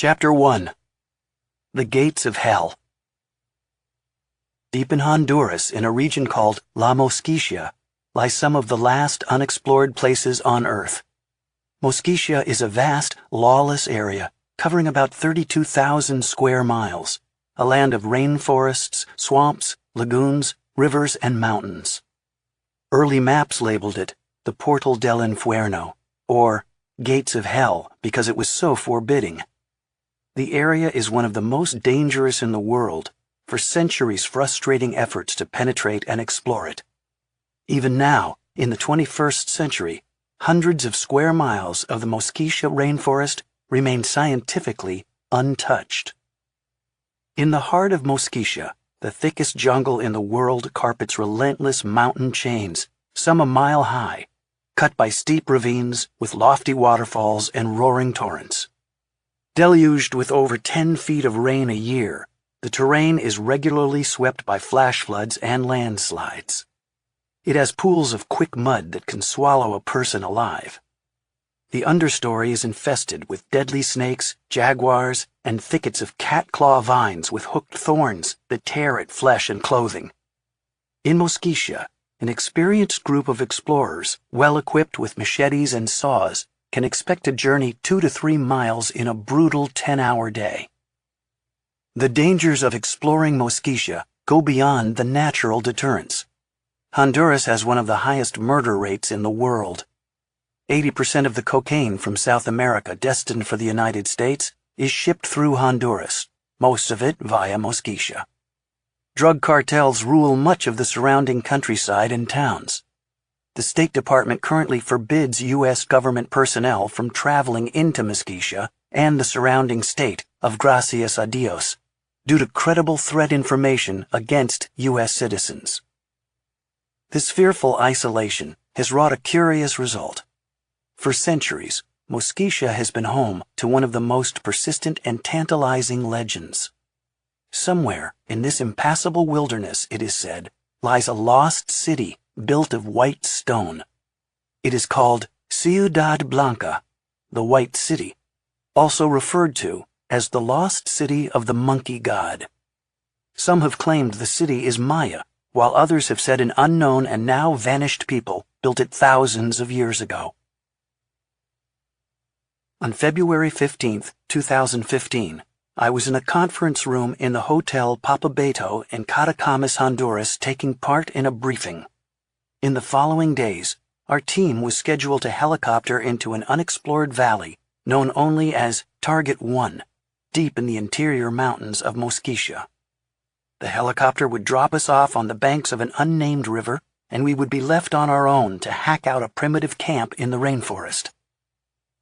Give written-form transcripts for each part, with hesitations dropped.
Chapter 1. The Gates of Hell. Deep in Honduras, in a region called La Mosquitia, lie some of the last unexplored places on Earth. Mosquitia is a vast, lawless area covering about 32,000 square miles, a land of rainforests, swamps, lagoons, rivers, and mountains. Early maps labeled it the Portal del Infierno, or Gates of Hell, because it was so forbidding. The area is one of the most dangerous in the world, for centuries' frustrating efforts to penetrate and explore it. Even now, in the 21st century, hundreds of square miles of the Mosquitia rainforest remain scientifically untouched. In the heart of Mosquitia, the thickest jungle in the world carpets relentless mountain chains, some a mile high, cut by steep ravines with lofty waterfalls and roaring torrents. Deluged with over 10 feet of rain a year, the terrain is regularly swept by flash floods and landslides. It has pools of quick mud that can swallow a person alive. The understory is infested with deadly snakes, jaguars, and thickets of cat-claw vines with hooked thorns that tear at flesh and clothing. In Mosquitia, an experienced group of explorers, well equipped with machetes and saws, can expect to journey 2 to 3 miles in a brutal 10-hour day. The dangers of exploring Mosquitia go beyond the natural deterrents. Honduras has one of the highest murder rates in the world. 80% of the cocaine from South America destined for the United States is shipped through Honduras, most of it via Mosquitia. Drug cartels rule much of the surrounding countryside and towns. The State Department currently forbids U.S. government personnel from traveling into Mosquitia and the surrounding state of Gracias a Dios due to credible threat information against U.S. citizens. This fearful isolation has wrought a curious result. For centuries, Mosquitia has been home to one of the most persistent and tantalizing legends. Somewhere in this impassable wilderness, it is said, lies a lost city built of white stone. It is called Ciudad Blanca, the White City, also referred to as the Lost City of the Monkey God. Some have claimed the city is Maya, while others have said an unknown and now vanished people built it thousands of years ago. On February 15, 2015, I was in a conference room in the Hotel Papa Beto in Catacamas, Honduras, taking part in a briefing. In the following days, our team was scheduled to helicopter into an unexplored valley known only as Target 1, deep in the interior mountains of Mosquitia. The helicopter would drop us off on the banks of an unnamed river, and we would be left on our own to hack out a primitive camp in the rainforest.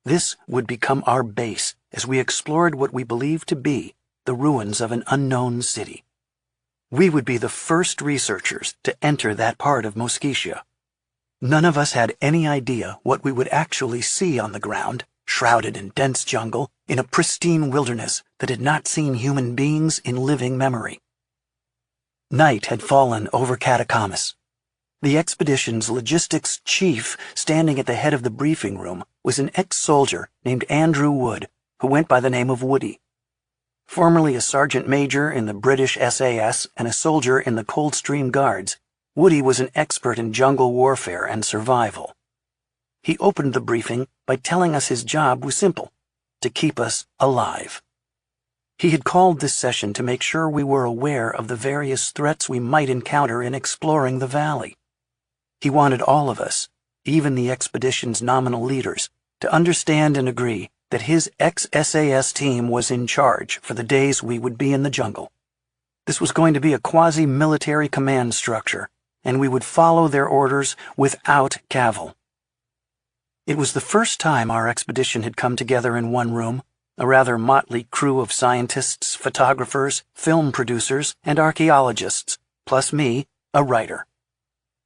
This would become our base as we explored what we believed to be the ruins of an unknown city. We would be the first researchers to enter that part of Mosquitia. None of us had any idea what we would actually see on the ground, shrouded in dense jungle, in a pristine wilderness that had not seen human beings in living memory. Night had fallen over Catacamas. The expedition's logistics chief, standing at the head of the briefing room, was an ex-soldier named Andrew Wood, who went by the name of Woody. Formerly a sergeant major in the British SAS and a soldier in the Coldstream Guards, Woody was an expert in jungle warfare and survival. He opened the briefing by telling us his job was simple: to keep us alive. He had called this session to make sure we were aware of the various threats we might encounter in exploring the valley. He wanted all of us, even the expedition's nominal leaders, to understand and agree that his ex-SAS team was in charge for the days we would be in the jungle. This was going to be a quasi-military command structure, and we would follow their orders without cavil. It was the first time our expedition had come together in one room, a rather motley crew of scientists, photographers, film producers, and archaeologists, plus me, a writer.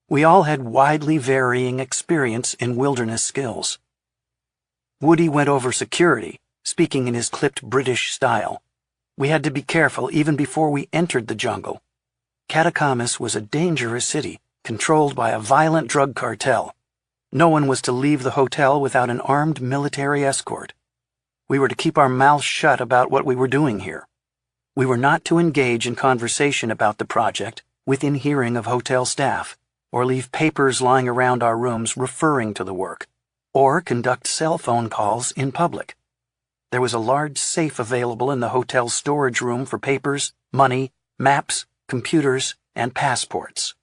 We all had widely varying experience in wilderness skills. Woody went over security, speaking in his clipped British style. We had to be careful even before we entered the jungle. Catacamas was a dangerous city, controlled by a violent drug cartel. No one was to leave the hotel without an armed military escort. We were to keep our mouths shut about what we were doing here. We were not to engage in conversation about the project within hearing of hotel staff, or leave papers lying around our rooms referring to the work, or conduct cell phone calls in public. There was a large safe available in the hotel's storage room for papers, money, maps, computers, and passports.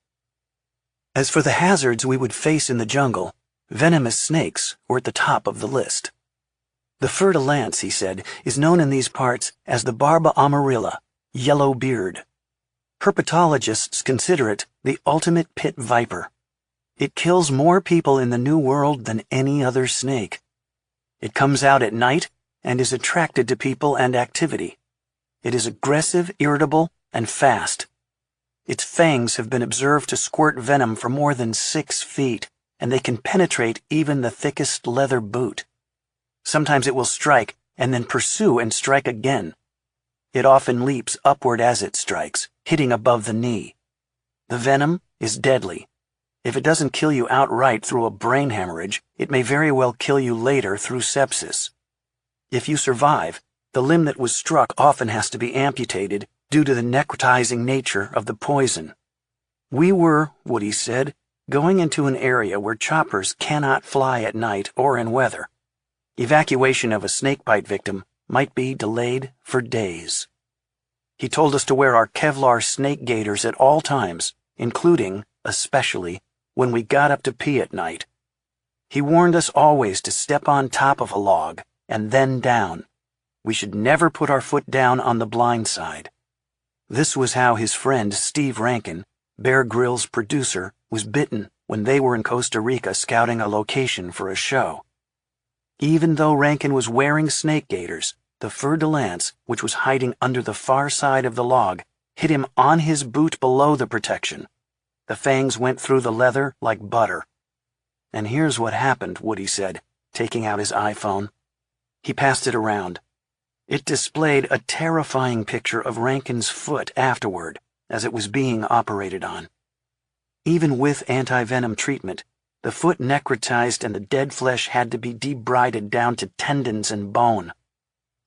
As for the hazards we would face in the jungle, venomous snakes were at the top of the list. The fer-de-lance, he said, is known in these parts as the barba amarilla, yellow beard. Herpetologists consider it the ultimate pit viper. It kills more people in the New World than any other snake. It comes out at night and is attracted to people and activity. It is aggressive, irritable, and fast. Its fangs have been observed to squirt venom for more than 6 feet, and they can penetrate even the thickest leather boot. Sometimes it will strike and then pursue and strike again. It often leaps upward as it strikes, hitting above the knee. The venom is deadly. If it doesn't kill you outright through a brain hemorrhage, it may very well kill you later through sepsis. If you survive, the limb that was struck often has to be amputated due to the necrotizing nature of the poison. We were, Woody said, going into an area where choppers cannot fly at night or in weather. Evacuation of a snakebite victim might be delayed for days. He told us to wear our Kevlar snake gaiters at all times, including, especially, when we got up to pee at night. He warned us always to step on top of a log and then down. We should never put our foot down on the blind side. This was how his friend Steve Rankin, Bear Grylls' producer, was bitten when they were in Costa Rica scouting a location for a show. Even though Rankin was wearing snake gaiters, the fer-de-lance, which was hiding under the far side of the log, hit him on his boot below the protection. The fangs went through the leather like butter. And here's what happened, Woody said, taking out his iPhone. He passed it around. It displayed a terrifying picture of Rankin's foot afterward, as it was being operated on. Even with anti-venom treatment, the foot necrotized and the dead flesh had to be debrided down to tendons and bone.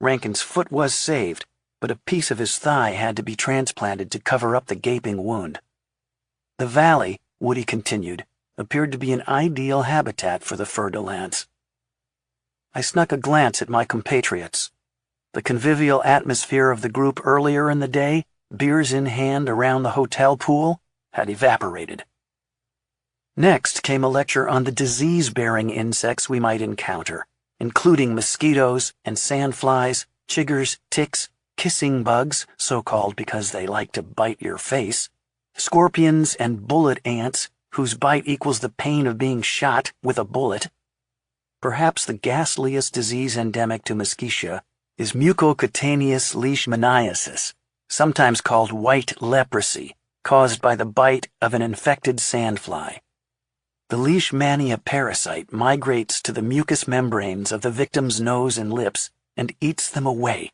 Rankin's foot was saved, but a piece of his thigh had to be transplanted to cover up the gaping wound. The valley, Woody continued, appeared to be an ideal habitat for the fer-de-lance. I snuck a glance at my compatriots. The convivial atmosphere of the group earlier in the day, beers in hand around the hotel pool, had evaporated. Next came a lecture on the disease-bearing insects we might encounter, including mosquitoes and sandflies, chiggers, ticks, kissing bugs, so-called because they like to bite your face, scorpions and bullet ants, whose bite equals the pain of being shot with a bullet. Perhaps the ghastliest disease endemic to Mosquitia is mucocutaneous leishmaniasis, sometimes called white leprosy, caused by the bite of an infected sandfly. The leishmania parasite migrates to the mucous membranes of the victim's nose and lips and eats them away,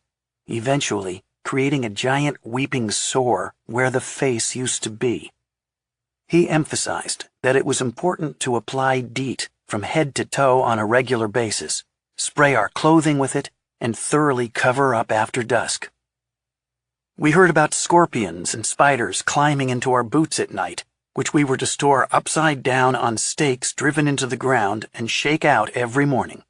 eventually creating a giant weeping sore where the face used to be. He emphasized that it was important to apply DEET from head to toe on a regular basis, spray our clothing with it, and thoroughly cover up after dusk. We heard about scorpions and spiders climbing into our boots at night, which we were to store upside down on stakes driven into the ground and shake out every morning.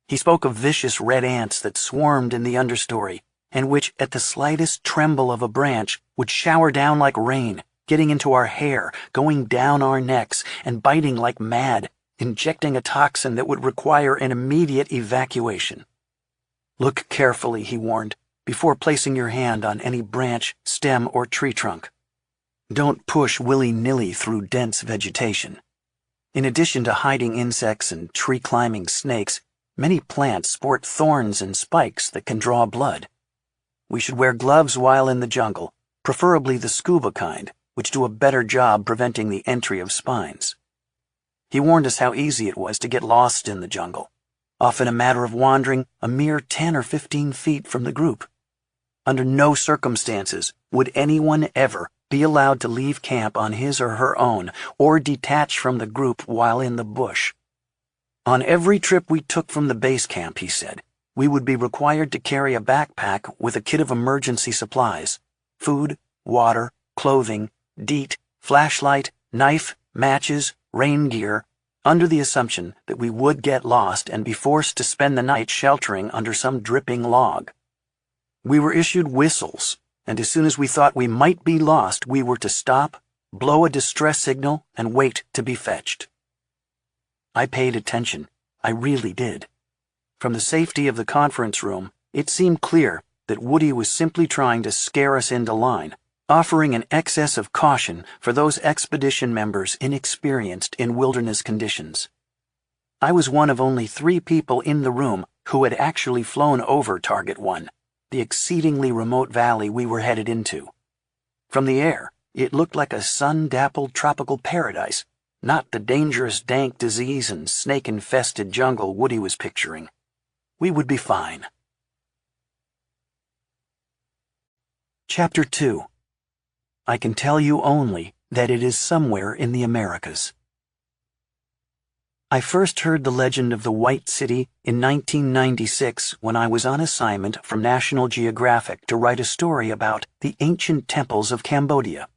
He spoke of vicious red ants that swarmed in the understory, and which, at the slightest tremble of a branch, would shower down like rain, getting into our hair, going down our necks, and biting like mad, injecting a toxin that would require an immediate evacuation. Look carefully, he warned, before placing your hand on any branch, stem, or tree trunk. Don't push willy-nilly through dense vegetation. In addition to hiding insects and tree-climbing snakes, many plants sport thorns and spikes that can draw blood. We should wear gloves while in the jungle, preferably the scuba kind, which do a better job preventing the entry of spines. He warned us how easy it was to get lost in the jungle, often a matter of wandering a mere 10 or 15 feet from the group. Under no circumstances would anyone ever be allowed to leave camp on his or her own or detach from the group while in the bush. On every trip we took from the base camp, he said, we would be required to carry a backpack with a kit of emergency supplies: food, water, clothing, DEET, flashlight, knife, matches, rain gear, under the assumption that we would get lost and be forced to spend the night sheltering under some dripping log. We were issued whistles, and as soon as we thought we might be lost, we were to stop, blow a distress signal, and wait to be fetched. I paid attention. I really did. From the safety of the conference room, it seemed clear that Woody was simply trying to scare us into line, offering an excess of caution for those expedition members inexperienced in wilderness conditions. I was one of only 3 people in the room who had actually flown over Target 1, the exceedingly remote valley we were headed into. From the air, it looked like a sun-dappled tropical paradise, not the dangerous dank disease and snake-infested jungle Woody was picturing. We would be fine. Chapter 2. I can tell you only that it is somewhere in the Americas. I first heard the legend of the White City in 1996 when I was on assignment from National Geographic to write a story about the ancient temples of Cambodia.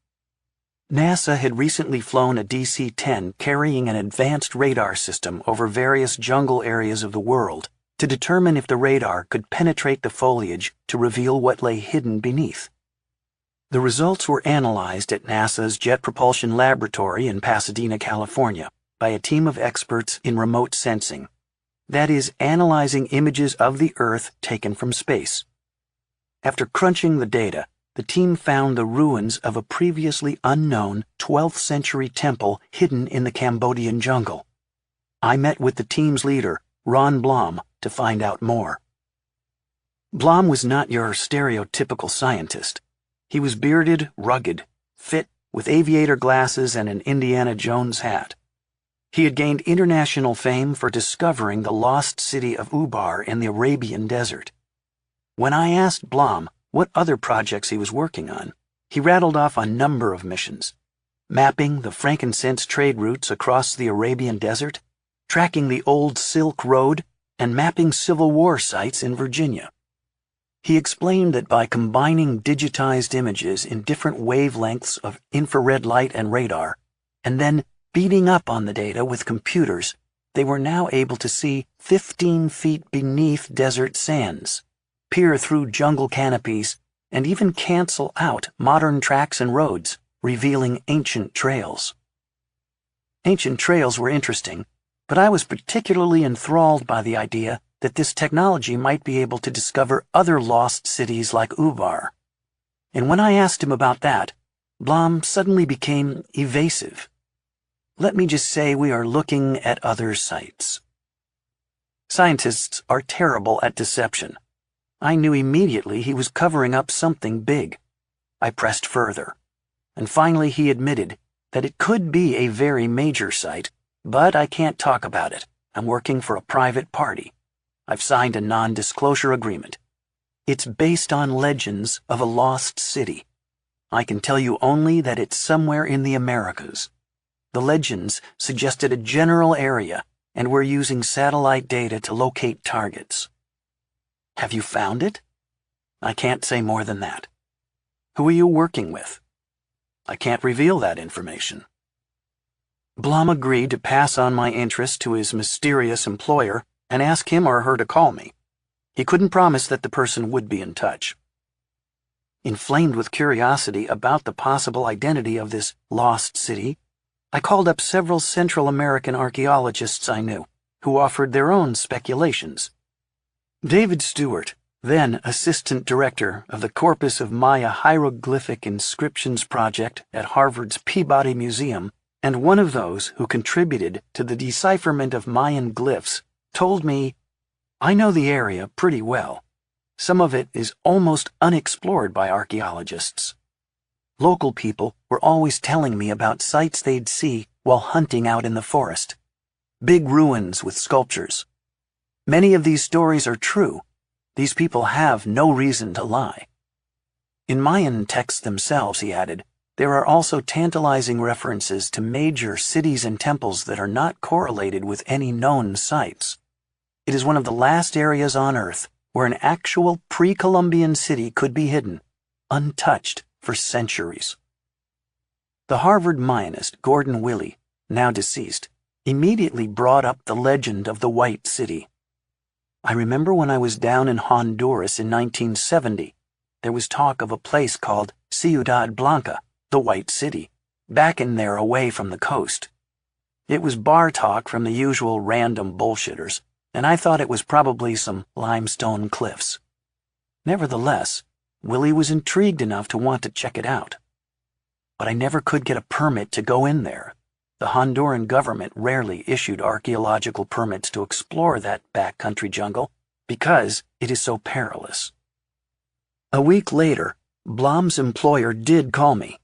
NASA had recently flown a DC-10 carrying an advanced radar system over various jungle areas of the world to determine if the radar could penetrate the foliage to reveal what lay hidden beneath. The results were analyzed at NASA's Jet Propulsion Laboratory in Pasadena, California, by a team of experts in remote sensing, that is, analyzing images of the Earth taken from space. After crunching the data, the team found the ruins of a previously unknown 12th century temple hidden in the Cambodian jungle. I met with the team's leader, Ron Blom, to find out more. Blom was not your stereotypical scientist. He was bearded, rugged, fit, with aviator glasses and an Indiana Jones hat. He had gained international fame for discovering the lost city of Ubar in the Arabian desert. When I asked Blom what other projects he was working on, he rattled off a number of missions: mapping the frankincense trade routes across the Arabian desert, tracking the old Silk Road, and mapping Civil War sites in Virginia. He explained that by combining digitized images in different wavelengths of infrared light and radar, and then beating up on the data with computers, they were now able to see 15 feet beneath desert sands, peer through jungle canopies, and even cancel out modern tracks and roads, revealing ancient trails. Ancient trails were interesting, but I was particularly enthralled by the idea that this technology might be able to discover other lost cities like Ubar. And when I asked him about that, Blom suddenly became evasive. Let me just say we are looking at other sites. Scientists are terrible at deception. I knew immediately he was covering up something big. I pressed further, and finally he admitted that it could be a very major site, but I can't talk about it. I'm working for a private party. I've signed a non-disclosure agreement. It's based on legends of a lost city. I can tell you only that it's somewhere in the Americas. The legends suggested a general area, and we're using satellite data to locate targets. Have you found it? I can't say more than that. Who are you working with? I can't reveal that information. Blom agreed to pass on my interest to his mysterious employer and ask him or her to call me. He couldn't promise that the person would be in touch. Inflamed with curiosity about the possible identity of this lost city, I called up several Central American archaeologists I knew, who offered their own speculations. David Stewart, then Assistant Director of the Corpus of Maya Hieroglyphic Inscriptions Project at Harvard's Peabody Museum, and one of those who contributed to the decipherment of Mayan glyphs, told me, "I know the area pretty well. Some of it is almost unexplored by archaeologists. Local people were always telling me about sites they'd see while hunting out in the forest. Big ruins with sculptures. Many of these stories are true. These people have no reason to lie." In Mayan texts themselves, he added, there are also tantalizing references to major cities and temples that are not correlated with any known sites. It is one of the last areas on Earth where an actual pre-Columbian city could be hidden, untouched for centuries. The Harvard Mayanist Gordon Willey, now deceased, immediately brought up the legend of the White City. I remember when I was down in Honduras in 1970, there was talk of a place called Ciudad Blanca, the White City, back in there away from the coast. It was bar talk from the usual random bullshitters, and I thought it was probably some limestone cliffs. Nevertheless, Willie was intrigued enough to want to check it out. But I never could get a permit to go in there. The Honduran government rarely issued archaeological permits to explore that backcountry jungle because it is so perilous. A week later, Blom's employer did call me.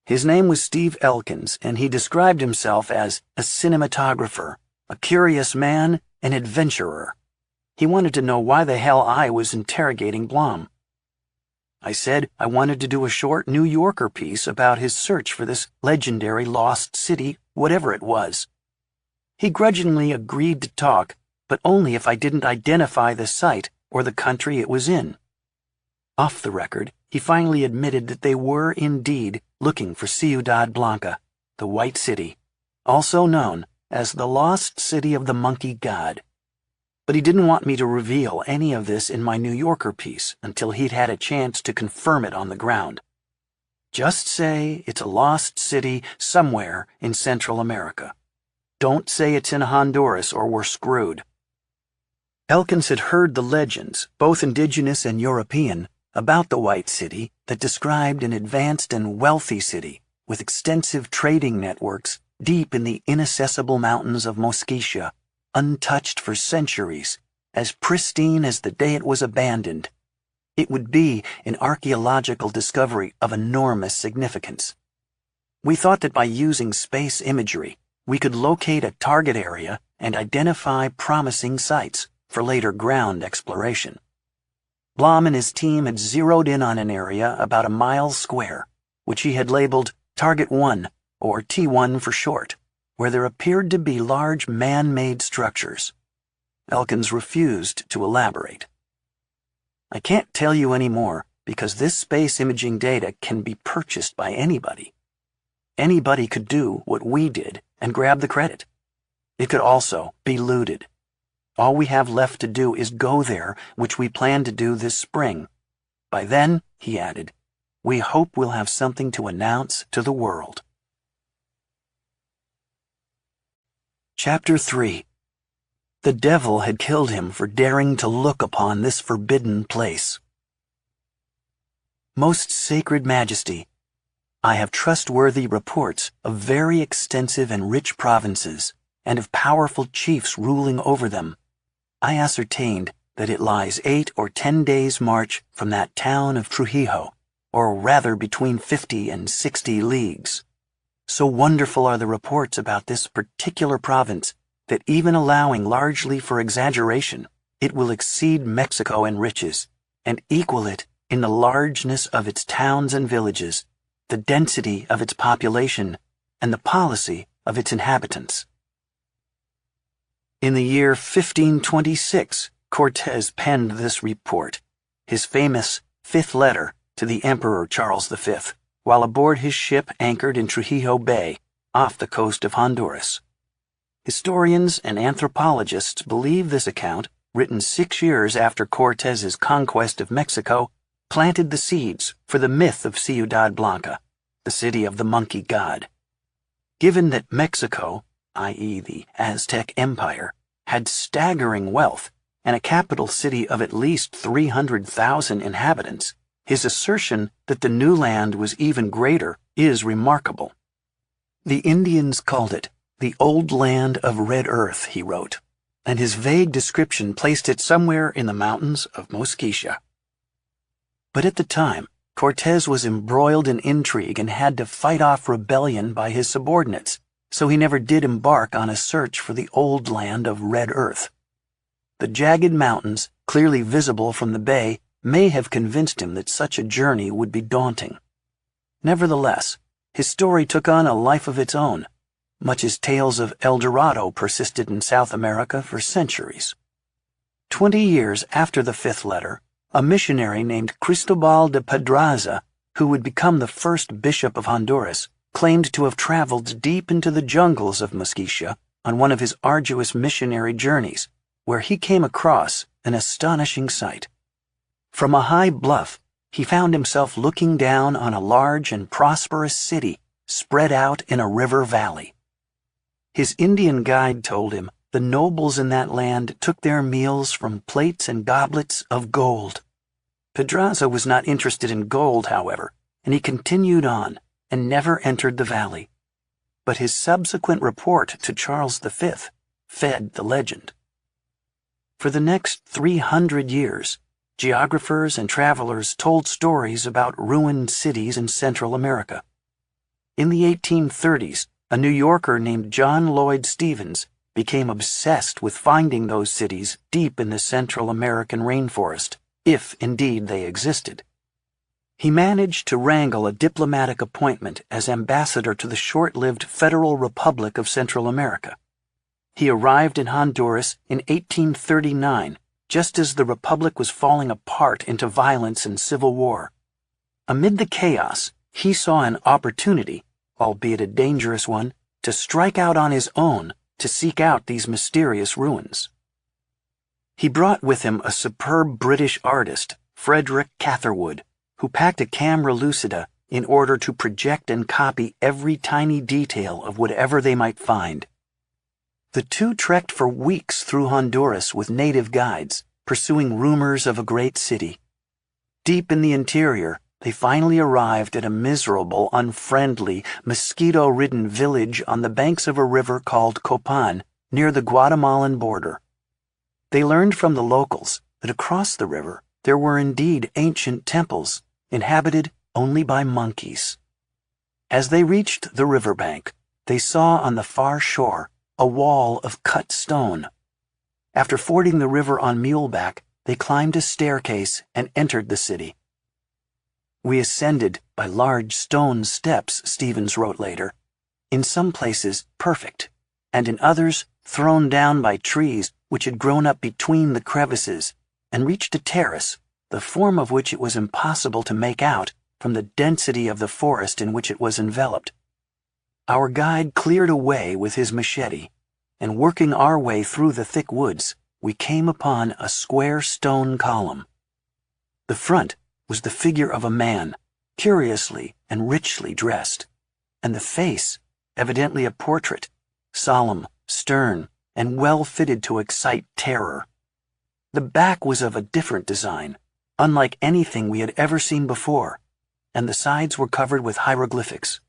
His name was Steve Elkins, and he described himself as a cinematographer, a curious man, an adventurer. He wanted to know why the hell I was interrogating Blom. I said I wanted to do a short New Yorker piece about his search for this legendary lost city, whatever it was. He grudgingly agreed to talk, but only if I didn't identify the site or the country it was in. Off the record, he finally admitted that they were indeed looking for Ciudad Blanca, the White City, also known as the Lost City of the Monkey God. But he didn't want me to reveal any of this in my New Yorker piece until he'd had a chance to confirm it on the ground. Just say it's a lost city somewhere in Central America. Don't say it's in Honduras or we're screwed. Elkins had heard the legends, both indigenous and European, about the White City that described an advanced and wealthy city with extensive trading networks deep in the inaccessible mountains of Mosquitia, untouched for centuries, as pristine as the day it was abandoned. It would be an archaeological discovery of enormous significance. We thought that by using space imagery, we could locate a target area and identify promising sites for later ground exploration. Blom and his team had zeroed in on an area about a mile square, which he had labeled Target 1, or T1 for short, where there appeared to be large man-made structures. Elkins refused to elaborate. I can't tell you any more because this space imaging data can be purchased by anybody. Anybody could do what we did and grab the credit. It could also be looted. All we have left to do is go there, which we plan to do this spring. By then, he added, we hope we'll have something to announce to the world. Chapter 3. The devil had killed him for daring to look upon this forbidden place. Most sacred majesty, I have trustworthy reports of very extensive and rich provinces, and of powerful chiefs ruling over them. I ascertained that it lies 8 or 10 days' march from that town of Trujillo, or rather between 50 and 60 leagues. So wonderful are the reports about this particular province that even allowing largely for exaggeration, it will exceed Mexico in riches, and equal it in the largeness of its towns and villages, the density of its population, and the policy of its inhabitants. In the year 1526, Cortes penned this report, his famous fifth letter to the Emperor Charles V, while aboard his ship anchored in Trujillo Bay, off the coast of Honduras. Historians and anthropologists believe this account, written 6 years after Cortes's conquest of Mexico, planted the seeds for the myth of Ciudad Blanca, the city of the monkey god. Given that Mexico, i.e. the Aztec Empire, had staggering wealth and a capital city of at least 300,000 inhabitants, his assertion that the new land was even greater is remarkable. The Indians called it the old land of red earth, he wrote, and his vague description placed it somewhere in the mountains of Mosquitia. But at the time, Cortes was embroiled in intrigue and had to fight off rebellion by his subordinates, so he never did embark on a search for the old land of red earth. The jagged mountains, clearly visible from the bay, may have convinced him that such a journey would be daunting. Nevertheless, his story took on a life of its own, much as tales of El Dorado persisted in South America for centuries. 20 years after the fifth letter, a missionary named Cristobal de Pedraza, who would become the first bishop of Honduras, claimed to have traveled deep into the jungles of Mosquitia on one of his arduous missionary journeys, where he came across an astonishing sight. From a high bluff, he found himself looking down on a large and prosperous city spread out in a river valley. His Indian guide told him the nobles in that land took their meals from plates and goblets of gold. Pedraza was not interested in gold, however, and he continued on and never entered the valley. But his subsequent report to Charles V fed the legend. For the next 300 years, geographers and travelers told stories about ruined cities in Central America. In the 1830s, a New Yorker named John Lloyd Stevens became obsessed with finding those cities deep in the Central American rainforest, if indeed they existed. He managed to wrangle a diplomatic appointment as ambassador to the short-lived Federal Republic of Central America. He arrived in Honduras in 1839, just as the republic was falling apart into violence and civil war. Amid the chaos, he saw an opportunity, albeit a dangerous one, to strike out on his own to seek out these mysterious ruins. He brought with him a superb British artist, Frederick Catherwood, who packed a camera lucida in order to project and copy every tiny detail of whatever they might find. The two trekked for weeks through Honduras with native guides, pursuing rumors of a great city. Deep in the interior, they finally arrived at a miserable, unfriendly, mosquito-ridden village on the banks of a river called Copan, near the Guatemalan border. They learned from the locals that across the river there were indeed ancient temples, inhabited only by monkeys. As they reached the riverbank, they saw on the far shore a wall of cut stone. After fording the river on muleback, they climbed a staircase and entered the city. "We ascended by large stone steps," Stevens wrote later, "in some places perfect, and in others thrown down by trees which had grown up between the crevices, and reached a terrace, the form of which it was impossible to make out from the density of the forest in which it was enveloped. Our guide cleared a way with his machete, and working our way through the thick woods, we came upon a square stone column. The front was the figure of a man, curiously and richly dressed, and the face, evidently a portrait, solemn, stern, and well fitted to excite terror. The back was of a different design, unlike anything we had ever seen before, and the sides were covered with hieroglyphics.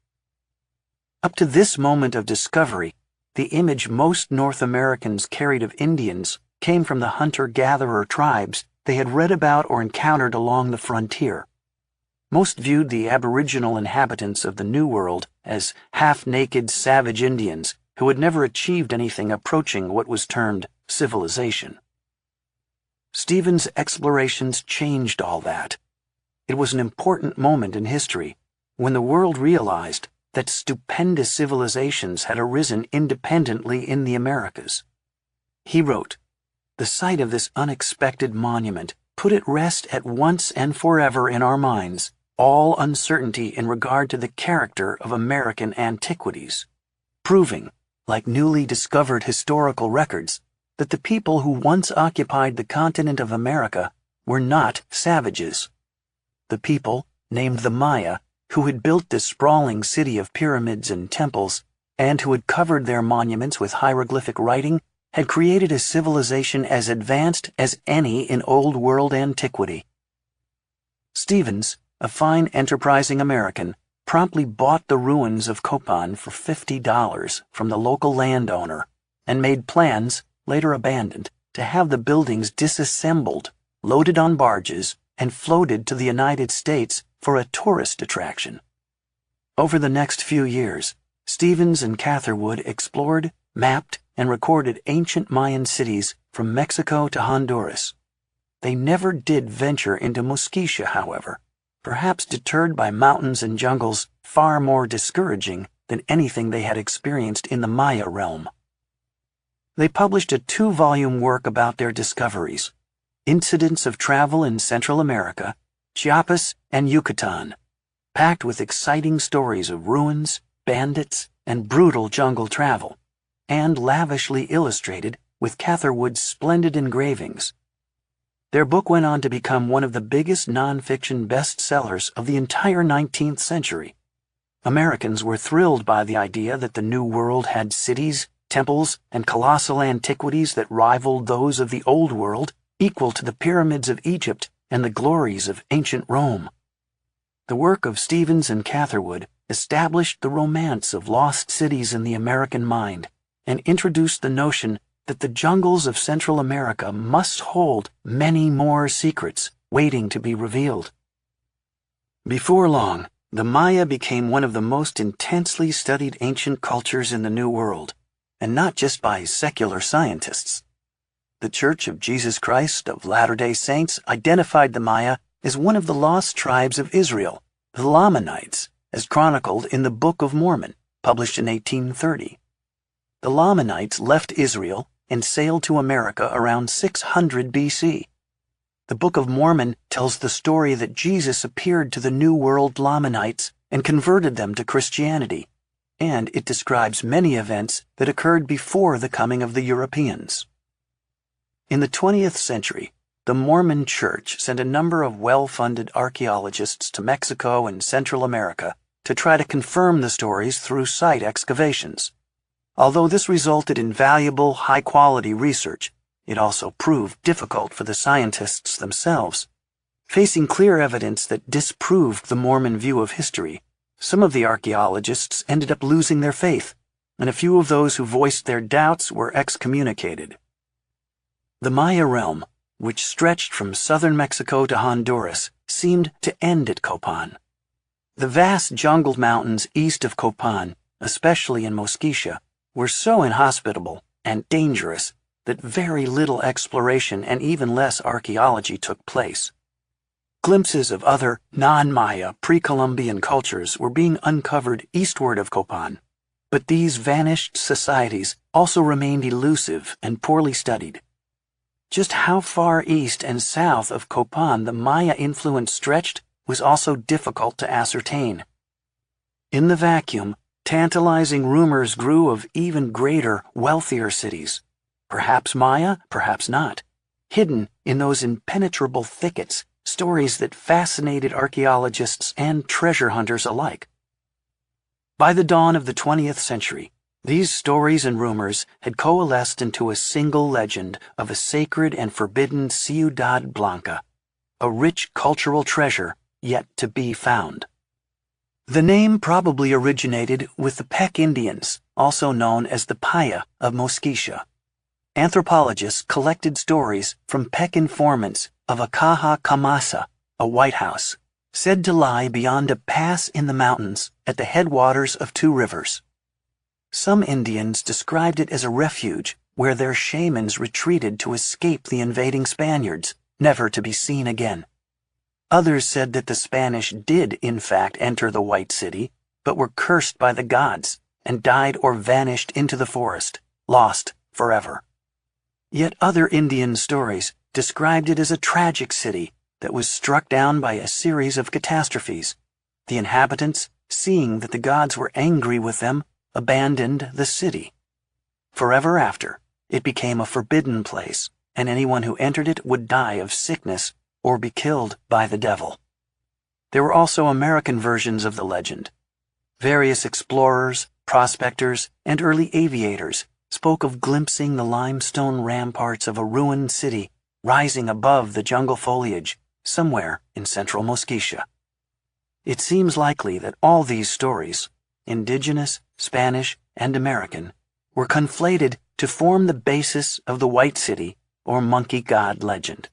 Up to this moment of discovery, the image most North Americans carried of Indians came from the hunter-gatherer tribes they had read about or encountered along the frontier. Most viewed the aboriginal inhabitants of the New World as half-naked savage Indians who had never achieved anything approaching what was termed civilization. Stevens' explorations changed all that. It was an important moment in history when the world realized that stupendous civilizations had arisen independently in the Americas. He wrote, "The sight of this unexpected monument put at rest at once and forever in our minds all uncertainty in regard to the character of American antiquities, proving, like newly discovered historical records, that the people who once occupied the continent of America were not savages. The people, named the Maya, who had built this sprawling city of pyramids and temples, and who had covered their monuments with hieroglyphic writing, had created a civilization as advanced as any in Old World antiquity." Stevens, a fine enterprising American, promptly bought the ruins of Copan for $50 from the local landowner and made plans, later abandoned, to have the buildings disassembled, loaded on barges, and floated to the United States for a tourist attraction. Over the next few years, Stevens and Catherwood explored, mapped, and recorded ancient Mayan cities from Mexico to Honduras. They never did venture into Mosquitia, however, perhaps deterred by mountains and jungles far more discouraging than anything they had experienced in the Maya realm. They published a 2-volume work about their discoveries, Incidents of Travel in Central America, Chiapas, and Yucatan, packed with exciting stories of ruins, bandits, and brutal jungle travel, and lavishly illustrated with Catherwood's splendid engravings. Their book went on to become one of the biggest nonfiction bestsellers of the entire 19th century. Americans were thrilled by the idea that the New World had cities, temples, and colossal antiquities that rivaled those of the Old World, equal to the pyramids of Egypt and the glories of ancient Rome. The work of Stevens and Catherwood established the romance of lost cities in the American mind and introduced the notion that the jungles of Central America must hold many more secrets waiting to be revealed. Before long, the Maya became one of the most intensely studied ancient cultures in the New World, and not just by secular scientists. The Church of Jesus Christ of Latter-day Saints identified the Maya as one of the lost tribes of Israel, the Lamanites, as chronicled in the Book of Mormon, published in 1830. The Lamanites left Israel and sailed to America around 600 BC. The Book of Mormon tells the story that Jesus appeared to the New World Lamanites and converted them to Christianity, and it describes many events that occurred before the coming of the Europeans. In the 20th century, the Mormon Church sent a number of well-funded archaeologists to Mexico and Central America to try to confirm the stories through site excavations. Although this resulted in valuable, high-quality research, it also proved difficult for the scientists themselves. Facing clear evidence that disproved the Mormon view of history, some of the archaeologists ended up losing their faith, and a few of those who voiced their doubts were excommunicated. The Maya realm, which stretched from southern Mexico to Honduras, seemed to end at Copan. The vast jungled mountains east of Copan, especially in Mosquitia, were so inhospitable and dangerous that very little exploration and even less archaeology took place. Glimpses of other non-Maya pre-Columbian cultures were being uncovered eastward of Copan, but these vanished societies also remained elusive and poorly studied. Just how far east and south of Copan the Maya influence stretched was also difficult to ascertain. In the vacuum, tantalizing rumors grew of even greater, wealthier cities, perhaps Maya, perhaps not, hidden in those impenetrable thickets, stories that fascinated archaeologists and treasure hunters alike. By the dawn of the 20th century, these stories and rumors had coalesced into a single legend of a sacred and forbidden Ciudad Blanca, a rich cultural treasure yet to be found. The name probably originated with the Peck Indians, also known as the Paya of Mosquitia. Anthropologists collected stories from Peck informants of a Caja Camasa, a White House, said to lie beyond a pass in the mountains at the headwaters of 2 rivers. Some Indians described it as a refuge where their shamans retreated to escape the invading Spaniards, never to be seen again. Others said that the Spanish did in fact enter the White City, but were cursed by the gods and died or vanished into the forest, lost forever. Yet other Indian stories described it as a tragic city that was struck down by a series of catastrophes. The inhabitants, seeing that the gods were angry with them, abandoned the city. Forever after, it became a forbidden place, and anyone who entered it would die of sickness or be killed by the devil. There were also American versions of the legend. Various explorers, prospectors, and early aviators spoke of glimpsing the limestone ramparts of a ruined city rising above the jungle foliage somewhere in central Mosquitia. It seems likely that all these stories, indigenous, Spanish, and American, were conflated to form the basis of the White City or Monkey God legend.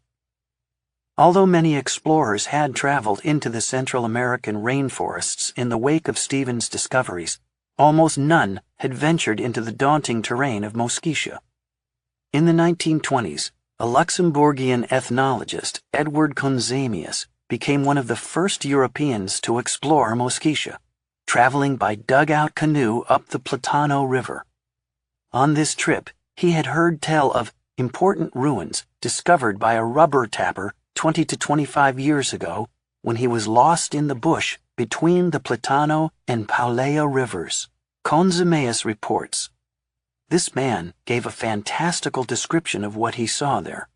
Although many explorers had traveled into the Central American rainforests in the wake of Stevens' discoveries, almost none had ventured into the daunting terrain of Mosquitia. In the 1920s, a Luxembourgian ethnologist, Edward Conzamius, became one of the first Europeans to explore Mosquitia, traveling by dugout canoe up the Platano River. On this trip, He had heard tell of important ruins discovered by a rubber tapper 20 to 25 years ago when he was lost in the bush between the Platano and Paulea rivers. Consumeus reports. This man gave a fantastical description of what he saw there.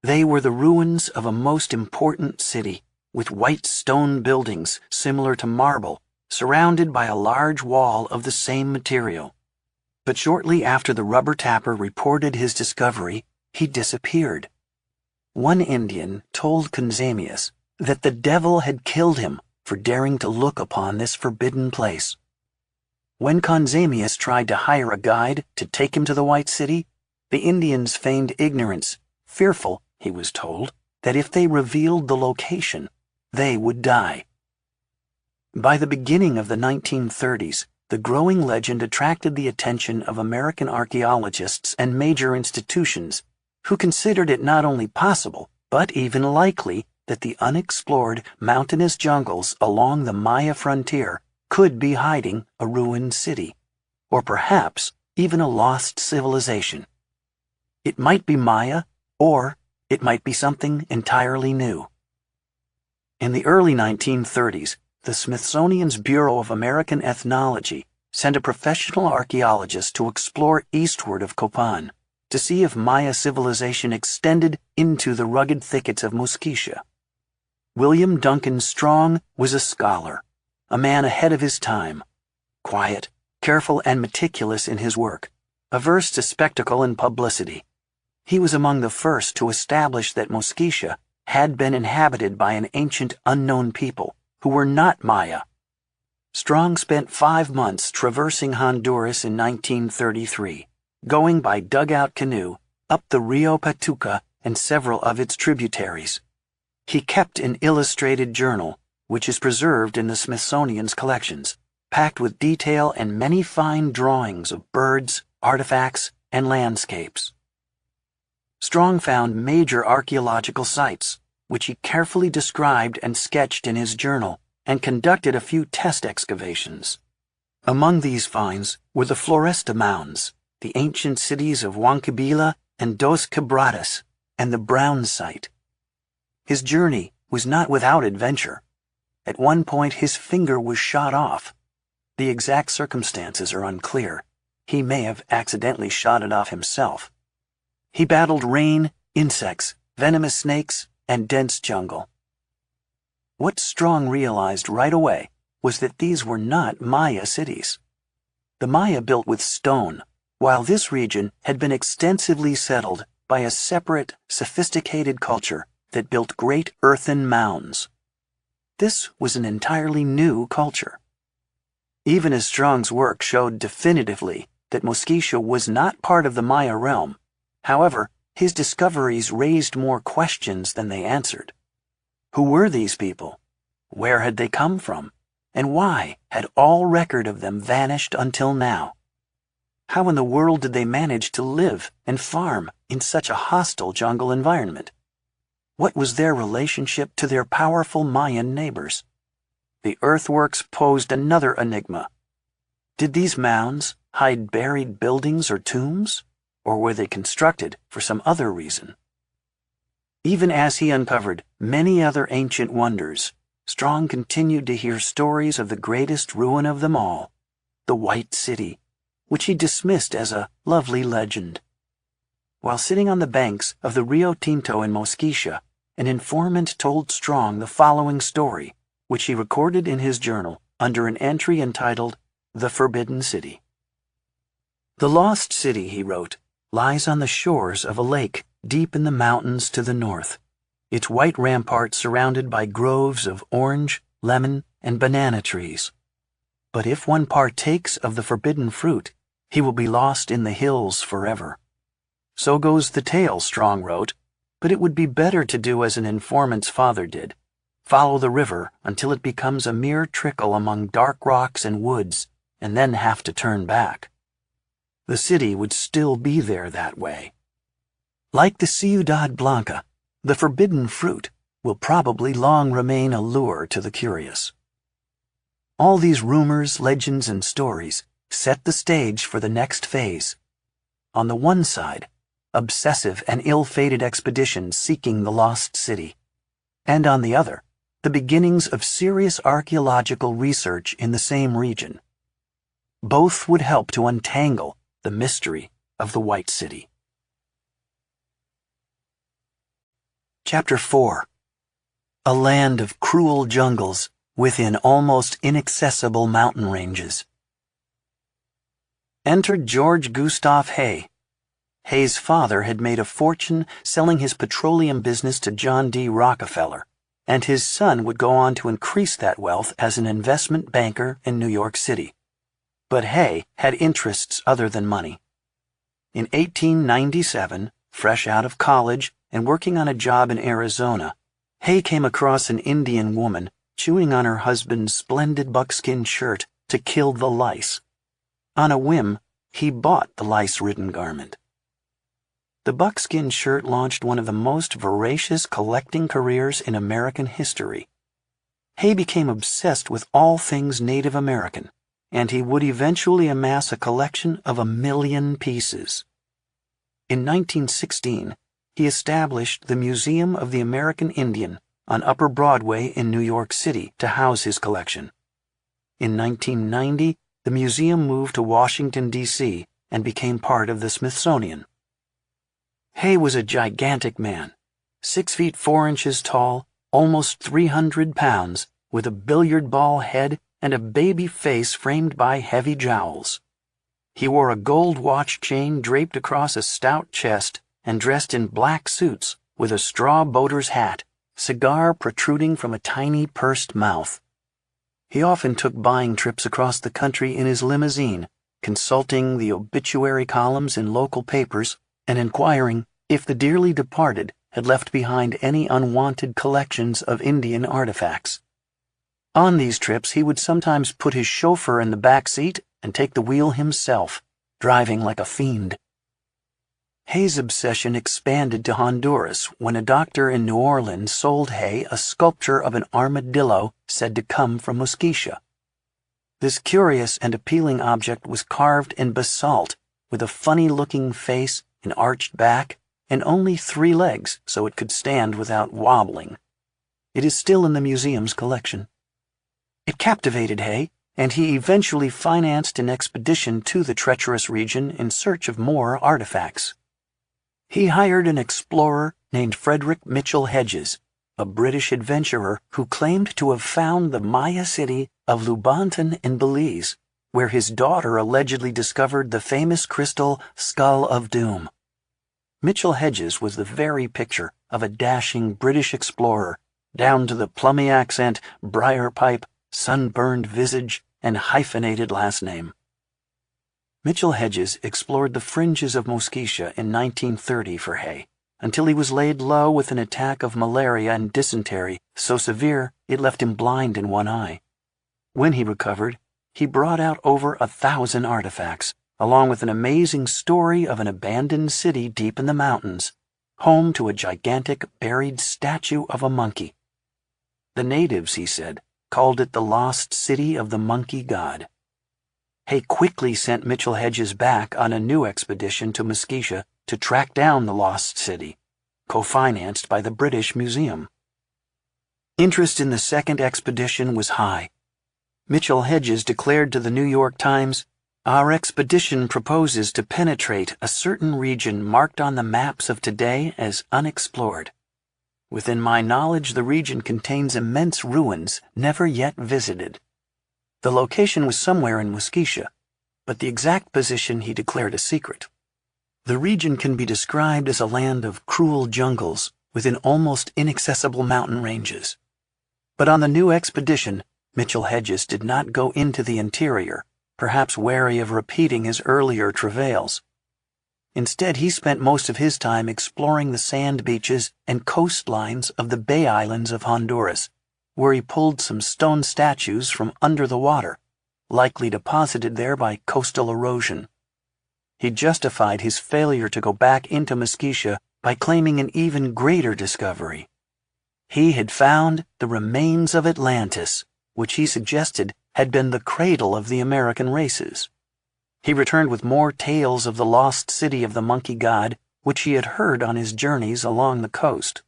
They were the ruins of a most important city, with white stone buildings similar to marble, surrounded by a large wall of the same material. But shortly after the rubber tapper reported his discovery, he disappeared. One Indian told Consumeus that the devil had killed him for daring to look upon this forbidden place. When Consumeus tried to hire a guide to take him to the White City, the Indians feigned ignorance, fearful, he was told, that if they revealed the location, they would die. By the beginning of the 1930s, the growing legend attracted the attention of American archaeologists and major institutions, who considered it not only possible, but even likely that the unexplored mountainous jungles along the Maya frontier could be hiding a ruined city, or perhaps even a lost civilization. It might be Maya, or it might be something entirely new. In the early 1930s, the Smithsonian's Bureau of American Ethnology sent a professional archaeologist to explore eastward of Copan to see if Maya civilization extended into the rugged thickets of Mosquitia. William Duncan Strong was a scholar, a man ahead of his time, quiet, careful, and meticulous in his work, averse to spectacle and publicity. He was among the first to establish that Mosquitia had been inhabited by an ancient unknown people who were not Maya. Strong spent 5 months traversing Honduras in 1933, going by dugout canoe up the Rio Patuca and several of its tributaries. He kept an illustrated journal, which is preserved in the Smithsonian's collections, packed with detail and many fine drawings of birds, artifacts, and landscapes. Strong found major archaeological sites, which he carefully described and sketched in his journal, and conducted a few test excavations. Among these finds were the Floresta Mounds, the ancient cities of Huancavelica and Dos Quebradas, and the Brown site. His journey was not without adventure. At one point his finger was shot off. The exact circumstances are unclear. He may have accidentally shot it off himself. He battled rain, insects, venomous snakes, and dense jungle. What Strong realized right away was that these were not Maya cities. The Maya built with stone, while this region had been extensively settled by a separate, sophisticated culture that built great earthen mounds. This was an entirely new culture. Even as Strong's work showed definitively that Mosquitia was not part of the Maya realm, however, his discoveries raised more questions than they answered. Who were these people? Where had they come from? And why had all record of them vanished until now? How in the world did they manage to live and farm in such a hostile jungle environment? What was their relationship to their powerful Mayan neighbors? The earthworks posed another enigma. Did these mounds hide buried buildings or tombs, or were they constructed for some other reason? Even as he uncovered many other ancient wonders, Strong continued to hear stories of the greatest ruin of them all, the White City, which he dismissed as a lovely legend. While sitting on the banks of the Rio Tinto in Mosquitia, an informant told Strong the following story, which he recorded in his journal under an entry entitled The Forbidden City. The lost city, he wrote, lies on the shores of a lake deep in the mountains to the north, its white ramparts surrounded by groves of orange, lemon, and banana trees. But if one partakes of the forbidden fruit, he will be lost in the hills forever. So goes the tale, Strong wrote, but it would be better to do as an informant's father did. Follow the river until it becomes a mere trickle among dark rocks and woods, and then have to turn back. The city would still be there that way. Like the Ciudad Blanca, the forbidden fruit will probably long remain a lure to the curious. All these rumors, legends, and stories set the stage for the next phase. on the one side, obsessive and ill-fated expeditions seeking the lost city, and on the other, the beginnings of serious archaeological research in the same region. Both would help to untangle the mystery of the White City. Chapter 4. A land of cruel jungles within almost inaccessible mountain ranges. Entered George Gustav Hay. Hay's father had made a fortune selling his petroleum business to John D. Rockefeller, and his son would go on to increase that wealth as an investment banker in New York City. But Hay had interests other than money. In 1897, fresh out of college and working on a job in Arizona, Hay came across an Indian woman chewing on her husband's splendid buckskin shirt to kill the lice. On a whim, he bought the lice-ridden garment. The buckskin shirt launched one of the most voracious collecting careers in American history. Hay became obsessed with all things Native American, and he would eventually amass a collection of 1 million pieces. In 1916, he established the Museum of the American Indian on Upper Broadway in New York City to house his collection. In 1990, the museum moved to Washington, D.C., and became part of the Smithsonian. Hay was a gigantic man, 6 feet 4 inches tall, almost 300 pounds, with a billiard ball head and a baby face framed by heavy jowls. He wore a gold watch chain draped across a stout chest and dressed in black suits with a straw boater's hat, cigar protruding from a tiny pursed mouth. He often took buying trips across the country in his limousine, consulting the obituary columns in local papers and inquiring if the dearly departed had left behind any unwanted collections of Indian artifacts. On these trips, he would sometimes put his chauffeur in the back seat and take the wheel himself, driving like a fiend. Hay's obsession expanded to Honduras when a doctor in New Orleans sold Hay a sculpture of an armadillo said to come from Mosquitia. This curious and appealing object was carved in basalt, with a funny-looking face, an arched back, and only 3 legs so it could stand without wobbling. It is still in the museum's collection. It captivated Hay, and he eventually financed an expedition to the treacherous region in search of more artifacts. He hired an explorer named Frederick Mitchell Hedges, a British adventurer who claimed to have found the Maya city of Lubanton in Belize, where his daughter allegedly discovered the famous crystal Skull of Doom. Mitchell Hedges was the very picture of a dashing British explorer, down to the plummy accent, briar pipe, sunburned visage, and hyphenated last name. Mitchell Hedges explored the fringes of Mosquitia in 1930 for Hay, until he was laid low with an attack of malaria and dysentery so severe it left him blind in one eye. When he recovered, he brought out over 1,000 artifacts, along with an amazing story of an abandoned city deep in the mountains, home to a gigantic buried statue of a monkey. The natives, he said, called it the lost city of the monkey god. Hay quickly sent Mitchell Hedges back on a new expedition to Mosquitia to track down the lost city, co-financed by the British Museum. Interest in the second expedition was high. Mitchell Hedges declared to the New York Times, "Our expedition proposes to penetrate a certain region marked on the maps of today as unexplored. Within my knowledge, the region contains immense ruins never yet visited." The location was somewhere in Mosquitia, but the exact position he declared a secret. The region can be described as a land of cruel jungles within almost inaccessible mountain ranges. But on the new expedition, Mitchell Hedges did not go into the interior, perhaps wary of repeating his earlier travails. Instead, he spent most of his time exploring the sand beaches and coastlines of the Bay Islands of Honduras, where he pulled some stone statues from under the water, likely deposited there by coastal erosion. He justified his failure to go back into Mosquitia by claiming an even greater discovery. He had found the remains of Atlantis, which he suggested had been the cradle of the American races. He returned with more tales of the lost city of the monkey god, which he had heard on his journeys along the coast.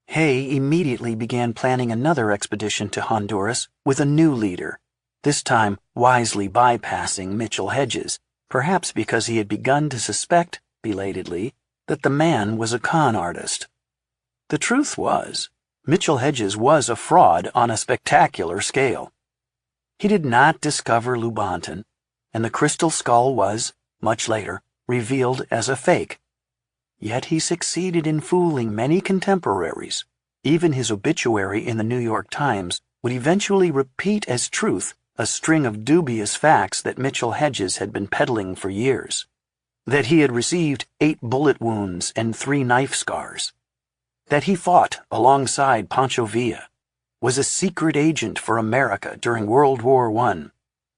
Hay immediately began planning another expedition to Honduras with a new leader, this time wisely bypassing Mitchell Hedges, perhaps because he had begun to suspect, belatedly, that the man was a con artist. The truth was, Mitchell Hedges was a fraud on a spectacular scale. He did not discover Lubonton, and the crystal skull was, much later, revealed as a fake. Yet he succeeded in fooling many contemporaries. Even his obituary in the New York Times would eventually repeat as truth a string of dubious facts that Mitchell Hedges had been peddling for years. That he had received 8 bullet wounds and 3 knife scars. That he fought alongside Pancho Villa, was a secret agent for America during World War I,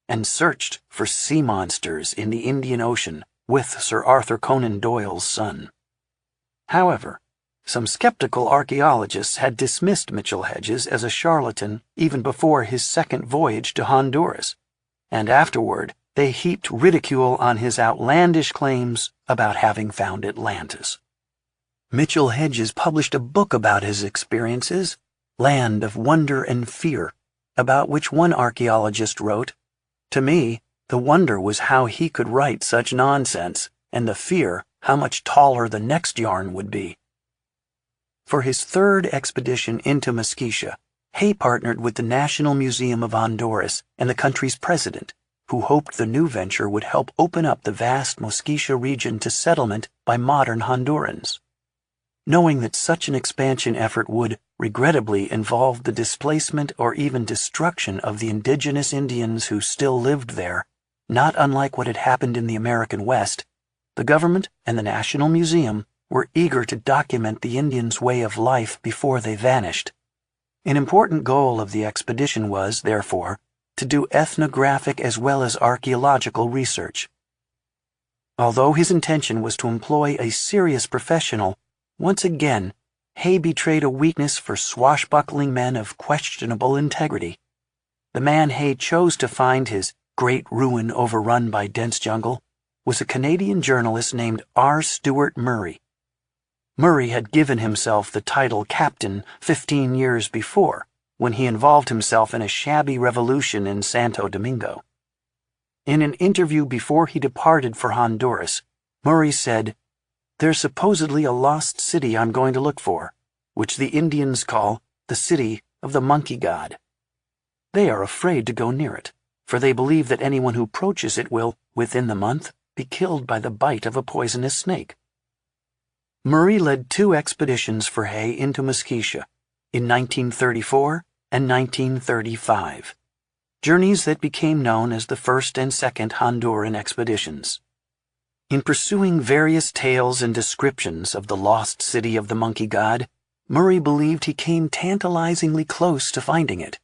and searched for sea monsters in the Indian Ocean with Sir Arthur Conan Doyle's son. However, some skeptical archaeologists had dismissed Mitchell Hedges as a charlatan even before his second voyage to Honduras, and afterward they heaped ridicule on his outlandish claims about having found Atlantis. Mitchell Hedges published a book about his experiences, Land of Wonder and Fear, about which one archaeologist wrote, "To me, the wonder was how he could write such nonsense, and the fear how much taller the next yarn would be." For his third expedition into Mosquitia, Hay partnered with the National Museum of Honduras and the country's president, who hoped the new venture would help open up the vast Mosquitia region to settlement by modern Hondurans. Knowing that such an expansion effort would, regrettably, involve the displacement or even destruction of the indigenous Indians who still lived there, not unlike what had happened in the American West, the government and the National Museum were eager to document the Indians' way of life before they vanished. An important goal of the expedition was, therefore, to do ethnographic as well as archaeological research. Although his intention was to employ a serious professional, once again, Hay betrayed a weakness for swashbuckling men of questionable integrity. The man Hay chose to find his great ruin overrun by dense jungle was a Canadian journalist named R. Stewart Murray. Murray had given himself the title captain 15 years before, when he involved himself in a shabby revolution in Santo Domingo. In an interview before he departed for Honduras, Murray said, "There's supposedly a lost city I'm going to look for, which the Indians call the city of the monkey god. They are afraid to go near it, for they believe that anyone who approaches it will, within the month, be killed by the bite of a poisonous snake." Murray led 2 expeditions for Hay into Mosquitia in 1934 and 1935, journeys that became known as the First and Second Honduran expeditions. In pursuing various tales and descriptions of the lost city of the monkey god, Murray believed he came tantalizingly close to finding it.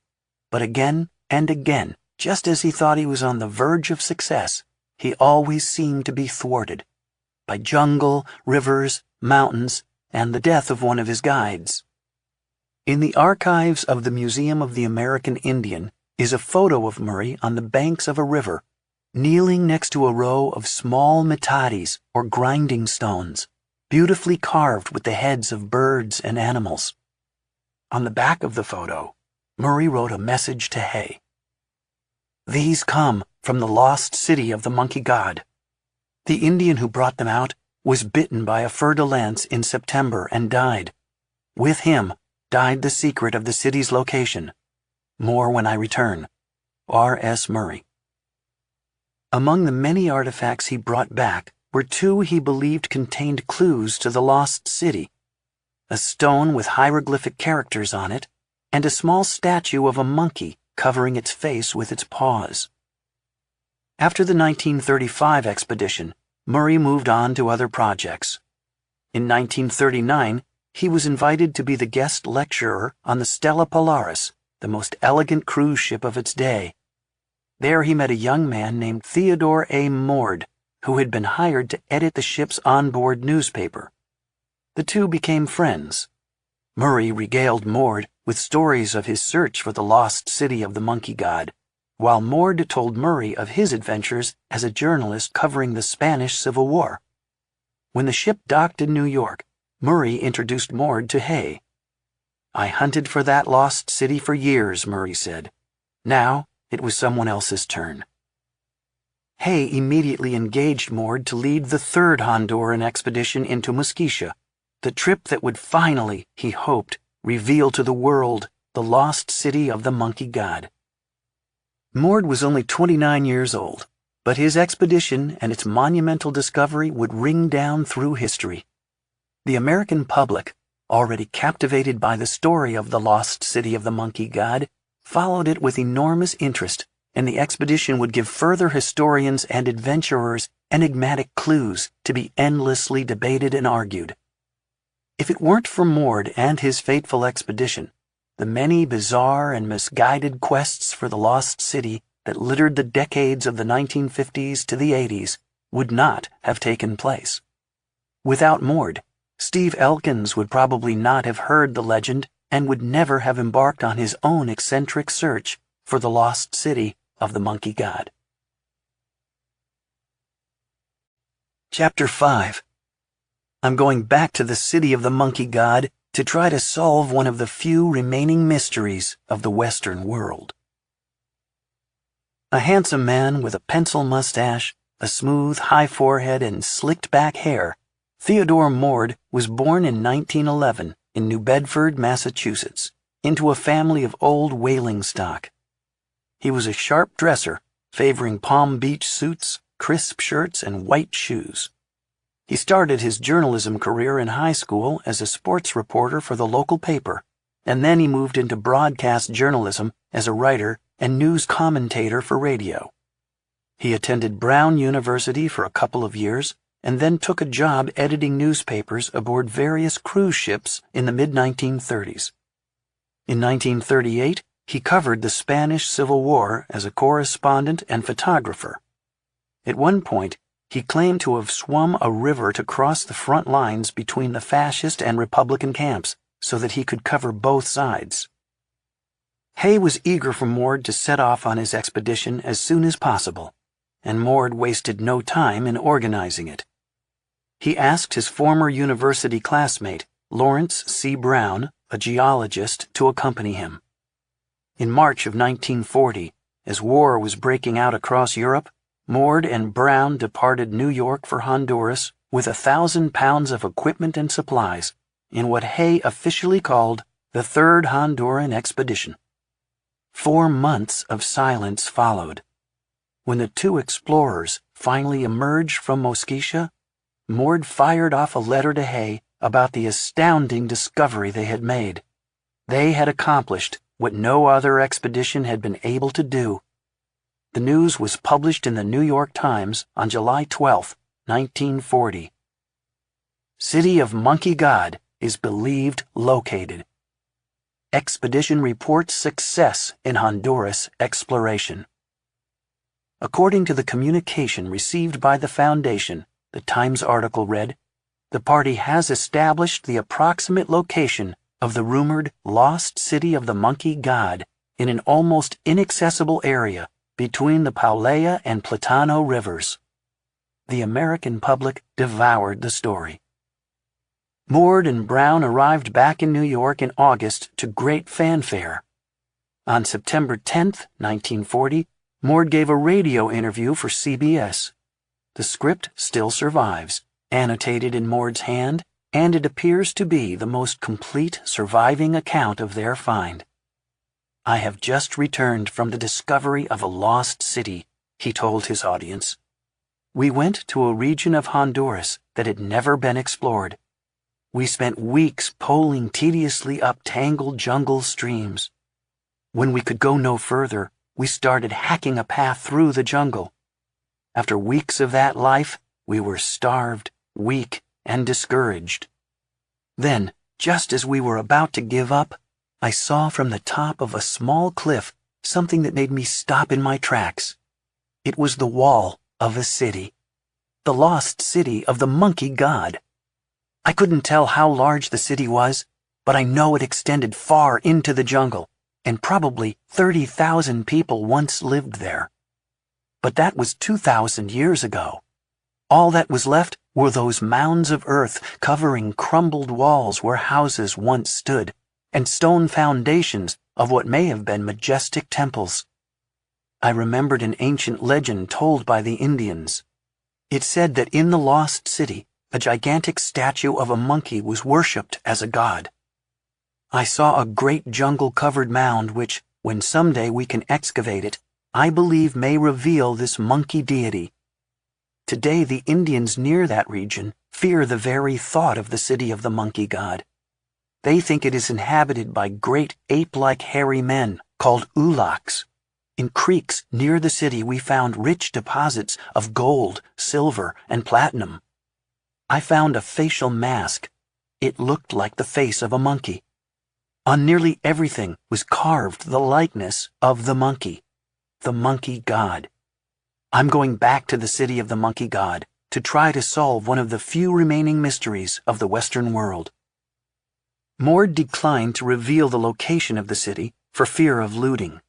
But again and again, just as he thought he was on the verge of success, he always seemed to be thwarted by jungle, rivers, mountains, and the death of one of his guides. In the archives of the Museum of the American Indian is a photo of Murray on the banks of a river, kneeling next to a row of small metates or grinding stones, beautifully carved with the heads of birds and animals. On the back of the photo, Murray wrote a message to Hay. "These come from the lost city of the monkey god. The Indian who brought them out was bitten by a fer-de-lance in September and died. With him died the secret of the city's location. More when I return. R. S. Murray." Among the many artifacts he brought back were 2 he believed contained clues to the lost city: a stone with hieroglyphic characters on it, and a small statue of a monkey covering its face with its paws. After the 1935 expedition, Murray moved on to other projects. In 1939, he was invited to be the guest lecturer on the Stella Polaris, the most elegant cruise ship of its day. There he met a young man named Theodore A. Mord, who had been hired to edit the ship's onboard newspaper. The 2 became friends. Murray regaled Mord with stories of his search for the lost city of the monkey god, while Mord told Murray of his adventures as a journalist covering the Spanish Civil War. When the ship docked in New York, Murray introduced Mord to Hay. "I hunted for that lost city for years," Murray said. "Now it was someone else's turn." Hay immediately engaged Mord to lead the third Honduran expedition into Mosquitia, the trip that would finally, he hoped, reveal to the world the lost city of the monkey god. Mord was only 29 years old, but his expedition and its monumental discovery would ring down through history. The American public, already captivated by the story of the lost city of the monkey god, followed it with enormous interest, and the expedition would give further historians and adventurers enigmatic clues to be endlessly debated and argued. If it weren't for Mord and his fateful expedition, the many bizarre and misguided quests for the lost city that littered the decades of the 1950s to the 80s would not have taken place. Without Mord, Steve Elkins would probably not have heard the legend and would never have embarked on his own eccentric search for the lost city of the monkey god. Chapter 5. I'm going back to the city of the monkey god to try to solve one of the few remaining mysteries of the Western world. A handsome man with a pencil mustache, a smooth, high forehead, and slicked-back hair, Theodore Mord was born in 1911 in New Bedford, Massachusetts, into a family of old whaling stock. He was a sharp dresser, favoring Palm Beach suits, crisp shirts, and white shoes. He started his journalism career in high school as a sports reporter for the local paper, and then he moved into broadcast journalism as a writer and news commentator for radio. He attended Brown University for a couple of years, and then took a job editing newspapers aboard various cruise ships in the mid-1930s. In 1938, he covered the Spanish Civil War as a correspondent and photographer. At one point, he claimed to have swum a river to cross the front lines between the fascist and Republican camps so that he could cover both sides. Hay was eager for Mord to set off on his expedition as soon as possible, and Mord wasted no time in organizing it. He asked his former university classmate, Lawrence C. Brown, a geologist, to accompany him. In March of 1940, as war was breaking out across Europe, Mord and Brown departed New York for Honduras with 1,000 pounds of equipment and supplies in what Hay officially called the Third Honduran Expedition. 4 months of silence followed. When the two explorers finally emerged from Mosquitia, Mord fired off a letter to Hay about the astounding discovery they had made. They had accomplished what no other expedition had been able to do. The news was published in the New York Times on July 12, 1940. City of Monkey God is believed located. Expedition reports success in Honduras exploration. According to the communication received by the Foundation, the Times article read, "The party has established the approximate location of the rumored lost city of the monkey god in an almost inaccessible area between the Paulea and Platano rivers." The American public devoured the story. Mord and Brown arrived back in New York in August to great fanfare. On September 10, 1940, Mord gave a radio interview for CBS. The script still survives, annotated in Mord's hand, and it appears to be the most complete surviving account of their find. "I have just returned from the discovery of a lost city," he told his audience. "We went to a region of Honduras that had never been explored. We spent weeks poling tediously up tangled jungle streams. When we could go no further, we started hacking a path through the jungle. After weeks of that life, we were starved, weak, and discouraged. Then, just as we were about to give up, I saw from the top of a small cliff something that made me stop in my tracks. It was the wall of a city. The lost city of the monkey god. I couldn't tell how large the city was, but I know it extended far into the jungle, and probably 30,000 people once lived there. But that was 2,000 years ago. All that was left were those mounds of earth covering crumbled walls where houses once stood, and stone foundations of what may have been majestic temples. I remembered an ancient legend told by the Indians. It said that in the lost city, a gigantic statue of a monkey was worshipped as a god. I saw a great jungle-covered mound which, when someday we can excavate it, I believe may reveal this monkey deity. Today the Indians near that region fear the very thought of the city of the monkey god. They think it is inhabited by great ape-like hairy men called ulaks. In creeks near the city we found rich deposits of gold, silver, and platinum. I found a facial mask. It looked like the face of a monkey. On nearly everything was carved the likeness of the monkey god. I'm going back to the city of the monkey god to try to solve one of the few remaining mysteries of the Western world. Mord declined to reveal the location of the city for fear of looting.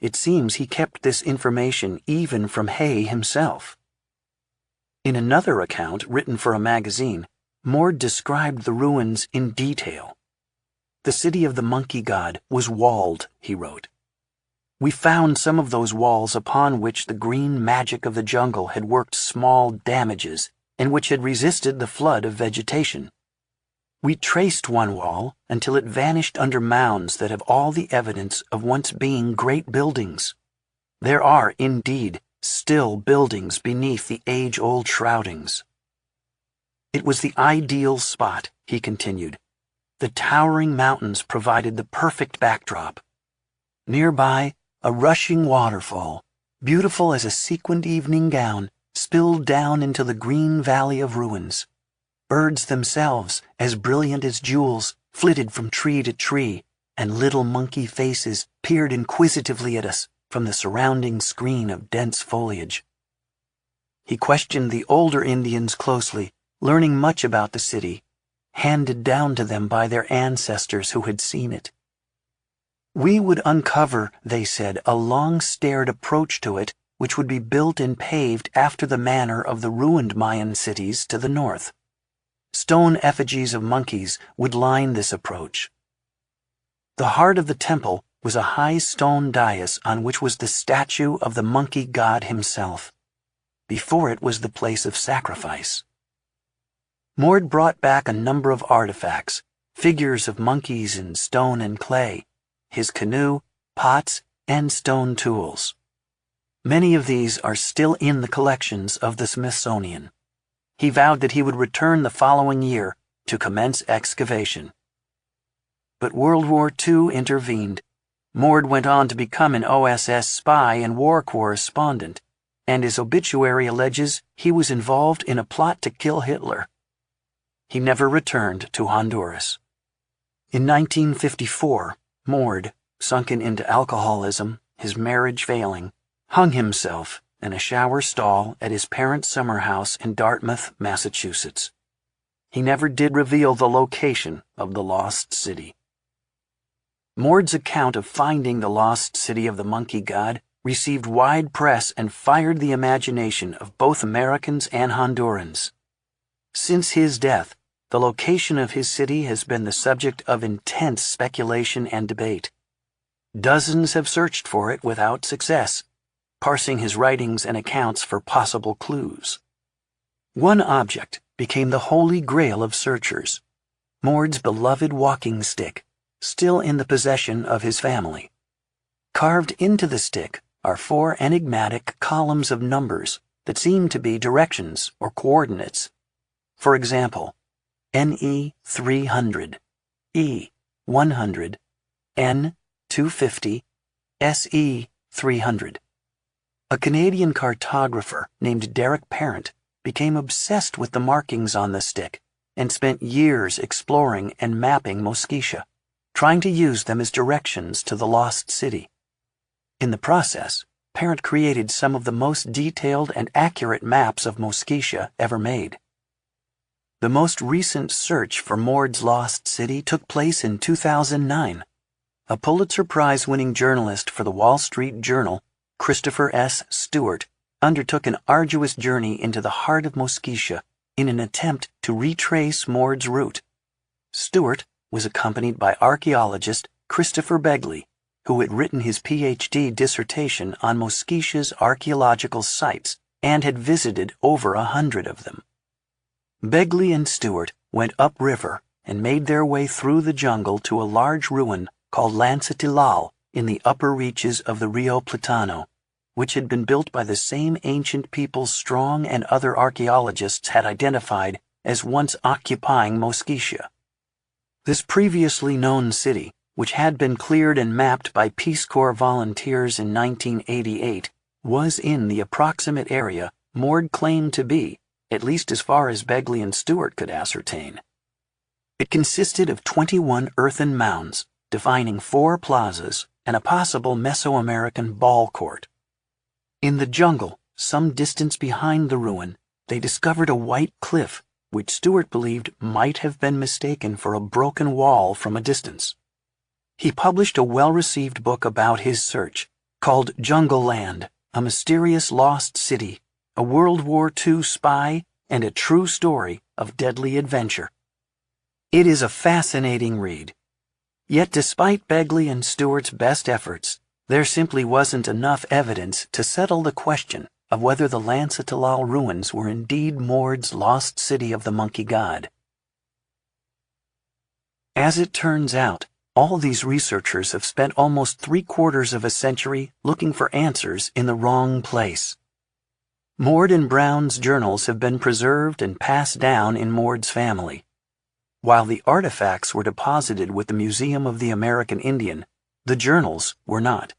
It seems he kept this information even from Hay himself. In another account written for a magazine, Mord described the ruins in detail. The city of the monkey god was walled, he wrote. We found some of those walls upon which the green magic of the jungle had worked small damages and which had resisted the flood of vegetation. We traced one wall until it vanished under mounds that have all the evidence of once being great buildings. There are, indeed, still buildings beneath the age-old shroudings. It was the ideal spot, he continued. The towering mountains provided the perfect backdrop. Nearby, a rushing waterfall, beautiful as a sequined evening gown, spilled down into the green valley of ruins. Birds themselves, as brilliant as jewels, flitted from tree to tree, and little monkey faces peered inquisitively at us from the surrounding screen of dense foliage. He questioned the older Indians closely, learning much about the city, handed down to them by their ancestors who had seen it. We would uncover, they said, a long-staired approach to it which would be built and paved after the manner of the ruined Mayan cities to the north. Stone effigies of monkeys would line this approach. The heart of the temple was a high stone dais on which was the statue of the monkey god himself. Before it was the place of sacrifice. Mord brought back a number of artifacts, figures of monkeys in stone and clay, his canoe, pots, and stone tools. Many of these are still in the collections of the Smithsonian. He vowed that he would return the following year to commence excavation. But World War II intervened. Mord went on to become an OSS spy and war correspondent, and his obituary alleges he was involved in a plot to kill Hitler. He never returned to Honduras. In 1954, Mord, sunken into alcoholism, his marriage failing, hung himself in a shower stall at his parents' summer house in Dartmouth, Massachusetts. He never did reveal the location of the lost city. Mord's account of finding the lost city of the monkey god received wide press and fired the imagination of both Americans and Hondurans. Since his death, the location of his city has been the subject of intense speculation and debate. Dozens have searched for it without success, parsing his writings and accounts for possible clues. One object became the holy grail of searchers, Mord's beloved walking stick, still in the possession of his family. Carved into the stick are 4 enigmatic columns of numbers that seem to be directions or coordinates. For example, NE 300, E 100, N 250, SE 300. A Canadian cartographer named Derek Parent became obsessed with the markings on the stick and spent years exploring and mapping Mosquitia, trying to use them as directions to the lost city. In the process, Parent created some of the most detailed and accurate maps of Mosquitia ever made. The most recent search for Mord's lost city took place in 2009. A Pulitzer Prize-winning journalist for the Wall Street Journal, Christopher S. Stewart, undertook an arduous journey into the heart of Mosquitia in an attempt to retrace Mord's route. Stewart was accompanied by archaeologist Christopher Begley, who had written his Ph.D. dissertation on Mosquitia's archaeological sites and had visited over 100 of them. Begley and Stewart went upriver and made their way through the jungle to a large ruin called Lancetilal in the upper reaches of the Rio Platano, which had been built by the same ancient people Strong and other archaeologists had identified as once occupying Mosquitia. This previously known city, which had been cleared and mapped by Peace Corps volunteers in 1988, was in the approximate area Mord claimed to be, at least as far as Begley and Stewart could ascertain. It consisted of 21 earthen mounds, defining 4 plazas and a possible Mesoamerican ball court. In the jungle, some distance behind the ruin, they discovered a white cliff, which Stewart believed might have been mistaken for a broken wall from a distance. He published a well-received book about his search, called Jungle Land, A Mysterious Lost City, a World War II Spy, and a True Story of Deadly Adventure. It is a fascinating read. Yet despite Begley and Stewart's best efforts, there simply wasn't enough evidence to settle the question of whether the Lancetilal ruins were indeed Mord's lost city of the monkey god. As it turns out, all these researchers have spent almost 3/4 of a century looking for answers in the wrong place. Mord and Brown's journals have been preserved and passed down in Mord's family. While the artifacts were deposited with the Museum of the American Indian, the journals were not.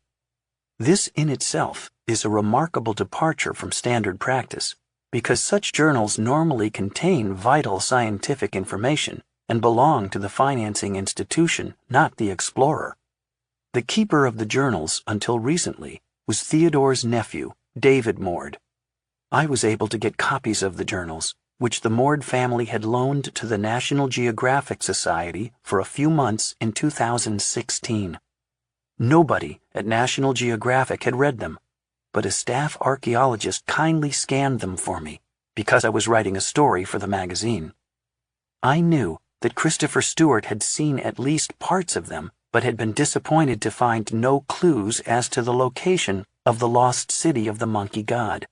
This in itself is a remarkable departure from standard practice, because such journals normally contain vital scientific information and belong to the financing institution, not the explorer. The keeper of the journals until recently was Theodore's nephew, David Mord. I was able to get copies of the journals, which the Mord family had loaned to the National Geographic Society for a few months in 2016. Nobody at National Geographic had read them, but a staff archaeologist kindly scanned them for me because I was writing a story for the magazine. I knew that Christopher Stewart had seen at least parts of them, but had been disappointed to find no clues as to the location of the lost city of the monkey god.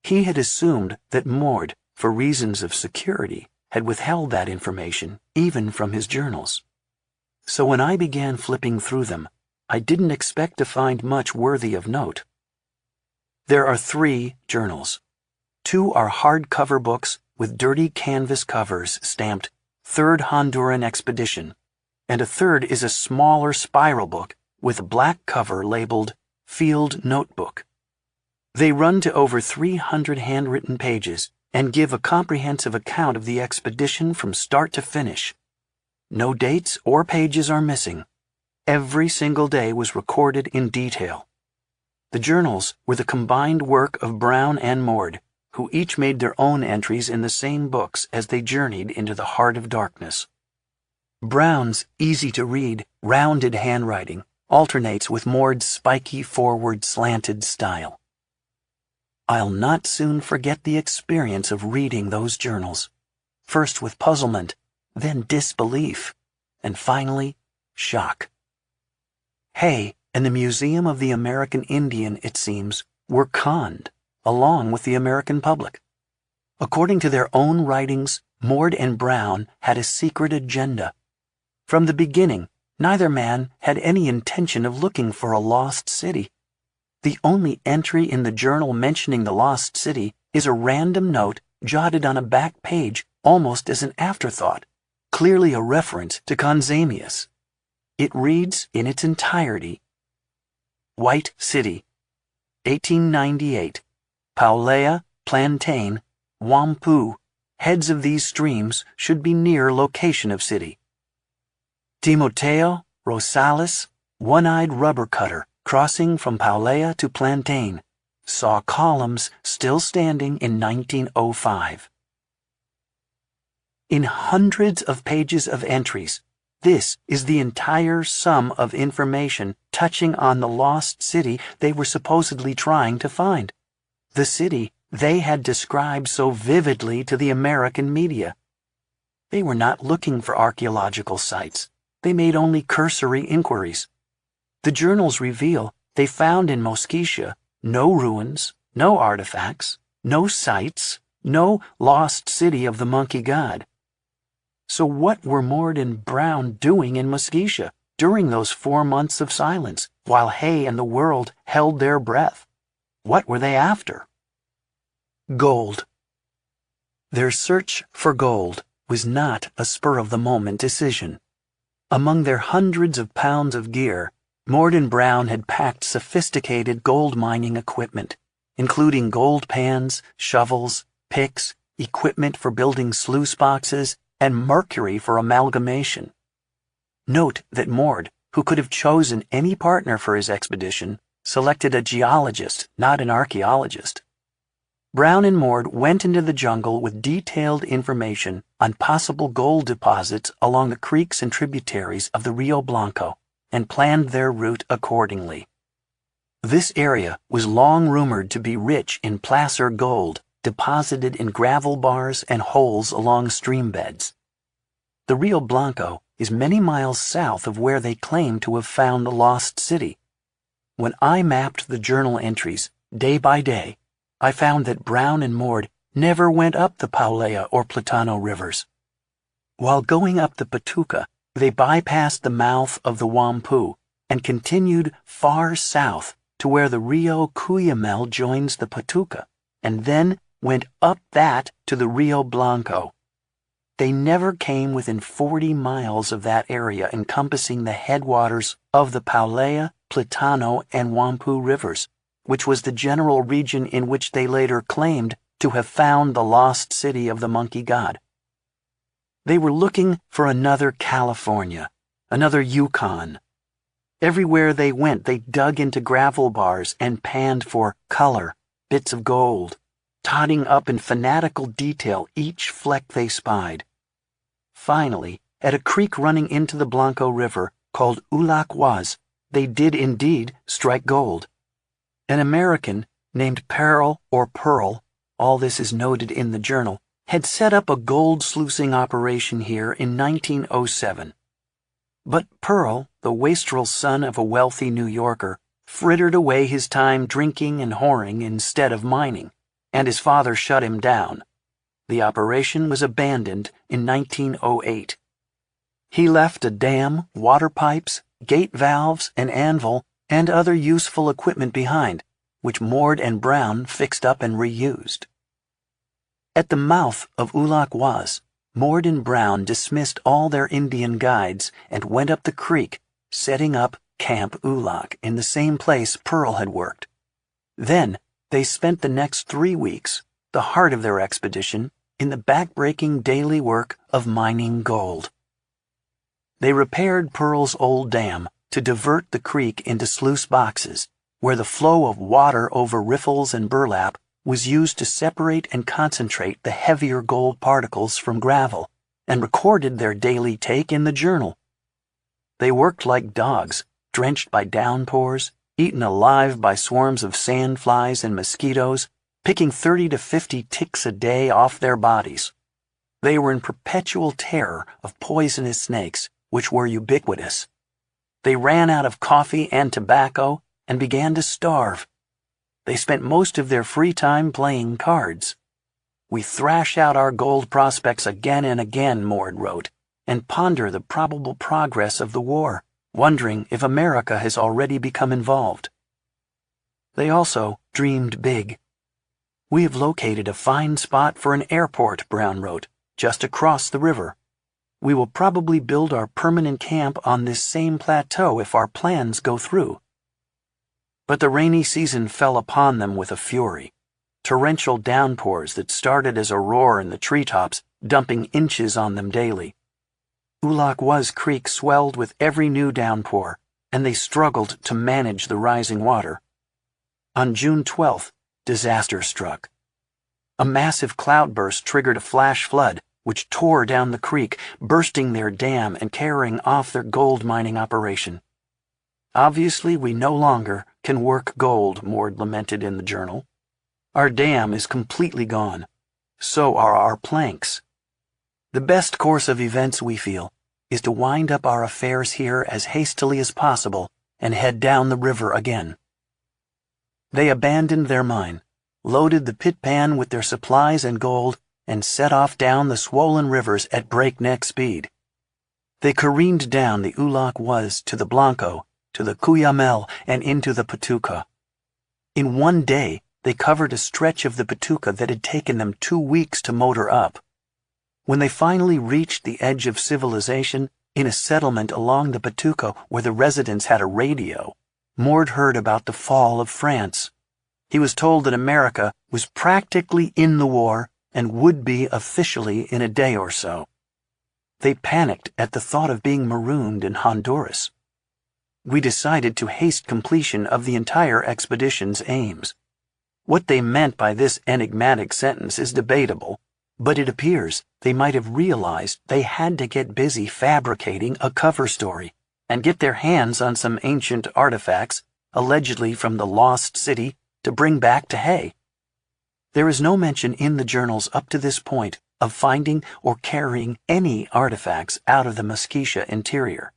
He had assumed that Mord, for reasons of security, had withheld that information even from his journals. So when I began flipping through them, I didn't expect to find much worthy of note. There are 3 journals. 2 are hardcover books with dirty canvas covers stamped Third Honduran Expedition, and a third is a smaller spiral book with a black cover labeled Field Notebook. They run to over 300 handwritten pages and give a comprehensive account of the expedition from start to finish. No dates or pages are missing. Every single day was recorded in detail. The journals were the combined work of Brown and Mord, who each made their own entries in the same books as they journeyed into the heart of darkness. Brown's easy-to-read, rounded handwriting alternates with Mord's spiky, forward, slanted style. I'll not soon forget the experience of reading those journals, first with puzzlement, then disbelief, and finally, shock. Hay and the Museum of the American Indian, it seems, were conned, along with the American public. According to their own writings, Mord and Brown had a secret agenda. From the beginning, neither man had any intention of looking for a lost city. The only entry in the journal mentioning the lost city is a random note jotted on a back page almost as an afterthought, clearly a reference to Conzamius. It reads in its entirety: White City, 1898, Paulea, Plantain, Wampu, heads of these streams should be near location of city. Timoteo Rosales, one-eyed rubber cutter, crossing from Paulea to Plantain, saw columns still standing in 1905. In hundreds of pages of entries, This is the entire sum of information touching on the lost city they were supposedly trying to find. The city they had described so vividly to the American media. They were not looking for archaeological sites. They made only cursory inquiries. The journals reveal they found in Mosquitia no ruins, no artifacts, no sites, no lost city of the monkey god. So what were Mord and Brown doing in Mosquitia during those 4 months of silence, while Hay and the world held their breath? What were they after? Gold. Their search for gold was not a spur-of-the-moment decision. Among their hundreds of pounds of gear, Mord and Brown had packed sophisticated gold mining equipment, including gold pans, shovels, picks, equipment for building sluice boxes, and mercury for amalgamation. Note that Mord, who could have chosen any partner for his expedition, selected a geologist, not an archaeologist. Brown and Mord went into the jungle with detailed information on possible gold deposits along the creeks and tributaries of the Rio Blanco and planned their route accordingly. This area was long rumored to be rich in placer gold deposited in gravel bars and holes along stream beds. The Rio Blanco is many miles south of where they claim to have found the lost city. When I mapped the journal entries day by day, I found that Brown and Mord never went up the Paulea or Platano rivers. While going up the Patuca, they bypassed the mouth of the Wampu and continued far south to where the Rio Cuyamel joins the Patuca, and then went up that to the Rio Blanco. They never came within 40 miles of that area encompassing the headwaters of the Paulea, Platano, and Wampu rivers, which was the general region in which they later claimed to have found the lost city of the monkey god. They were looking for another California, another Yukon. Everywhere they went, they dug into gravel bars and panned for color, bits of gold, totting up in fanatical detail each fleck they spied. Finally, at a creek running into the Blanco River called Ulac they did indeed strike gold. An American named Pearl or Pearl, all this is noted in the journal, had set up a gold sluicing operation here in 1907. But Pearl, the wastrel son of a wealthy New Yorker, frittered away his time drinking and whoring instead of mining, and his father shut him down. The operation was abandoned in 1908. He left a dam, water pipes, gate valves, an anvil, and other useful equipment behind, which Mord and Brown fixed up and reused. At the mouth of Ulac Mord and Brown dismissed all their Indian guides and went up the creek, setting up Camp Ulac in the same place Pearl had worked. Then they spent the next 3 weeks, the heart of their expedition, in the back-breaking daily work of mining gold. They repaired Pearl's old dam to divert the creek into sluice boxes, where the flow of water over riffles and burlap was used to separate and concentrate the heavier gold particles from gravel, and recorded their daily take in the journal. They worked like dogs, drenched by downpours, eaten alive by swarms of sandflies and mosquitoes, picking 30 to 50 ticks a day off their bodies. They were in perpetual terror of poisonous snakes, which were ubiquitous. They ran out of coffee and tobacco and began to starve. They spent most of their free time playing cards. "We thrash out our gold prospects again and again," Mord wrote, "and ponder the probable progress of the war, wondering if America has already become involved." They also dreamed big. "We have located a fine spot for an airport," Brown wrote, "just across the river. We will probably build our permanent camp on this same plateau if our plans go through." But the rainy season fell upon them with a fury. Torrential downpours that started as a roar in the treetops, dumping inches on them daily. Ulac Creek swelled with every new downpour, and they struggled to manage the rising water. On June 12th, disaster struck. A massive cloudburst triggered a flash flood which tore down the creek, bursting their dam and carrying off their gold mining operation. Obviously, we no longer can work gold, Mord lamented in the journal. Our dam is completely gone. So are our planks. The best course of events, we feel, is to wind up our affairs here as hastily as possible and head down the river again. They abandoned their mine, loaded the pit pan with their supplies and gold, and set off down the swollen rivers at breakneck speed. They careened down the Ulaq to the Blanco, to the Cuyamel, and into the Patuca. In one day, they covered a stretch of the Patuca that had taken them 2 weeks to motor up. When they finally reached the edge of civilization, in a settlement along the Patuca where the residents had a radio, Mord heard about the fall of France. He was told that America was practically in the war and would be officially in a day or so. They panicked at the thought of being marooned in Honduras. We decided to haste completion of the entire expedition's aims. What they meant by this enigmatic sentence is debatable, but it appears they might have realized they had to get busy fabricating a cover story and get their hands on some ancient artifacts, allegedly from the lost city, to bring back to Hay. There is no mention in the journals up to this point of finding or carrying any artifacts out of the Muskesha interior.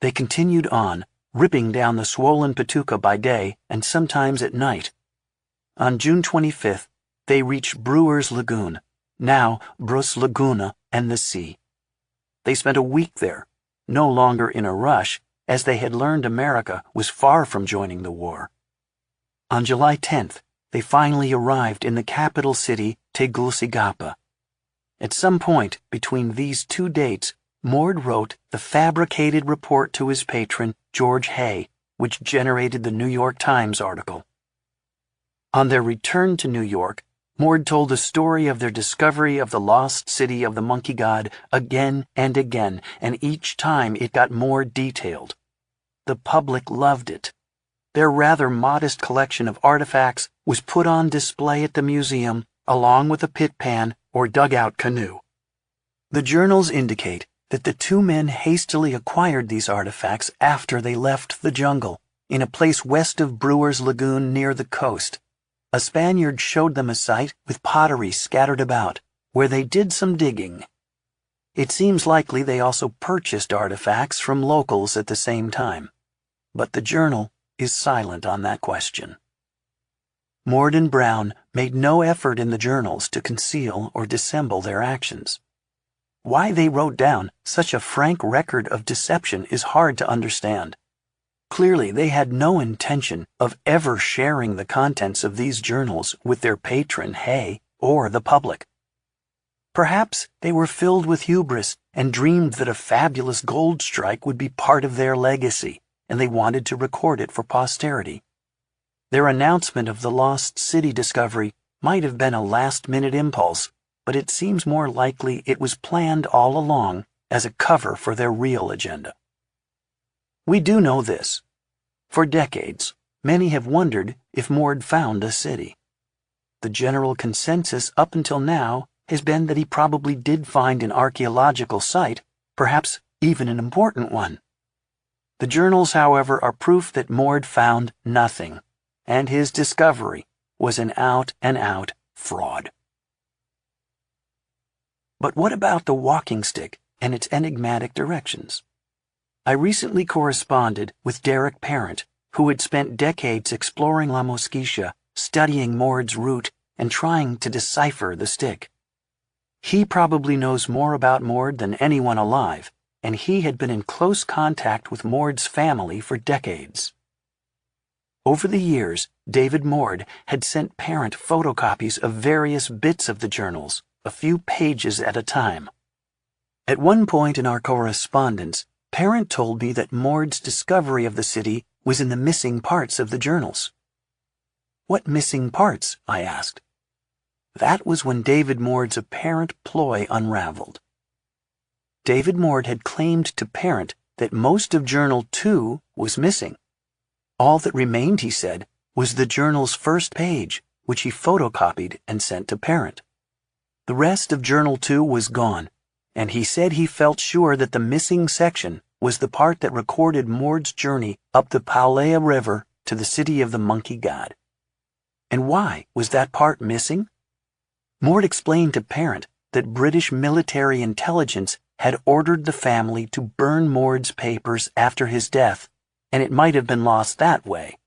They continued on, ripping down the swollen Patuca by day and sometimes at night. On June 25th, they reached Brewer's Lagoon, now Brus Laguna, and the sea. They spent a week there, no longer in a rush, as they had learned America was far from joining the war. On July 10th, they finally arrived in the capital city, Tegucigalpa. At some point between these two dates, Mord wrote the fabricated report to his patron, George Hay, which generated the New York Times article. On their return to New York, Mord told the story of their discovery of the lost city of the monkey god again and again, and each time it got more detailed. The public loved it. Their rather modest collection of artifacts was put on display at the museum, along with a pit pan or dugout canoe. The journals indicate that the two men hastily acquired these artifacts after they left the jungle, in a place west of Brewer's Lagoon near the coast. A Spaniard showed them a site with pottery scattered about, where they did some digging. It seems likely they also purchased artifacts from locals at the same time, but the journal is silent on that question. Mord and Brown made no effort in the journals to conceal or dissemble their actions. Why they wrote down such a frank record of deception is hard to understand. Clearly, they had no intention of ever sharing the contents of these journals with their patron, Hay, or the public. Perhaps they were filled with hubris and dreamed that a fabulous gold strike would be part of their legacy, and they wanted to record it for posterity. Their announcement of the lost city discovery might have been a last-minute impulse, but it seems more likely it was planned all along as a cover for their real agenda. We do know this. For decades, many have wondered if Mord found a city. The general consensus up until now has been that he probably did find an archaeological site, perhaps even an important one. The journals, however, are proof that Mord found nothing, and his discovery was an out-and-out fraud. But what about the walking stick and its enigmatic directions? I recently corresponded with Derek Parent, who had spent decades exploring La Muskesha, studying Mord's route, and trying to decipher the stick. He probably knows more about Mord than anyone alive, and he had been in close contact with Mord's family for decades. Over the years, David Mord had sent Parent photocopies of various bits of the journals, a few pages at a time. At one point in our correspondence, Parent told me that Mord's discovery of the city was in the missing parts of the journals. What missing parts? I asked. That was when David Mord's apparent ploy unraveled. David Mord had claimed to Parent that most of Journal 2 was missing. All that remained, he said, was the journal's first page, which he photocopied and sent to Parent. The rest of Journal 2 was gone, and he said he felt sure that the missing section was the part that recorded Mord's journey up the Paulea River to the city of the monkey god. And why was that part missing? Mord explained to Parent that British military intelligence had ordered the family to burn Mord's papers after his death, and it might have been lost that way,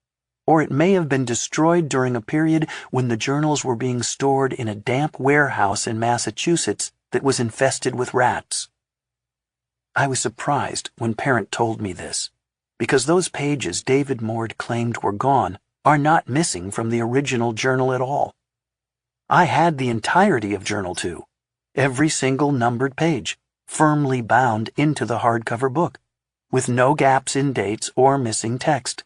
or it may have been destroyed during a period when the journals were being stored in a damp warehouse in Massachusetts that was infested with rats. I was surprised when Parent told me this, because those pages David Mord claimed were gone are not missing from the original journal at all. I had the entirety of Journal 2, every single numbered page, firmly bound into the hardcover book, with no gaps in dates or missing text.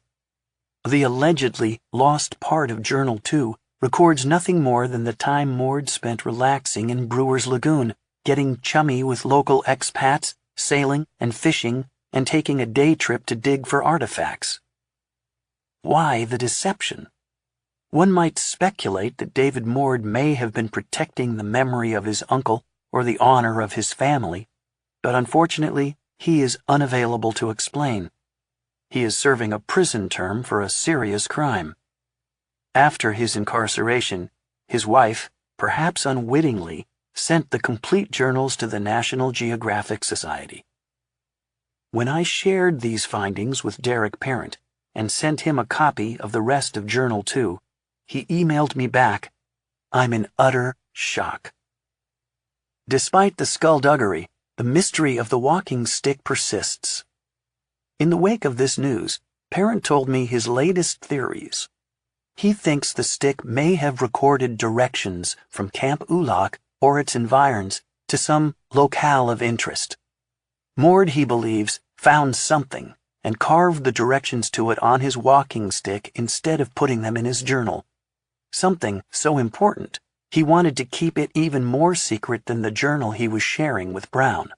The allegedly lost part of Journal 2 records nothing more than the time Mord spent relaxing in Brewer's Lagoon, getting chummy with local expats, sailing and fishing, and taking a day trip to dig for artifacts. Why the deception? One might speculate that David Mord may have been protecting the memory of his uncle or the honor of his family, but unfortunately, he is unavailable to explain. He is serving a prison term for a serious crime. After his incarceration, his wife, perhaps unwittingly, sent the complete journals to the National Geographic Society. When I shared these findings with Derek Parent and sent him a copy of the rest of Journal 2, he emailed me back, "I'm in utter shock." Despite the skullduggery, the mystery of the walking stick persists. In the wake of this news, Parent told me his latest theories. He thinks the stick may have recorded directions from Camp Ulach or its environs to some locale of interest. Mord, he believes, found something and carved the directions to it on his walking stick instead of putting them in his journal. Something so important, he wanted to keep it even more secret than the journal he was sharing with Brown.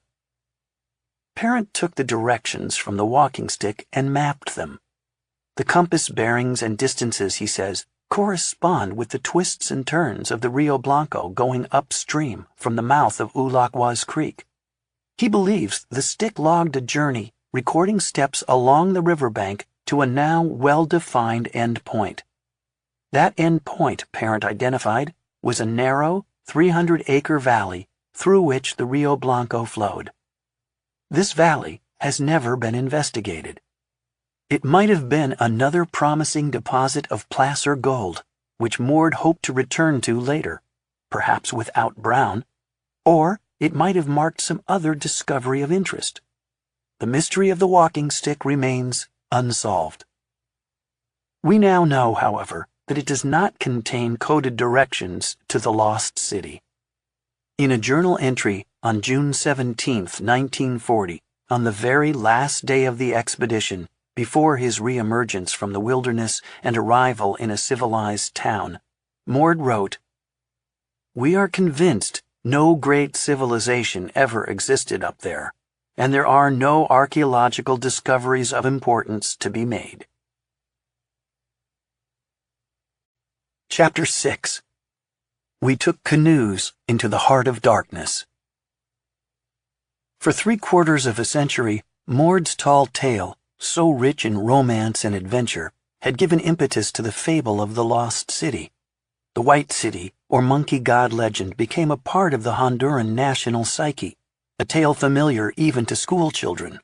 Parent took the directions from the walking stick and mapped them. The compass bearings and distances, he says, correspond with the twists and turns of the Rio Blanco going upstream from the mouth of Ulacquas Creek. He believes the stick logged a journey, recording steps along the riverbank to a now well-defined end point. That end point, Parent identified, was a narrow, 300-acre valley through which the Rio Blanco flowed. This valley has never been investigated. It might have been another promising deposit of placer gold, which Mord hoped to return to later, perhaps without Brown, or it might have marked some other discovery of interest. The mystery of the walking stick remains unsolved. We now know, however, that it does not contain coded directions to the lost city. In a journal entry on June 17, 1940, on the very last day of the expedition, before his reemergence from the wilderness and arrival in a civilized town, Mord wrote, "We are convinced no great civilization ever existed up there, and there are no archaeological discoveries of importance to be made." Chapter 6. We took canoes into the heart of darkness. For 3/4 of a century, Mord's tall tale, so rich in romance and adventure, had given impetus to the fable of the lost city. The White City, or monkey god legend, became a part of the Honduran national psyche, a tale familiar even to schoolchildren.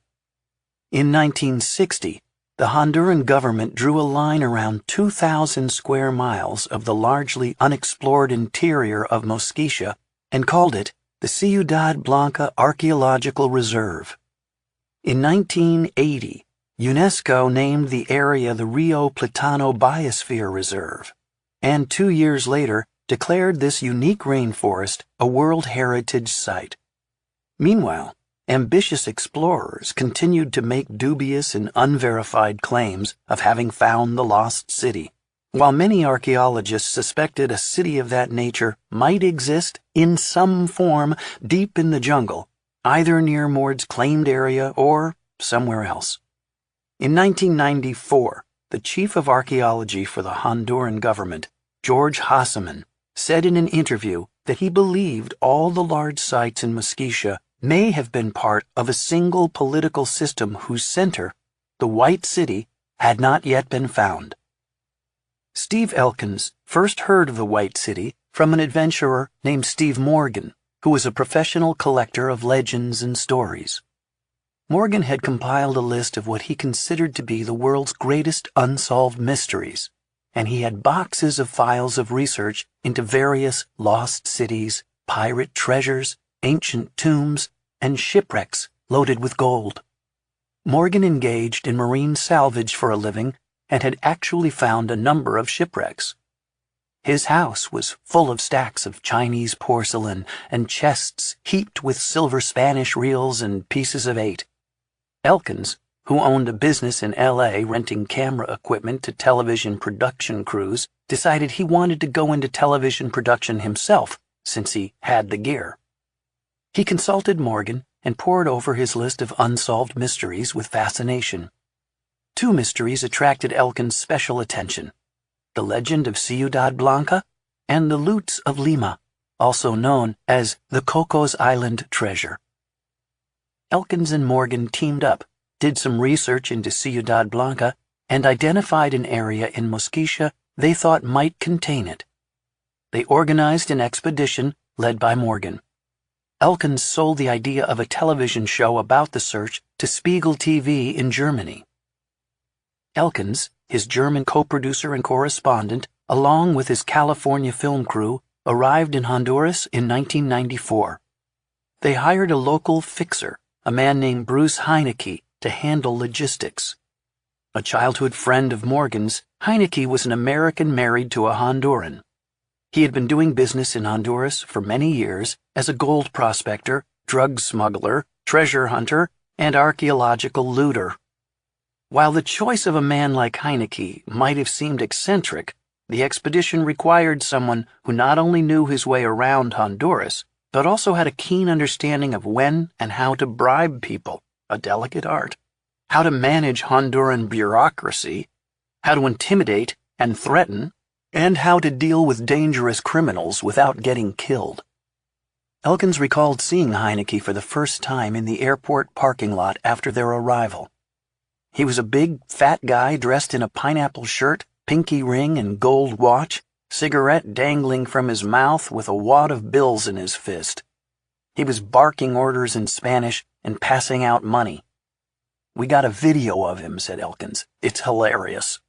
In 1960, the Honduran government drew a line around 2,000 square miles of the largely unexplored interior of Mosquitia and called it the Ciudad Blanca Archaeological Reserve. In 1980, UNESCO named the area the Rio Platano Biosphere Reserve, and 2 years later declared this unique rainforest a World Heritage Site. Meanwhile, ambitious explorers continued to make dubious and unverified claims of having found the lost city, while many archaeologists suspected a city of that nature might exist in some form deep in the jungle, either near Mord's claimed area or somewhere else. In 1994, the chief of archaeology for the Honduran government, George Hasseman, said in an interview that he believed all the large sites in Muskesha may have been part of a single political system whose center, the White City, had not yet been found. Steve Elkins first heard of the White City from an adventurer named Steve Morgan, who was a professional collector of legends and stories. Morgan had compiled a list of what he considered to be the world's greatest unsolved mysteries, and he had boxes of files of research into various lost cities, pirate treasures, ancient tombs, and shipwrecks loaded with gold. Morgan engaged in marine salvage for a living and had actually found a number of shipwrecks. His house was full of stacks of Chinese porcelain and chests heaped with silver Spanish reels and pieces of 8. Elkins, who owned a business in L.A. renting camera equipment to television production crews, decided he wanted to go into television production himself since he had the gear. He consulted Morgan and pored over his list of unsolved mysteries with fascination. 2 mysteries attracted Elkins' special attention: the legend of Ciudad Blanca and the lutes of Lima, also known as the Cocos Island treasure. Elkins and Morgan teamed up, did some research into Ciudad Blanca, and identified an area in Muskesha they thought might contain it. They organized an expedition led by Morgan. Elkins sold the idea of a television show about the search to Spiegel TV in Germany. Elkins, his German co-producer and correspondent, along with his California film crew, arrived in Honduras in 1994. They hired a local fixer, a man named Bruce Heineke, to handle logistics. A childhood friend of Morgan's, Heineke was an American married to a Honduran. He had been doing business in Honduras for many years as a gold prospector, drug smuggler, treasure hunter, and archaeological looter. While the choice of a man like Heineke might have seemed eccentric, the expedition required someone who not only knew his way around Honduras, but also had a keen understanding of when and how to bribe people, a delicate art, how to manage Honduran bureaucracy, how to intimidate and threaten, and how to deal with dangerous criminals without getting killed. Elkins recalled seeing Heineke for the first time in the airport parking lot after their arrival. He was a big, fat guy dressed in a pineapple shirt, pinky ring, and gold watch, cigarette dangling from his mouth with a wad of bills in his fist. He was barking orders in Spanish and passing out money. "We got a video of him," said Elkins. "It's hilarious."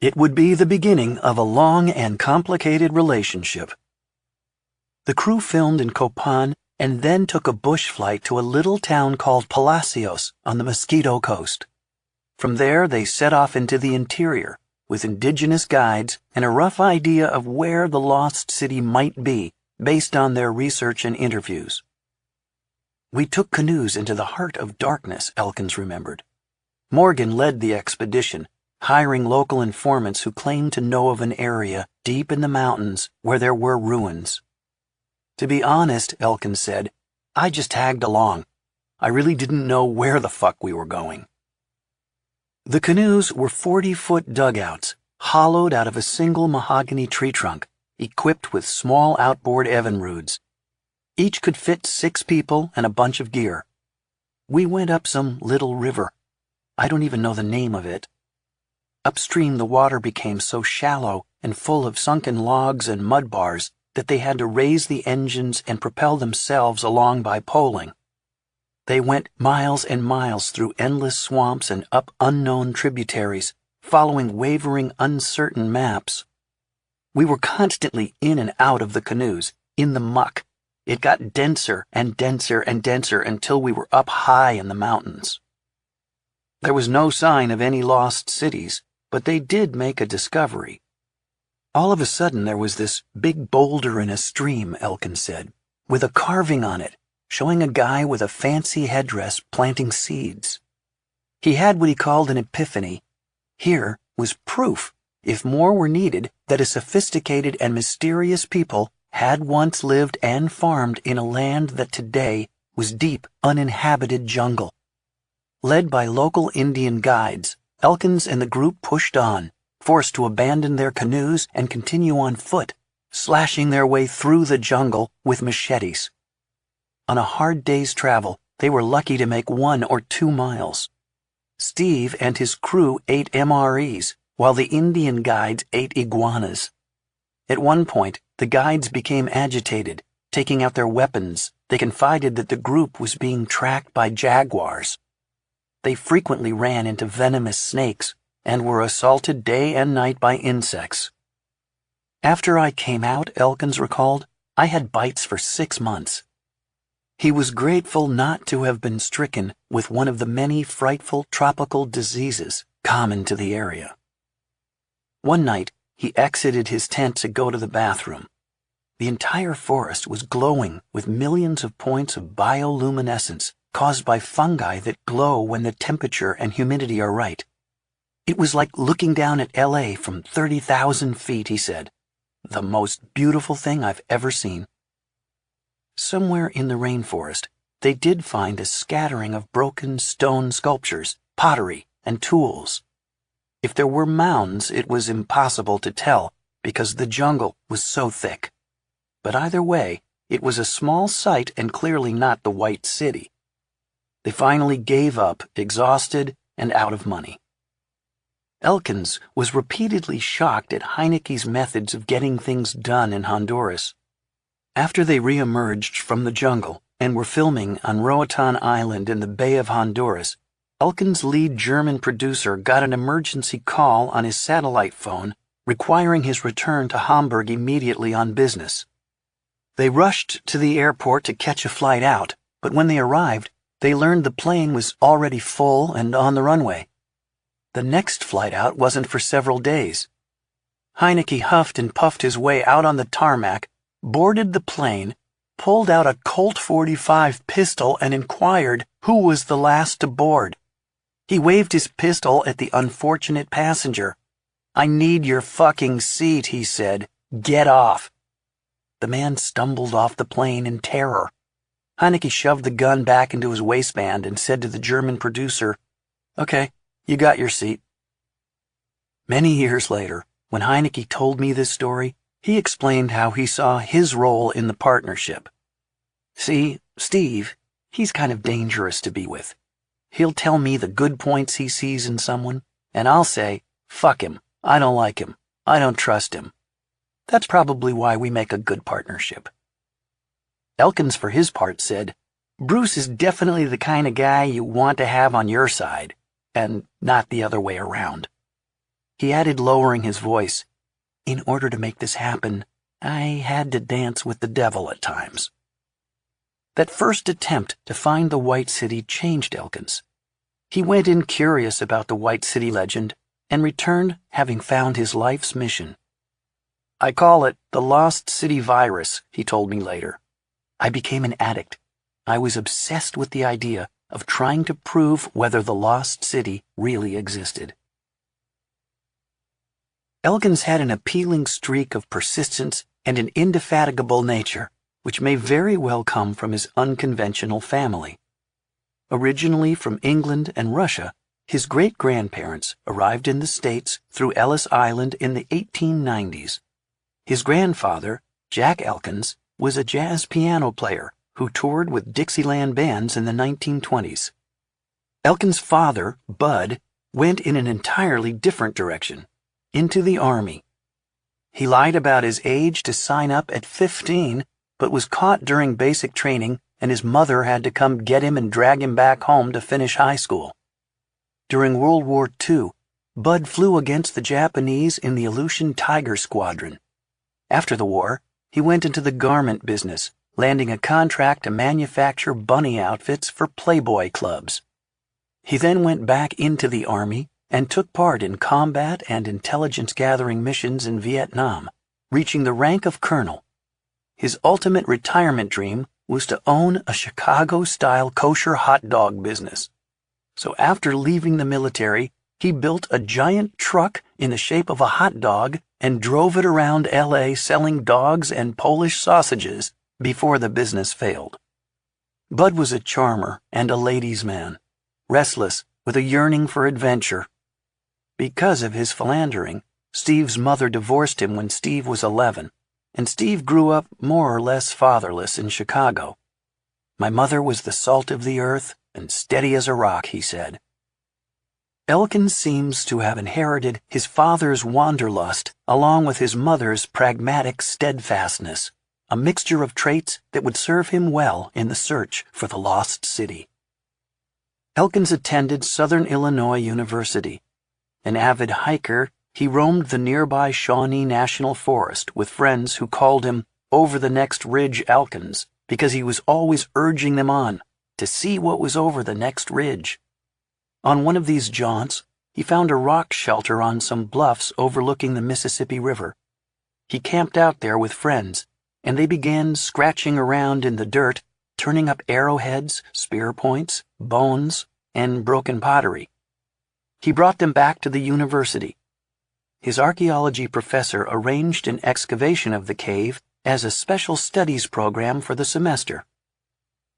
It would be the beginning of a long and complicated relationship. The crew filmed in Copan and then took a bush flight to a little town called Palacios on the Mosquito Coast. From there, they set off into the interior, with indigenous guides and a rough idea of where the lost city might be, based on their research and interviews. "We took canoes into the heart of darkness," Elkins remembered. Morgan led the expedition, hiring local informants who claimed to know of an area deep in the mountains where there were ruins. "To be honest," Elkins said, "I just tagged along. I really didn't know where the fuck we were going." The canoes were 40-foot dugouts, hollowed out of a single mahogany tree trunk, equipped with small outboard Evinrudes. Each could fit 6 people and a bunch of gear. We went up some little river. I don't even know the name of it. Upstream, the water became so shallow and full of sunken logs and mud bars that they had to raise the engines and propel themselves along by poling. They went miles and miles through endless swamps and up unknown tributaries, following wavering, uncertain maps. We were constantly in and out of the canoes, in the muck. It got denser and denser and denser until we were up high in the mountains. There was no sign of any lost cities, but they did make a discovery. All of a sudden there was this big boulder in a stream, Elkins said, with a carving on it, showing a guy with a fancy headdress planting seeds. He had what he called an epiphany. Here was proof, if more were needed, that a sophisticated and mysterious people had once lived and farmed in a land that today was deep, uninhabited jungle. Led by local Indian guides, Elkins and the group pushed on, forced to abandon their canoes and continue on foot, slashing their way through the jungle with machetes. On a hard day's travel, they were lucky to make 1 or 2 miles. Steve and his crew ate MREs, while the Indian guides ate iguanas. At one point, the guides became agitated. Taking out their weapons, they confided that the group was being tracked by jaguars. They frequently ran into venomous snakes and were assaulted day and night by insects. After I came out, Elkins recalled, I had bites for 6 months. He was grateful not to have been stricken with one of the many frightful tropical diseases common to the area. One night, he exited his tent to go to the bathroom. The entire forest was glowing with millions of points of bioluminescence caused by fungi that glow when the temperature and humidity are right. It was like looking down at LA from 30,000 feet, he said. The most beautiful thing I've ever seen. Somewhere in the rainforest, they did find a scattering of broken stone sculptures, pottery, and tools. If there were mounds, it was impossible to tell because the jungle was so thick. But either way, it was a small site and clearly not the White City. They finally gave up, exhausted and out of money. Elkins was repeatedly shocked at Heineke's methods of getting things done in Honduras. After they re-emerged from the jungle and were filming on Roatan Island in the Bay of Honduras, Elkins' lead German producer got an emergency call on his satellite phone requiring his return to Hamburg immediately on business. They rushed to the airport to catch a flight out, but when they arrived, they learned the plane was already full and on the runway. The next flight out wasn't for several days. Heineke huffed and puffed his way out on the tarmac, boarded the plane, pulled out a Colt .45 pistol and inquired who was the last to board. He waved his pistol at the unfortunate passenger. I need your fucking seat, he said. Get off. The man stumbled off the plane in terror. Heineke shoved the gun back into his waistband and said to the German producer, Okay, you got your seat. Many years later, when Heineke told me this story, he explained how he saw his role in the partnership. See, Steve, he's kind of dangerous to be with. He'll tell me the good points he sees in someone, and I'll say, fuck him, I don't like him, I don't trust him. That's probably why we make a good partnership. Elkins, for his part, said, Bruce is definitely the kind of guy you want to have on your side, and not the other way around. He added, lowering his voice, In order to make this happen, I had to dance with the devil at times. That first attempt to find the White City changed Elkins. He went in curious about the White City legend and returned having found his life's mission. I call it the Lost City virus, he told me later. I became an addict. I was obsessed with the idea of trying to prove whether the Lost City really existed. Elkins had an appealing streak of persistence and an indefatigable nature, which may very well come from his unconventional family. Originally from England and Russia, his great-grandparents arrived in the States through Ellis Island in the 1890s. His grandfather, Jack Elkins, was a jazz piano player who toured with Dixieland bands in the 1920s. Elkins' father, Bud, went in an entirely different direction, into the Army. He lied about his age to sign up at 15, but was caught during basic training, and his mother had to come get him and drag him back home to finish high school. During World War II, Bud flew against the Japanese in the Aleutian Tiger Squadron. After the war, he went into the garment business, landing a contract to manufacture bunny outfits for Playboy clubs. He then went back into the Army and took part in combat and intelligence-gathering missions in Vietnam, reaching the rank of colonel. His ultimate retirement dream was to own a Chicago-style kosher hot dog business. So after leaving the military, he built a giant truck in the shape of a hot dog and drove it around L.A. selling dogs and Polish sausages before the business failed. Bud was a charmer and a ladies' man, restless with a yearning for adventure. Because of his philandering, Steve's mother divorced him when Steve was 11, and Steve grew up more or less fatherless in Chicago. My mother was the salt of the earth and steady as a rock, he said. Elkins seems to have inherited his father's wanderlust along with his mother's pragmatic steadfastness, a mixture of traits that would serve him well in the search for the lost city. Elkins attended Southern Illinois University. An avid hiker, he roamed the nearby Shawnee National Forest with friends who called him Over the Next Ridge Elkins because he was always urging them on to see what was over the next ridge. On one of these jaunts, he found a rock shelter on some bluffs overlooking the Mississippi River. He camped out there with friends, and they began scratching around in the dirt, turning up arrowheads, spear points, bones, and broken pottery. He brought them back to the university. His archaeology professor arranged an excavation of the cave as a special studies program for the semester.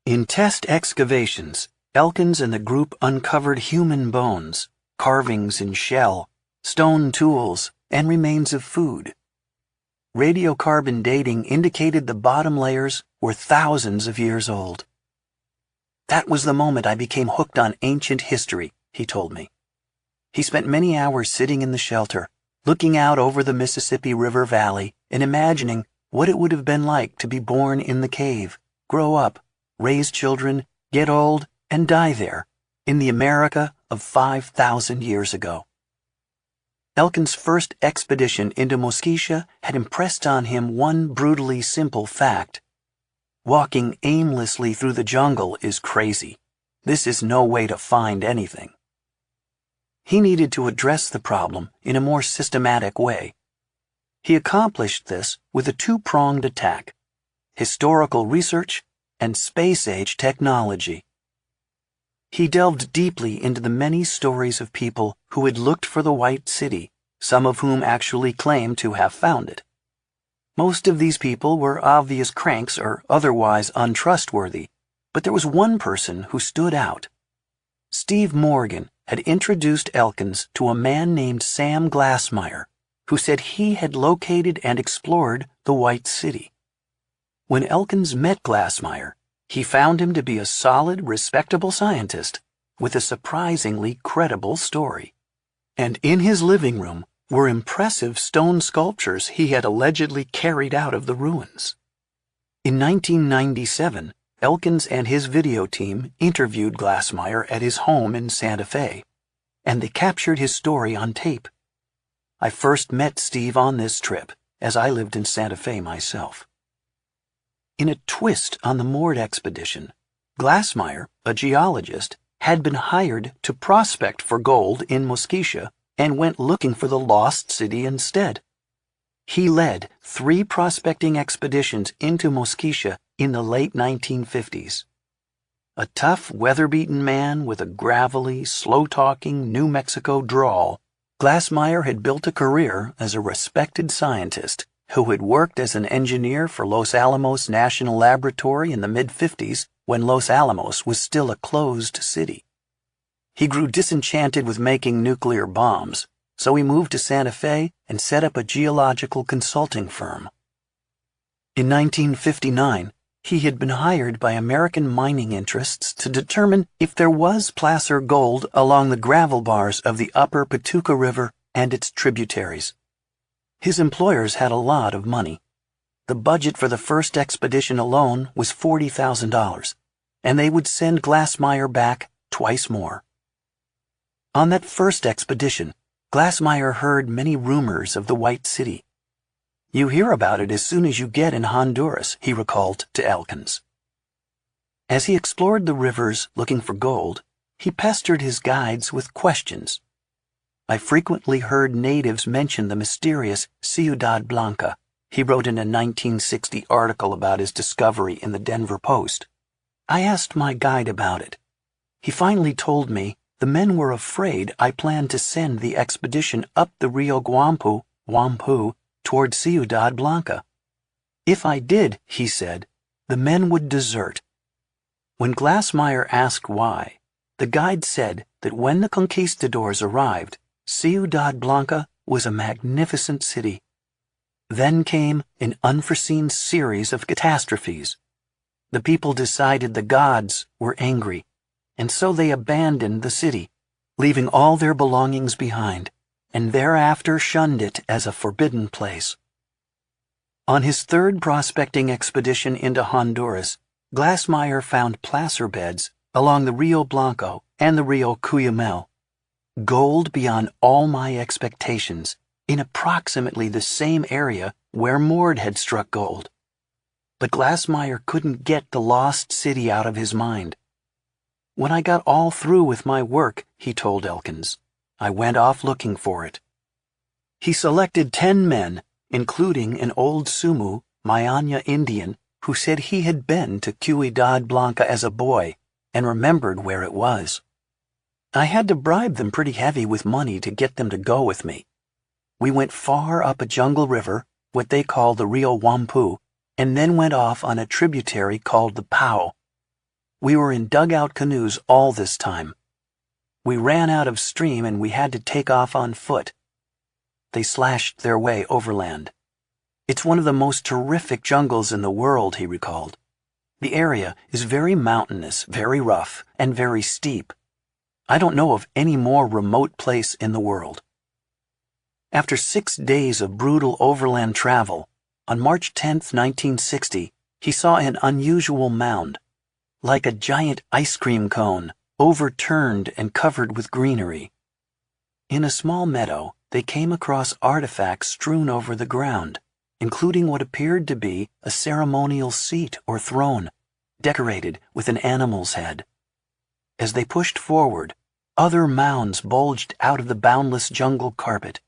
In test excavations, Elkins and the group uncovered human bones, carvings in shell, stone tools, and remains of food. Radiocarbon dating indicated the bottom layers were thousands of years old. That was the moment I became hooked on ancient history, he told me. He spent many hours sitting in the shelter, looking out over the Mississippi River Valley and imagining what it would have been like to be born in the cave, grow up, raise children, get old, and die there, in the America of 5,000 years ago. Elkins' first expedition into Muskesha had impressed on him one brutally simple fact. Walking aimlessly through the jungle is crazy. This is no way to find anything. He needed to address the problem in a more systematic way. He accomplished this with a two-pronged attack: historical research and space-age technology. He delved deeply into the many stories of people who had looked for the White City, some of whom actually claimed to have found it. Most of these people were obvious cranks or otherwise untrustworthy, but there was one person who stood out. Steve Morgan had introduced Elkins to a man named Sam Glassmeyer, who said he had located and explored the White City. When Elkins met Glassmeyer, he found him to be a solid, respectable scientist with a surprisingly credible story. And in his living room were impressive stone sculptures he had allegedly carried out of the ruins. In 1997, Elkins and his video team interviewed Glassmeyer at his home in Santa Fe, and they captured his story on tape. I first met Steve on this trip, as I lived in Santa Fe myself. In a twist on the moored expedition, Glassmeyer, a geologist, had been hired to prospect for gold in Muskesha and went looking for the lost city instead. He led 3 prospecting expeditions into Muskesha in the late 1950s. A tough, weather-beaten man with a gravelly, slow-talking New Mexico drawl, Glassmeyer had built a career as a respected scientist who had worked as an engineer for Los Alamos National Laboratory in the mid-50s when Los Alamos was still a closed city. He grew disenchanted with making nuclear bombs, so he moved to Santa Fe and set up a geological consulting firm. In 1959, he had been hired by American mining interests to determine if there was placer gold along the gravel bars of the upper Patuca River and its tributaries. His employers had a lot of money. The budget for the first expedition alone was $40,000, and they would send Glassmeyer back twice more. On that first expedition, Glassmeyer heard many rumors of the White City. You hear about it as soon as you get in Honduras, he recalled to Elkins. As he explored the rivers looking for gold, he pestered his guides with questions. I frequently heard natives mention the mysterious Ciudad Blanca, he wrote in a 1960 article about his discovery in the Denver Post. I asked my guide about it. He finally told me the men were afraid I planned to send the expedition up the Rio Wampu, toward Ciudad Blanca. If I did, he said, the men would desert. When Glassmeyer asked why, the guide said that when the conquistadors arrived, Ciudad Blanca was a magnificent city. Then came an unforeseen series of catastrophes. The people decided the gods were angry, and so they abandoned the city, leaving all their belongings behind, and thereafter shunned it as a forbidden place. On his third prospecting expedition into Honduras, Glassmeyer found placer beds along the Rio Blanco and the Rio Cuyamel. Gold beyond all my expectations, in approximately the same area where Mord had struck gold. But Glassmeyer couldn't get the lost city out of his mind. When I got all through with my work, he told Elkins, I went off looking for it. He selected 10 men, including an old Sumu, Mayanya Indian, who said he had been to Ciudad Blanca as a boy and remembered where it was. I had to bribe them pretty heavy with money to get them to go with me. We went far up a jungle river, what they call the Rio Wampu, and then went off on a tributary called the Pao. We were in dugout canoes all this time. We ran out of stream and we had to take off on foot. They slashed their way overland. It's one of the most terrific jungles in the world, he recalled. The area is very mountainous, very rough, and very steep. I don't know of any more remote place in the world. After 6 days of brutal overland travel, on March 10, 1960, he saw an unusual mound, like a giant ice cream cone, overturned and covered with greenery. In a small meadow, they came across artifacts strewn over the ground, including what appeared to be a ceremonial seat or throne, decorated with an animal's head. As they pushed forward, other mounds bulged out of the boundless jungle carpet.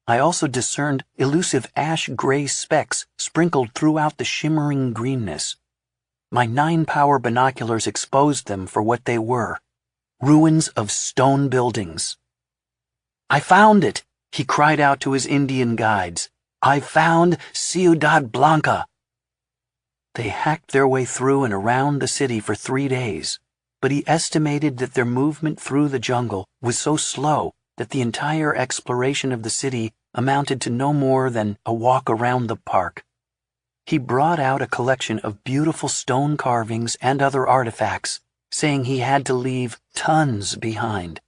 I also discerned elusive ash-gray specks sprinkled throughout the shimmering greenness. My 9-power binoculars exposed them for what they were, ruins of stone buildings. I found it, he cried out to his Indian guides. I found Ciudad Blanca. They hacked their way through and around the city for 3 days, but he estimated that their movement through the jungle was so slow that the entire exploration of the city amounted to no more than a walk around the park. He brought out a collection of beautiful stone carvings and other artifacts, saying he had to leave tons behind.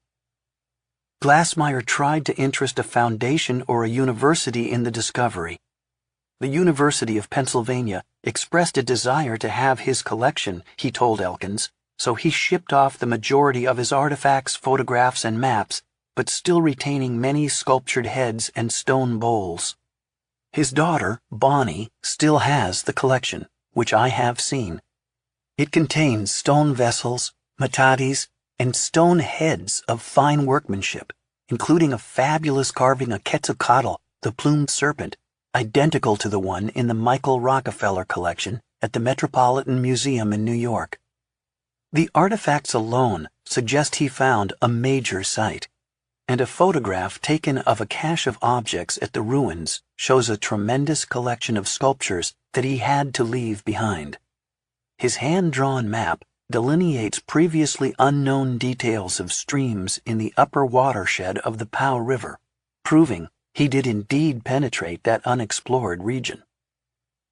Glassmeyer tried to interest a foundation or a university in the discovery. The University of Pennsylvania expressed a desire to have his collection, he told Elkins, so he shipped off the majority of his artifacts, photographs, and maps, but still retaining many sculptured heads and stone bowls. His daughter, Bonnie, still has the collection, which I have seen. It contains stone vessels, matatis, and stone heads of fine workmanship, including a fabulous carving of Quetzalcoatl, the plumed serpent, identical to the one in the Michael Rockefeller collection at the Metropolitan Museum in New York. The artifacts alone suggest he found a major site, and a photograph taken of a cache of objects at the ruins shows a tremendous collection of sculptures that he had to leave behind. His hand-drawn map delineates previously unknown details of streams in the upper watershed of the Pao River, proving he did indeed penetrate that unexplored region.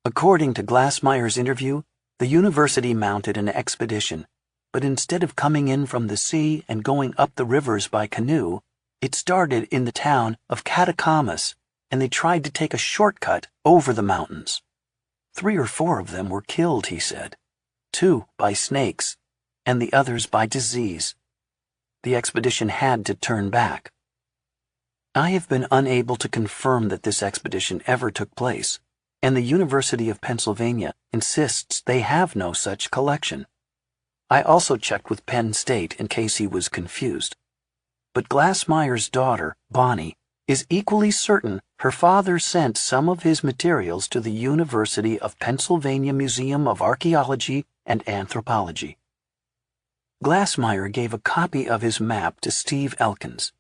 According to Glassmeyer's interview, the university mounted an expedition, but instead of coming in from the sea and going up the rivers by canoe, it started in the town of Catacamas, and they tried to take a shortcut over the mountains. 3 or 4 of them were killed, he said, 2 by snakes, and the others by disease. The expedition had to turn back. I have been unable to confirm that this expedition ever took place, and the University of Pennsylvania insists they have no such collection. I also checked with Penn State in case he was confused. But Glassmeyer's daughter, Bonnie, is equally certain her father sent some of his materials to the University of Pennsylvania Museum of Archaeology and Anthropology. Glassmeyer gave a copy of his map to Steve Elkins.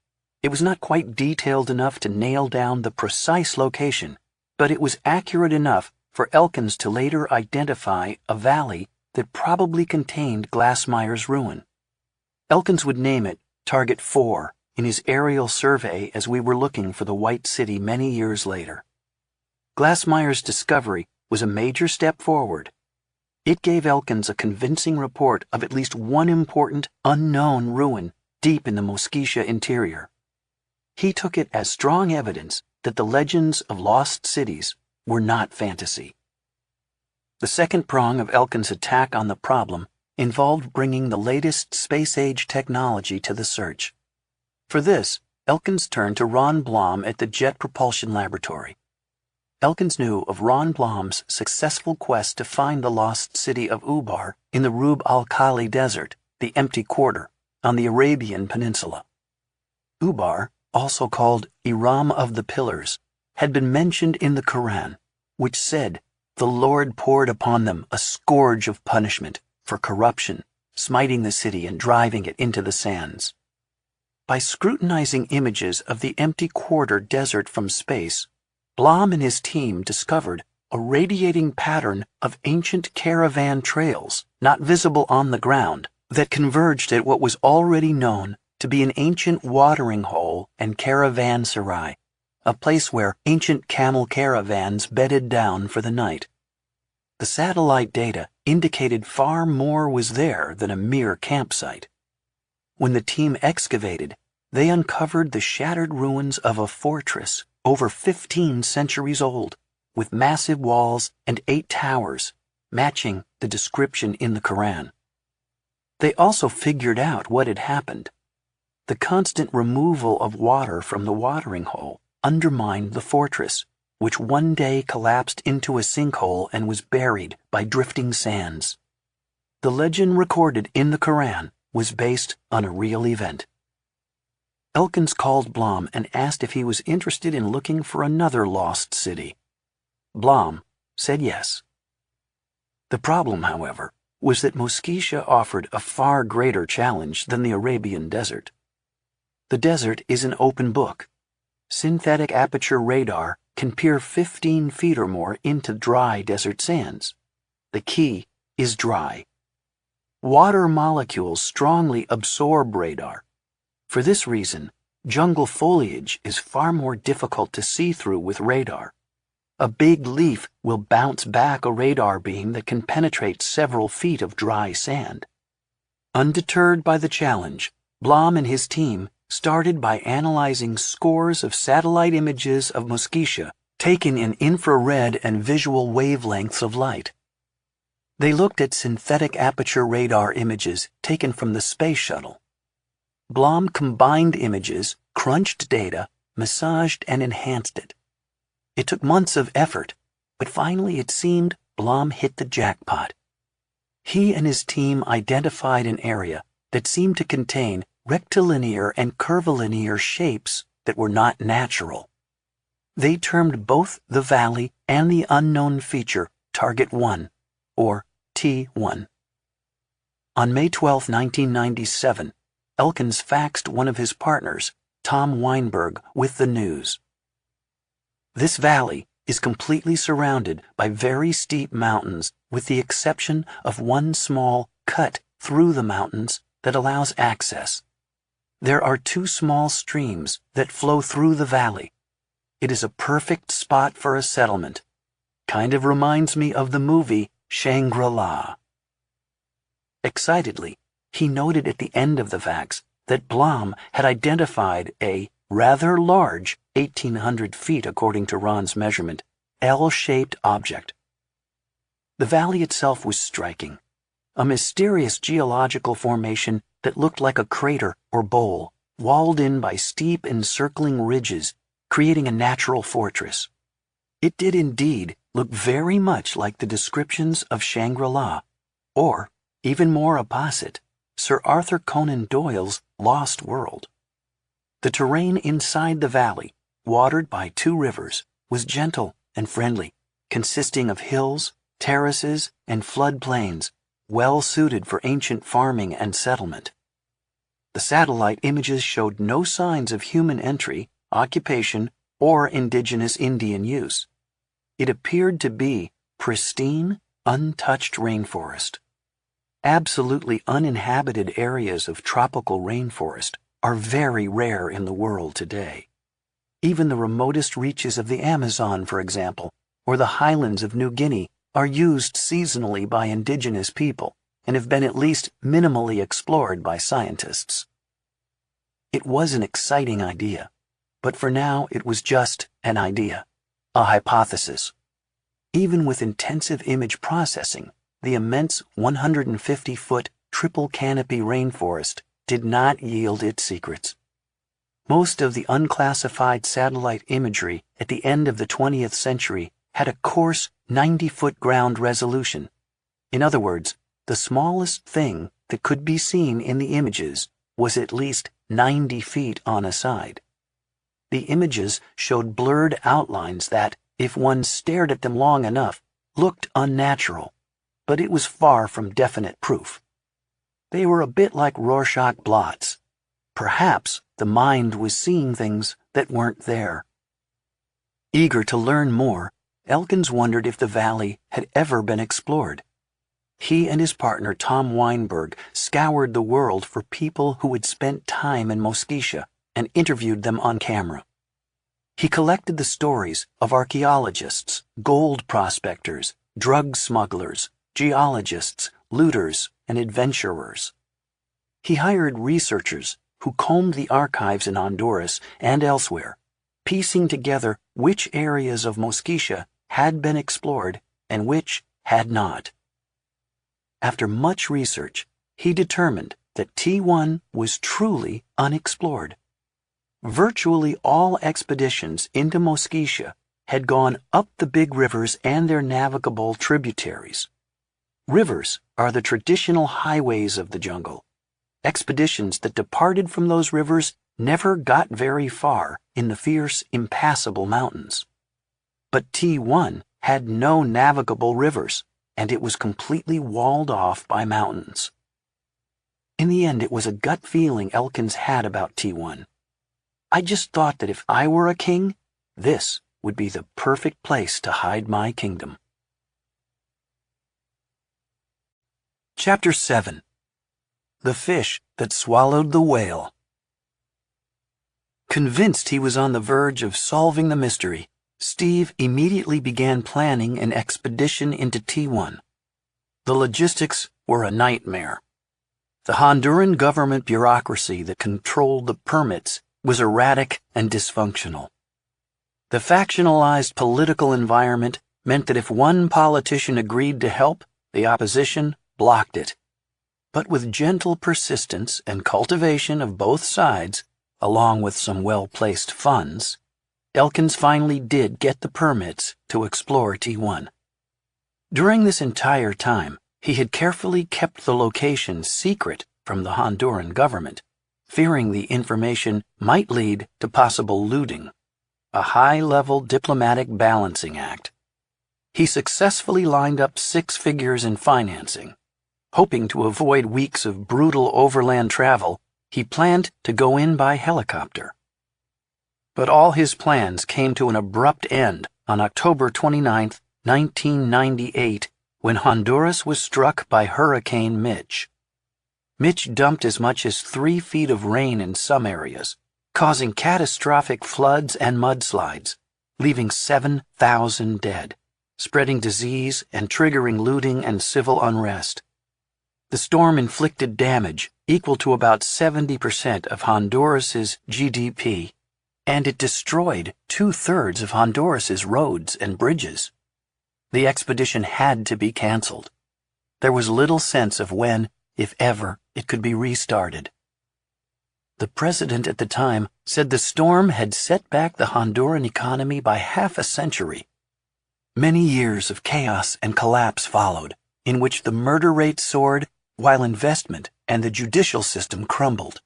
It was not quite detailed enough to nail down the precise location, but it was accurate enough for Elkins to later identify a valley that probably contained Glassmeyer's ruin. Elkins would name it Target 4 in his aerial survey as we were looking for the White City many years later. Glassmeyer's discovery was a major step forward. It gave Elkins a convincing report of at least one important, unknown ruin deep in the Mosquitia interior. He took it as strong evidence that the legends of lost cities were not fantasy. The second prong of Elkins' attack on the problem involved bringing the latest space-age technology to the search. For this, Elkins turned to Ron Blom at the Jet Propulsion Laboratory. Elkins knew of Ron Blom's successful quest to find the lost city of Ubar in the Rub al-Khali Desert, the empty quarter, on the Arabian Peninsula. Ubar, also called Iram of the Pillars, had been mentioned in the Quran, which said, "The Lord poured upon them a scourge of punishment for corruption, smiting the city and driving it into the sands." By scrutinizing images of the empty quarter desert from space, Blom and his team discovered a radiating pattern of ancient caravan trails, not visible on the ground, that converged at what was already known to be an ancient watering hole and caravanserai, a place where ancient camel caravans bedded down for the night. The satellite data indicated far more was there than a mere campsite. When the team excavated, they uncovered the shattered ruins of a fortress over 15 centuries old, with massive walls and 8 towers, matching the description in the Quran. They also figured out what had happened. The constant removal of water from the watering hole undermined the fortress, which one day collapsed into a sinkhole and was buried by drifting sands. The legend recorded in the Quran was based on a real event. Elkins called Blom and asked if he was interested in looking for another lost city. Blom said yes. The problem, however, was that Mosquitia offered a far greater challenge than the Arabian desert. The desert is an open book. Synthetic aperture radar can peer 15 feet or more into dry desert sands. The key is dry. Water molecules strongly absorb radar. For this reason, jungle foliage is far more difficult to see through with radar. A big leaf will bounce back a radar beam that can penetrate several feet of dry sand. Undeterred by the challenge, Blom and his team started by analyzing scores of satellite images of Mosquitia taken in infrared and visual wavelengths of light. They looked at synthetic aperture radar images taken from the space shuttle. Blom combined images, crunched data, massaged and enhanced it. It took months of effort, but finally it seemed Blom hit the jackpot. He and his team identified an area that seemed to contain rectilinear and curvilinear shapes that were not natural. They termed both the valley and the unknown feature Target 1, or T1. On May 12, 1997, Elkins faxed one of his partners, Tom Weinberg, with the news. This valley is completely surrounded by very steep mountains, with the exception of one small cut through the mountains that allows access. There are 2 small streams that flow through the valley. It is a perfect spot for a settlement. Kind of reminds me of the movie Shangri-La. Excitedly, he noted at the end of the fax that Blom had identified a rather large, 1,800 feet according to Ron's measurement, L-shaped object. The valley itself was striking, a mysterious geological formation that looked like a crater or bowl, walled in by steep encircling ridges, creating a natural fortress. It did indeed look very much like the descriptions of Shangri-La, or, even more opposite, Sir Arthur Conan Doyle's Lost World. The terrain inside the valley, watered by 2 rivers, was gentle and friendly, consisting of hills, terraces, and floodplains, well suited for ancient farming and settlement. The satellite images showed no signs of human entry, occupation, or indigenous Indian use. It appeared to be pristine, untouched rainforest. Absolutely uninhabited areas of tropical rainforest are very rare in the world today. Even the remotest reaches of the Amazon, for example, or the highlands of New Guinea are used seasonally by indigenous people and have been at least minimally explored by scientists. It was an exciting idea, but for now it was just an idea, a hypothesis. Even with intensive image processing, the immense 150-foot triple canopy rainforest did not yield its secrets. Most of the unclassified satellite imagery at the end of the 20th century had a coarse 90-foot ground resolution. In other words, the smallest thing that could be seen in the images was at least 90 feet on a side. The images showed blurred outlines that, if one stared at them long enough, looked unnatural, but it was far from definite proof. They were a bit like Rorschach blots. Perhaps the mind was seeing things that weren't there. Eager to learn more, Elkins wondered if the valley had ever been explored. He and his partner Tom Weinberg scoured the world for people who had spent time in Mosquitia and interviewed them on camera. He collected the stories of archaeologists, gold prospectors, drug smugglers, geologists, looters, and adventurers. He hired researchers who combed the archives in Honduras and elsewhere, piecing together which areas of Mosquitia had been explored and which had not. After much research, he determined that T1 was truly unexplored. Virtually all expeditions into Mosquitia had gone up the big rivers and their navigable tributaries. Rivers are the traditional highways of the jungle. Expeditions that departed from those rivers never got very far in the fierce, impassable mountains. But T1 had no navigable rivers, and it was completely walled off by mountains. In the end, it was a gut feeling Elkins had about T1. I just thought that if I were a king, this would be the perfect place to hide my kingdom. Chapter 7. The Fish That Swallowed the Whale. Convinced he was on the verge of solving the mystery, Steve immediately began planning an expedition into T1. The logistics were a nightmare. The Honduran government bureaucracy that controlled the permits was erratic and dysfunctional. The factionalized political environment meant that if one politician agreed to help, the opposition blocked it. But with gentle persistence and cultivation of both sides, along with some well-placed funds, Elkins finally did get the permits to explore T1. During this entire time, he had carefully kept the location secret from the Honduran government, fearing the information might lead to possible looting, a high-level diplomatic balancing act. He successfully lined up 6 figures in financing. Hoping to avoid weeks of brutal overland travel, he planned to go in by helicopter. But all his plans came to an abrupt end on October 29, 1998, when Honduras was struck by Hurricane Mitch. Mitch dumped as much as 3 feet of rain in some areas, causing catastrophic floods and mudslides, leaving 7,000 dead, spreading disease and triggering looting and civil unrest. The storm inflicted damage equal to about 70% of Honduras's GDP, and it destroyed 2/3 of Honduras's roads and bridges. The expedition had to be canceled. There was little sense of when, if ever, it could be restarted. The president at the time said the storm had set back the Honduran economy by half a century. Many years of chaos and collapse followed, in which the murder rate soared while investment and the judicial system crumbled.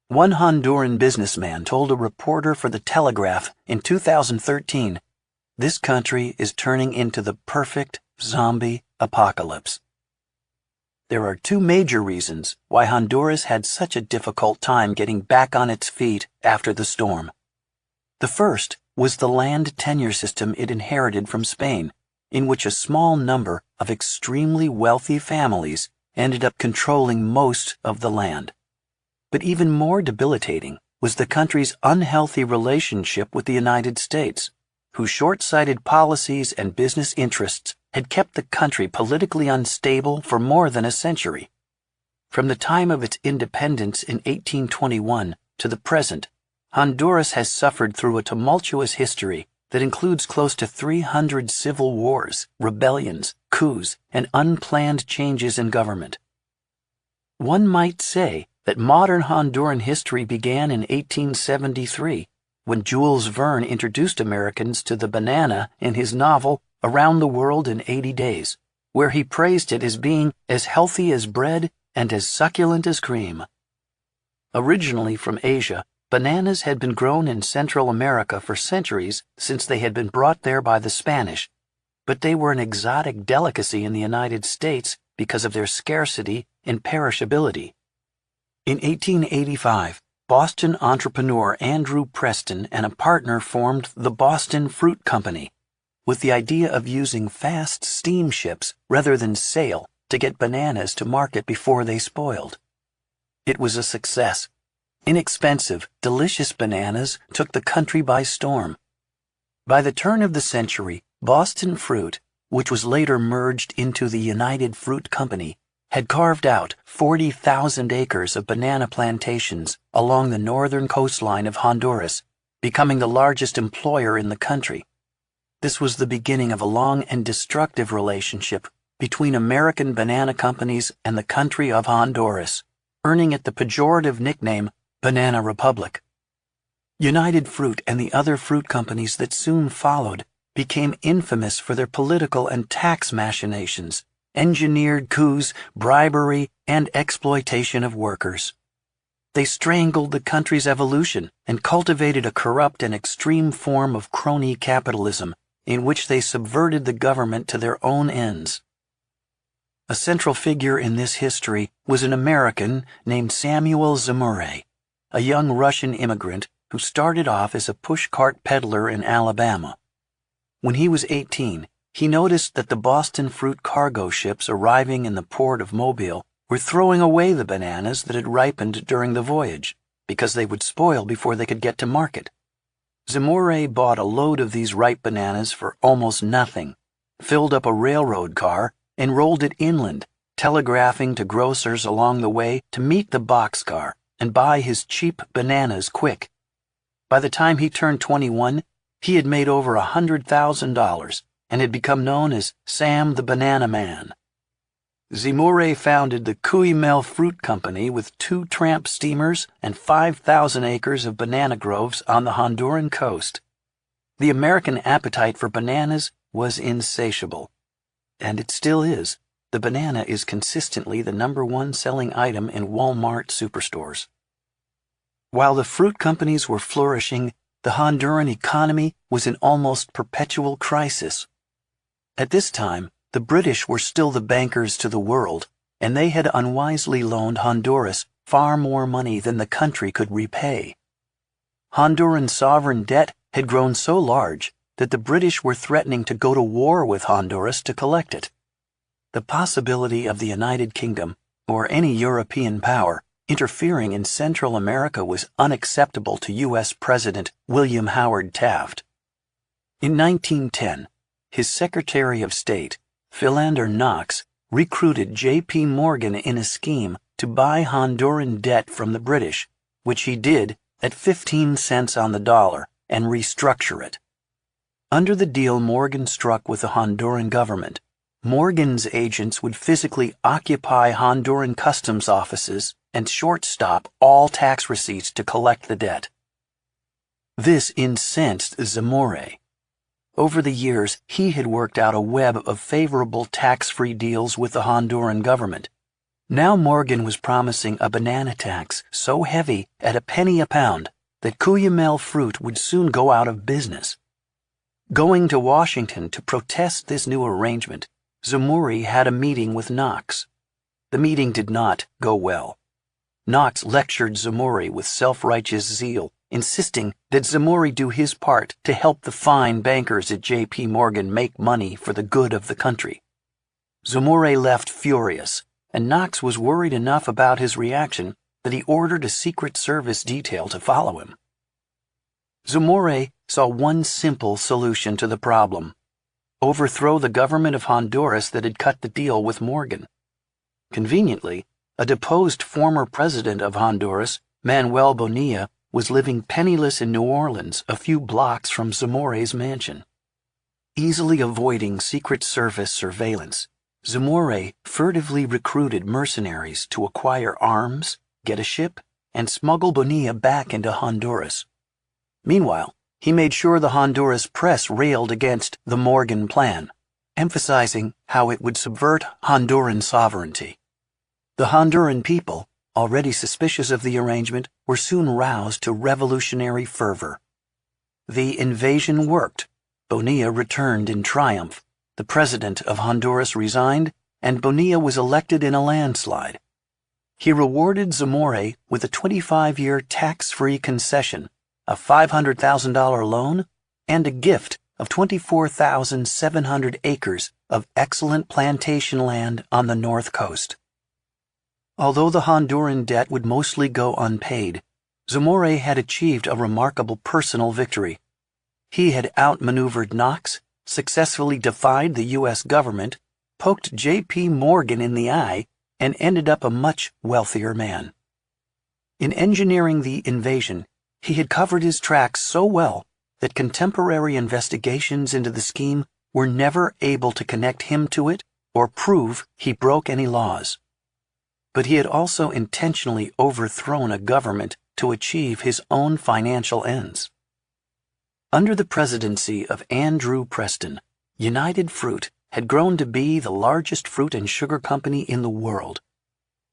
One Honduran businessman told a reporter for The Telegraph in 2013, "This country is turning into the perfect zombie apocalypse." There are 2 major reasons why Honduras had such a difficult time getting back on its feet after the storm. The first was the land tenure system it inherited from Spain, in which a small number of extremely wealthy families ended up controlling most of the land. But even more debilitating was the country's unhealthy relationship with the United States, whose short-sighted policies and business interests had kept the country politically unstable for more than a century. From the time of its independence in 1821 to the present, Honduras has suffered through a tumultuous history that includes close to 300 civil wars, rebellions, coups, and unplanned changes in government. One might say that modern Honduran history began in 1873, when Jules Verne introduced Americans to the banana in his novel Around the World in 80 Days, where he praised it as being as healthy as bread and as succulent as cream. Originally from Asia, bananas had been grown in Central America for centuries since they had been brought there by the Spanish, but they were an exotic delicacy in the United States because of their scarcity and perishability. In 1885, Boston entrepreneur Andrew Preston and a partner formed the Boston Fruit Company, with the idea of using fast steamships rather than sail to get bananas to market before they spoiled. It was a success. Inexpensive, delicious bananas took the country by storm. By the turn of the century, Boston Fruit, which was later merged into the United Fruit Company, had carved out 40,000 acres of banana plantations along the northern coastline of Honduras, becoming the largest employer in the country. This was the beginning of a long and destructive relationship between American banana companies and the country of Honduras, earning it the pejorative nickname Banana Republic. United Fruit and the other fruit companies that soon followed became infamous for their political and tax machinations, engineered coups, bribery, and exploitation of workers. They strangled the country's evolution and cultivated a corrupt and extreme form of crony capitalism in which they subverted the government to their own ends. A central figure in this history was an American named Samuel Zemurray, a young Russian immigrant who started off as a pushcart peddler in Alabama. When he was 18, he noticed that the Boston fruit cargo ships arriving in the port of Mobile were throwing away the bananas that had ripened during the voyage, because they would spoil before they could get to market. Zemurray bought a load of these ripe bananas for almost nothing, filled up a railroad car, and rolled it inland, telegraphing to grocers along the way to meet the boxcar and buy his cheap bananas quick. By the time he turned 21, he had made over $100,000 and had become known as Sam the Banana Man. Zemurray founded the Cuyamel Fruit Company with 2 tramp steamers and 5,000 acres of banana groves on the Honduran coast. The American appetite for bananas was insatiable, and it still is. The banana is consistently the #1 selling item in Walmart superstores. While the fruit companies were flourishing, the Honduran economy was in almost perpetual crisis. At this time, the British were still the bankers to the world, and they had unwisely loaned Honduras far more money than the country could repay. Honduran sovereign debt had grown so large that the British were threatening to go to war with Honduras to collect it. The possibility of the United Kingdom, or any European power, interfering in Central America was unacceptable to U.S. President William Howard Taft. In 1910, his Secretary of State, Philander Knox, recruited J.P. Morgan in a scheme to buy Honduran debt from the British, which he did at 15 cents on the dollar, and restructure it. Under the deal Morgan struck with the Honduran government, Morgan's agents would physically occupy Honduran customs offices and shortstop all tax receipts to collect the debt. This incensed Zemurray. Over the years, he had worked out a web of favorable tax-free deals with the Honduran government. Now Morgan was promising a banana tax so heavy at a penny a pound that Cuyamel Fruit would soon go out of business. Going to Washington to protest this new arrangement, Zemurray had a meeting with Knox. The meeting did not go well. Knox lectured Zemurray with self-righteous zeal, insisting that Zemurray do his part to help the fine bankers at J.P. Morgan make money for the good of the country. Zemurray left furious, and Knox was worried enough about his reaction that he ordered a Secret Service detail to follow him. Zemurray saw one simple solution to the problem: overthrow the government of Honduras that had cut the deal with Morgan. Conveniently, a deposed former president of Honduras, Manuel Bonilla, was living penniless in New Orleans, a few blocks from Zamore's mansion. Easily avoiding Secret Service surveillance, Zamore furtively recruited mercenaries to acquire arms, get a ship, and smuggle Bonilla back into Honduras. Meanwhile, he made sure the Honduras press railed against the Morgan Plan, emphasizing how it would subvert Honduran sovereignty. The Honduran people, already suspicious of the arrangement, were soon roused to revolutionary fervor. The invasion worked. Bonilla returned in triumph. The president of Honduras resigned, and Bonilla was elected in a landslide. He rewarded Zamore with a 25-year tax-free concession, a $500,000 loan, and a gift of 24,700 acres of excellent plantation land on the north coast. Although the Honduran debt would mostly go unpaid, Zamore had achieved a remarkable personal victory. He had outmaneuvered Knox, successfully defied the U.S. government, poked J.P. Morgan in the eye, and ended up a much wealthier man. In engineering the invasion, he had covered his tracks so well that contemporary investigations into the scheme were never able to connect him to it or prove he broke any laws. But he had also intentionally overthrown a government to achieve his own financial ends. Under the presidency of Andrew Preston, United Fruit had grown to be the largest fruit and sugar company in the world.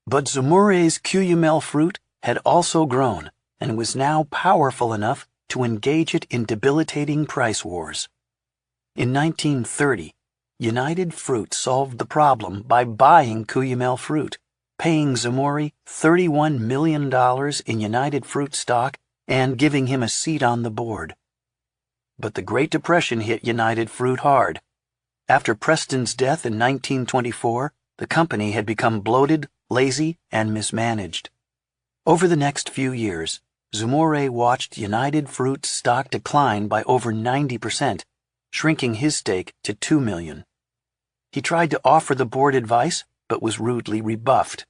But Zamore's Cuyamel fruit had also grown and was now powerful enough to engage it in debilitating price wars. In 1930, United Fruit solved the problem by buying Cuyamel fruit, paying Zamore $31 million in United Fruit stock and giving him a seat on the board. But the Great Depression hit United Fruit hard. After Preston's death in 1924, the company had become bloated, lazy, and mismanaged. Over the next few years, Zamore watched United Fruit's stock decline by over 90%, shrinking his stake to $2 million. He tried to offer the board advice, but was rudely rebuffed.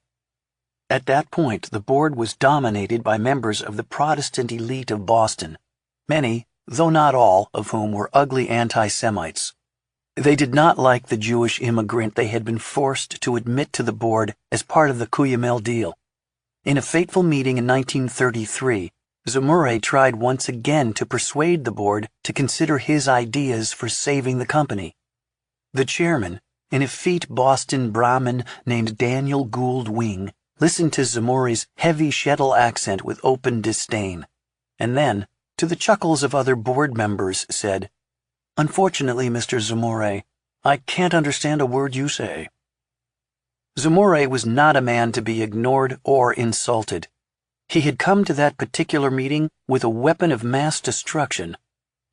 At that point, the board was dominated by members of the Protestant elite of Boston, many, though not all, of whom were ugly anti-Semites. They did not like the Jewish immigrant they had been forced to admit to the board as part of the Cuyamel deal. In a fateful meeting in 1933, Zamore tried once again to persuade the board to consider his ideas for saving the company. The chairman, an effete Boston Brahmin named Daniel Gould Wing, listened to Zamore's heavy Shettle accent with open disdain, and then, to the chuckles of other board members, said, "Unfortunately, Mr. Zamore, I can't understand a word you say." Zamore was not a man to be ignored or insulted. He had come to that particular meeting with a weapon of mass destruction,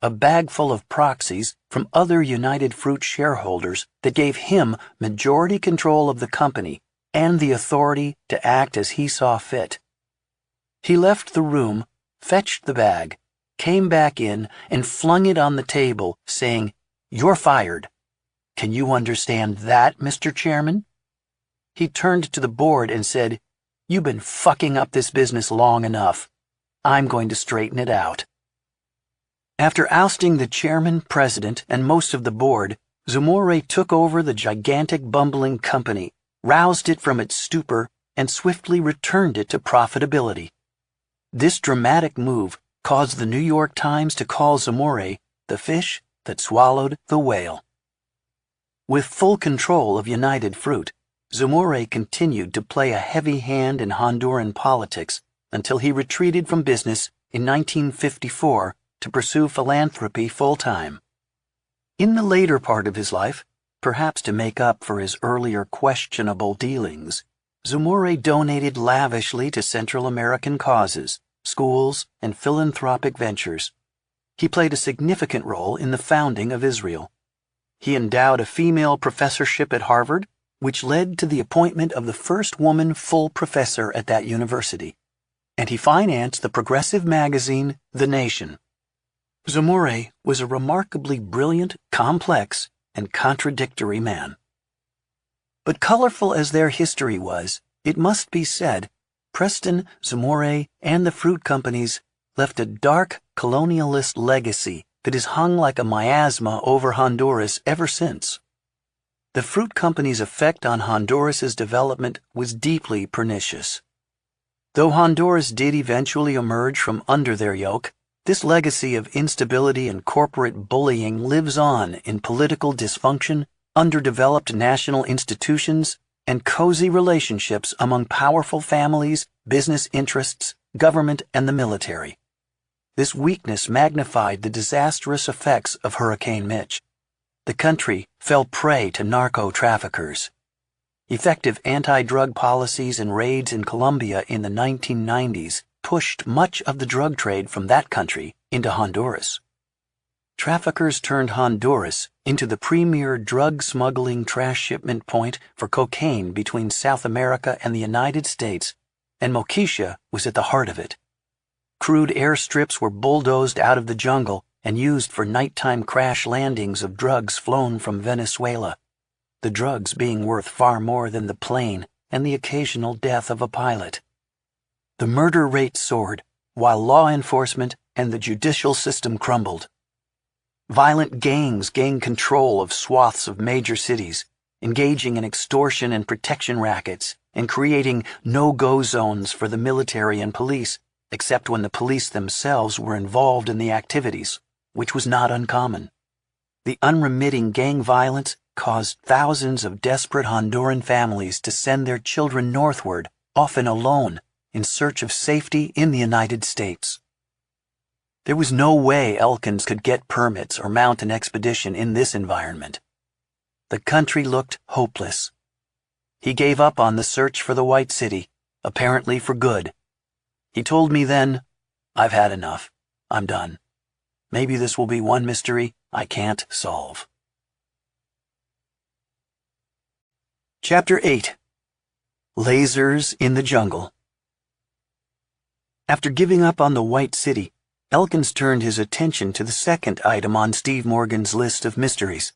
a bag full of proxies from other United Fruit shareholders that gave him majority control of the company and the authority to act as he saw fit. He left the room, fetched the bag, came back in, and flung it on the table, saying, "You're fired. Can you understand that, Mr. Chairman?" He turned to the board and said, "You've been fucking up this business long enough. I'm going to straighten it out." After ousting the chairman, president, and most of the board, Zamore took over the gigantic bumbling company, roused it from its stupor, and swiftly returned it to profitability. This dramatic move caused the New York Times to call Zamore the fish that swallowed the whale. With full control of United Fruit, Zamore continued to play a heavy hand in Honduran politics until he retreated from business in 1954 to pursue philanthropy full-time. In the later part of his life, perhaps to make up for his earlier questionable dealings, Zamore donated lavishly to Central American causes, schools, and philanthropic ventures. He played a significant role in the founding of Israel. He endowed a female professorship at Harvard, which led to the appointment of the first woman full professor at that university. And he financed the progressive magazine The Nation. Zamore was a remarkably brilliant, complex, and contradictory man. But colorful as their history was, it must be said, Preston, Zamore, and the fruit companies left a dark colonialist legacy that has hung like a miasma over Honduras ever since. The fruit companies' effect on Honduras's development was deeply pernicious. Though Honduras did eventually emerge from under their yoke, this legacy of instability and corporate bullying lives on in political dysfunction, underdeveloped national institutions, and cozy relationships among powerful families, business interests, government, and the military. This weakness magnified the disastrous effects of Hurricane Mitch. The country fell prey to narco-traffickers. Effective anti-drug policies and raids in Colombia in the 1990s pushed much of the drug trade from that country into Honduras. Traffickers turned Honduras into the premier drug smuggling transshipment point for cocaine between South America and the United States, and Moquisha was at the heart of it. Crude airstrips were bulldozed out of the jungle and used for nighttime crash landings of drugs flown from Venezuela, the drugs being worth far more than the plane and the occasional death of a pilot. The murder rate soared, while law enforcement and the judicial system crumbled. Violent gangs gained control of swaths of major cities, engaging in extortion and protection rackets, and creating no-go zones for the military and police, except when the police themselves were involved in the activities, which was not uncommon. The unremitting gang violence caused thousands of desperate Honduran families to send their children northward, often alone, in search of safety in the United States. There was no way Elkins could get permits or mount an expedition in this environment. The country looked hopeless. He gave up on the search for the White City, apparently for good. He told me then, "I've had enough. I'm done. Maybe this will be one mystery I can't solve." Chapter 8. Lasers in the Jungle. After giving up on the White City, Elkins turned his attention to the second item on Steve Morgan's list of mysteries,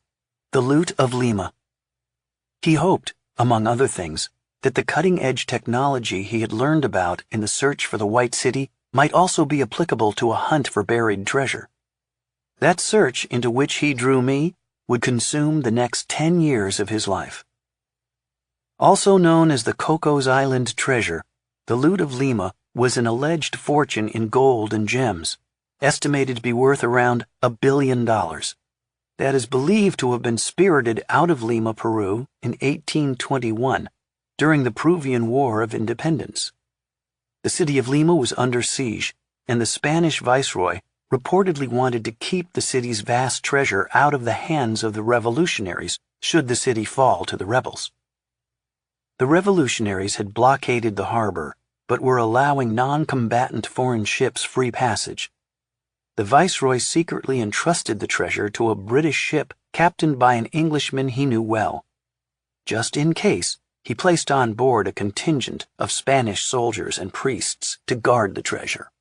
the loot of Lima. He hoped, among other things, that the cutting-edge technology he had learned about in the search for the White City might also be applicable to a hunt for buried treasure. That search into which he drew me would consume the next 10 years of his life. Also known as the Cocos Island treasure, the loot of Lima was an alleged fortune in gold and gems, estimated to be worth around $1 billion. That is believed to have been spirited out of Lima, Peru in 1821, during the Peruvian War of Independence. The city of Lima was under siege, and the Spanish viceroy reportedly wanted to keep the city's vast treasure out of the hands of the revolutionaries should the city fall to the rebels. The revolutionaries had blockaded the harbor, but were allowing non-combatant foreign ships free passage. The viceroy secretly entrusted the treasure to a British ship captained by an Englishman he knew well. Just in case, he placed on board a contingent of Spanish soldiers and priests to guard the treasure.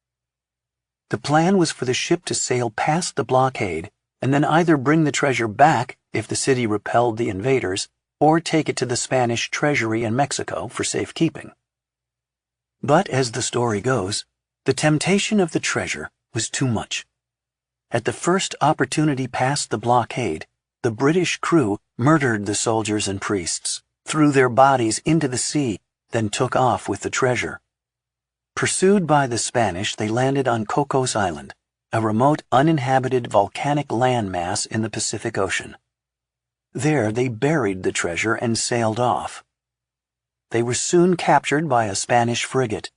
The plan was for the ship to sail past the blockade and then either bring the treasure back if the city repelled the invaders or take it to the Spanish treasury in Mexico for safekeeping. But as the story goes, the temptation of the treasure was too much. At the first opportunity past the blockade, the British crew murdered the soldiers and priests, threw their bodies into the sea, then took off with the treasure. Pursued by the Spanish, they landed on Cocos Island, a remote uninhabited volcanic landmass in the Pacific Ocean. There they buried the treasure and sailed off. They were soon captured by a Spanish frigate.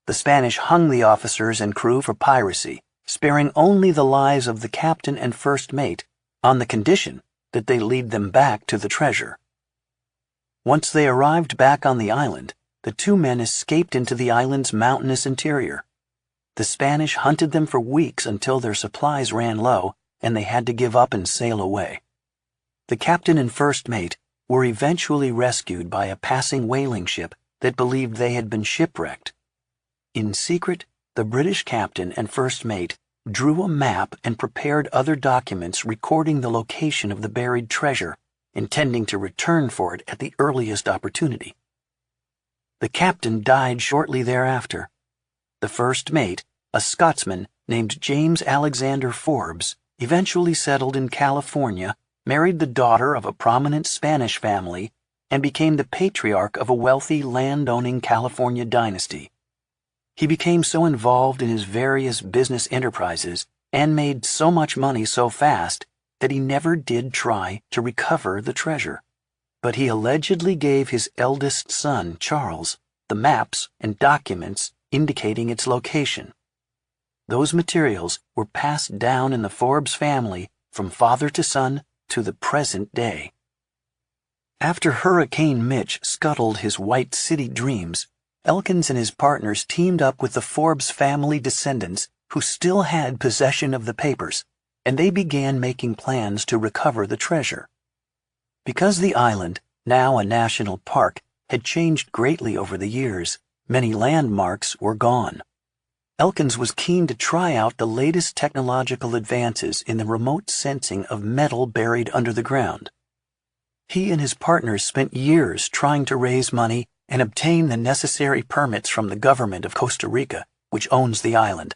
The Spanish hung the officers and crew for piracy, sparing only the lives of the captain and first mate, on the condition that they lead them back to the treasure. Once they arrived back on the island, the two men escaped into the island's mountainous interior. The Spanish hunted them for weeks until their supplies ran low, and they had to give up and sail away. The captain and first mate were eventually rescued by a passing whaling ship that believed they had been shipwrecked. In secret, the British captain and first mate drew a map and prepared other documents recording the location of the buried treasure, intending to return for it at the earliest opportunity. The captain died shortly thereafter. The first mate, a Scotsman named James Alexander Forbes, eventually settled in California, married the daughter of a prominent Spanish family, and became the patriarch of a wealthy land-owning California dynasty. He became so involved in his various business enterprises and made so much money so fast that he never did try to recover the treasure. But he allegedly gave his eldest son, Charles, the maps and documents indicating its location. Those materials were passed down in the Forbes family from father to son to the present day. After Hurricane Mitch scuttled his White City dreams, Elkins and his partners teamed up with the Forbes family descendants who still had possession of the papers, and they began making plans to recover the treasure. Because the island, now a national park, had changed greatly over the years, many landmarks were gone. Elkins was keen to try out the latest technological advances in the remote sensing of metal buried under the ground. He and his partners spent years trying to raise money and obtain the necessary permits from the government of Costa Rica, which owns the island,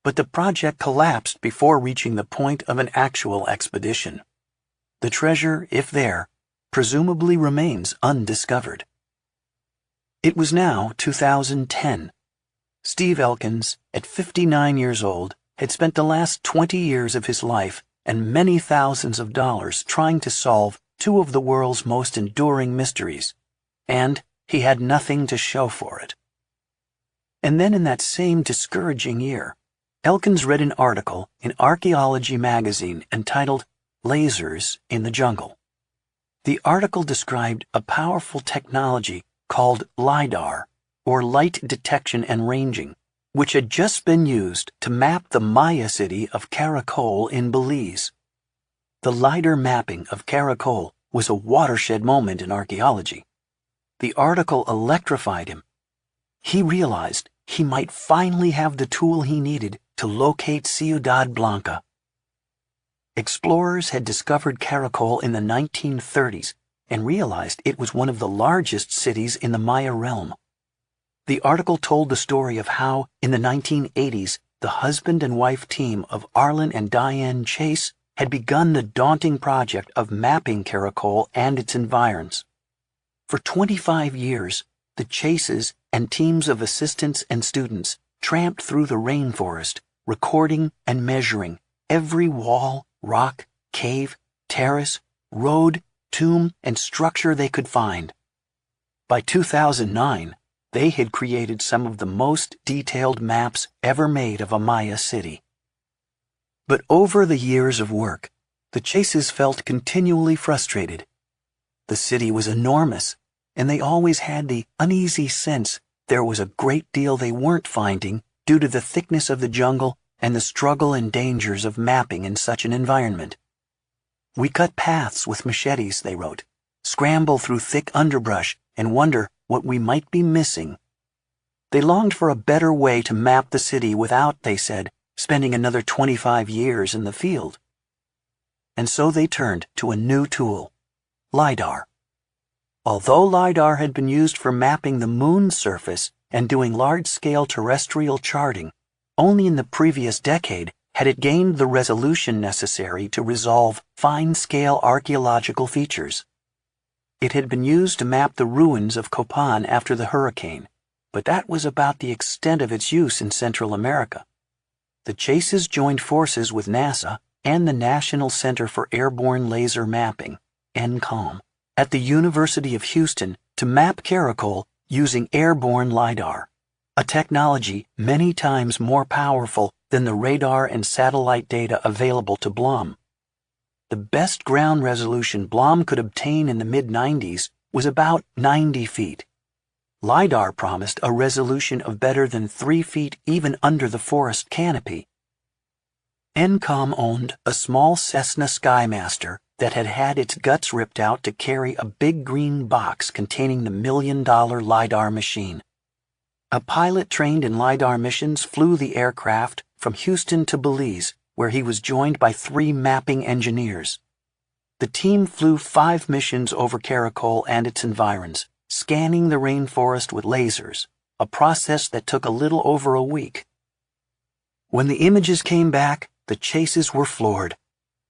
but the project collapsed before reaching the point of an actual expedition. The treasure, if there, presumably remains undiscovered. It was now 2010. Steve Elkins, at 59 years old, had spent the last 20 years of his life and many thousands of dollars trying to solve two of the world's most enduring mysteries, and he had nothing to show for it. And then in that same discouraging year, Elkins read an article in Archaeology magazine entitled Lasers in the Jungle. The article described a powerful technology called LIDAR, or light detection and ranging, which had just been used to map the Maya city of Caracol in Belize. The LIDAR mapping of Caracol was a watershed moment in archaeology. The article electrified him. He realized he might finally have the tool he needed to locate Ciudad Blanca. Explorers had discovered Caracol in the 1930s and realized it was one of the largest cities in the Maya realm. The article told the story of how, in the 1980s, the husband and wife team of Arlen and Diane Chase had begun the daunting project of mapping Caracol and its environs. For 25 years, the Chases and teams of assistants and students tramped through the rainforest, recording and measuring every wall, rock, cave, terrace, road, tomb, and structure they could find. By 2009, they had created some of the most detailed maps ever made of a Maya city. But over the years of work, the Chases felt continually frustrated. The city was enormous, and they always had the uneasy sense there was a great deal they weren't finding due to the thickness of the jungle and the struggle and dangers of mapping in such an environment. We cut paths with machetes, they wrote, scramble through thick underbrush, and wonder what we might be missing. They longed for a better way to map the city without, they said, spending another 25 years in the field. And so they turned to a new tool, LIDAR. Although LIDAR had been used for mapping the moon's surface and doing large-scale terrestrial charting, only in the previous decade had it gained the resolution necessary to resolve fine-scale archaeological features. It had been used to map the ruins of Copan after the hurricane, but that was about the extent of its use in Central America. The Chases joined forces with NASA and the National Center for Airborne Laser Mapping, NCOM, at the University of Houston to map Caracol using airborne LIDAR, a technology many times more powerful than the radar and satellite data available to Blum. The best ground resolution Blum could obtain in the mid-90s was about 90 feet. LIDAR promised a resolution of better than 3 feet even under the forest canopy. NCOM owned a small Cessna Skymaster that had had its guts ripped out to carry a big green box containing the $1 million LIDAR machine. A pilot trained in LIDAR missions flew the aircraft from Houston to Belize, where he was joined by 3 mapping engineers. The team flew 5 missions over Caracol and its environs, scanning the rainforest with lasers, a process that took a little over a week. When the images came back, the chases were floored.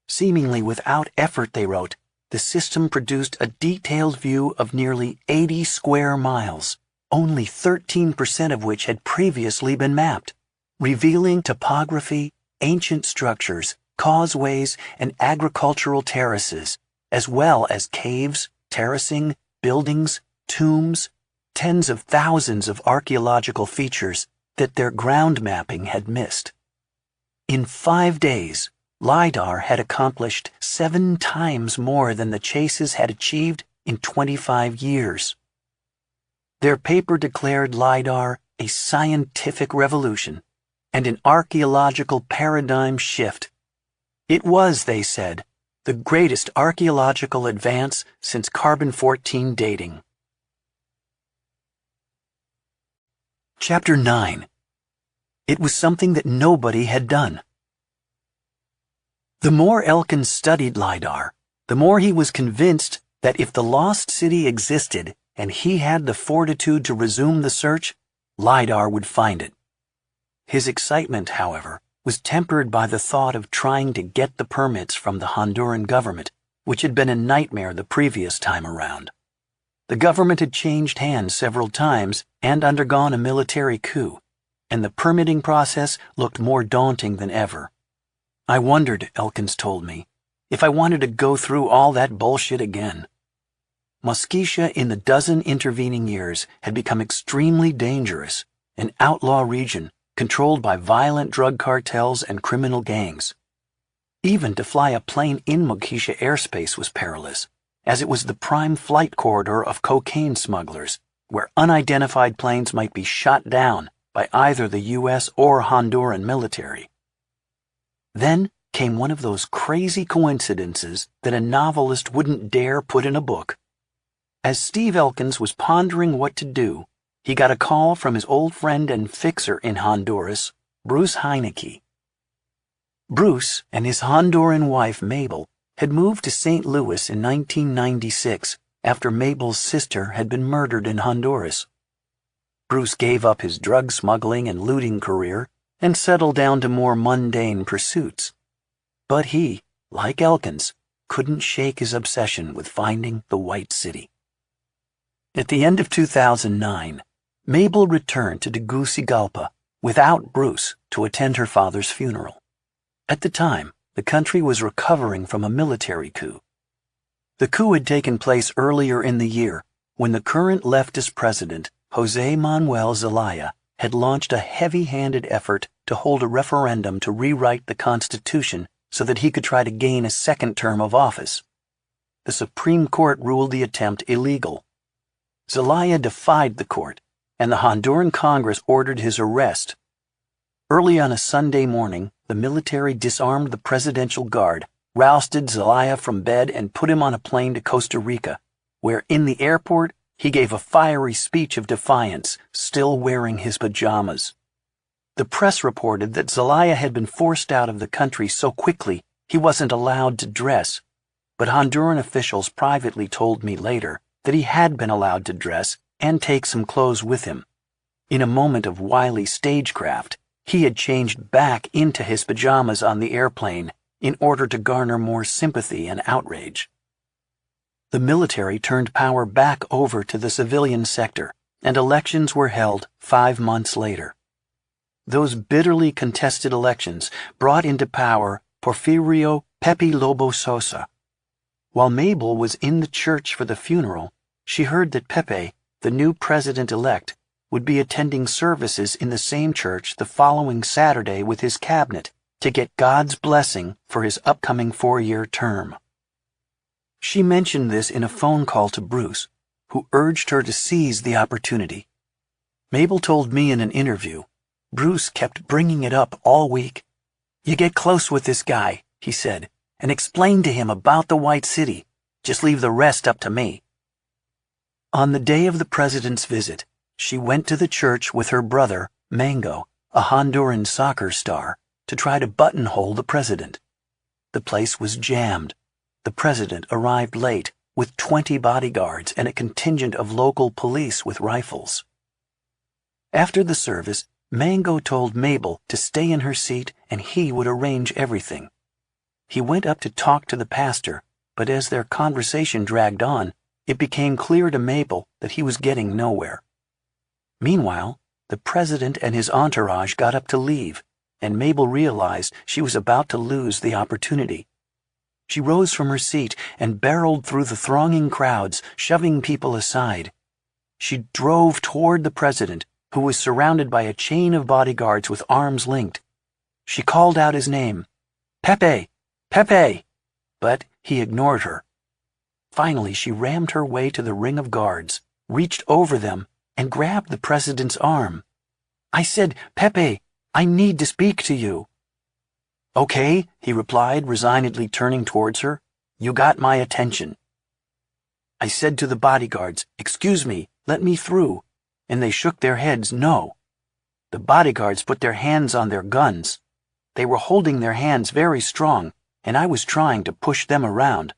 Seemingly without effort, they wrote, the system produced a detailed view of nearly 80 square miles, only 13% of which had previously been mapped, revealing topography, ancient structures, causeways, and agricultural terraces, as well as caves, terracing, buildings, tombs, tens of thousands of archaeological features that their ground mapping had missed. In 5 days, LiDAR had accomplished 7 times more than the chases had achieved in 25 years. Their paper declared LiDAR a scientific revolution and an archaeological paradigm shift. It was, they said, the greatest archaeological advance since carbon-14 dating. Chapter 9. It was something that nobody had done. The more Elkins studied LiDAR, the more he was convinced that if the lost city existed and he had the fortitude to resume the search, LiDAR would find it. His excitement, however, was tempered by the thought of trying to get the permits from the Honduran government, which had been a nightmare the previous time around. The government had changed hands several times and undergone a military coup, and the permitting process looked more daunting than ever. I wondered, Elkins told me, if I wanted to go through all that bullshit again. Mosquitia in the dozen intervening years had become extremely dangerous, an outlaw region controlled by violent drug cartels and criminal gangs. Even to fly a plane in Mosquitia airspace was perilous, as it was the prime flight corridor of cocaine smugglers, where unidentified planes might be shot down by either the U.S. or Honduran military. Then came one of those crazy coincidences that a novelist wouldn't dare put in a book. As Steve Elkins was pondering what to do, he got a call from his old friend and fixer in Honduras, Bruce Heineke. Bruce and his Honduran wife, Mabel, had moved to St. Louis in 1996 after Mabel's sister had been murdered in Honduras. Bruce gave up his drug smuggling and looting career and settled down to more mundane pursuits. But he, like Elkins, couldn't shake his obsession with finding the White City. At the end of 2009, Mabel returned to Tegucigalpa without Bruce to attend her father's funeral. At the time, the country was recovering from a military coup. The coup had taken place earlier in the year when the current leftist president, José Manuel Zelaya, had launched a heavy-handed effort to hold a referendum to rewrite the Constitution so that he could try to gain a second term of office. The Supreme Court ruled the attempt illegal. Zelaya defied the court, and the Honduran Congress ordered his arrest. Early on a Sunday morning, the military disarmed the Presidential Guard, rousted Zelaya from bed, and put him on a plane to Costa Rica, where in the airport he gave a fiery speech of defiance, still wearing his pajamas. The press reported that Zelaya had been forced out of the country so quickly he wasn't allowed to dress, but Honduran officials privately told me later that he had been allowed to dress and take some clothes with him. In a moment of wily stagecraft, he had changed back into his pajamas on the airplane in order to garner more sympathy and outrage. The military turned power back over to the civilian sector, and elections were held 5 months later. Those bitterly contested elections brought into power Porfirio Pepe Lobo Sosa. While Mabel was in the church for the funeral, she heard that Pepe, the new president-elect, would be attending services in the same church the following Saturday with his cabinet to get God's blessing for his upcoming 4-year term. She mentioned this in a phone call to Bruce, who urged her to seize the opportunity. Mabel told me in an interview, Bruce kept bringing it up all week. "You get close with this guy," he said, "and explain to him about the White City. Just leave the rest up to me." On the day of the president's visit, she went to the church with her brother, Mango, a Honduran soccer star, to try to buttonhole the president. The place was jammed. The president arrived late with 20 bodyguards and a contingent of local police with rifles. After the service, Mango told Mabel to stay in her seat and he would arrange everything. He went up to talk to the pastor, but as their conversation dragged on, it became clear to Mabel that he was getting nowhere. Meanwhile, the president and his entourage got up to leave, and Mabel realized she was about to lose the opportunity. She rose from her seat and barreled through the thronging crowds, shoving people aside. She drove toward the president, who was surrounded by a chain of bodyguards with arms linked. She called out his name, "Pepe! Pepe!" but he ignored her. Finally, she rammed her way to the ring of guards, reached over them, and grabbed the president's arm. "I said, Pepe, I need to speak to you." "Okay," he replied, resignedly turning towards her. "You got my attention." I said to the bodyguards, "Excuse me, let me through," and they shook their heads no. The bodyguards put their hands on their guns. They were holding their hands very strong, and I was trying to push them around.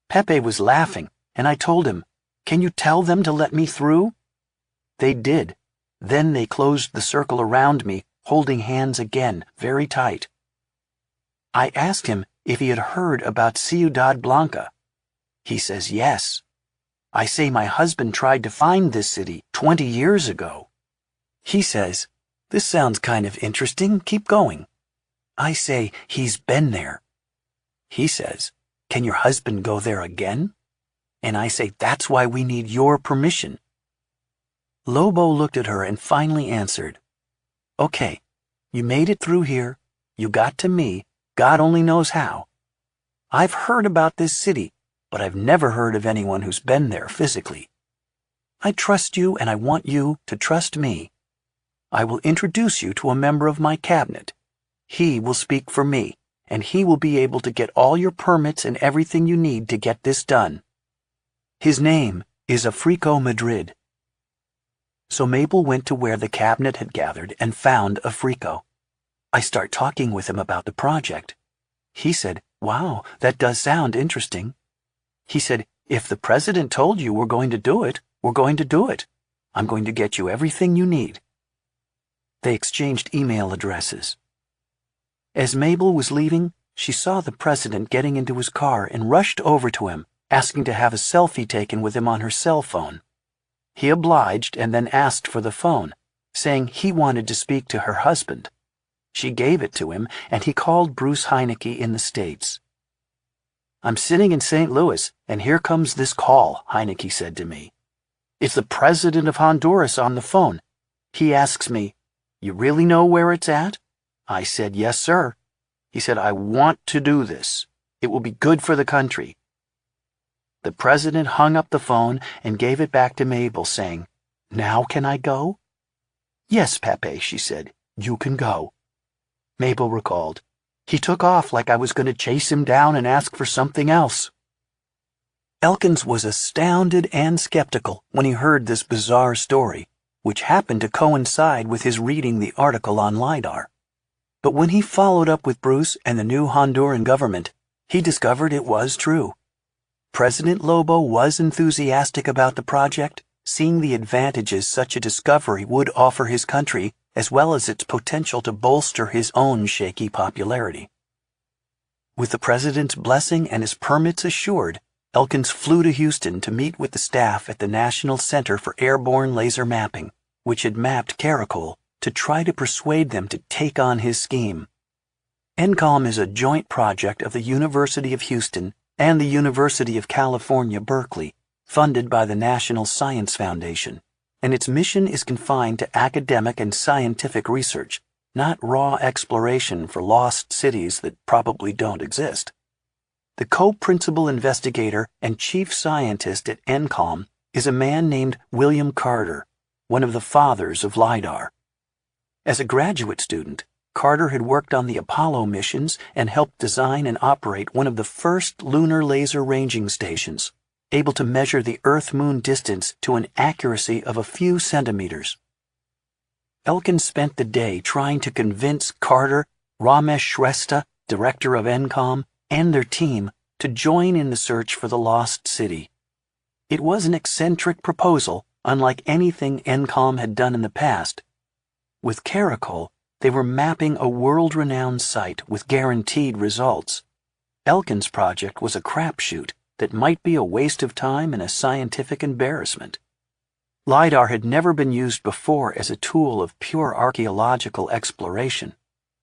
Pepe was laughing, and I told him, "Can you tell them to let me through?" They did. Then they closed the circle around me, holding hands again, very tight. I asked him if he had heard about Ciudad Blanca. He says yes. I say my husband tried to find this city 20 years ago. He says, "This sounds kind of interesting, keep going." I say he's been there. He says, "Can your husband go there again?" And I say that's why we need your permission. Lobo looked at her and finally answered, "Okay, you made it through here, you got to me, God only knows how. I've heard about this city, but I've never heard of anyone who's been there physically. I trust you and I want you to trust me. I will introduce you to a member of my cabinet. He will speak for me, and he will be able to get all your permits and everything you need to get this done. His name is Africo Madrid." So Mabel went to where the cabinet had gathered and found Africo. I start talking with him about the project. He said, "Wow, that does sound interesting." He said, "If the president told you we're going to do it, we're going to do it. I'm going to get you everything you need." They exchanged email addresses. As Mabel was leaving, she saw the president getting into his car and rushed over to him, asking to have a selfie taken with him on her cell phone. He obliged and then asked for the phone, saying he wanted to speak to her husband. She gave it to him, and he called Bruce Heinecke in the States. "I'm sitting in St. Louis, and here comes this call," Heinecke said to me. "It's the president of Honduras on the phone. He asks me, 'You really know where it's at?' I said, 'Yes, sir.' He said, 'I want to do this. It will be good for the country.'" The president hung up the phone and gave it back to Mabel, saying, "Now can I go?" "Yes, Pepe," she said, "you can go." Mabel recalled, "He took off like I was going to chase him down and ask for something else." Elkins was astounded and skeptical when he heard this bizarre story, which happened to coincide with his reading the article on LIDAR. But when he followed up with Bruce and the new Honduran government, he discovered it was true. President Lobo was enthusiastic about the project, seeing the advantages such a discovery would offer his country, as well as its potential to bolster his own shaky popularity. With the president's blessing and his permits assured, Elkins flew to Houston to meet with the staff at the National Center for Airborne Laser Mapping, which had mapped Caracol, to try to persuade them to take on his scheme. NCALM is a joint project of the University of Houston and the University of California, Berkeley, funded by the National Science Foundation, and its mission is confined to academic and scientific research, not raw exploration for lost cities that probably don't exist. The co-principal investigator and chief scientist at NCALM is a man named William Carter, one of the fathers of LIDAR. As a graduate student, Carter had worked on the Apollo missions and helped design and operate one of the first lunar laser ranging stations, able to measure the Earth-Moon distance to an accuracy of a few centimeters. Elkins spent the day trying to convince Carter Ramesh Shrestha, director of NCOM, and their team to join in the search for the lost city. It was an eccentric proposal, unlike anything NCOM had done in the past. With Karakul, they were mapping a world-renowned site with guaranteed results. Elkin's project was a crapshoot that might be a waste of time and a scientific embarrassment. LiDAR had never been used before as a tool of pure archaeological exploration.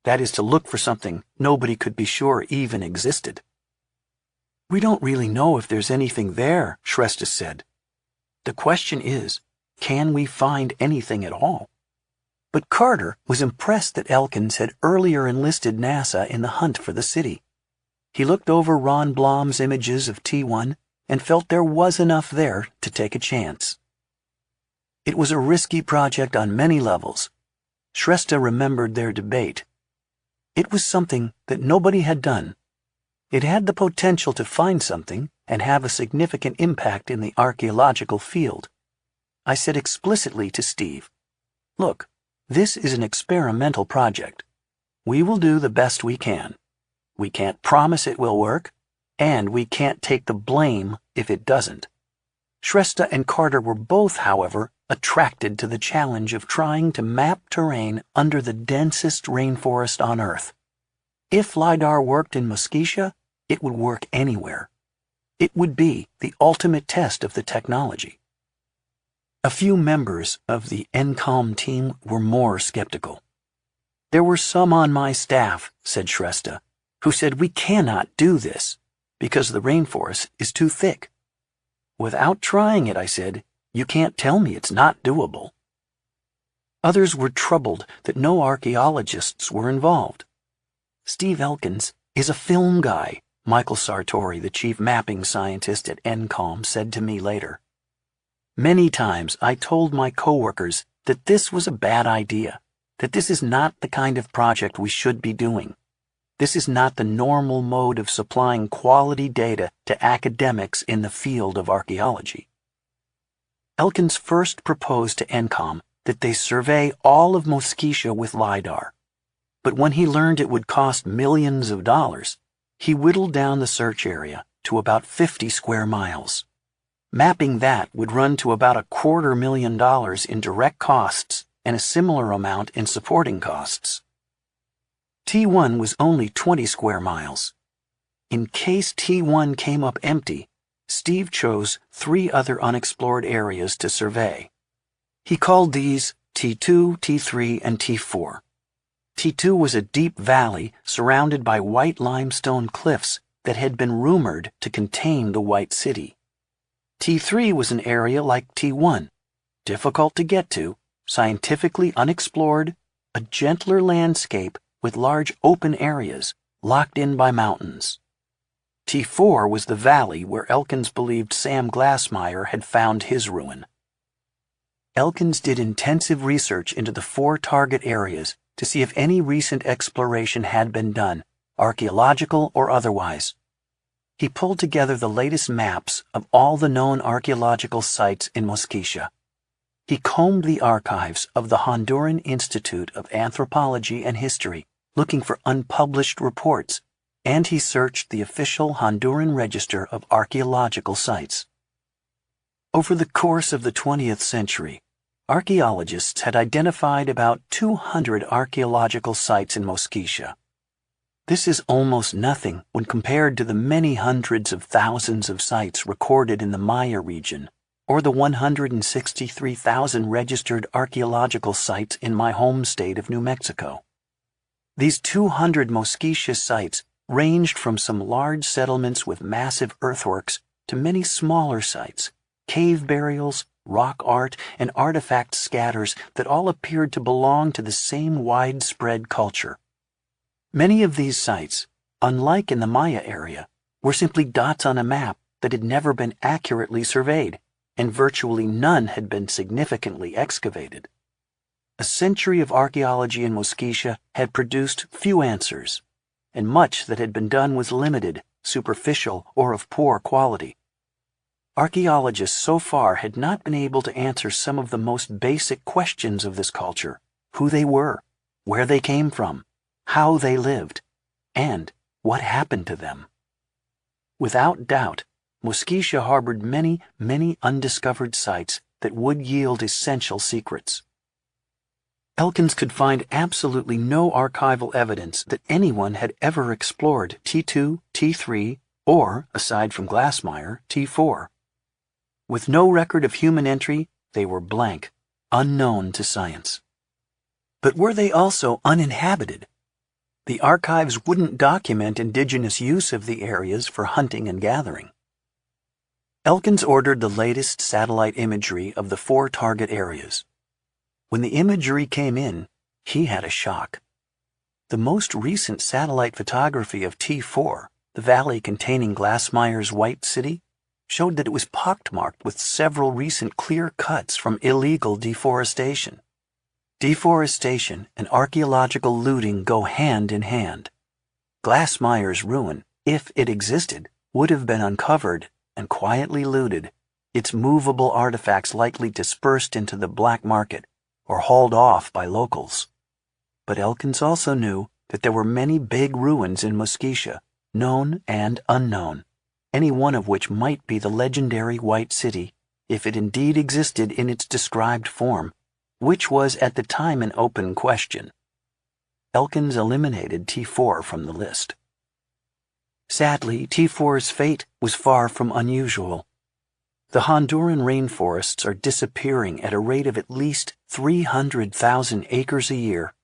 That is, to look for something nobody could be sure even existed. "We don't really know if there's anything there," Shrestha said. "The question is, can we find anything at all?" But Carter was impressed that Elkins had earlier enlisted NASA in the hunt for the city. He looked over Ron Blom's images of T1 and felt there was enough there to take a chance. It was a risky project on many levels. Shrestha remembered their debate. It was something that nobody had done. It had the potential to find something and have a significant impact in the archaeological field. I said explicitly to Steve, "Look, this is an experimental project. We will do the best we can. We can't promise it will work, and we can't take the blame if it doesn't." Shrestha and Carter were both, however, attracted to the challenge of trying to map terrain under the densest rainforest on Earth. If LiDAR worked in Mosquitia, it would work anywhere. It would be the ultimate test of the technology. A few members of the NCOM team were more skeptical. "There were some on my staff," said Shrestha, "who said we cannot do this because the rainforest is too thick." "Without trying it," I said, "you can't tell me it's not doable." Others were troubled that no archaeologists were involved. "Steve Elkins is a film guy," Michael Sartori, the chief mapping scientist at NCOM, said to me later. Many times I told my coworkers that this was a bad idea, that this is not the kind of project we should be doing. This is not the normal mode of supplying quality data to academics in the field of archaeology. Elkins first proposed to NCOM that they survey all of Mosquitia with LiDAR. But when he learned it would cost millions of dollars, he whittled down the search area to about 50 square miles. Mapping that would run to about $250,000 in direct costs and a similar amount in supporting costs. T1 was only 20 square miles. In case T1 came up empty, Steve chose 3 other unexplored areas to survey. He called these T2, T3, and T4. T2 was a deep valley surrounded by white limestone cliffs that had been rumored to contain the White City. T3 was an area like T1, difficult to get to, scientifically unexplored, a gentler landscape with large open areas locked in by mountains. T4 was the valley where Elkins believed Sam Glassmeyer had found his ruin. Elkins did intensive research into the 4 target areas to see if any recent exploration had been done, archaeological or otherwise. He pulled together the latest maps of all the known archaeological sites in Mosquitia. He combed the archives of the Honduran Institute of Anthropology and History, looking for unpublished reports, and he searched the official Honduran Register of Archaeological Sites. Over the course of the 20th century, archaeologists had identified about 200 archaeological sites in Mosquitia. This is almost nothing when compared to the many hundreds of thousands of sites recorded in the Maya region, or the 163,000 registered archaeological sites in my home state of New Mexico. These 200 Mosquitia sites ranged from some large settlements with massive earthworks to many smaller sites, cave burials, rock art, and artifact scatters that all appeared to belong to the same widespread culture. Many of these sites, unlike in the Maya area, were simply dots on a map that had never been accurately surveyed, and virtually none had been significantly excavated. A century of archaeology in Mosquitia had produced few answers, and much that had been done was limited, superficial, or of poor quality. Archaeologists so far had not been able to answer some of the most basic questions of this culture: who they were, where they came from, how they lived, and what happened to them. Without doubt, Mosquitia harbored many, many undiscovered sites that would yield essential secrets. Elkins could find absolutely no archival evidence that anyone had ever explored T2, T3, or, aside from Glassmeyer, T4. With no record of human entry, they were blank, unknown to science. But were they also uninhabited? The archives wouldn't document indigenous use of the areas for hunting and gathering. Elkins ordered the latest satellite imagery of the 4 target areas. When the imagery came in, he had a shock. The most recent satellite photography of T4, the valley containing Glassmeyer's White City, showed that it was pockmarked with several recent clear cuts from illegal deforestation. Deforestation and archaeological looting go hand in hand. Glassmeyer's ruin, if it existed, would have been uncovered and quietly looted, its movable artifacts likely dispersed into the black market or hauled off by locals. But Elkins also knew that there were many big ruins in Mosquitia, known and unknown, any one of which might be the legendary White City, if it indeed existed in its described form, which was at the time an open question. Elkins eliminated T4 from the list. Sadly, T4's fate was far from unusual. The Honduran rainforests are disappearing at a rate of at least 300,000 acres a year.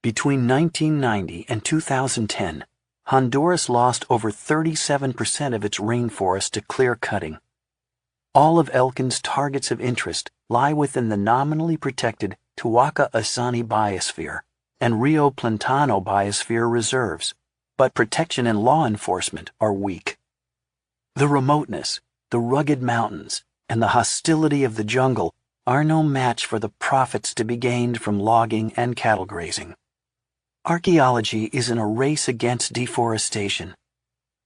Between 1990 and 2010, Honduras lost over 37% of its rainforest to clear cutting. All of Elkins' targets of interest lie within the nominally protected Tuaca-Asani Biosphere and Rio Plantano Biosphere reserves, but protection and law enforcement are weak. The remoteness, the rugged mountains, and the hostility of the jungle are no match for the profits to be gained from logging and cattle grazing. Archaeology is in a race against deforestation.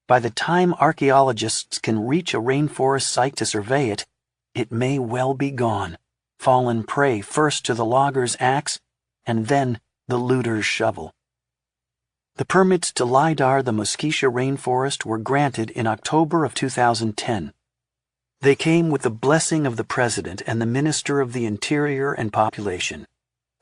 By the time archaeologists can reach a rainforest site to survey it, it may well be gone, fallen prey first to the logger's axe and then the looter's shovel. The permits to LiDAR the Mosquitia rainforest were granted in October of 2010. They came with the blessing of the President and the Minister of the Interior and Population,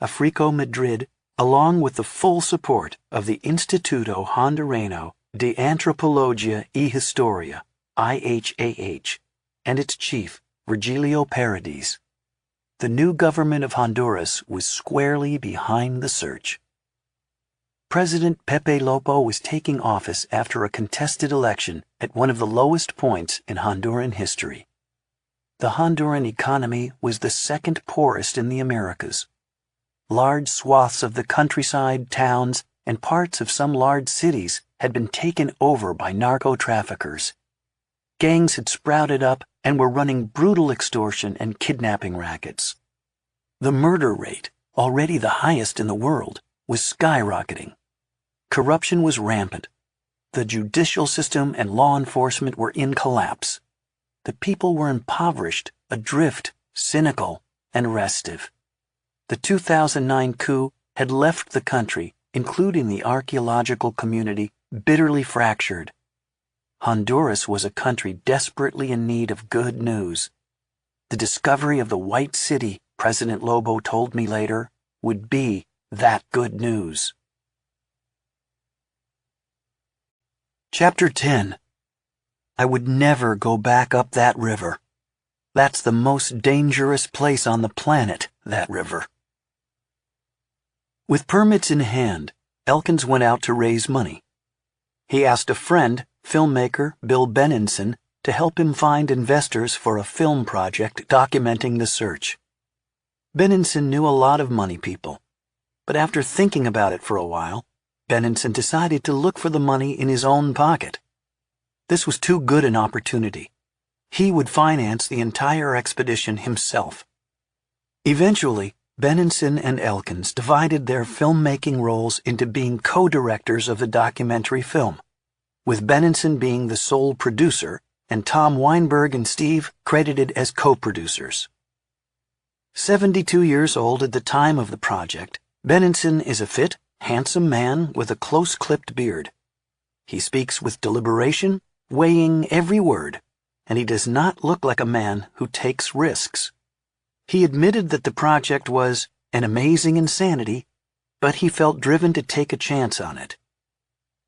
Africo Madrid, along with the full support of the Instituto Hondureño de Antropología y Historia, IHAH, and its chief, Virgilio Paredes. The new government of Honduras was squarely behind the search. President Pepe Lopo was taking office after a contested election at one of the lowest points in Honduran history. The Honduran economy was the second poorest in the Americas. Large swaths of the countryside, towns, and parts of some large cities had been taken over by narco-traffickers. Gangs had sprouted up and were running brutal extortion and kidnapping rackets. The murder rate, already the highest in the world, was skyrocketing. Corruption was rampant. The judicial system and law enforcement were in collapse. The people were impoverished, adrift, cynical, and restive. The 2009 coup had left the country, including the archaeological community, bitterly fractured. Honduras was a country desperately in need of good news. The discovery of the White City, President Lobo told me later, would be that good news. Chapter 10. I would never go back up that river. That's the most dangerous place on the planet, that river. With permits in hand, Elkins went out to raise money. He asked a friend, filmmaker Bill Benenson, to help him find investors for a film project documenting the search. Benenson knew a lot of money people, but after thinking about it for a while, Benenson decided to look for the money in his own pocket. This was too good an opportunity. He would finance the entire expedition himself. Eventually, Benenson and Elkins divided their filmmaking roles into being co-directors of the documentary film, with Benenson being the sole producer and Tom Weinberg and Steve credited as co-producers. 72 years old at the time of the project, Benenson is a fit, handsome man with a close-clipped beard. He speaks with deliberation, weighing every word, and he does not look like a man who takes risks. He admitted that the project was an amazing insanity, but he felt driven to take a chance on it.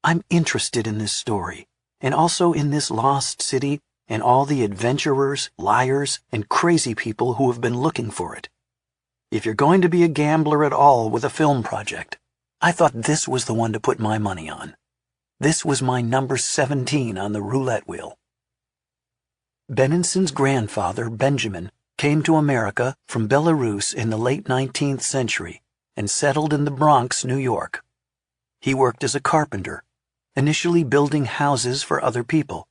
I'm interested in this story, and also in this lost city and all the adventurers, liars, and crazy people who have been looking for it. If you're going to be a gambler at all with a film project, I thought this was the one to put my money on. This was my number 17 on the roulette wheel. Benenson's grandfather, Benjamin, came to America from Belarus in the late 19th century and settled in the Bronx, New York. He worked as a carpenter, initially building houses for other people,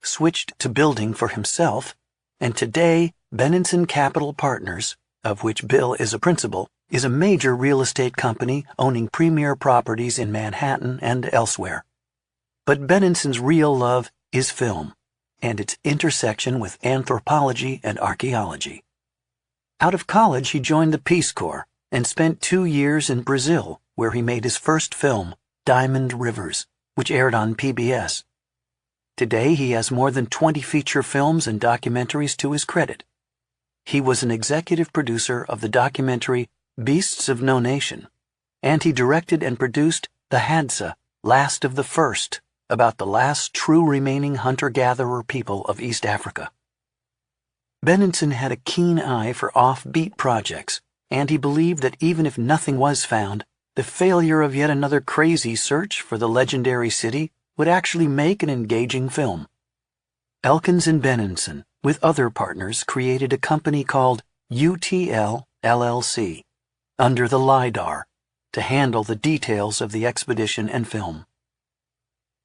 switched to building for himself, and today Benenson Capital Partners, of which Bill is a principal, is a major real estate company owning premier properties in Manhattan and elsewhere. But Benenson's real love is film, and its intersection with anthropology and archaeology. Out of college, he joined the Peace Corps and spent 2 years in Brazil, where he made his first film, Diamond Rivers, which aired on PBS. Today, he has more than 20 feature films and documentaries to his credit. He was an executive producer of the documentary Beasts of No Nation, and he directed and produced The Hadza, Last of the First, about the last true remaining hunter-gatherer people of East Africa. Benenson had a keen eye for offbeat projects, and he believed that even if nothing was found, the failure of yet another crazy search for the legendary city would actually make an engaging film. Elkins and Benenson, with other partners, created a company called UTL LLC, under the LIDAR, to handle the details of the expedition and film.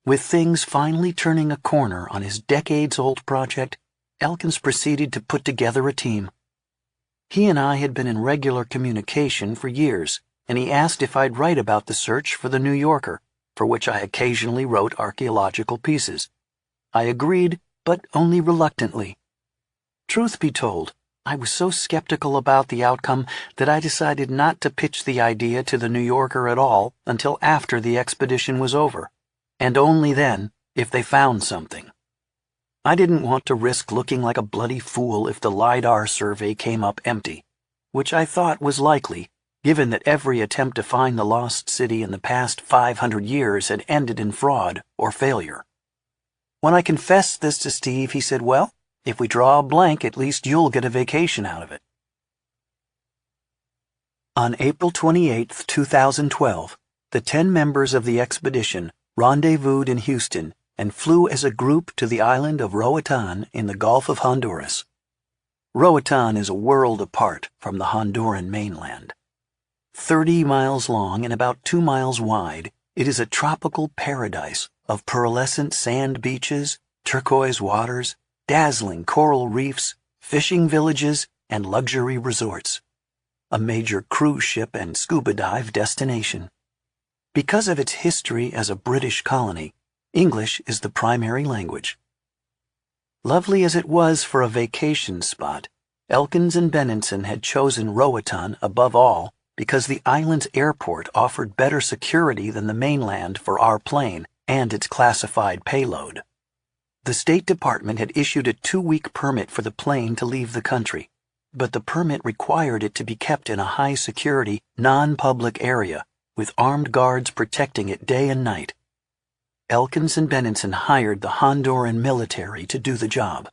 With things finally turning a corner on his decades-old project, Elkins proceeded to put together a team. He and I had been in regular communication for years, and he asked if I'd write about the search for the New Yorker, for which I occasionally wrote archaeological pieces. I agreed, but only reluctantly. Truth be told, I was so skeptical about the outcome that I decided not to pitch the idea to the New Yorker at all until after the expedition was over, and only then if they found something. I didn't want to risk looking like a bloody fool if the LIDAR survey came up empty, which I thought was likely, given that every attempt to find the lost city in the past 500 years had ended in fraud or failure. When I confessed this to Steve, he said, "Well, if we draw a blank, at least you'll get a vacation out of it." On April 28, 2012, the 10 members of the expedition rendezvoused in Houston and flew as a group to the island of Roatan in the Gulf of Honduras. Roatan is a world apart from the Honduran mainland. 30 miles long and about 2 miles wide, it is a tropical paradise of pearlescent sand beaches, turquoise waters, dazzling coral reefs, fishing villages, and luxury resorts. A major cruise ship and scuba dive destination. Because of its history as a British colony, English is the primary language. Lovely as it was for a vacation spot, Elkins and Benenson had chosen Roatan above all because the island's airport offered better security than the mainland for our plane and its classified payload. The State Department had issued a 2-week permit for the plane to leave the country, but the permit required it to be kept in a high-security, non-public area with armed guards protecting it day and night. Elkins and Benenson hired the Honduran military to do the job.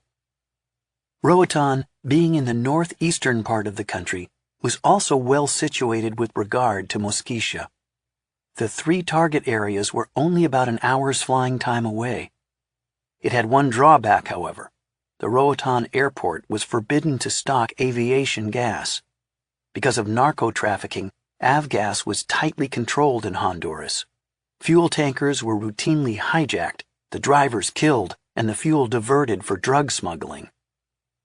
Roatan, being in the northeastern part of the country, was also well situated with regard to Mosquitia. The 3 target areas were only about an hour's flying time away. It had one drawback, however. The Roatan airport was forbidden to stock aviation gas. Because of narco-trafficking, avgas was tightly controlled in Honduras. Fuel tankers were routinely hijacked, the drivers killed, and the fuel diverted for drug smuggling.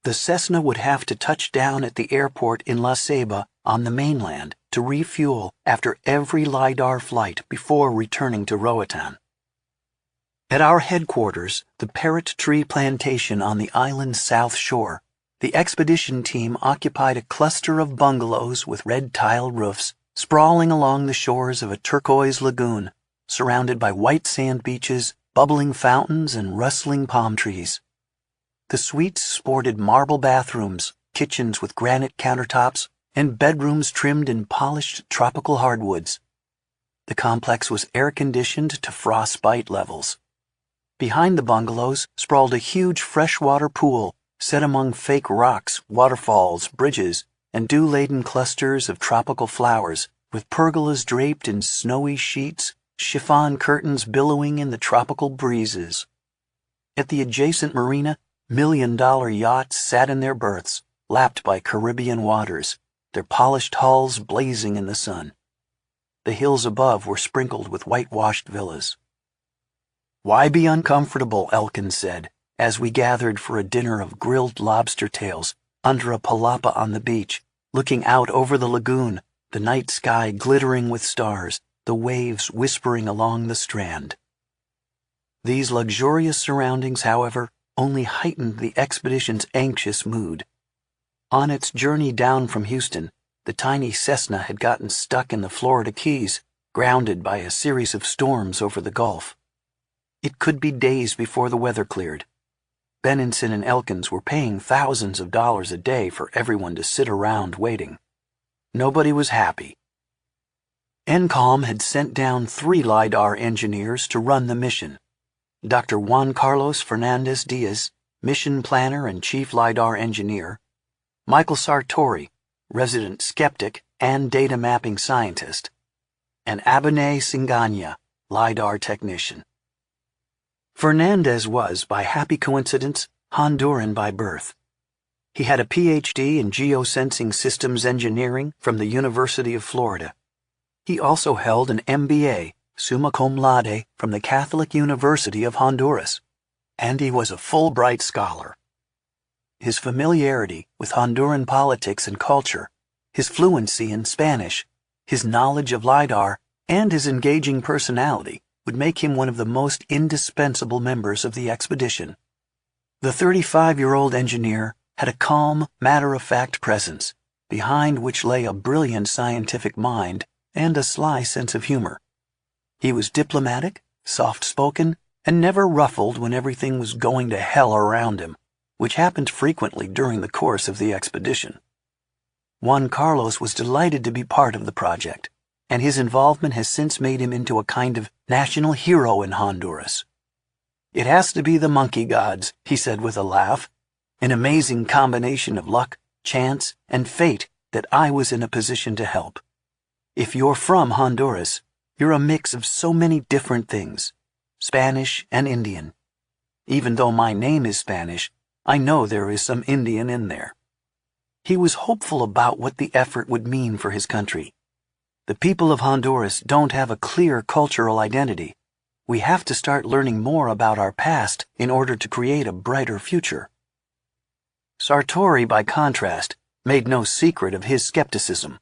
The Cessna would have to touch down at the airport in La Ceiba on the mainland to refuel after every LIDAR flight before returning to Roatan. At our headquarters, the Parrot Tree Plantation on the island's south shore, the expedition team occupied a cluster of bungalows with red tile roofs sprawling along the shores of a turquoise lagoon, surrounded by white sand beaches, bubbling fountains, and rustling palm trees. The suites sported marble bathrooms, kitchens with granite countertops, and bedrooms trimmed in polished tropical hardwoods. The complex was air-conditioned to frostbite levels. Behind the bungalows sprawled a huge freshwater pool set among fake rocks, waterfalls, bridges, and dew-laden clusters of tropical flowers, with pergolas draped in snowy sheets, chiffon curtains billowing in the tropical breezes. At the adjacent marina, million-dollar yachts sat in their berths, lapped by Caribbean waters, their polished hulls blazing in the sun. The hills above were sprinkled with whitewashed villas. "Why be uncomfortable?" Elkins said, as we gathered for a dinner of grilled lobster tails under a palapa on the beach, looking out over the lagoon, the night sky glittering with stars, the waves whispering along the strand. These luxurious surroundings, however, only heightened the expedition's anxious mood. On its journey down from Houston, the tiny Cessna had gotten stuck in the Florida Keys, grounded by a series of storms over the Gulf. It could be days before the weather cleared. Benenson and Elkins were paying thousands of dollars a day for everyone to sit around waiting. Nobody was happy. NCALM had sent down 3 LIDAR engineers to run the mission. Dr. Juan Carlos Fernandez Diaz, mission planner and chief LIDAR engineer, Michael Sartori, resident skeptic and data mapping scientist, and Abinay Singanya, LIDAR technician. Fernandez was, by happy coincidence, Honduran by birth. He had a PhD in geosensing systems engineering from the University of Florida. He also held an MBA, summa cum laude, from the Catholic University of Honduras, and he was a Fulbright scholar. His familiarity with Honduran politics and culture, his fluency in Spanish, his knowledge of LIDAR, and his engaging personality would make him one of the most indispensable members of the expedition. The 35-year-old engineer had a calm, matter-of-fact presence, behind which lay a brilliant scientific mind and a sly sense of humor. He was diplomatic, soft-spoken, and never ruffled when everything was going to hell around him, which happened frequently during the course of the expedition. Juan Carlos was delighted to be part of the project, and his involvement has since made him into a kind of national hero in Honduras. "It has to be the monkey gods," he said with a laugh, "an amazing combination of luck, chance, and fate that I was in a position to help. If you're from Honduras, you're a mix of so many different things, Spanish and Indian. Even though my name is Spanish, I know there is some Indian in there." He was hopeful about what the effort would mean for his country. "The people of Honduras don't have a clear cultural identity. We have to start learning more about our past in order to create a brighter future." Sartori, by contrast, made no secret of his skepticism.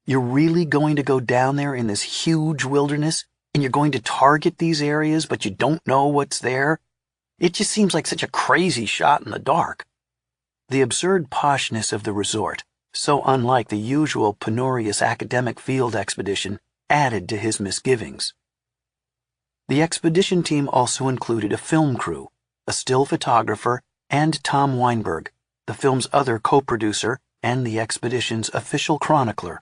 "You're really going to go down there in this huge wilderness, and you're going to target these areas, but you don't know what's there? It just seems like such a crazy shot in the dark." The absurd poshness of the resort, so unlike the usual penurious academic field expedition, added to his misgivings. The expedition team also included a film crew, a still photographer, and Tom Weinberg, the film's other co-producer and the expedition's official chronicler.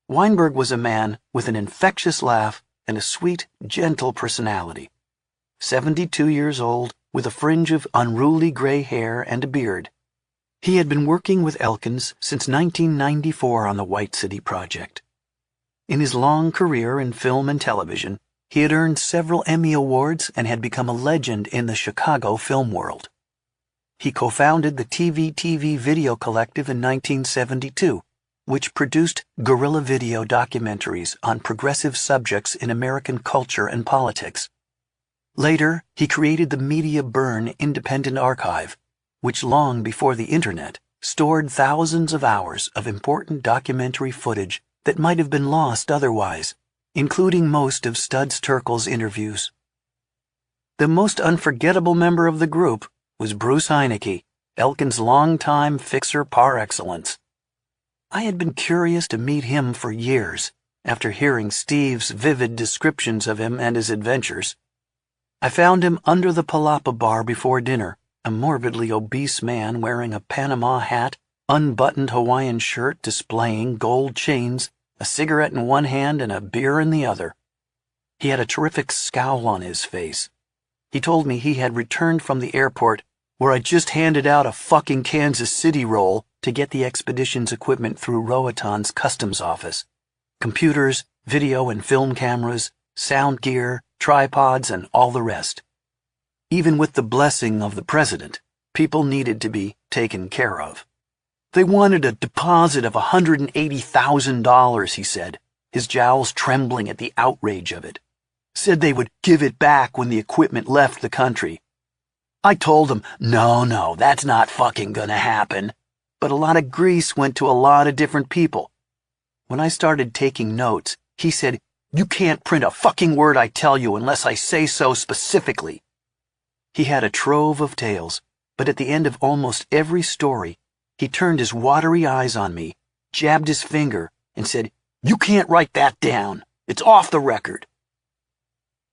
Weinberg was a man with an infectious laugh and a sweet, gentle personality. 72 years old, with a fringe of unruly gray hair and a beard. He had been working with Elkins since 1994 on the White City Project. In his long career in film and television, he had earned several Emmy Awards and had become a legend in the Chicago film world. He co-founded the TV Video Collective in 1972, which produced guerrilla video documentaries on progressive subjects in American culture and politics. Later, he created the Media Burn Independent Archive, which long before the Internet stored thousands of hours of important documentary footage that might have been lost otherwise, including most of Studs Terkel's interviews. The most unforgettable member of the group was Bruce Heinecke, Elkins' longtime fixer par excellence. I had been curious to meet him for years, after hearing Steve's vivid descriptions of him and his adventures. I found him under the Palapa bar before dinner, a morbidly obese man wearing a Panama hat, unbuttoned Hawaiian shirt displaying gold chains, a cigarette in one hand and a beer in the other. He had a terrific scowl on his face. He told me he had returned from the airport, where I just handed out a fucking Kansas City roll to get the expedition's equipment through Roaton's customs office. Computers, video and film cameras, sound gear, tripods, and all the rest. Even with the blessing of the president, people needed to be taken care of. They wanted a deposit of $180,000, he said, his jowls trembling at the outrage of it. Said they would give it back when the equipment left the country. I told them, no, that's not fucking gonna happen. But a lot of grease went to a lot of different people. When I started taking notes, he said, "You can't print a fucking word I tell you unless I say so specifically." He had a trove of tales, but at the end of almost every story, he turned his watery eyes on me, jabbed his finger, and said, "You can't write that down. It's off the record."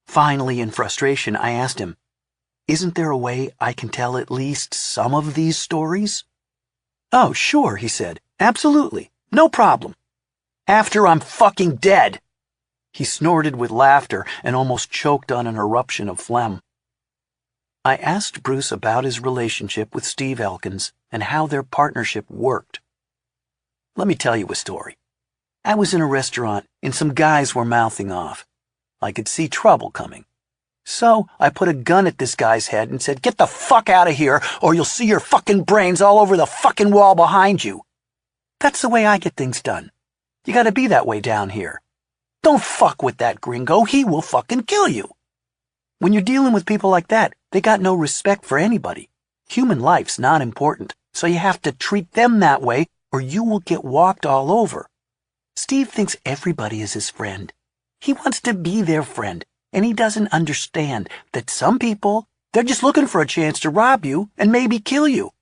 Finally, in frustration, I asked him, "Isn't there a way I can tell at least some of these stories?" "Oh, sure," he said. "Absolutely. No problem. After I'm fucking dead." He snorted with laughter and almost choked on an eruption of phlegm. I asked Bruce about his relationship with Steve Elkins and how their partnership worked. "Let me tell you a story. I was in a restaurant and some guys were mouthing off. I could see trouble coming. So I put a gun at this guy's head and said, 'Get the fuck out of here or you'll see your fucking brains all over the fucking wall behind you.' That's the way I get things done. You gotta be that way down here. Don't fuck with that gringo, he will fucking kill you. When you're dealing with people like that, they got no respect for anybody. Human life's not important, so you have to treat them that way or you will get walked all over. Steve thinks everybody is his friend. He wants to be their friend, and he doesn't understand that some people, they're just looking for a chance to rob you and maybe kill you.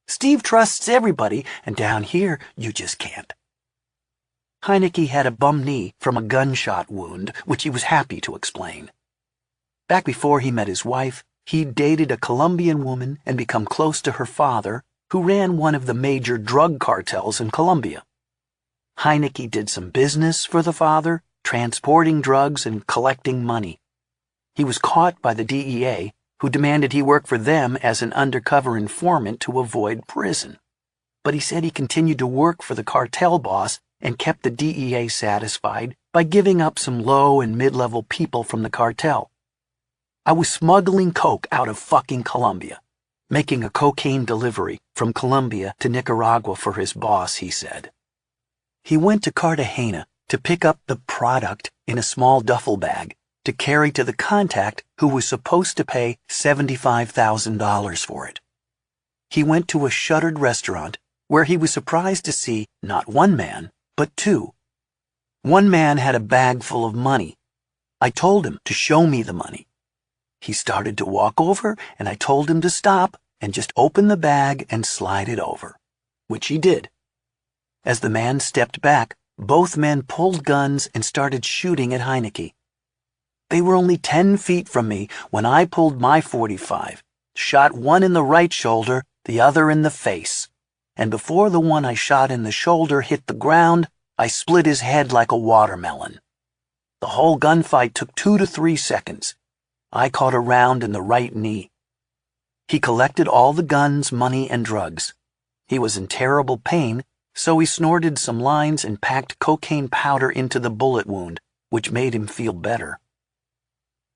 Steve trusts everybody, and down here, you just can't." Heineke had a bum knee from a gunshot wound, which he was happy to explain. Back before he met his wife, he'd dated a Colombian woman and become close to her father, who ran one of the major drug cartels in Colombia. Heineke did some business for the father, transporting drugs and collecting money. He was caught by the DEA, who demanded he work for them as an undercover informant to avoid prison. But he said he continued to work for the cartel boss and kept the DEA satisfied by giving up some low and mid-level people from the cartel. "I was smuggling coke out of fucking Colombia, making a cocaine delivery from Colombia to Nicaragua for his boss," he said. He went to Cartagena to pick up the product in a small duffel bag to carry to the contact who was supposed to pay $75,000 for it. He went to a shuttered restaurant where he was surprised to see not one man, but two. One man had a bag full of money. I told him to show me the money. He started to walk over, and I told him to stop and just open the bag and slide it over, which he did. As the man stepped back, both men pulled guns and started shooting at Heineke. They were only 10 feet from me when I pulled my .45, shot one in the right shoulder, the other in the face, and before the one I shot in the shoulder hit the ground, I split his head like a watermelon. The whole gunfight took 2 to 3 seconds. I caught a round in the right knee. He collected all the guns, money, and drugs. He was in terrible pain, so he snorted some lines and packed cocaine powder into the bullet wound, which made him feel better.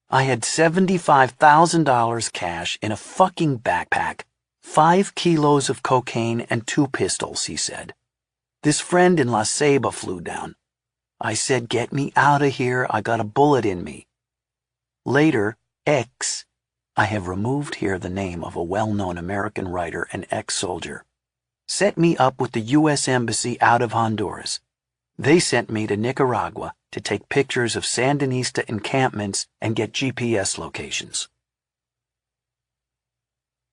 I had $75,000 cash in a fucking backpack, 5 kilos of cocaine, and 2 pistols, he said. This friend in La Ceiba flew down. I said, "Get me out of here, I got a bullet in me." Later, X, I have removed here the name of a well-known American writer and ex-soldier, set me up with the U.S. Embassy out of Honduras. They sent me to Nicaragua to take pictures of Sandinista encampments and get GPS locations.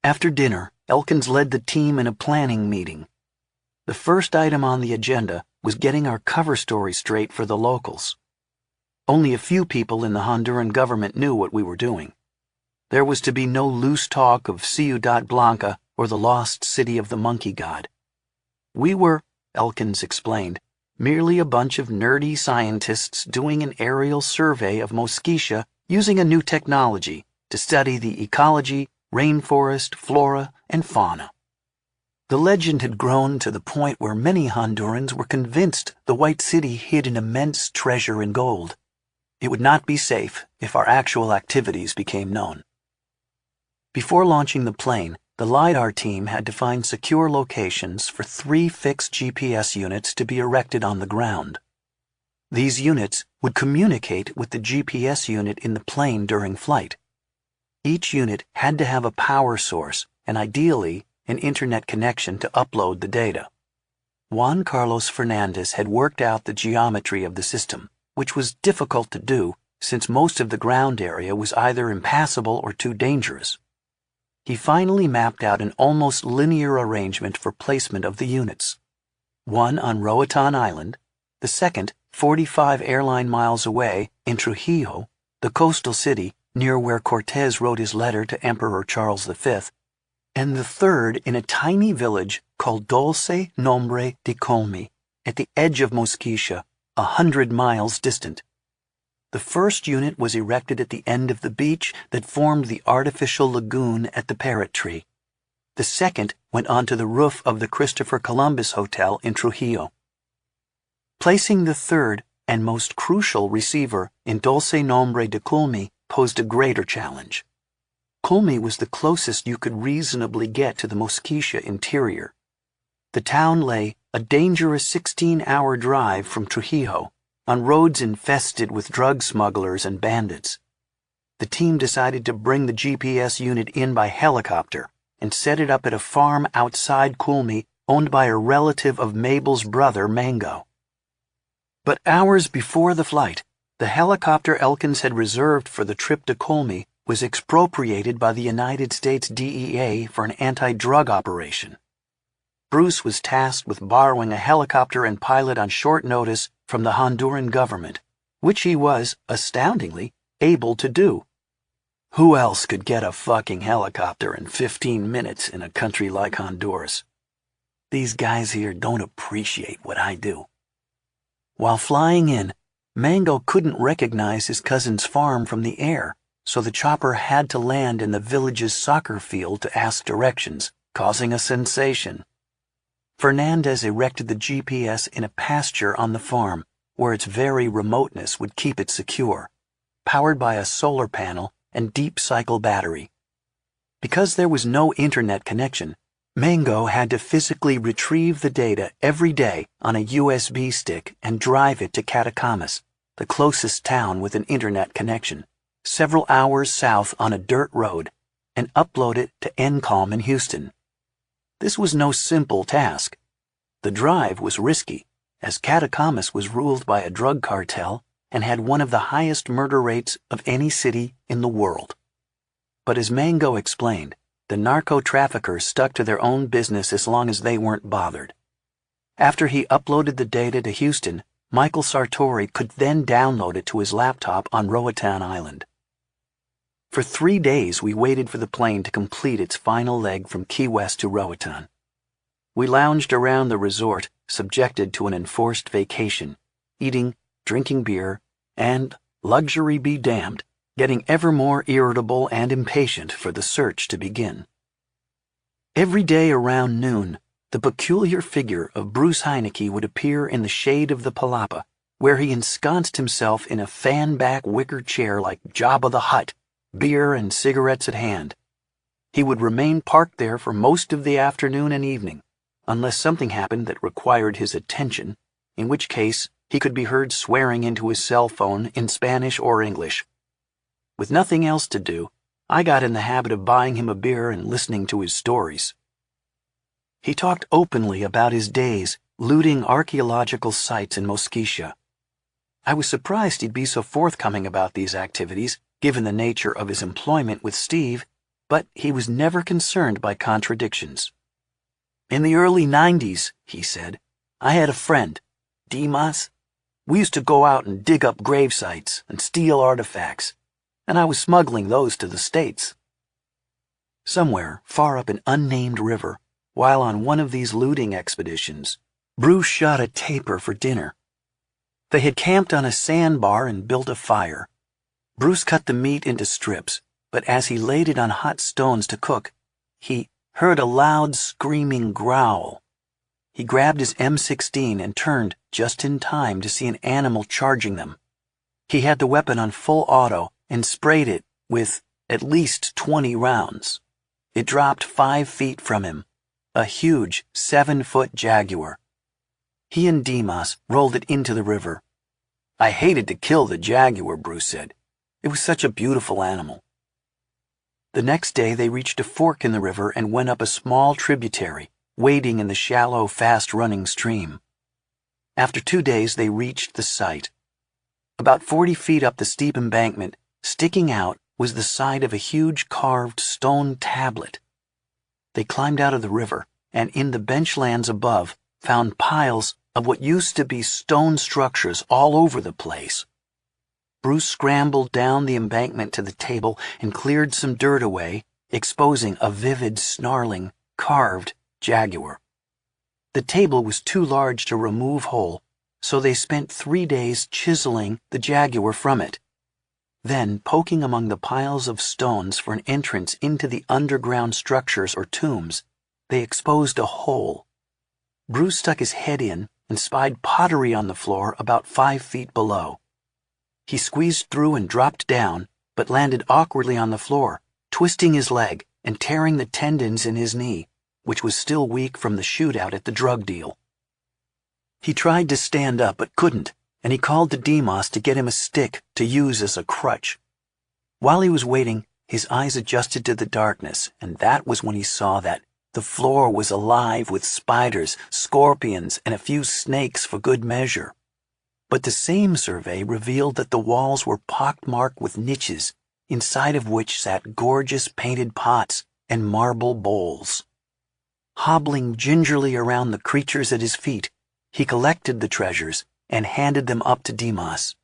After dinner, Elkins led the team in a planning meeting. The first item on the agenda was getting our cover story straight for the locals. Only a few people in the Honduran government knew what we were doing. There was to be no loose talk of Ciudad Blanca or the lost city of the monkey god. We were, Elkins explained, merely a bunch of nerdy scientists doing an aerial survey of Mosquitia using a new technology to study the ecology, rainforest, flora, and fauna. The legend had grown to the point where many Hondurans were convinced the White City hid an immense treasure in gold. It would not be safe if our actual activities became known. Before launching the plane, the LiDAR team had to find secure locations for 3 fixed GPS units to be erected on the ground. These units would communicate with the GPS unit in the plane during flight. Each unit had to have a power source and ideally an internet connection to upload the data. Juan Carlos Fernandez had worked out the geometry of the system, which was difficult to do since most of the ground area was either impassable or too dangerous. He finally mapped out an almost linear arrangement for placement of the units. One on Roatan Island, the second 45 airline miles away in Trujillo, the coastal city near where Cortés wrote his letter to Emperor Charles V, and the third in a tiny village called Dulce Nombre de Colmi, at the edge of Mosquitia, 100 miles distant. The first unit was erected at the end of the beach that formed the artificial lagoon at the Parrot Tree. The second went onto the roof of the Christopher Columbus Hotel in Trujillo. Placing the third and most crucial receiver in Dulce Nombre de Colmi posed a greater challenge. Colmi was the closest you could reasonably get to the Mosquitia interior. The town lay a dangerous 16-hour drive from Trujillo, on roads infested with drug smugglers and bandits. The team decided to bring the GPS unit in by helicopter and set it up at a farm outside Colmi owned by a relative of Mabel's brother, Mango. But hours before the flight, the helicopter Elkins had reserved for the trip to Colmi was expropriated by the United States DEA for an anti-drug operation. Bruce was tasked with borrowing a helicopter and pilot on short notice from the Honduran government, which he was, astoundingly, able to do. Who else could get a fucking helicopter in 15 minutes in a country like Honduras? These guys here don't appreciate what I do. While flying in, Mango couldn't recognize his cousin's farm from the air, so the chopper had to land in the village's soccer field to ask directions, causing a sensation. Fernandez erected the GPS in a pasture on the farm, where its very remoteness would keep it secure, powered by a solar panel and deep cycle battery. Because there was no internet connection, Mango had to physically retrieve the data every day on a USB stick and drive it to Catacamas, the closest town with an internet connection, several hours south on a dirt road, and upload it to Encom in Houston. This was no simple task. The drive was risky, as Catacamas was ruled by a drug cartel and had one of the highest murder rates of any city in the world. But as Mango explained, the narco-traffickers stuck to their own business as long as they weren't bothered. After he uploaded the data to Houston, Michael Sartori could then download it to his laptop on Roatan Island. For 3 days we waited for the plane to complete its final leg from Key West to Roatan. We lounged around the resort, subjected to an enforced vacation, eating, drinking beer, and, luxury be damned, getting ever more irritable and impatient for the search to begin. Every day around noon, the peculiar figure of Bruce Heineke would appear in the shade of the palapa, where he ensconced himself in a fan-back wicker chair like Jabba the Hutt, beer and cigarettes at hand. He would remain parked there for most of the afternoon and evening, unless something happened that required his attention, in which case he could be heard swearing into his cell phone in Spanish or English. With nothing else to do, I got in the habit of buying him a beer and listening to his stories. He talked openly about his days looting archaeological sites in Mosquitia. I was surprised he'd be so forthcoming about these activities, given the nature of his employment with Steve, but he was never concerned by contradictions. In the early 90s, he said, I had a friend, Dimas. We used to go out and dig up grave sites and steal artifacts, and I was smuggling those to the States. Somewhere, far up an unnamed river, while on one of these looting expeditions, Bruce shot a tapir for dinner. They had camped on a sandbar and built a fire. Bruce cut the meat into strips, but as he laid it on hot stones to cook, he heard a loud screaming growl. He grabbed his M16 and turned just in time to see an animal charging them. He had the weapon on full auto and sprayed it with at least 20 rounds. It dropped 5 feet from him, a huge 7-foot jaguar. He and Dimas rolled it into the river. I hated to kill the jaguar, Bruce said. It was such a beautiful animal. The next day they reached a fork in the river and went up a small tributary, wading in the shallow, fast-running stream. After 2 days they reached the site. About 40 feet up the steep embankment, sticking out was the side of a huge carved stone tablet. They climbed out of the river, and in the benchlands above found piles of what used to be stone structures all over the place. Bruce scrambled down the embankment to the table and cleared some dirt away, exposing a vivid, snarling, carved jaguar. The table was too large to remove whole, so they spent 3 days chiseling the jaguar from it. Then, poking among the piles of stones for an entrance into the underground structures or tombs, they exposed a hole. Bruce stuck his head in and spied pottery on the floor about 5 feet below. He squeezed through and dropped down, but landed awkwardly on the floor, twisting his leg and tearing the tendons in his knee, which was still weak from the shootout at the drug deal. He tried to stand up but couldn't, and he called to Dimas to get him a stick to use as a crutch. While he was waiting, his eyes adjusted to the darkness, and that was when he saw that the floor was alive with spiders, scorpions, and a few snakes for good measure. But the same survey revealed that the walls were pockmarked with niches, inside of which sat gorgeous painted pots and marble bowls. Hobbling gingerly around the creatures at his feet, he collected the treasures and handed them up to Dimas.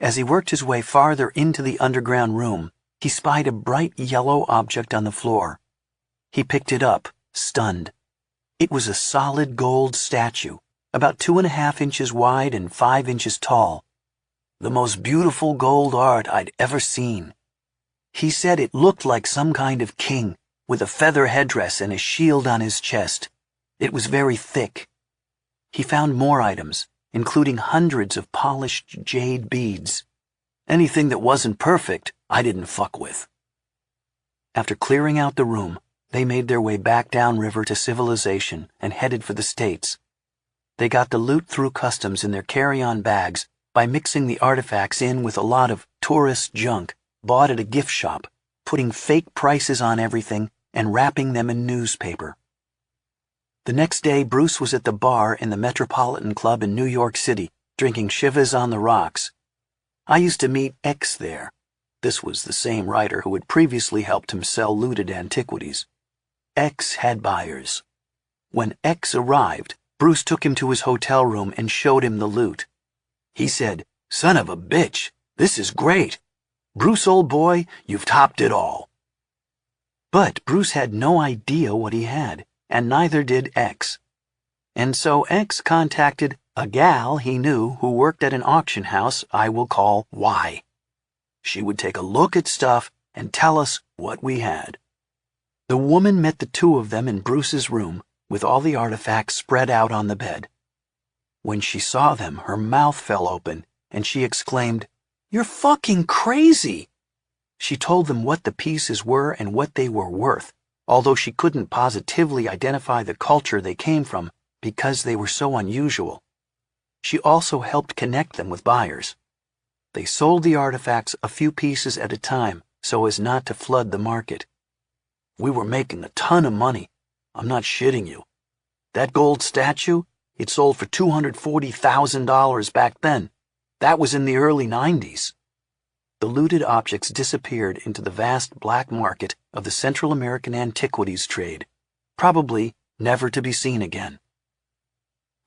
As he worked his way farther into the underground room, he spied a bright yellow object on the floor. He picked it up, stunned. It was a solid gold statue, about 2.5 inches wide and 5 inches tall. The most beautiful gold art I'd ever seen. He said it looked like some kind of king, with a feather headdress and a shield on his chest. It was very thick. He found more items, including hundreds of polished jade beads. Anything that wasn't perfect, I didn't fuck with. After clearing out the room, they made their way back downriver to civilization and headed for the States. They got the loot through customs in their carry-on bags by mixing the artifacts in with a lot of tourist junk bought at a gift shop, putting fake prices on everything and wrapping them in newspaper. The next day, Bruce was at the bar in the Metropolitan Club in New York City, drinking Chivas on the rocks. I used to meet X there. This was the same writer who had previously helped him sell looted antiquities. X had buyers. When X arrived, Bruce took him to his hotel room and showed him the loot. He said, "Son of a bitch, this is great. Bruce, old boy, you've topped it all." But Bruce had no idea what he had, and neither did X. And so X contacted a gal he knew who worked at an auction house I will call Y. She would take a look at stuff and tell us what we had. The woman met the two of them in Bruce's room, with all the artifacts spread out on the bed. When she saw them, her mouth fell open, and she exclaimed, "You're fucking crazy!" She told them what the pieces were and what they were worth, although she couldn't positively identify the culture they came from because they were so unusual. She also helped connect them with buyers. They sold the artifacts a few pieces at a time so as not to flood the market. We were making a ton of money. I'm not shitting you. That gold statue, it sold for $240,000 back then. That was in the early 90s. The looted objects disappeared into the vast black market of the Central American antiquities trade, probably never to be seen again.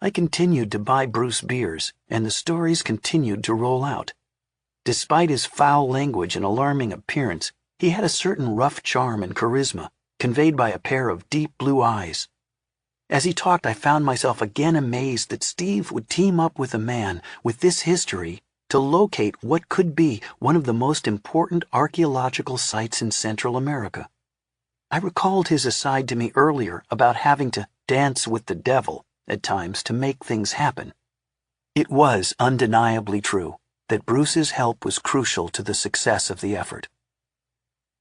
I continued to buy Bruce beers, and the stories continued to roll out. Despite his foul language and alarming appearance, he had a certain rough charm and charisma, conveyed by a pair of deep blue eyes. As he talked, I found myself again amazed that Steve would team up with a man with this history to locate what could be one of the most important archaeological sites in Central America. I recalled his aside to me earlier about having to dance with the devil at times to make things happen. It was undeniably true that Bruce's help was crucial to the success of the effort.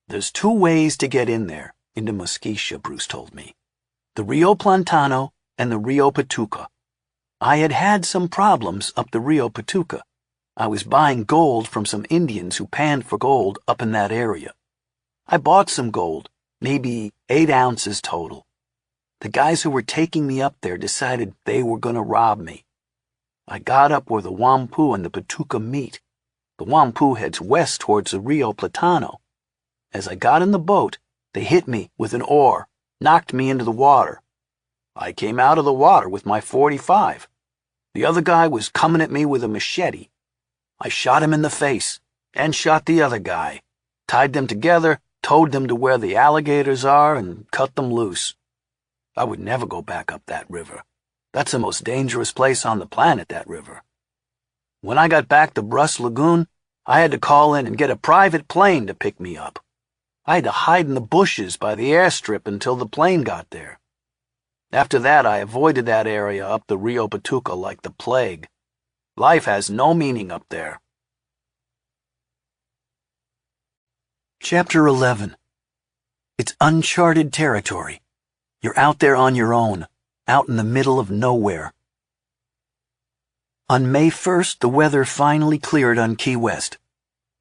"There's 2 ways to get in there, into Mosquitia," Bruce told me. "The Rio Plantano and the Rio Patuca. I had had some problems up the Rio Patuca. I was buying gold from some Indians who panned for gold up in that area. I bought some gold, maybe 8 ounces total. The guys who were taking me up there decided they were going to rob me. I got up where the Wampu and the Patuca meet. The Wampu heads west towards the Rio Platano. As I got in the boat, they hit me with an oar, knocked me into the water. I came out of the water with my .45. The other guy was coming at me with a machete. I shot him in the face, and shot the other guy, tied them together, towed them to where the alligators are, and cut them loose. I would never go back up that river. That's the most dangerous place on the planet, that river. When I got back to Brus Lagoon, I had to call in and get a private plane to pick me up. I had to hide in the bushes by the airstrip until the plane got there. After that, I avoided that area up the Rio Patuca like the plague. Life has no meaning up there." Chapter 11. It's uncharted territory. You're out there on your own, out in the middle of nowhere. On May 1st, the weather finally cleared on Key West.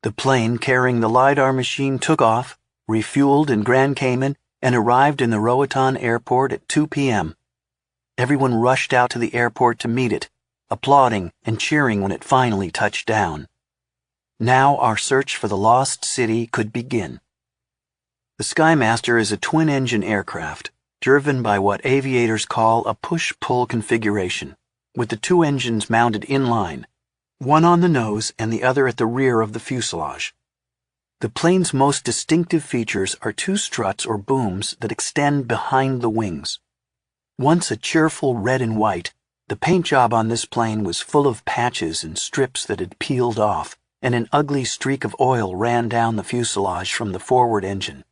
The plane carrying the LiDAR machine took off, refueled in Grand Cayman, and arrived in the Roatan Airport at 2 p.m. Everyone rushed out to the airport to meet it, applauding and cheering when it finally touched down. Now our search for the lost city could begin. The Skymaster is a twin-engine aircraft, driven by what aviators call a push-pull configuration, with the 2 engines mounted in line, one on the nose and the other at the rear of the fuselage. The plane's most distinctive features are 2 struts or booms that extend behind the wings. Once a cheerful red and white, the paint job on this plane was full of patches and strips that had peeled off, and an ugly streak of oil ran down the fuselage from the forward engine.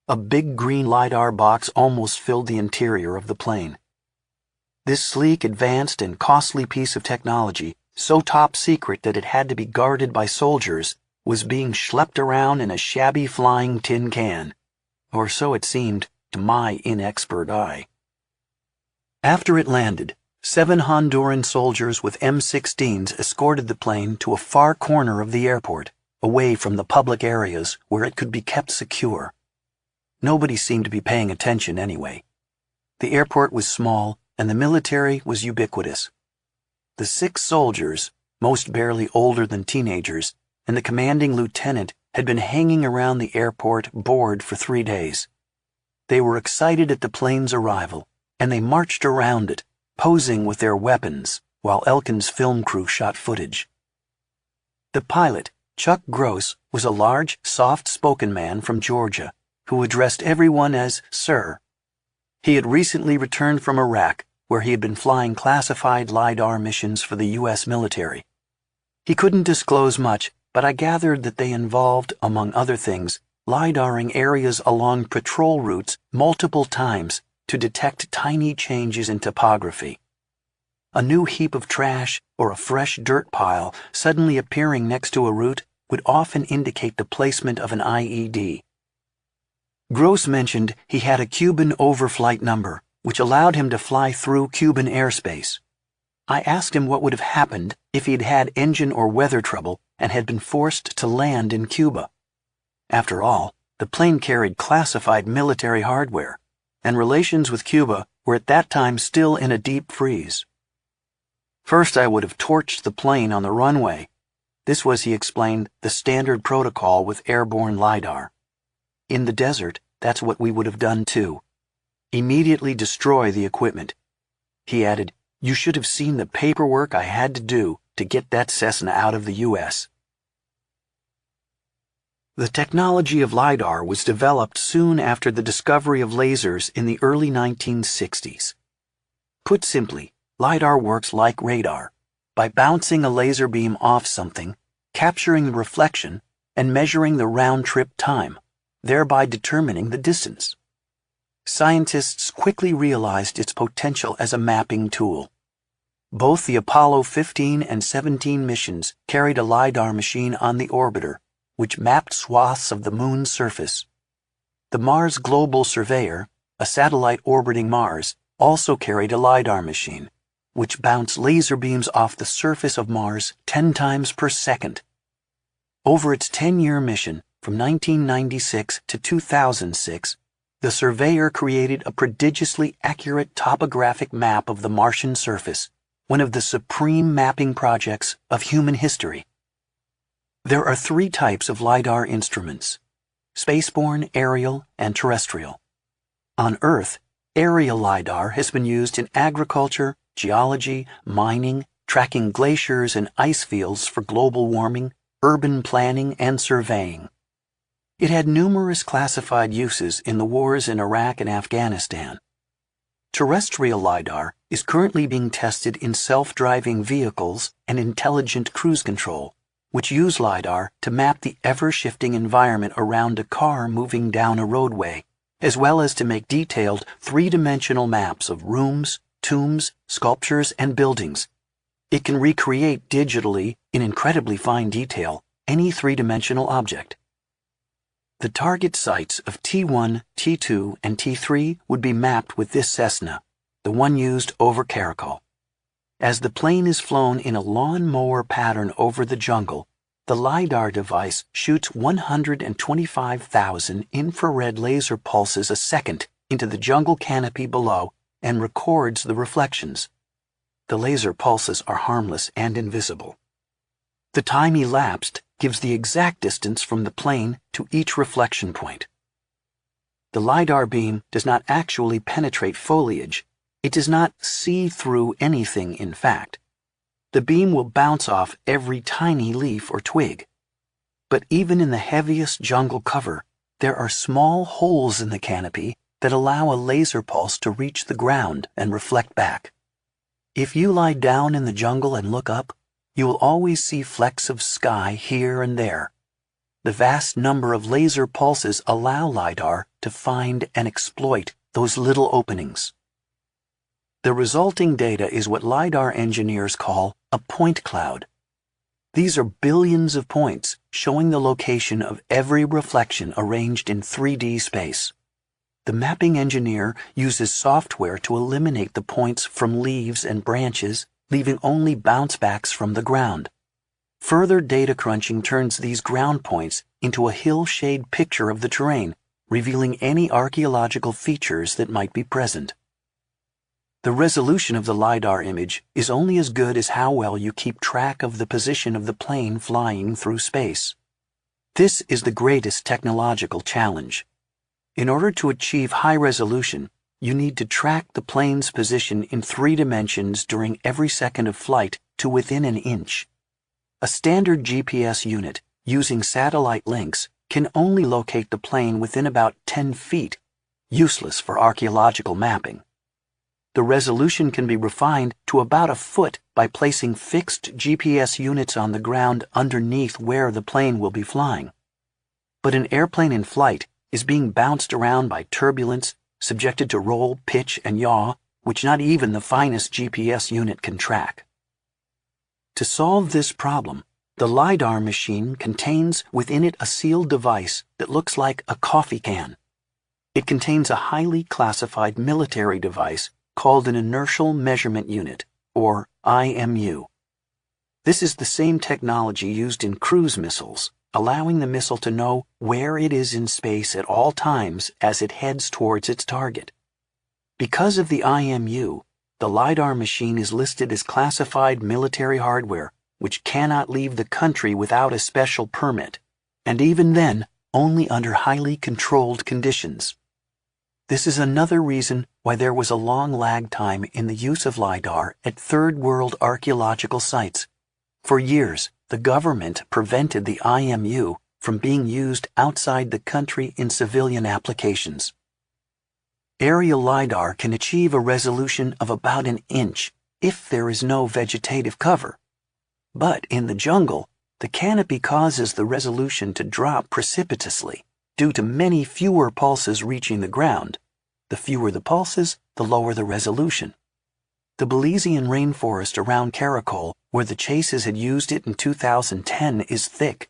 A big green LiDAR box almost filled the interior of the plane. This sleek, advanced, and costly piece of technology, so top secret that it had to be guarded by soldiers, was being schlepped around in a shabby flying tin can, or so it seemed to my inexpert eye. After it landed, 7 Honduran soldiers with M16s escorted the plane to a far corner of the airport, away from the public areas where it could be kept secure. Nobody seemed to be paying attention anyway. The airport was small, and the military was ubiquitous. The 6 soldiers, most barely older than teenagers, and the commanding lieutenant had been hanging around the airport bored for 3 days. They were excited at the plane's arrival, and they marched around it, posing with their weapons, while Elkin's film crew shot footage. The pilot, Chuck Gross, was a large, soft-spoken man from Georgia, who addressed everyone as Sir. He had recently returned from Iraq, where he had been flying classified LiDAR missions for the U.S. military. He couldn't disclose much, but I gathered that they involved, among other things, LiDARing areas along patrol routes multiple times to detect tiny changes in topography. A new heap of trash or a fresh dirt pile suddenly appearing next to a route would often indicate the placement of an IED. Gross mentioned he had a Cuban overflight number, which allowed him to fly through Cuban airspace. I asked him what would have happened if he'd had engine or weather trouble and had been forced to land in Cuba. After all, the plane carried classified military hardware, and relations with Cuba were at that time still in a deep freeze. First, I would have torched the plane on the runway. This was, he explained, the standard protocol with airborne LiDAR. In the desert, that's what we would have done too. immediately destroy the equipment. He added, "You should have seen the paperwork I had to do to get that Cessna out of the U.S." The technology of LiDAR was developed soon after the discovery of lasers in the early 1960s. Put simply, LiDAR works like radar, by bouncing a laser beam off something, capturing the reflection, and measuring the round-trip time, thereby determining the distance. Scientists quickly realized its potential as a mapping tool. Both the Apollo 15 and 17 missions carried a LiDAR machine on the orbiter, which mapped swaths of the Moon's surface. The Mars Global Surveyor, a satellite orbiting Mars, also carried a LiDAR machine, which bounced laser beams off the surface of Mars 10 times per second. Over its 10-year mission, from 1996 to 2006, the Surveyor created a prodigiously accurate topographic map of the Martian surface, one of the supreme mapping projects of human history. There are 3 types of LiDAR instruments: spaceborne, aerial, and terrestrial. On Earth, aerial LiDAR has been used in agriculture, geology, mining, tracking glaciers and ice fields for global warming, urban planning, and surveying. It had numerous classified uses in the wars in Iraq and Afghanistan. Terrestrial LiDAR is currently being tested in self-driving vehicles and intelligent cruise control, which use LiDAR to map the ever-shifting environment around a car moving down a roadway, as well as to make detailed 3-dimensional maps of rooms, tombs, sculptures, and buildings. It can recreate digitally, in incredibly fine detail, any 3-dimensional object. The target sites of T1, T2, and T3 would be mapped with this Cessna, the one used over Karakul. As the plane is flown in a lawn mower pattern over the jungle, the LiDAR device shoots 125,000 infrared laser pulses a second into the jungle canopy below and records the reflections. The laser pulses are harmless and invisible. The time elapsed gives the exact distance from the plane to each reflection point. The LiDAR beam does not actually penetrate foliage. It does not see through anything, in fact. The beam will bounce off every tiny leaf or twig. But even in the heaviest jungle cover, there are small holes in the canopy that allow a laser pulse to reach the ground and reflect back. If you lie down in the jungle and look up, you will always see flecks of sky here and there. The vast number of laser pulses allow LiDAR to find and exploit those little openings. The resulting data is what LiDAR engineers call a point cloud. These are billions of points showing the location of every reflection arranged in 3D space. The mapping engineer uses software to eliminate the points from leaves and branches, leaving only bounce backs from the ground. Further data crunching turns these ground points into a hill-shade picture of the terrain, revealing any archaeological features that might be present. The resolution of the LiDAR image is only as good as how well you keep track of the position of the plane flying through space. This is the greatest technological challenge. In order to achieve high resolution, you need to track the plane's position in 3 dimensions during every second of flight to within an inch. A standard GPS unit, using satellite links, can only locate the plane within about 10 feet, useless for archaeological mapping. The resolution can be refined to about a foot by placing fixed GPS units on the ground underneath where the plane will be flying. But an airplane in flight is being bounced around by turbulence, subjected to roll, pitch, and yaw, which not even the finest GPS unit can track. To solve this problem, the LiDAR machine contains within it a sealed device that looks like a coffee can. It contains a highly classified military device called an Inertial Measurement Unit, or IMU. This is the same technology used in cruise missiles, allowing the missile to know where it is in space at all times as it heads towards its target. Because of the IMU, the LiDAR machine is listed as classified military hardware, which cannot leave the country without a special permit, and even then, only under highly controlled conditions. This is another reason why there was a long lag time in the use of LiDAR at third world archaeological sites. For years, the government prevented the IMU from being used outside the country in civilian applications. Aerial LiDAR can achieve a resolution of about an inch if there is no vegetative cover. But in the jungle, the canopy causes the resolution to drop precipitously due to many fewer pulses reaching the ground. The fewer the pulses, the lower the resolution. The Belizean rainforest around Caracol, where the chases had used it in 2010, is thick,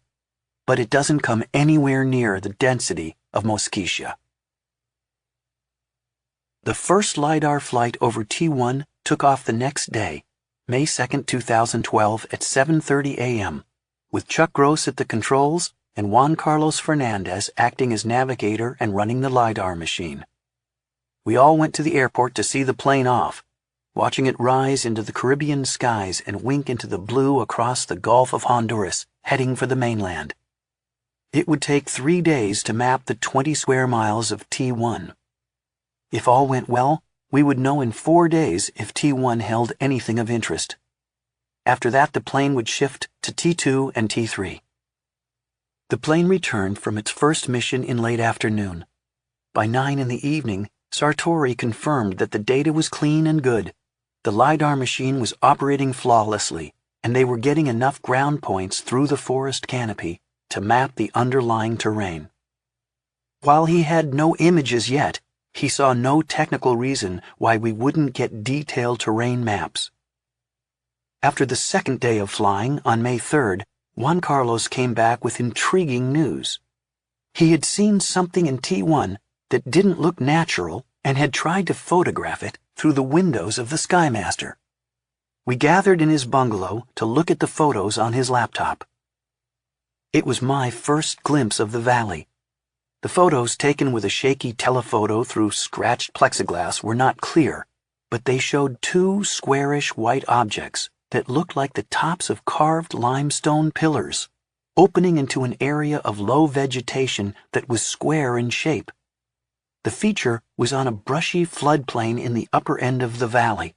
but it doesn't come anywhere near the density of Mosquitia. The first LiDAR flight over T1 took off the next day, May 2, 2012 at 7:30 a.m., with Chuck Gross at the controls and Juan Carlos Fernandez acting as navigator and running the LiDAR machine. We all went to the airport to see the plane off, watching it rise into the Caribbean skies and wink into the blue across the Gulf of Honduras, heading for the mainland. It would take 3 days to map the 20 square miles of T1. If all went well, we would know in 4 days if T1 held anything of interest. After that, the plane would shift to T2 and T3. The plane returned from its first mission in late afternoon. By 9 in the evening, Sartori confirmed that the data was clean and good. The LiDAR machine was operating flawlessly, and they were getting enough ground points through the forest canopy to map the underlying terrain. While he had no images yet, he saw no technical reason why we wouldn't get detailed terrain maps. After the second day of flying, on May 3rd, Juan Carlos came back with intriguing news. He had seen something in T1 that didn't look natural and had tried to photograph it through the windows of the Skymaster. We gathered in his bungalow to look at the photos on his laptop. It was my first glimpse of the valley. The photos taken with a shaky telephoto through scratched plexiglass were not clear, but they showed 2 squarish white objects that looked like the tops of carved limestone pillars, opening into an area of low vegetation that was square in shape. The feature was on a brushy floodplain in the upper end of the valley.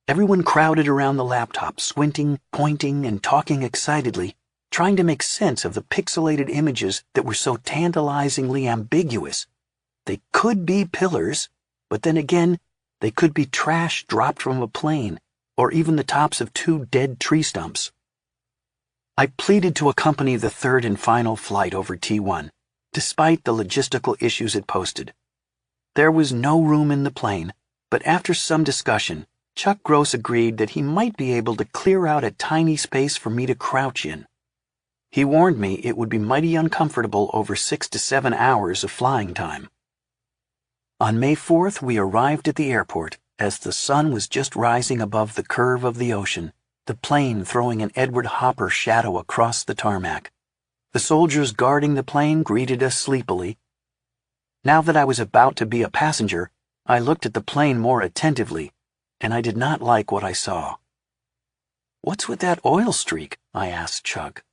Everyone crowded around the laptop, squinting, pointing, and talking excitedly, trying to make sense of the pixelated images that were so tantalizingly ambiguous. They could be pillars, but then again, they could be trash dropped from a plane, or even the tops of 2 dead tree stumps. I pleaded to accompany the third and final flight over T1, despite the logistical issues it posted. There was no room in the plane, but after some discussion, Chuck Gross agreed that he might be able to clear out a tiny space for me to crouch in. He warned me it would be mighty uncomfortable over 6 to 7 hours of flying time. On May 4th, we arrived at the airport as the sun was just rising above the curve of the ocean, the plane throwing an Edward Hopper shadow across the tarmac. The soldiers guarding the plane greeted us sleepily. Now that I was about to be a passenger, I looked at the plane more attentively, and I did not like what I saw. "What's with that oil streak?" I asked Chuck.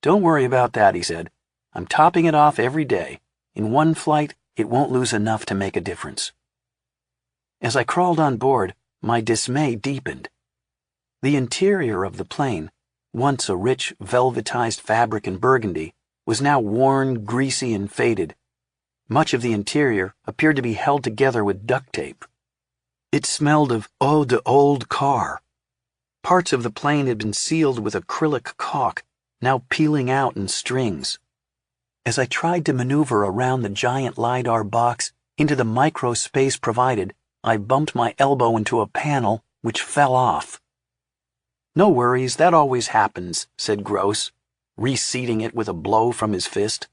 "Don't worry about that," he said. "I'm topping it off every day. In one flight, it won't lose enough to make a difference." As I crawled on board, my dismay deepened. The interior of the plane, once a rich, velvetized fabric in burgundy, was now worn, greasy, and faded. Much of the interior appeared to be held together with duct tape. It smelled of eau de old car. Parts of the plane had been sealed with acrylic caulk, now peeling out in strings. As I tried to maneuver around the giant LiDAR box into the micro space provided, I bumped my elbow into a panel which fell off. "No worries, that always happens," said Gross, reseating it with a blow from his fist.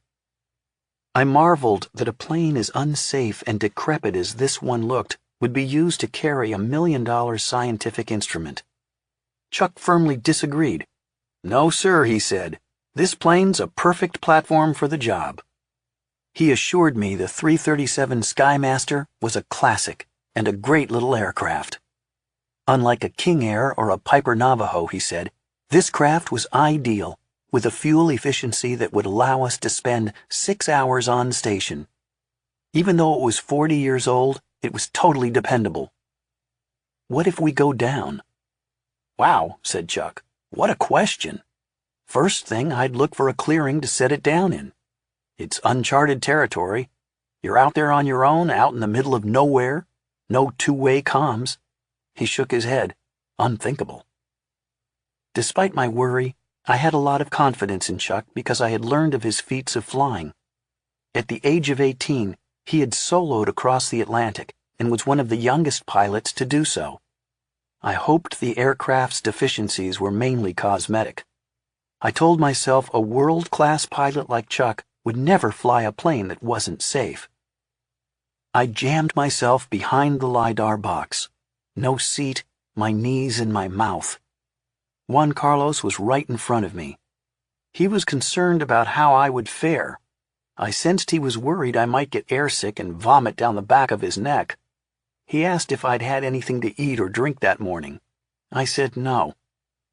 I marveled that a plane as unsafe and decrepit as this one looked would be used to carry $1 million scientific instrument. Chuck firmly disagreed. "No, sir," he said. "This plane's a perfect platform for the job." He assured me the 337 Skymaster was a classic and a great little aircraft. Unlike a King Air or a Piper Navajo, he said, this craft was ideal, with a fuel efficiency that would allow us to spend 6 hours on station. Even though it was 40 years old, it was totally dependable. What if we go down? Wow, said Chuck. What a question. First thing, I'd look for a clearing to set it down in. It's uncharted territory. You're out there on your own, out in the middle of nowhere. No two-way comms. He shook his head. Unthinkable. Despite my worry, I had a lot of confidence in Chuck because I had learned of his feats of flying. At the age of 18, he had soloed across the Atlantic and was one of the youngest pilots to do so. I hoped the aircraft's deficiencies were mainly cosmetic. I told myself a world-class pilot like Chuck would never fly a plane that wasn't safe. I jammed myself behind the LiDAR box. No seat, my knees in my mouth. Juan Carlos was right in front of me. He was concerned about how I would fare. I sensed he was worried I might get airsick and vomit down the back of his neck. He asked if I'd had anything to eat or drink that morning. I said no.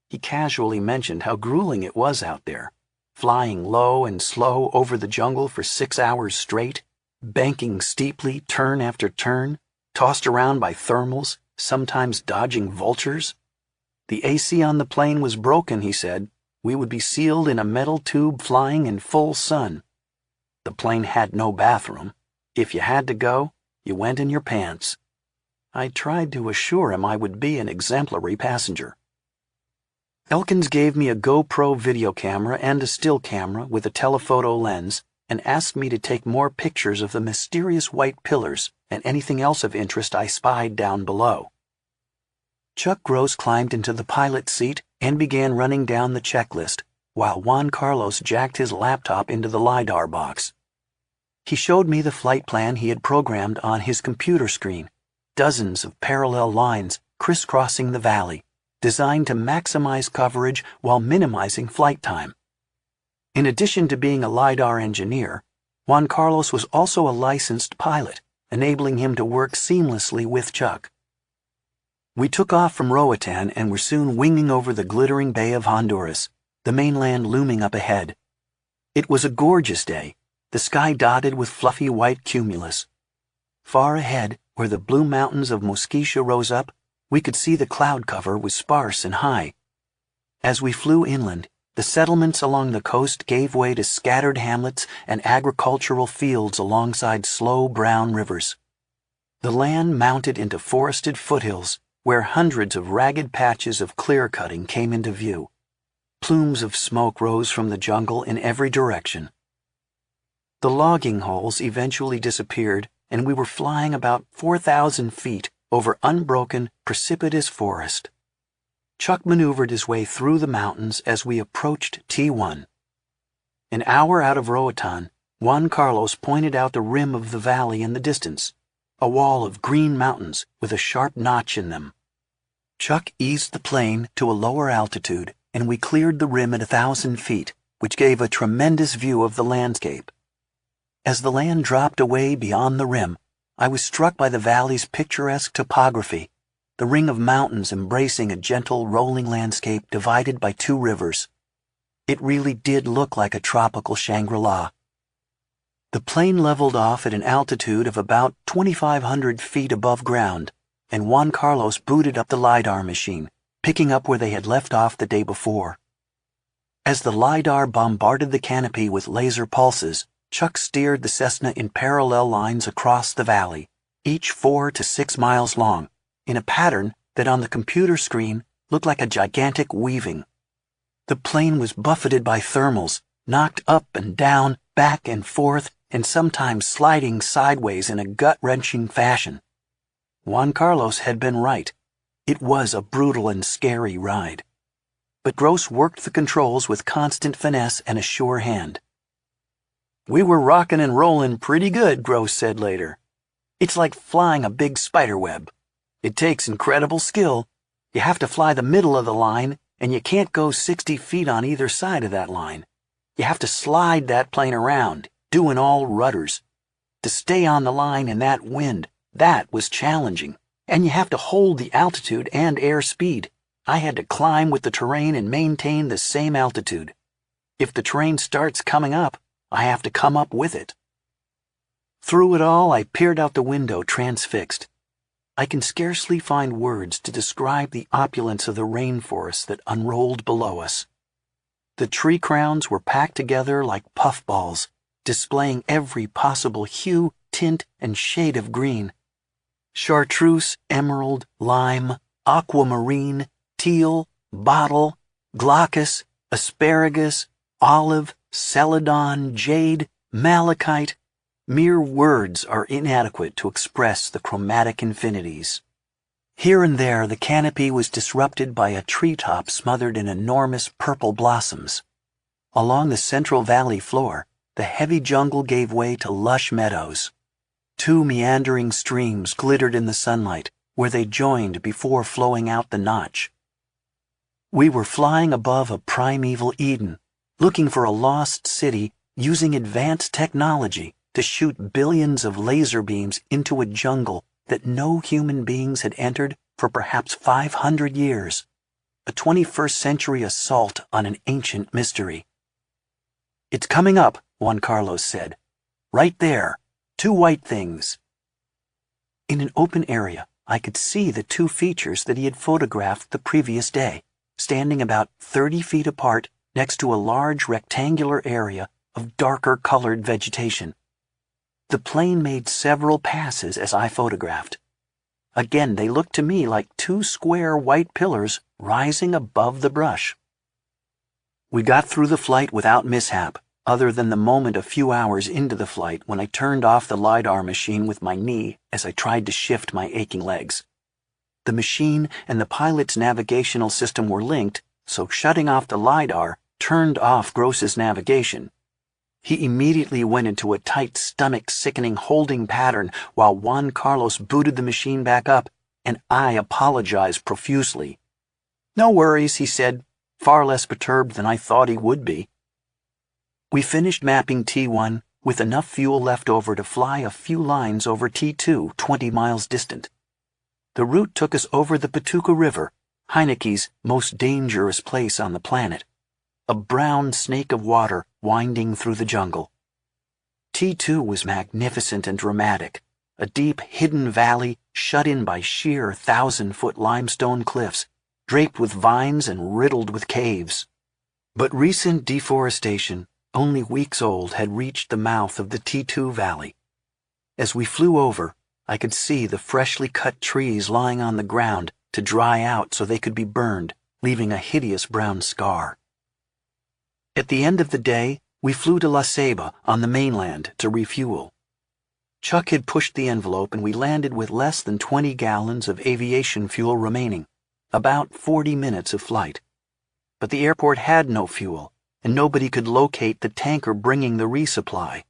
He casually mentioned how grueling it was out there, flying low and slow over the jungle for 6 hours straight, banking steeply turn after turn, tossed around by thermals, sometimes dodging vultures. The AC on the plane was broken, he said. We would be sealed in a metal tube flying in full sun. The plane had no bathroom. If you had to go, you went in your pants. I tried to assure him I would be an exemplary passenger. Elkins gave me a GoPro video camera and a still camera with a telephoto lens and asked me to take more pictures of the mysterious white pillars and anything else of interest I spied down below. Chuck Gross climbed into the pilot's seat and began running down the checklist, while Juan Carlos jacked his laptop into the LiDAR box. He showed me the flight plan he had programmed on his computer screen, dozens of parallel lines crisscrossing the valley, designed to maximize coverage while minimizing flight time. In addition to being a LiDAR engineer, Juan Carlos was also a licensed pilot, enabling him to work seamlessly with Chuck. We took off from Roatan and were soon winging over the glittering Bay of Honduras, the mainland looming up ahead. It was a gorgeous day, the sky dotted with fluffy white cumulus. Far ahead, where the blue mountains of Mosquitia rose up, we could see the cloud cover was sparse and high. As we flew inland, the settlements along the coast gave way to scattered hamlets and agricultural fields alongside slow brown rivers. The land mounted into forested foothills, where hundreds of ragged patches of clear-cutting came into view. Plumes of smoke rose from the jungle in every direction. The logging holes eventually disappeared, and we were flying about 4,000 feet over unbroken, precipitous forest. Chuck maneuvered his way through the mountains as we approached T1. An hour out of Roatan, Juan Carlos pointed out the rim of the valley in the distance, a wall of green mountains with a sharp notch in them. Chuck eased the plane to a lower altitude, and we cleared the rim at 1,000 feet, which gave a tremendous view of the landscape. As the land dropped away beyond the rim, I was struck by the valley's picturesque topography, the ring of mountains embracing a gentle rolling landscape divided by 2 rivers. It really did look like a tropical Shangri-La. The plane leveled off at an altitude of about 2,500 feet above ground, and Juan Carlos booted up the LiDAR machine, picking up where they had left off the day before. As the LiDAR bombarded the canopy with laser pulses, Chuck steered the Cessna in parallel lines across the valley, each 4 to 6 miles long, in a pattern that on the computer screen looked like a gigantic weaving. The plane was buffeted by thermals, knocked up and down, back and forth, and sometimes sliding sideways in a gut-wrenching fashion. Juan Carlos had been right. It was a brutal and scary ride. But Gross worked the controls with constant finesse and a sure hand. "We were rocking and rolling pretty good," Gross said later. "It's like flying a big spiderweb. It takes incredible skill. You have to fly the middle of the line, and you can't go 60 feet on either side of that line. You have to slide that plane around, doing all rudders. To stay on the line in that wind, that was challenging. And you have to hold the altitude and air speed. I had to climb with the terrain and maintain the same altitude. If the terrain starts coming up, I have to come up with it." Through it all, I peered out the window, transfixed. I can scarcely find words to describe the opulence of the rainforests that unrolled below us. The tree crowns were packed together like puffballs, displaying every possible hue, tint, and shade of green. Chartreuse, emerald, lime, aquamarine, teal, bottle, glaucus, asparagus, olive, celadon, jade, malachite. Mere words are inadequate to express the chromatic infinities. Here and there, the canopy was disrupted by a treetop smothered in enormous purple blossoms. Along the central valley floor, the heavy jungle gave way to lush meadows. 2 meandering streams glittered in the sunlight, where they joined before flowing out the notch. We were flying above a primeval Eden, looking for a lost city using advanced technology to shoot billions of laser beams into a jungle that no human beings had entered for perhaps 500 years, a 21st century assault on an ancient mystery. "It's coming up," Juan Carlos said. "Right there, 2 white things." In an open area, I could see the 2 features that he had photographed the previous day, standing about 30 feet apart next to a large rectangular area of darker colored vegetation. The plane made several passes as I photographed. Again, they looked to me like 2 square white pillars rising above the brush. We got through the flight without mishap, other than the moment a few hours into the flight when I turned off the LiDAR machine with my knee as I tried to shift my aching legs. The machine and the pilot's navigational system were linked, so shutting off the LiDAR turned off Gross's navigation. He immediately went into a tight, stomach-sickening holding pattern while Juan Carlos booted the machine back up, and I apologized profusely. "No worries," he said, far less perturbed than I thought he would be. We finished mapping T1 with enough fuel left over to fly a few lines over T2, 20 miles distant. The route took us over the Patuca River, Heineke's most dangerous place on the planet, a brown snake of water winding through the jungle. T2 was magnificent and dramatic, a deep, hidden valley shut in by sheer 1,000-foot limestone cliffs, draped with vines and riddled with caves. But recent deforestation, only weeks old, had reached the mouth of the T2 Valley. As we flew over, I could see the freshly cut trees lying on the ground to dry out so they could be burned, leaving a hideous brown scar. At the end of the day, we flew to La Ceiba on the mainland to refuel. Chuck had pushed the envelope and we landed with less than 20 gallons of aviation fuel remaining, about 40 minutes of flight. But the airport had no fuel, and nobody could locate the tanker bringing the resupply.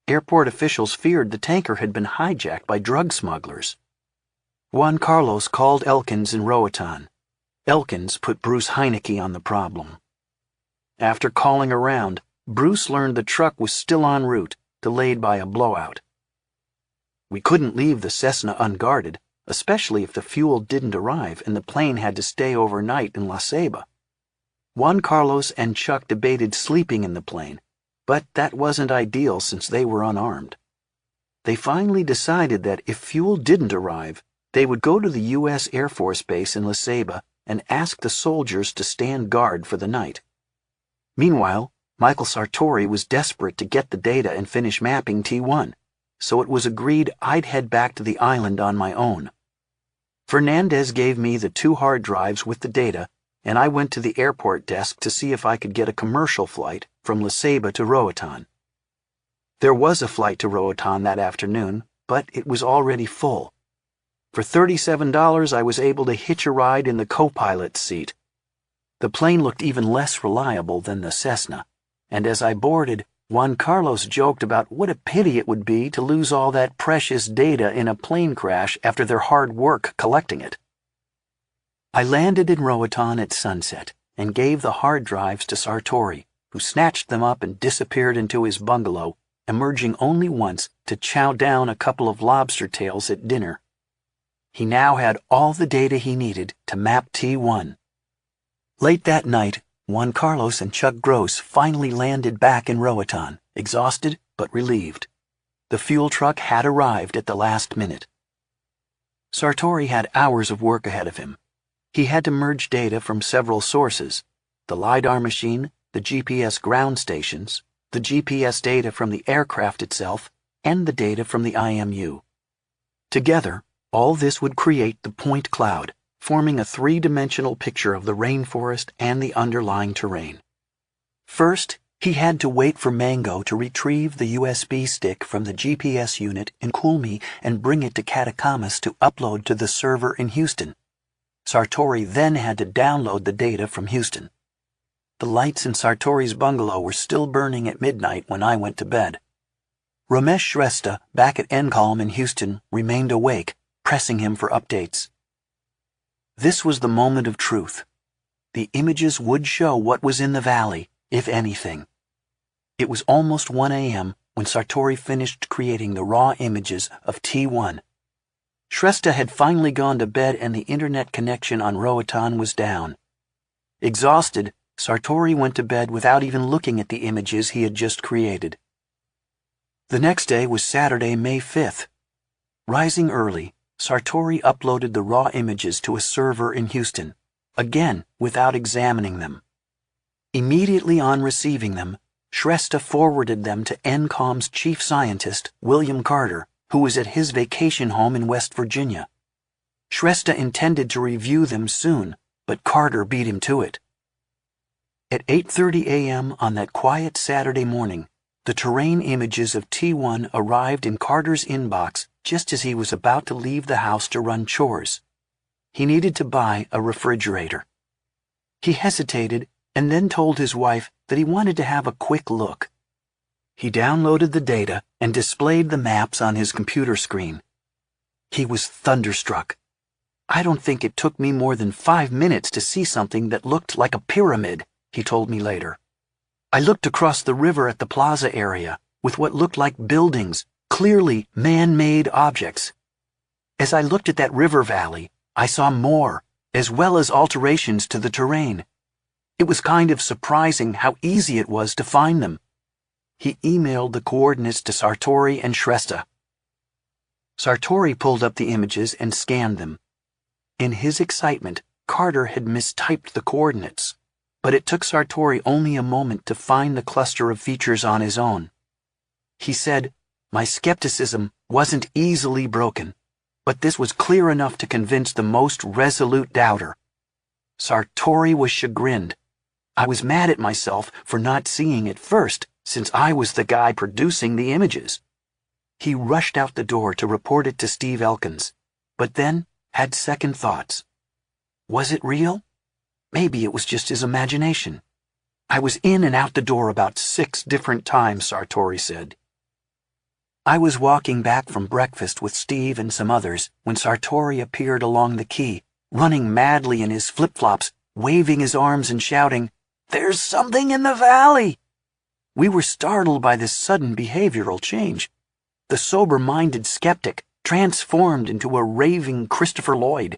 Airport officials feared the tanker had been hijacked by drug smugglers. Juan Carlos called Elkins in Roatan. Elkins put Bruce Heineke on the problem. After calling around, Bruce learned the truck was still en route, delayed by a blowout. We couldn't leave the Cessna unguarded, especially if the fuel didn't arrive and the plane had to stay overnight in La Ceiba. Juan Carlos and Chuck debated sleeping in the plane, but that wasn't ideal since they were unarmed. They finally decided that if fuel didn't arrive, they would go to the U.S. Air Force Base in La Ceiba and ask the soldiers to stand guard for the night. Meanwhile, Michael Sartori was desperate to get the data and finish mapping T1, so it was agreed I'd head back to the island on my own. Fernandez gave me the 2 hard drives with the data, and I went to the airport desk to see if I could get a commercial flight from La Ceiba to Roatan. There was a flight to Roatan that afternoon, but it was already full. For $37, I was able to hitch a ride in the co-pilot's seat. The plane looked even less reliable than the Cessna, and as I boarded, Juan Carlos joked about what a pity it would be to lose all that precious data in a plane crash after their hard work collecting it. I landed in Roatan at sunset and gave the hard drives to Sartori, who snatched them up and disappeared into his bungalow, emerging only once to chow down a couple of lobster tails at dinner. He now had all the data he needed to map T1. Late that night, Juan Carlos and Chuck Gross finally landed back in Roatan, exhausted but relieved. The fuel truck had arrived at the last minute. Sartori had hours of work ahead of him. He had to merge data from several sources: the LiDAR machine, the GPS ground stations, the GPS data from the aircraft itself, and the data from the IMU. Together, all this would create the point cloud, forming a three-dimensional picture of the rainforest and the underlying terrain. First, he had to wait for Mango to retrieve the USB stick from the GPS unit in Kulmi and bring it to Catacamas to upload to the server in Houston. Sartori then had to download the data from Houston. The lights in Sartori's bungalow were still burning at midnight when I went to bed. Ramesh Shrestha, back at Encalm in Houston, remained awake, pressing him for updates. This was the moment of truth. The images would show what was in the valley, if anything. It was almost 1 a.m. when Sartori finished creating the raw images of T1. Shrestha had finally gone to bed and the internet connection on Roatan was down. Exhausted, Sartori went to bed without even looking at the images he had just created. The next day was Saturday, May 5th. Rising early, Sartori uploaded the raw images to a server in Houston, again without examining them. Immediately on receiving them, Shrestha forwarded them to Encom's chief scientist, William Carter, who was at his vacation home in West Virginia. Shrestha intended to review them soon, but Carter beat him to it. At 8:30 a.m. on that quiet Saturday morning, the terrain images of T1 arrived in Carter's inbox just as he was about to leave the house to run chores. He needed to buy a refrigerator. He hesitated and then told his wife that he wanted to have a quick look. He downloaded the data and displayed the maps on his computer screen. He was thunderstruck. "I don't think it took me more than 5 minutes to see something that looked like a pyramid," he told me later. "I looked across the river at the plaza area with what looked like buildings, clearly man-made objects. As I looked at that river valley, I saw more, as well as alterations to the terrain. It was kind of surprising how easy it was to find them." He emailed the coordinates to Sartori and Shrestha. Sartori pulled up the images and scanned them. In his excitement, Carter had mistyped the coordinates, but it took Sartori only a moment to find the cluster of features on his own. He said, "My skepticism wasn't easily broken, but this was clear enough to convince the most resolute doubter." Sartori was chagrined. "I was mad at myself for not seeing it first, since I was the guy producing the images." He rushed out the door to report it to Steve Elkins, but then had second thoughts. Was it real? Maybe it was just his imagination. "I was in and out the door about 6 different times," Sartori said. I was walking back from breakfast with Steve and some others when Sartori appeared along the quay, running madly in his flip-flops, waving his arms and shouting, "There's something in the valley!" We were startled by this sudden behavioral change. The sober-minded skeptic transformed into a raving Christopher Lloyd.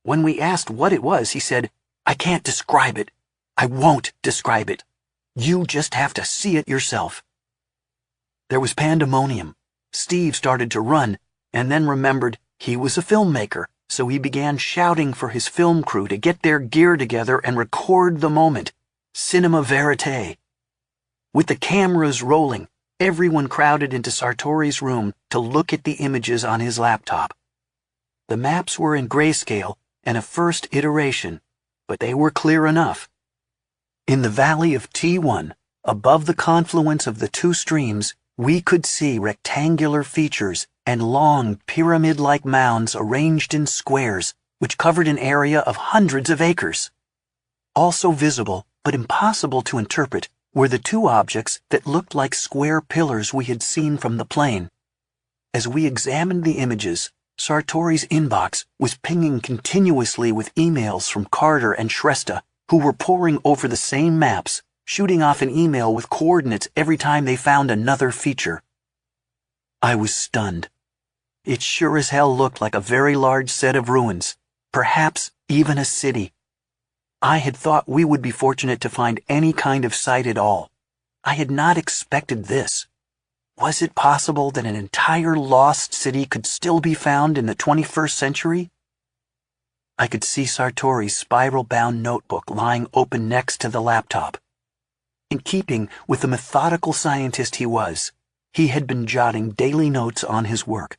When we asked what it was, he said, "I can't describe it. I won't describe it. You just have to see it yourself." There was pandemonium. Steve started to run, and then remembered he was a filmmaker, so he began shouting for his film crew to get their gear together and record the moment. Cinema verite. With the cameras rolling, everyone crowded into Sartori's room to look at the images on his laptop. The maps were in grayscale and a first iteration, but they were clear enough. In the valley of T1, above the confluence of the 2 streams, we could see rectangular features and long pyramid-like mounds arranged in squares, which covered an area of hundreds of acres. Also visible, but impossible to interpret, were the 2 objects that looked like square pillars we had seen from the plane. As we examined the images, Sartori's inbox was pinging continuously with emails from Carter and Shrestha, who were poring over the same maps, shooting off an email with coordinates every time they found another feature. I was stunned. It sure as hell looked like a very large set of ruins, perhaps even a city. I had thought we would be fortunate to find any kind of site at all. I had not expected this. Was it possible that an entire lost city could still be found in the 21st century? I could see Sartori's spiral-bound notebook lying open next to the laptop. In keeping with the methodical scientist he was, he had been jotting daily notes on his work.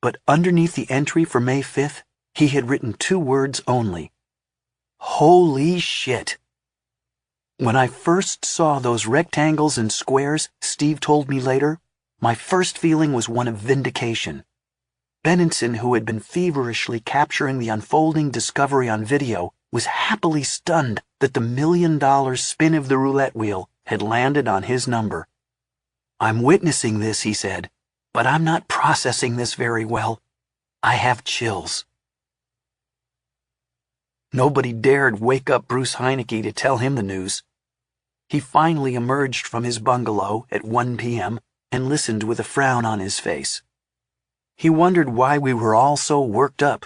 But underneath the entry for May 5th, he had written 2 words only. Holy shit! When I first saw those rectangles and squares, Steve told me later, my first feeling was one of vindication. Benenson, who had been feverishly capturing the unfolding discovery on video, was happily stunned that the $1 million spin of the roulette wheel had landed on his number. I'm witnessing this, he said, but I'm not processing this very well. I have chills. Nobody dared wake up Bruce Heinecke to tell him the news. He finally emerged from his bungalow at 1 p.m. and listened with a frown on his face. He wondered why we were all so worked up.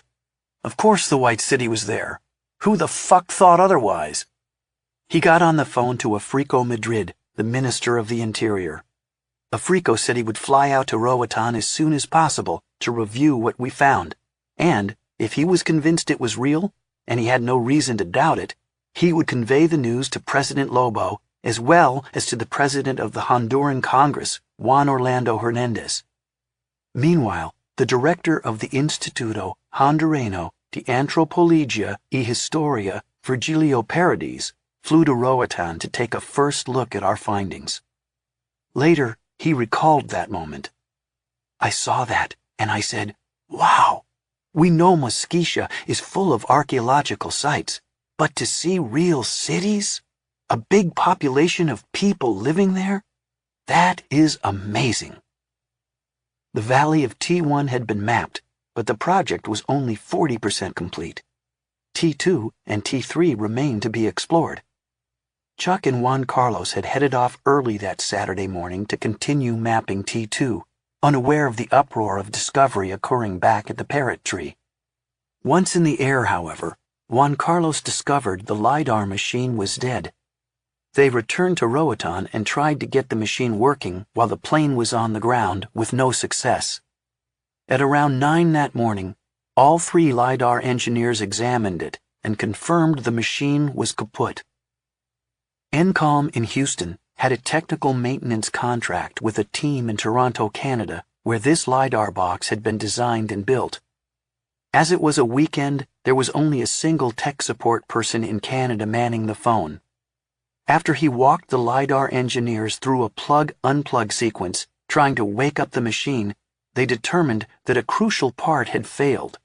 Of course the White City was there. Who the fuck thought otherwise? He got on the phone to Africo Madrid, the Minister of the Interior. Africo said he would fly out to Roatan as soon as possible to review what we found, and, if he was convinced it was real, and he had no reason to doubt it, he would convey the news to President Lobo as well as to the President of the Honduran Congress, Juan Orlando Hernandez. Meanwhile, the director of the Instituto Hondureño de Antropología y Historia, Virgilio Paredes, flew to Roatan to take a first look at our findings. Later, he recalled that moment. I saw that, and I said, wow, we know Mosquitia is full of archaeological sites, but to see real cities, a big population of people living there, that is amazing. The valley of T1 had been mapped, but the project was only 40% complete. T2 and T3 remained to be explored. Chuck and Juan Carlos had headed off early that Saturday morning to continue mapping T2, unaware of the uproar of discovery occurring back at the parrot tree. Once in the air, however, Juan Carlos discovered the LiDAR machine was dead. They returned to Roatan and tried to get the machine working while the plane was on the ground with no success. At around 9 that morning, all 3 LiDAR engineers examined it and confirmed the machine was kaput. NCOM in Houston had a technical maintenance contract with a team in Toronto, Canada, where this LiDAR box had been designed and built. As it was a weekend, there was only a single tech support person in Canada manning the phone. After he walked the LiDAR engineers through a plug-unplug sequence, trying to wake up the machine, they determined that a crucial part had failed.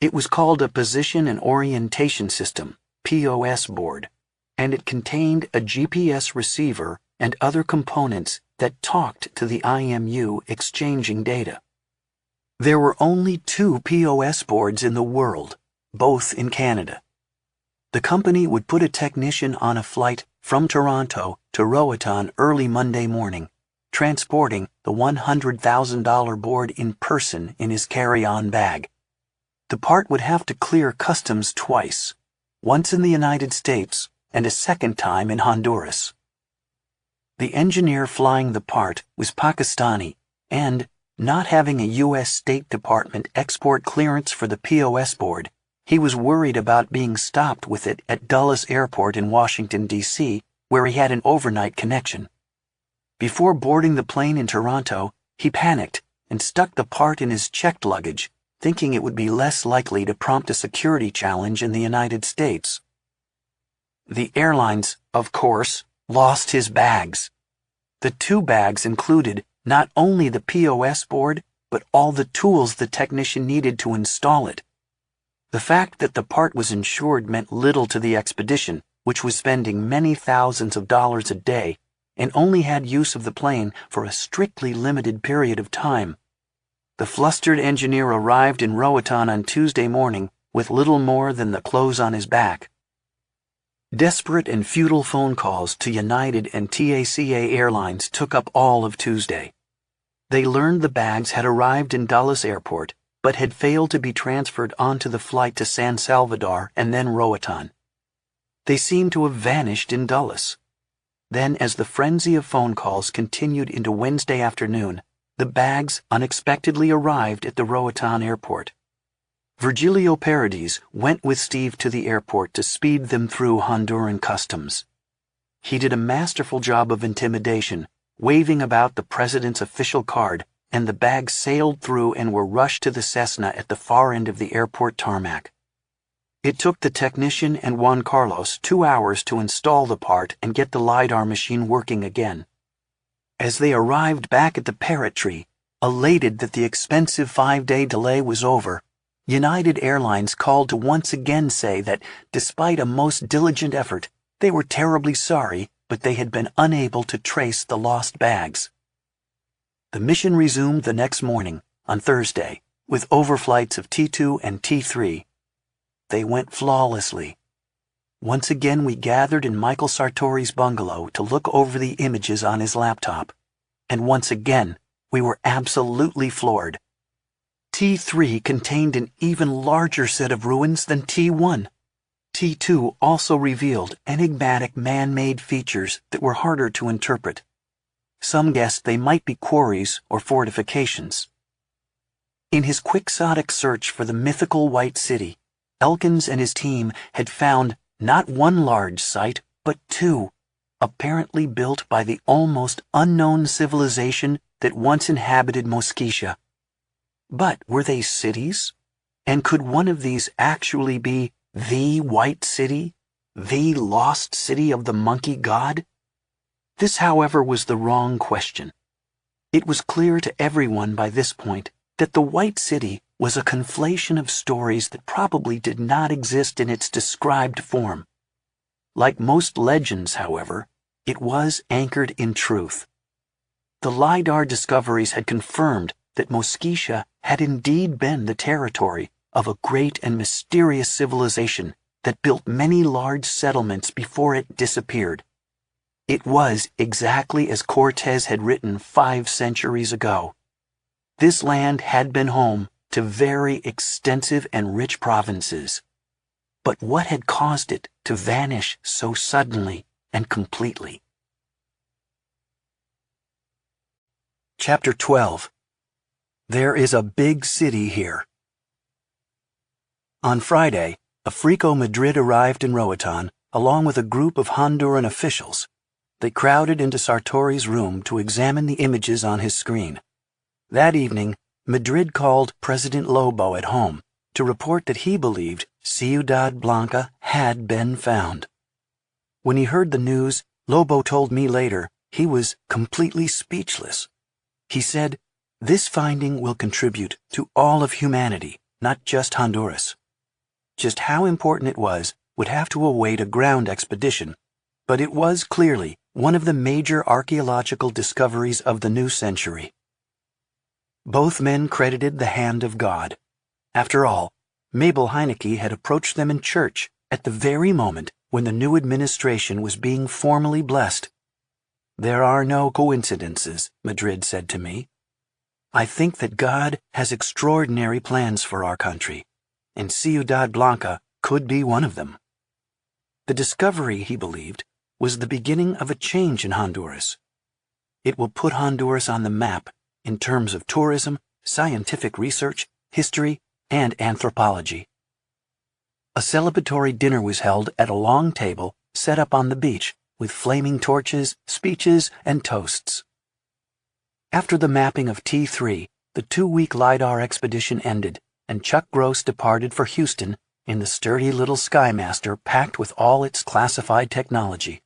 It was called a Position and Orientation System, POS board, and it contained a GPS receiver and other components that talked to the IMU exchanging data. There were only 2 POS boards in the world, both in Canada. The company would put a technician on a flight from Toronto to Roatan early Monday morning, transporting the $100,000 board in person in his carry-on bag. The part would have to clear customs twice, once in the United States and a second time in Honduras. The engineer flying the part was Pakistani and, not having a U.S. State Department export clearance for the POS board, he was worried about being stopped with it at Dulles Airport in Washington, D.C., where he had an overnight connection. Before boarding the plane in Toronto, he panicked and stuck the part in his checked luggage, thinking it would be less likely to prompt a security challenge in the United States. The airlines, of course, lost his bags. The 2 bags included not only the POS board, but all the tools the technician needed to install it. The fact that the part was insured meant little to the expedition, which was spending many thousands of dollars a day and only had use of the plane for a strictly limited period of time. The flustered engineer arrived in Roatan on Tuesday morning with little more than the clothes on his back. Desperate and futile phone calls to United and TACA Airlines took up all of Tuesday. They learned the bags had arrived in Dulles Airport, but had failed to be transferred onto the flight to San Salvador and then Roatan. They seemed to have vanished in Dulles. Then, as the frenzy of phone calls continued into Wednesday afternoon, the bags unexpectedly arrived at the Roatan airport. Virgilio Paradis went with Steve to the airport to speed them through Honduran customs. He did a masterful job of intimidation, waving about the president's official card, and the bags sailed through and were rushed to the Cessna at the far end of the airport tarmac. It took the technician and Juan Carlos 2 hours to install the part and get the LiDAR machine working again. As they arrived back at the Parrot Tree, elated that the expensive 5-day delay was over, United Airlines called to once again say that, despite a most diligent effort, they were terribly sorry, but they had been unable to trace the lost bags. The mission resumed the next morning, on Thursday, with overflights of T2 and T3. They went flawlessly. Once again we gathered in Michael Sartori's bungalow to look over the images on his laptop. And once again, we were absolutely floored. T3 contained an even larger set of ruins than T1. T2 also revealed enigmatic man-made features that were harder to interpret. Some guessed they might be quarries or fortifications. In his quixotic search for the mythical White City, Elkins and his team had found not one large site, but 2, apparently built by the almost unknown civilization that once inhabited Mosquitia. But were they cities? And could one of these actually be the White City, the lost city of the monkey god? This, however, was the wrong question. It was clear to everyone by this point that the White City was a conflation of stories that probably did not exist in its described form. Like most legends, however, it was anchored in truth. The LiDAR discoveries had confirmed that Mosquitia had indeed been the territory of a great and mysterious civilization that built many large settlements before it disappeared. It was exactly as Cortez had written 5 centuries ago. This land had been home to very extensive and rich provinces. But what had caused it to vanish so suddenly and completely? Chapter 12. There is a big city here. On Friday, Africo Madrid arrived in Roatan, along with a group of Honduran officials. They crowded into Sartori's room to examine the images on his screen. That evening, Madrid called President Lobo at home to report that he believed Ciudad Blanca had been found. When he heard the news, Lobo told me later he was completely speechless. He said, "This finding will contribute to all of humanity, not just Honduras." Just how important it was would have to await a ground expedition, but it was clearly one of the major archaeological discoveries of the new century. Both men credited the hand of God. After all, Mabel Heineke had approached them in church at the very moment when the new administration was being formally blessed. "There are no coincidences," Madrid said to me. "I think that God has extraordinary plans for our country, and Ciudad Blanca could be one of them." The discovery, he believed, was the beginning of a change in Honduras. It will put Honduras on the map in terms of tourism, scientific research, history, and anthropology. A celebratory dinner was held at a long table set up on the beach with flaming torches, speeches, and toasts. After the mapping of T3, the 2-week LiDAR expedition ended, and Chuck Gross departed for Houston in the sturdy little Skymaster packed with all its classified technology.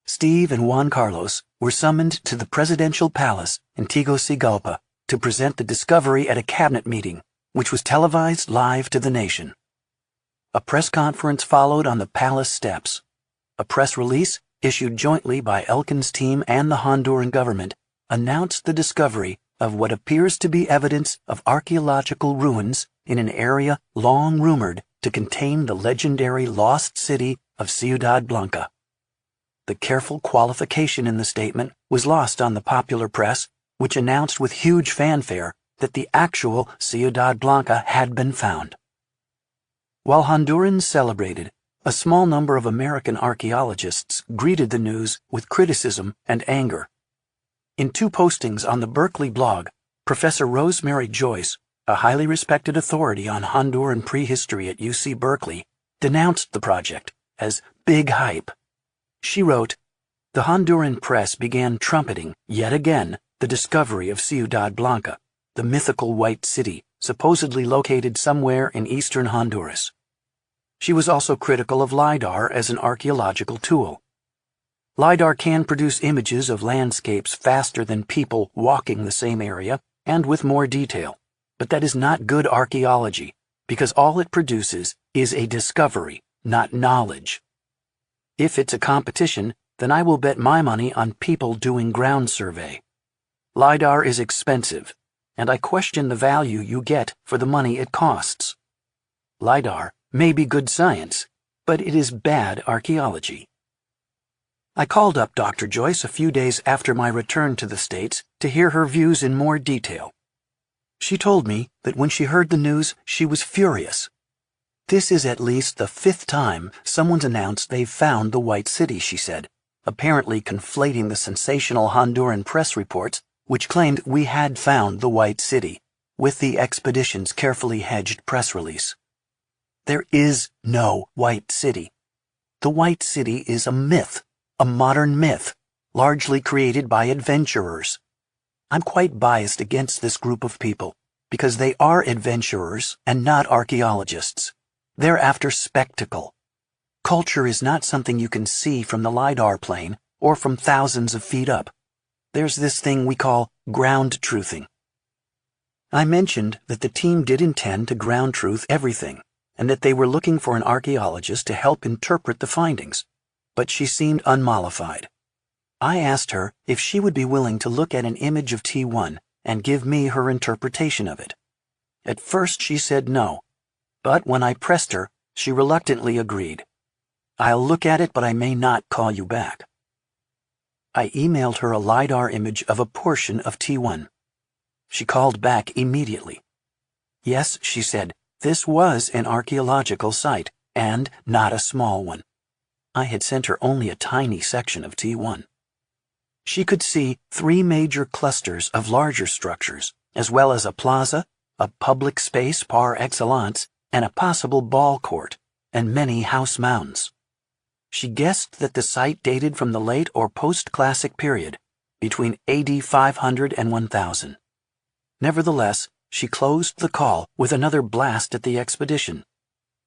Steve and Juan Carlos were summoned to the presidential palace in Tegucigalpa to present the discovery at a cabinet meeting, which was televised live to the nation. A press conference followed on the palace steps. A press release, issued jointly by Elkin's team and the Honduran government, announced the discovery of what appears to be evidence of archaeological ruins in an area long rumored to contain the legendary lost city of Ciudad Blanca. The careful qualification in the statement was lost on the popular press, which announced with huge fanfare that the actual Ciudad Blanca had been found. While Hondurans celebrated, A small number of American archaeologists greeted the news with criticism and anger. In 2 postings on the Berkeley blog, Professor Rosemary Joyce, a highly respected authority on Honduran prehistory at UC Berkeley, denounced the project as big hype. She wrote, "The Honduran press began trumpeting, yet again, the discovery of Ciudad Blanca, the mythical white city, supposedly located somewhere in eastern Honduras." She was also critical of LiDAR as an archaeological tool. LiDAR can produce images of landscapes faster than people walking the same area and with more detail, but that is not good archaeology because all it produces is a discovery, not knowledge. If it's a competition, then I will bet my money on people doing ground survey. LiDAR is expensive, and I question the value you get for the money it costs. LiDAR may be good science, but it is bad archaeology. I called up Dr. Joyce a few days after my return to the States to hear her views in more detail. She told me that when she heard the news, she was furious. This is at least the 5th time someone's announced they've found the White City, she said, apparently conflating the sensational Honduran press reports, which claimed we had found the White City, with the expedition's carefully hedged press release. There is no White City. The White City is a myth, a modern myth, largely created by adventurers. I'm quite biased against this group of people because they are adventurers and not archaeologists. They're after spectacle. Culture is not something you can see from the LiDAR plane or from thousands of feet up. There's this thing we call ground truthing. I mentioned that the team did intend to ground truth everything, and that they were looking for an archaeologist to help interpret the findings, but she seemed unmollified. I asked her if she would be willing to look at an image of T1 and give me her interpretation of it. At first she said no, but when I pressed her, she reluctantly agreed. "I'll look at it, but I may not call you back." I emailed her a LiDAR image of a portion of T1. She called back immediately. Yes, she said, this was an archaeological site, and not a small one. I had sent her only a tiny section of T1. She could see 3 major clusters of larger structures, as well as a plaza, a public space par excellence, and a possible ball court, and many house mounds. She guessed that the site dated from the late or post-classic period, between AD 500 and 1000. Nevertheless, she closed the call with another blast at the expedition.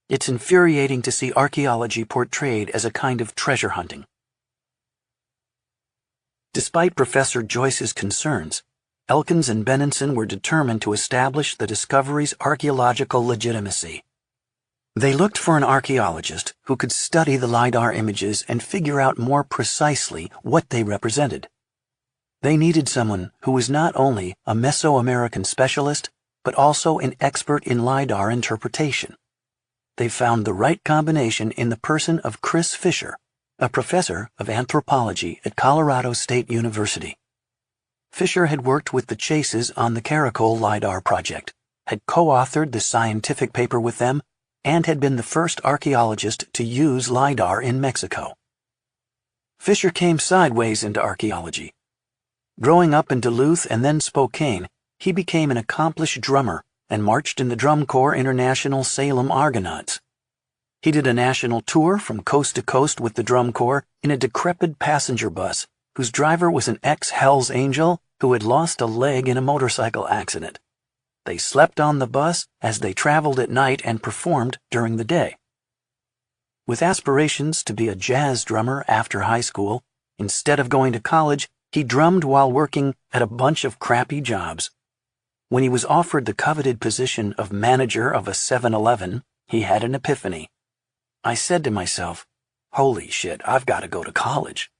It's infuriating to see archaeology portrayed as a kind of treasure hunting. Despite Professor Joyce's concerns, Elkins and Benenson were determined to establish the discovery's archaeological legitimacy. They looked for an archaeologist who could study the LiDAR images and figure out more precisely what they represented. They needed someone who was not only a Mesoamerican specialist, but also an expert in LiDAR interpretation. They found the right combination in the person of Chris Fisher, a professor of anthropology at Colorado State University. Fisher had worked with the Chases on the Caracol LiDAR project, had co-authored the scientific paper with them, and had been the first archaeologist to use LiDAR in Mexico. Fisher came sideways into archaeology. Growing up in Duluth and then Spokane, he became an accomplished drummer and marched in the Drum Corps International Salem Argonauts. He did a national tour from coast to coast with the Drum Corps in a decrepit passenger bus whose driver was an ex-Hells Angel who had lost a leg in a motorcycle accident. They slept on the bus as they traveled at night and performed during the day. With aspirations to be a jazz drummer after high school, instead of going to college, he drummed while working at a bunch of crappy jobs. When he was offered the coveted position of manager of a 7-Eleven, he had an epiphany. I said to myself, holy shit, I've got to go to college.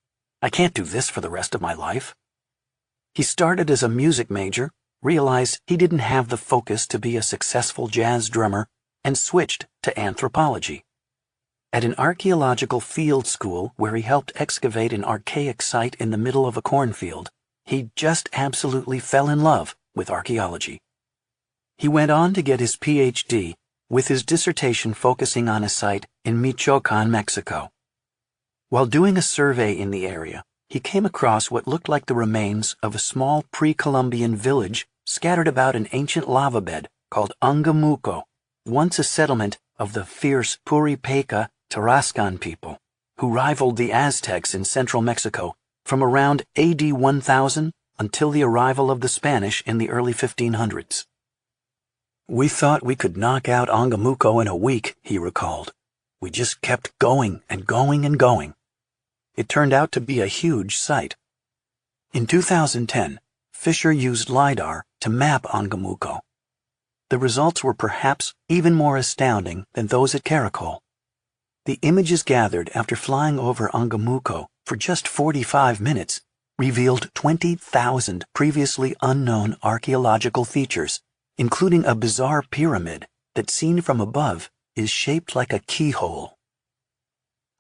I can't do this for the rest of my life. He started as a music major, realized he didn't have the focus to be a successful jazz drummer, and switched to anthropology. At an archaeological field school where he helped excavate an archaic site in the middle of a cornfield, he just absolutely fell in love with archaeology. He went on to get his PhD with his dissertation focusing on a site in Michoacan, Mexico. While doing a survey in the area, he came across what looked like the remains of a small pre-Columbian village scattered about an ancient lava bed called Ungamuco, once a settlement of the fierce Puripeca Tarascan people, who rivaled the Aztecs in central Mexico from around AD 1000 until the arrival of the Spanish in the early 1500s. "We thought we could knock out Ungamuco in a week," he recalled. "We just kept going and going and going." It turned out to be a huge site. In 2010, Fisher used LiDAR to map Ungamuco. The results were perhaps even more astounding than those at Caracol. The images gathered after flying over Ungamuco for just 45 minutes revealed 20,000 previously unknown archaeological features, including a bizarre pyramid that, seen from above, is shaped like a keyhole.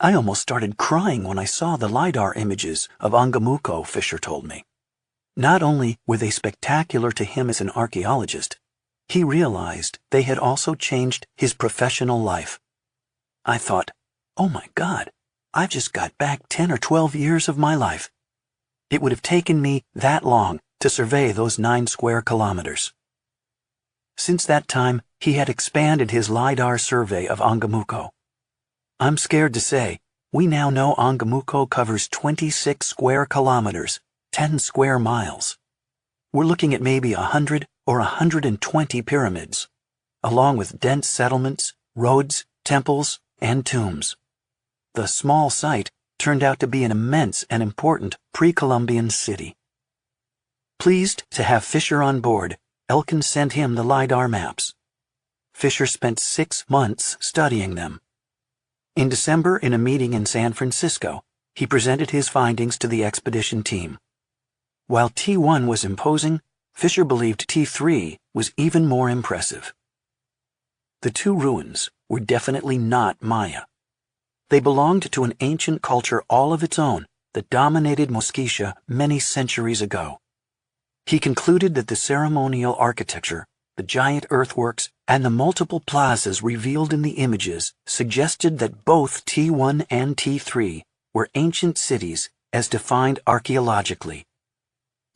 "I almost started crying when I saw the LiDAR images of Ungamuco," Fisher told me. Not only were they spectacular to him as an archaeologist, he realized they had also changed his professional life. "I thought, oh my God, I've just got back 10 or 12 years of my life. It would have taken me that long to survey those 9 square kilometers." Since that time, he had expanded his LiDAR survey of Ungamuco. "I'm scared to say, we now know Ungamuco covers 26 square kilometers, 10 square miles. We're looking at maybe 100 or 120 pyramids, along with dense settlements, roads, temples, and tombs. The small site turned out to be an immense and important pre-Columbian city." Pleased to have Fisher on board, Elkin sent him the LiDAR maps. Fisher spent 6 months studying them. In December, in a meeting in San Francisco, he presented his findings to the expedition team. While T1 was imposing, Fisher believed T3 was even more impressive. The 2 ruins were definitely not Maya. They belonged to an ancient culture all of its own that dominated Mosquitia many centuries ago. He concluded that the ceremonial architecture, the giant earthworks, and the multiple plazas revealed in the images suggested that both T1 and T3 were ancient cities as defined archaeologically.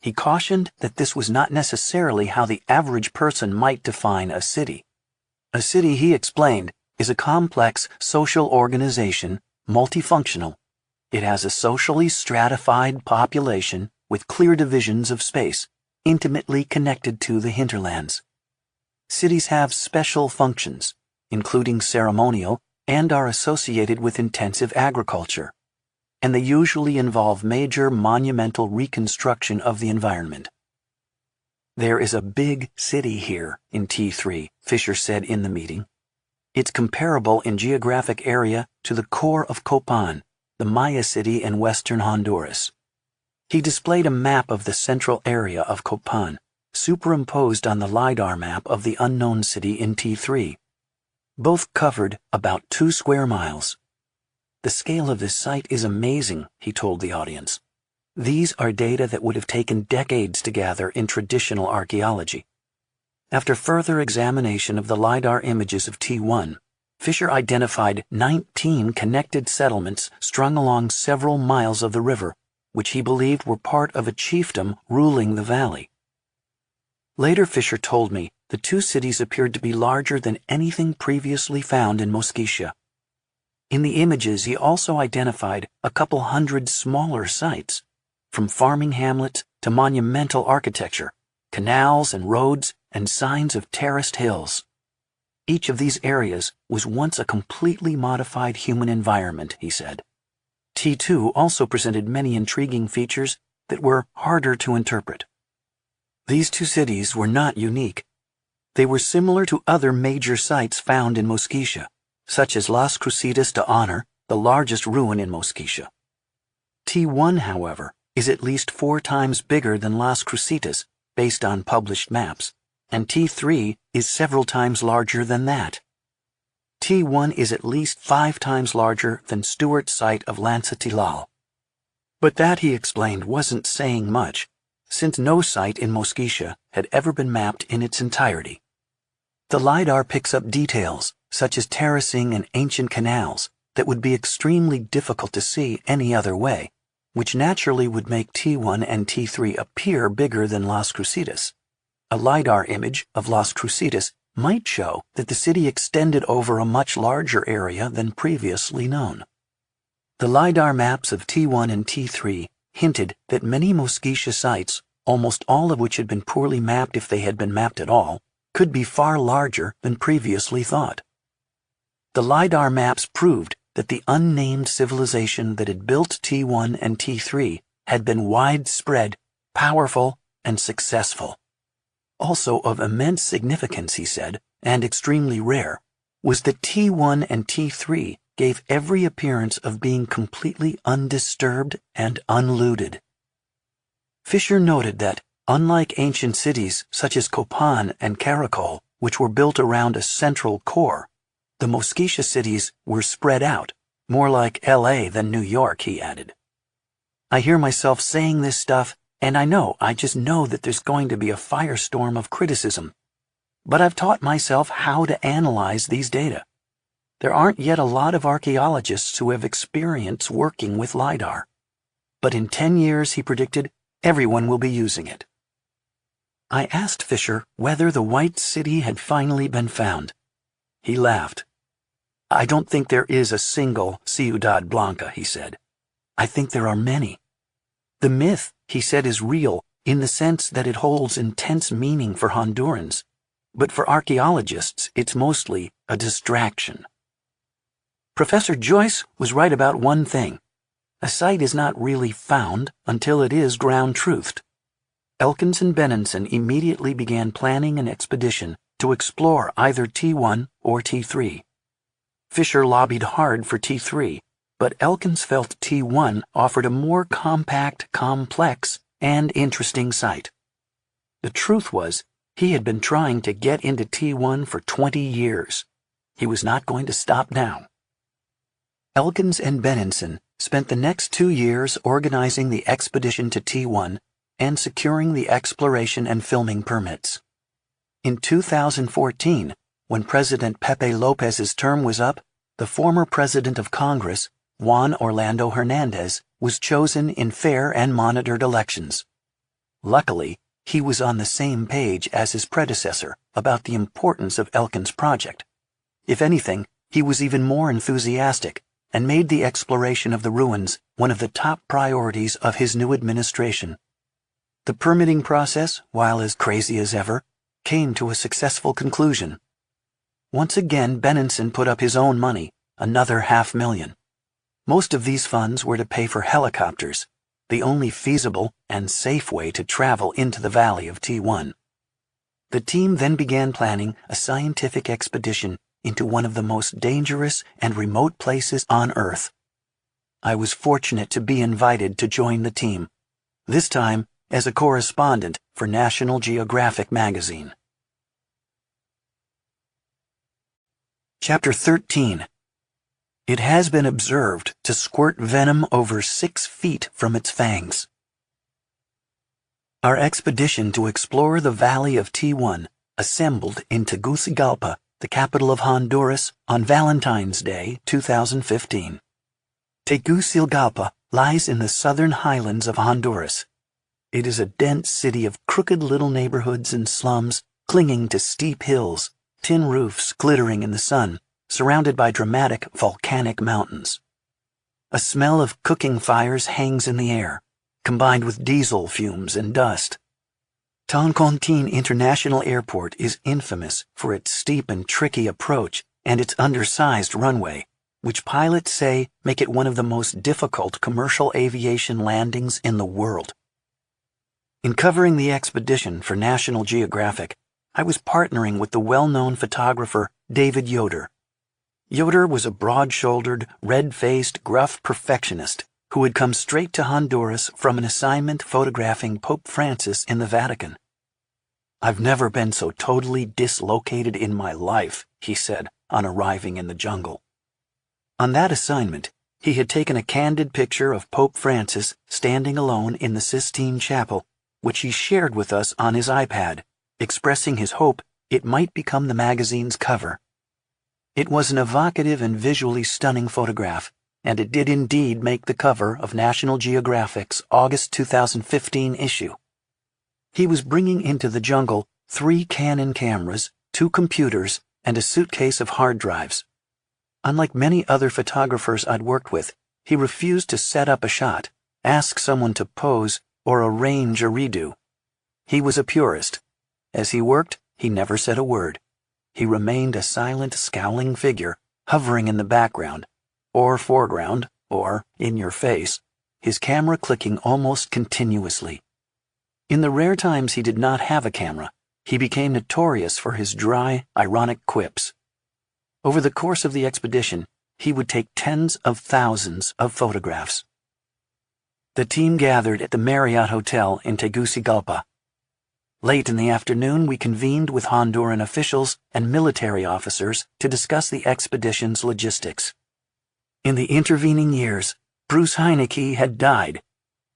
He cautioned that this was not necessarily how the average person might define a city. A city, he explained, is a complex social organization, multifunctional. It has a socially stratified population with clear divisions of space, intimately connected to the hinterlands. Cities have special functions, including ceremonial, and are associated with intensive agriculture, and they usually involve major monumental reconstruction of the environment. "There is a big city here in T3, Fisher said in the meeting. It's comparable in geographic area to the core of Copan, the Maya city in western Honduras." He displayed a map of the central area of Copan, superimposed on the LiDAR map of the unknown city in T3. Both covered about 2 square miles. "The scale of this site is amazing," he told the audience. "These are data that would have taken decades to gather in traditional archaeology." After further examination of the LiDAR images of T1, Fisher identified 19 connected settlements strung along several miles of the river, which he believed were part of a chiefdom ruling the valley. Later, Fisher told me the 2 cities appeared to be larger than anything previously found in Mosquitia. In the images, he also identified a couple hundred smaller sites, from farming hamlets to monumental architecture, canals and roads, and signs of terraced hills. Each of these areas was once a completely modified human environment, he said. T2 also presented many intriguing features that were harder to interpret. These 2 cities were not unique. They were similar to other major sites found in Mosquitia, such as Las Crucitas de Honor, the largest ruin in Mosquitia. T1, however, is at least 4 times bigger than Las Crucitas, based on published maps, and T3 is several times larger than that. T1 is at least 5 times larger than Stewart's site of Lanzatilal. But that, he explained, wasn't saying much, since no site in Mosquitia had ever been mapped in its entirety. The LiDAR picks up details, such as terracing and ancient canals, that would be extremely difficult to see any other way, which naturally would make T1 and T3 appear bigger than Las Crucetas. A LiDAR image of Las Crucetas might show that the city extended over a much larger area than previously known. The LiDAR maps of T1 and T3 hinted that many Mosquitia sites, almost all of which had been poorly mapped if they had been mapped at all, could be far larger than previously thought. The LiDAR maps proved that the unnamed civilization that had built T1 and T3 had been widespread, powerful, and successful. Also of immense significance, he said, and extremely rare, was that T1 and T3 gave every appearance of being completely undisturbed and unlooted. Fisher noted that, unlike ancient cities such as Copan and Caracol, which were built around a central core, the Mosquitia cities were spread out, more like L.A. than New York, he added. I hear myself saying this stuff, and I just know that there's going to be a firestorm of criticism. But I've taught myself how to analyze these data. There aren't yet a lot of archaeologists who have experience working with LiDAR. But in 10 years, he predicted, everyone will be using it. I asked Fisher whether the White City had finally been found. He laughed. I don't think there is a single Ciudad Blanca, he said. I think there are many. The myth, he said, is real in the sense that it holds intense meaning for Hondurans, but for archaeologists, it's mostly a distraction. Professor Joyce was right about one thing. A site is not really found until it is ground-truthed. Elkins and Benenson immediately began planning an expedition to explore either T1 or T3. Fisher lobbied hard for T3, but Elkins felt T1 offered a more compact, complex, and interesting site. The truth was, he had been trying to get into T1 for 20 years. He was not going to stop now. Elkins and Benenson spent the next 2 years organizing the expedition to T1 and securing the exploration and filming permits. In 2014, when President Pepe Lopez's term was up, the former President of Congress, Juan Orlando Hernandez, was chosen in fair and monitored elections. Luckily, he was on the same page as his predecessor about the importance of Elkins' project. If anything, he was even more enthusiastic and made the exploration of the ruins one of the top priorities of his new administration. The permitting process, while as crazy as ever, came to a successful conclusion. Once again, Benenson put up his own money, another $500,000. Most of these funds were to pay for helicopters, the only feasible and safe way to travel into the valley of T1. The team then began planning a scientific expedition into one of the most dangerous and remote places on Earth. I was fortunate to be invited to join the team, this time as a correspondent for National Geographic magazine. Chapter 13. It has been observed to squirt venom over 6 feet from its fangs. Our expedition to explore the valley of T1 assembled in Tegucigalpa, the capital of Honduras, on Valentine's Day 2015. Tegucigalpa lies in the southern highlands of Honduras. It is a dense city of crooked little neighborhoods and slums clinging to steep hills, tin roofs glittering in the sun, surrounded by dramatic volcanic mountains. A smell of cooking fires hangs in the air, combined with diesel fumes and dust. Toncontín International Airport is infamous for its steep and tricky approach and its undersized runway, which pilots say make it one of the most difficult commercial aviation landings in the world. In covering the expedition for National Geographic, I was partnering with the well-known photographer David Yoder. Yoder was a broad-shouldered, red-faced, gruff perfectionist who had come straight to Honduras from an assignment photographing Pope Francis in the Vatican. "I've never been so totally dislocated in my life," he said on arriving in the jungle. On that assignment, he had taken a candid picture of Pope Francis standing alone in the Sistine Chapel, which he shared with us on his iPad, expressing his hope it might become the magazine's cover. It was an evocative and visually stunning photograph, and it did indeed make the cover of National Geographic's August 2015 issue. He was bringing into the jungle 3 Canon cameras, 2 computers, and a suitcase of hard drives. Unlike many other photographers I'd worked with, he refused to set up a shot, ask someone to pose, or arrange a redo. He was a purist. As he worked, he never said a word. He remained a silent, scowling figure, hovering in the background, or foreground, or in your face, his camera clicking almost continuously. In the rare times he did not have a camera, he became notorious for his dry, ironic quips. Over the course of the expedition, he would take tens of thousands of photographs. The team gathered at the Marriott Hotel in Tegucigalpa. Late in the afternoon, we convened with Honduran officials and military officers to discuss the expedition's logistics. In the intervening years, Bruce Heinecke had died.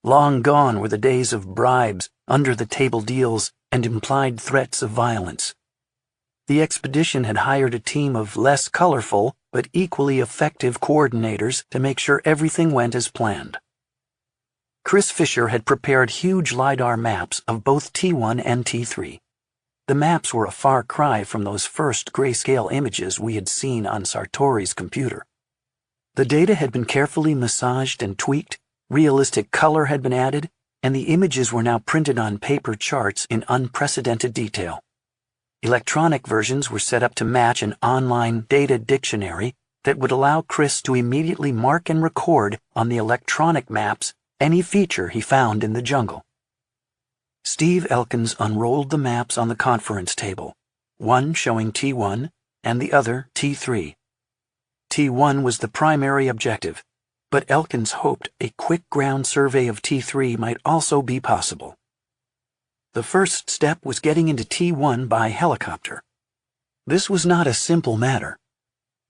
Long gone were the days of bribes, under-the-table deals, and implied threats of violence. The expedition had hired a team of less colorful but equally effective coordinators to make sure everything went as planned. Chris Fisher had prepared huge LiDAR maps of both T1 and T3. The maps were a far cry from those first grayscale images we had seen on Sartori's computer. The data had been carefully massaged and tweaked, realistic color had been added, and the images were now printed on paper charts in unprecedented detail. Electronic versions were set up to match an online data dictionary that would allow Chris to immediately mark and record on the electronic maps any feature he found in the jungle. Steve Elkins unrolled the maps on the conference table, one showing T1 and the other T3. T1 was the primary objective, but Elkins hoped a quick ground survey of T3 might also be possible. The first step was getting into T1 by helicopter. This was not a simple matter.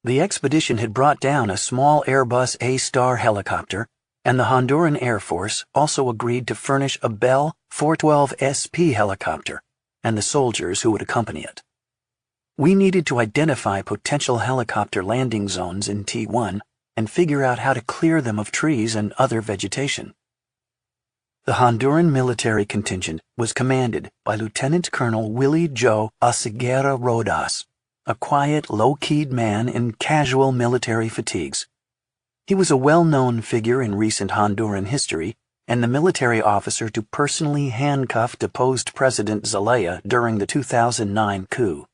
The expedition had brought down a small Airbus A-Star helicopter, and the Honduran Air Force also agreed to furnish a Bell 412 SP helicopter and the soldiers who would accompany it. We needed to identify potential helicopter landing zones in T1 and figure out how to clear them of trees and other vegetation. The Honduran military contingent was commanded by Lieutenant Colonel Willie Joe Oseguera Rodas, a quiet, low-keyed man in casual military fatigues. He was a well-known figure in recent Honduran history and the military officer to personally handcuff deposed President Zelaya during the 2009 coup.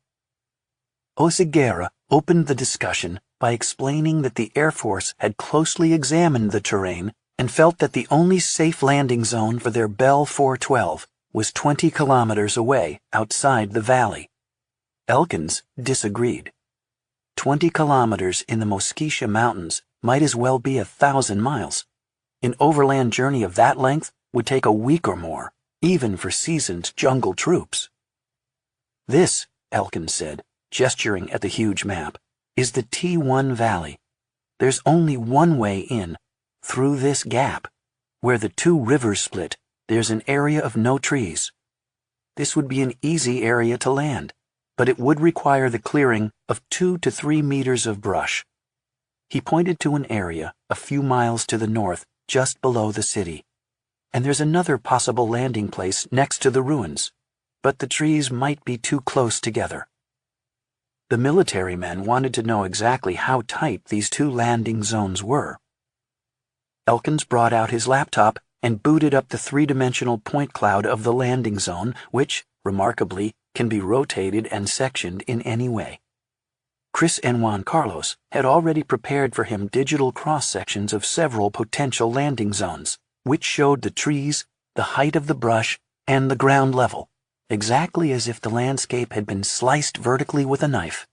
Oseguera opened the discussion by explaining that the Air Force had closely examined the terrain and felt that the only safe landing zone for their Bell 412 was 20 kilometers away outside the valley. Elkins disagreed. 20 kilometers in the Mosquitia Mountains might as well be 1,000 miles. An overland journey of that length would take a week or more, even for seasoned jungle troops. This, Elkins said, gesturing at the huge map, is the T1 Valley. There's only one way in, through this gap. Where the 2 rivers split, there's an area of no trees. This would be an easy area to land, but it would require the clearing of 2 to 3 meters of brush. He pointed to an area a few miles to the north, just below the city. And there's another possible landing place next to the ruins, but the trees might be too close together. The military men wanted to know exactly how tight these 2 landing zones were. Elkins brought out his laptop and booted up the 3-dimensional point cloud of the landing zone, which, remarkably, can be rotated and sectioned in any way. Chris and Juan Carlos had already prepared for him digital cross-sections of several potential landing zones, which showed the trees, the height of the brush, and the ground level, exactly as if the landscape had been sliced vertically with a knife.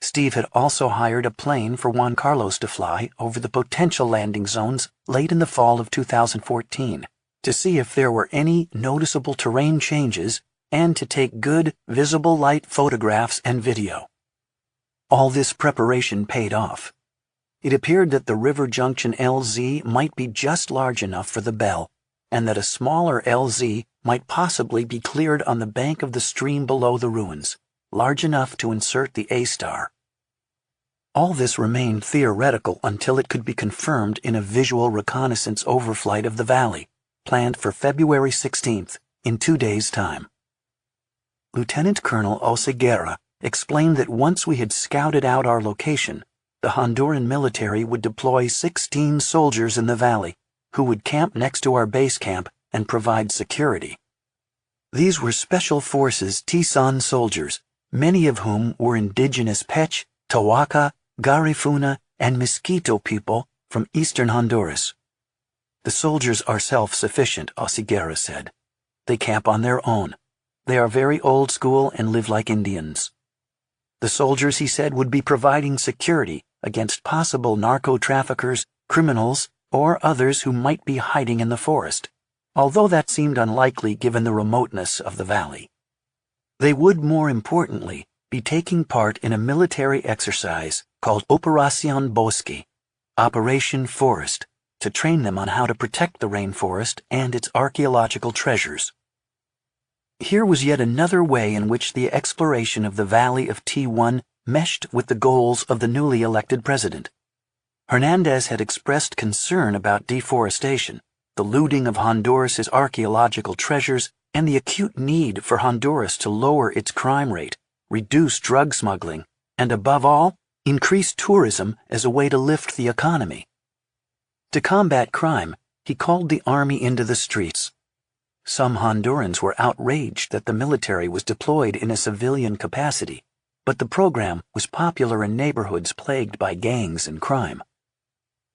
Steve had also hired a plane for Juan Carlos to fly over the potential landing zones late in the fall of 2014 to see if there were any noticeable terrain changes and to take good, visible light photographs and video. All this preparation paid off. It appeared that the river junction LZ might be just large enough for the Bell, and that a smaller LZ might possibly be cleared on the bank of the stream below the ruins. large enough to insert the A star. All this remained theoretical until it could be confirmed in a visual reconnaissance overflight of the valley, planned for February 16th, in 2 days' time. Lieutenant Colonel Oseguera explained that once we had scouted out our location, the Honduran military would deploy 16 soldiers in the valley, who would camp next to our base camp and provide security. These were Special Forces Tizon soldiers, many of whom were indigenous Pech, Tawaka, Garifuna, and Mosquito people from eastern Honduras. The soldiers are self-sufficient, Oseguera said. They camp on their own. They are very old school and live like Indians. The soldiers, he said, would be providing security against possible narco-traffickers, criminals, or others who might be hiding in the forest, although that seemed unlikely given the remoteness of the valley. They would, more importantly, be taking part in a military exercise called Operación Bosque, Operation Forest, to train them on how to protect the rainforest and its archaeological treasures. Here was yet another way in which the exploration of the Valley of T1 meshed with the goals of the newly elected president. Hernandez had expressed concern about deforestation, the looting of Honduras's archaeological treasures, and the acute need for Honduras to lower its crime rate, reduce drug smuggling, and above all, increase tourism as a way to lift the economy. To combat crime, he called the army into the streets. Some Hondurans were outraged that the military was deployed in a civilian capacity, but the program was popular in neighborhoods plagued by gangs and crime.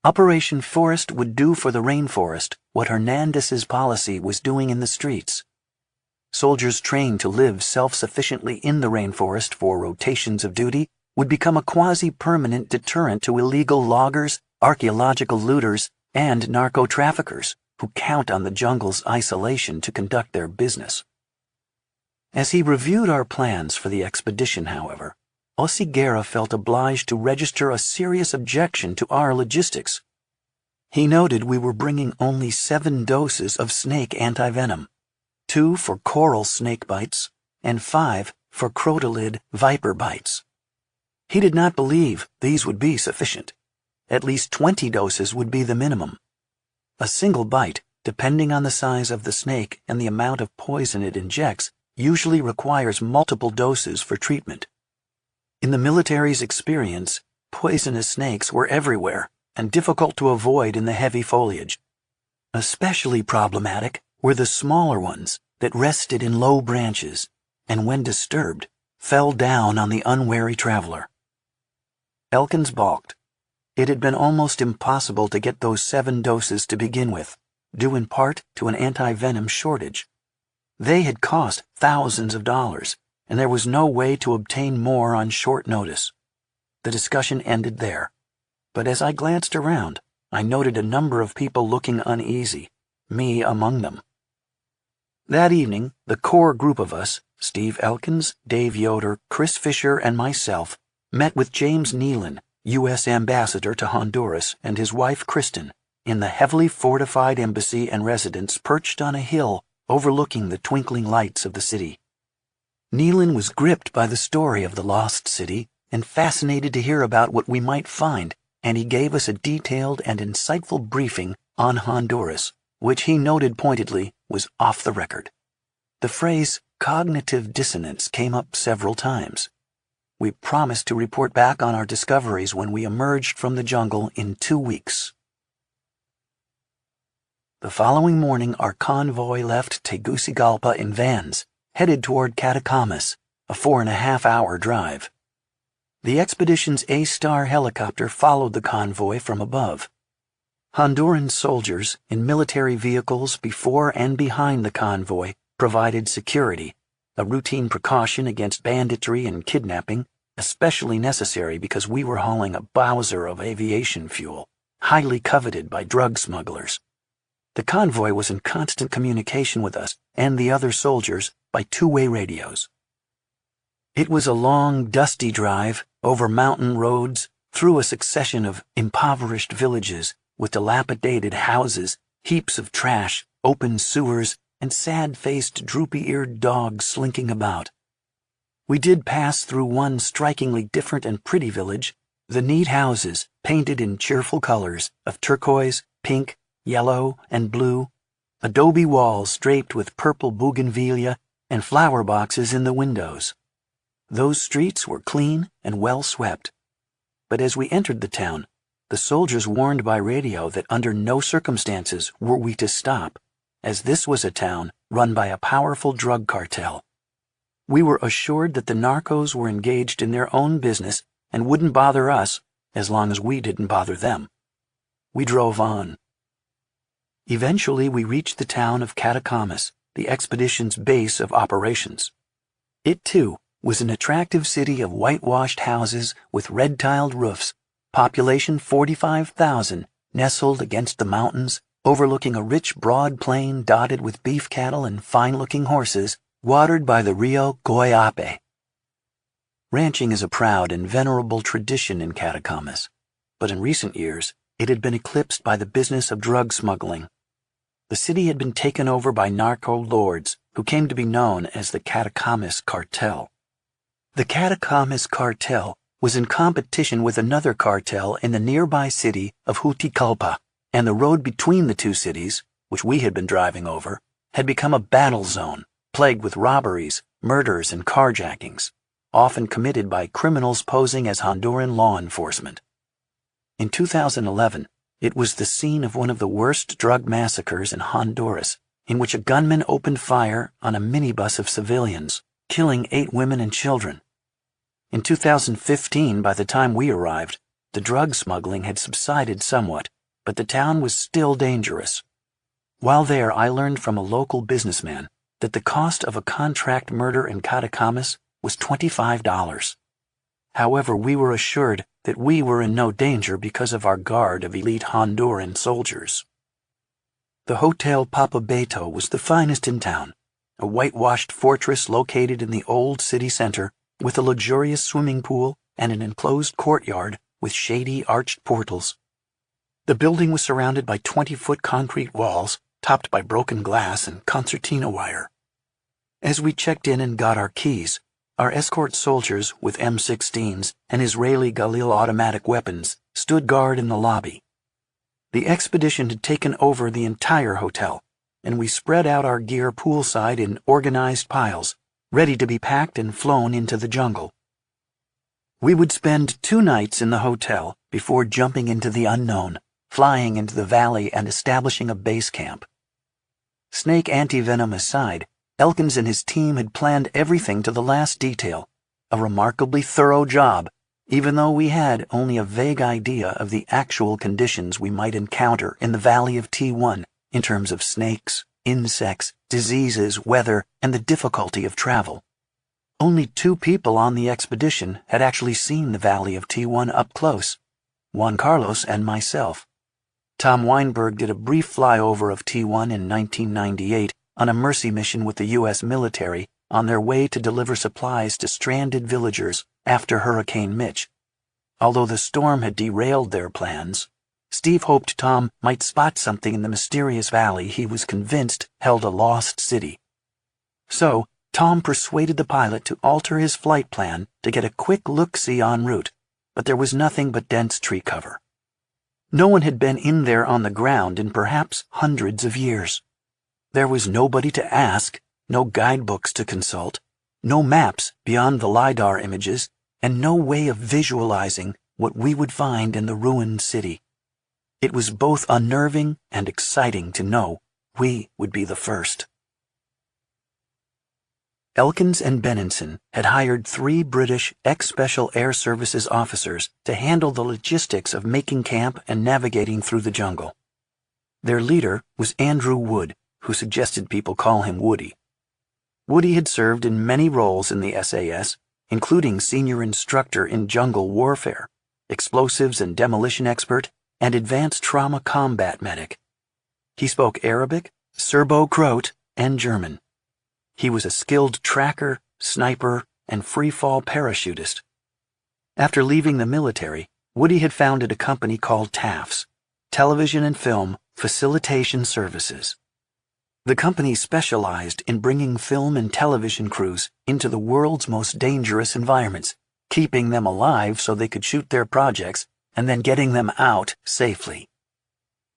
Operation Forest would do for the rainforest what Hernandez's policy was doing in the streets. Soldiers trained to live self-sufficiently in the rainforest for rotations of duty would become a quasi-permanent deterrent to illegal loggers, archaeological looters, and narco-traffickers who count on the jungle's isolation to conduct their business. As he reviewed our plans for the expedition, however, Oseguera felt obliged to register a serious objection to our logistics. He noted we were bringing only 7 doses of snake antivenom, 2 for coral snake bites, and 5 for crotolid viper bites. He did not believe these would be sufficient. At least 20 doses would be the minimum. A single bite, depending on the size of the snake and the amount of poison it injects, usually requires multiple doses for treatment. In the military's experience, poisonous snakes were everywhere and difficult to avoid in the heavy foliage. Especially problematic were the smaller ones that rested in low branches and, when disturbed, fell down on the unwary traveler. Elkins balked. It had been almost impossible to get those 7 doses to begin with, due in part to an anti-venom shortage. They had cost thousands of dollars, and there was no way to obtain more on short notice. The discussion ended there, but as I glanced around, I noted a number of people looking uneasy, me among them. That evening, the core group of us, Steve Elkins, Dave Yoder, Chris Fisher, and myself, met with James Nealon, U.S. Ambassador to Honduras, and his wife Kristen, in the heavily fortified embassy and residence perched on a hill overlooking the twinkling lights of the city. Nealon was gripped by the story of the lost city and fascinated to hear about what we might find, and he gave us a detailed and insightful briefing on Honduras, which he noted pointedly was off the record. The phrase cognitive dissonance came up several times. We promised to report back on our discoveries when we emerged from the jungle in 2 weeks. The following morning, our convoy left Tegucigalpa in vans, headed toward Catacamas, a 4.5-hour drive. The expedition's A-Star helicopter followed the convoy from above. Honduran soldiers in military vehicles before and behind the convoy provided security, a routine precaution against banditry and kidnapping, especially necessary because we were hauling a bowser of aviation fuel, highly coveted by drug smugglers. The convoy was in constant communication with us and the other soldiers by 2-way radios. It was a long, dusty drive over mountain roads, through a succession of impoverished villages with dilapidated houses, heaps of trash, open sewers, and sad-faced, droopy-eared dogs slinking about. We did pass through one strikingly different and pretty village, the neat houses, painted in cheerful colors of turquoise, pink, yellow, and blue, adobe walls draped with purple bougainvillea, and flower boxes in the windows. Those streets were clean and well swept. But as we entered the town, the soldiers warned by radio that under no circumstances were we to stop, as this was a town run by a powerful drug cartel. We were assured that the narcos were engaged in their own business and wouldn't bother us as long as we didn't bother them. We drove on. Eventually, we reached the town of Catacamas, the expedition's base of operations. It, too, was an attractive city of whitewashed houses with red-tiled roofs, population 45,000, nestled against the mountains, overlooking a rich broad plain dotted with beef cattle and fine-looking horses, watered by the Rio Coyape. Ranching is a proud and venerable tradition in Catacamas, but in recent years it had been eclipsed by the business of drug smuggling. The city had been taken over by narco lords who came to be known as the Catacamas Cartel. The Catacamas Cartel was in competition with another cartel in the nearby city of Juticalpa, and the road between the two cities, which we had been driving over, had become a battle zone, plagued with robberies, murders, and carjackings, often committed by criminals posing as Honduran law enforcement. In 2011, it was the scene of one of the worst drug massacres in Honduras, in which a gunman opened fire on a minibus of civilians, killing 8 women and children. In 2015, by the time we arrived, the drug smuggling had subsided somewhat, but the town was still dangerous. While there, I learned from a local businessman that the cost of a contract murder in Catacamas was $25. However, we were assured that we were in no danger because of our guard of elite Honduran soldiers. The Hotel Papa Beto was the finest in town, a whitewashed fortress located in the old city center with a luxurious swimming pool and an enclosed courtyard with shady arched portals. The building was surrounded by 20-foot concrete walls, topped by broken glass and concertina wire. As we checked in and got our keys, our escort soldiers with M16s and Israeli Galil automatic weapons stood guard in the lobby. The expedition had taken over the entire hotel, and we spread out our gear poolside in organized piles, ready to be packed and flown into the jungle. We would spend 2 nights in the hotel before jumping into the unknown, flying into the valley and establishing a base camp. Snake antivenom aside, Elkins and his team had planned everything to the last detail, a remarkably thorough job, even though we had only a vague idea of the actual conditions we might encounter in the Valley of T1 in terms of snakes, insects, diseases, weather, and the difficulty of travel. Only 2 people on the expedition had actually seen the Valley of T1 up close, Juan Carlos and myself. Tom Weinberg did a brief flyover of T1 in 1998 on a mercy mission with the U.S. military on their way to deliver supplies to stranded villagers after Hurricane Mitch. Although the storm had derailed their plans, Steve hoped Tom might spot something in the mysterious valley he was convinced held a lost city. So, Tom persuaded the pilot to alter his flight plan to get a quick look-see en route, but there was nothing but dense tree cover. No one had been in there on the ground in perhaps hundreds of years. There was nobody to ask, no guidebooks to consult, no maps beyond the LiDAR images, and no way of visualizing what we would find in the ruined city. It was both unnerving and exciting to know we would be the first. Elkins and Benenson had hired 3 British ex-Special Air Services officers to handle the logistics of making camp and navigating through the jungle. Their leader was Andrew Wood, who suggested people call him Woody. Woody had served in many roles in the SAS, including senior instructor in jungle warfare, explosives and demolition expert, and advanced trauma combat medic. He spoke Arabic, Serbo-Croat, and German. He was a skilled tracker, sniper, and free-fall parachutist. After leaving the military, Woody had founded a company called TAFS, Television and Film Facilitation Services. The company specialized in bringing film and television crews into the world's most dangerous environments, keeping them alive so they could shoot their projects, and then getting them out safely.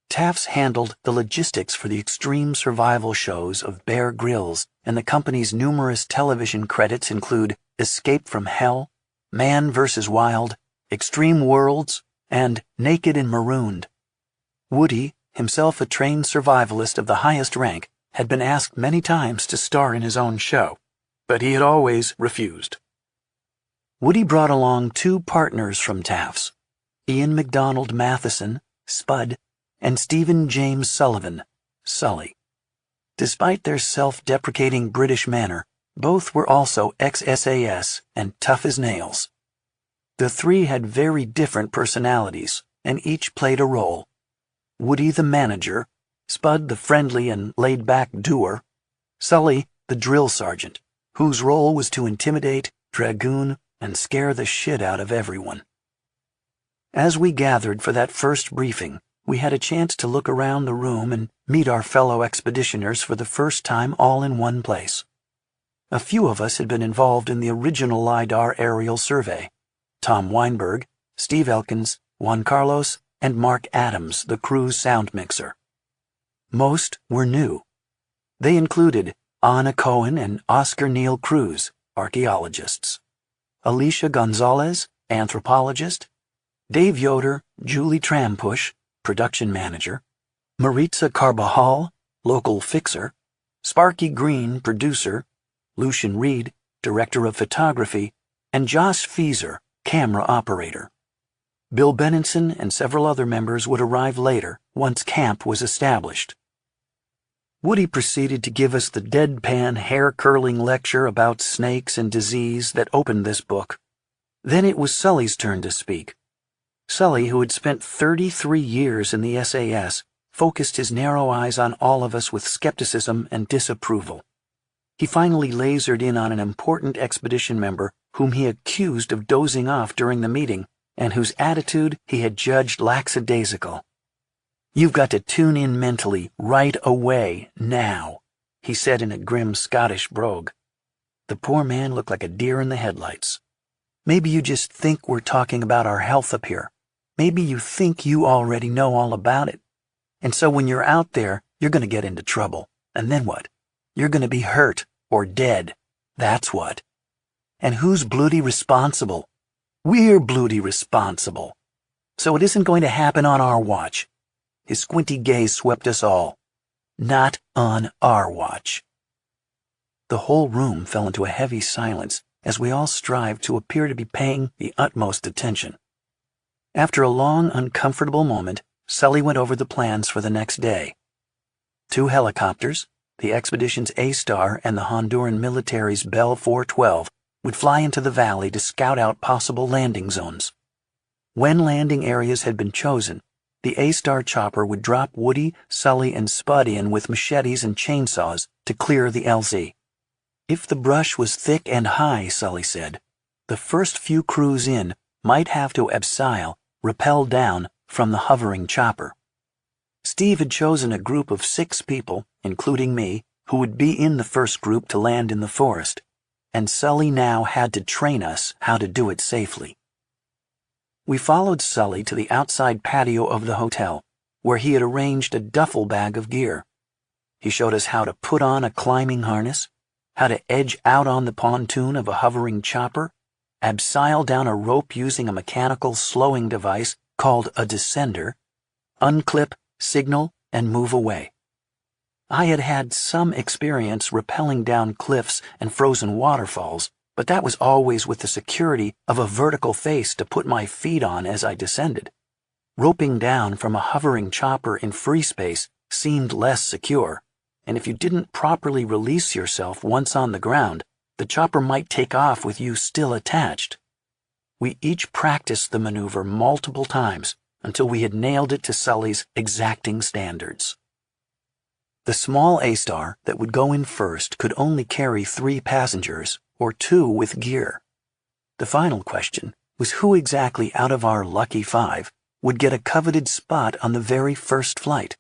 Taft's handled the logistics for the extreme survival shows of Bear Grylls, and the company's numerous television credits include Escape from Hell, Man vs. Wild, Extreme Worlds, and Naked and Marooned. Woody, himself a trained survivalist of the highest rank, had been asked many times to star in his own show, but he had always refused. Woody brought along 2 partners from Taft's, Ian MacDonald Matheson, Spud, and Stephen James Sullivan, Sully. Despite their self-deprecating British manner, both were also ex-SAS and tough as nails. The 3 had very different personalities, and each played a role. Woody the manager, Spud the friendly and laid-back doer, Sully the drill sergeant, whose role was to intimidate, dragoon, and scare the shit out of everyone. As we gathered for that first briefing, we had a chance to look around the room and meet our fellow expeditioners for the first time all in one place. A few of us had been involved in the original LiDAR aerial survey: Tom Weinberg, Steve Elkins, Juan Carlos, and Mark Adams, the crew's sound mixer. Most were new. They included Anna Cohen and Oscar Neil Cruz, archaeologists; Alicia Gonzalez, anthropologist; Dave Yoder, Julie Trampush, production manager; Maritza Carbajal, local fixer; Sparky Green, producer; Lucian Reed, director of photography; and Josh Fieser, camera operator. Bill Benenson and several other members would arrive later, once camp was established. Woody proceeded to give us the deadpan, hair-curling lecture about snakes and disease that opened this book. Then it was Sully's turn to speak. Sully, who had spent 33 years in the SAS, focused his narrow eyes on all of us with skepticism and disapproval. He finally lasered in on an important expedition member whom he accused of dozing off during the meeting, and whose attitude he had judged lackadaisical. "You've got to tune in mentally right away, now," he said in a grim Scottish brogue. The poor man looked like a deer in the headlights. "Maybe you just think we're talking about our health up here. Maybe you think you already know all about it. And so when you're out there, you're going to get into trouble. And then what? You're going to be hurt or dead. That's what. And who's bloody responsible? We're bloody responsible. So it isn't going to happen on our watch." His squinty gaze swept us all. "Not on our watch." The whole room fell into a heavy silence as we all strived to appear to be paying the utmost attention. After a long, uncomfortable moment, Sully went over the plans for the next day. 2 helicopters, the expedition's A-Star and the Honduran military's Bell 412, would fly into the valley to scout out possible landing zones. When landing areas had been chosen, the A-Star chopper would drop Woody, Sully, and Spud in with machetes and chainsaws to clear the LZ. If the brush was thick and high, Sully said, the first few crews in might have to abseil, rappel down from the hovering chopper. Steve had chosen a group of 6 people, including me, who would be in the first group to land in the forest, and Sully now had to train us how to do it safely. We followed Sully to the outside patio of the hotel, where he had arranged a duffel bag of gear. He showed us how to put on a climbing harness, how to edge out on the pontoon of a hovering chopper, abseil down a rope using a mechanical slowing device called a descender, unclip, signal, and move away. I had had some experience rappelling down cliffs and frozen waterfalls, but that was always with the security of a vertical face to put my feet on as I descended. Roping down from a hovering chopper in free space seemed less secure, and if you didn't properly release yourself once on the ground, the chopper might take off with you still attached. We each practiced the maneuver multiple times until we had nailed it to Sully's exacting standards. The small A-Star that would go in first could only carry 3 passengers, or 2 with gear. The final question was who exactly out of our lucky 5 would get a coveted spot on the very first flight.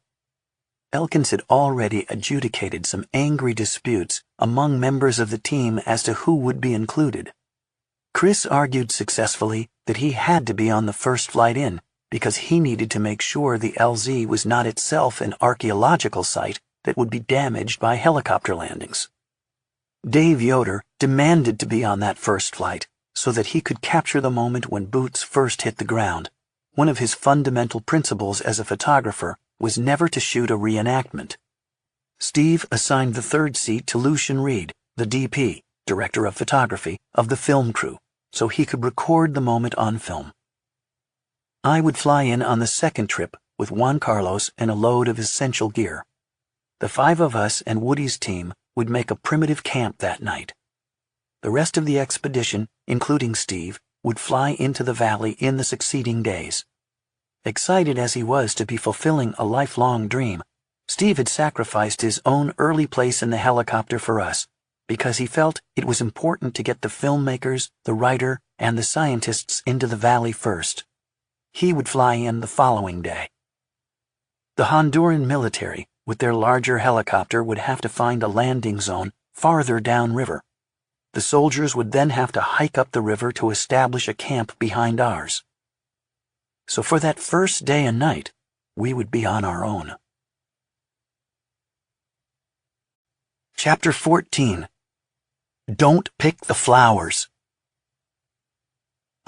Elkins had already adjudicated some angry disputes among members of the team as to who would be included. Chris argued successfully that he had to be on the first flight in because he needed to make sure the LZ was not itself an archaeological site that would be damaged by helicopter landings. Dave Yoder demanded to be on that first flight so that he could capture the moment when boots first hit the ground. One of his fundamental principles as a photographer was never to shoot a reenactment. Steve assigned the third seat to Lucian Reed, the DP, director of photography, of the film crew, so he could record the moment on film. I would fly in on the second trip with Juan Carlos and a load of essential gear. The five of us and Woody's team would make a primitive camp that night. The rest of the expedition, including Steve, would fly into the valley in the succeeding days. Excited as he was to be fulfilling a lifelong dream, Steve had sacrificed his own early place in the helicopter for us because he felt it was important to get the filmmakers, the writer, and the scientists into the valley first. He would fly in the following day. The Honduran military, with their larger helicopter, would have to find a landing zone farther downriver. The soldiers would then have to hike up the river to establish a camp behind ours. So for that first day and night, we would be on our own. Chapter 14. Don't Pick the Flowers.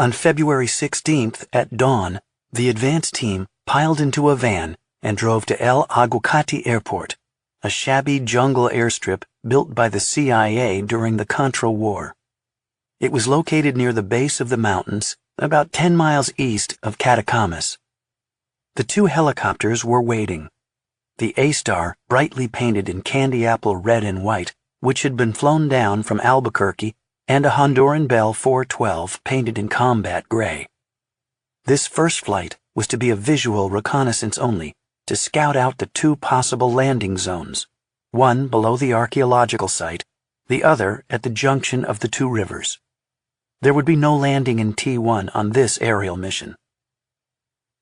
On February 16th at dawn, the advance team piled into a van and drove to El Aguacate Airport, a shabby jungle airstrip built by the CIA during the Contra War. It was located near the base of the mountains, about 10 miles east of Catacamas. The two helicopters were waiting. The A-Star, brightly painted in candy apple red and white, which had been flown down from Albuquerque, and a Honduran Bell 412 painted in combat gray. This first flight was to be a visual reconnaissance only, to scout out the two possible landing zones, one below the archaeological site, the other at the junction of the two rivers. There would be no landing in T1 on this aerial mission.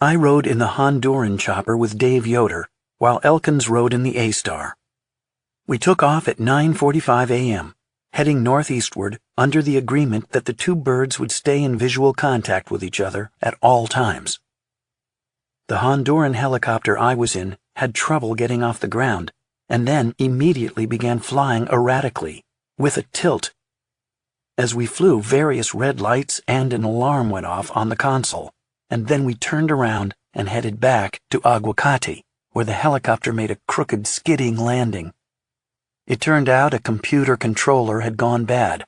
I rode in the Honduran chopper with Dave Yoder, while Elkins rode in the A-Star. We took off at 9:45 a.m., heading northeastward under the agreement that the two birds would stay in visual contact with each other at all times. The Honduran helicopter I was in had trouble getting off the ground, and then immediately began flying erratically, with a tilt. As we flew, various red lights and an alarm went off on the console, and then we turned around and headed back to Aguacate, where the helicopter made a crooked skidding landing. It turned out a computer controller had gone bad.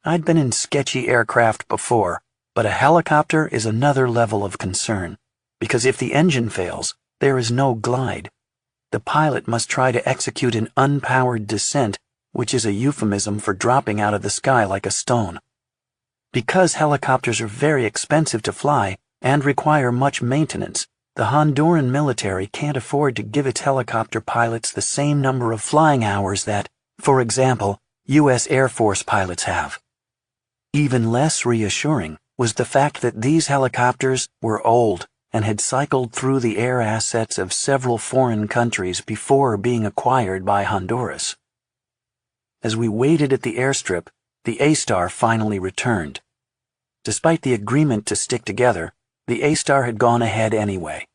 I'd been in sketchy aircraft before, but a helicopter is another level of concern, because if the engine fails, there is no glide. The pilot must try to execute an unpowered descent, which is a euphemism for dropping out of the sky like a stone. Because helicopters are very expensive to fly and require much maintenance, the Honduran military can't afford to give its helicopter pilots the same number of flying hours that, for example, U.S. Air Force pilots have. Even less reassuring was the fact that these helicopters were old and had cycled through the air assets of several foreign countries before being acquired by Honduras. As we waited at the airstrip, the A-Star finally returned. Despite the agreement to stick together, the A-Star had gone ahead anyway.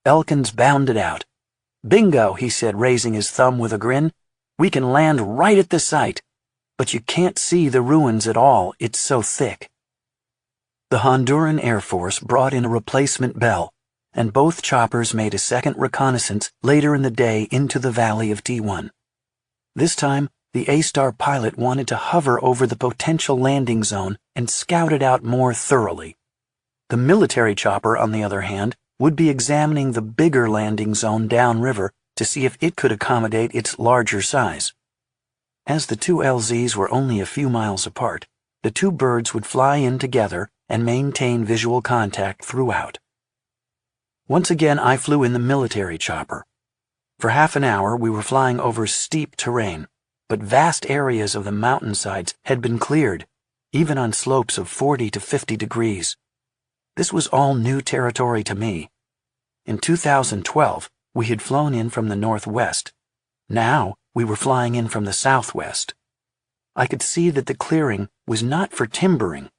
Elkins bounded out. "Bingo," he said, raising his thumb with a grin. "We can land right at the site. But you can't see the ruins at all, it's so thick." The Honduran Air Force brought in a replacement Bell, and both choppers made a second reconnaissance later in the day into the valley of T1. This time, the A-Star pilot wanted to hover over the potential landing zone and scout it out more thoroughly. The military chopper, on the other hand, would be examining the bigger landing zone downriver to see if it could accommodate its larger size. As the two LZs were only a few miles apart, the two birds would fly in together and maintain visual contact throughout. Once again, I flew in the military chopper. For half an hour, we were flying over steep terrain, but vast areas of the mountainsides had been cleared, even on slopes of 40 to 50 degrees. This was all new territory to me. In 2012, We had flown in from the northwest. Now we were flying in from the southwest. I could see that the clearing was not for timbering.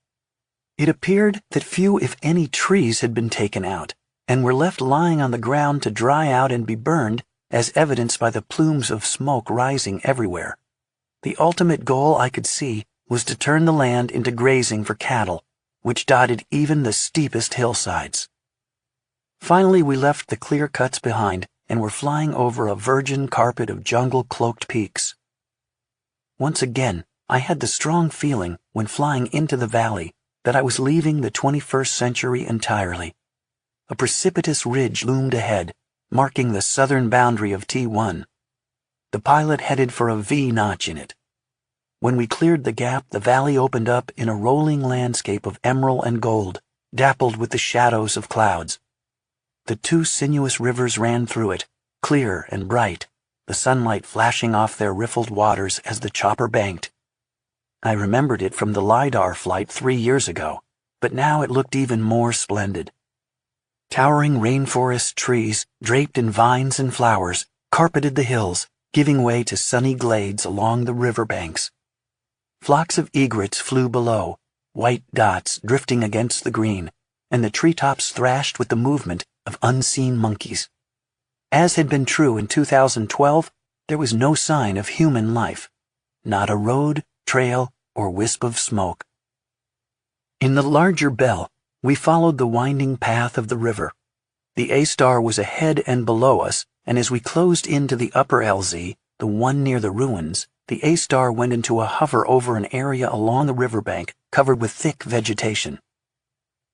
It appeared that few, if any, trees had been taken out and were left lying on the ground to dry out and be burned, as evidenced by the plumes of smoke rising everywhere. The ultimate goal, I could see, was to turn the land into grazing for cattle, which dotted even the steepest hillsides. Finally, we left the clear cuts behind and were flying over a virgin carpet of jungle-cloaked peaks. Once again, I had the strong feeling, when flying into the valley, that I was leaving the 21st century entirely. A precipitous ridge loomed ahead, marking the southern boundary of T1. The pilot headed for a V-notch in it. When we cleared the gap, the valley opened up in a rolling landscape of emerald and gold, dappled with the shadows of clouds. The two sinuous rivers ran through it, clear and bright, the sunlight flashing off their riffled waters as the chopper banked. I remembered it from the LiDAR flight 3 years ago, but now it looked even more splendid. Towering rainforest trees, draped in vines and flowers, carpeted the hills, giving way to sunny glades along the river banks. Flocks of egrets flew below, white dots drifting against the green, and the treetops thrashed with the movement of unseen monkeys. As had been true in 2012, there was no sign of human life, not a road, trail, or wisp of smoke. In the larger bell, we followed the winding path of the river. The A-star was ahead and below us, and as we closed into the upper LZ, the one near the ruins, the A-star went into a hover over an area along the riverbank covered with thick vegetation.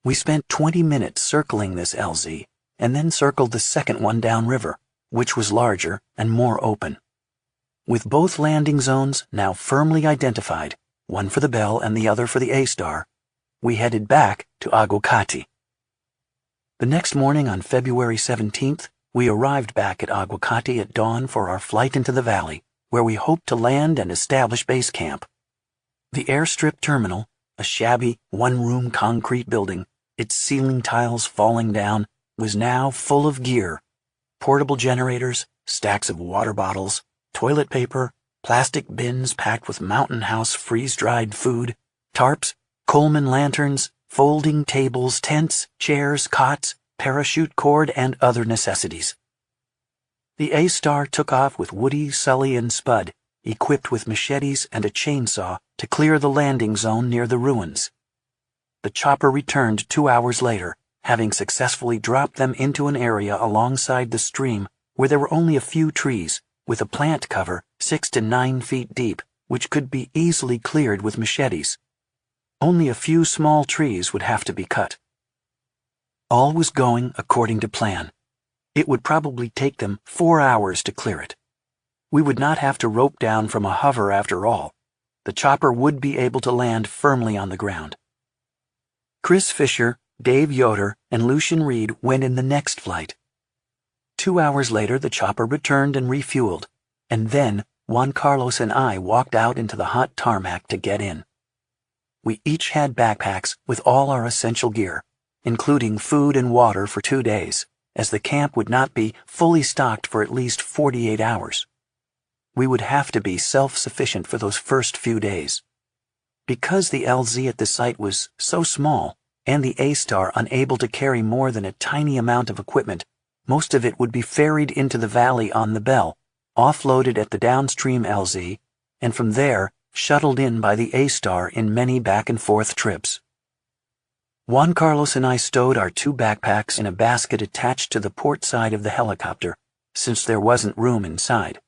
We spent 20 minutes circling this LZ, and then circled the second one downriver, which was larger and more open. With both landing zones now firmly identified, one for the Bell and the other for the A-star, we headed back to Aguacate. The next morning on February 17th, we arrived back at Aguacate at dawn for our flight into the valley, where we hoped to land and establish base camp. The airstrip terminal, a shabby, one-room concrete building, its ceiling tiles falling down, was now full of gear: portable generators, stacks of water bottles, toilet paper, plastic bins packed with Mountain House freeze-dried food, tarps, Coleman lanterns, folding tables, tents, chairs, cots, parachute cord, and other necessities. The A-star took off with Woody, Sully, and Spud, equipped with machetes and a chainsaw to clear the landing zone near the ruins. The chopper returned 2 hours later, having successfully dropped them into an area alongside the stream where there were only a few trees, with a plant cover 6 to 9 feet deep, which could be easily cleared with machetes. Only a few small trees would have to be cut. All was going according to plan. It would probably take them 4 hours to clear it. We would not have to rope down from a hover after all. The chopper would be able to land firmly on the ground. Chris Fisher, Dave Yoder, and Lucian Reed went in the next flight. 2 hours later, the chopper returned and refueled, and then Juan Carlos and I walked out into the hot tarmac to get in. We each had backpacks with all our essential gear, including food and water for 2 days, as the camp would not be fully stocked for at least 48 hours. We would have to be self-sufficient for those first few days. Because the LZ at the site was so small, and the A-star unable to carry more than a tiny amount of equipment, most of it would be ferried into the valley on the Bell, offloaded at the downstream LZ, and from there shuttled in by the A-star in many back-and-forth trips. Juan Carlos and I stowed our 2 backpacks in a basket attached to the port side of the helicopter, since there wasn't room inside.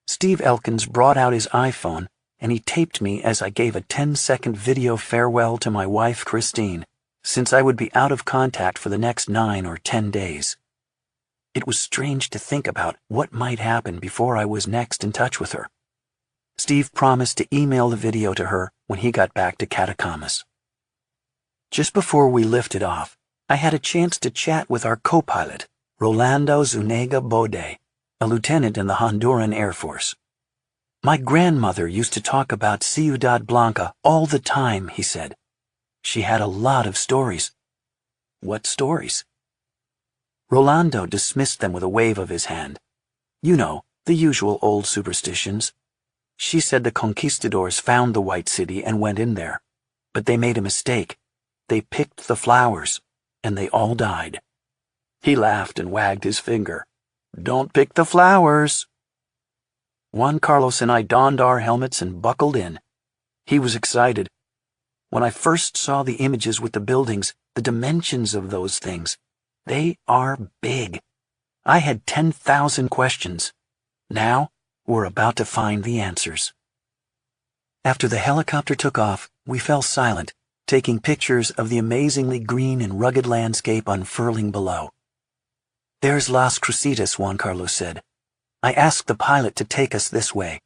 Steve Elkins brought out his iPhone, and he taped me as I gave a 10-second video farewell to my wife, Christine, since I would be out of contact for the next 9 or 10 days. It was strange to think about what might happen before I was next in touch with her. Steve promised to email the video to her when he got back to Catacamas. Just before we lifted off, I had a chance to chat with our co-pilot, Rolando Zuniga Bode, a lieutenant in the Honduran Air Force. My grandmother used to talk about Ciudad Blanca all the time, he said. She had a lot of stories. What stories? Rolando dismissed them with a wave of his hand. You know, the usual old superstitions. She said the conquistadors found the White City and went in there. But they made a mistake. They picked the flowers, and they all died. He laughed and wagged his finger. Don't pick the flowers. Juan Carlos and I donned our helmets and buckled in. He was excited. When I first saw the images with the buildings, the dimensions of those things, they are big. I had 10,000 questions. Now, we're about to find the answers. After the helicopter took off, we fell silent, taking pictures of the amazingly green and rugged landscape unfurling below. There's Las Crucitas, Juan Carlos said. I asked the pilot to take us this way.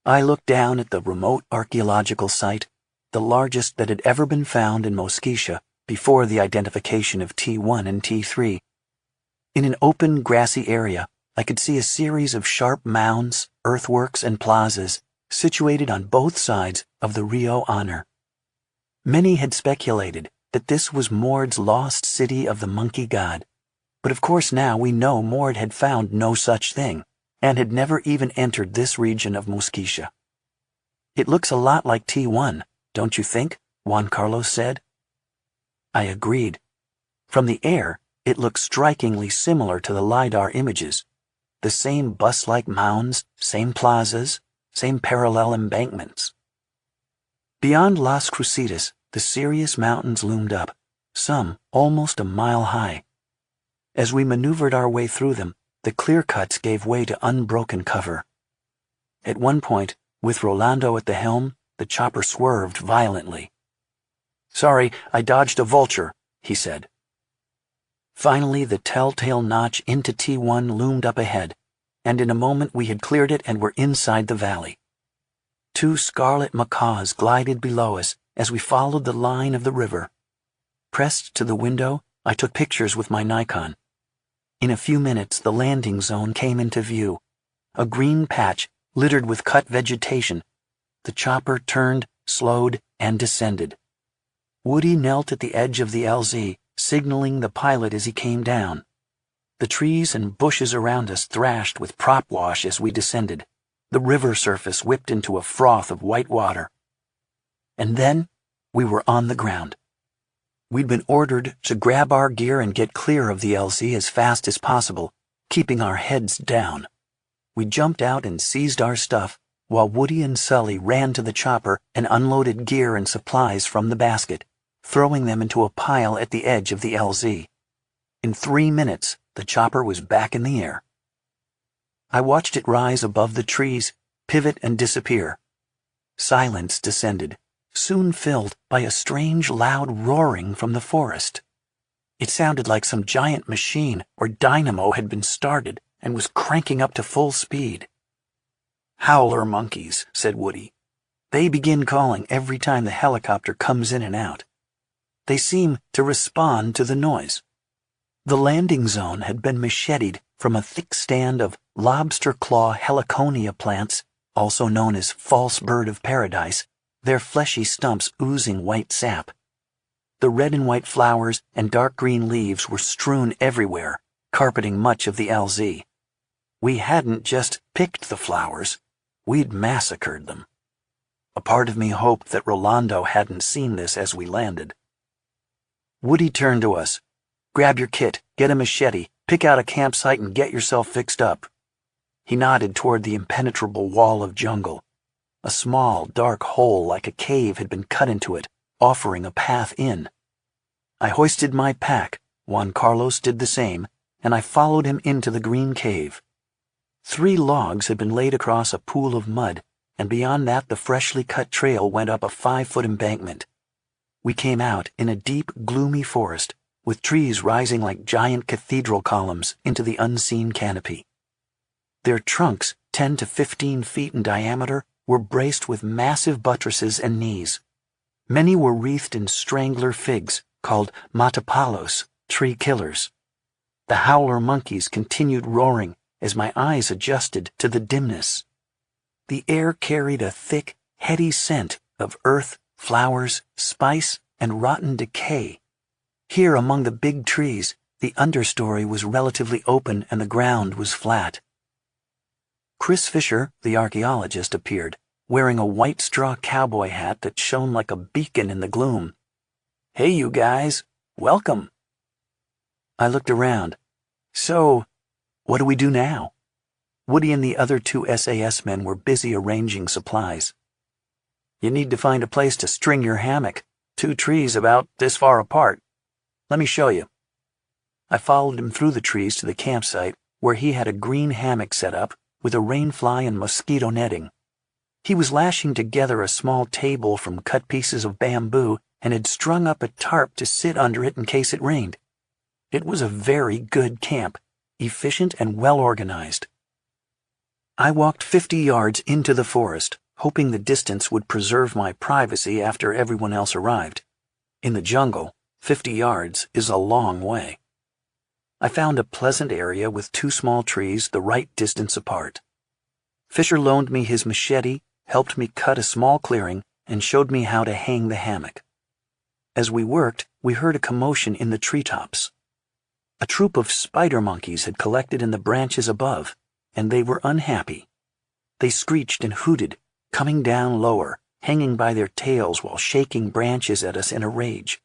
I looked down at the remote archaeological site, the largest that had ever been found in Mosquitia before the identification of T1 and T3. In an open, grassy area, I could see a series of sharp mounds, earthworks, and plazas situated on both sides of the Rio Honor. Many had speculated that this was Mord's lost city of the monkey god, but of course now we know Mord had found no such thing, and had never even entered this region of Mosquitia. It looks a lot like T1, don't you think? Juan Carlos said. I agreed. From the air, it looked strikingly similar to the LiDAR images. The same bus-like mounds, same plazas, same parallel embankments. Beyond Las Crucitas, the Sirius Mountains loomed up, some almost a mile high. As we maneuvered our way through them, the clear cuts gave way to unbroken cover. At one point, with Rolando at the helm, the chopper swerved violently. Sorry, I dodged a vulture, he said. Finally, the telltale notch into T1 loomed up ahead, and in a moment we had cleared it and were inside the valley. Two scarlet macaws glided below us as we followed the line of the river. Pressed to the window, I took pictures with my Nikon. In a few minutes, the landing zone came into view, a green patch littered with cut vegetation. The chopper turned, slowed, and descended. Woody knelt at the edge of the LZ, signaling the pilot as he came down. The trees and bushes around us thrashed with prop wash as we descended. The river surface whipped into a froth of white water. And then we were on the ground. We'd been ordered to grab our gear and get clear of the LZ as fast as possible, keeping our heads down. We jumped out and seized our stuff, while Woody and Sully ran to the chopper and unloaded gear and supplies from the basket, throwing them into a pile at the edge of the LZ. In 3 minutes, the chopper was back in the air. I watched it rise above the trees, pivot and disappear. Silence descended, soon filled by a strange loud roaring from the forest. It sounded like some giant machine or dynamo had been started and was cranking up to full speed. Howler monkeys, said Woody. They begin calling every time the helicopter comes in and out. They seem to respond to the noise. The landing zone had been macheted from a thick stand of lobster claw heliconia plants, also known as false bird of paradise, their fleshy stumps oozing white sap. The red and white flowers and dark green leaves were strewn everywhere, carpeting much of the LZ. We hadn't just picked the flowers, we'd massacred them. A part of me hoped that Rolando hadn't seen this as we landed. Woody turned to us. Grab your kit, get a machete, pick out a campsite and get yourself fixed up. He nodded toward the impenetrable wall of jungle. A small, dark hole like a cave had been cut into it, offering a path in. I hoisted my pack, Juan Carlos did the same, and I followed him into the green cave. 3 logs had been laid across a pool of mud, and beyond that the freshly cut trail went up a 5-foot embankment. We came out in a deep, gloomy forest, with trees rising like giant cathedral columns into the unseen canopy. Their trunks, 10 to 15 feet in diameter, were braced with massive buttresses and knees. Many were wreathed in strangler figs, called matapalos, tree killers. The howler monkeys continued roaring as my eyes adjusted to the dimness. The air carried a thick, heady scent of earth, flowers, spice, and rotten decay. Here among the big trees, The understory was relatively open and the ground was flat. Chris Fisher, the archaeologist, appeared, wearing a white straw cowboy hat that shone like a beacon in the gloom. "Hey, you guys. Welcome." I looked around. "So, what do we do now?" Woody and the other 2 SAS men were busy arranging supplies. "You need to find a place to string your hammock. 2 trees about this far apart. Let me show you." I followed him through the trees to the campsite, where he had a green hammock set up with a rainfly and mosquito netting. He was lashing together a small table from cut pieces of bamboo and had strung up a tarp to sit under it in case it rained. It was a very good camp, efficient and well organized. I walked 50 yards into the forest, hoping the distance would preserve my privacy after everyone else arrived. In the jungle, 50 yards is a long way. I found a pleasant area with 2 small trees the right distance apart. Fisher loaned me his machete, helped me cut a small clearing, and showed me how to hang the hammock. As we worked, we heard a commotion in the treetops. A troop of spider monkeys had collected in the branches above, and they were unhappy. They screeched and hooted, coming down lower, hanging by their tails while shaking branches at us in a rage.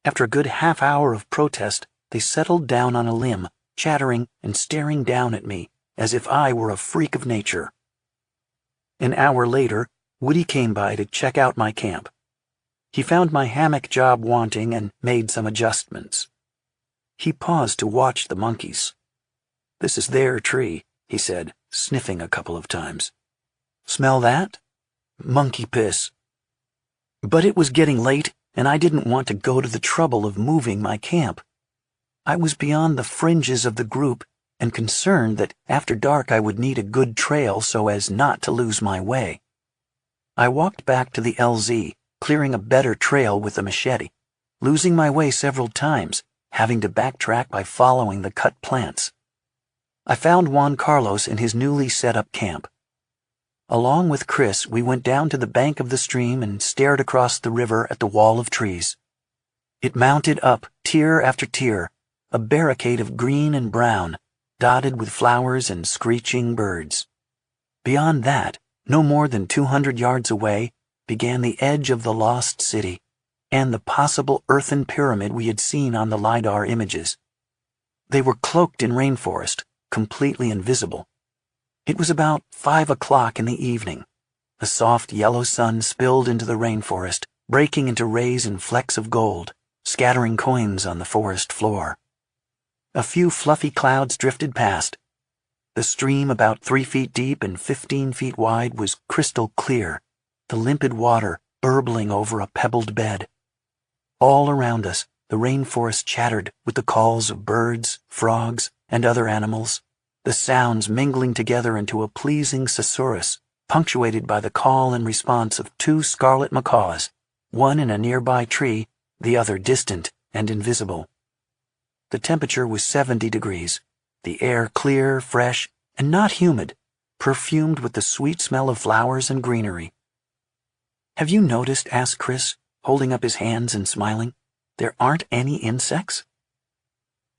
After a good half-hour of protest, they settled down on a limb, chattering and staring down at me as if I were a freak of nature. An hour later, Woody came by to check out my camp. He found my hammock job wanting and made some adjustments. He paused to watch the monkeys. "This is their tree," he said, sniffing a couple of times. "Smell that? Monkey piss." But it was getting late, and I didn't want to go to the trouble of moving my camp. I was beyond the fringes of the group and concerned that after dark I would need a good trail so as not to lose my way. I walked back to the LZ, clearing a better trail with the machete, losing my way several times, having to backtrack by following the cut plants. I found Juan Carlos in his newly set-up camp. Along with Chris, we went down to the bank of the stream and stared across the river at the wall of trees. It mounted up, tier after tier, a barricade of green and brown, dotted with flowers and screeching birds. Beyond that, no more than 200 yards away, began the edge of the lost city, and the possible earthen pyramid we had seen on the LiDAR images. They were cloaked in rainforest, completely invisible. It was about 5 o'clock in the evening. A soft yellow sun spilled into the rainforest, breaking into rays and flecks of gold, scattering coins on the forest floor. A few fluffy clouds drifted past. The stream, about 3 feet deep and 15 feet wide, was crystal clear, the limpid water burbling over a pebbled bed. All around us, the rainforest chattered with the calls of birds, frogs, and other animals, the sounds mingling together into a pleasing susurrus, punctuated by the call and response of 2 scarlet macaws, one in a nearby tree, the other distant and invisible. The temperature was 70 degrees, the air clear, fresh, and not humid, perfumed with the sweet smell of flowers and greenery. "Have you noticed," asked Chris, holding up his hands and smiling, "there aren't any insects?"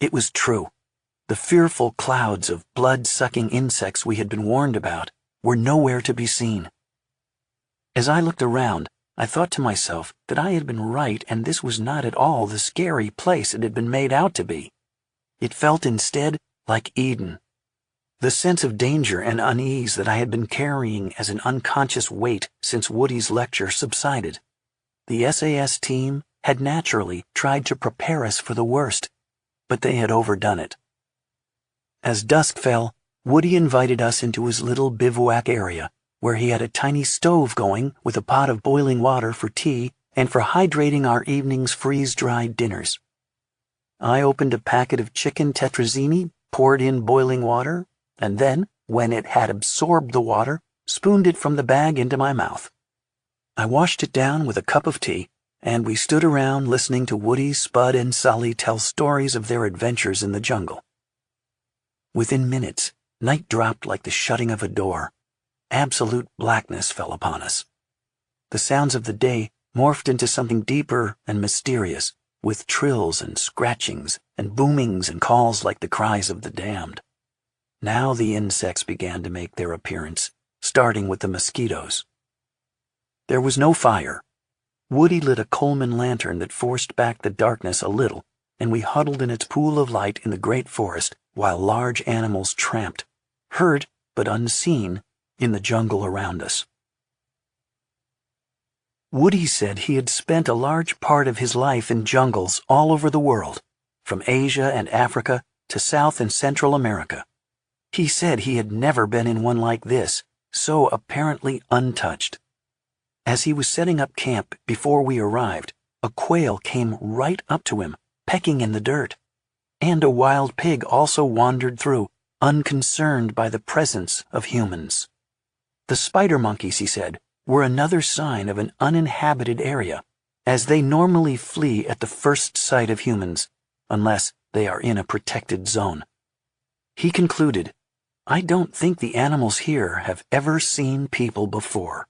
It was true. The fearful clouds of blood-sucking insects we had been warned about were nowhere to be seen. As I looked around, I thought to myself that I had been right and this was not at all the scary place it had been made out to be. It felt instead like Eden. The sense of danger and unease that I had been carrying as an unconscious weight since Woody's lecture subsided. The SAS team had naturally tried to prepare us for the worst, but they had overdone it. As dusk fell, Woody invited us into his little bivouac area, where he had a tiny stove going with a pot of boiling water for tea and for hydrating our evening's freeze-dried dinners. I opened a packet of chicken tetrazzini, poured in boiling water, and then, when it had absorbed the water, spooned it from the bag into my mouth. I washed it down with a cup of tea, and we stood around listening to Woody, Spud, and Sully tell stories of their adventures in the jungle. Within minutes, night dropped like the shutting of a door. Absolute blackness fell upon us. The sounds of the day morphed into something deeper and mysterious, with trills and scratchings and boomings and calls like the cries of the damned. Now the insects began to make their appearance, starting with the mosquitoes. There was no fire. Woody lit a Coleman lantern that forced back the darkness a little, and we huddled in its pool of light in the great forest while large animals tramped, heard but unseen, in the jungle around us. Woody said he had spent a large part of his life in jungles all over the world, from Asia and Africa to South and Central America. He said he had never been in one like this, so apparently untouched. As he was setting up camp before we arrived, a quail came right up to him, pecking in the dirt, and a wild pig also wandered through, unconcerned by the presence of humans. The spider monkeys, he said, were another sign of an uninhabited area, as they normally flee at the first sight of humans, unless they are in a protected zone. He concluded, "I don't think the animals here have ever seen people before."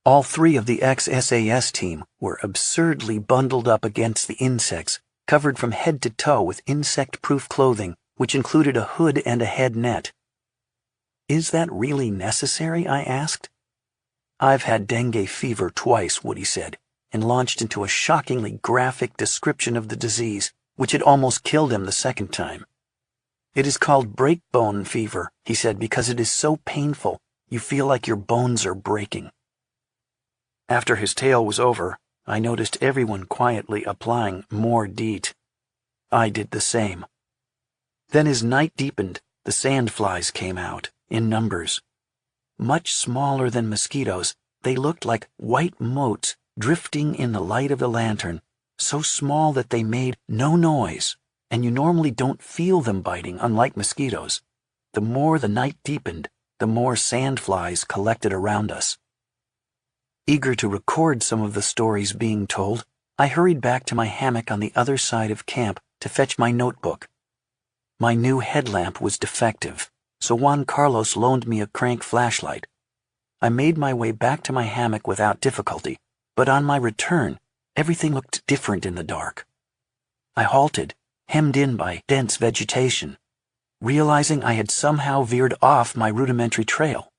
All three of the ex-SAS team were absurdly bundled up against the insects, covered from head to toe with insect-proof clothing, which included a hood and a head net. "Is that really necessary?" I asked. "I've had dengue fever twice," Woody said, and launched into a shockingly graphic description of the disease, which had almost killed him the second time. "It is called breakbone fever," he said, "because it is so painful, you feel like your bones are breaking." After his tale was over, I noticed everyone quietly applying more DEET. I did the same. Then as night deepened, the sandflies came out, in numbers. Much smaller than mosquitoes, they looked like white motes drifting in the light of the lantern, so small that they made no noise, and you normally don't feel them biting, unlike mosquitoes. The more the night deepened, the more sandflies collected around us. Eager to record some of the stories being told, I hurried back to my hammock on the other side of camp to fetch my notebook. My new headlamp was defective, so Juan Carlos loaned me a crank flashlight. I made my way back to my hammock without difficulty, but on my return, everything looked different in the dark. I halted, hemmed in by dense vegetation, realizing I had somehow veered off my rudimentary trail.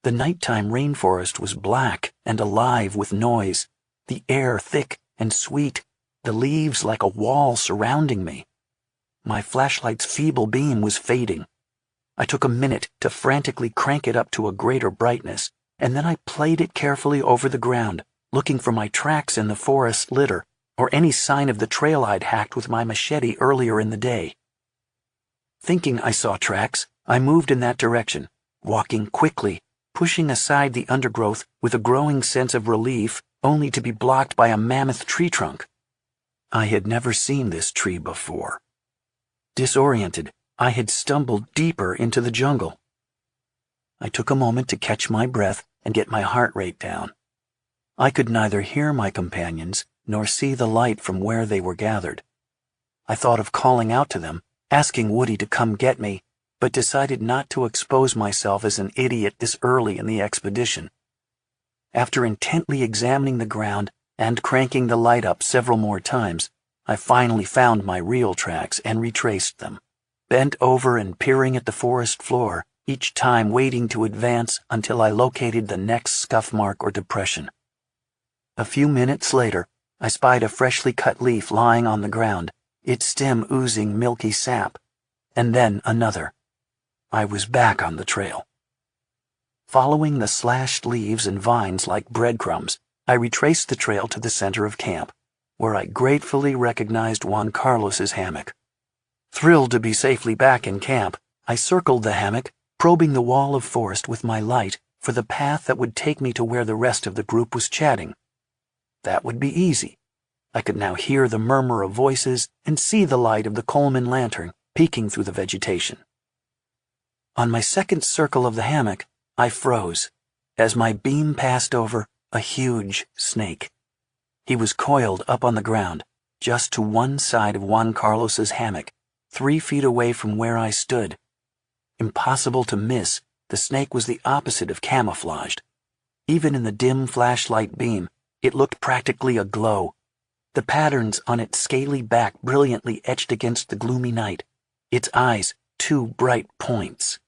The nighttime rainforest was black and alive with noise, the air thick and sweet, the leaves like a wall surrounding me. My flashlight's feeble beam was fading. I took a minute to frantically crank it up to a greater brightness, and then I played it carefully over the ground, looking for my tracks in the forest litter or any sign of the trail I'd hacked with my machete earlier in the day. Thinking I saw tracks, I moved in that direction, walking quickly, pushing aside the undergrowth with a growing sense of relief, only to be blocked by a mammoth tree trunk. I had never seen this tree before. Disoriented, I had stumbled deeper into the jungle. I took a moment to catch my breath and get my heart rate down. I could neither hear my companions nor see the light from where they were gathered. I thought of calling out to them, asking Woody to come get me, but decided not to expose myself as an idiot this early in the expedition. After intently examining the ground and cranking the light up several more times, I finally found my real tracks and retraced them, bent over and peering at the forest floor, each time waiting to advance until I located the next scuff mark or depression. A few minutes later, I spied a freshly cut leaf lying on the ground, its stem oozing milky sap, and then another. I was back on the trail. Following the slashed leaves and vines like breadcrumbs, I retraced the trail to the center of camp, where I gratefully recognized Juan Carlos's hammock. Thrilled to be safely back in camp, I circled the hammock, probing the wall of forest with my light for the path that would take me to where the rest of the group was chatting. That would be easy. I could now hear the murmur of voices and see the light of the Coleman lantern peeking through the vegetation. On my second circle of the hammock, I froze as my beam passed over a huge snake. He was coiled up on the ground, just to one side of Juan Carlos's hammock, 3 feet away from where I stood. Impossible to miss, the snake was the opposite of camouflaged. Even in the dim flashlight beam, it looked practically aglow. the patterns on its scaly back brilliantly etched against the gloomy night, its eyes two bright points.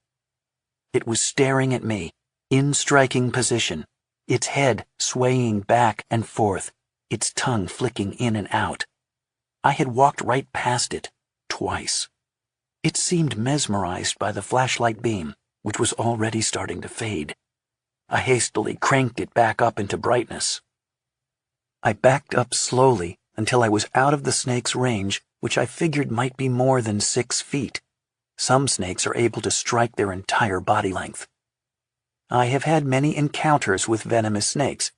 It was staring at me, in striking position, its head swaying back and forth, its tongue flicking in and out. I had walked right past it, twice. It seemed mesmerized by the flashlight beam, which was already starting to fade. I hastily cranked it back up into brightness. I backed up slowly until I was out of the snake's range, which I figured might be more than 6 feet. Some snakes are able to strike their entire body length. I have had many encounters with venomous snakes.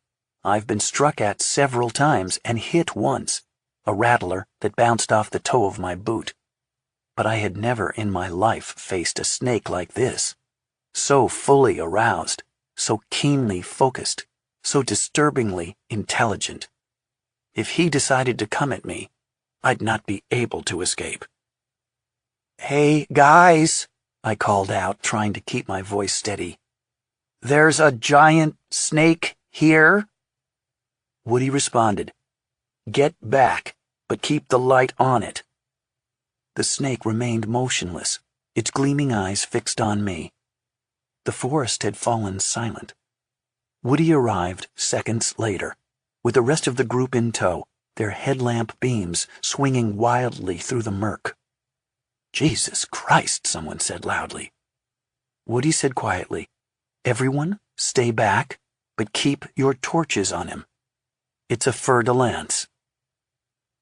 I've been struck at several times and hit once, a rattler that bounced off the toe of my boot. But I had never in my life faced a snake like this, so fully aroused, so keenly focused, so disturbingly intelligent. If he decided to come at me, I'd not be able to escape. "Hey, guys," I called out, trying to keep my voice steady. "There's a giant snake here." Woody responded, "Get back, but keep the light on it." The snake remained motionless, its gleaming eyes fixed on me. The forest had fallen silent. Woody arrived seconds later, with the rest of the group in tow, their headlamp beams swinging wildly through the murk. "Jesus Christ," someone said loudly. Woody said quietly, "Everyone, stay back, but keep your torches on him. It's a fer de lance."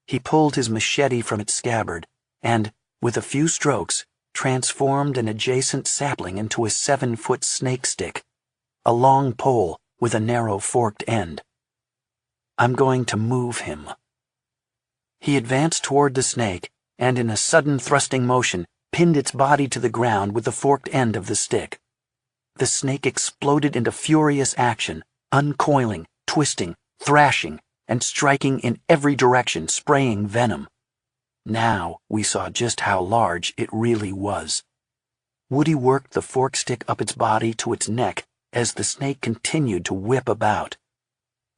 He pulled his machete from its scabbard and, with a few strokes, transformed an adjacent sapling into a 7-foot snake stick, a long pole with a narrow forked end. "I'm going to move him." He advanced toward the snake and, in a sudden thrusting motion, pinned its body to the ground with the forked end of the stick. The snake exploded into furious action, uncoiling, twisting, thrashing, and striking in every direction, spraying venom. Now we saw just how large it really was. Woody worked the fork stick up its body to its neck as the snake continued to whip about.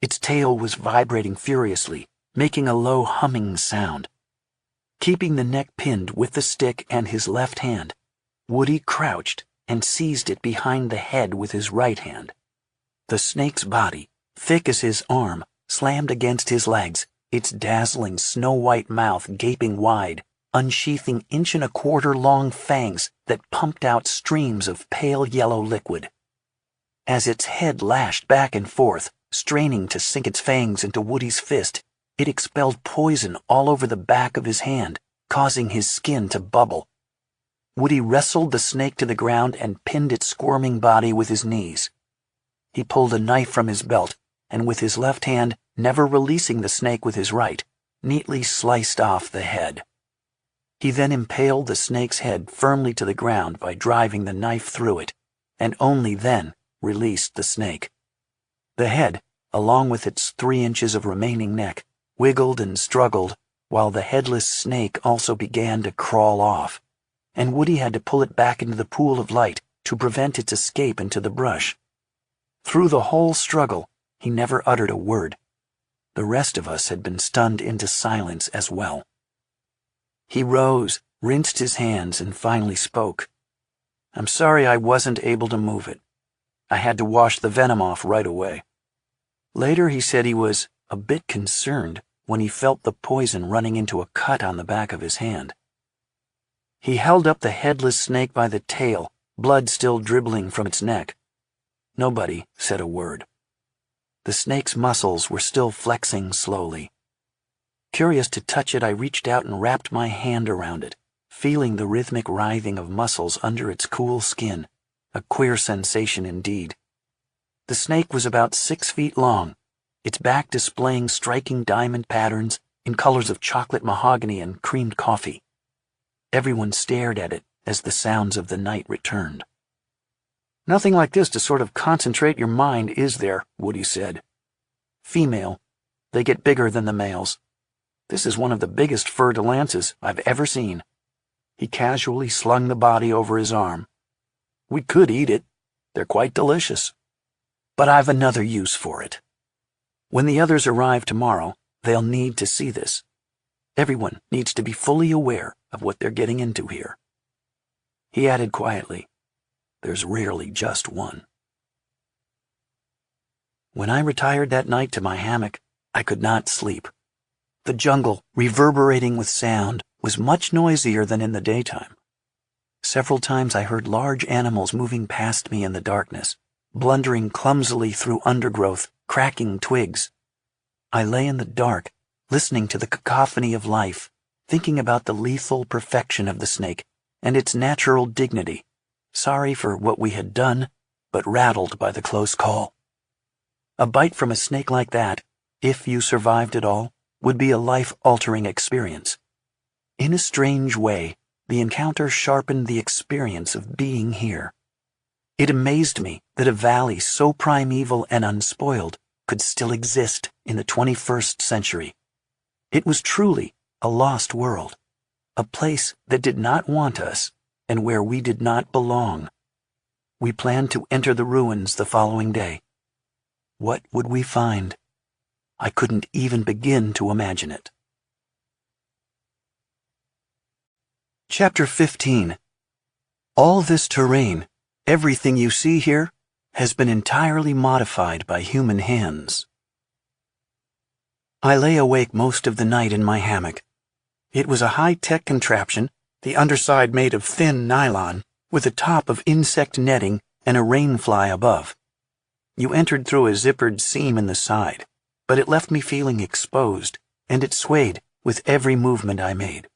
Its tail was vibrating furiously, making a low humming sound. Keeping the neck pinned with the stick and his left hand, Woody crouched and seized it behind the head with his right hand. The snake's body, thick as his arm, slammed against his legs, its dazzling snow-white mouth gaping wide, unsheathing 1.25-inch long fangs that pumped out streams of pale yellow liquid. As its head lashed back and forth, straining to sink its fangs into Woody's fist, it expelled poison all over the back of his hand, causing his skin to bubble. Woody wrestled the snake to the ground and pinned its squirming body with his knees. He pulled a knife from his belt, and with his left hand, never releasing the snake with his right, neatly sliced off the head. He then impaled the snake's head firmly to the ground by driving the knife through it, and only then released the snake. The head, along with its 3 inches of remaining neck, wiggled and struggled, while the headless snake also began to crawl off, and Woody had to pull it back into the pool of light to prevent its escape into the brush. Through the whole struggle, he never uttered a word. The rest of us had been stunned into silence as well. He rose, rinsed his hands, and finally spoke. "I'm sorry I wasn't able to move it. I had to wash the venom off right away." Later he said he was a bit concerned when he felt the poison running into a cut on the back of his hand. He held up the headless snake by the tail, blood still dribbling from its neck. Nobody said a word. The snake's muscles were still flexing slowly. Curious to touch it, I reached out and wrapped my hand around it, feeling the rhythmic writhing of muscles under its cool skin, a queer sensation indeed. The snake was about 6 feet long, its back displaying striking diamond patterns in colors of chocolate mahogany and creamed coffee. Everyone stared at it as the sounds of the night returned. "Nothing like this to sort of concentrate your mind, is there?" Woody said. "Female. They get bigger than the males. This is one of the biggest fer de lances I've ever seen." He casually slung the body over his arm. "We could eat it. They're quite delicious. But I've another use for it. When the others arrive tomorrow, They'll need to see this. Everyone needs to be fully aware of what they're getting into here." He added quietly, "There's rarely just one." When I retired that night to my hammock, I could not sleep. The jungle, reverberating with sound, was much noisier than in the daytime. Several times I heard large animals moving past me in the darkness, blundering clumsily through undergrowth, cracking twigs. I lay in the dark, listening to the cacophony of life, thinking about the lethal perfection of the snake and its natural dignity, sorry for what we had done, but rattled by the close call. A bite from a snake like that, if you survived it all, would be a life-altering experience. In a strange way, the encounter sharpened the experience of being here. It amazed me that a valley so primeval and unspoiled could still exist in the 21st century. It was truly a lost world, a place that did not want us and where we did not belong. We planned to enter the ruins the following day. What would we find? I couldn't even begin to imagine it. Chapter 15. All this terrain, everything you see here, has been entirely modified by human hands. I lay awake most of the night in my hammock. It was a high-tech contraption, the underside made of thin nylon, with a top of insect netting and a rainfly above. You entered through a zippered seam in the side, but it left me feeling exposed, and it swayed with every movement I made.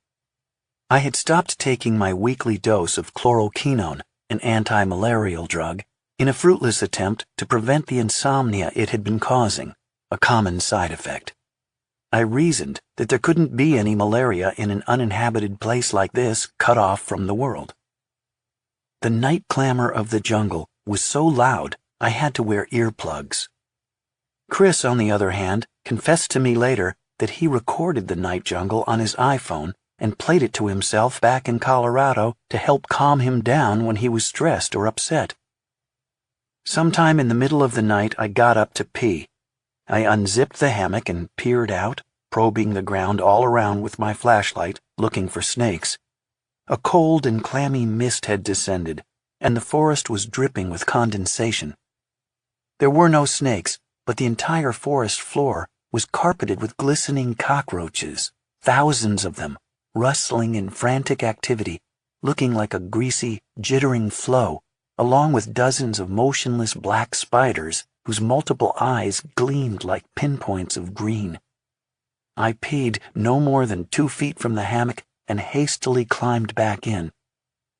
I had stopped taking my weekly dose of chloroquinone, an anti-malarial drug, in a fruitless attempt to prevent the insomnia it had been causing, a common side effect. I reasoned that there couldn't be any malaria in an uninhabited place like this, cut off from the world. The night clamor of the jungle was so loud I had to wear earplugs. Chris, on the other hand, confessed to me later that he recorded the night jungle on his iPhone and played it to himself back in Colorado to help calm him down when he was stressed or upset. Sometime in the middle of the night, I got up to pee. I unzipped the hammock and peered out, probing the ground all around with my flashlight, looking for snakes. A cold and clammy mist had descended, and the forest was dripping with condensation. There were no snakes, but the entire forest floor was carpeted with glistening cockroaches, thousands of them, rustling in frantic activity, looking like a greasy, jittering flow, along with dozens of motionless black spiders whose multiple eyes gleamed like pinpoints of green. I peed no more than 2 feet from the hammock and hastily climbed back in.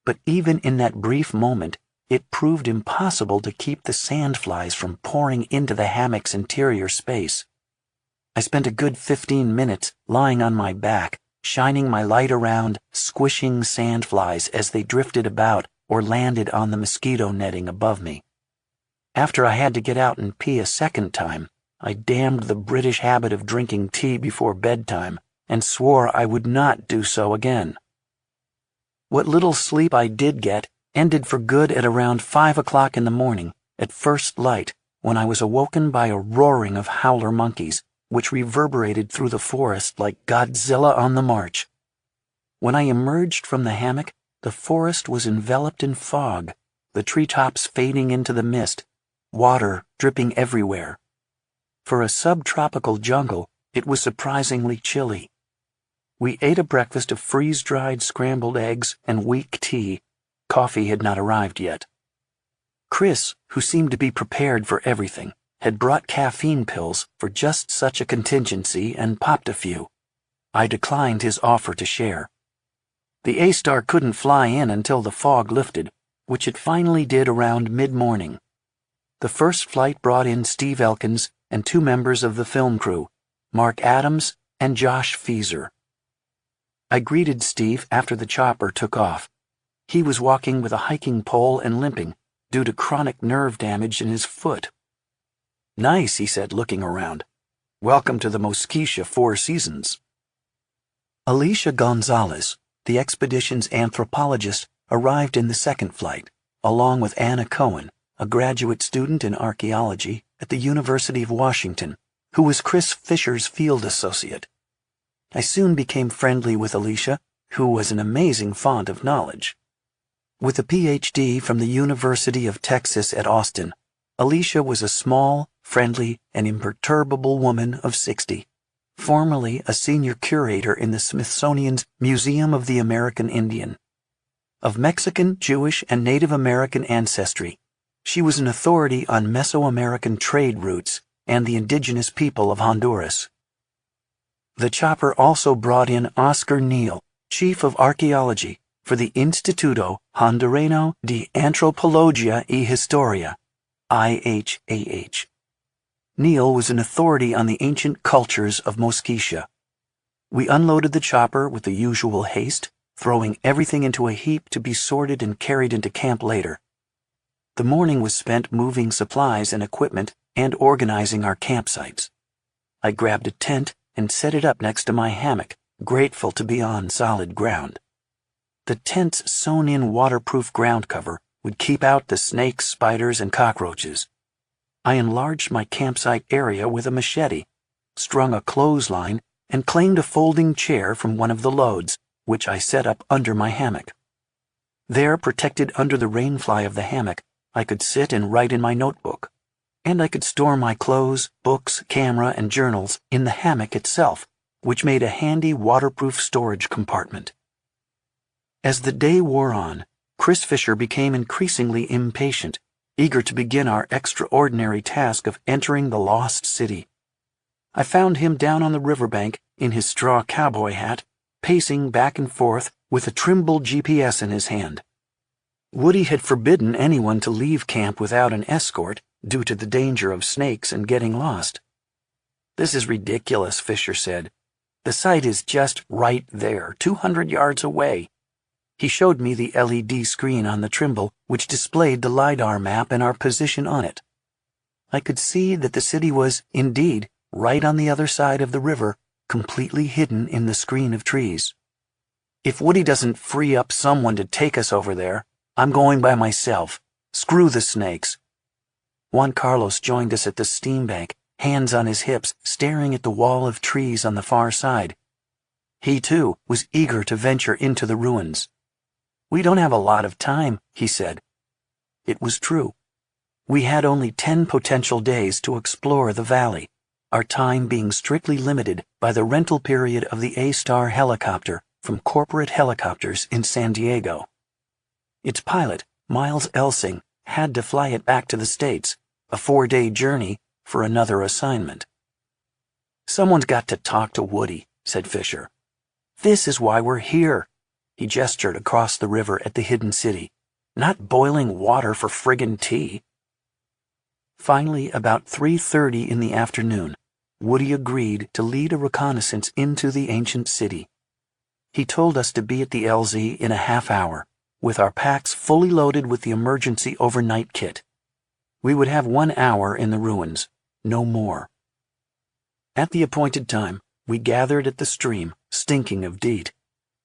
But even in that brief moment, it proved impossible to keep the sandflies from pouring into the hammock's interior space. I spent a good 15 minutes lying on my back, shining my light around, squishing sandflies as they drifted about or landed on the mosquito netting above me. After I had to get out and pee a second time, I damned the British habit of drinking tea before bedtime and swore I would not do so again. What little sleep I did get ended for good at around 5 o'clock in the morning, at first light, when I was awoken by a roaring of howler monkeys, which reverberated through the forest like Godzilla on the march. When I emerged from the hammock, the forest was enveloped in fog, the treetops fading into the mist, water dripping everywhere. For a subtropical jungle, it was surprisingly chilly. We ate a breakfast of freeze-dried scrambled eggs and weak tea. Coffee had not arrived yet. Chris, who seemed to be prepared for everything, had brought caffeine pills for just such a contingency and popped a few. I declined his offer to share. The A-Star couldn't fly in until the fog lifted, which it finally did around mid-morning. The first flight brought in Steve Elkins and 2 members of the film crew, Mark Adams and Josh Feezer. I greeted Steve after the chopper took off. He was walking with a hiking pole and limping, due to chronic nerve damage in his foot. "Nice," he said, looking around. "Welcome to the Mosquitia 4 Seasons." Alicia Gonzalez, the expedition's anthropologist, arrived in the second flight, along with Anna Cohen, a graduate student in archaeology at the University of Washington, who was Chris Fisher's field associate. I soon became friendly with Alicia, who was an amazing font of knowledge. With a PhD from the University of Texas at Austin, Alicia was a small, friendly, and imperturbable woman of 60, formerly a senior curator in the Smithsonian's Museum of the American Indian. Of Mexican, Jewish, and Native American ancestry, she was an authority on Mesoamerican trade routes and the indigenous people of Honduras. The chopper also brought in Oscar Neal, Chief of Archaeology for the Instituto Hondureño de Antropología y Historia, IHAH. Neal was an authority on the ancient cultures of Mosquitia. We unloaded the chopper with the usual haste, throwing everything into a heap to be sorted and carried into camp later. The morning was spent moving supplies and equipment and organizing our campsites. I grabbed a tent and set it up next to my hammock, grateful to be on solid ground. The tent's sewn-in waterproof ground cover would keep out the snakes, spiders, and cockroaches. I enlarged my campsite area with a machete, strung a clothesline, and claimed a folding chair from one of the loads, which I set up under my hammock. There, protected under the rainfly of the hammock, I could sit and write in my notebook, and I could store my clothes, books, camera, and journals in the hammock itself, which made a handy waterproof storage compartment. As the day wore on, Chris Fisher became increasingly impatient, eager to begin our extraordinary task of entering the lost city. I found him down on the riverbank in his straw cowboy hat, pacing back and forth with a Trimble GPS in his hand. Woody had forbidden anyone to leave camp without an escort due to the danger of snakes and getting lost. "This is ridiculous," Fisher said. "The site is just right there, 200 yards away." He showed me the LED screen on the Trimble, which displayed the LiDAR map and our position on it. I could see that the city was, indeed, right on the other side of the river, completely hidden in the screen of trees. "If Woody doesn't free up someone to take us over there, I'm going by myself. Screw the snakes." Juan Carlos joined us at the steam bank, hands on his hips, staring at the wall of trees on the far side. He, too, was eager to venture into the ruins. "We don't have a lot of time," he said. It was true. We had only 10 potential days to explore the valley, our time being strictly limited by the rental period of the A-Star helicopter from Corporate Helicopters in San Diego. Its pilot, Miles Elsing, had to fly it back to the States, a 4-day journey, for another assignment. "Someone's got to talk to Woody," said Fisher. "This is why we're here." He gestured across the river at the hidden city. "Not boiling water for friggin' tea." Finally, about 3:30 in the afternoon, Woody agreed to lead a reconnaissance into the ancient city. He told us to be at the LZ in a half hour, with our packs fully loaded with the emergency overnight kit. We would have 1 hour in the ruins, no more. At the appointed time, we gathered at the stream, stinking of DEET.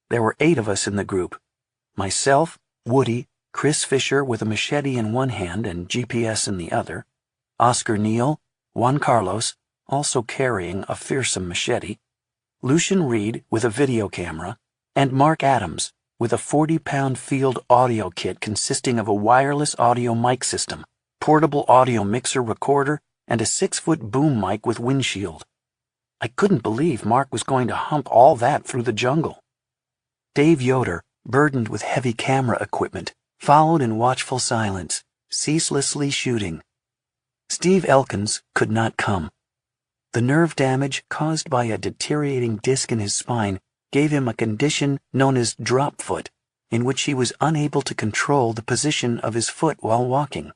There were 8 of us in the group. Myself, Woody, Chris Fisher with a machete in one hand and GPS in the other, Oscar Neal, Juan Carlos, also carrying a fearsome machete, Lucian Reed with a video camera, and Mark Adams with a 40-pound field audio kit consisting of a wireless audio mic system, portable audio mixer recorder, and a 6-foot boom mic with windshield. I couldn't believe Mark was going to hump all that through the jungle. Dave Yoder, burdened with heavy camera equipment, followed in watchful silence, ceaselessly shooting. Steve Elkins could not come. The nerve damage caused by a deteriorating disc in his spine gave him a condition known as drop foot, in which he was unable to control the position of his foot while walking.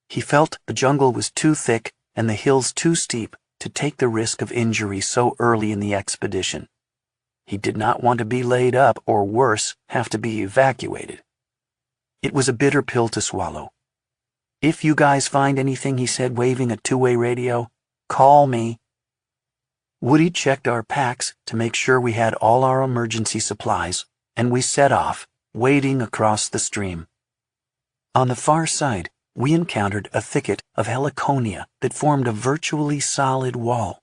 He felt the jungle was too thick and the hills too steep to take the risk of injury so early in the expedition. He did not want to be laid up or, worse, have to be evacuated. It was a bitter pill to swallow. "If you guys find anything," he said, waving a 2-way radio, "call me." Woody checked our packs to make sure we had all our emergency supplies, and we set off, wading across the stream. On the far side, we encountered a thicket of heliconia that formed a virtually solid wall,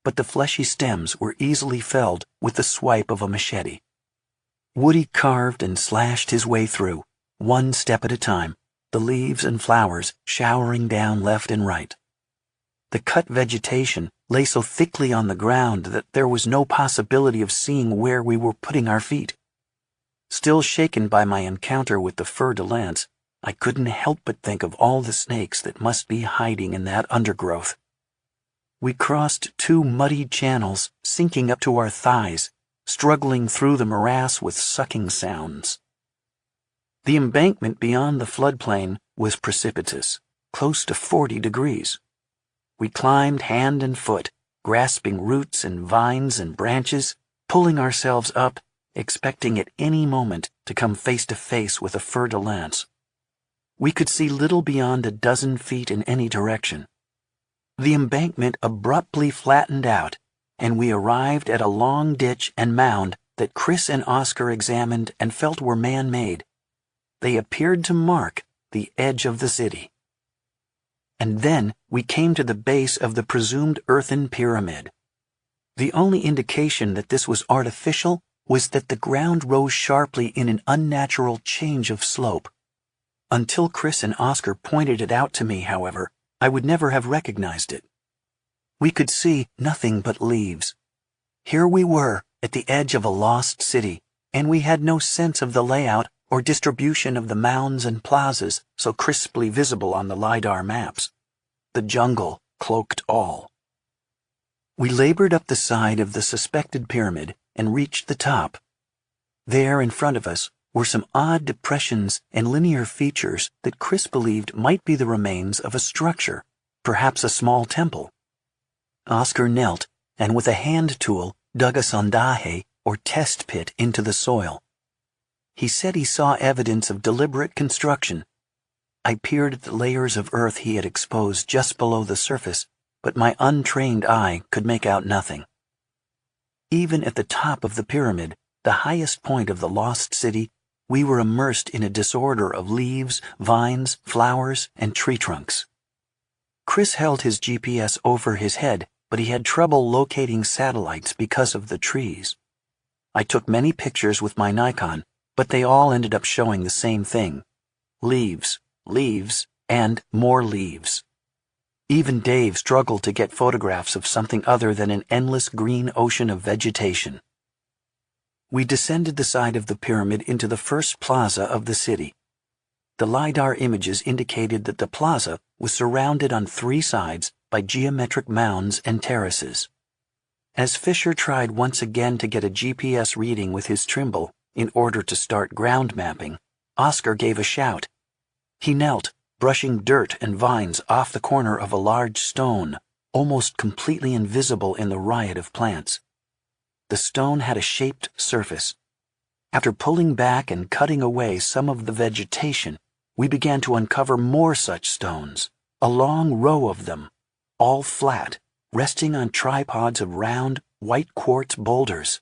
but the fleshy stems were easily felled with the swipe of a machete. Woody carved and slashed his way through, one step at a time, the leaves and flowers showering down left and right. The cut vegetation lay so thickly on the ground that there was no possibility of seeing where we were putting our feet. Still shaken by my encounter with the fer-de-lance, I couldn't help but think of all the snakes that must be hiding in that undergrowth. We crossed 2 muddy channels, sinking up to our thighs, struggling through the morass with sucking sounds. The embankment beyond the floodplain was precipitous, close to 40 degrees. We climbed hand and foot, grasping roots and vines and branches, pulling ourselves up, expecting at any moment to come face to face with a fer-de-lance. We could see little beyond a dozen feet in any direction. The embankment abruptly flattened out, and we arrived at a long ditch and mound that Chris and Oscar examined and felt were man-made. They appeared to mark the edge of the city. And then we came to the base of the presumed earthen pyramid. The only indication that this was artificial was that the ground rose sharply in an unnatural change of slope. Until Chris and Oscar pointed it out to me, however, I would never have recognized it. We could see nothing but leaves. Here we were at the edge of a lost city, and we had no sense of the layout or distribution of the mounds and plazas so crisply visible on the LiDAR maps. The jungle cloaked all. We labored up the side of the suspected pyramid and reached the top. There in front of us were some odd depressions and linear features that Chris believed might be the remains of a structure, perhaps a small temple. Oscar knelt and with a hand tool dug a sondaje, or test pit, into the soil. He said he saw evidence of deliberate construction. I peered at the layers of earth he had exposed just below the surface, but my untrained eye could make out nothing. Even at the top of the pyramid, the highest point of the lost city, we were immersed in a disorder of leaves, vines, flowers, and tree trunks. Chris held his GPS over his head, but he had trouble locating satellites because of the trees. I took many pictures with my Nikon, but they all ended up showing the same thing: leaves, leaves, and more leaves. Even Dave struggled to get photographs of something other than an endless green ocean of vegetation. We descended the side of the pyramid into the first plaza of the city. The LiDAR images indicated that the plaza was surrounded on 3 sides by geometric mounds and terraces. As Fisher tried once again to get a GPS reading with his Trimble in order to start ground mapping, Oscar gave a shout. He knelt, brushing dirt and vines off the corner of a large stone, almost completely invisible in the riot of plants. The stone had a shaped surface. After pulling back and cutting away some of the vegetation, we began to uncover more such stones, a long row of them, all flat, resting on tripods of round, white quartz boulders.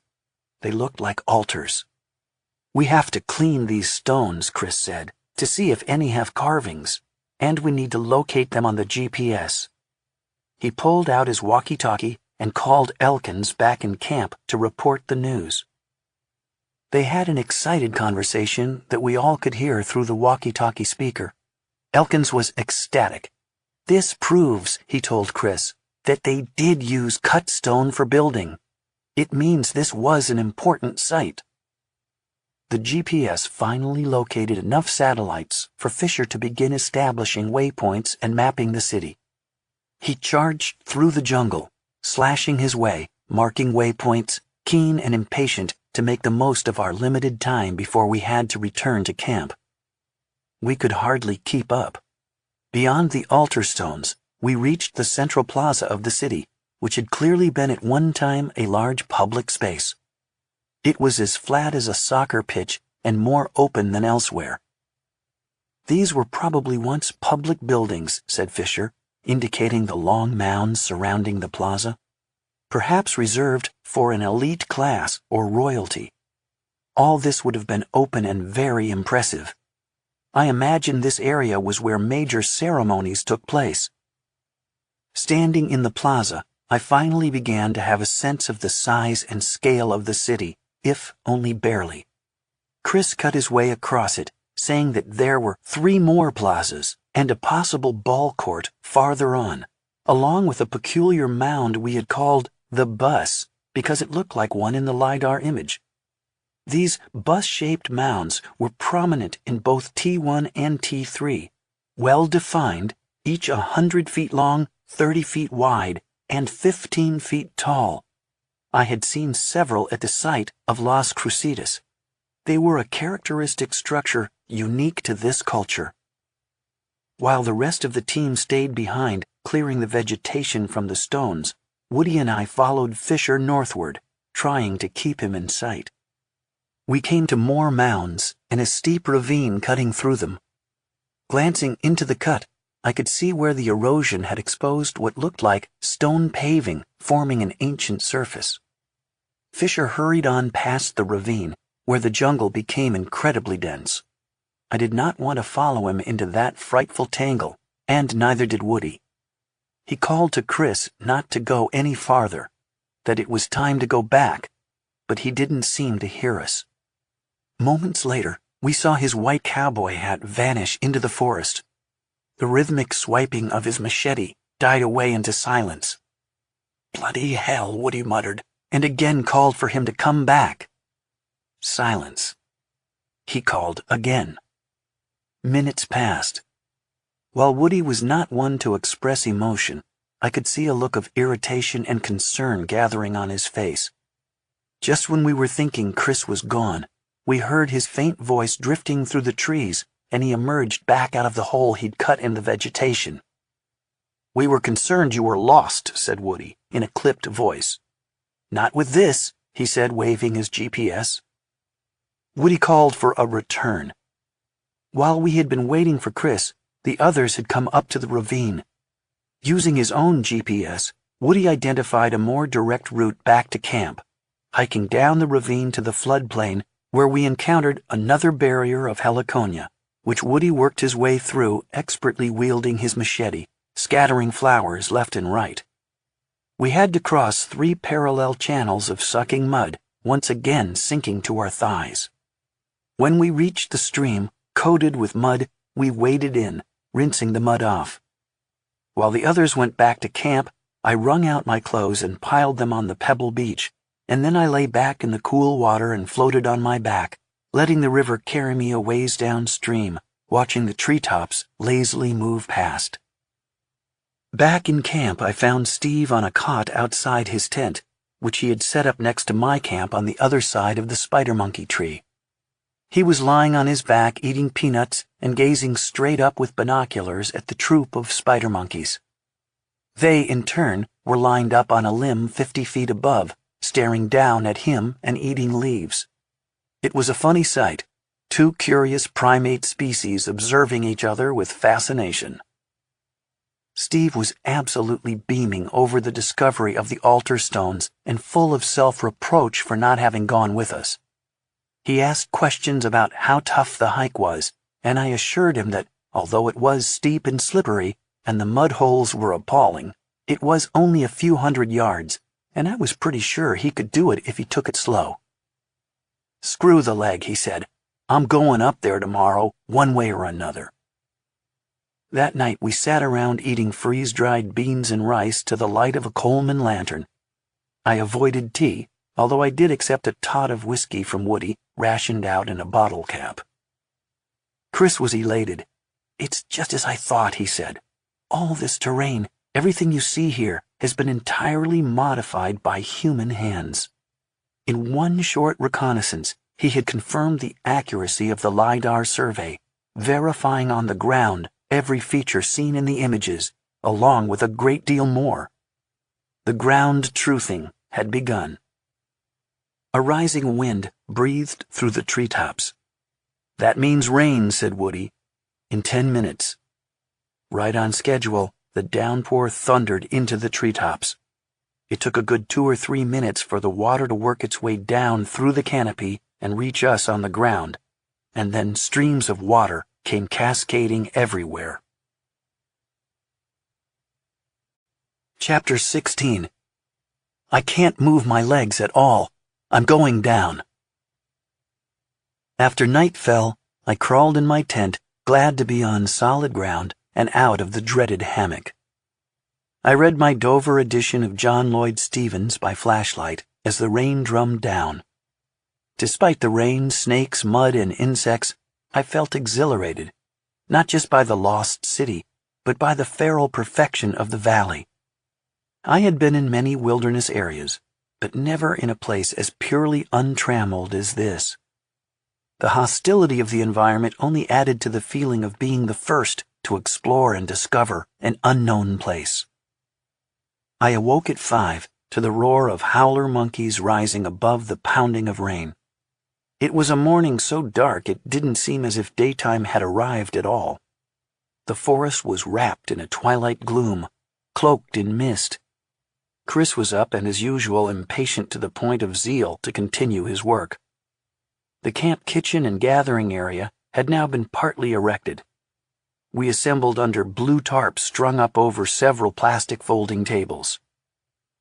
They looked like altars. "We have to clean these stones," Chris said, "to see if any have carvings, and we need to locate them on the GPS." He pulled out his walkie-talkie and called Elkins back in camp to report the news. They had an excited conversation that we all could hear through the walkie-talkie speaker. Elkins was ecstatic. "This proves," he told Chris, "that they did use cut stone for building. It means this was an important site." The GPS finally located enough satellites for Fisher to begin establishing waypoints and mapping the city. He charged through the jungle, slashing his way, marking waypoints, keen and impatient to make the most of our limited time before we had to return to camp. We could hardly keep up. Beyond the altar stones, we reached the central plaza of the city, which had clearly been at one time a large public space. It was as flat as a soccer pitch and more open than elsewhere. "These were probably once public buildings," said Fisher, indicating the long mounds surrounding the plaza, "perhaps reserved for an elite class or royalty. All this would have been open and very impressive." I imagined this area was where major ceremonies took place. Standing in the plaza, I finally began to have a sense of the size and scale of the city, if only barely. Chris cut his way across it, saying that there were 3 more plazas and a possible ball court farther on, along with a peculiar mound we had called the bus because it looked like one in the LiDAR image. These bus-shaped mounds were prominent in both T1 and T3, well-defined, each 100 feet long, 30 feet wide, and 15 feet tall. I had seen several at the site of Las Crucetas. They were a characteristic structure unique to this culture. While the rest of the team stayed behind, clearing the vegetation from the stones, Woody and I followed Fisher northward, trying to keep him in sight. We came to more mounds and a steep ravine cutting through them. Glancing into the cut, I could see where the erosion had exposed what looked like stone paving forming an ancient surface. Fisher hurried on past the ravine, where the jungle became incredibly dense. I did not want to follow him into that frightful tangle, and neither did Woody. He called to Chris not to go any farther, that it was time to go back, but he didn't seem to hear us. Moments later, we saw his white cowboy hat vanish into the forest. The rhythmic swiping of his machete died away into silence. "Bloody hell," Woody muttered, and again called for him to come back. Silence. He called again. Minutes passed. While Woody was not one to express emotion, I could see a look of irritation and concern gathering on his face. Just when we were thinking Chris was gone, we heard his faint voice drifting through the trees, and he emerged back out of the hole he'd cut in the vegetation. "We were concerned you were lost," said Woody, in a clipped voice. "Not with this," he said, waving his GPS. Woody called for a return. While we had been waiting for Chris, the others had come up to the ravine. Using his own GPS, Woody identified a more direct route back to camp, hiking down the ravine to the floodplain where we encountered another barrier of heliconia, which Woody worked his way through, expertly wielding his machete, scattering flowers left and right. We had to cross 3 parallel channels of sucking mud, once again sinking to our thighs. When we reached the stream, coated with mud, we waded in, rinsing the mud off. While the others went back to camp, I wrung out my clothes and piled them on the pebble beach, and then I lay back in the cool water and floated on my back, letting the river carry me a ways downstream, watching the treetops lazily move past. Back in camp, I found Steve on a cot outside his tent, which he had set up next to my camp on the other side of the spider monkey tree. He was lying on his back eating peanuts and gazing straight up with binoculars at the troop of spider monkeys. They, in turn, were lined up on a limb 50 feet above, staring down at him and eating leaves. It was a funny sight, 2 curious primate species observing each other with fascination. Steve was absolutely beaming over the discovery of the altar stones and full of self-reproach for not having gone with us. He asked questions about how tough the hike was, and I assured him that, although it was steep and slippery, and the mud holes were appalling, it was only a few hundred yards, and I was pretty sure he could do it if he took it slow. "Screw the leg," he said. "I'm going up there tomorrow, one way or another." That night we sat around eating freeze-dried beans and rice to the light of a Coleman lantern. I avoided tea, although I did accept a tot of whiskey from Woody, rationed out in a bottle cap. Chris was elated. "It's just as I thought," he said. "All this terrain, everything you see here, has been entirely modified by human hands." In one short reconnaissance, he had confirmed the accuracy of the LiDAR survey, verifying on the ground every feature seen in the images, along with a great deal more. The ground truthing had begun. A rising wind breathed through the treetops. "That means rain," said Woody. "In 10 minutes." Right on schedule, the downpour thundered into the treetops. It took a good 2 or 3 minutes for the water to work its way down through the canopy and reach us on the ground, and then streams of water came cascading everywhere. Chapter 16. I can't move my legs at all. I'm going down. After night fell, I crawled in my tent, glad to be on solid ground and out of the dreaded hammock. I read my Dover edition of John Lloyd Stevens by flashlight as the rain drummed down. Despite the rain, snakes, mud, and insects, I felt exhilarated, not just by the lost city, but by the feral perfection of the valley. I had been in many wilderness areas, but never in a place as purely untrammeled as this. The hostility of the environment only added to the feeling of being the first to explore and discover an unknown place. I awoke at 5 to the roar of howler monkeys rising above the pounding of rain. It was a morning so dark it didn't seem as if daytime had arrived at all. The forest was wrapped in a twilight gloom, cloaked in mist. Chris was up and, as usual, impatient to the point of zeal to continue his work. The camp kitchen and gathering area had now been partly erected. We assembled under blue tarps strung up over several plastic folding tables.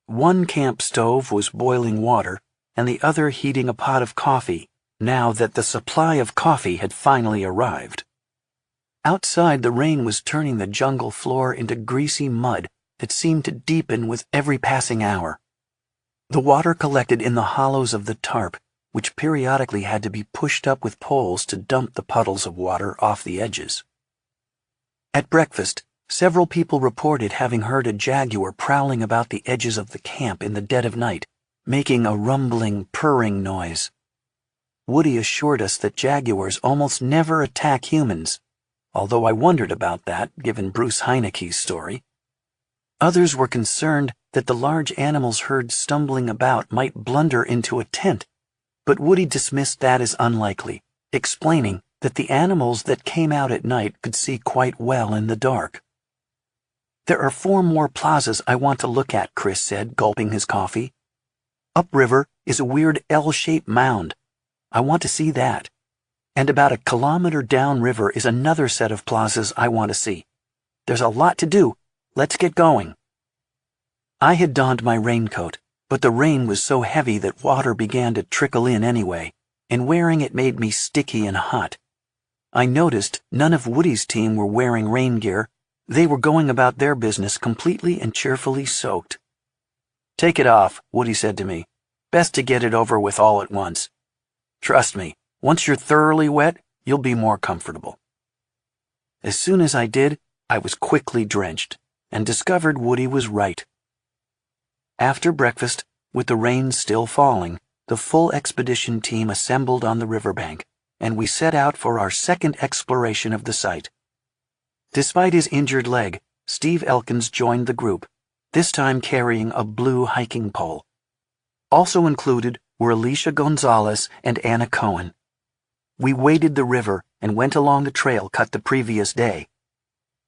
One camp stove was boiling water and the other heating a pot of coffee, now that the supply of coffee had finally arrived. Outside, the rain was turning the jungle floor into greasy mud that seemed to deepen with every passing hour. The water collected in the hollows of the tarp, which periodically had to be pushed up with poles to dump the puddles of water off the edges. At breakfast, several people reported having heard a jaguar prowling about the edges of the camp in the dead of night, making a rumbling, purring noise. Woody assured us that jaguars almost never attack humans, although I wondered about that, given Bruce Heineke's story. Others were concerned that the large animals heard stumbling about might blunder into a tent, but Woody dismissed that as unlikely, explaining that the animals that came out at night could see quite well in the dark. There are 4 more plazas I want to look at, Chris said, gulping his coffee. Upriver is a weird L-shaped mound. I want to see that. And about a kilometer downriver is another set of plazas I want to see. There's a lot to do. Let's get going. I had donned my raincoat, but the rain was so heavy that water began to trickle in anyway, and wearing it made me sticky and hot. I noticed none of Woody's team were wearing rain gear. They were going about their business completely and cheerfully soaked. "Take it off," Woody said to me. "Best to get it over with all at once. Trust me, once you're thoroughly wet, you'll be more comfortable." As soon as I did, I was quickly drenched, and discovered Woody was right. After breakfast, with the rain still falling, the full expedition team assembled on the riverbank, and we set out for our second exploration of the site. Despite his injured leg, Steve Elkins joined the group, this time carrying a blue hiking pole. Also included were Alicia Gonzalez and Anna Cohen. We waded the river and went along the trail cut the previous day.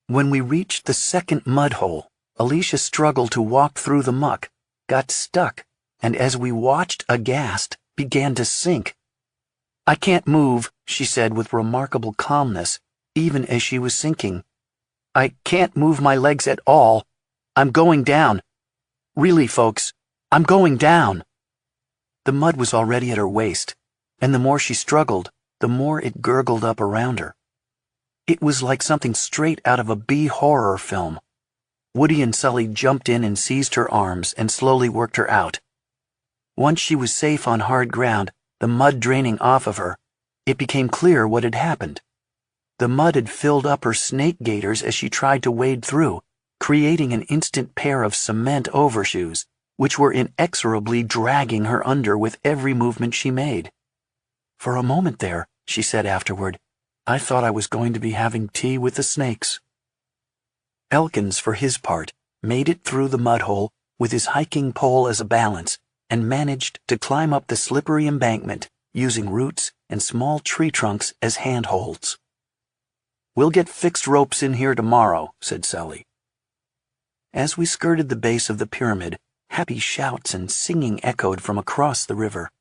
When we reached the second mud hole, Alicia struggled to walk through the muck, got stuck, and as we watched aghast, began to sink. "I can't move," she said with remarkable calmness, even as she was sinking. "I can't move my legs at all. I'm going down. Really, folks, I'm going down." The mud was already at her waist, and the more she struggled, the more it gurgled up around her. It was like something straight out of a B-horror film. Woody and Sully jumped in and seized her arms and slowly worked her out. Once she was safe on hard ground, the mud draining off of her, it became clear what had happened. The mud had filled up her snake gaiters as she tried to wade through, creating an instant pair of cement overshoes, which were inexorably dragging her under with every movement she made. "For a moment there," she said afterward, "I thought I was going to be having tea with the snakes." Elkins, for his part, made it through the mud hole with his hiking pole as a balance and managed to climb up the slippery embankment using roots and small tree trunks as handholds. "We'll get fixed ropes in here tomorrow," said Sully. As we skirted the base of the pyramid, happy shouts and singing echoed from across the river.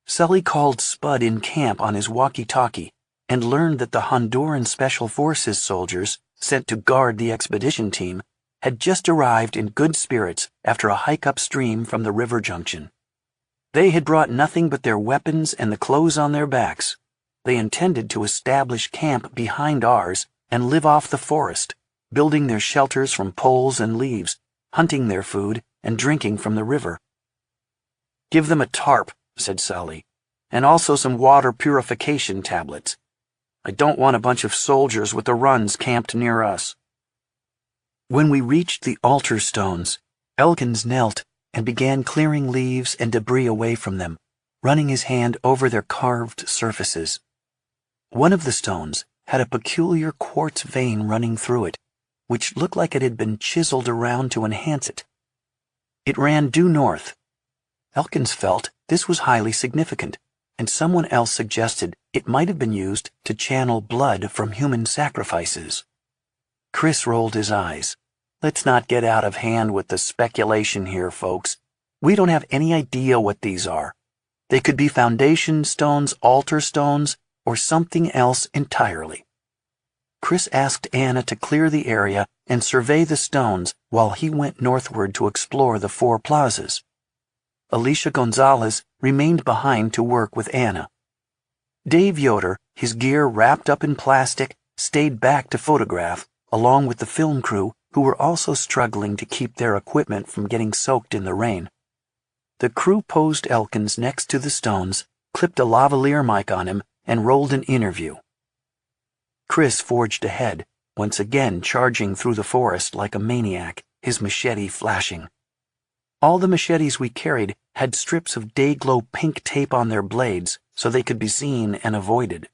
Sully called Spud in camp on his walkie-talkie, and learned that the Honduran Special Forces soldiers sent to guard the expedition team had just arrived in good spirits after a hike upstream from the river junction. They had brought nothing but their weapons and the clothes on their backs. They intended to establish camp behind ours and live off the forest, building their shelters from poles and leaves, hunting their food, and drinking from the river. "Give them a tarp," said Sully, "and also some water purification tablets. I don't want a bunch of soldiers with the runs camped near us." When we reached the altar stones, Elkins knelt and began clearing leaves and debris away from them, running his hand over their carved surfaces. One of the stones had a peculiar quartz vein running through it, which looked like it had been chiseled around to enhance it. It ran due north. Elkins felt this was highly significant, and someone else suggested it might have been used to channel blood from human sacrifices. Chris rolled his eyes. "Let's not get out of hand with the speculation here, folks. We don't have any idea what these are. They could be foundation stones, altar stones, or something else entirely." Chris asked Anna to clear the area and survey the stones while he went northward to explore the four plazas. Alicia Gonzalez remained behind to work with Anna. Dave Yoder, his gear wrapped up in plastic, stayed back to photograph, along with the film crew who were also struggling to keep their equipment from getting soaked in the rain. The crew posed Elkins next to the stones, clipped a lavalier mic on him, and rolled an interview. Chris forged ahead, once again charging through the forest like a maniac, his machete flashing. All the machetes we carried had strips of day-glow pink tape on their blades so they could be seen and avoided.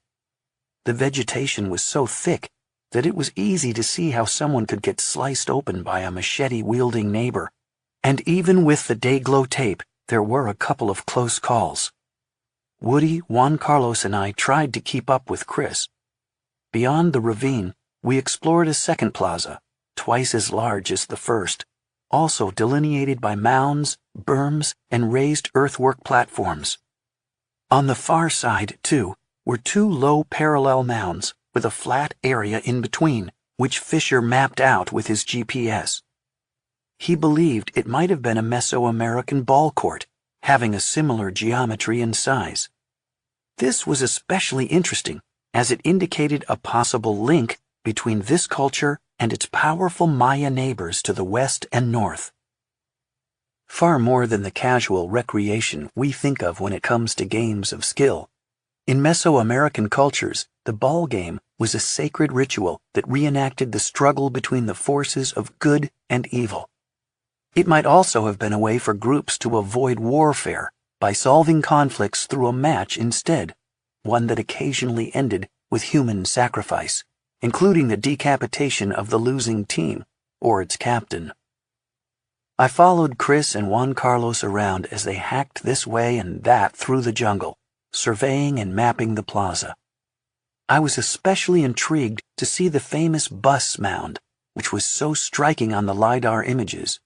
The vegetation was so thick that it was easy to see how someone could get sliced open by a machete-wielding neighbor, and even with the day-glow tape, there were a couple of close calls. Woody, Juan Carlos, and I tried to keep up with Chris. Beyond the ravine, we explored a second plaza, twice as large as the first, also delineated by mounds, berms, and raised earthwork platforms. On the far side, too, were two low parallel mounds with a flat area in between, which Fisher mapped out with his GPS. He believed it might have been a Mesoamerican ball court, having a similar geometry and size. This was especially interesting, as it indicated a possible link between this culture and its powerful Maya neighbors to the west and north. Far more than the casual recreation we think of when it comes to games of skill, in Mesoamerican cultures, the ball game was a sacred ritual that reenacted the struggle between the forces of good and evil. It might also have been a way for groups to avoid warfare by solving conflicts through a match instead, one that occasionally ended with human sacrifice, including the decapitation of the losing team or its captain. I followed Chris and Juan Carlos around as they hacked this way and that through the jungle, surveying and mapping the plaza. I was especially intrigued to see the famous bus mound, which was so striking on the LiDAR images.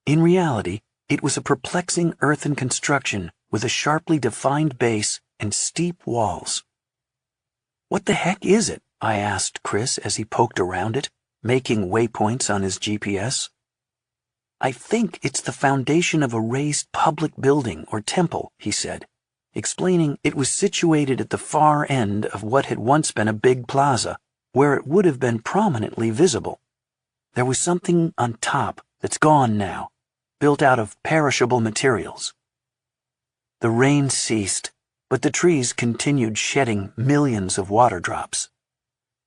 In reality, it was a perplexing earthen construction with a sharply defined base and steep walls. "What the heck is it?" I asked Chris as he poked around it, making waypoints on his GPS. "I think it's the foundation of a raised public building or temple," he said, explaining it was situated at the far end of what had once been a big plaza, where it would have been prominently visible. There was something on top that's gone now, built out of perishable materials. The rain ceased, but the trees continued shedding millions of water drops.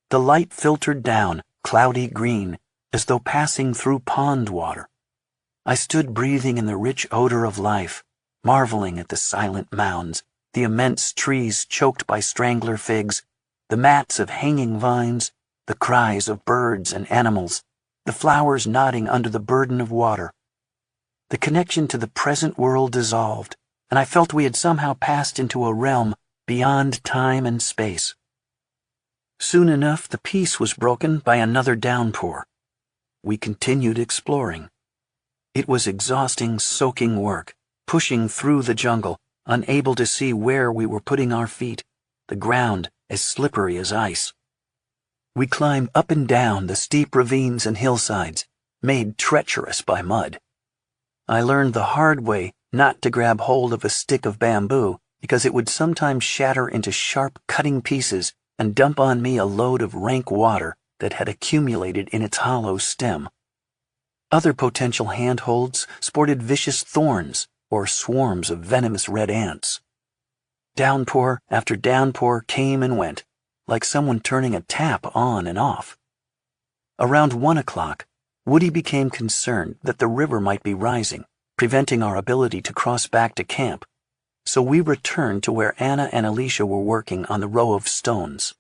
The light filtered down, cloudy green, as though passing through pond water. I stood breathing in the rich odor of life, marveling at the silent mounds, the immense trees choked by strangler figs, the mats of hanging vines, the cries of birds and animals, the flowers nodding under the burden of water. The connection to the present world dissolved, and I felt we had somehow passed into a realm beyond time and space. Soon enough, the peace was broken by another downpour. We continued exploring. It was exhausting, soaking work, pushing through the jungle, unable to see where we were putting our feet, the ground as slippery as ice. We climbed up and down the steep ravines and hillsides, made treacherous by mud. I learned the hard way not to grab hold of a stick of bamboo because it would sometimes shatter into sharp cutting pieces and dump on me a load of rank water that had accumulated in its hollow stem. Other potential handholds sported vicious thorns or swarms of venomous red ants. Downpour after downpour came and went, like someone turning a tap on and off. Around 1 o'clock, Woody became concerned that the river might be rising, preventing our ability to cross back to camp, so we returned to where Anna and Alicia were working on the row of stones.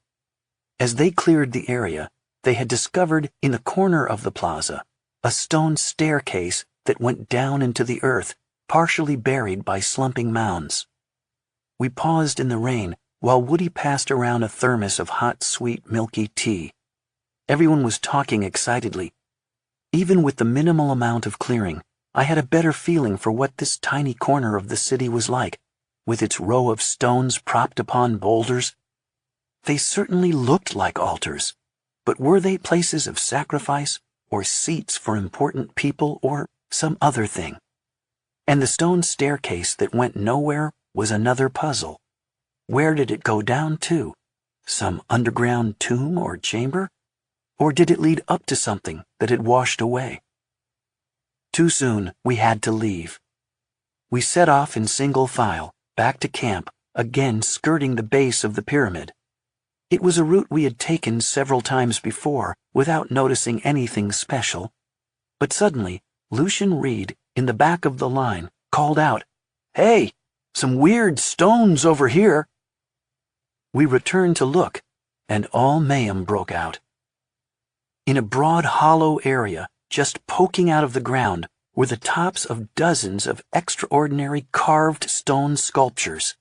As they cleared the area, they had discovered in the corner of the plaza a stone staircase that went down into the earth, partially buried by slumping mounds. We paused in the rain while Woody passed around a thermos of hot, sweet, milky tea. Everyone was talking excitedly. Even with the minimal amount of clearing, I had a better feeling for what this tiny corner of the city was like, with its row of stones propped upon boulders. They certainly looked like altars, but were they places of sacrifice, or seats for important people, or some other thing? And the stone staircase that went nowhere was another puzzle. Where did it go down to? Some underground tomb or chamber? Or did it lead up to something that had washed away? Too soon, we had to leave. We set off in single file, back to camp, again skirting the base of the pyramid. It was a route we had taken several times before without noticing anything special. But suddenly, Lucian Reed, in the back of the line, called out, "Hey, some weird stones over here." We returned to look, and all mayhem broke out. In a broad hollow area, just poking out of the ground, were the tops of dozens of extraordinary carved stone sculptures.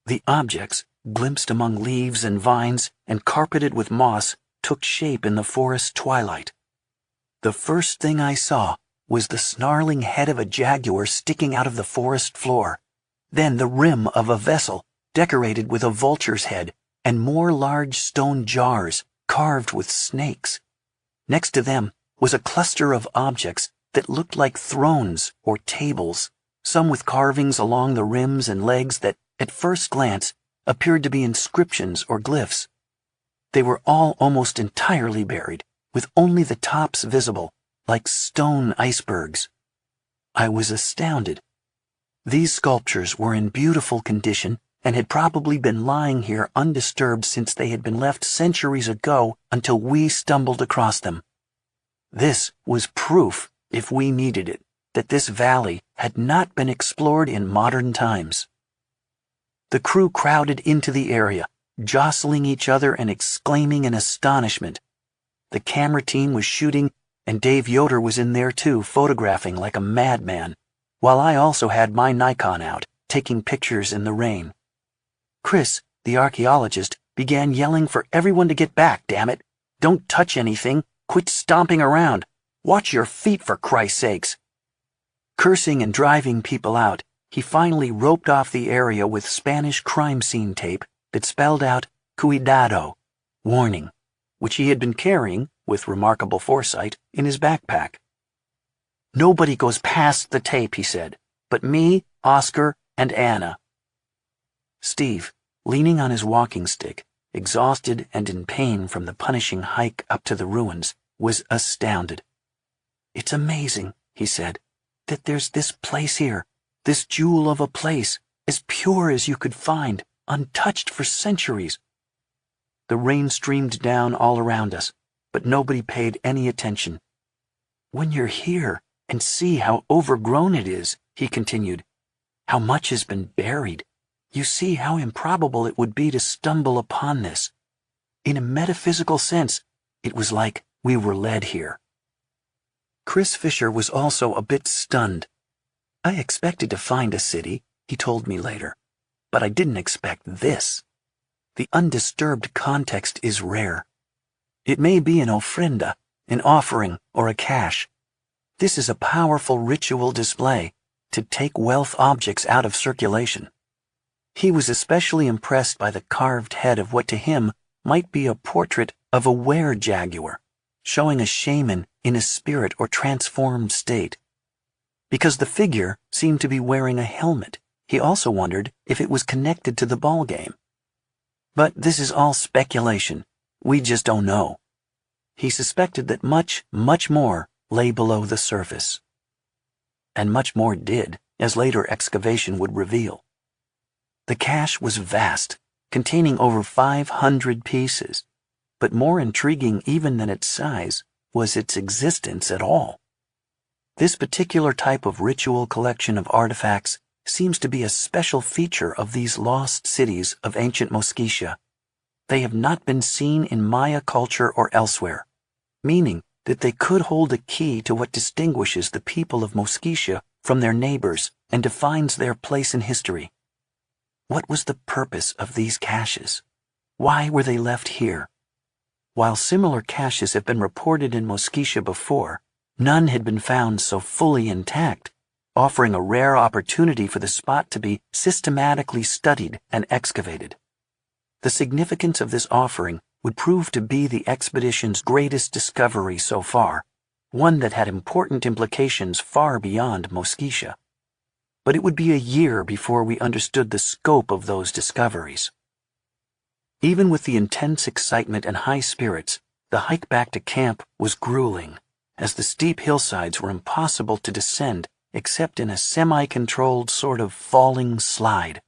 The objects, glimpsed among leaves and vines and carpeted with moss, took shape in the forest twilight. The first thing I saw was the snarling head of a jaguar sticking out of the forest floor, then the rim of a vessel decorated with a vulture's head and more large stone jars carved with snakes. Next to them was a cluster of objects that looked like thrones or tables, some with carvings along the rims and legs that, at first glance, appeared to be inscriptions or glyphs. They were all almost entirely buried, with only the tops visible, like stone icebergs. I was astounded. These sculptures were in beautiful condition and had probably been lying here undisturbed since they had been left centuries ago until we stumbled across them. This was proof, if we needed it, that this valley had not been explored in modern times. The crew crowded into the area, jostling each other and exclaiming in astonishment. The camera team was shooting, and Dave Yoder was in there too, photographing like a madman, while I also had my Nikon out, taking pictures in the rain. Chris, the archaeologist, began yelling for everyone to get back, damn it. Don't touch anything. Quit stomping around. Watch your feet, for Christ's sakes. Cursing and driving people out, he finally roped off the area with Spanish crime scene tape that spelled out "Cuidado," warning, which he had been carrying, with remarkable foresight, in his backpack. "Nobody goes past the tape," he said, "but me, Oscar, and Anna." Steve, leaning on his walking stick, exhausted and in pain from the punishing hike up to the ruins, was astounded. "It's amazing," he said, "that there's this place here, this jewel of a place, as pure as you could find, untouched for centuries." The rain streamed down all around us, but nobody paid any attention. "When you're here and see how overgrown it is," he continued, "how much has been buried, you see how improbable it would be to stumble upon this. In a metaphysical sense, it was like we were led here." Chris Fisher was also a bit stunned. "I expected to find a city," he told me later, "but I didn't expect this. The undisturbed context is rare. It may be an ofrenda, an offering, or a cache. This is a powerful ritual display to take wealth objects out of circulation." He was especially impressed by the carved head of what to him might be a portrait of a were-jaguar, showing a shaman in a spirit or transformed state. Because the figure seemed to be wearing a helmet, he also wondered if it was connected to the ball game. But this is all speculation. We just don't know. He suspected that much, much more lay below the surface. And much more did, as later excavation would reveal. The cache was vast, containing over 500 pieces, but more intriguing even than its size was its existence at all. This particular type of ritual collection of artifacts seems to be a special feature of these lost cities of ancient Mosquitia. They have not been seen in Maya culture or elsewhere, meaning that they could hold a key to what distinguishes the people of Mosquitia from their neighbors and defines their place in history. What was the purpose of these caches? Why were they left here? While similar caches have been reported in Mosquitia before, none had been found so fully intact, offering a rare opportunity for the spot to be systematically studied and excavated. The significance of this offering would prove to be the expedition's greatest discovery so far, one that had important implications far beyond Mosquitia. But it would be a year before we understood the scope of those discoveries. Even with the intense excitement and high spirits, the hike back to camp was grueling, as the steep hillsides were impossible to descend except in a semi-controlled sort of falling slide.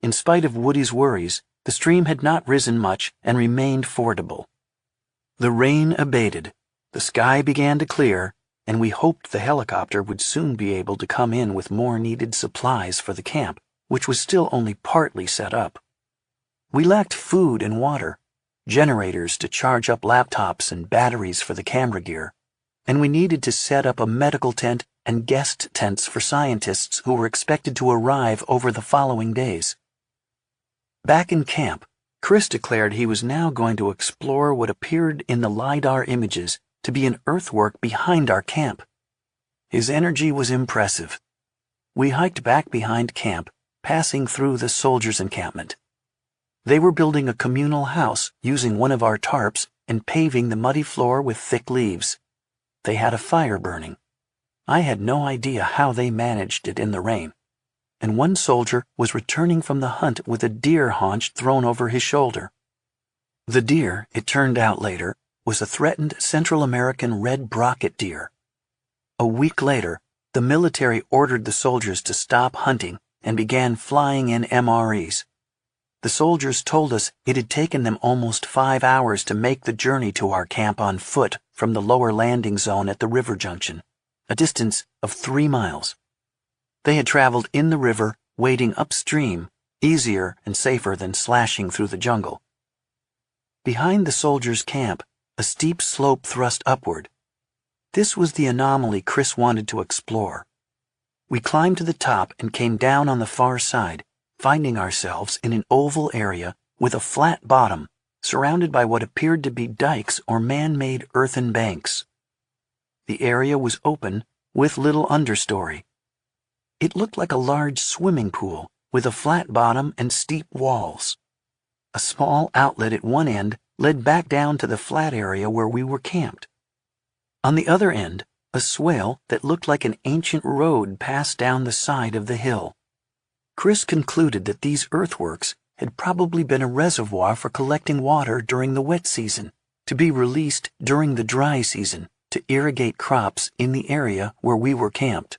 In spite of Woody's worries, the stream had not risen much and remained fordable. The rain abated, the sky began to clear, and we hoped the helicopter would soon be able to come in with more needed supplies for the camp, which was still only partly set up. We lacked food and water, generators to charge up laptops and batteries for the camera gear, and we needed to set up a medical tent and guest tents for scientists who were expected to arrive over the following days. Back in camp, Chris declared he was now going to explore what appeared in the LiDAR images to be an earthwork behind our camp. His energy was impressive. We hiked back behind camp, passing through the soldiers' encampment. They were building a communal house using one of our tarps and paving the muddy floor with thick leaves. They had a fire burning. I had no idea how they managed it in the rain, and one soldier was returning from the hunt with a deer haunch thrown over his shoulder. The deer, it turned out later, was a threatened Central American red brocket deer. A week later, the military ordered the soldiers to stop hunting and began flying in MREs. The soldiers told us it had taken them almost 5 hours to make the journey to our camp on foot from the lower landing zone at the river junction, a distance of 3 miles. They had traveled in the river, wading upstream, easier and safer than slashing through the jungle. Behind the soldiers' camp, a steep slope thrust upward. This was the anomaly Chris wanted to explore. We climbed to the top and came down on the far side, finding ourselves in an oval area with a flat bottom, surrounded by what appeared to be dikes or man-made earthen banks. The area was open, with little understory. It looked like a large swimming pool with a flat bottom and steep walls. A small outlet at one end led back down to the flat area where we were camped. On the other end, a swale that looked like an ancient road passed down the side of the hill. Chris concluded that these earthworks had probably been a reservoir for collecting water during the wet season, to be released during the dry season to irrigate crops in the area where we were camped.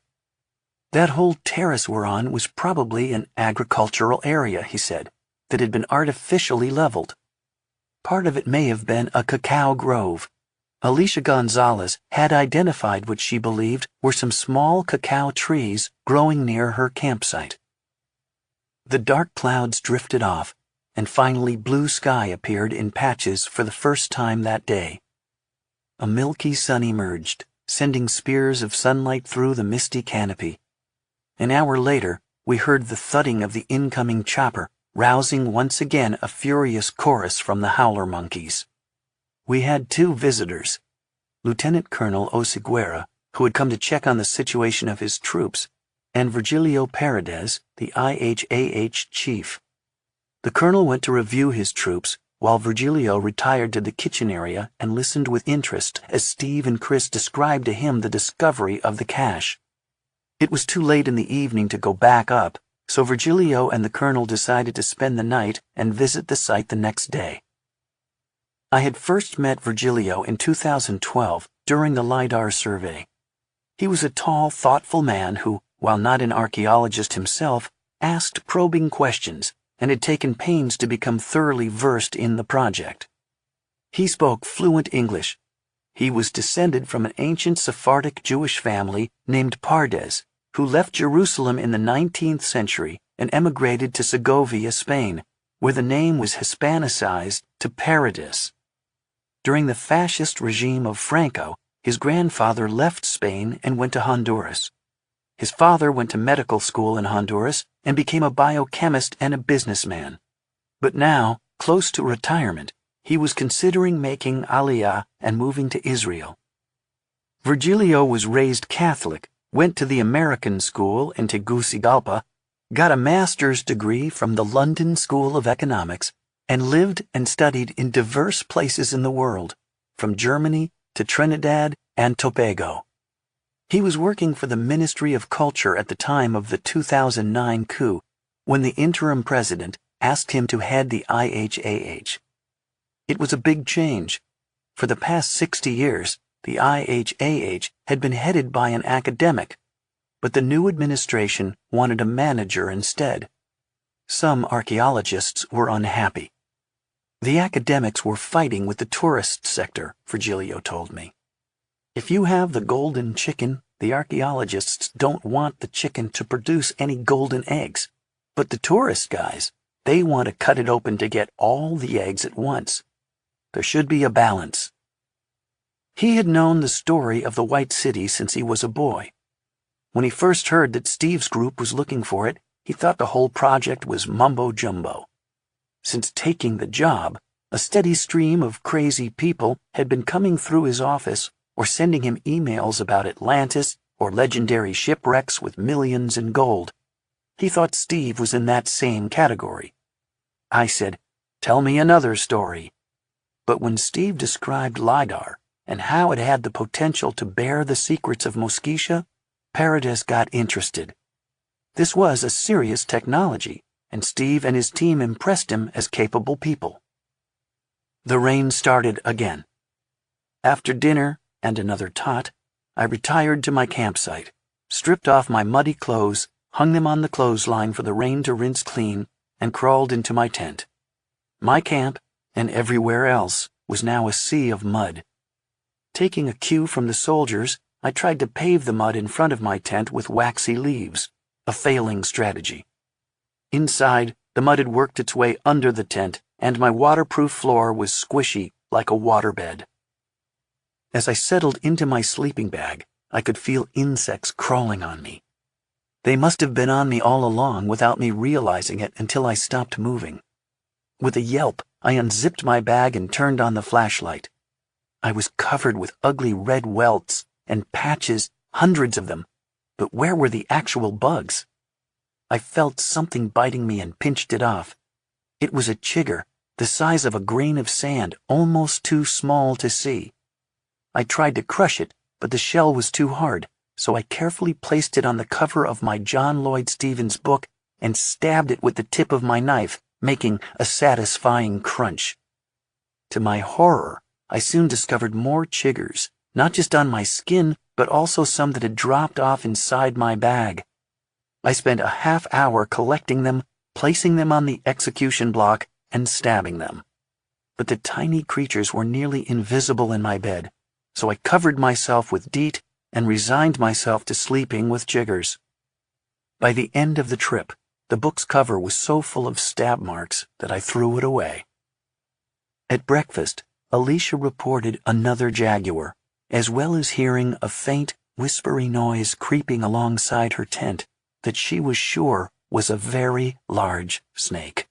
That whole terrace we're on was probably an agricultural area, he said, that had been artificially leveled. Part of it may have been a cacao grove. Alicia Gonzalez had identified what she believed were some small cacao trees growing near her campsite. The dark clouds drifted off, and finally blue sky appeared in patches for the first time that day. A milky sun emerged, sending spears of sunlight through the misty canopy. An hour later, we heard the thudding of the incoming chopper, rousing once again a furious chorus from the howler monkeys. We had 2 visitors. Lieutenant Colonel Osiguera, who had come to check on the situation of his troops, and Virgilio Paredes, the IHAH chief. The colonel went to review his troops, while Virgilio retired to the kitchen area and listened with interest as Steve and Chris described to him the discovery of the cache. It was too late in the evening to go back up, so Virgilio and the colonel decided to spend the night and visit the site the next day. I had first met Virgilio in 2012 during the LiDAR survey. He was a tall, thoughtful man who, while not an archaeologist himself, asked probing questions and had taken pains to become thoroughly versed in the project. He spoke fluent English. He was descended from an ancient Sephardic Jewish family named Pardes, who left Jerusalem in the 19th century and emigrated to Segovia, Spain, where the name was Hispanicized to Paradis. During the fascist regime of Franco, his grandfather left Spain and went to Honduras. His father went to medical school in Honduras and became a biochemist and a businessman. But now, close to retirement, he was considering making Aliyah and moving to Israel. Virgilio was raised Catholic, went to the American school in Tegucigalpa, got a master's degree from the London School of Economics, and lived and studied in diverse places in the world, from Germany to Trinidad and Tobago. He was working for the Ministry of Culture at the time of the 2009 coup, when the interim president asked him to head the IHAH. It was a big change. For the past 60 years, the IHAH had been headed by an academic, but the new administration wanted a manager instead. Some archaeologists were unhappy. The academics were fighting with the tourist sector, Virgilio told me. If you have the golden chicken, the archaeologists don't want the chicken to produce any golden eggs. But the tourist guys, they want to cut it open to get all the eggs at once. There should be a balance. He had known the story of the White City since he was a boy. When he first heard that Steve's group was looking for it, he thought the whole project was mumbo-jumbo. Since taking the job, a steady stream of crazy people had been coming through his office or sending him emails about Atlantis or legendary shipwrecks with millions in gold. He thought Steve was in that same category. I said, "Tell me another story." But when Steve described LiDAR and how it had the potential to bear the secrets of Mosquitia, Paradis got interested. This was a serious technology, and Steve and his team impressed him as capable people. The rain started again. After dinner and another tot, I retired to my campsite, stripped off my muddy clothes, hung them on the clothesline for the rain to rinse clean, and crawled into my tent. My camp, and everywhere else, was now a sea of mud. Taking a cue from the soldiers, I tried to pave the mud in front of my tent with waxy leaves, a failing strategy. Inside, the mud had worked its way under the tent, and my waterproof floor was squishy like a waterbed. As I settled into my sleeping bag, I could feel insects crawling on me. They must have been on me all along without me realizing it until I stopped moving. With a yelp, I unzipped my bag and turned on the flashlight. I was covered with ugly red welts and patches, hundreds of them, but where were the actual bugs? I felt something biting me and pinched it off. It was a chigger, the size of a grain of sand, almost too small to see. I tried to crush it, but the shell was too hard, so I carefully placed it on the cover of my John Lloyd Stevens book and stabbed it with the tip of my knife, making a satisfying crunch. To my horror, I soon discovered more chiggers, not just on my skin, but also some that had dropped off inside my bag. I spent a half hour collecting them, placing them on the execution block, and stabbing them. But the tiny creatures were nearly invisible in my bed, so I covered myself with DEET and resigned myself to sleeping with jiggers. By the end of the trip, the book's cover was so full of stab marks that I threw it away. At breakfast, Alicia reported another jaguar, as well as hearing a faint, whispery noise creeping alongside her tent that she was sure was a very large snake.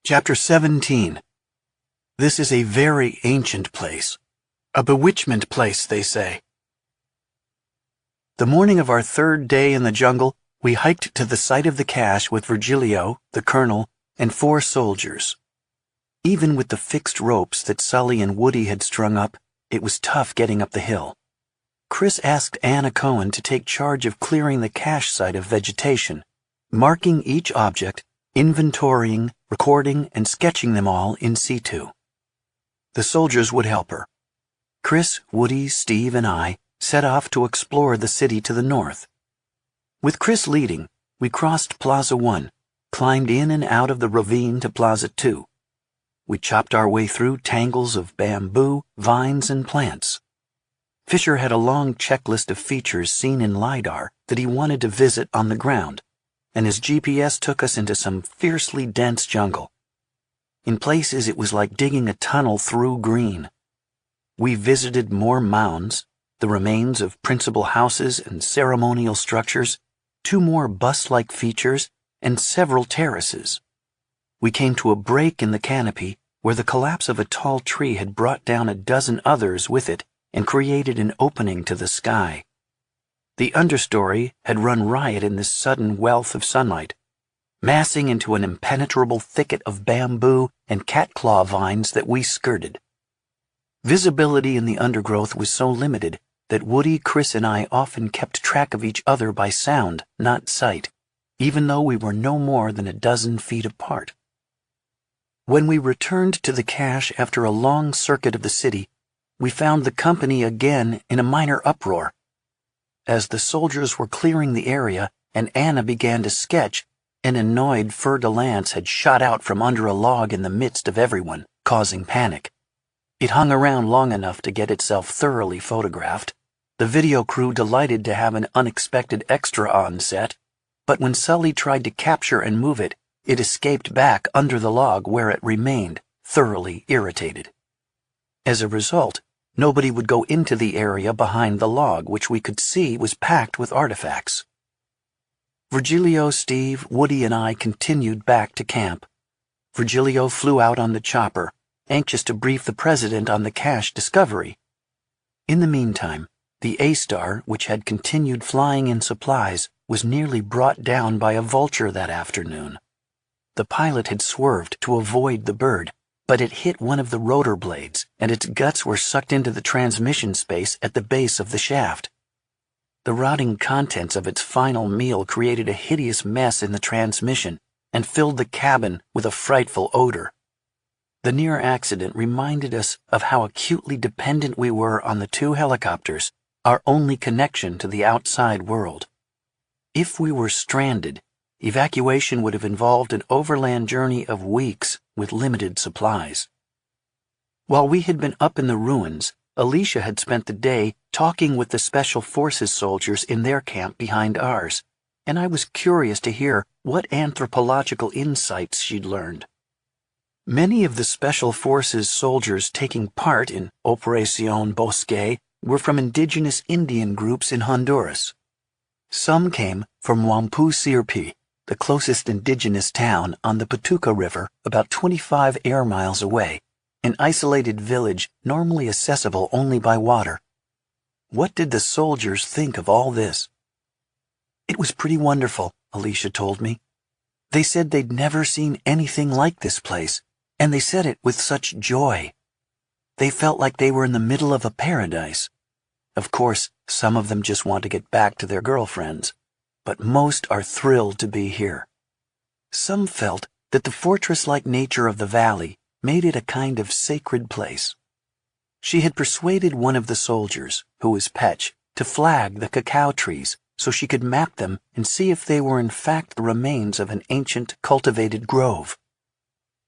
Chapter 17. This is a very ancient place. A bewitchment place, they say. The morning of our third day in the jungle, we hiked to the site of the cache with Virgilio, the colonel, and 4 soldiers. Even with the fixed ropes that Sully and Woody had strung up, it was tough getting up the hill. Chris asked Anna Cohen to take charge of clearing the cache site of vegetation, marking each object, inventorying, recording, and sketching them all in situ. The soldiers would help her. Chris, Woody, Steve, and I set off to explore the city to the north. With Chris leading, we crossed Plaza 1, climbed in and out of the ravine to Plaza 2. We chopped our way through tangles of bamboo, vines, and plants. Fisher had a long checklist of features seen in LiDAR that he wanted to visit on the ground, and his GPS took us into some fiercely dense jungle. In places it was like digging a tunnel through green. We visited more mounds, the remains of principal houses and ceremonial structures, 2 more bus-like features, and several terraces. We came to a break in the canopy where the collapse of a tall tree had brought down a dozen others with it and created an opening to the sky. The understory had run riot in this sudden wealth of sunlight, massing into an impenetrable thicket of bamboo and catclaw vines that we skirted. Visibility in the undergrowth was so limited that Woody, Chris, and I often kept track of each other by sound, not sight, even though we were no more than a dozen feet apart. When we returned to the cache after a long circuit of the city, we found the company again in a minor uproar. As the soldiers were clearing the area and Anna began to sketch, an annoyed fer-de-lance had shot out from under a log in the midst of everyone, causing panic. It hung around long enough to get itself thoroughly photographed, the video crew delighted to have an unexpected extra on set, but when Sully tried to capture and move it, it escaped back under the log where it remained, thoroughly irritated. As a result, nobody would go into the area behind the log, which we could see was packed with artifacts. Virgilio, Steve, Woody, and I continued back to camp. Virgilio flew out on the chopper, anxious to brief the president on the cache discovery. In the meantime, the A-Star, which had continued flying in supplies, was nearly brought down by a vulture that afternoon. The pilot had swerved to avoid the bird, but it hit one of the rotor blades, and its guts were sucked into the transmission space at the base of the shaft. The rotting contents of its final meal created a hideous mess in the transmission and filled the cabin with a frightful odor. The near accident reminded us of how acutely dependent we were on the 2 helicopters, our only connection to the outside world. If we were stranded, evacuation would have involved an overland journey of weeks with limited supplies. While we had been up in the ruins, Alicia had spent the day talking with the Special Forces soldiers in their camp behind ours, and I was curious to hear what anthropological insights she'd learned. Many of the Special Forces soldiers taking part in Operación Bosque were from indigenous Indian groups in Honduras. Some came from Wampu Sirpi, the closest indigenous town on the Patuca River about 25 air miles away, an isolated village normally accessible only by water. What did the soldiers think of all this? It was pretty wonderful, Alicia told me. They said they'd never seen anything like this place, and they said it with such joy. They felt like they were in the middle of a paradise. Of course, some of them just want to get back to their girlfriends, but most are thrilled to be here. Some felt that the fortress-like nature of the valley made it a kind of sacred place. She had persuaded one of the soldiers, who was Petch, to flag the cacao trees so she could map them and see if they were in fact the remains of an ancient cultivated grove.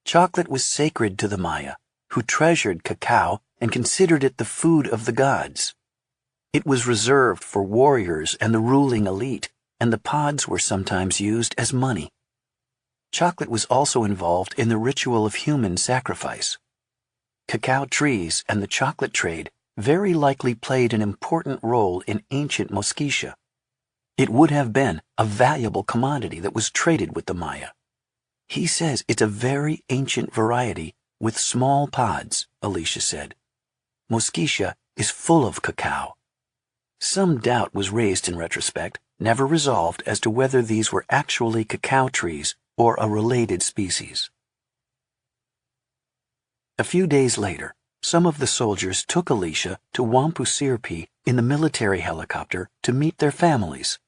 Chocolate was sacred to the Maya, who treasured cacao and considered it the food of the gods. It was reserved for warriors and the ruling elite, and the pods were sometimes used as money. Chocolate was also involved in the ritual of human sacrifice. Cacao trees and the chocolate trade very likely played an important role in ancient Mosquitia. It would have been a valuable commodity that was traded with the Maya. He says it's a very ancient variety with small pods, Alicia said. Mosquitia is full of cacao. Some doubt was raised in retrospect, never resolved as to whether these were actually cacao trees or a related species. A few days later, some of the soldiers took Alicia to Wampusirpi in the military helicopter to meet their families.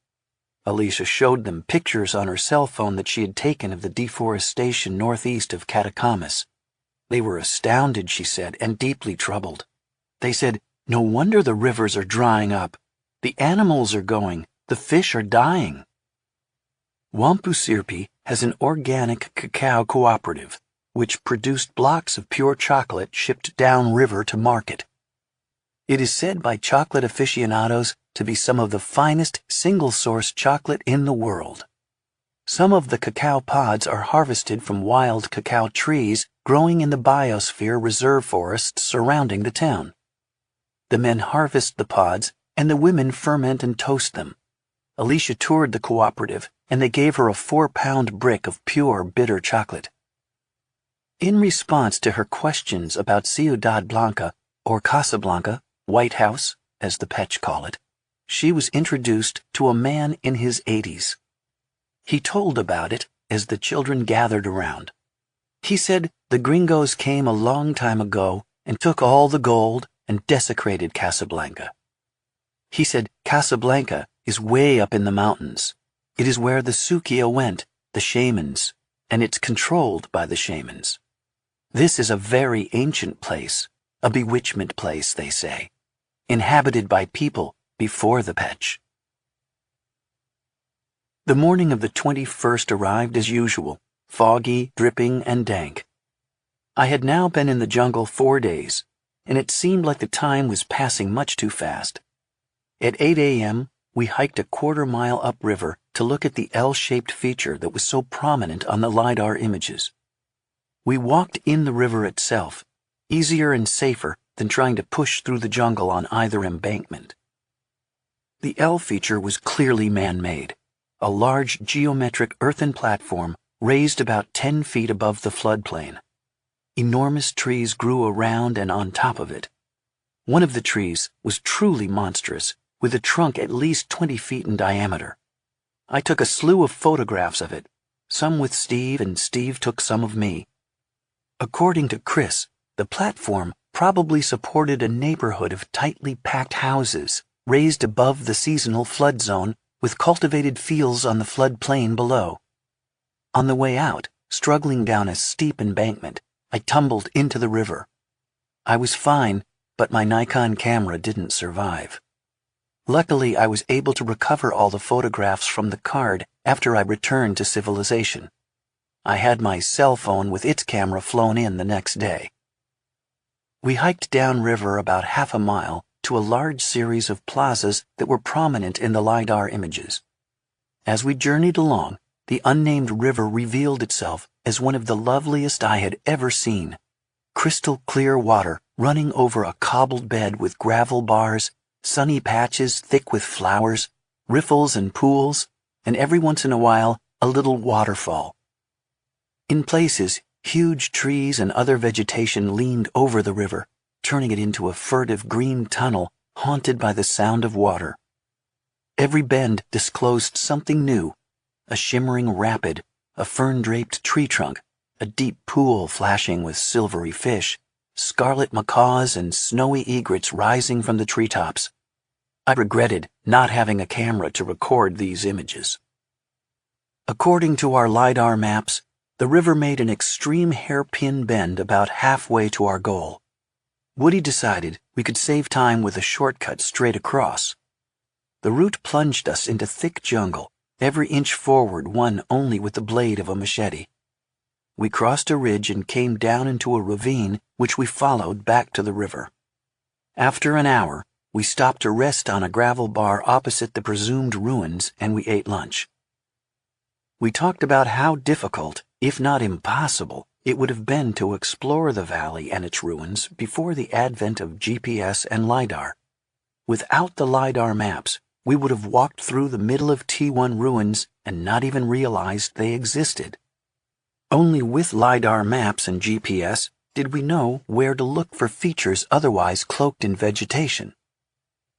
Alicia showed them pictures on her cell phone that she had taken of the deforestation northeast of Catacamas. They were astounded, she said, and deeply troubled. They said, "No wonder the rivers are drying up. The animals are going. The fish are dying." Wampusirpi has an organic cacao cooperative, which produced blocks of pure chocolate shipped downriver to market. It is said by chocolate aficionados to be some of the finest single-source chocolate in the world. Some of the cacao pods are harvested from wild cacao trees growing in the biosphere reserve forests surrounding the town. The men harvest the pods, and the women ferment and toast them. Alicia toured the cooperative, and they gave her a 4-pound brick of pure bitter chocolate. In response to her questions about Ciudad Blanca, or Casablanca, White House, as the Petch call it, she was introduced to a man in his 80s. He told about it as the children gathered around. He said the gringos came a long time ago and took all the gold and desecrated Casablanca. He said Casablanca is way up in the mountains. It is where the Sukia went, the shamans, and it's controlled by the shamans. This is a very ancient place, a bewitchment place, they say, inhabited by people before the Petch. The morning of the 21st arrived as usual, foggy, dripping, and dank. I had now been in the jungle 4 days, and it seemed like the time was passing much too fast. At 8 a.m., we hiked a quarter-mile upriver to look at the L-shaped feature that was so prominent on the LiDAR images. We walked in the river itself, easier and safer than trying to push through the jungle on either embankment. The L feature was clearly man-made, a large geometric earthen platform raised about 10 feet above the floodplain. Enormous trees grew around and on top of it. One of the trees was truly monstrous, with a trunk at least 20 feet in diameter. I took a slew of photographs of it, some with Steve, and Steve took some of me. According to Chris, the platform probably supported a neighborhood of tightly packed houses raised above the seasonal flood zone with cultivated fields on the floodplain below. On the way out, struggling down a steep embankment, I tumbled into the river. I was fine, but my Nikon camera didn't survive. Luckily, I was able to recover all the photographs from the card after I returned to civilization. I had my cell phone with its camera flown in the next day. We hiked downriver about half a mile to a large series of plazas that were prominent in the LiDAR images. As we journeyed along, the unnamed river revealed itself as one of the loveliest I had ever seen. Crystal clear water running over a cobbled bed with gravel bars, sunny patches thick with flowers, riffles and pools, and every once in a while a little waterfall. In places, huge trees and other vegetation leaned over the river, turning it into a furtive green tunnel haunted by the sound of water. Every bend disclosed something new, a shimmering rapid, a fern-draped tree trunk, a deep pool flashing with silvery fish, scarlet macaws and snowy egrets rising from the treetops. I regretted not having a camera to record these images. According to our LiDAR maps, the river made an extreme hairpin bend about halfway to our goal. Woody decided we could save time with a shortcut straight across. The route plunged us into thick jungle, every inch forward won only with the blade of a machete. We crossed a ridge and came down into a ravine which we followed back to the river. After an hour, we stopped to rest on a gravel bar opposite the presumed ruins and we ate lunch. We talked about how difficult, if not impossible, it would have been to explore the valley and its ruins before the advent of GPS and LiDAR. Without the LiDAR maps, we would have walked through the middle of T1 ruins and not even realized they existed. Only with LiDAR maps and GPS did we know where to look for features otherwise cloaked in vegetation.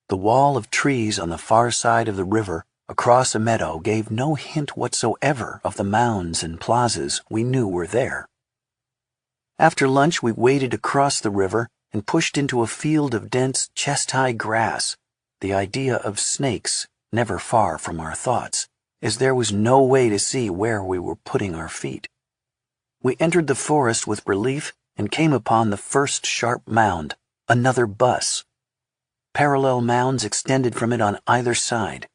The wall of trees on the far side of the river across a meadow gave no hint whatsoever of the mounds and plazas we knew were there. After lunch, we waded across the river and pushed into a field of dense, chest-high grass, the idea of snakes never far from our thoughts, as there was no way to see where we were putting our feet. We entered the forest with relief and came upon the first sharp mound, another bus. Parallel mounds extended from it on either side.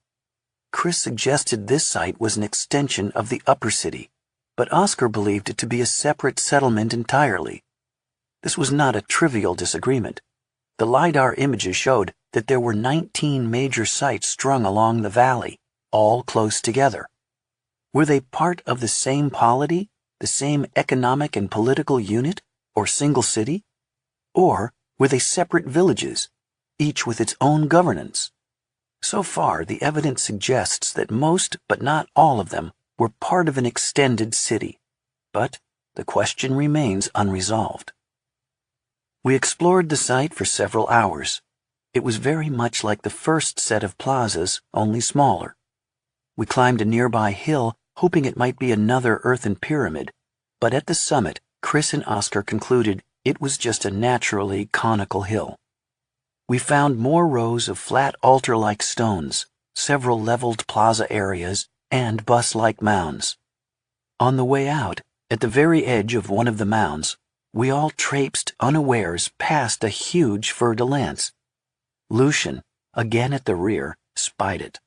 Chris suggested this site was an extension of the upper city, but Oscar believed it to be a separate settlement entirely. This was not a trivial disagreement. The LiDAR images showed that there were 19 major sites strung along the valley, all close together. Were they part of the same polity, the same economic and political unit, or single city? Or were they separate villages, each with its own governance? So far, the evidence suggests that most, but not all of them, were part of an extended city. But the question remains unresolved. We explored the site for several hours. It was very much like the first set of plazas, only smaller. We climbed a nearby hill, hoping it might be another earthen pyramid, but at the summit, Chris and Oscar concluded it was just a naturally conical hill. We found more rows of flat altar-like stones, several leveled plaza areas, and bus-like mounds. On the way out, at the very edge of one of the mounds, we all traipsed unawares past a huge fer-de-lance. Lucian, again at the rear, spied it.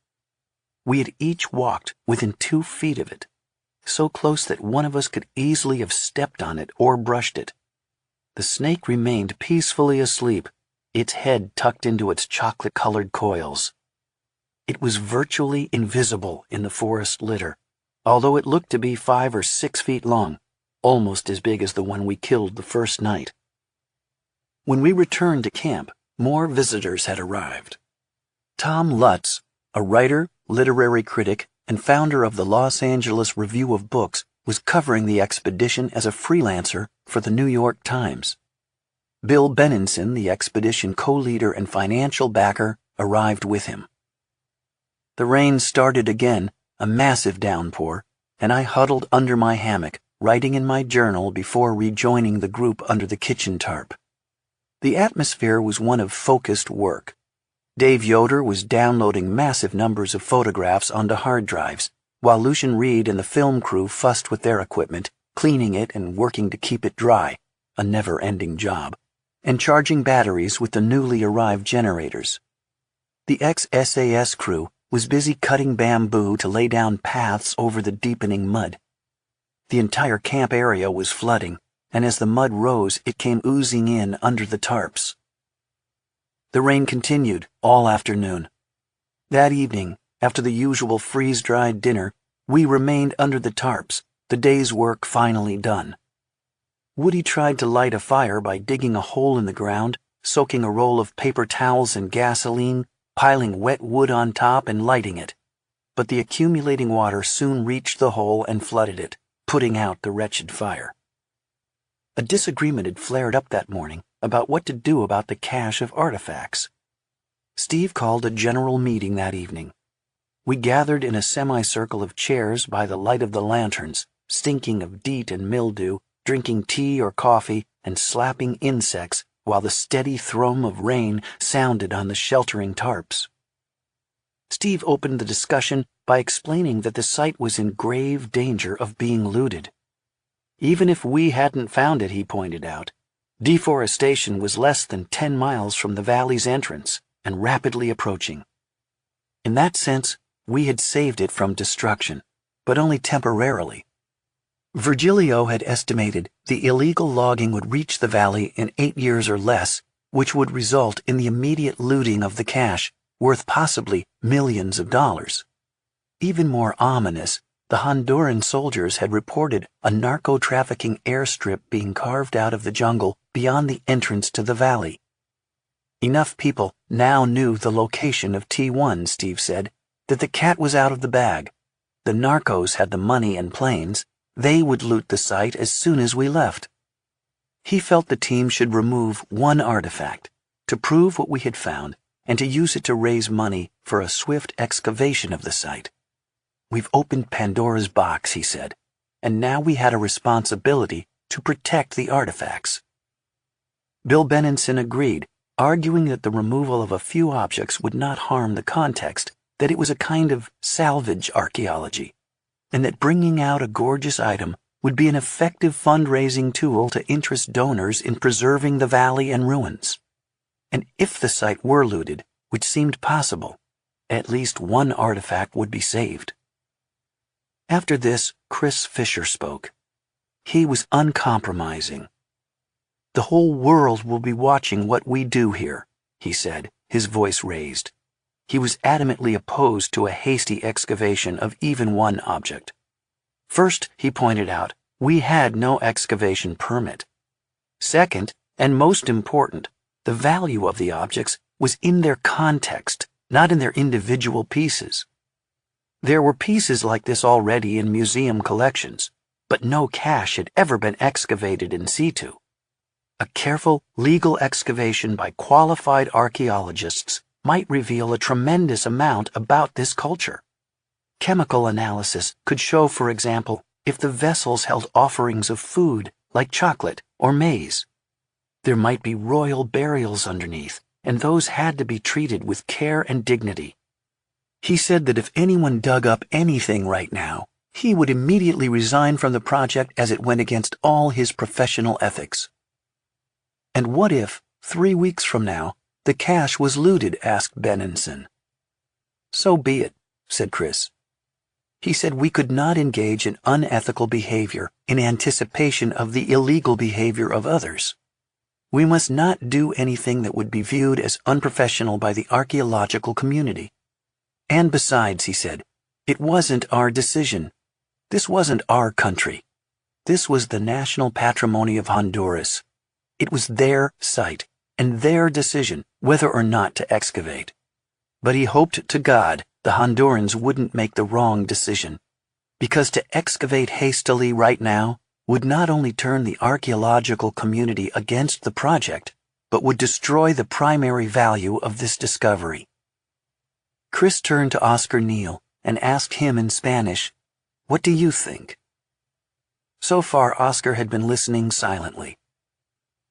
We had each walked within 2 feet of it, so close that one of us could easily have stepped on it or brushed it. The snake remained peacefully asleep, its head tucked into its chocolate-colored coils. It was virtually invisible in the forest litter, although it looked to be 5 or 6 feet long, almost as big as the one we killed the first night. When we returned to camp, more visitors had arrived. Tom Lutz, a writer, literary critic, and founder of the Los Angeles Review of Books, was covering the expedition as a freelancer for the New York Times. Bill Benenson, the expedition co-leader and financial backer, arrived with him. The rain started again, a massive downpour, and I huddled under my hammock, writing in my journal before rejoining the group under the kitchen tarp. The atmosphere was one of focused work. Dave Yoder was downloading massive numbers of photographs onto hard drives, while Lucian Reed and the film crew fussed with their equipment, cleaning it and working to keep it dry, a never-ending job, and charging batteries with the newly arrived generators. The ex-SAS crew was busy cutting bamboo to lay down paths over the deepening mud. The entire camp area was flooding, and as the mud rose, it came oozing in under the tarps. The rain continued all afternoon. That evening, after the usual freeze-dried dinner, we remained under the tarps, the day's work finally done. Woody tried to light a fire by digging a hole in the ground, soaking a roll of paper towels in gasoline, piling wet wood on top and lighting it. But the accumulating water soon reached the hole and flooded it, putting out the wretched fire. A disagreement had flared up that morning about what to do about the cache of artifacts. Steve called a general meeting that evening. We gathered in a semicircle of chairs by the light of the lanterns, stinking of DEET and mildew, drinking tea or coffee and slapping insects while the steady thrum of rain sounded on the sheltering tarps. Steve opened the discussion by explaining that the site was in grave danger of being looted. Even if we hadn't found it, he pointed out, deforestation was less than 10 miles from the valley's entrance and rapidly approaching. In that sense, we had saved it from destruction, but only temporarily. Virgilio had estimated the illegal logging would reach the valley in 8 years or less, which would result in the immediate looting of the cache, worth possibly millions of dollars. Even more ominous, the Honduran soldiers had reported a narco-trafficking airstrip being carved out of the jungle beyond the entrance to the valley. Enough people now knew the location of T1, Steve said, that the cat was out of the bag. The narcos had the money and planes. They would loot the site as soon as we left. He felt the team should remove one artifact to prove what we had found and to use it to raise money for a swift excavation of the site. "We've opened Pandora's box," he said, "and now we had a responsibility to protect the artifacts." Bill Benenson agreed, arguing that the removal of a few objects would not harm the context, that it was a kind of salvage archaeology, and that bringing out a gorgeous item would be an effective fundraising tool to interest donors in preserving the valley and ruins. And if the site were looted, which seemed possible, at least one artifact would be saved. After this, Chris Fisher spoke. He was uncompromising. "The whole world will be watching what we do here," he said, his voice raised. He was adamantly opposed to a hasty excavation of even one object. First, he pointed out, we had no excavation permit. Second, and most important, the value of the objects was in their context, not in their individual pieces. There were pieces like this already in museum collections, but no cache had ever been excavated in situ. A careful, legal excavation by qualified archaeologists might reveal a tremendous amount about this culture. Chemical analysis could show, for example, if the vessels held offerings of food, like chocolate or maize. There might be royal burials underneath, and those had to be treated with care and dignity. He said that if anyone dug up anything right now, he would immediately resign from the project as it went against all his professional ethics. "And what if, 3 weeks from now, the cache was looted?" asked Benenson. "So be it," said Chris. He said we could not engage in unethical behavior in anticipation of the illegal behavior of others. We must not do anything that would be viewed as unprofessional by the archaeological community. And besides, he said, it wasn't our decision. This wasn't our country. This was the national patrimony of Honduras. It was their site and their decision whether or not to excavate. But he hoped to God the Hondurans wouldn't make the wrong decision, because to excavate hastily right now would not only turn the archaeological community against the project, but would destroy the primary value of this discovery. Chris turned to Oscar Neal and asked him in Spanish, "What do you think?" So far, Oscar had been listening silently.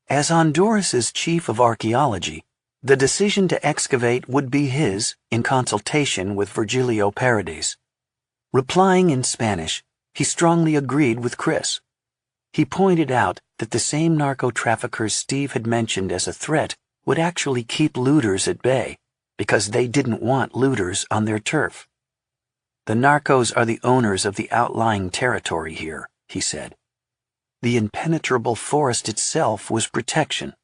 As Honduras's chief of archaeology, the decision to excavate would be his in consultation with Virgilio Paredes. Replying in Spanish, he strongly agreed with Chris. He pointed out that the same narco-traffickers Steve had mentioned as a threat would actually keep looters at bay, because they didn't want looters on their turf. "The narcos are the owners of the outlying territory here," he said. The impenetrable forest itself was protection.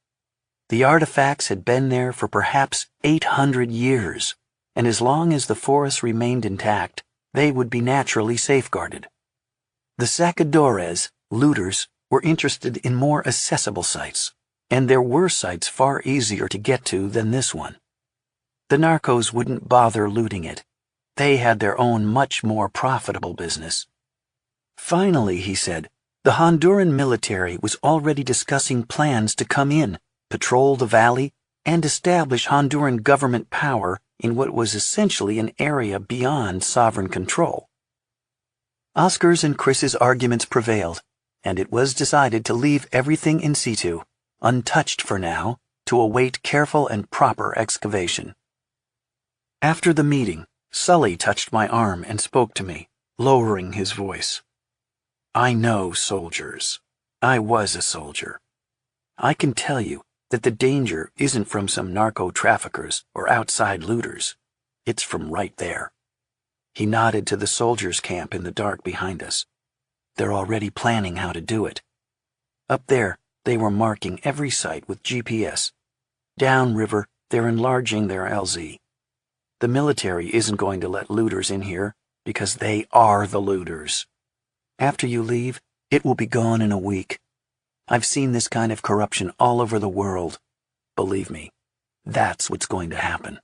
The artifacts had been there for perhaps 800 years, and as long as the forest remained intact, they would be naturally safeguarded. The sacadores, looters, were interested in more accessible sites, and there were sites far easier to get to than this one. The narcos wouldn't bother looting it. They had their own much more profitable business. Finally, he said, the Honduran military was already discussing plans to come in, patrol the valley, and establish Honduran government power in what was essentially an area beyond sovereign control. Oscar's and Chris's arguments prevailed, and it was decided to leave everything in situ, untouched for now, to await careful and proper excavation. After the meeting, Sully touched my arm and spoke to me, lowering his voice. "I know soldiers. I was a soldier. I can tell you that the danger isn't from some narco-traffickers or outside looters. It's from right there." He nodded to the soldiers' camp in the dark behind us. "They're already planning how to do it. Up there, they were marking every site with GPS. Downriver, they're enlarging their LZ. The military isn't going to let looters in here because they are the looters. After you leave, it will be gone in a week. I've seen this kind of corruption all over the world. Believe me, that's what's going to happen."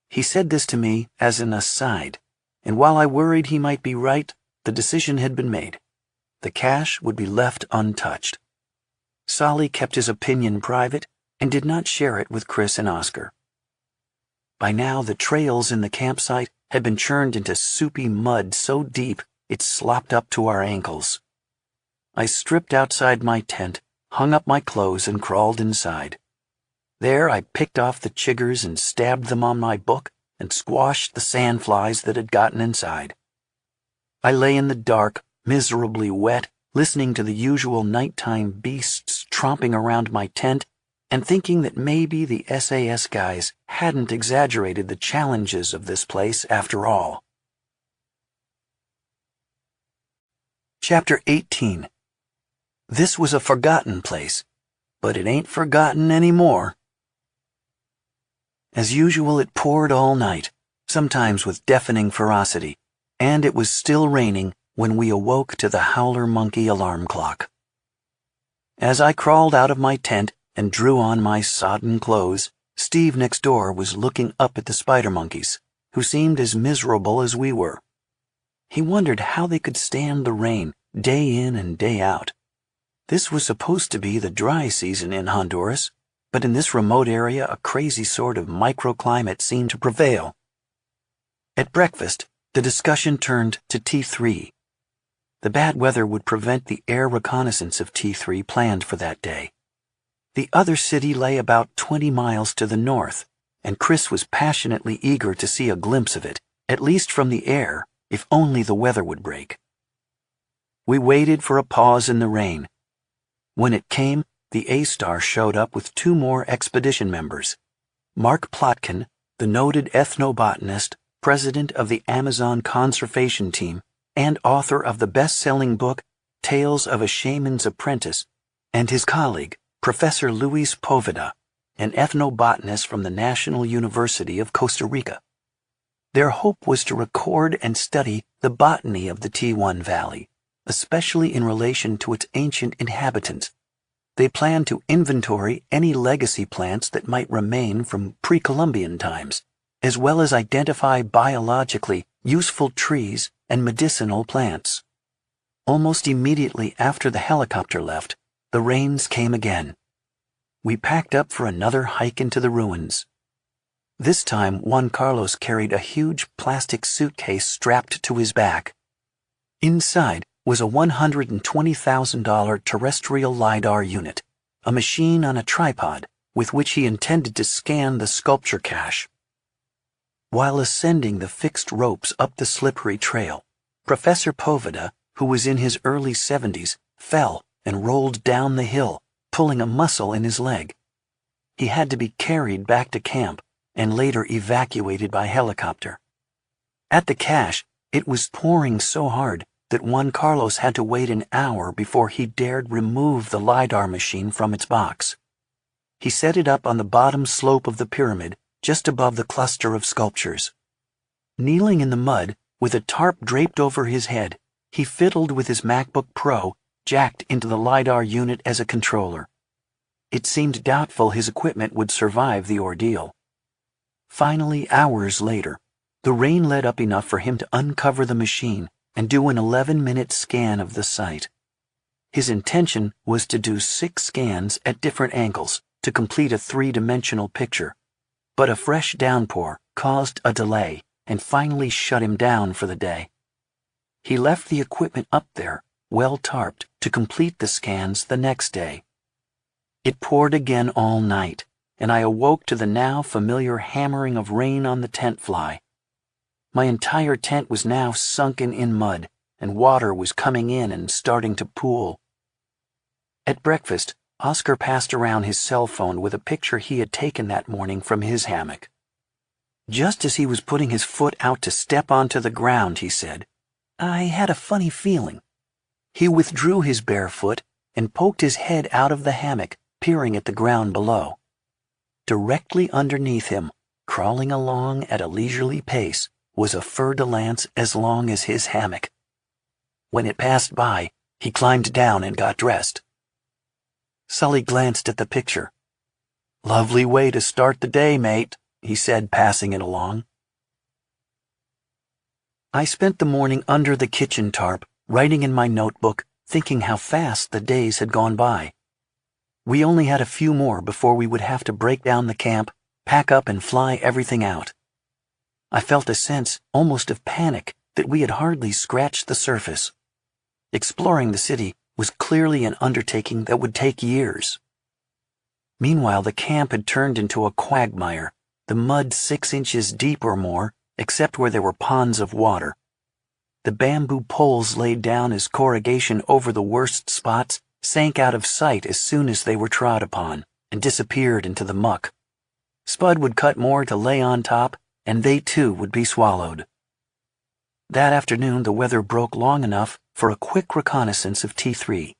He said this to me as an aside, and while I worried he might be right, the decision had been made. The cache would be left untouched. Solly kept his opinion private and did not share it with Chris and Oscar. By now, the trails in the campsite had been churned into soupy mud so deep it slopped up to our ankles. I stripped outside my tent, hung up my clothes, and crawled inside. There I picked off the chiggers and stabbed them on my book and squashed the sandflies that had gotten inside. I lay in the dark, miserably wet, listening to the usual nighttime beasts tromping around my tent and thinking that maybe the SAS guys hadn't exaggerated the challenges of this place after all. Chapter 18. This was a forgotten place, but it ain't forgotten anymore. As usual, it poured all night, sometimes with deafening ferocity, and it was still raining when we awoke to the howler monkey alarm clock. As I crawled out of my tent and drew on my sodden clothes, Steve next door was looking up at the spider monkeys, who seemed as miserable as we were. He wondered how they could stand the rain day in and day out. This was supposed to be the dry season in Honduras, but in this remote area a crazy sort of microclimate seemed to prevail. At breakfast, the discussion turned to T3. The bad weather would prevent the air reconnaissance of T3 planned for that day. The other city lay about 20 miles to the north, and Chris was passionately eager to see a glimpse of it, at least from the air, if only the weather would break. We waited for a pause in the rain. When it came, the A-Star showed up with 2 more expedition members. Mark Plotkin, the noted ethnobotanist, president of the Amazon Conservation Team, and author of the best-selling book Tales of a Shaman's Apprentice, and his colleague, Professor Luis Poveda, an ethnobotanist from the National University of Costa Rica. Their hope was to record and study the botany of the T1 Valley, especially in relation to its ancient inhabitants. They planned to inventory any legacy plants that might remain from pre-Columbian times, as well as identify biologically useful trees and medicinal plants. Almost immediately after the helicopter left, the rains came again. We packed up for another hike into the ruins. This time Juan Carlos carried a huge plastic suitcase strapped to his back. Inside was a $120,000 terrestrial LiDAR unit, a machine on a tripod with which he intended to scan the sculpture cache. While ascending the fixed ropes up the slippery trail, Professor Poveda, who was in his early 70s, fell and rolled down the hill, pulling a muscle in his leg. He had to be carried back to camp and later evacuated by helicopter. At the cache, it was pouring so hard that Juan Carlos had to wait an hour before he dared remove the LiDAR machine from its box. He set it up on the bottom slope of the pyramid, just above the cluster of sculptures. Kneeling in the mud, with a tarp draped over his head, he fiddled with his MacBook Pro, jacked into the LiDAR unit as a controller. It seemed doubtful his equipment would survive the ordeal. Finally, hours later, the rain let up enough for him to uncover the machine and do an 11-minute scan of the site. His intention was to do 6 scans at different angles to complete a 3-dimensional picture, but a fresh downpour caused a delay and finally shut him down for the day. He left the equipment up there, well tarped, to complete the scans the next day. It poured again all night, and I awoke to the now familiar hammering of rain on the tent fly. My entire tent was now sunken in mud, and water was coming in and starting to pool. At breakfast, Oscar passed around his cell phone with a picture he had taken that morning from his hammock. Just as he was putting his foot out to step onto the ground, he said, "I had a funny feeling." He withdrew his bare foot and poked his head out of the hammock, peering at the ground below. Directly underneath him, crawling along at a leisurely pace, was a fer-de-lance as long as his hammock. When it passed by, he climbed down and got dressed. Sully glanced at the picture. "Lovely way to start the day, mate," he said, passing it along. I spent the morning under the kitchen tarp, writing in my notebook, thinking how fast the days had gone by. We only had a few more before we would have to break down the camp, pack up and fly everything out. I felt a sense, almost of panic, that we had hardly scratched the surface. Exploring the city was clearly an undertaking that would take years. Meanwhile, the camp had turned into a quagmire, the mud 6 inches deep or more, except where there were ponds of water. The bamboo poles laid down as corrugation over the worst spots sank out of sight as soon as they were trod upon, and disappeared into the muck. Spud would cut more to lay on top, and they too would be swallowed. That afternoon the weather broke long enough for a quick reconnaissance of T3.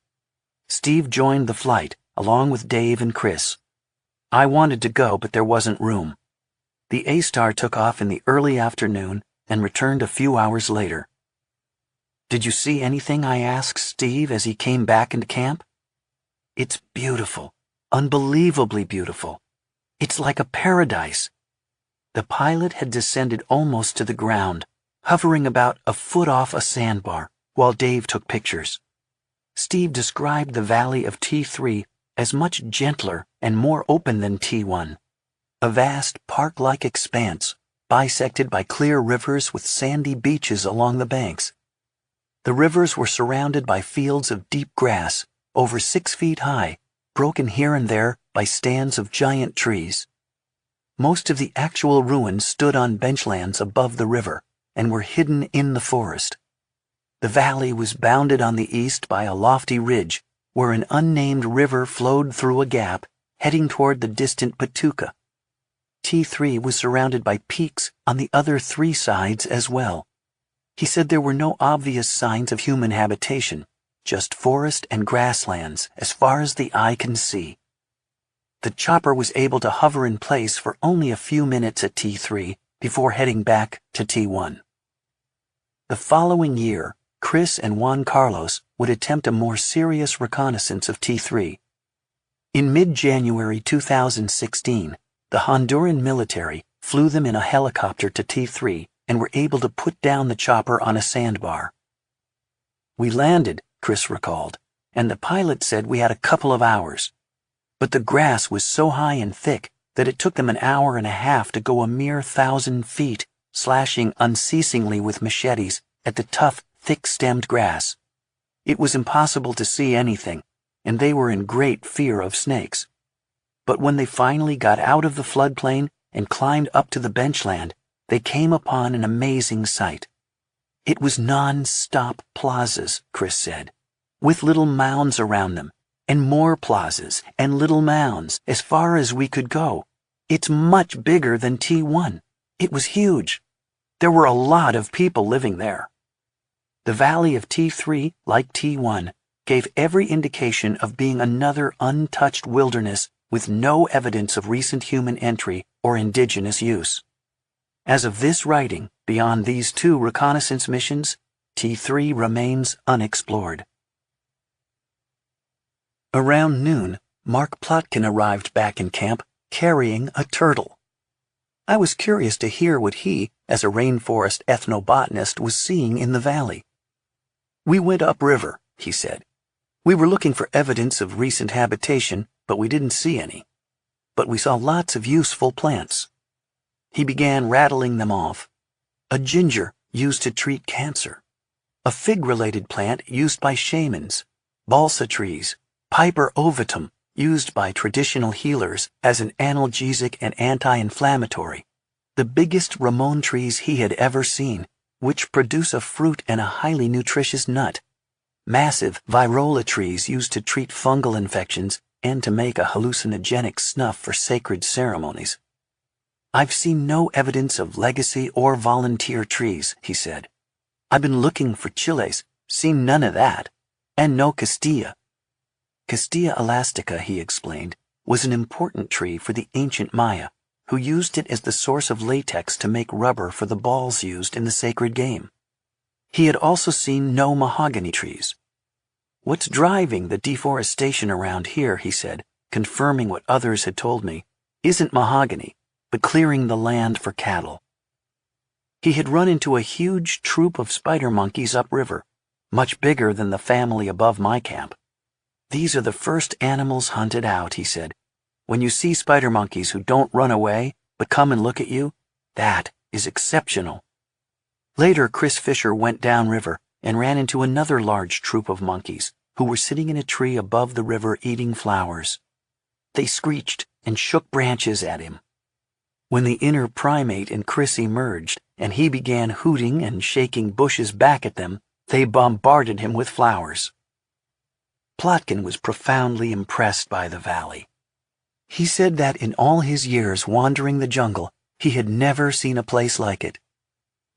Steve joined the flight, along with Dave and Chris. I wanted to go, but there wasn't room. The A-Star took off in the early afternoon and returned a few hours later. "Did you see anything?" I asked Steve as he came back into camp. "It's beautiful, unbelievably beautiful. It's like a paradise." The pilot had descended almost to the ground, hovering about a foot off a sandbar, while Dave took pictures. Steve described the valley of T3 as much gentler and more open than T1, a vast park-like expanse, bisected by clear rivers with sandy beaches along the banks. The rivers were surrounded by fields of deep grass, over 6 feet high, broken here and there by stands of giant trees. Most of the actual ruins stood on benchlands above the river and were hidden in the forest. The valley was bounded on the east by a lofty ridge where an unnamed river flowed through a gap, heading toward the distant Patuca. T3 was surrounded by peaks on the other 3 sides as well. He said there were no obvious signs of human habitation, just forest and grasslands as far as the eye can see. The chopper was able to hover in place for only a few minutes at T3 before heading back to T1. The following year, Chris and Juan Carlos would attempt a more serious reconnaissance of T3. In mid-January 2016, the Honduran military flew them in a helicopter to T3 and were able to put down the chopper on a sandbar. "We landed," Chris recalled, "and the pilot said we had a couple of hours. But the grass was so high and thick that it took them an hour and a half to go a mere 1,000 feet, slashing unceasingly with machetes at the tough, thick-stemmed grass. It was impossible to see anything, and they were in great fear of snakes. But when they finally got out of the floodplain and climbed up to the benchland, they came upon an amazing sight. It was non-stop plazas," Chris said, "with little mounds around them, and more plazas and little mounds as far as we could go. It's much bigger than T1. It was huge. There were a lot of people living there." The valley of T3, like T1, gave every indication of being another untouched wilderness with no evidence of recent human entry or indigenous use. As of this writing, beyond these 2 reconnaissance missions, T3 remains unexplored. Around noon, Mark Plotkin arrived back in camp carrying a turtle. I was curious to hear what he, as a rainforest ethnobotanist, was seeing in the valley. "We went upriver," he said. "We were looking for evidence of recent habitation, but we didn't see any. But we saw lots of useful plants." He began rattling them off. A ginger used to treat cancer. A fig-related plant used by shamans. Balsa trees. Piper ovitum, used by traditional healers as an analgesic and anti-inflammatory. The biggest Ramon trees he had ever seen, which produce a fruit and a highly nutritious nut. Massive virola trees used to treat fungal infections and to make a hallucinogenic snuff for sacred ceremonies. "I've seen no evidence of legacy or volunteer trees," he said. "I've been looking for chiles, seen none of that, and no castilla." Castilla elastica, he explained, was an important tree for the ancient Maya, who used it as the source of latex to make rubber for the balls used in the sacred game. He had also seen no mahogany trees. "What's driving the deforestation around here," he said, confirming what others had told me, "isn't mahogany, but clearing the land for cattle." He had run into a huge troop of spider monkeys upriver, much bigger than the family above my camp. "These are the first animals hunted out," he said. When you see spider monkeys who don't run away, but come and look at you, that is exceptional. Later, Chris Fisher went downriver and ran into another large troop of monkeys who were sitting in a tree above the river eating flowers. They screeched and shook branches at him. When the inner primate in Chris emerged and he began hooting and shaking bushes back at them, they bombarded him with flowers. Plotkin was profoundly impressed by the valley. He said that in all his years wandering the jungle, he had never seen a place like it.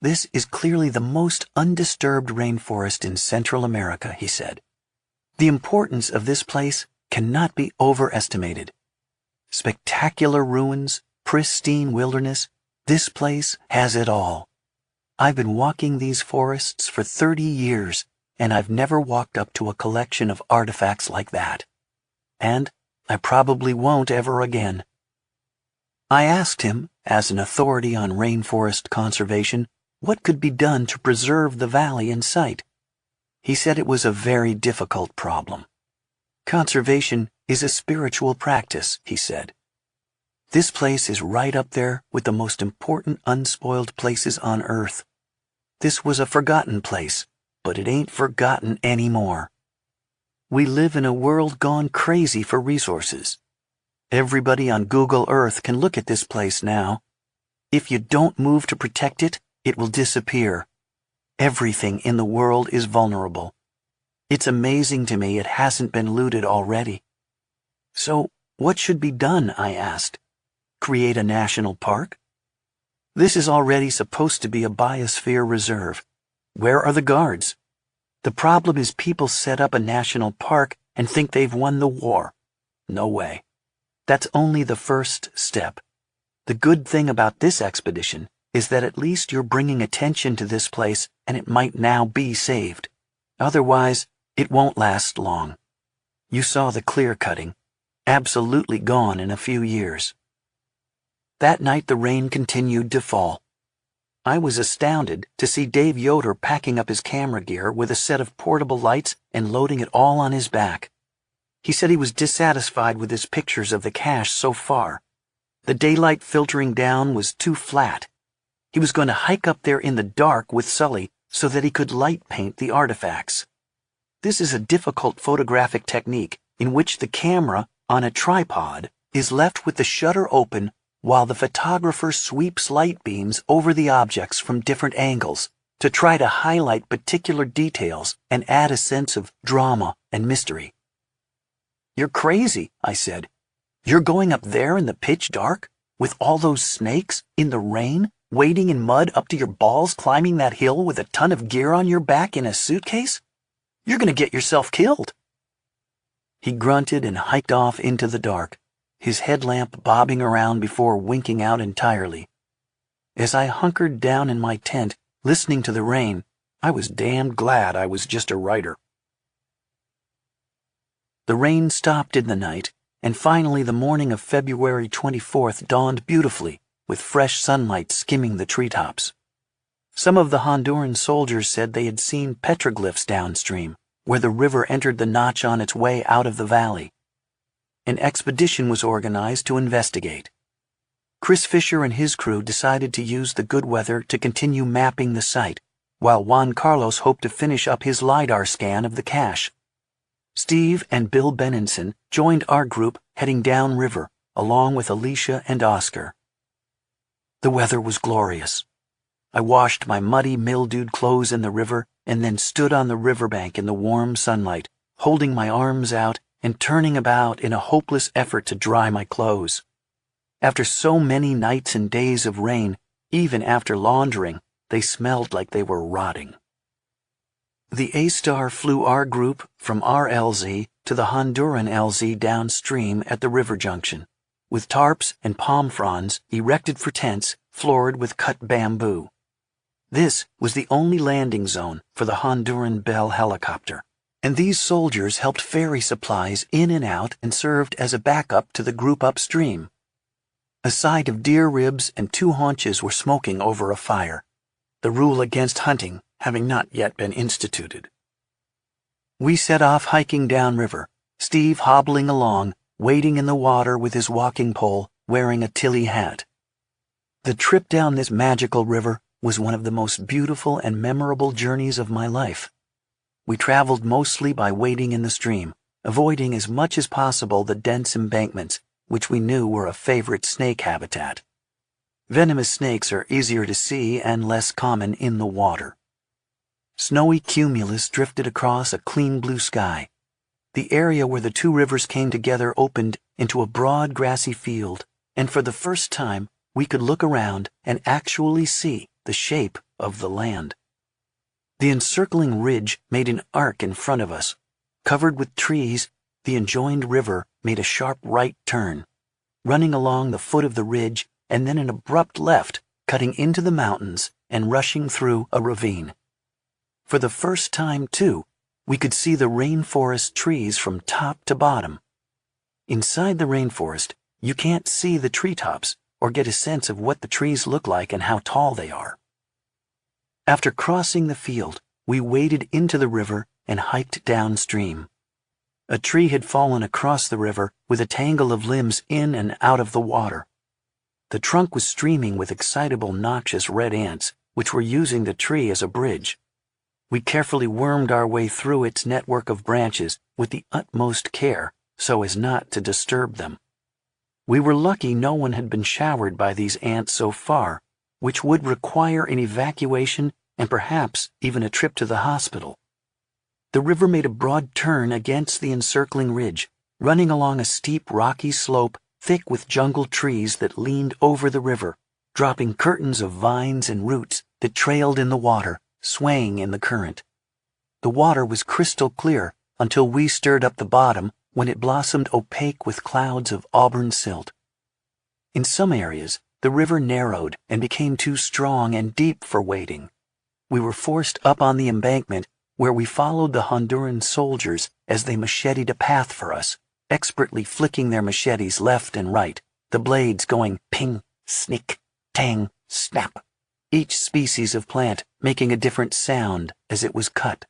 This is clearly the most undisturbed rainforest in Central America, he said. The importance of this place cannot be overestimated. Spectacular ruins, pristine wilderness, this place has it all. I've been walking these forests for 30 years, and I've never walked up to a collection of artifacts like that. And I probably won't ever again. I asked him, as an authority on rainforest conservation, what could be done to preserve the valley in sight. He said it was a very difficult problem. Conservation is a spiritual practice, he said. This place is right up there with the most important unspoiled places on Earth. This was a forgotten place, but it ain't forgotten anymore. We live in a world gone crazy for resources. Everybody on Google Earth can look at this place now. If you don't move to protect it, it will disappear. Everything in the world is vulnerable. It's amazing to me it hasn't been looted already. So, what should be done, I asked. Create a national park? This is already supposed to be a biosphere reserve. Where are the guards? The problem is people set up a national park and think they've won the war. No way. That's only the first step. The good thing about this expedition is that at least you're bringing attention to this place and it might now be saved. Otherwise, it won't last long. You saw the clear cutting. Absolutely gone in a few years. That night the rain continued to fall. I was astounded to see Dave Yoder packing up his camera gear with a set of portable lights and loading it all on his back. He said he was dissatisfied with his pictures of the cache so far. The daylight filtering down was too flat. He was going to hike up there in the dark with Sully so that he could light paint the artifacts. This is a difficult photographic technique in which the camera, on a tripod, is left with the shutter open while the photographer sweeps light beams over the objects from different angles to try to highlight particular details and add a sense of drama and mystery. "You're crazy," I said. "You're going up there in the pitch dark, with all those snakes, in the rain, wading in mud up to your balls climbing that hill with a ton of gear on your back in a suitcase? You're going to get yourself killed." He grunted and hiked off into the dark, his headlamp bobbing around before winking out entirely. As I hunkered down in my tent, listening to the rain, I was damned glad I was just a writer. The rain stopped in the night, and finally the morning of February 24th dawned beautifully, with fresh sunlight skimming the treetops. Some of the Honduran soldiers said they had seen petroglyphs downstream, where the river entered the notch on its way out of the valley. An expedition was organized to investigate. Chris Fisher and his crew decided to use the good weather to continue mapping the site, while Juan Carlos hoped to finish up his LiDAR scan of the cache. Steve and Bill Benenson joined our group heading downriver, along with Alicia and Oscar. The weather was glorious. I washed my muddy, mildewed clothes in the river and then stood on the riverbank in the warm sunlight, holding my arms out and turning about in a hopeless effort to dry my clothes. After so many nights and days of rain, even after laundering, they smelled like they were rotting. The A-Star flew our group from our LZ to the Honduran LZ downstream at the river junction, with tarps and palm fronds erected for tents floored with cut bamboo. This was the only landing zone for the Honduran Bell helicopter, and these soldiers helped ferry supplies in and out and served as a backup to the group upstream. A side of deer ribs and 2 haunches were smoking over a fire, the rule against hunting having not yet been instituted. We set off hiking downriver, Steve hobbling along, wading in the water with his walking pole, wearing a Tilly hat. The trip down this magical river was one of the most beautiful and memorable journeys of my life. We traveled mostly by wading in the stream, avoiding as much as possible the dense embankments, which we knew were a favorite snake habitat. Venomous snakes are easier to see and less common in the water. Snowy cumulus drifted across a clean blue sky. The area where the two rivers came together opened into a broad grassy field, and for the first time we could look around and actually see the shape of the land. The encircling ridge made an arc in front of us. Covered with trees, the enjoined river made a sharp right turn, running along the foot of the ridge and then an abrupt left, cutting into the mountains and rushing through a ravine. For the first time, too, we could see the rainforest trees from top to bottom. Inside the rainforest, you can't see the treetops or get a sense of what the trees look like and how tall they are. After crossing the field, we waded into the river and hiked downstream. A tree had fallen across the river with a tangle of limbs in and out of the water. The trunk was streaming with excitable, noxious red ants, which were using the tree as a bridge. We carefully wormed our way through its network of branches with the utmost care so as not to disturb them. We were lucky no one had been showered by these ants so far, which would require an evacuation and perhaps even a trip to the hospital. The river made a broad turn against the encircling ridge, running along a steep rocky slope thick with jungle trees that leaned over the river, dropping curtains of vines and roots that trailed in the water, swaying in the current. The water was crystal clear until we stirred up the bottom, when it blossomed opaque with clouds of auburn silt. In some areas, the river narrowed and became too strong and deep for wading. We were forced up on the embankment, where we followed the Honduran soldiers as they macheted a path for us, expertly flicking their machetes left and right, the blades going ping, snick, tang, snap, each species of plant making a different sound as it was cut.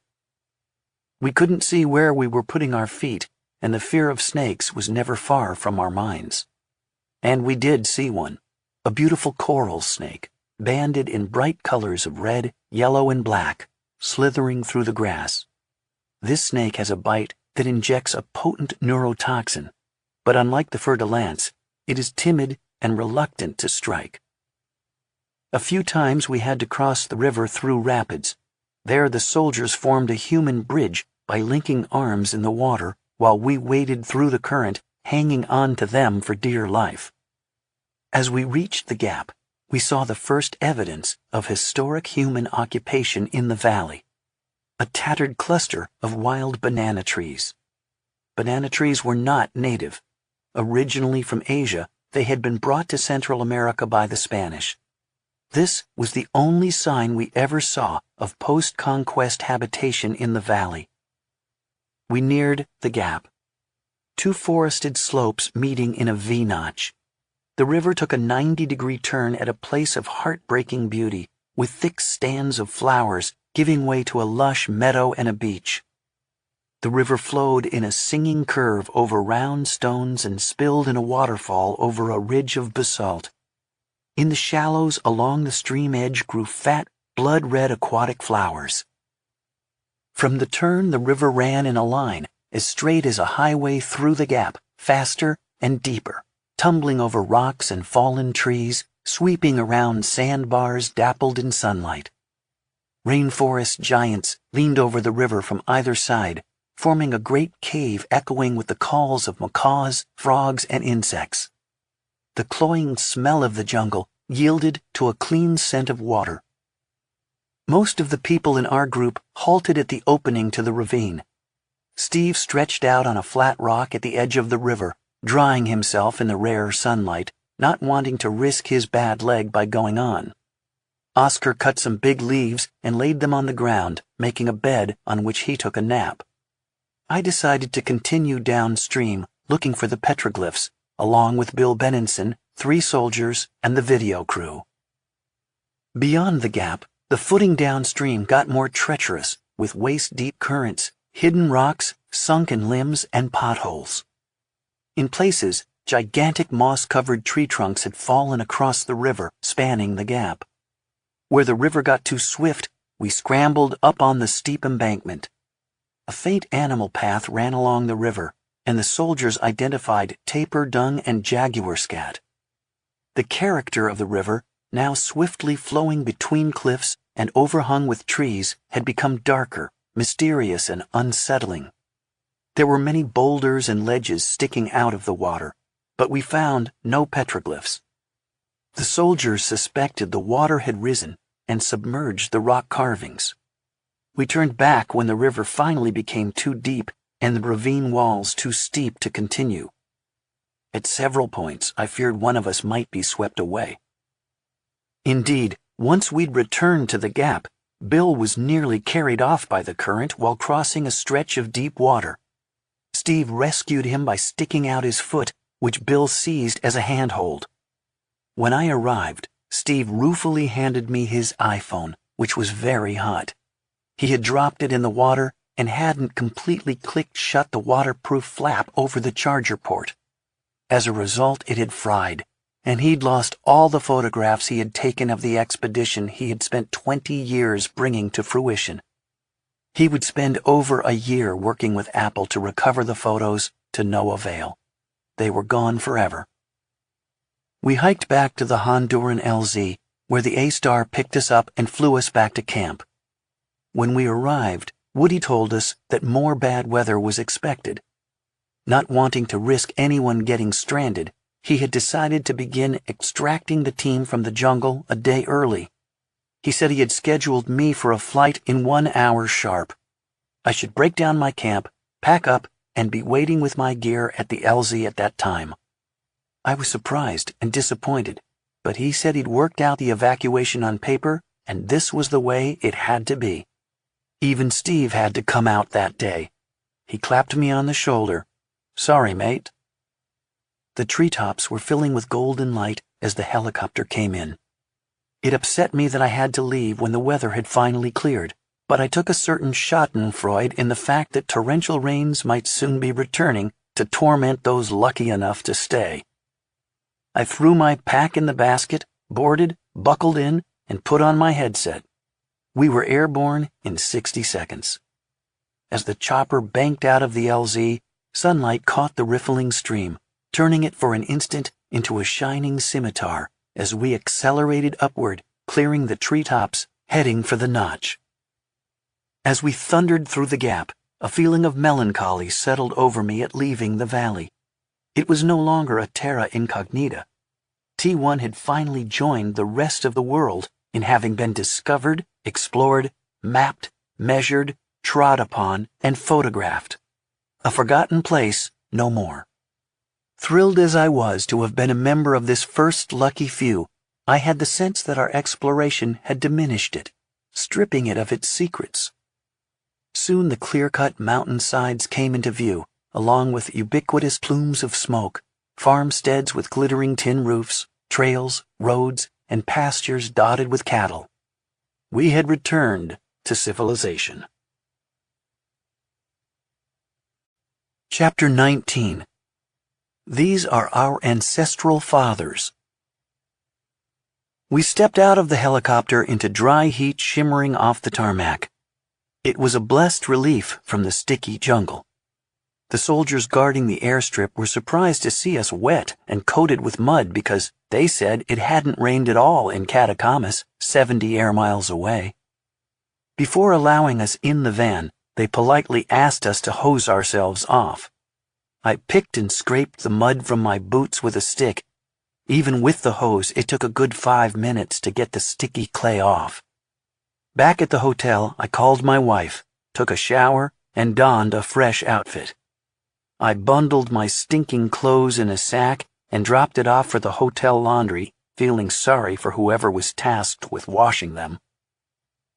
We couldn't see where we were putting our feet, and the fear of snakes was never far from our minds. And we did see one, a beautiful coral snake, banded in bright colors of red, yellow, and black, slithering through the grass. This snake has a bite that injects a potent neurotoxin, but unlike the fer-de-lance, it is timid and reluctant to strike. A few times we had to cross the river through rapids. There the soldiers formed a human bridge by linking arms in the water while we waded through the current, hanging on to them for dear life. As we reached the gap, we saw the first evidence of historic human occupation in the valley. A tattered cluster of wild banana trees. Banana trees were not native. Originally from Asia, they had been brought to Central America by the Spanish. This was the only sign we ever saw of post-conquest habitation in the valley. We neared the gap. Two forested slopes meeting in a V-notch. The river took a 90-degree turn at a place of heartbreaking beauty, with thick stands of flowers giving way to a lush meadow and a beach. The river flowed in a singing curve over round stones and spilled in a waterfall over a ridge of basalt. In the shallows along the stream edge grew fat, blood-red aquatic flowers. From the turn, the river ran in a line, as straight as a highway through the gap, faster and deeper, tumbling over rocks and fallen trees, sweeping around sandbars dappled in sunlight. Rainforest giants leaned over the river from either side, forming a great cave echoing with the calls of macaws, frogs, and insects. The cloying smell of the jungle yielded to a clean scent of water. Most of the people in our group halted at the opening to the ravine. Steve stretched out on a flat rock at the edge of the river, drying himself in the rare sunlight, not wanting to risk his bad leg by going on. Oscar cut some big leaves and laid them on the ground, making a bed on which he took a nap. I decided to continue downstream, looking for the petroglyphs, along with Bill Benenson, 3 soldiers, and the video crew. Beyond the gap, the footing downstream got more treacherous, with waist-deep currents, hidden rocks, sunken limbs, and potholes. In places, gigantic moss-covered tree trunks had fallen across the river, spanning the gap. Where the river got too swift, we scrambled up on the steep embankment. A faint animal path ran along the river, and the soldiers identified tapir dung and jaguar scat. The character of the river, now swiftly flowing between cliffs and overhung with trees, had become darker, mysterious, and unsettling. There were many boulders and ledges sticking out of the water, but we found no petroglyphs. The soldiers suspected the water had risen and submerged the rock carvings. We turned back when the river finally became too deep and the ravine walls too steep to continue. At several points, I feared one of us might be swept away. Indeed, once we'd returned to the gap, Bill was nearly carried off by the current while crossing a stretch of deep water. Steve rescued him by sticking out his foot, which Bill seized as a handhold. When I arrived, Steve ruefully handed me his iPhone, which was very hot. He had dropped it in the water and hadn't completely clicked shut the waterproof flap over the charger port. As a result, it had fried, and he'd lost all the photographs he had taken of the expedition he had spent 20 years bringing to fruition. He would spend over a year working with Apple to recover the photos, to no avail. They were gone forever. We hiked back to the Honduran LZ, where the A-Star picked us up and flew us back to camp. When we arrived, Woody told us that more bad weather was expected. Not wanting to risk anyone getting stranded, he had decided to begin extracting the team from the jungle a day early. He said he had scheduled me for a flight in 1 hour sharp. I should break down my camp, pack up, and be waiting with my gear at the LZ at that time. I was surprised and disappointed, but he said he'd worked out the evacuation on paper, and this was the way it had to be. Even Steve had to come out that day. He clapped me on the shoulder. "Sorry, mate." The treetops were filling with golden light as the helicopter came in. It upset me that I had to leave when the weather had finally cleared, but I took a certain schadenfreude in the fact that torrential rains might soon be returning to torment those lucky enough to stay. I threw my pack in the basket, boarded, buckled in, and put on my headset. We were airborne in 60 seconds. As the chopper banked out of the LZ, sunlight caught the riffling stream, turning it for an instant into a shining scimitar as we accelerated upward, clearing the treetops, heading for the notch. As we thundered through the gap, a feeling of melancholy settled over me at leaving the valley. It was no longer a terra incognita. T1 had finally joined the rest of the world in having been discovered, explored, mapped, measured, trod upon, and photographed. A forgotten place, no more. Thrilled as I was to have been a member of this first lucky few, I had the sense that our exploration had diminished it, stripping it of its secrets. Soon the clear-cut mountainsides came into view, along with ubiquitous plumes of smoke, farmsteads with glittering tin roofs, trails, roads, and pastures dotted with cattle. We had returned to civilization. Chapter 19. These are our ancestral fathers. We stepped out of the helicopter into dry heat shimmering off the tarmac. It was a blessed relief from the sticky jungle. The soldiers guarding the airstrip were surprised to see us wet and coated with mud because they said it hadn't rained at all in Catacamas, 70 air miles away. Before allowing us in the van, they politely asked us to hose ourselves off. I picked and scraped the mud from my boots with a stick. Even with the hose, it took a good 5 minutes to get the sticky clay off. Back at the hotel, I called my wife, took a shower, and donned a fresh outfit. I bundled my stinking clothes in a sack and dropped it off for the hotel laundry, feeling sorry for whoever was tasked with washing them.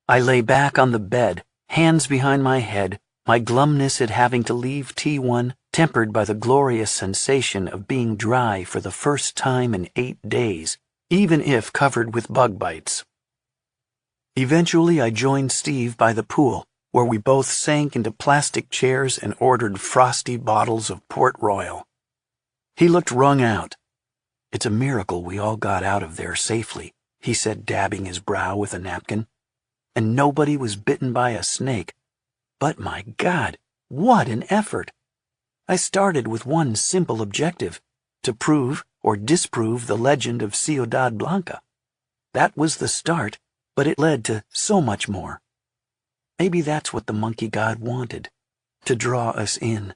I lay back on the bed, hands behind my head, my glumness at having to leave T1 tempered by the glorious sensation of being dry for the first time in 8 days, even if covered with bug bites. Eventually, I joined Steve by the pool, where we both sank into plastic chairs and ordered frosty bottles of Port Royal. He looked wrung out. "It's a miracle we all got out of there safely," he said, dabbing his brow with a napkin. "And nobody was bitten by a snake. But my God, what an effort! I started with one simple objective, to prove or disprove the legend of Ciudad Blanca. That was the start, but it led to so much more. Maybe that's what the monkey god wanted, to draw us in.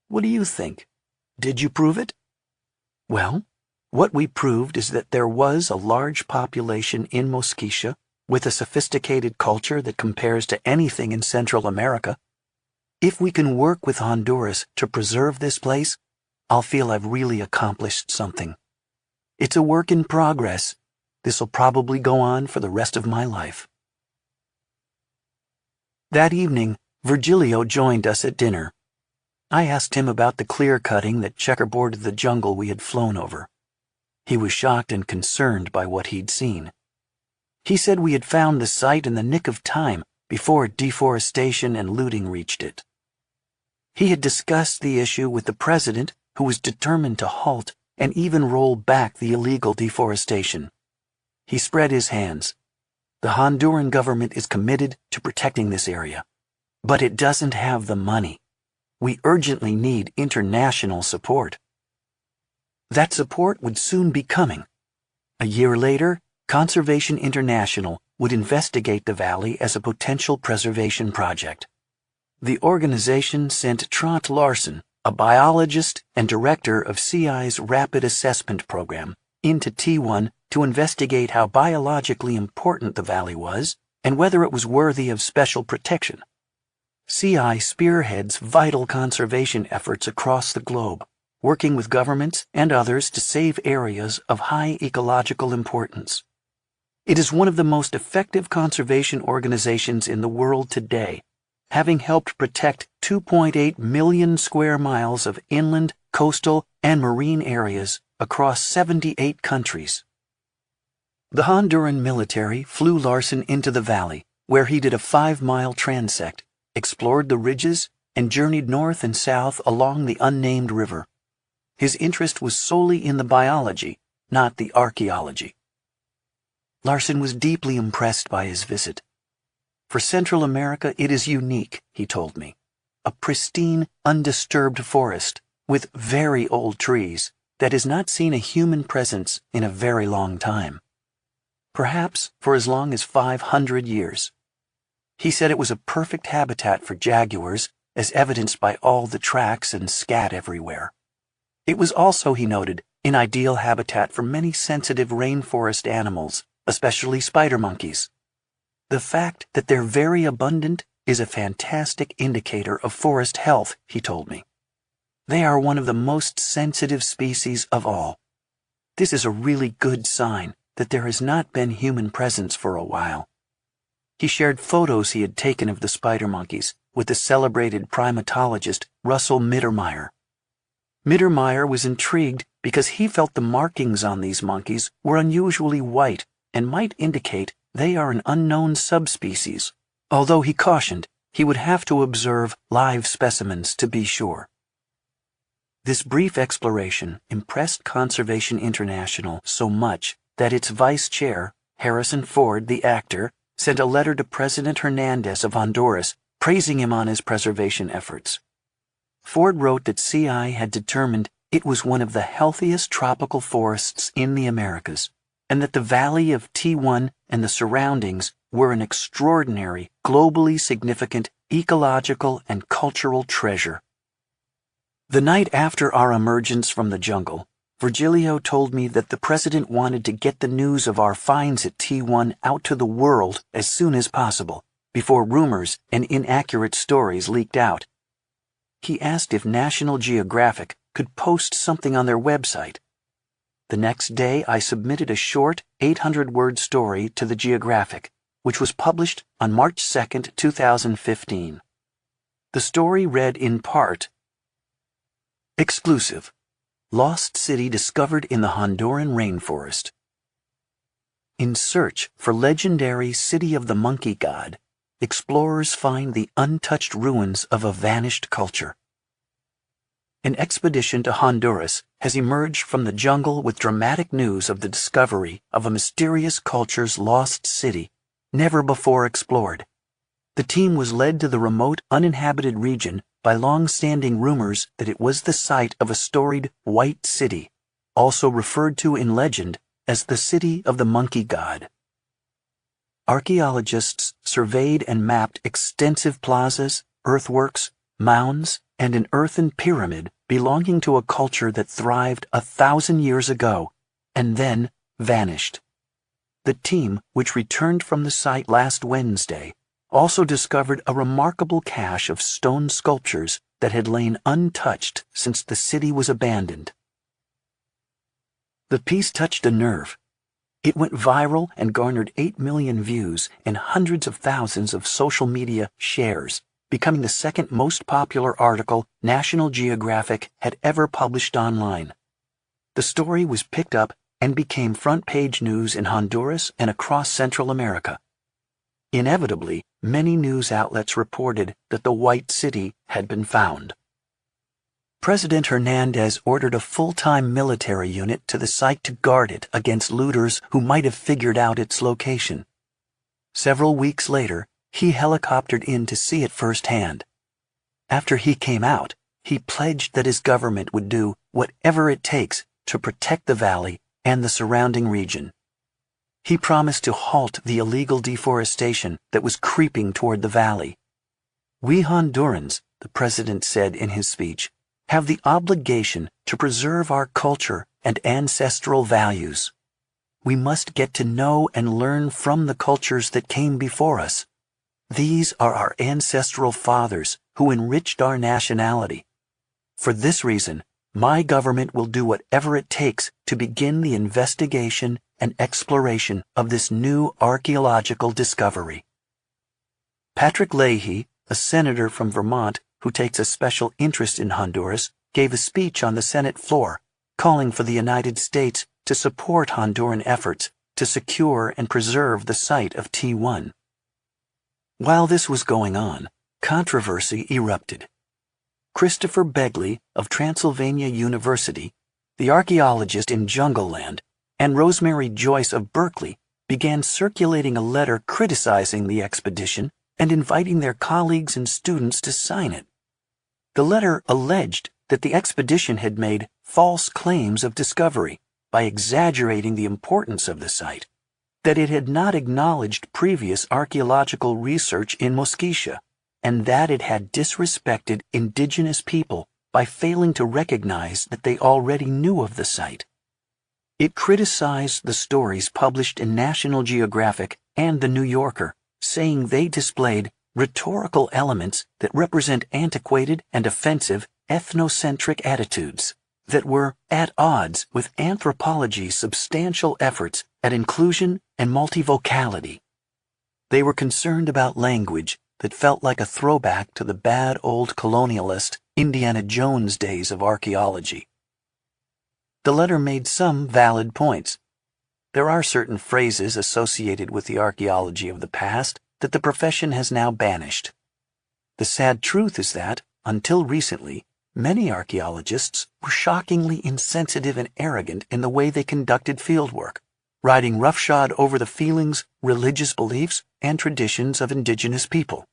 What do you think? Did you prove it?" "Well, what we proved is that there was a large population in Mosquitia with a sophisticated culture that compares to anything in Central America. If we can work with Honduras to preserve this place, I'll feel I've really accomplished something. It's a work in progress. This'll probably go on for the rest of my life." That evening, Virgilio joined us at dinner. I asked him about the clear-cutting that checkerboarded the jungle we had flown over. He was shocked and concerned by what he'd seen. He said we had found the site in the nick of time before deforestation and looting reached it. He had discussed the issue with the president, who was determined to halt and even roll back the illegal deforestation. He spread his hands. "The Honduran government is committed to protecting this area, but it doesn't have the money. We urgently need international support." That support would soon be coming. A year later, Conservation International would investigate the valley as a potential preservation project. The organization sent Trant Larson, a biologist and director of CI's Rapid Assessment Program, into T1 to investigate how biologically important the valley was and whether it was worthy of special protection. CI spearheads vital conservation efforts across the globe, working with governments and others to save areas of high ecological importance. It is one of the most effective conservation organizations in the world today, having helped protect 2.8 million square miles of inland, coastal, and marine areas across 78 countries. The Honduran military flew Larson into the valley, where he did a 5-mile transect, explored the ridges, and journeyed north and south along the unnamed river. His interest was solely in the biology, not the archaeology. Larson was deeply impressed by his visit. "For Central America, it is unique," he told me. "A pristine, undisturbed forest with very old trees that has not seen a human presence in a very long time. Perhaps for as long as 500 years. He said it was a perfect habitat for jaguars, as evidenced by all the tracks and scat everywhere. It was also, he noted, an ideal habitat for many sensitive rainforest animals, especially spider monkeys. The fact that they're very abundant is a fantastic indicator of forest health," he told me. "They are one of the most sensitive species of all. This is a really good sign that there has not been human presence for a while." He shared photos he had taken of the spider monkeys with the celebrated primatologist Russell Mittermeier. Mittermeier was intrigued because he felt the markings on these monkeys were unusually white and might indicate they are an unknown subspecies, although he cautioned he would have to observe live specimens to be sure. This brief exploration impressed Conservation International so much that its vice chair, Harrison Ford, the actor, sent a letter to President Hernandez of Honduras praising him on his preservation efforts. Ford wrote that CI had determined it was one of the healthiest tropical forests in the Americas, and that the valley of T1 and the surroundings were an extraordinary, globally significant ecological and cultural treasure. The night after our emergence from the jungle, Virgilio told me that the president wanted to get the news of our finds at T1 out to the world as soon as possible, before rumors and inaccurate stories leaked out. He asked if National Geographic could post something on their website. The next day, I submitted a short 800-word story to the Geographic, which was published on March 2, 2015. The story read in part, "Exclusive. Lost city discovered in the Honduran rainforest. In search for legendary city of the monkey god, explorers find the untouched ruins of a vanished culture. an expedition to Honduras has emerged from the jungle with dramatic news of the discovery of a mysterious culture's lost city, never before explored. The team was led to the remote, uninhabited region by long-standing rumors that it was the site of a storied white city, also referred to in legend as the City of the Monkey God. Archaeologists surveyed and mapped extensive plazas, earthworks, mounds, and an earthen pyramid belonging to a culture that thrived 1,000 years ago and then vanished. The team, which returned from the site last Wednesday, also discovered a remarkable cache of stone sculptures that had lain untouched since the city was abandoned. The piece touched a nerve. It went viral and garnered 8 million views and hundreds of thousands of social media shares, becoming the second most popular article National Geographic had ever published online. The story was picked up and became front-page news in Honduras and across Central America. Inevitably, many news outlets reported that the White City had been found. President Hernandez ordered a full-time military unit to the site to guard it against looters who might have figured out its location. Several weeks later, he helicoptered in to see it firsthand. After he came out, he pledged that his government would do whatever it takes to protect the valley and the surrounding region. He promised to halt the illegal deforestation that was creeping toward the valley. "We Hondurans," the president said in his speech, "have the obligation to preserve our culture and ancestral values. We must get to know and learn from the cultures that came before us. These are our ancestral fathers who enriched our nationality. For this reason, my government will do whatever it takes to begin the investigation and exploration of this new archaeological discovery." Patrick Leahy, a senator from Vermont who takes a special interest in Honduras, gave a speech on the Senate floor calling for the United States to support Honduran efforts to secure and preserve the site of T1. While this was going on, controversy erupted. Christopher Begley of Transylvania University, the archaeologist in Jungle Land, and Rosemary Joyce of Berkeley began circulating a letter criticizing the expedition and inviting their colleagues and students to sign it. The letter alleged that the expedition had made false claims of discovery by exaggerating the importance of the site, that it had not acknowledged previous archaeological research in Mosquitia, and that it had disrespected indigenous people by failing to recognize that they already knew of the site. It criticized the stories published in National Geographic and The New Yorker, saying they displayed rhetorical elements that represent antiquated and offensive ethnocentric attitudes that were at odds with anthropology's substantial efforts at inclusion and multivocality. They were concerned about language that felt like a throwback to the bad old colonialist Indiana Jones days of archaeology. The letter made some valid points. There are certain phrases associated with the archaeology of the past that the profession has now banished. The sad truth is that, until recently, many archaeologists were shockingly insensitive and arrogant in the way they conducted fieldwork, riding roughshod over the feelings, religious beliefs, and traditions of indigenous people.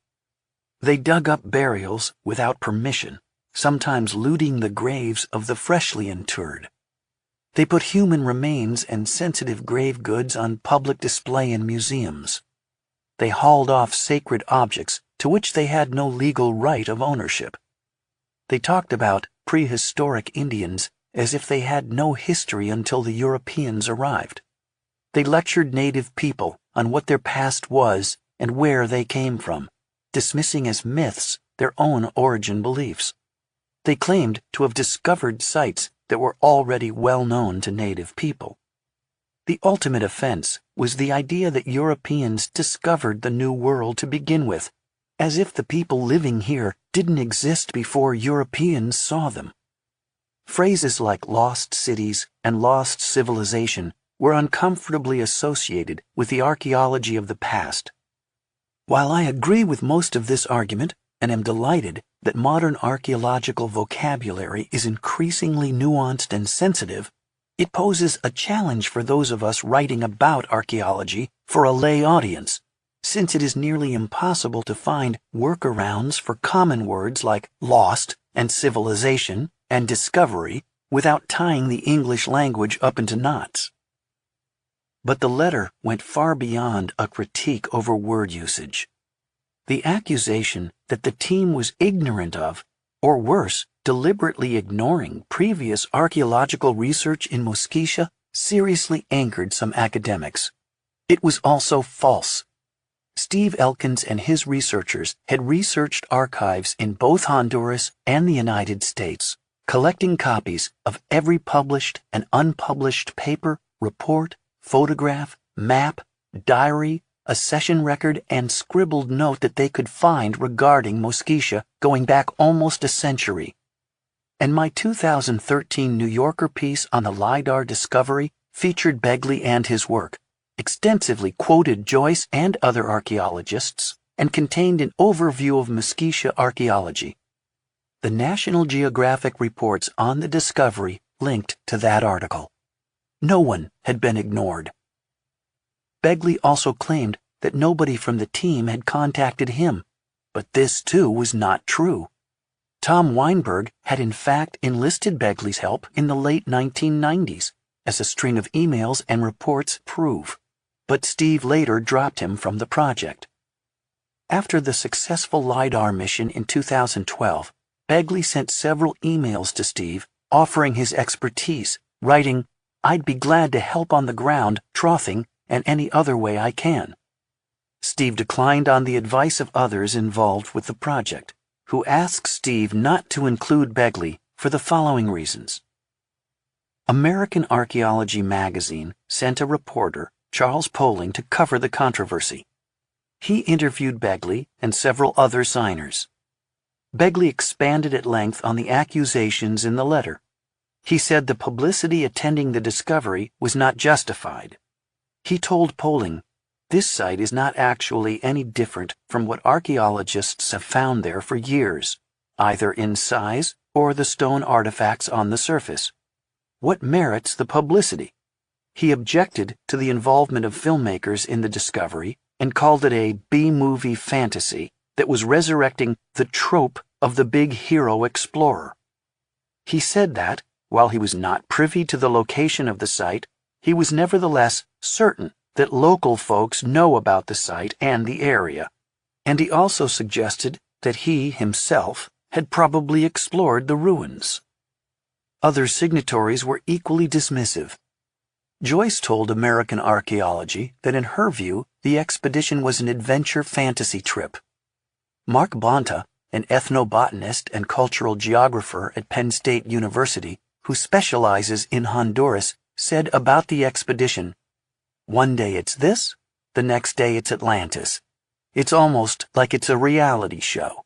They dug up burials without permission, sometimes looting the graves of the freshly interred. They put human remains and sensitive grave goods on public display in museums. They hauled off sacred objects to which they had no legal right of ownership. They talked about prehistoric Indians as if they had no history until the Europeans arrived. They lectured native people on what their past was and where they came from, dismissing as myths their own origin beliefs. They claimed to have discovered sites that were already well known to native people. The ultimate offense was the idea that Europeans discovered the New World to begin with, as if the people living here didn't exist before Europeans saw them. Phrases like lost cities and lost civilization were uncomfortably associated with the archaeology of the past. While I agree with most of this argument, and am delighted that modern archaeological vocabulary is increasingly nuanced and sensitive, it poses a challenge for those of us writing about archaeology for a lay audience, since it is nearly impossible to find workarounds for common words like lost and civilization and discovery without tying the English language up into knots. But the letter went far beyond a critique over word usage. The accusation that the team was ignorant of, or worse, deliberately ignoring previous archaeological research in Mosquitia seriously angered some academics. It was also false. Steve Elkins and his researchers had researched archives in both Honduras and the United States, collecting copies of every published and unpublished paper, report, photograph, map, diary, accession record, and scribbled note that they could find regarding Mosquitia going back almost a century. And my 2013 New Yorker piece on the LiDAR discovery featured Begley and his work, extensively quoted Joyce and other archaeologists, and contained an overview of Mosquitia archaeology. The National Geographic reports on the discovery linked to that article. No one had been ignored. Begley also claimed that nobody from the team had contacted him, but this too was not true. Tom Weinberg had in fact enlisted Begley's help in the late 1990s, as a string of emails and reports prove, but Steve later dropped him from the project. After the successful LiDAR mission in 2012, Begley sent several emails to Steve offering his expertise, writing, "I'd be glad to help on the ground, troughing, and any other way I can." Steve declined on the advice of others involved with the project, who asked Steve not to include Begley for the following reasons. American Archaeology magazine sent a reporter, Charles Poling, to cover the controversy. He interviewed Begley and several other signers. Begley expanded at length on the accusations in the letter. He said the publicity attending the discovery was not justified. He told Poling, "This site is not actually any different from what archaeologists have found there for years, either in size or the stone artifacts on the surface. What merits the publicity?" He objected to the involvement of filmmakers in the discovery and called it a B-movie fantasy that was resurrecting the trope of the big hero explorer. He said that, while he was not privy to the location of the site, he was nevertheless certain that local folks know about the site and the area, and he also suggested that he himself had probably explored the ruins. Other signatories were equally dismissive. Joyce told American Archaeology that in her view the expedition was an adventure fantasy trip. Mark Bonta, an ethnobotanist and cultural geographer at Penn State University who specializes in Honduras, said about the expedition, "One day it's this, the next day it's Atlantis. It's almost like it's a reality show."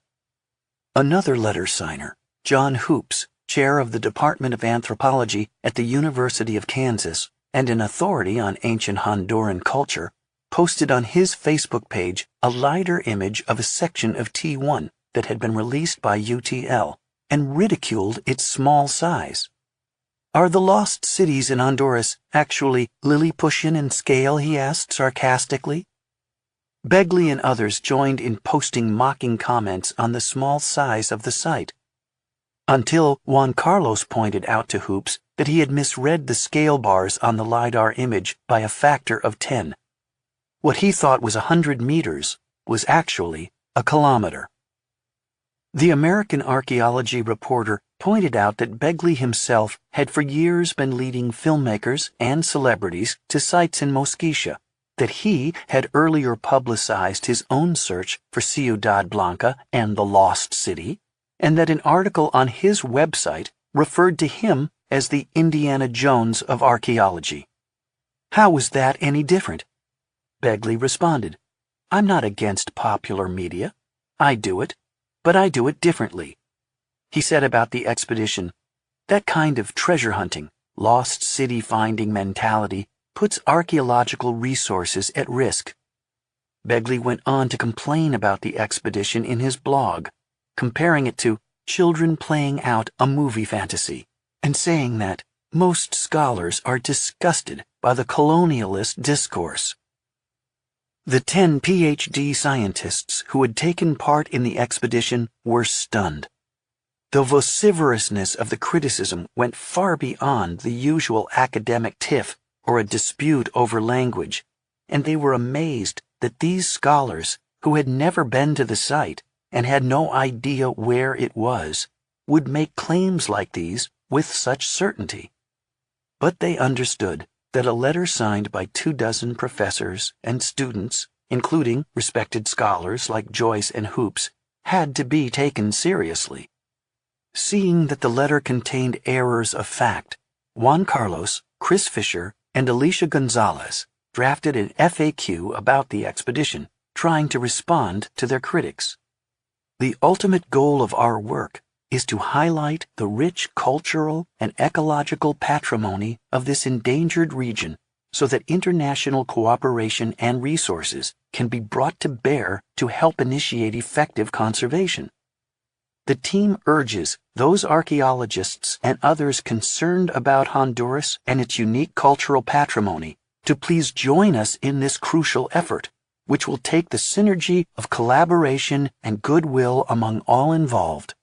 Another letter signer, John Hoops, chair of the Department of Anthropology at the University of Kansas and an authority on ancient Honduran culture, posted on his Facebook page a LiDAR image of a section of T1 that had been released by UTL and ridiculed its small size. "Are the lost cities in Honduras actually Lilliputian in scale?" he asked sarcastically. Begley and others joined in posting mocking comments on the small size of the site, until Juan Carlos pointed out to Hoops that he had misread the scale bars on the LiDAR image by a factor of 10. What he thought was 100 meters was actually a kilometer. The American Archaeology reporter pointed out that Begley himself had for years been leading filmmakers and celebrities to sites in Mosquitia, that he had earlier publicized his own search for Ciudad Blanca and the Lost City, and that an article on his website referred to him as the Indiana Jones of archaeology. How was that any different? Begley responded, "I'm not against popular media. I do it, but I do it differently." He said about the expedition, "That kind of treasure hunting, lost city finding mentality puts archaeological resources at risk." Begley went on to complain about the expedition in his blog, comparing it to children playing out a movie fantasy, and saying that most scholars are disgusted by the colonialist discourse. The 10 PhD scientists who had taken part in the expedition were stunned. The vociferousness of the criticism went far beyond the usual academic tiff or a dispute over language, and they were amazed that these scholars, who had never been to the site and had no idea where it was, would make claims like these with such certainty. But they understood that a letter signed by 24 professors and students, including respected scholars like Joyce and Hoops, had to be taken seriously. Seeing that the letter contained errors of fact, Juan Carlos, Chris Fisher, and Alicia Gonzalez drafted an FAQ about the expedition, trying to respond to their critics. The ultimate goal of our work is to highlight the rich cultural and ecological patrimony of this endangered region so that international cooperation and resources can be brought to bear to help initiate effective conservation. The team urges those archaeologists and others concerned about Honduras and its unique cultural patrimony to please join us in this crucial effort, which will take the synergy of collaboration and goodwill among all involved.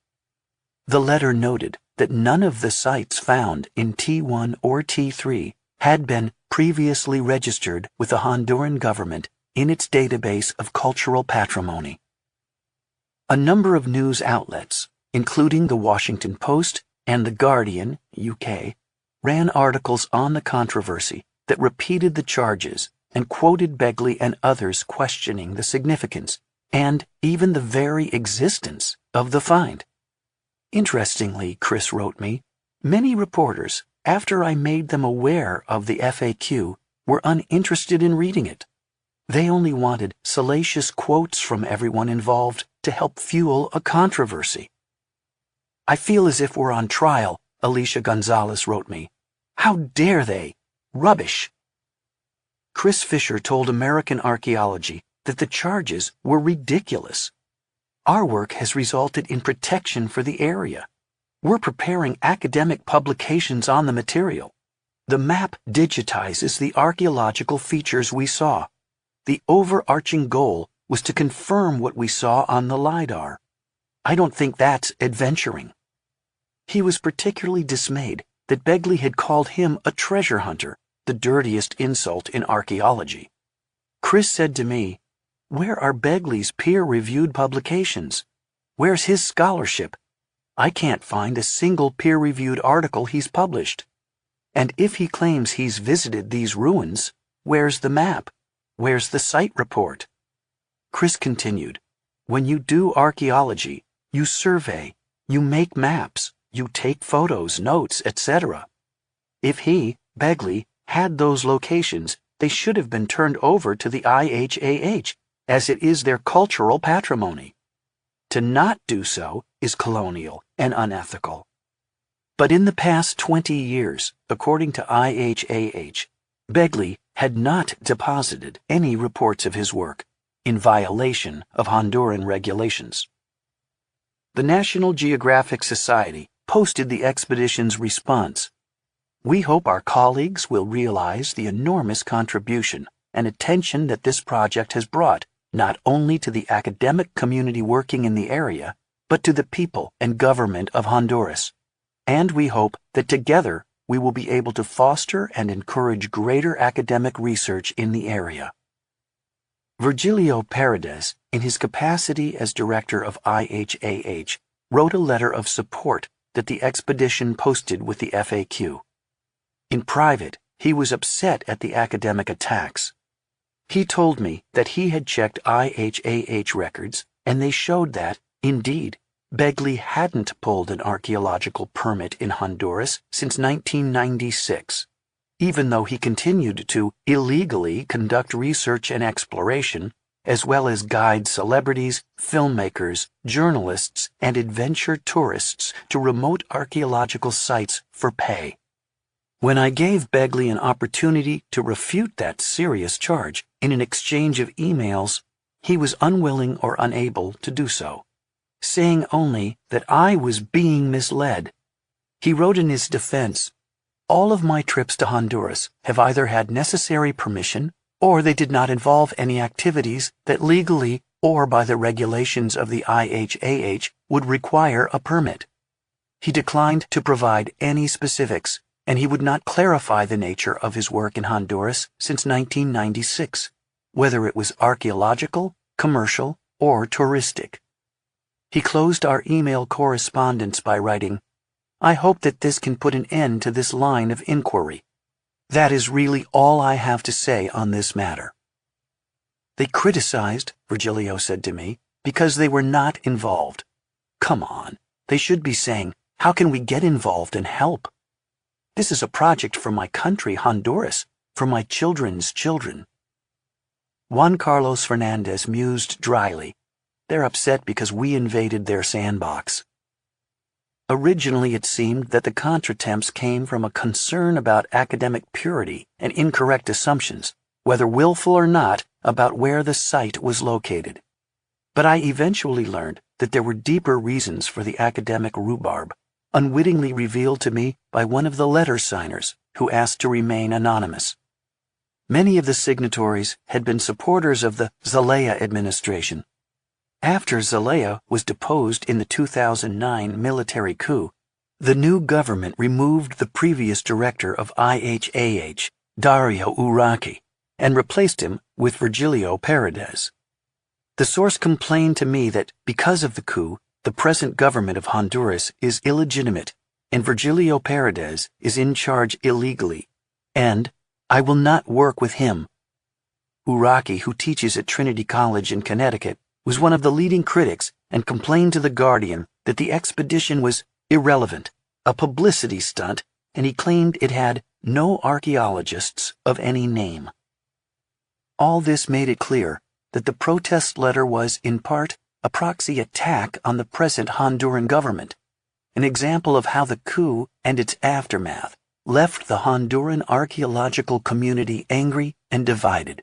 The letter noted that none of the sites found in T1 or T3 had been previously registered with the Honduran government in its database of cultural patrimony. A number of news outlets, including the Washington Post and The Guardian, UK, ran articles on the controversy that repeated the charges and quoted Begley and others questioning the significance and even the very existence of the find. Interestingly, Chris wrote me, many reporters, after I made them aware of the FAQ, were uninterested in reading it. They only wanted salacious quotes from everyone involved to help fuel a controversy. I feel as if we're on trial, Alicia Gonzalez wrote me. How dare they? Rubbish. Chris Fisher told American Archaeology that the charges were ridiculous. Our work has resulted in protection for the area. We're preparing academic publications on the material. The map digitizes the archaeological features we saw. The overarching goal was to confirm what we saw on the LiDAR. I don't think that's adventuring. He was particularly dismayed that Begley had called him a treasure hunter, the dirtiest insult in archaeology. Chris said to me, "Where are Begley's peer-reviewed publications? Where's his scholarship? I can't find a single peer-reviewed article he's published. And if he claims he's visited these ruins, where's the map? Where's the site report?" Chris continued, "When you do archaeology, you survey, you make maps, you take photos, notes, etc. If he, Begley, had those locations, they should have been turned over to the IHAH, as it is their cultural patrimony. To not do so is colonial and unethical." But in the past 20 years, according to IHAH, Begley had not deposited any reports of his work, in violation of Honduran regulations. The National Geographic Society posted the expedition's response. "We hope our colleagues will realize the enormous contribution and attention that this project has brought not only to the academic community working in the area, but to the people and government of Honduras. And we hope that together we will be able to foster and encourage greater academic research in the area." Virgilio Paredes, in his capacity as director of IHAH, wrote a letter of support that the expedition posted with the FAQ. In private, he was upset at the academic attacks. He told me that he had checked IHAH records, and they showed that, indeed, Begley hadn't pulled an archaeological permit in Honduras since 1996, even though he continued to illegally conduct research and exploration, as well as guide celebrities, filmmakers, journalists, and adventure tourists to remote archaeological sites for pay. When I gave Begley an opportunity to refute that serious charge in an exchange of emails, he was unwilling or unable to do so. saying only that I was being misled. He wrote in his defense, "All of my trips to Honduras have either had necessary permission or they did not involve any activities that legally or by the regulations of the IHAH would require a permit." He declined to provide any specifics, and he would not clarify the nature of his work in Honduras since 1996, whether it was archaeological, commercial, or touristic. He closed our email correspondence by writing, "I hope that this can put an end to this line of inquiry. That is really all I have to say on this matter." They criticized, Virgilio said to me, because they were not involved. Come on, they should be saying, "How can we get involved and help? This is a project for my country, Honduras, for my children's children." Juan Carlos Fernandez mused dryly, "They're upset because we invaded their sandbox." Originally, it seemed that the contretemps came from a concern about academic purity and incorrect assumptions, whether willful or not, about where the site was located. But I eventually learned that there were deeper reasons for the academic rhubarb, unwittingly revealed to me by one of the letter signers who asked to remain anonymous. Many of the signatories had been supporters of the Zelaya administration. After Zelaya was deposed in the 2009 military coup, the new government removed the previous director of IHAH, Dario Uraki, and replaced him with Virgilio Paredes. The source complained to me that, because of the coup, the present government of Honduras is illegitimate, and Virgilio Paredes is in charge illegally, and I will not work with him. Uraki, who teaches at Trinity College in Connecticut, was one of the leading critics and complained to The Guardian that the expedition was irrelevant, a publicity stunt, and he claimed it had no archaeologists of any name. All this made it clear that the protest letter was, in part, a proxy attack on the present Honduran government, an example of how the coup and its aftermath left the Honduran archaeological community angry and divided.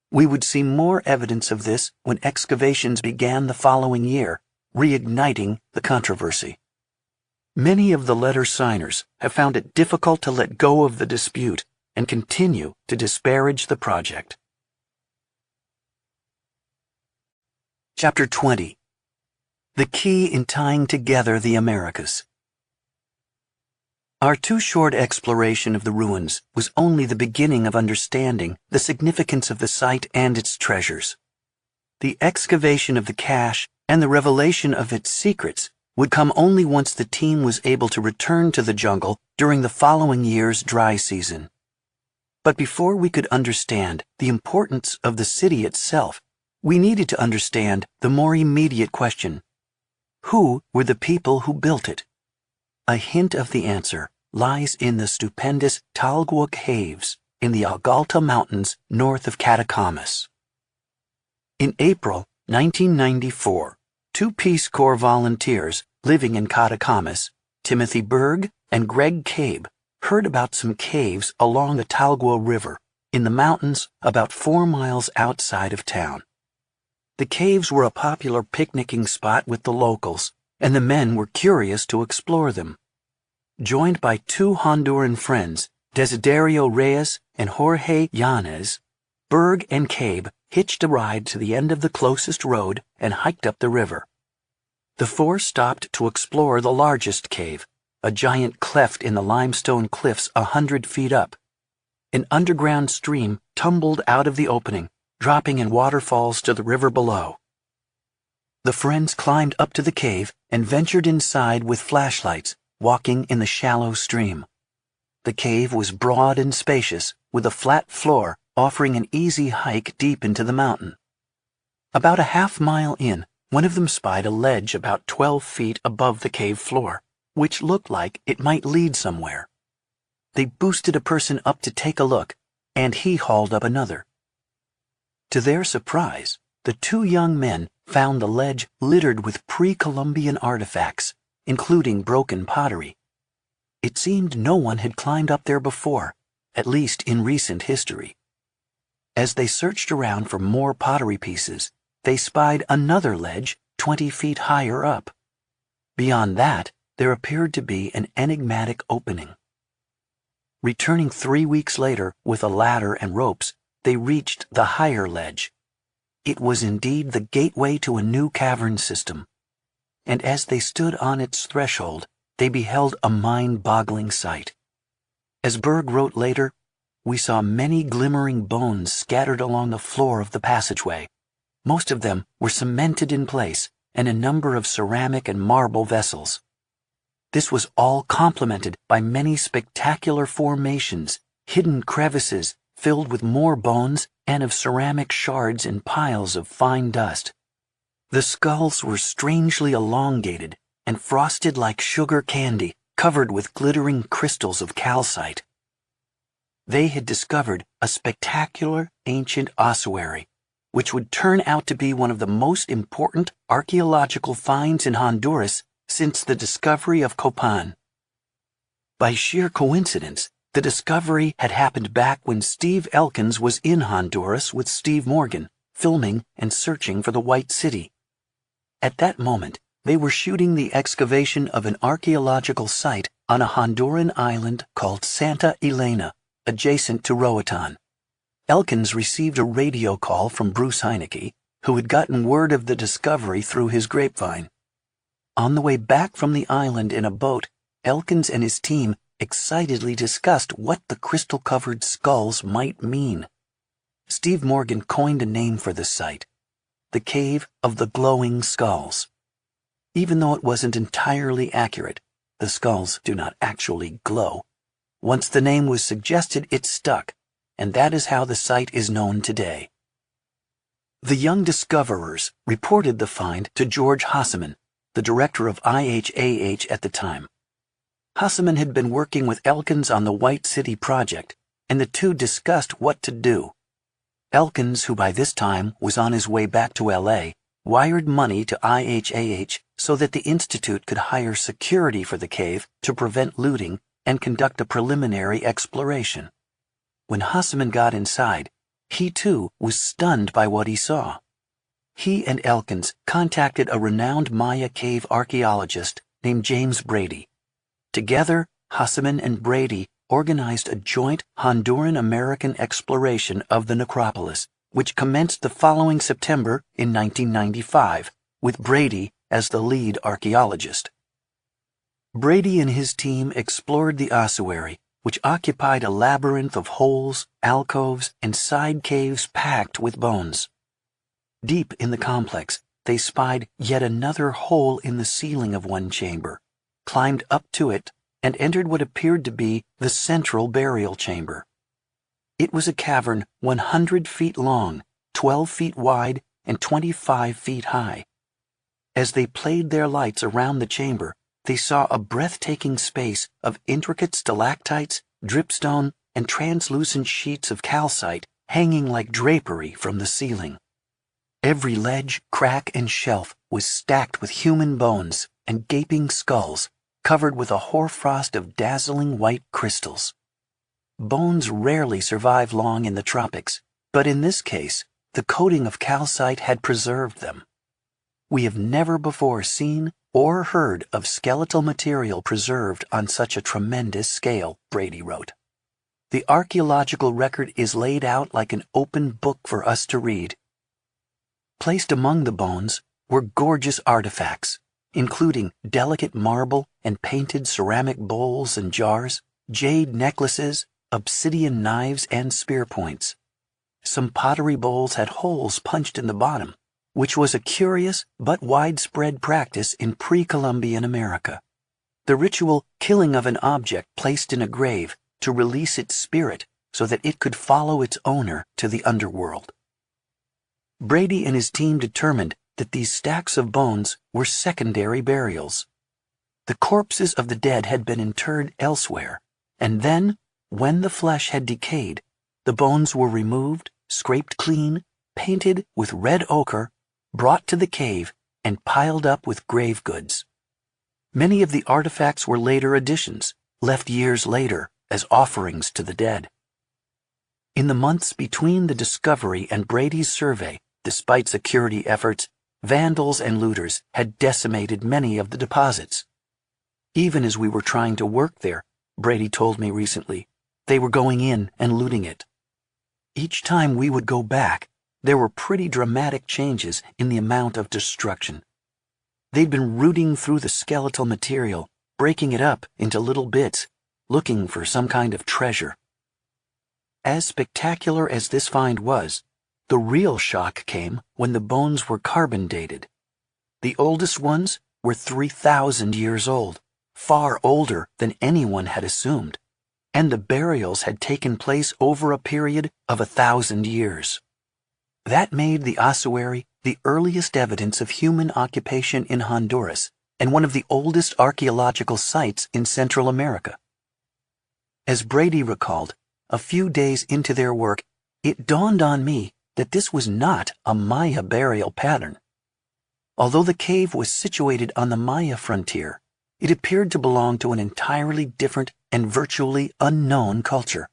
We would see more evidence of this when excavations began the following year, reigniting the controversy. Many of the letter signers have found it difficult to let go of the dispute and continue to disparage the project. Chapter 20. The Key in Tying Together the Americas. Our too-short exploration of the ruins was only the beginning of understanding the significance of the site and its treasures. The excavation of the cache and the revelation of its secrets would come only once the team was able to return to the jungle during the following year's dry season. But before we could understand the importance of the city itself, we needed to understand the more immediate question: who were the people who built it? A hint of the answer lies in the stupendous Talgua Caves in the Algalta Mountains north of Catacamas. In April 1994, two Peace Corps volunteers living in Catacamas, Timothy Berg and Greg Cabe, heard about some caves along the Talgua River in the mountains about 4 miles outside of town. The caves were a popular picnicking spot with the locals, and the men were curious to explore them. Joined by two Honduran friends, Desiderio Reyes and Jorge Yanez, Berg and Cabe hitched a ride to the end of the closest road and hiked up the river. The four stopped to explore the largest cave, a giant cleft in the limestone cliffs 100 feet up. An underground stream tumbled out of the opening, dropping in waterfalls to the river below. The friends climbed up to the cave and ventured inside with flashlights, walking in the shallow stream. The cave was broad and spacious, with a flat floor offering an easy hike deep into the mountain. About a half-mile in, one of them spied a ledge about 12 feet above the cave floor, which looked like it might lead somewhere. They boosted a person up to take a look, and he hauled up another. To their surprise, the two young men found the ledge littered with pre-Columbian artifacts, including broken pottery. It seemed no one had climbed up there before, at least in recent history. As they searched around for more pottery pieces, they spied another ledge 20 feet higher up. Beyond that, there appeared to be an enigmatic opening. Returning 3 weeks later with a ladder and ropes, they reached the higher ledge. It was indeed the gateway to a new cavern system. And as they stood on its threshold, they beheld a mind-boggling sight. As Berg wrote later, "We saw many glimmering bones scattered along the floor of the passageway. Most of them were cemented in place, and a number of ceramic and marble vessels. This was all complemented by many spectacular formations, hidden crevices filled with more bones, and of ceramic shards in piles of fine dust. The skulls were strangely elongated and frosted like sugar candy, covered with glittering crystals of calcite. They had discovered a spectacular ancient ossuary, which would turn out to be one of the most important archaeological finds in Honduras since the discovery of Copan. By sheer coincidence, the discovery had happened back when Steve Elkins was in Honduras with Steve Morgan, filming and searching for the White City. At that moment, they were shooting the excavation of an archaeological site on a Honduran island called Santa Elena, adjacent to Roatan. Elkins received a radio call from Bruce Heinecke, who had gotten word of the discovery through his grapevine. On the way back from the island in a boat, Elkins and his team excitedly discussed what the crystal-covered skulls might mean. Steve Morgan coined a name for the site, the Cave of the Glowing Skulls. Even though it wasn't entirely accurate, the skulls do not actually glow. Once the name was suggested, it stuck, and that is how the site is known today. The young discoverers reported the find to George Hasseman, the director of IHAH at the time. Hasseman had been working with Elkins on the White City project, and the two discussed what to do. Elkins, who by this time was on his way back to LA, wired money to IHAH so that the Institute could hire security for the cave to prevent looting and conduct a preliminary exploration. When Hasseman got inside, he too was stunned by what he saw. He and Elkins contacted a renowned Maya cave archaeologist named James Brady. Together, Hasseman and Brady organized a joint Honduran-American exploration of the necropolis, which commenced the following September in 1995, with Brady as the lead archaeologist. Brady and his team explored the ossuary, which occupied a labyrinth of holes, alcoves, and side caves packed with bones. Deep in the complex, they spied yet another hole in the ceiling of one chamber, climbed up to it, and entered what appeared to be the central burial chamber. It was a cavern 100 feet long, 12 feet wide, and 25 feet high. As they played their lights around the chamber, they saw a breathtaking space of intricate stalactites, dripstone, and translucent sheets of calcite hanging like drapery from the ceiling. Every ledge, crack, and shelf was stacked with human bones and gaping skulls, covered with a hoarfrost of dazzling white crystals. Bones rarely survive long in the tropics, but in this case, the coating of calcite had preserved them. We have never before seen or heard of skeletal material preserved on such a tremendous scale, Brady wrote. The archaeological record is laid out like an open book for us to read. Placed among the bones were gorgeous artifacts, including delicate marble and painted ceramic bowls and jars, jade necklaces, obsidian knives, and spear points. Some pottery bowls had holes punched in the bottom, which was a curious but widespread practice in pre-Columbian America. The ritual killing of an object placed in a grave to release its spirit so that it could follow its owner to the underworld. Brady and his team determined that these stacks of bones were secondary burials. The corpses of the dead had been interred elsewhere, and then, when the flesh had decayed, the bones were removed, scraped clean, painted with red ochre, brought to the cave, and piled up with grave goods. Many of the artifacts were later additions, left years later as offerings to the dead. In the months between the discovery and Brady's survey, despite security efforts, vandals and looters had decimated many of the deposits. Even as we were trying to work there, Brady told me recently, they were going in and looting it. Each time we would go back, there were pretty dramatic changes in the amount of destruction. They'd been rooting through the skeletal material, breaking it up into little bits, looking for some kind of treasure. As spectacular as this find was, the real shock came when the bones were carbon dated. The oldest ones were 3,000 years old, far older than anyone had assumed, and the burials had taken place over a period of 1,000 years. That made the ossuary the earliest evidence of human occupation in Honduras and one of the oldest archaeological sites in Central America. As Brady recalled, a few days into their work, it dawned on me that this was not a Maya burial pattern. Although the cave was situated on the Maya frontier, it appeared to belong to an entirely different and virtually unknown culture.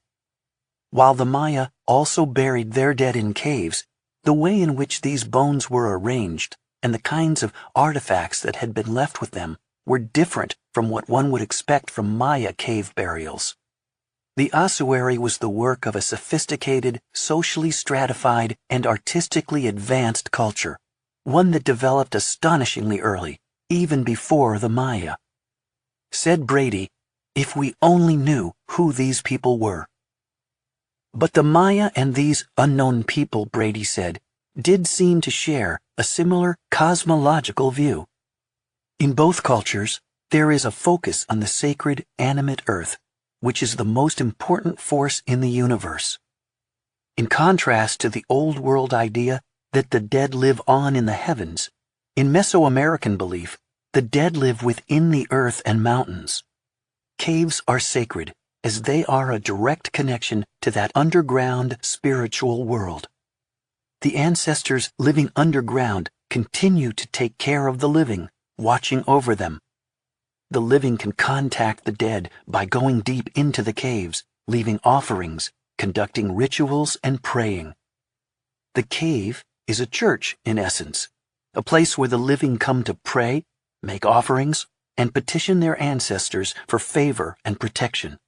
While the Maya also buried their dead in caves, the way in which these bones were arranged and the kinds of artifacts that had been left with them were different from what one would expect from Maya cave burials. The ossuary was the work of a sophisticated, socially stratified, and artistically advanced culture, one that developed astonishingly early, even before the Maya. Said Brady, if we only knew who these people were. But the Maya and these unknown people, Brady said, did seem to share a similar cosmological view. In both cultures, there is a focus on the sacred, animate earth, which is the most important force in the universe. In contrast to the old world idea that the dead live on in the heavens, in Mesoamerican belief, the dead live within the earth and mountains. Caves are sacred, as they are a direct connection to that underground spiritual world. The ancestors living underground continue to take care of the living, watching over them. The living can contact the dead by going deep into the caves, leaving offerings, conducting rituals, and praying. The cave is a church, in essence, a place where the living come to pray, make offerings, and petition their ancestors for favor and protection.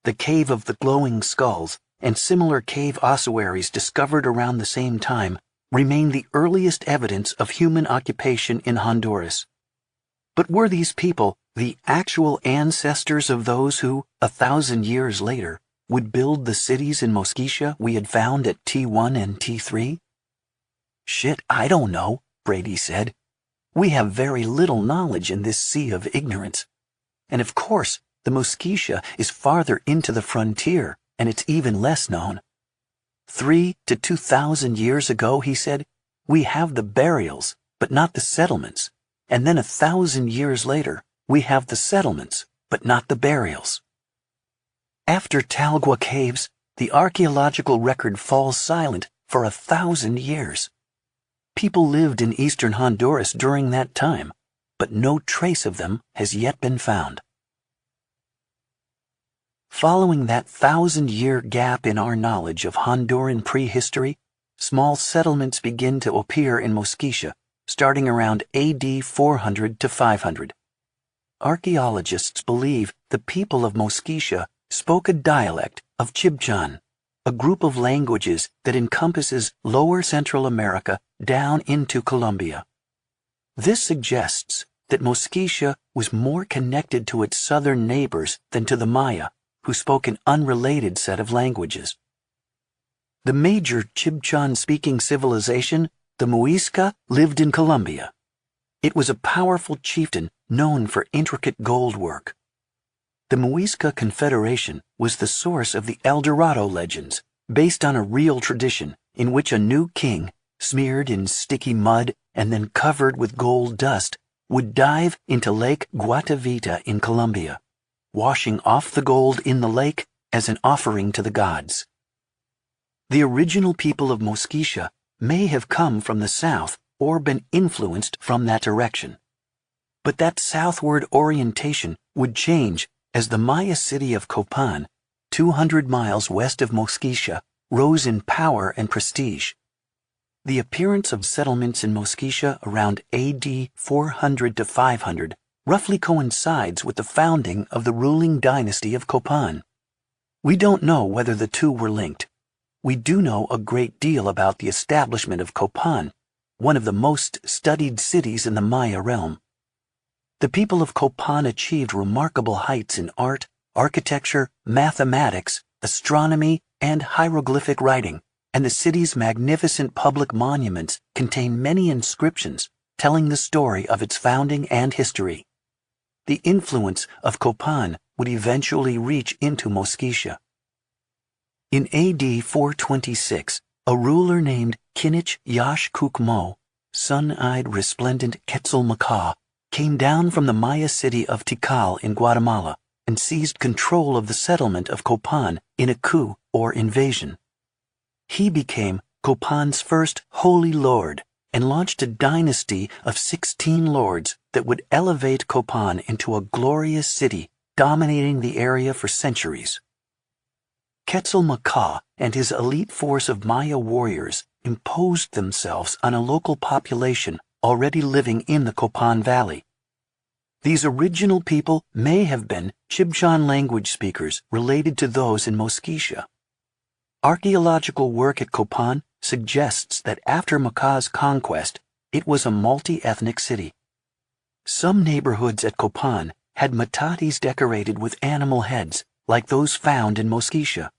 The Cave of the Glowing Skulls and similar cave ossuaries discovered around the same time remain the earliest evidence of human occupation in Honduras. But were these people the actual ancestors of those who, 1,000 years later, would build the cities in Mosquitia we had found at T1 and T3? Shit, I don't know, Brady said. We have very little knowledge in this sea of ignorance. And of course, the Mosquitia is farther into the frontier, and it's even less known. 3,000 to 2,000 years ago, he said, we have the burials, but not the settlements. And then 1,000 years later, we have the settlements, but not the burials. After Talgua Caves, the archaeological record falls silent for 1,000 years. People lived in eastern Honduras during that time, but no trace of them has yet been found. Following that 1,000-year gap in our knowledge of Honduran prehistory, small settlements begin to appear in Mosquitia, starting around AD 400 to 500. Archaeologists believe the people of Mosquitia spoke a dialect of Chibchan, a group of languages that encompasses lower Central America down into Colombia. This suggests that Mosquitia was more connected to its southern neighbors than to the Maya, who spoke an unrelated set of languages. The major Chibchan-speaking civilization, the Muisca, lived in Colombia. It was a powerful chieftain known for intricate gold work. The Muisca Confederation was the source of the El Dorado legends, based on a real tradition in which a new king, smeared in sticky mud and then covered with gold dust, would dive into Lake Guatavita in Colombia, washing off the gold in the lake as an offering to the gods. The original people of Mosquitia may have come from the south or been influenced from that direction. But that southward orientation would change as the Maya city of Copan, 200 miles west of Mosquitia, rose in power and prestige. The appearance of settlements in Mosquitia around AD 400 to 500 roughly coincides with the founding of the ruling dynasty of Copan. We don't know whether the two were linked. We do know a great deal about the establishment of Copan, one of the most studied cities in the Maya realm. The people of Copan achieved remarkable heights in art, architecture, mathematics, astronomy, and hieroglyphic writing, and the city's magnificent public monuments contain many inscriptions telling the story of its founding and history. The influence of Copan would eventually reach into Mosquitia. In AD 426, a ruler named Kinich Yash Kukmo, sun-eyed resplendent Quetzalmacá, came down from the Maya city of Tikal in Guatemala and seized control of the settlement of Copan in a coup or invasion. He became Copan's first holy lord and launched a dynasty of 16 lords that would elevate Copan into a glorious city dominating the area for centuries. Quetzalmacá and his elite force of Maya warriors imposed themselves on a local population already living in the Copan Valley. These original people may have been Chibchan language speakers related to those in Mosquitia. Archaeological work at Copan suggests that after Macá's conquest, it was a multi-ethnic city. Some neighborhoods at Copan had metates decorated with animal heads, like those found in Mosquitia.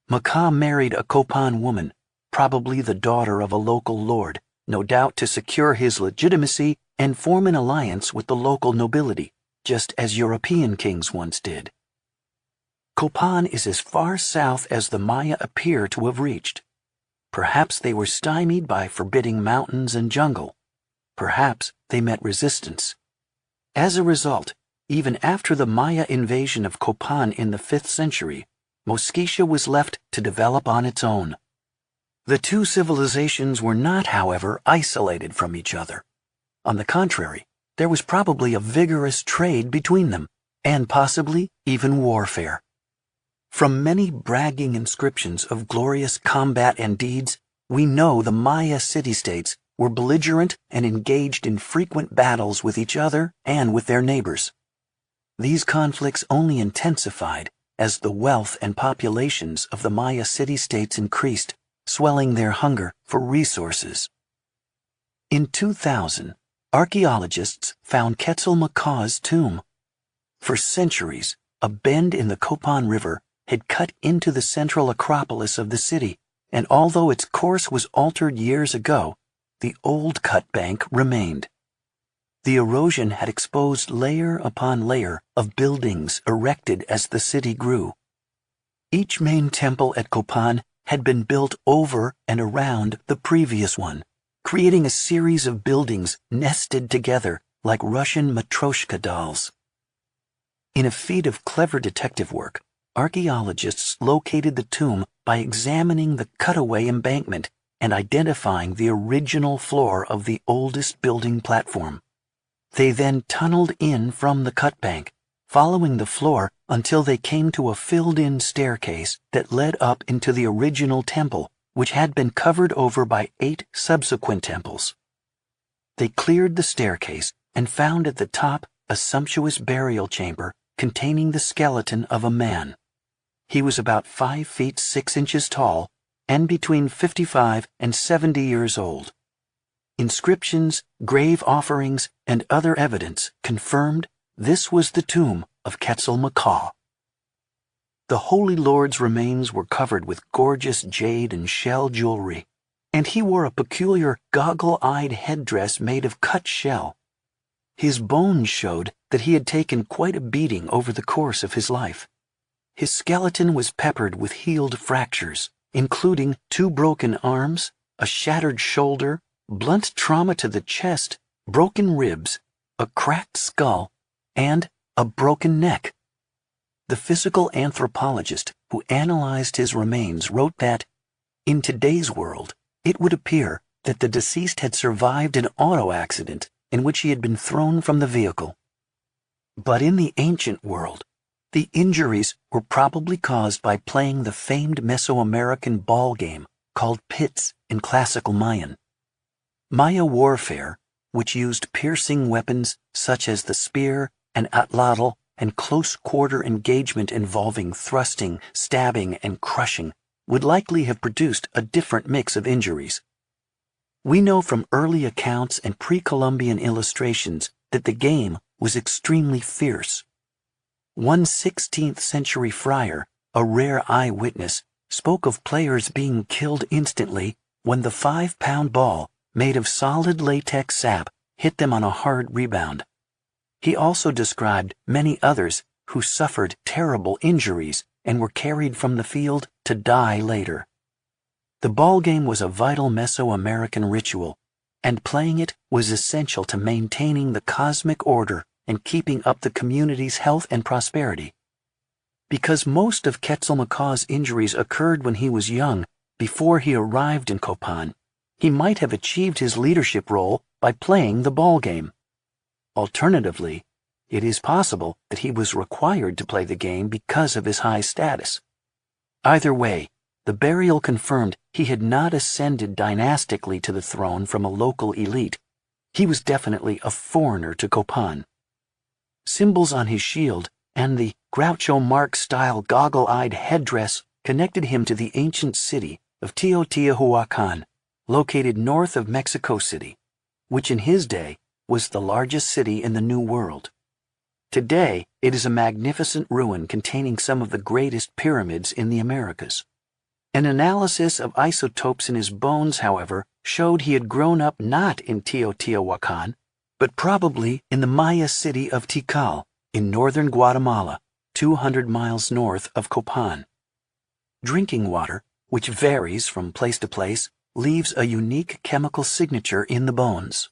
Macá married a Copan woman, probably the daughter of a local lord, no doubt to secure his legitimacy and form an alliance with the local nobility, just as European kings once did. Copan is as far south as the Maya appear to have reached. Perhaps they were stymied by forbidding mountains and jungle. Perhaps they met resistance. As a result, even after the Maya invasion of Copan in the 5th century, Mosquitia was left to develop on its own. The two civilizations were not, however, isolated from each other. On the contrary, there was probably a vigorous trade between them, and possibly even warfare. From many bragging inscriptions of glorious combat and deeds, we know the Maya city-states were belligerent and engaged in frequent battles with each other and with their neighbors. These conflicts only intensified as the wealth and populations of the Maya city-states increased, swelling their hunger for resources. In 2000, archaeologists found Quetzalmacá's tomb. For centuries, a bend in the Copan River had cut into the central acropolis of the city, and although its course was altered years ago, the old cut bank remained. The erosion had exposed layer upon layer of buildings erected as the city grew. Each main temple at Copan had been built over and around the previous one, creating a series of buildings nested together like Russian Matryoshka dolls. In a feat of clever detective work, archaeologists located the tomb by examining the cutaway embankment and identifying the original floor of the oldest building platform. They then tunneled in from the cut bank, following the floor until they came to a filled-in staircase that led up into the original temple, which had been covered over by 8 subsequent temples. They cleared the staircase and found at the top a sumptuous burial chamber containing the skeleton of a man. He was about 5 feet 6 inches tall and between 55 and 70 years old. Inscriptions, grave offerings, and other evidence confirmed this was the tomb of Quetzalmacá. The Holy Lord's remains were covered with gorgeous jade and shell jewelry, and he wore a peculiar goggle-eyed headdress made of cut shell. His bones showed that he had taken quite a beating over the course of his life. His skeleton was peppered with healed fractures, including 2 broken arms, a shattered shoulder, blunt trauma to the chest, broken ribs, a cracked skull, and a broken neck. The physical anthropologist who analyzed his remains wrote that, in today's world, it would appear that the deceased had survived an auto accident in which he had been thrown from the vehicle. But in the ancient world, the injuries were probably caused by playing the famed Mesoamerican ball game called pits in classical Mayan. Maya warfare, which used piercing weapons such as the spear and atlatl and close-quarter engagement involving thrusting, stabbing, and crushing, would likely have produced a different mix of injuries. We know from early accounts and pre-Columbian illustrations that the game was extremely fierce. One 16th century friar, a rare eyewitness, spoke of players being killed instantly when the 5-pound ball, made of solid latex sap, hit them on a hard rebound. He also described many others who suffered terrible injuries and were carried from the field to die later. The ball game was a vital Mesoamerican ritual, and playing it was essential to maintaining the cosmic order and keeping up the community's health and prosperity. Because most of Quetzalcoatl's injuries occurred when he was young, before he arrived in Copan, he might have achieved his leadership role by playing the ball game. Alternatively, it is possible that he was required to play the game because of his high status. Either way, the burial confirmed he had not ascended dynastically to the throne from a local elite. He was definitely a foreigner to Copan. Symbols on his shield and the Groucho Marx-style goggle-eyed headdress connected him to the ancient city of Teotihuacan, located north of Mexico City, which in his day was the largest city in the New World. Today, it is a magnificent ruin containing some of the greatest pyramids in the Americas. An analysis of isotopes in his bones, however, showed he had grown up not in Teotihuacan, but probably in the Maya city of Tikal in northern Guatemala, 200 miles north of Copan. Drinking water, which varies from place to place, leaves a unique chemical signature in the bones.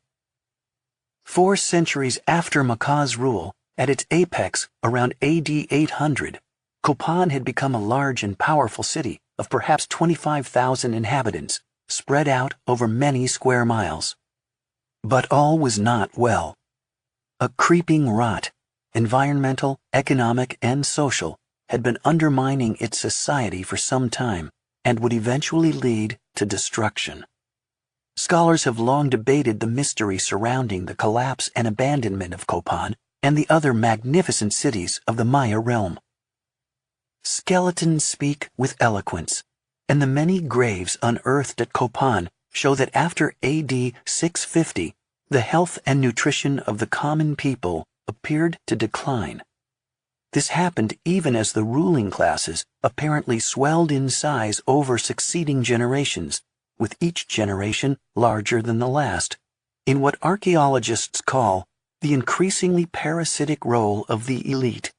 4 centuries after Maca's rule, at its apex around AD 800, Copan had become a large and powerful city of perhaps 25,000 inhabitants, spread out over many square miles. But all was not well. A creeping rot, environmental, economic, and social, had been undermining its society for some time and would eventually lead to destruction. Scholars have long debated the mystery surrounding the collapse and abandonment of Copan and the other magnificent cities of the Maya realm. Skeletons speak with eloquence, and the many graves unearthed at Copan show that after AD 650, the health and nutrition of the common people appeared to decline. This happened even as the ruling classes apparently swelled in size over succeeding generations, with each generation larger than the last, in what archaeologists call the increasingly parasitic role of the elite.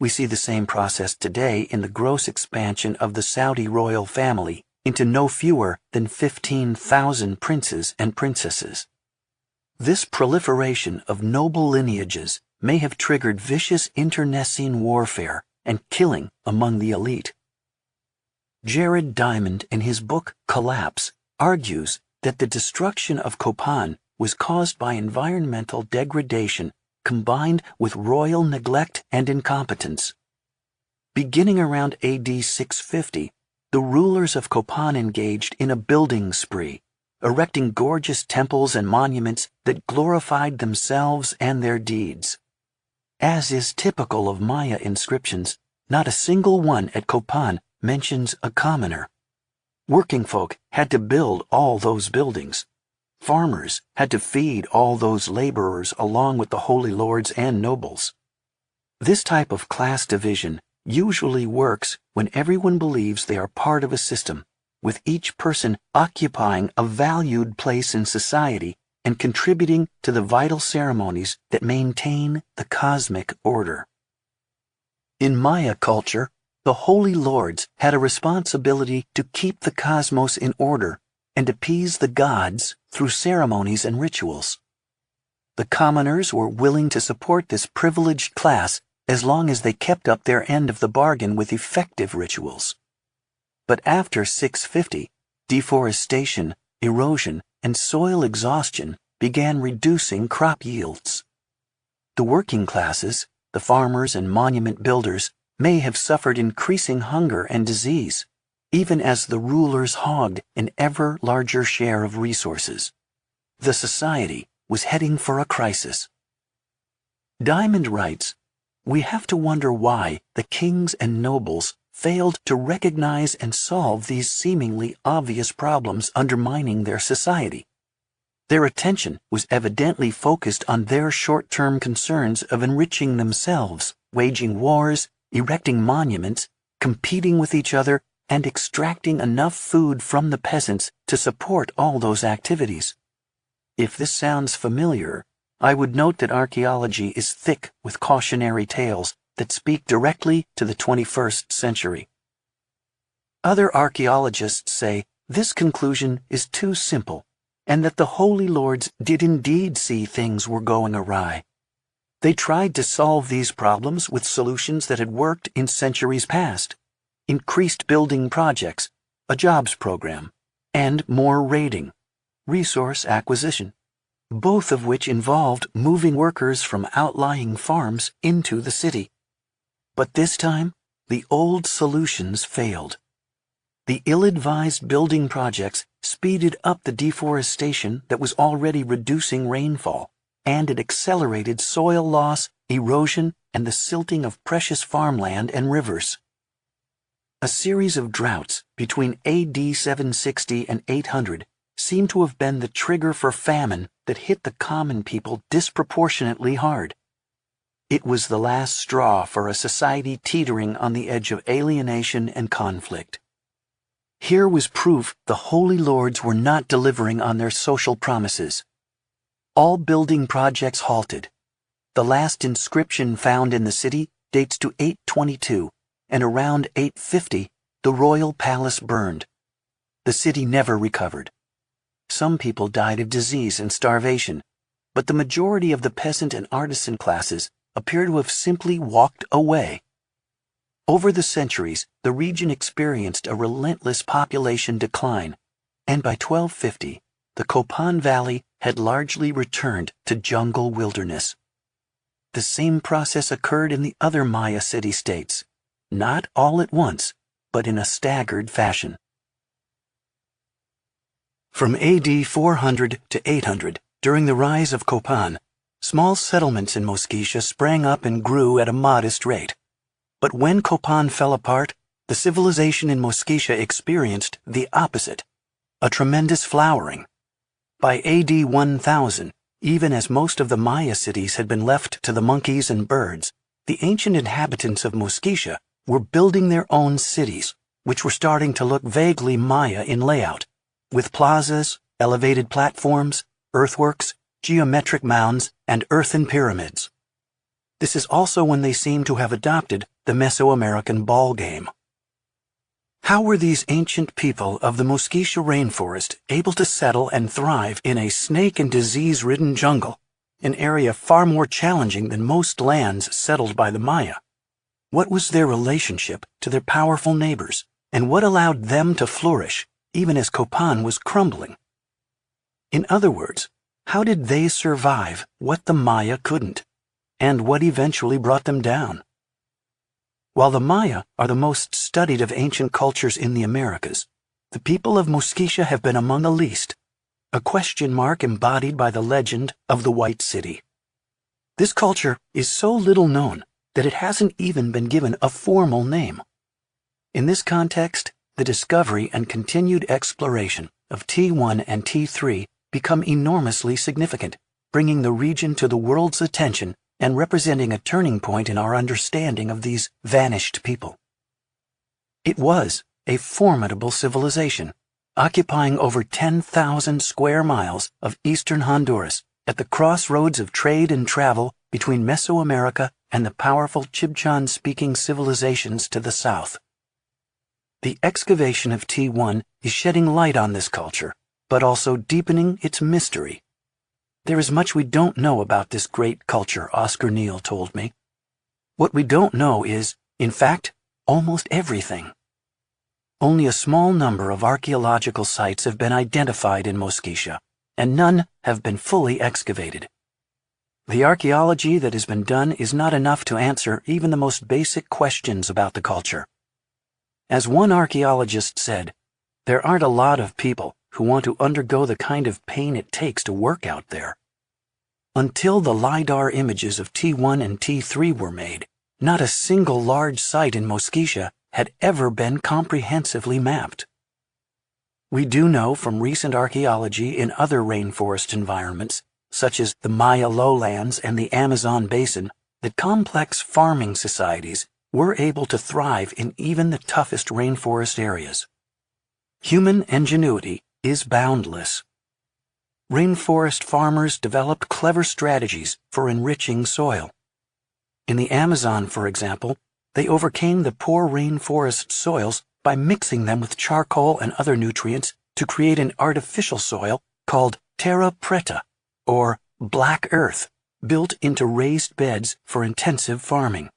We see the same process today in the gross expansion of the Saudi royal family into no fewer than 15,000 princes and princesses. This proliferation of noble lineages may have triggered vicious internecine warfare and killing among the elite. Jared Diamond, in his book Collapse, argues that the destruction of Copan was caused by environmental degradation combined with royal neglect and incompetence. Beginning around AD 650, the rulers of Copan engaged in a building spree, erecting gorgeous temples and monuments that glorified themselves and their deeds. As is typical of Maya inscriptions, not a single one at Copan mentions a commoner. Working folk had to build all those buildings. Farmers had to feed all those laborers along with the holy lords and nobles. This type of class division usually works when everyone believes they are part of a system, with each person occupying a valued place in society and contributing to the vital ceremonies that maintain the cosmic order. In Maya culture, the holy lords had a responsibility to keep the cosmos in order and appease the gods through ceremonies and rituals. The commoners were willing to support this privileged class as long as they kept up their end of the bargain with effective rituals. But after 650, deforestation, erosion, and soil exhaustion began reducing crop yields. The working classes, the farmers and monument builders, may have suffered increasing hunger and disease, even as the rulers hogged an ever larger share of resources. The society was heading for a crisis. Diamond writes, "We have to wonder why the kings and nobles failed to recognize and solve these seemingly obvious problems undermining their society. Their attention was evidently focused on their short-term concerns of enriching themselves, waging wars, erecting monuments, competing with each other, and extracting enough food from the peasants to support all those activities." If this sounds familiar, I would note that archaeology is thick with cautionary tales that speak directly to the 21st century. Other archaeologists say this conclusion is too simple, and that the Holy Lords did indeed see things were going awry. They tried to solve these problems with solutions that had worked in centuries past: increased building projects, a jobs program, and more raiding, resource acquisition, both of which involved moving workers from outlying farms into the city. But this time, the old solutions failed. The ill-advised building projects speeded up the deforestation that was already reducing rainfall, and it accelerated soil loss, erosion, and the silting of precious farmland and rivers. A series of droughts between AD 760 and 800 seem to have been the trigger for famine that hit the common people disproportionately hard. It was the last straw for a society teetering on the edge of alienation and conflict. Here was proof the Holy Lords were not delivering on their social promises. All building projects halted. The last inscription found in the city dates to 822, and around 850, the royal palace burned. The city never recovered. Some people died of disease and starvation, but the majority of the peasant and artisan classes appear to have simply walked away. Over the centuries, the region experienced a relentless population decline, and by 1250, the Copan Valley had largely returned to jungle wilderness. The same process occurred in the other Maya city-states, not all at once, but in a staggered fashion. From AD 400 to 800, during the rise of Copan, small settlements in Mosquitia sprang up and grew at a modest rate. But when Copan fell apart, the civilization in Mosquitia experienced the opposite, a tremendous flowering. By AD 1000, even as most of the Maya cities had been left to the monkeys and birds, the ancient inhabitants of Mosquitia were building their own cities, which were starting to look vaguely Maya in layout, with plazas, elevated platforms, earthworks, geometric mounds, and earthen pyramids. This is also when they seem to have adopted the Mesoamerican ball game. How were these ancient people of the Mosquitia rainforest able to settle and thrive in a snake and disease-ridden jungle, an area far more challenging than most lands settled by the Maya? What was their relationship to their powerful neighbors, and what allowed them to flourish even as Copan was crumbling? In other words, how did they survive what the Maya couldn't, and what eventually brought them down? While the Maya are the most studied of ancient cultures in the Americas, the people of Mosquitia have been among the least, a question mark embodied by the legend of the White City. This culture is so little known that it hasn't even been given a formal name. In this context, the discovery and continued exploration of T1 and T3 become enormously significant, bringing the region to the world's attention and representing a turning point in our understanding of these vanished people. It was a formidable civilization, occupying over 10,000 square miles of eastern Honduras at the crossroads of trade and travel between Mesoamerica and the powerful Chibchan-speaking civilizations to the south. The excavation of T1 is shedding light on this culture, but also deepening its mystery. There is much we don't know about this great culture, Oscar Neal told me. What we don't know is, in fact, almost everything. Only a small number of archaeological sites have been identified in Mosquitia, and none have been fully excavated. The archaeology that has been done is not enough to answer even the most basic questions about the culture. As one archaeologist said, there aren't a lot of people who want to undergo the kind of pain it takes to work out there. Until the LiDAR images of T1 and T3 were made, not a single large site in Mosquitia had ever been comprehensively mapped. We do know from recent archaeology in other rainforest environments, such as the Maya lowlands and the Amazon basin, that complex farming societies were able to thrive in even the toughest rainforest areas. Human ingenuity is boundless. Rainforest farmers developed clever strategies for enriching soil. In the Amazon, for example, they overcame the poor rainforest soils by mixing them with charcoal and other nutrients to create an artificial soil called terra preta, or black earth, built into raised beds for intensive farming.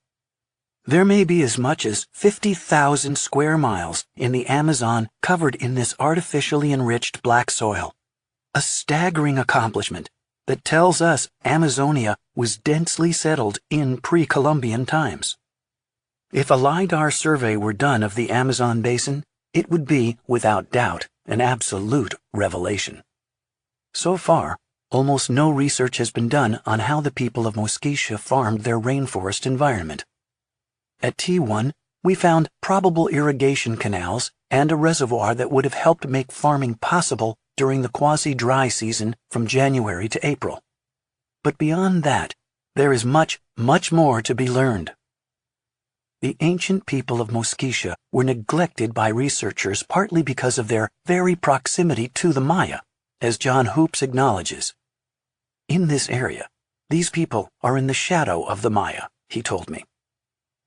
There may be as much as 50,000 square miles in the Amazon covered in this artificially enriched black soil. A staggering accomplishment that tells us Amazonia was densely settled in pre-Columbian times. If a LiDAR survey were done of the Amazon basin, it would be, without doubt, an absolute revelation. So far, almost no research has been done on how the people of Mosquitia farmed their rainforest environment. At T1, we found probable irrigation canals and a reservoir that would have helped make farming possible during the quasi-dry season from January to April. But beyond that, there is much, much more to be learned. The ancient people of Mosquitia were neglected by researchers partly because of their very proximity to the Maya, as John Hoops acknowledges. In this area, these people are in the shadow of the Maya, he told me.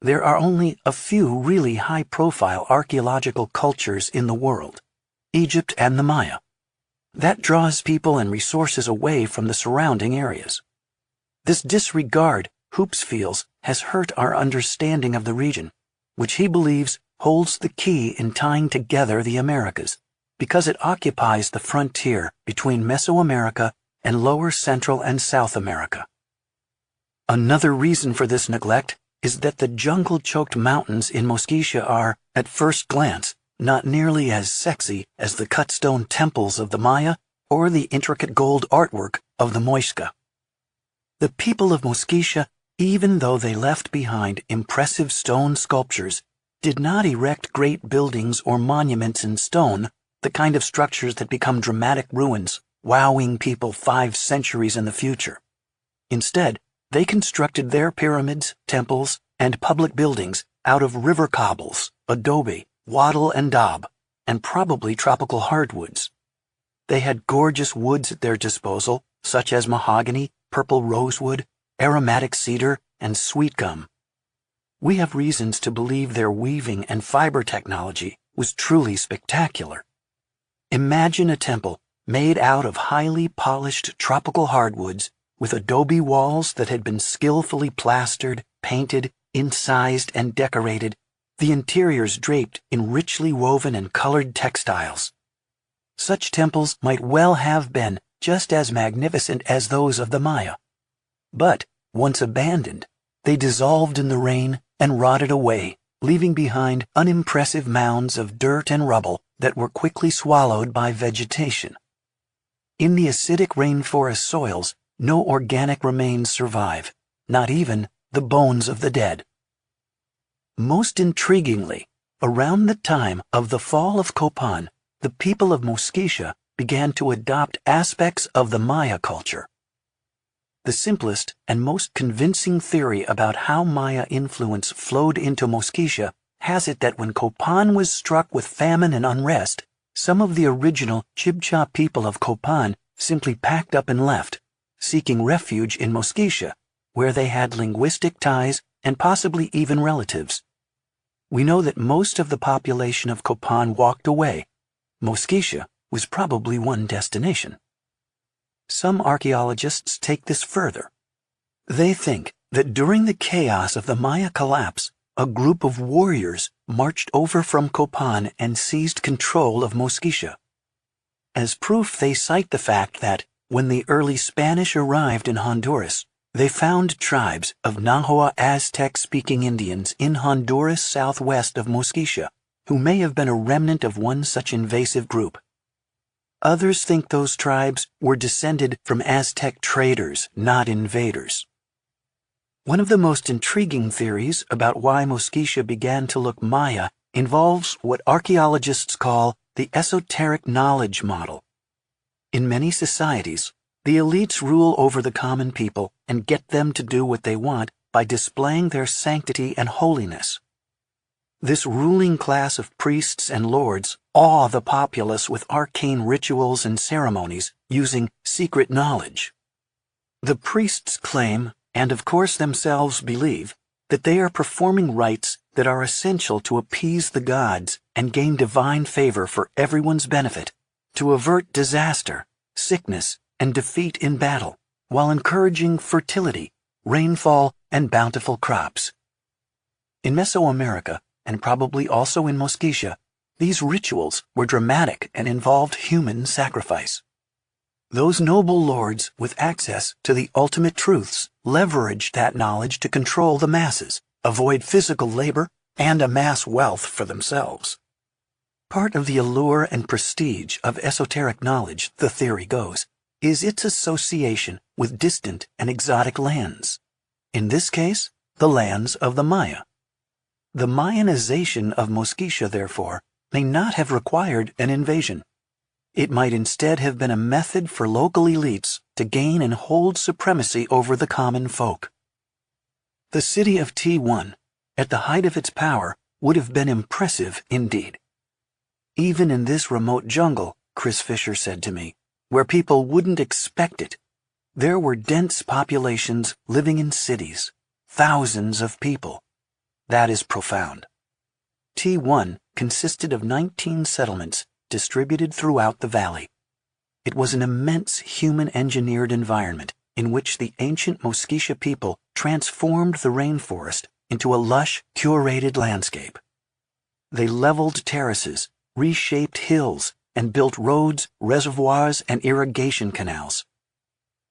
There are only a few really high-profile archaeological cultures in the world, Egypt and the Maya. That draws people and resources away from the surrounding areas. This disregard, Hoops feels, has hurt our understanding of the region, which he believes holds the key in tying together the Americas, because it occupies the frontier between Mesoamerica and Lower Central and South America. Another reason for this neglect is that the jungle-choked mountains in Mosquitia are, at first glance, not nearly as sexy as the cut-stone temples of the Maya or the intricate gold artwork of the Muisca. The people of Mosquitia, even though they left behind impressive stone sculptures, did not erect great buildings or monuments in stone, the kind of structures that become dramatic ruins, wowing people 5 centuries in the future. Instead, they constructed their pyramids, temples, and public buildings out of river cobbles, adobe, wattle and daub, and probably tropical hardwoods. They had gorgeous woods at their disposal, such as mahogany, purple rosewood, aromatic cedar, and sweet gum. We have reasons to believe their weaving and fiber technology was truly spectacular. Imagine a temple made out of highly polished tropical hardwoods with adobe walls that had been skillfully plastered, painted, incised, and decorated, the interiors draped in richly woven and colored textiles. Such temples might well have been just as magnificent as those of the Maya. But, once abandoned, they dissolved in the rain and rotted away, leaving behind unimpressive mounds of dirt and rubble that were quickly swallowed by vegetation. In the acidic rainforest soils, no organic remains survive, not even the bones of the dead. Most intriguingly, around the time of the fall of Copan, the people of Mosquitia began to adopt aspects of the Maya culture. The simplest and most convincing theory about how Maya influence flowed into Mosquitia has it that when Copan was struck with famine and unrest, some of the original Chibcha people of Copan simply packed up and left, seeking refuge in Mosquitia, where they had linguistic ties and possibly even relatives. We know that most of the population of Copan walked away. Mosquitia was probably one destination. Some archaeologists take this further. They think that during the chaos of the Maya collapse, a group of warriors marched over from Copan and seized control of Mosquitia. As proof, they cite the fact that, when the early Spanish arrived in Honduras, they found tribes of Nahua Aztec-speaking Indians in Honduras southwest of Mosquitia, who may have been a remnant of one such invasive group. Others think those tribes were descended from Aztec traders, not invaders. One of the most intriguing theories about why Mosquitia began to look Maya involves what archaeologists call the esoteric knowledge model. In many societies, the elites rule over the common people and get them to do what they want by displaying their sanctity and holiness. This ruling class of priests and lords awe the populace with arcane rituals and ceremonies using secret knowledge. The priests claim, and of course themselves believe, that they are performing rites that are essential to appease the gods and gain divine favor for everyone's benefit, to avert disaster, sickness, and defeat in battle, while encouraging fertility, rainfall, and bountiful crops. In Mesoamerica, and probably also in Mosquitia, these rituals were dramatic and involved human sacrifice. Those noble lords with access to the ultimate truths leveraged that knowledge to control the masses, avoid physical labor, and amass wealth for themselves. Part of the allure and prestige of esoteric knowledge, the theory goes, is its association with distant and exotic lands. In this case, the lands of the Maya. The Mayanization of Mosquitia, therefore, may not have required an invasion. It might instead have been a method for local elites to gain and hold supremacy over the common folk. The city of T1, at the height of its power, would have been impressive indeed. Even in this remote jungle, Chris Fisher said to me, where people wouldn't expect it, there were dense populations living in cities, thousands of people. That is profound. T1 consisted of 19 settlements distributed throughout the valley. It was an immense human-engineered environment in which the ancient Mosquitia people transformed the rainforest into a lush, curated landscape. They leveled terraces, reshaped hills, and built roads, reservoirs, and irrigation canals.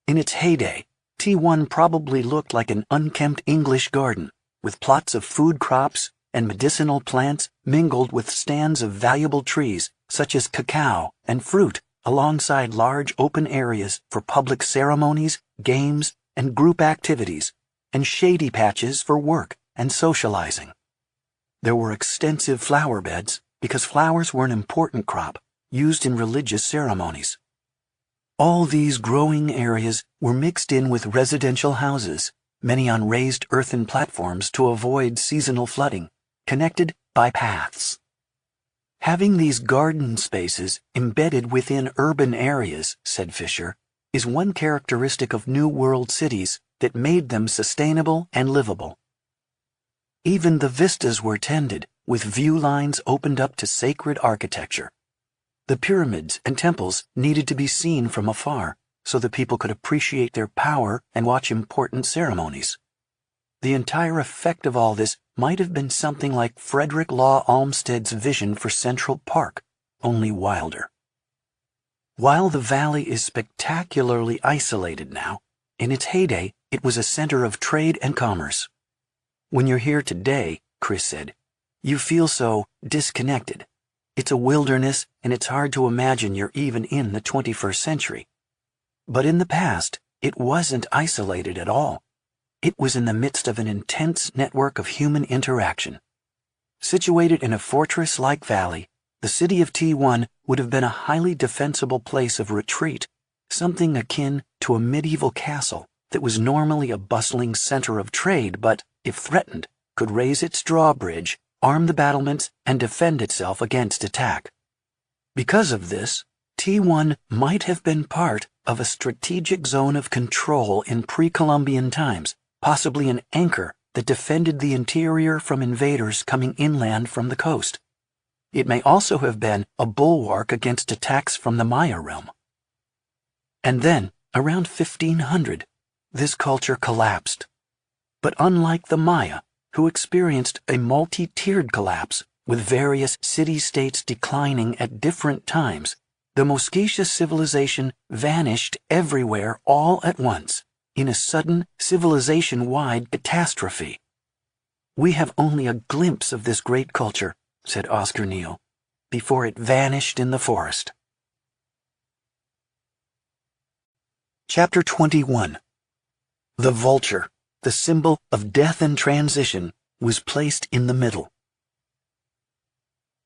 In its heyday, T1 probably looked like an unkempt English garden, with plots of food crops and medicinal plants mingled with stands of valuable trees such as cacao and fruit alongside large open areas for public ceremonies, games, and group activities, and shady patches for work and socializing. There were extensive flower beds because flowers were an important crop used in religious ceremonies. All these growing areas were mixed in with residential houses, many on raised earthen platforms to avoid seasonal flooding, connected by paths. Having these garden spaces embedded within urban areas, said Fisher, is one characteristic of New World cities that made them sustainable and livable. Even the vistas were tended, with view lines opened up to sacred architecture. The pyramids and temples needed to be seen from afar, so that people could appreciate their power and watch important ceremonies. The entire effect of all this might have been something like Frederick Law Olmsted's vision for Central Park, only wilder. While the valley is spectacularly isolated now, in its heyday it was a center of trade and commerce. When you're here today, Chris said, you feel so disconnected. It's a wilderness, and it's hard to imagine you're even in the 21st century. But in the past, it wasn't isolated at all. It was in the midst of an intense network of human interaction. Situated in a fortress-like valley, the city of T1 would have been a highly defensible place of retreat, something akin to a medieval castle that was normally a bustling center of trade but, if threatened, could raise its drawbridge, arm the battlements, and defend itself against attack. Because of this, T1 might have been part of a strategic zone of control in pre-Columbian times, possibly an anchor that defended the interior from invaders coming inland from the coast. It may also have been a bulwark against attacks from the Maya realm. And then, around 1500, this culture collapsed. But unlike the Maya, who experienced a multi-tiered collapse, with various city-states declining at different times, the Mosquitia civilization vanished everywhere all at once, in a sudden civilization-wide catastrophe. We have only a glimpse of this great culture, said Oscar Neal, before it vanished in the forest. Chapter 21. The vulture, the symbol of death and transition, was placed in the middle.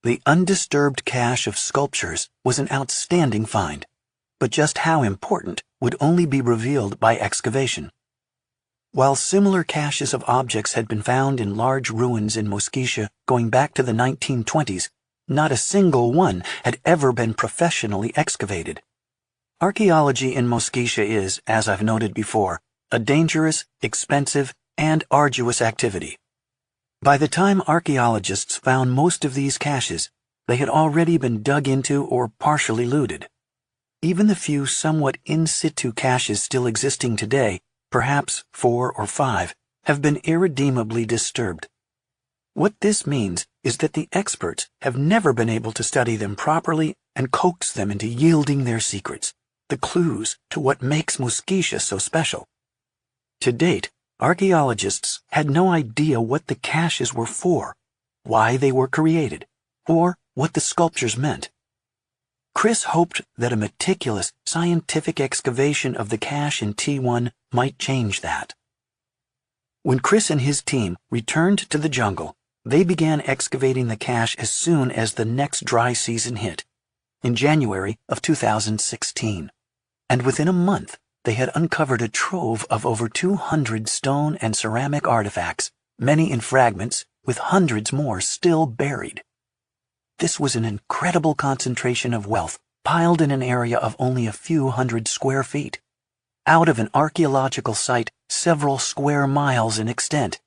The undisturbed cache of sculptures was an outstanding find, but just how important would only be revealed by excavation. While similar caches of objects had been found in large ruins in Mosquitia going back to the 1920s, not a single one had ever been professionally excavated. Archaeology in Mosquitia is, as I've noted before, a dangerous, expensive, and arduous activity. By the time archaeologists found most of these caches, they had already been dug into or partially looted. Even the few somewhat in situ caches still existing today, perhaps 4 or 5, have been irredeemably disturbed. What this means is that the experts have never been able to study them properly and coax them into yielding their secrets, the clues to what makes Mosquitia so special. To date, archaeologists had no idea what the caches were for, why they were created, or what the sculptures meant. Chris hoped that a meticulous, scientific excavation of the cache in T1 might change that. When Chris and his team returned to the jungle, they began excavating the cache as soon as the next dry season hit, in January of 2016, and within a month, they had uncovered a trove of over 200 stone and ceramic artifacts, many in fragments, with hundreds more still buried. This was an incredible concentration of wealth, piled in an area of only a few hundred square feet, out of an archaeological site several square miles in extent.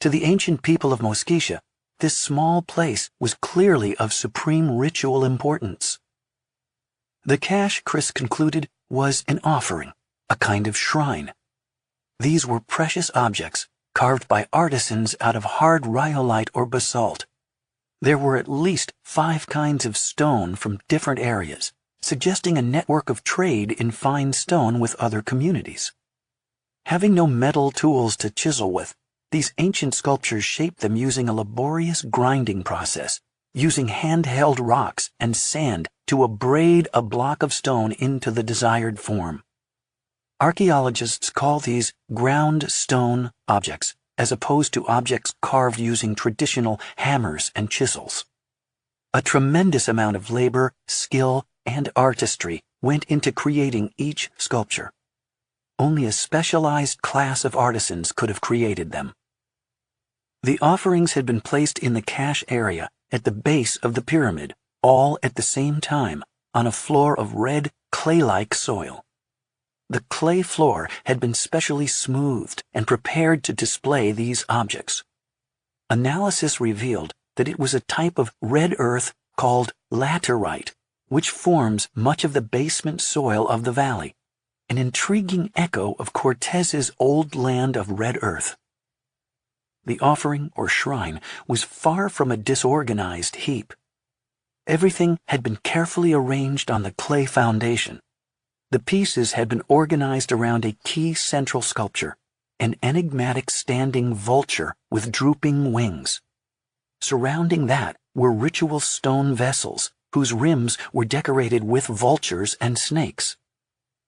To the ancient people of Mosquitia, this small place was clearly of supreme ritual importance. The cache, Chris concluded, was an offering, a kind of shrine. These were precious objects, carved by artisans out of hard rhyolite or basalt. There were at least 5 kinds of stone from different areas, suggesting a network of trade in fine stone with other communities. Having no metal tools to chisel with, these ancient sculptures shaped them using a laborious grinding process, using handheld rocks and sand to abrade a block of stone into the desired form. Archaeologists call these ground stone objects, as opposed to objects carved using traditional hammers and chisels. A tremendous amount of labor, skill, and artistry went into creating each sculpture. Only a specialized class of artisans could have created them. The offerings had been placed in the cache area at the base of the pyramid, all at the same time, on a floor of red, clay-like soil. The clay floor had been specially smoothed and prepared to display these objects. Analysis revealed that it was a type of red earth called laterite, which forms much of the basement soil of the valley, an intriguing echo of Cortez's old land of red earth. The offering, or shrine, was far from a disorganized heap. Everything had been carefully arranged on the clay foundation. The pieces had been organized around a key central sculpture, an enigmatic standing vulture with drooping wings. Surrounding that were ritual stone vessels, whose rims were decorated with vultures and snakes.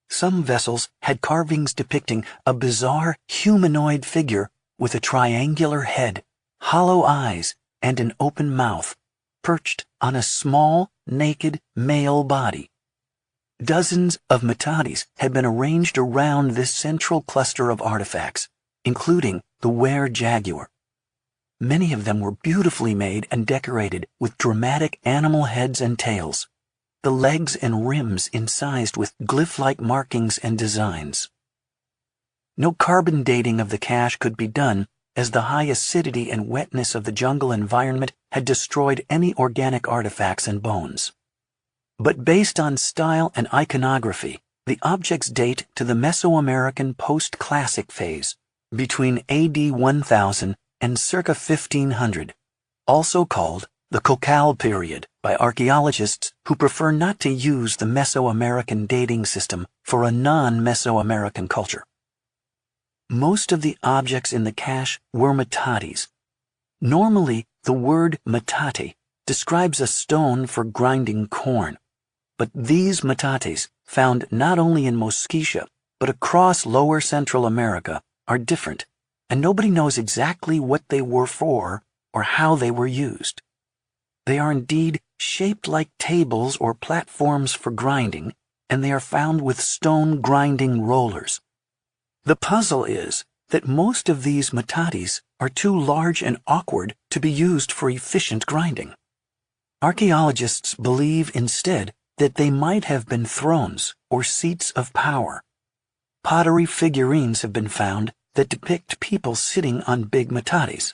Some vessels had carvings depicting a bizarre humanoid figure with a triangular head, hollow eyes, and an open mouth, perched on a small, naked male body. Dozens of metates had been arranged around this central cluster of artifacts, including the were-jaguar. Many of them were beautifully made and decorated with dramatic animal heads and tails, the legs and rims incised with glyph-like markings and designs. No carbon dating of the cache could be done, as the high acidity and wetness of the jungle environment had destroyed any organic artifacts and bones. But based on style and iconography, the objects date to the Mesoamerican post-classic phase, between AD 1000 and circa 1500, also called the Cocal period by archaeologists who prefer not to use the Mesoamerican dating system for a non-Mesoamerican culture. Most of the objects in the cache were metates. Normally, the word metate describes a stone for grinding corn. But these metates, found not only in Mosquitia, but across lower Central America, are different, and nobody knows exactly what they were for or how they were used. They are indeed shaped like tables or platforms for grinding, and they are found with stone grinding rollers. The puzzle is that most of these metates are too large and awkward to be used for efficient grinding. Archaeologists believe instead that they might have been thrones or seats of power. Pottery figurines have been found that depict people sitting on big metates.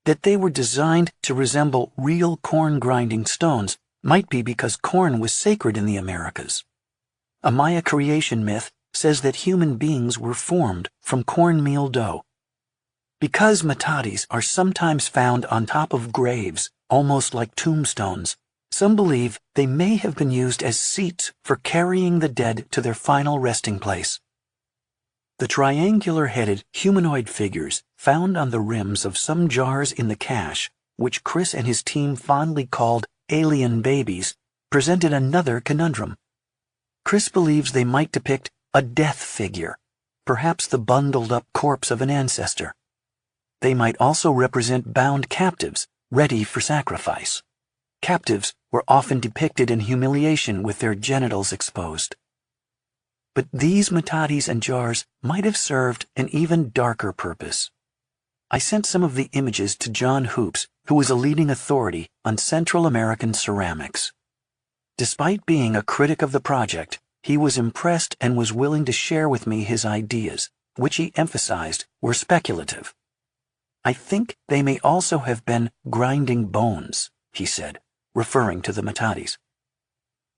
That they were designed to resemble real corn-grinding stones might be because corn was sacred in the Americas. A Maya creation myth says that human beings were formed from cornmeal dough. Because metates are sometimes found on top of graves, almost like tombstones, some believe they may have been used as seats for carrying the dead to their final resting place. The triangular-headed humanoid figures found on the rims of some jars in the cache, which Chris and his team fondly called alien babies, presented another conundrum. Chris believes they might depict a death figure, perhaps the bundled-up corpse of an ancestor. They might also represent bound captives, ready for sacrifice. Captives were often depicted in humiliation with their genitals exposed. But these metates and jars might have served an even darker purpose. I sent some of the images to John Hoops, who is a leading authority on Central American ceramics. Despite being a critic of the project, he was impressed and was willing to share with me his ideas, which he emphasized were speculative. I think they may also have been grinding bones, he said, referring to the metates.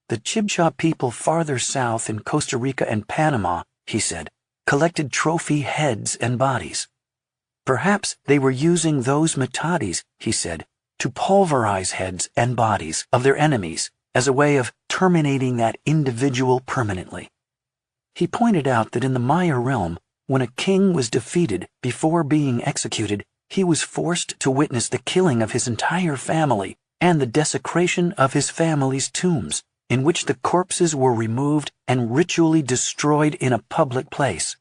The Chibcha people farther south in Costa Rica and Panama, he said, collected trophy heads and bodies. Perhaps they were using those metates, he said, to pulverize heads and bodies of their enemies as a way of terminating that individual permanently. He pointed out that in the Maya realm, when a king was defeated before being executed, he was forced to witness the killing of his entire family and the desecration of his family's tombs, in which the corpses were removed and ritually destroyed in a public place.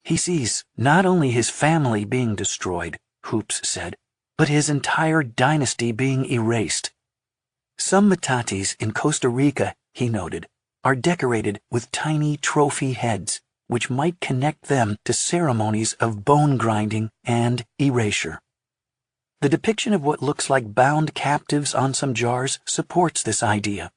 He sees not only his family being destroyed, Hoops said, but his entire dynasty being erased. Some metates in Costa Rica, he noted, are decorated with tiny trophy heads, which might connect them to ceremonies of bone grinding and erasure. The depiction of what looks like bound captives on some jars supports this idea.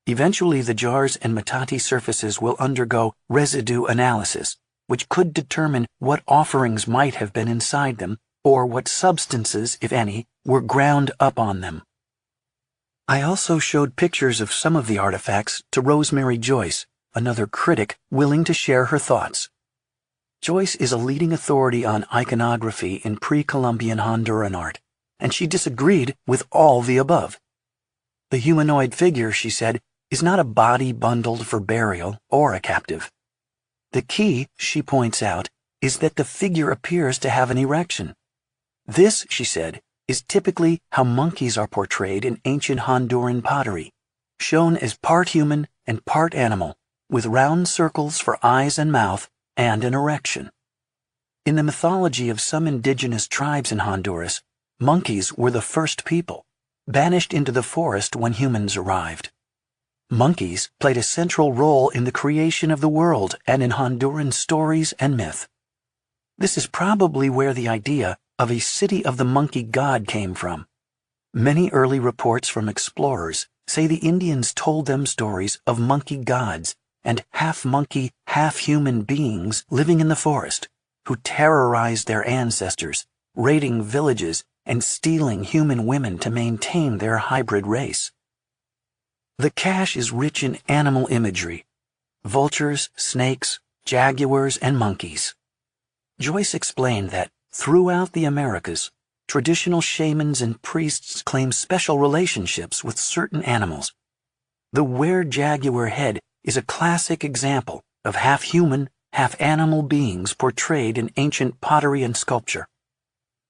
Eventually, the jars and metate surfaces will undergo residue analysis, which could determine what offerings might have been inside them or what substances, if any, were ground up on them. I also showed pictures of some of the artifacts to Rosemary Joyce, another critic willing to share her thoughts. Joyce is a leading authority on iconography in pre-Columbian Honduran art, and she disagreed with all the above. The humanoid figure, she said, is not a body bundled for burial or a captive. The key, she points out, is that the figure appears to have an erection. This, she said, is typically how monkeys are portrayed in ancient Honduran pottery, shown as part human and part animal, with round circles for eyes and mouth and an erection. In the mythology of some indigenous tribes in Honduras, monkeys were the first people, banished into the forest when humans arrived. Monkeys played a central role in the creation of the world and in Honduran stories and myth. This is probably where the idea of a city of the monkey god came from. Many early reports from explorers say the Indians told them stories of monkey gods and half-monkey, half-human beings living in the forest, who terrorized their ancestors, raiding villages and stealing human women to maintain their hybrid race. The cache is rich in animal imagery: vultures, snakes, jaguars, and monkeys. Joyce explained that, throughout the Americas, traditional shamans and priests claim special relationships with certain animals. The were-jaguar head is a classic example of half-human, half-animal beings portrayed in ancient pottery and sculpture.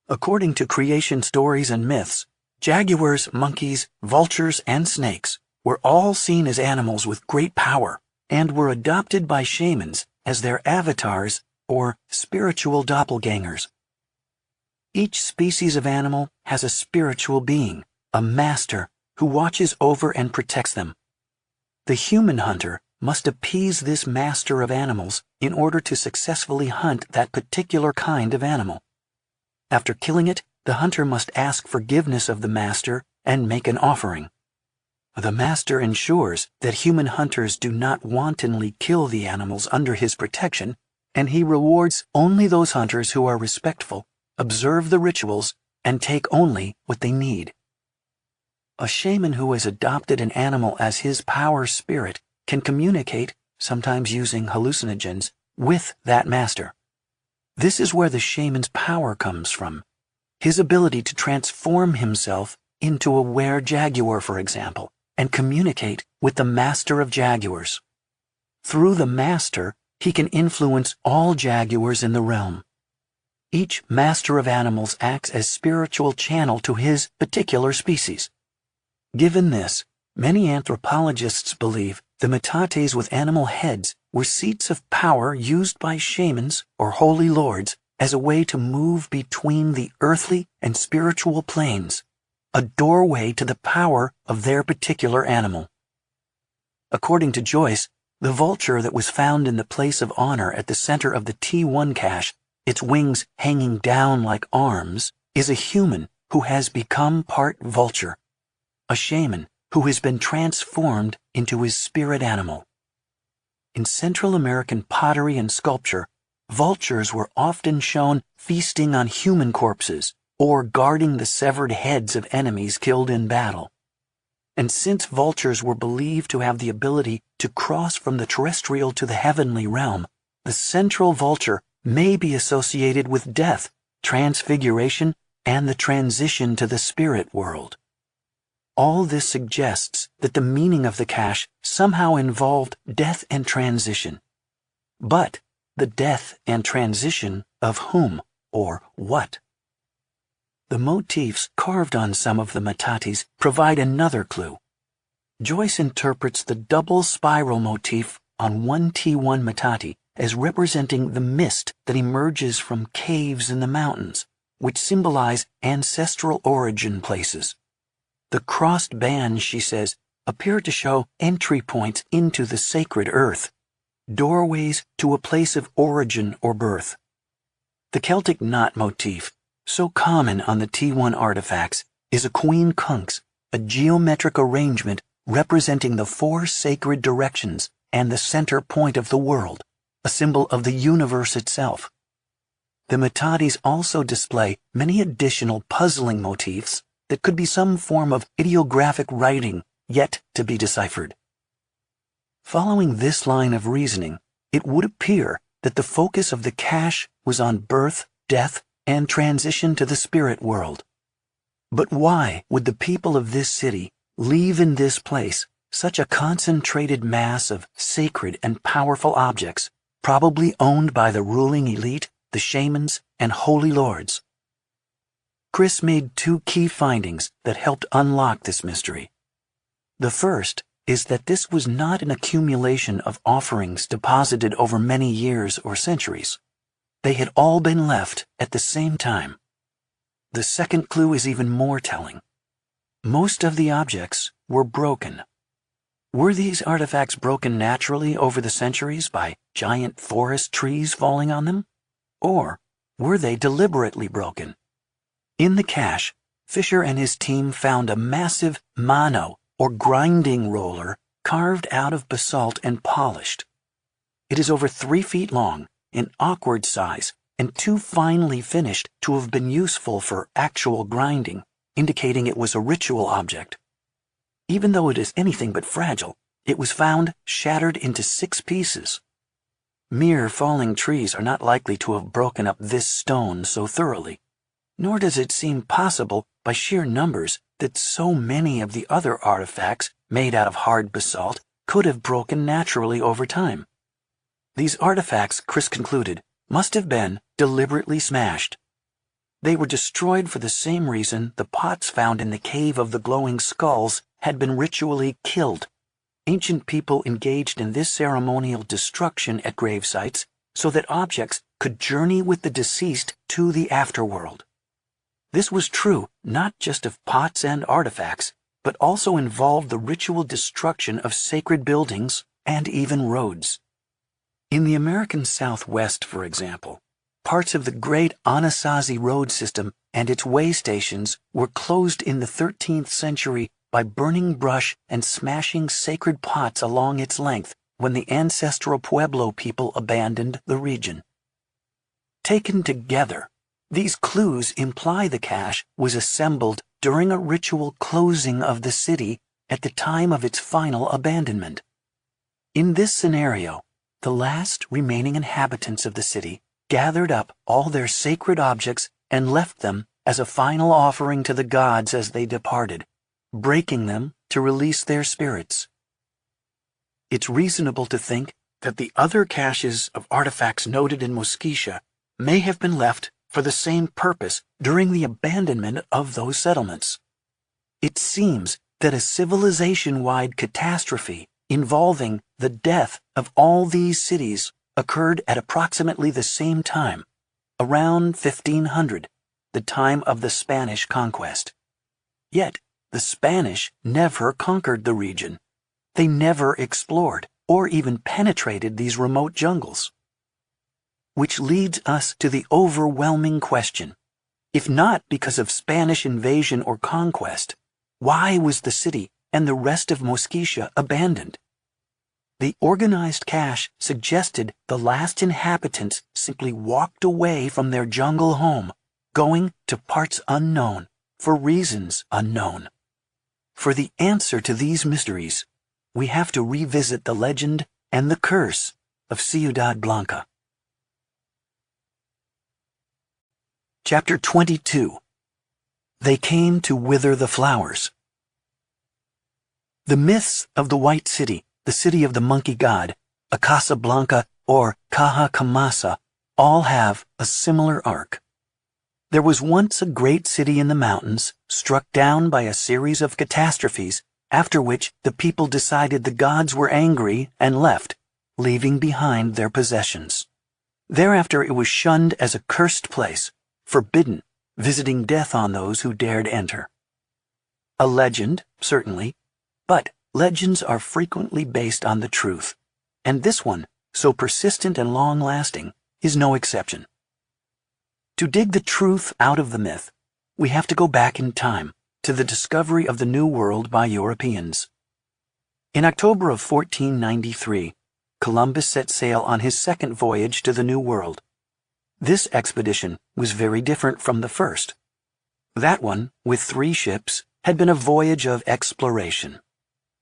According to creation stories and myths, Jaguars, monkeys, vultures, and snakes were all seen as animals with great power and were adopted by shamans as their avatars or spiritual doppelgangers. Each species of animal has a spiritual being, a master, who watches over and protects them. The human hunter must appease this master of animals in order to successfully hunt that particular kind of animal. After killing it, the hunter must ask forgiveness of the master and make an offering. The master ensures that human hunters do not wantonly kill the animals under his protection, and he rewards only those hunters who are respectful, observe the rituals, and take only what they need. A shaman who has adopted an animal as his power spirit can communicate, sometimes using hallucinogens, with that master. This is where the shaman's power comes from. His ability to transform himself into a were-jaguar, for example, and communicate with the master of jaguars. Through the master, he can influence all jaguars in the realm. Each master of animals acts as spiritual channel to his particular species. Given this, many anthropologists believe the metates with animal heads were seats of power used by shamans or holy lords as a way to move between the earthly and spiritual planes, a doorway to the power of their particular animal. According to Joyce, the vulture that was found in the place of honor at the center of the T1 cache, its wings hanging down like arms, is a human who has become part vulture, a shaman who has been transformed into his spirit animal. In Central American pottery and sculpture, vultures were often shown feasting on human corpses or guarding the severed heads of enemies killed in battle. And since vultures were believed to have the ability to cross from the terrestrial to the heavenly realm, the central vulture may be associated with death, transfiguration, and the transition to the spirit world. All this suggests that the meaning of the cache somehow involved death and transition. But the death and transition of whom or what? The motifs carved on some of the metates provide another clue. Joyce interprets the double spiral motif on one T1 metate as representing the mist that emerges from caves in the mountains, which symbolize ancestral origin places. The crossed bands, she says, appear to show entry points into the sacred earth, doorways to a place of origin or birth. The Celtic knot motif, so common on the T1 artifacts, is a queen cunx, a geometric arrangement representing the four sacred directions and the center point of the world, a symbol of the universe itself. The metates also display many additional puzzling motifs that could be some form of ideographic writing yet to be deciphered. Following this line of reasoning, it would appear that the focus of the cache was on birth, death, and transition to the spirit world. But why would the people of this city leave in this place such a concentrated mass of sacred and powerful objects, probably owned by the ruling elite, the shamans, and holy lords? Chris made two key findings that helped unlock this mystery. The first is that this was not an accumulation of offerings deposited over many years or centuries. They had all been left at the same time. The second clue is even more telling. Most of the objects were broken. Were these artifacts broken naturally over the centuries by giant forest trees falling on them? Or were they deliberately broken? In the cache, Fisher and his team found a massive mano, or grinding roller, carved out of basalt and polished. It is over 3 feet long, an awkward size, and too finely finished to have been useful for actual grinding, indicating it was a ritual object. Even though it is anything but fragile, it was found shattered into 6 pieces. Mere falling trees are not likely to have broken up this stone so thoroughly. Nor does it seem possible by sheer numbers that so many of the other artifacts made out of hard basalt could have broken naturally over time. These artifacts, Chris concluded, must have been deliberately smashed. They were destroyed for the same reason the pots found in the Cave of the Glowing Skulls had been ritually killed. Ancient people engaged in this ceremonial destruction at grave sites so that objects could journey with the deceased to the afterworld. This was true not just of pots and artifacts, but also involved the ritual destruction of sacred buildings and even roads. In the American Southwest, for example, parts of the great Anasazi road system and its way stations were closed in the 13th century by burning brush and smashing sacred pots along its length when the ancestral Pueblo people abandoned the region. Taken together, these clues imply the cache was assembled during a ritual closing of the city at the time of its final abandonment. In this scenario, the last remaining inhabitants of the city gathered up all their sacred objects and left them as a final offering to the gods as they departed, breaking them to release their spirits. It's reasonable to think that the other caches of artifacts noted in Mosquitia may have been left for the same purpose during the abandonment of those settlements. It seems that a civilization-wide catastrophe involving the death of all these cities occurred at approximately the same time, around 1500, the time of the Spanish conquest. Yet, the Spanish never conquered the region. They never explored or even penetrated these remote jungles. Which leads us to the overwhelming question: if not because of Spanish invasion or conquest, why was the city and the rest of Mosquitia abandoned? The organized cache suggested the last inhabitants simply walked away from their jungle home, going to parts unknown, for reasons unknown. For the answer to these mysteries, we have to revisit the legend and the curse of Ciudad Blanca. Chapter 22. They Came to Wither the Flowers. The myths of the White City, the city of the monkey god, a Casablanca or Caja Camasa, all have a similar arc. There was once a great city in the mountains, struck down by a series of catastrophes, after which the people decided the gods were angry and left, leaving behind their possessions. Thereafter it was shunned as a cursed place, forbidden, visiting death on those who dared enter. A legend, certainly, but legends are frequently based on the truth, and this one, so persistent and long-lasting, is no exception. To dig the truth out of the myth, we have to go back in time to the discovery of the New World by Europeans. In October of 1493, Columbus set sail on his second voyage to the New World. This expedition was very different from the first. That one, with 3 ships, had been a voyage of exploration.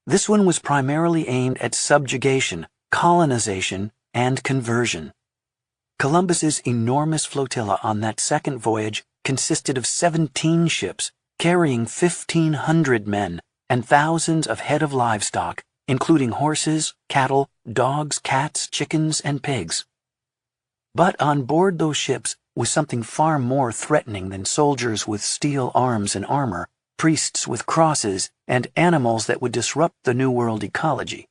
This one was primarily aimed at subjugation, colonization, and conversion. Columbus's enormous flotilla on that second voyage consisted of 17 ships carrying 1,500 men and thousands of head of livestock, including horses, cattle, dogs, cats, chickens, and pigs. But on board those ships was something far more threatening than soldiers with steel arms and armor, priests with crosses, and animals that would disrupt the New World ecology.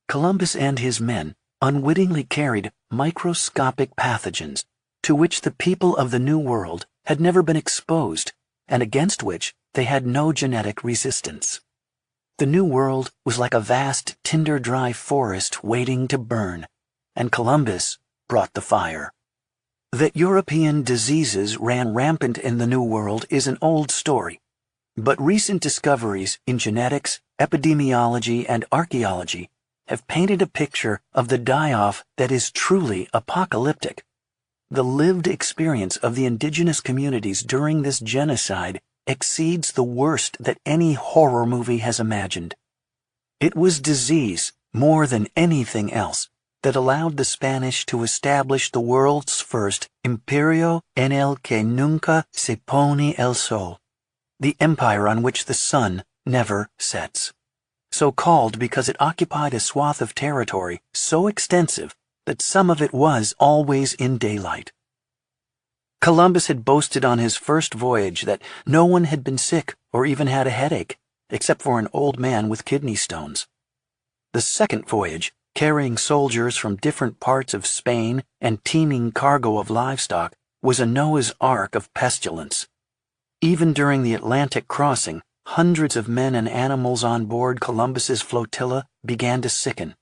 Columbus and his men unwittingly carried microscopic pathogens to which the people of the New World had never been exposed and against which they had no genetic resistance. The New World was like a vast tinder-dry forest waiting to burn, and Columbus brought the fire. That European diseases ran rampant in the New World is an old story, but recent discoveries in genetics, epidemiology, and archaeology have painted a picture of the die-off that is truly apocalyptic. The lived experience of the indigenous communities during this genocide exceeds the worst that any horror movie has imagined. It was disease, more than anything else, that allowed the Spanish to establish the world's first imperio en el que nunca se pone el sol, the empire on which the sun never sets. So called because it occupied a swath of territory so extensive that some of it was always in daylight. Columbus had boasted on his first voyage that no one had been sick or even had a headache, except for an old man with kidney stones. The second voyage, carrying soldiers from different parts of Spain and teeming cargo of livestock, was a Noah's Ark of pestilence. Even during the Atlantic crossing, hundreds of men and animals on board Columbus's flotilla began to sicken.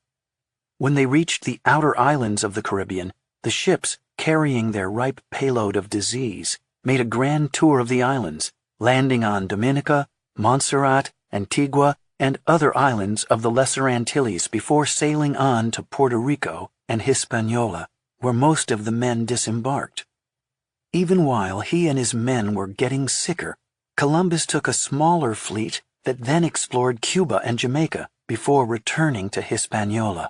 When they reached the outer islands of the Caribbean, the ships, carrying their ripe payload of disease, made a grand tour of the islands, landing on Dominica, Montserrat, Antigua, and other islands of the Lesser Antilles before sailing on to Puerto Rico and Hispaniola, where most of the men disembarked. Even while he and his men were getting sicker, Columbus took a smaller fleet that then explored Cuba and Jamaica before returning to Hispaniola.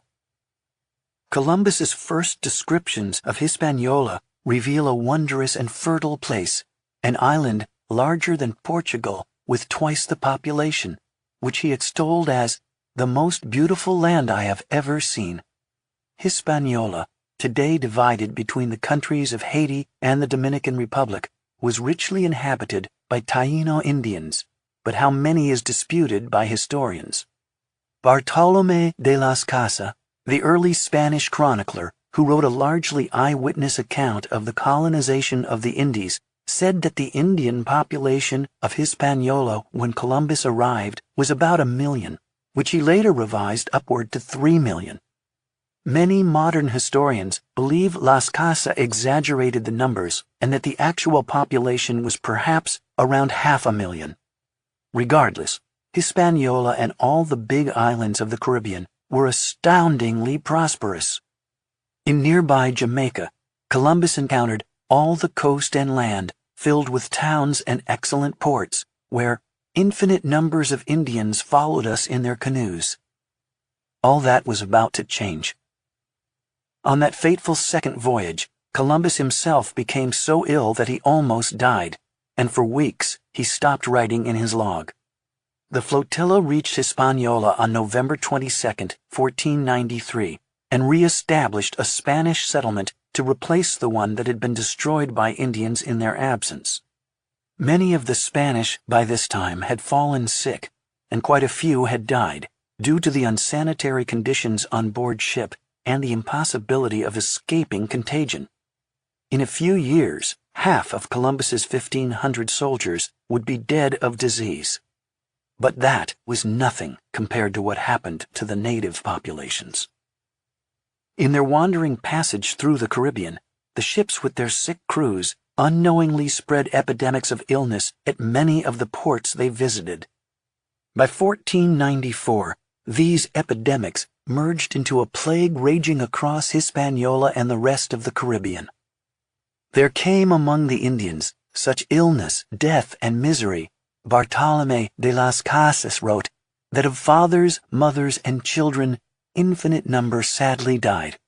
Columbus's first descriptions of Hispaniola reveal a wondrous and fertile place, an island larger than Portugal with twice the population, which he extolled as the most beautiful land I have ever seen. Hispaniola, today divided between the countries of Haiti and the Dominican Republic, was richly inhabited by Taino Indians, but how many is disputed by historians. Bartolomé de las Casas, the early Spanish chronicler who wrote a largely eyewitness account of the colonization of the Indies, said that the Indian population of Hispaniola when Columbus arrived was about 1 million, which he later revised upward to 3 million. Many modern historians believe Las Casas exaggerated the numbers and that the actual population was perhaps around 500,000. Regardless, Hispaniola and all the big islands of the Caribbean were astoundingly prosperous. In nearby Jamaica, Columbus encountered all the coast and land filled with towns and excellent ports, where infinite numbers of Indians followed us in their canoes. All that was about to change. On that fateful second voyage, Columbus himself became so ill that he almost died, and for weeks he stopped writing in his log. The flotilla reached Hispaniola on November 22, 1493, and re-established a Spanish settlement to replace the one that had been destroyed by Indians in their absence. Many of the Spanish by this time had fallen sick, and quite a few had died, due to the unsanitary conditions on board ship and the impossibility of escaping contagion. In a few years, half of Columbus's 1,500 soldiers would be dead of disease. But that was nothing compared to what happened to the native populations. In their wandering passage through the Caribbean, the ships with their sick crews unknowingly spread epidemics of illness at many of the ports they visited. By 1494, these epidemics merged into a plague raging across Hispaniola and the rest of the Caribbean. There came among the Indians such illness, death, and misery, Bartolomé de las Casas wrote, that of fathers, mothers, and children, infinite number sadly died.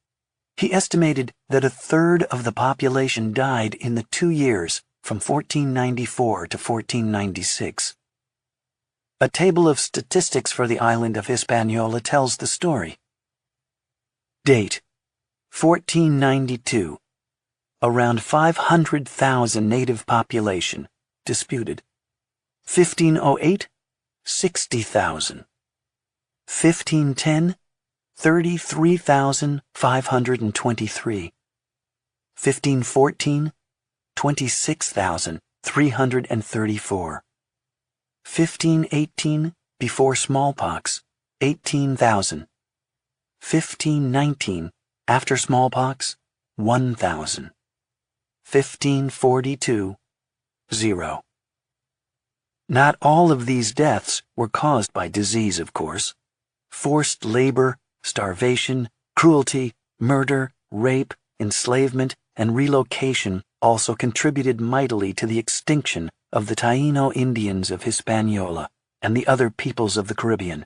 He estimated that 1/3 of the population died in the 2 years from 1494 to 1496. A table of statistics for the island of Hispaniola tells the story. Date: 1492. Around 500,000 native population, disputed. 1508, 60,000. 1510, 33,523. 1514, 26,334. 1518, before smallpox, 18,000. 1519, after smallpox, 1,000. 1542, 0. Not all of these deaths were caused by disease, of course. Forced labor, starvation, cruelty, murder, rape, enslavement, and relocation also contributed mightily to the extinction of the Taino Indians of Hispaniola and the other peoples of the Caribbean.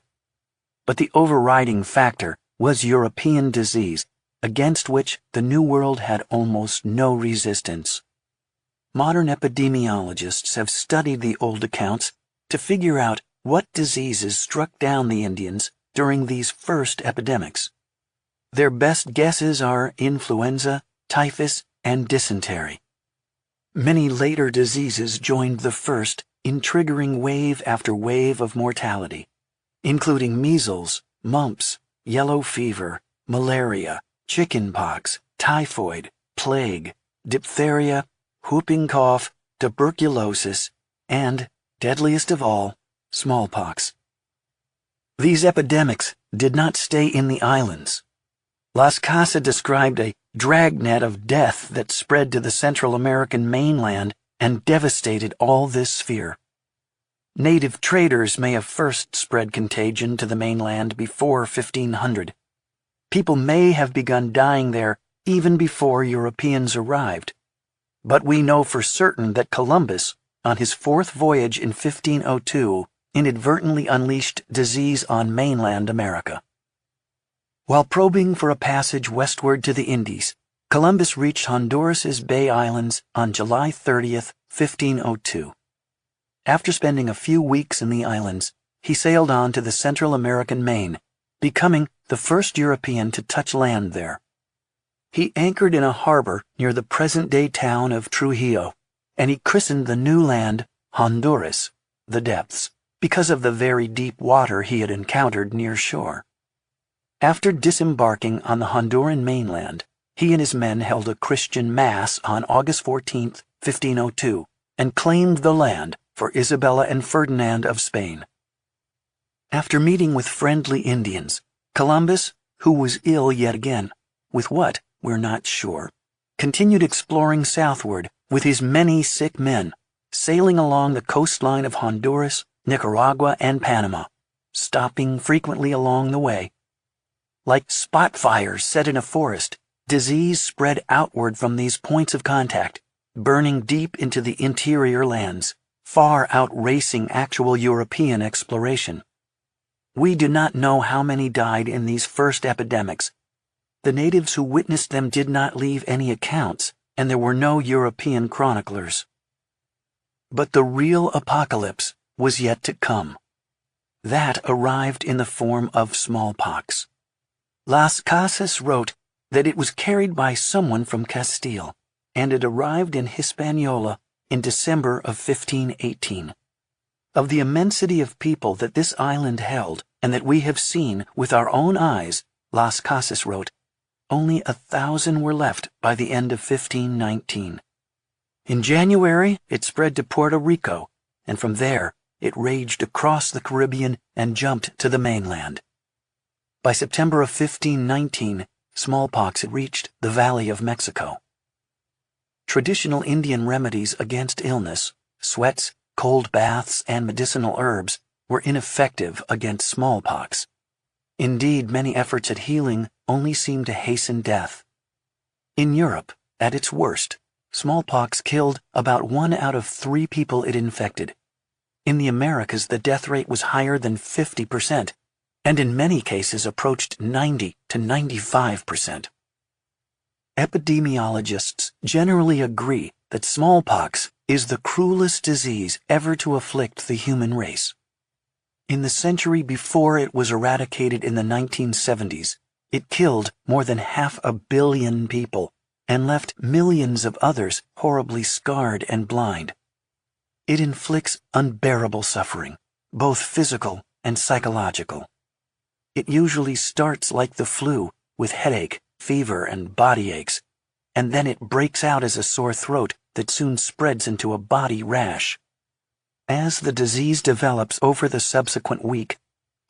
But the overriding factor was European disease, against which the New World had almost no resistance. Modern epidemiologists have studied the old accounts to figure out what diseases struck down the Indians during these first epidemics. Their best guesses are influenza, typhus, and dysentery. Many later diseases joined the first in triggering wave after wave of mortality, including measles, mumps, yellow fever, malaria, chickenpox, typhoid, plague, diphtheria, whooping cough, tuberculosis, and, deadliest of all, smallpox. These epidemics did not stay in the islands. Las Casas described a dragnet of death that spread to the Central American mainland and devastated all this sphere. Native traders may have first spread contagion to the mainland before 1500. People may have begun dying there even before Europeans arrived. But we know for certain that Columbus, on his fourth voyage in 1502, inadvertently unleashed disease on mainland America. While probing for a passage westward to the Indies, Columbus reached Honduras's Bay Islands on July 30th, 1502. After spending a few weeks in the islands, he sailed on to the Central American main, becoming the first European to touch land there. He anchored in a harbor near the present-day town of Trujillo, and he christened the new land Honduras, the depths, because of the very deep water he had encountered near shore. After disembarking on the Honduran mainland, he and his men held a Christian mass on August 14, 1502, and claimed the land for Isabella and Ferdinand of Spain. After meeting with friendly Indians, Columbus, who was ill yet again, with what, we're not sure, continued exploring southward with his many sick men, sailing along the coastline of Honduras, Nicaragua, and Panama, stopping frequently along the way. Like spot fires set in a forest, disease spread outward from these points of contact, burning deep into the interior lands, far outracing actual European exploration. We do not know how many died in these first epidemics. The natives who witnessed them did not leave any accounts, and there were no European chroniclers. But the real apocalypse was yet to come. That arrived in the form of smallpox. Las Casas wrote that it was carried by someone from Castile, and it arrived in Hispaniola in December of 1518. Of the immensity of people that this island held, and that we have seen with our own eyes, Las Casas wrote, only 1,000 were left by the end of 1519. In January, it spread to Puerto Rico, and from there, it raged across the Caribbean and jumped to the mainland. By September of 1519, smallpox had reached the Valley of Mexico. Traditional Indian remedies against illness, sweats, cold baths, and medicinal herbs were ineffective against smallpox. Indeed, many efforts at healing only seemed to hasten death. In Europe, at its worst, smallpox killed about 1 out of 3 people it infected. In the Americas, the death rate was higher than 50%, and in many cases approached 90 to 95%. Epidemiologists generally agree that smallpox is the cruelest disease ever to afflict the human race. In the century before it was eradicated in the 1970s, it killed more than 500 million people and left millions of others horribly scarred and blind. It inflicts unbearable suffering, both physical and psychological. It usually starts like the flu, with headache, fever, and body aches, and then it breaks out as a sore throat that soon spreads into a body rash. As the disease develops over the subsequent week,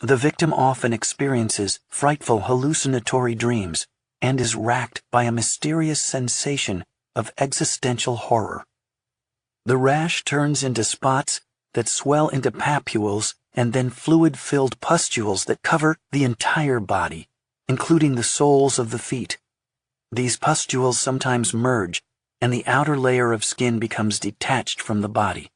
the victim often experiences frightful hallucinatory dreams and is racked by a mysterious sensation of existential horror. The rash turns into spots that swell into papules and then fluid-filled pustules that cover the entire body, including the soles of the feet. These pustules sometimes merge, and the outer layer of skin becomes detached from the body.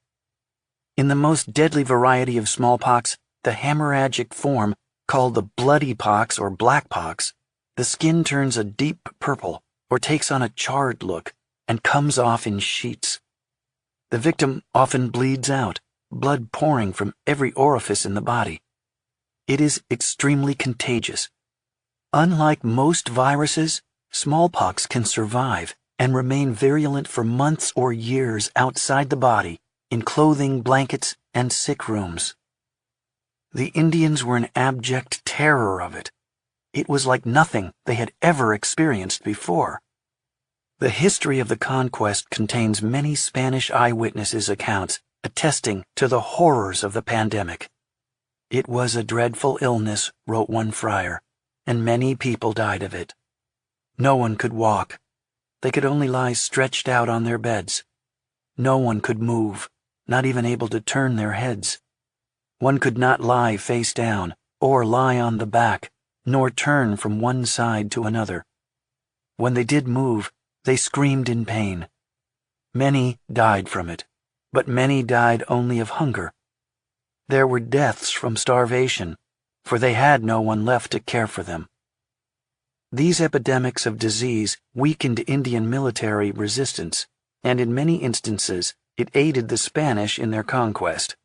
In the most deadly variety of smallpox, the hemorrhagic form, called the bloody pox or black pox, the skin turns a deep purple or takes on a charred look and comes off in sheets. The victim often bleeds out, blood pouring from every orifice in the body. It is extremely contagious. Unlike most viruses, smallpox can survive and remain virulent for months or years outside the body, in clothing, blankets, and sick rooms. The Indians were in abject terror of it. It was like nothing they had ever experienced before. The history of the conquest contains many Spanish eyewitnesses' accounts attesting to the horrors of the pandemic. It was a dreadful illness, wrote one friar, and many people died of it. No one could walk. They could only lie stretched out on their beds. No one could move, not even able to turn their heads. One could not lie face down, or lie on the back, nor turn from one side to another. When they did move, they screamed in pain. Many died from it, but many died only of hunger. There were deaths from starvation, for they had no one left to care for them. These epidemics of disease weakened Indian military resistance, and in many instances it aided the Spanish in their conquest.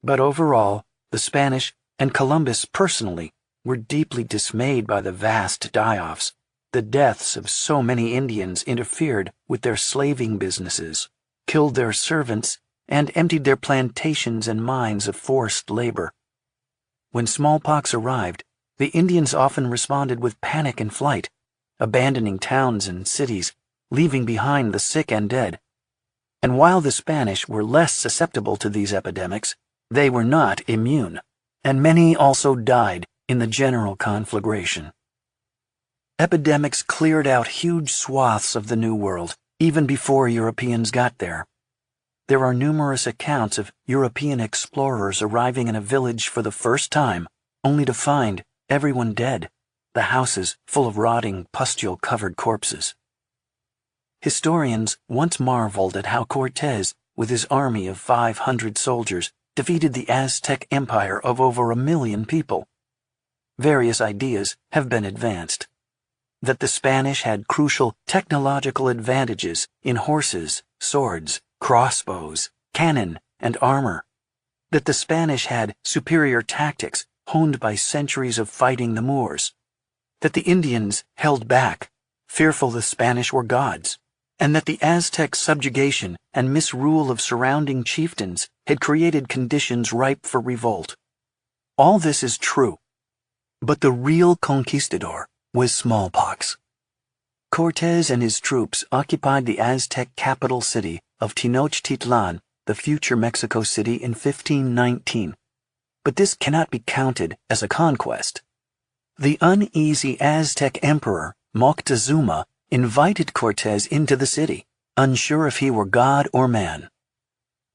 But overall, the Spanish, and Columbus personally, were deeply dismayed by the vast die-offs. The deaths of so many Indians interfered with their slaving businesses, killed their servants, and emptied their plantations and mines of forced labor. When smallpox arrived, the Indians often responded with panic and flight, abandoning towns and cities, leaving behind the sick and dead. And while the Spanish were less susceptible to these epidemics, they were not immune, and many also died in the general conflagration. Epidemics cleared out huge swaths of the New World, even before Europeans got there. There are numerous accounts of European explorers arriving in a village for the first time, only to find everyone dead, the houses full of rotting, pustule-covered corpses. Historians once marveled at how Cortés, with his army of 500 soldiers, defeated the Aztec Empire of over 1 million people. Various ideas have been advanced. That the Spanish had crucial technological advantages in horses, swords, crossbows, cannon, and armor. That the Spanish had superior tactics honed by centuries of fighting the Moors. That the Indians held back, fearful the Spanish were gods, and that the Aztec subjugation and misrule of surrounding chieftains had created conditions ripe for revolt. All this is true, but the real conquistador was smallpox. Cortés and his troops occupied the Aztec capital city of Tenochtitlan, the future Mexico City, in 1519. But this cannot be counted as a conquest. The uneasy Aztec emperor, Moctezuma, invited Cortés into the city, unsure if he were god or man.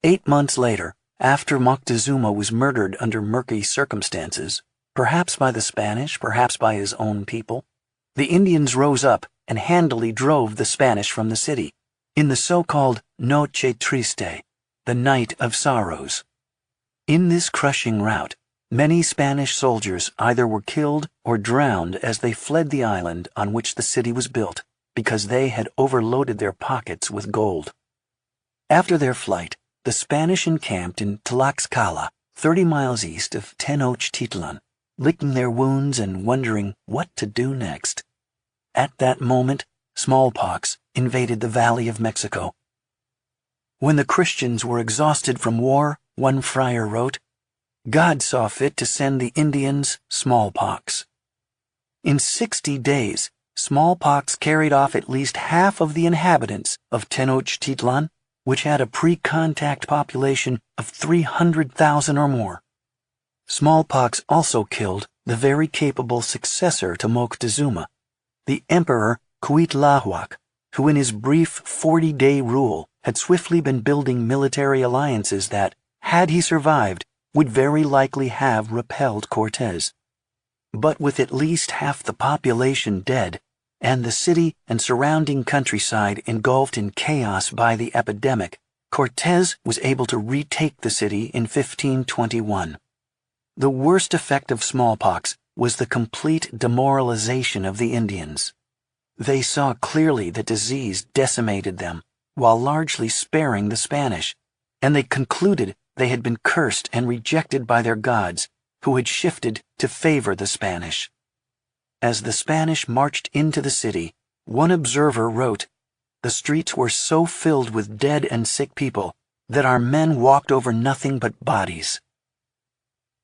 8 months later, after Moctezuma was murdered under murky circumstances, perhaps by the Spanish, perhaps by his own people, the Indians rose up and handily drove the Spanish from the city, in the so-called Noche Triste, the Night of Sorrows. In this crushing rout, many Spanish soldiers either were killed or drowned as they fled the island on which the city was built, because they had overloaded their pockets with gold. After their flight, the Spanish encamped in Tlaxcala, 30 miles east of Tenochtitlan, licking their wounds and wondering what to do next. At that moment, smallpox invaded the Valley of Mexico. When the Christians were exhausted from war, one friar wrote, God saw fit to send the Indians smallpox. In 60 days, smallpox carried off at least half of the inhabitants of Tenochtitlan, which had a pre-contact population of 300,000 or more. Smallpox also killed the very capable successor to Moctezuma, the Emperor Cuitlahuac, who in his brief 40-day rule had swiftly been building military alliances that, had he survived, would very likely have repelled Cortés. But with at least half the population dead, and the city and surrounding countryside engulfed in chaos by the epidemic, Cortés was able to retake the city in 1521. The worst effect of smallpox was the complete demoralization of the Indians. They saw clearly that disease decimated them, while largely sparing the Spanish, and they concluded they had been cursed and rejected by their gods, who had shifted to favor the Spanish. As the Spanish marched into the city, one observer wrote, the streets were so filled with dead and sick people that our men walked over nothing but bodies.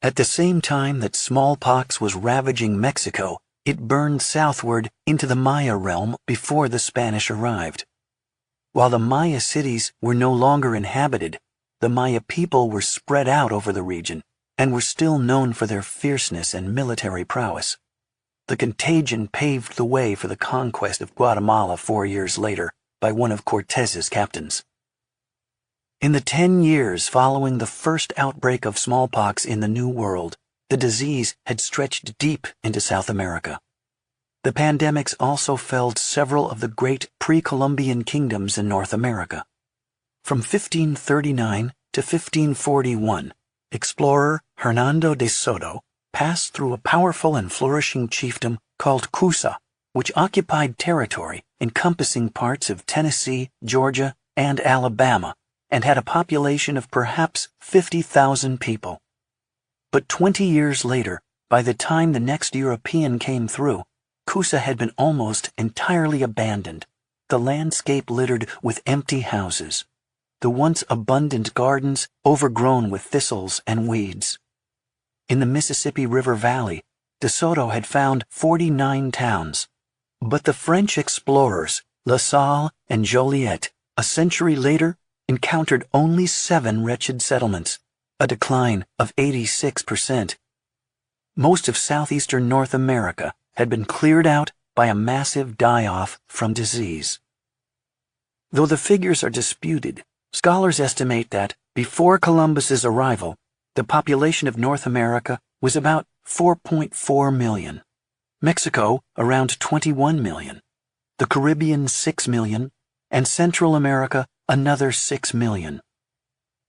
At the same time that smallpox was ravaging Mexico, it burned southward into the Maya realm before the Spanish arrived. While the Maya cities were no longer inhabited, the Maya people were spread out over the region and were still known for their fierceness and military prowess. The contagion paved the way for the conquest of Guatemala 4 years later by one of Cortez's captains. In the 10 years following the first outbreak of smallpox in the New World, the disease had stretched deep into South America. The pandemics also felled several of the great pre-Columbian kingdoms in North America. From 1539 to 1541, explorer Hernando de Soto passed through a powerful and flourishing chiefdom called Coosa, which occupied territory encompassing parts of Tennessee, Georgia, and Alabama, and had a population of perhaps 50,000 people. But 20 years later, by the time the next European came through, Coosa had been almost entirely abandoned, the landscape littered with empty houses, the once abundant gardens overgrown with thistles and weeds. In the Mississippi River Valley, De Soto had found 49 towns, but the French explorers La Salle and Joliet, a century later, encountered only 7 wretched settlements, a decline of 86%. Most of southeastern North America had been cleared out by a massive die-off from disease. Though the figures are disputed, scholars estimate that, before Columbus's arrival, the population of North America was about 4.4 million, Mexico around 21 million, the Caribbean 6 million, and Central America another 6 million.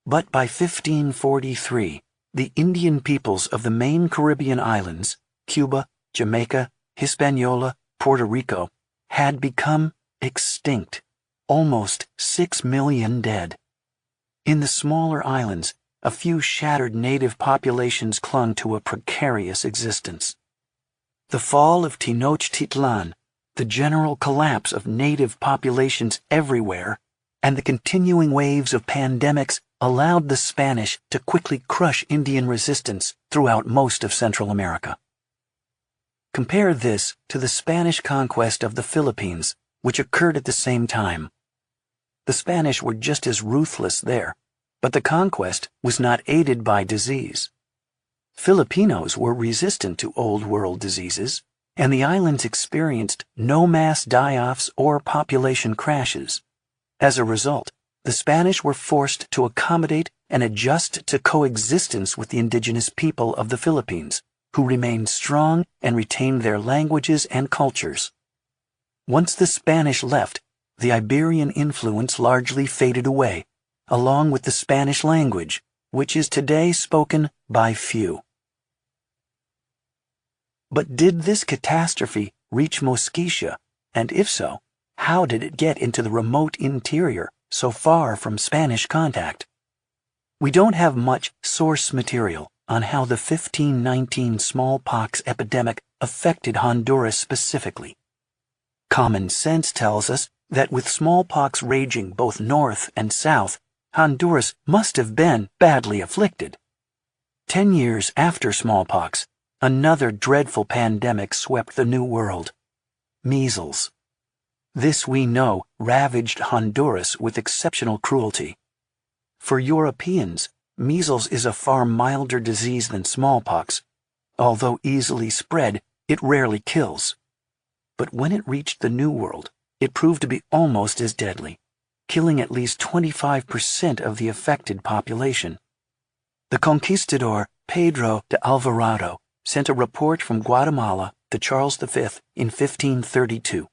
But by 1543, the Indian peoples of the main Caribbean islands, Cuba, Jamaica, Hispaniola, Puerto Rico, had become extinct, almost 6 million dead. In the smaller islands, a few shattered native populations clung to a precarious existence. The fall of Tenochtitlan, the general collapse of native populations everywhere, and the continuing waves of pandemics allowed the Spanish to quickly crush Indian resistance throughout most of Central America. Compare this to the Spanish conquest of the Philippines, which occurred at the same time. The Spanish were just as ruthless there, but the conquest was not aided by disease. Filipinos were resistant to Old World diseases, and the islands experienced no mass die-offs or population crashes. As a result, the Spanish were forced to accommodate and adjust to coexistence with the indigenous people of the Philippines, who remained strong and retained their languages and cultures. Once the Spanish left, the Iberian influence largely faded away, along with the Spanish language, which is today spoken by few. But did this catastrophe reach Mosquitia, and if so, how did it get into the remote interior so far from Spanish contact? We don't have much source material on how the 1519 smallpox epidemic affected Honduras specifically. Common sense tells us that with smallpox raging both north and south, Honduras must have been badly afflicted. 10 years after smallpox, another dreadful pandemic swept the New World: measles. This, we know, ravaged Honduras with exceptional cruelty. For Europeans, measles is a far milder disease than smallpox. Although easily spread, it rarely kills. But when it reached the New World, it proved to be almost as deadly, killing at least 25% of the affected population. The conquistador Pedro de Alvarado sent a report from Guatemala to Charles V in 1532.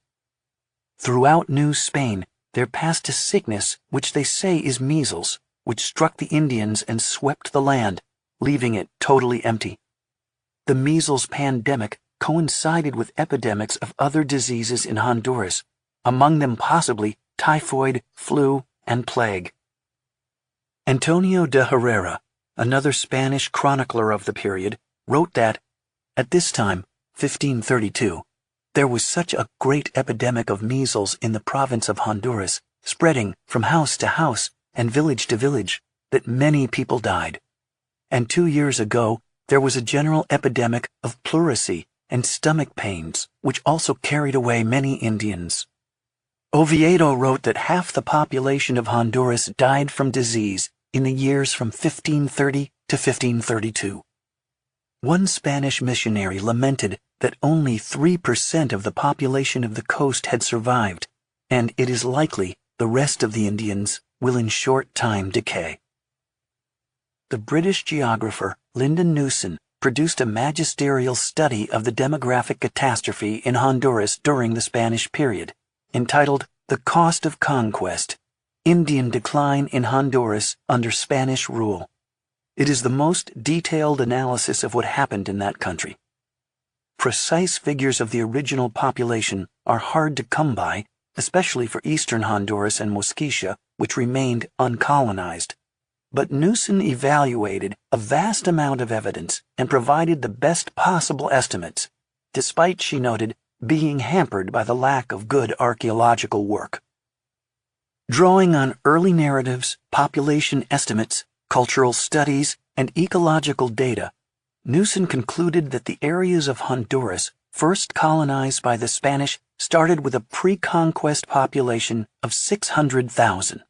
Throughout New Spain, there passed a sickness which they say is measles, which struck the Indians and swept the land, leaving it totally empty. The measles pandemic coincided with epidemics of other diseases in Honduras, among them possibly typhoid, flu, and plague. Antonio de Herrera, another Spanish chronicler of the period, wrote that, at this time, 1532, there was such a great epidemic of measles in the province of Honduras, spreading from house to house and village to village, that many people died. And 2 years ago, there was a general epidemic of pleurisy and stomach pains, which also carried away many Indians. Oviedo wrote that half the population of Honduras died from disease in the years from 1530 to 1532. One Spanish missionary lamented that only 3% of the population of the coast had survived, and it is likely the rest of the Indians will in short time decay. The British geographer Lyndon Newson produced a magisterial study of the demographic catastrophe in Honduras during the Spanish period, entitled The Cost of Conquest: Indian Decline in Honduras Under Spanish Rule. It is the most detailed analysis of what happened in that country. Precise figures of the original population are hard to come by, especially for eastern Honduras and Mosquitia, which remained uncolonized. But Newson evaluated a vast amount of evidence and provided the best possible estimates, despite, she noted, being hampered by the lack of good archaeological work. Drawing on early narratives, population estimates, cultural studies, and ecological data, Newson concluded that the areas of Honduras first colonized by the Spanish started with a pre-conquest population of 600,000.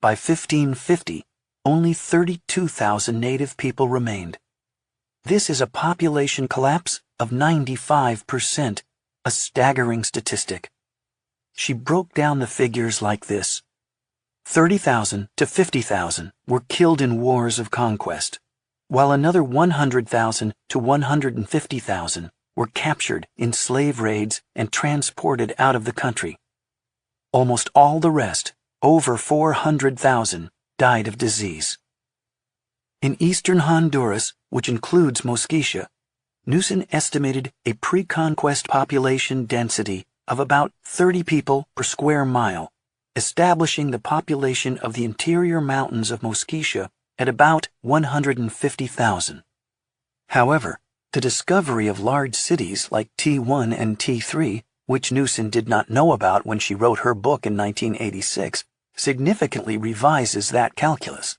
By 1550, only 32,000 native people remained. This is a population collapse of 95%, a staggering statistic. She broke down the figures like this: 30,000 to 50,000 were killed in wars of conquest, while another 100,000 to 150,000 were captured in slave raids and transported out of the country. Almost all the rest, over 400,000, died of disease. In eastern Honduras, which includes Mosquitia, Newson estimated a pre-conquest population density of about 30 people per square mile, establishing the population of the interior mountains of Mosquitia at about 150,000. However, the discovery of large cities like T1 and T3, which Newson did not know about when she wrote her book in 1986, significantly revises that calculus.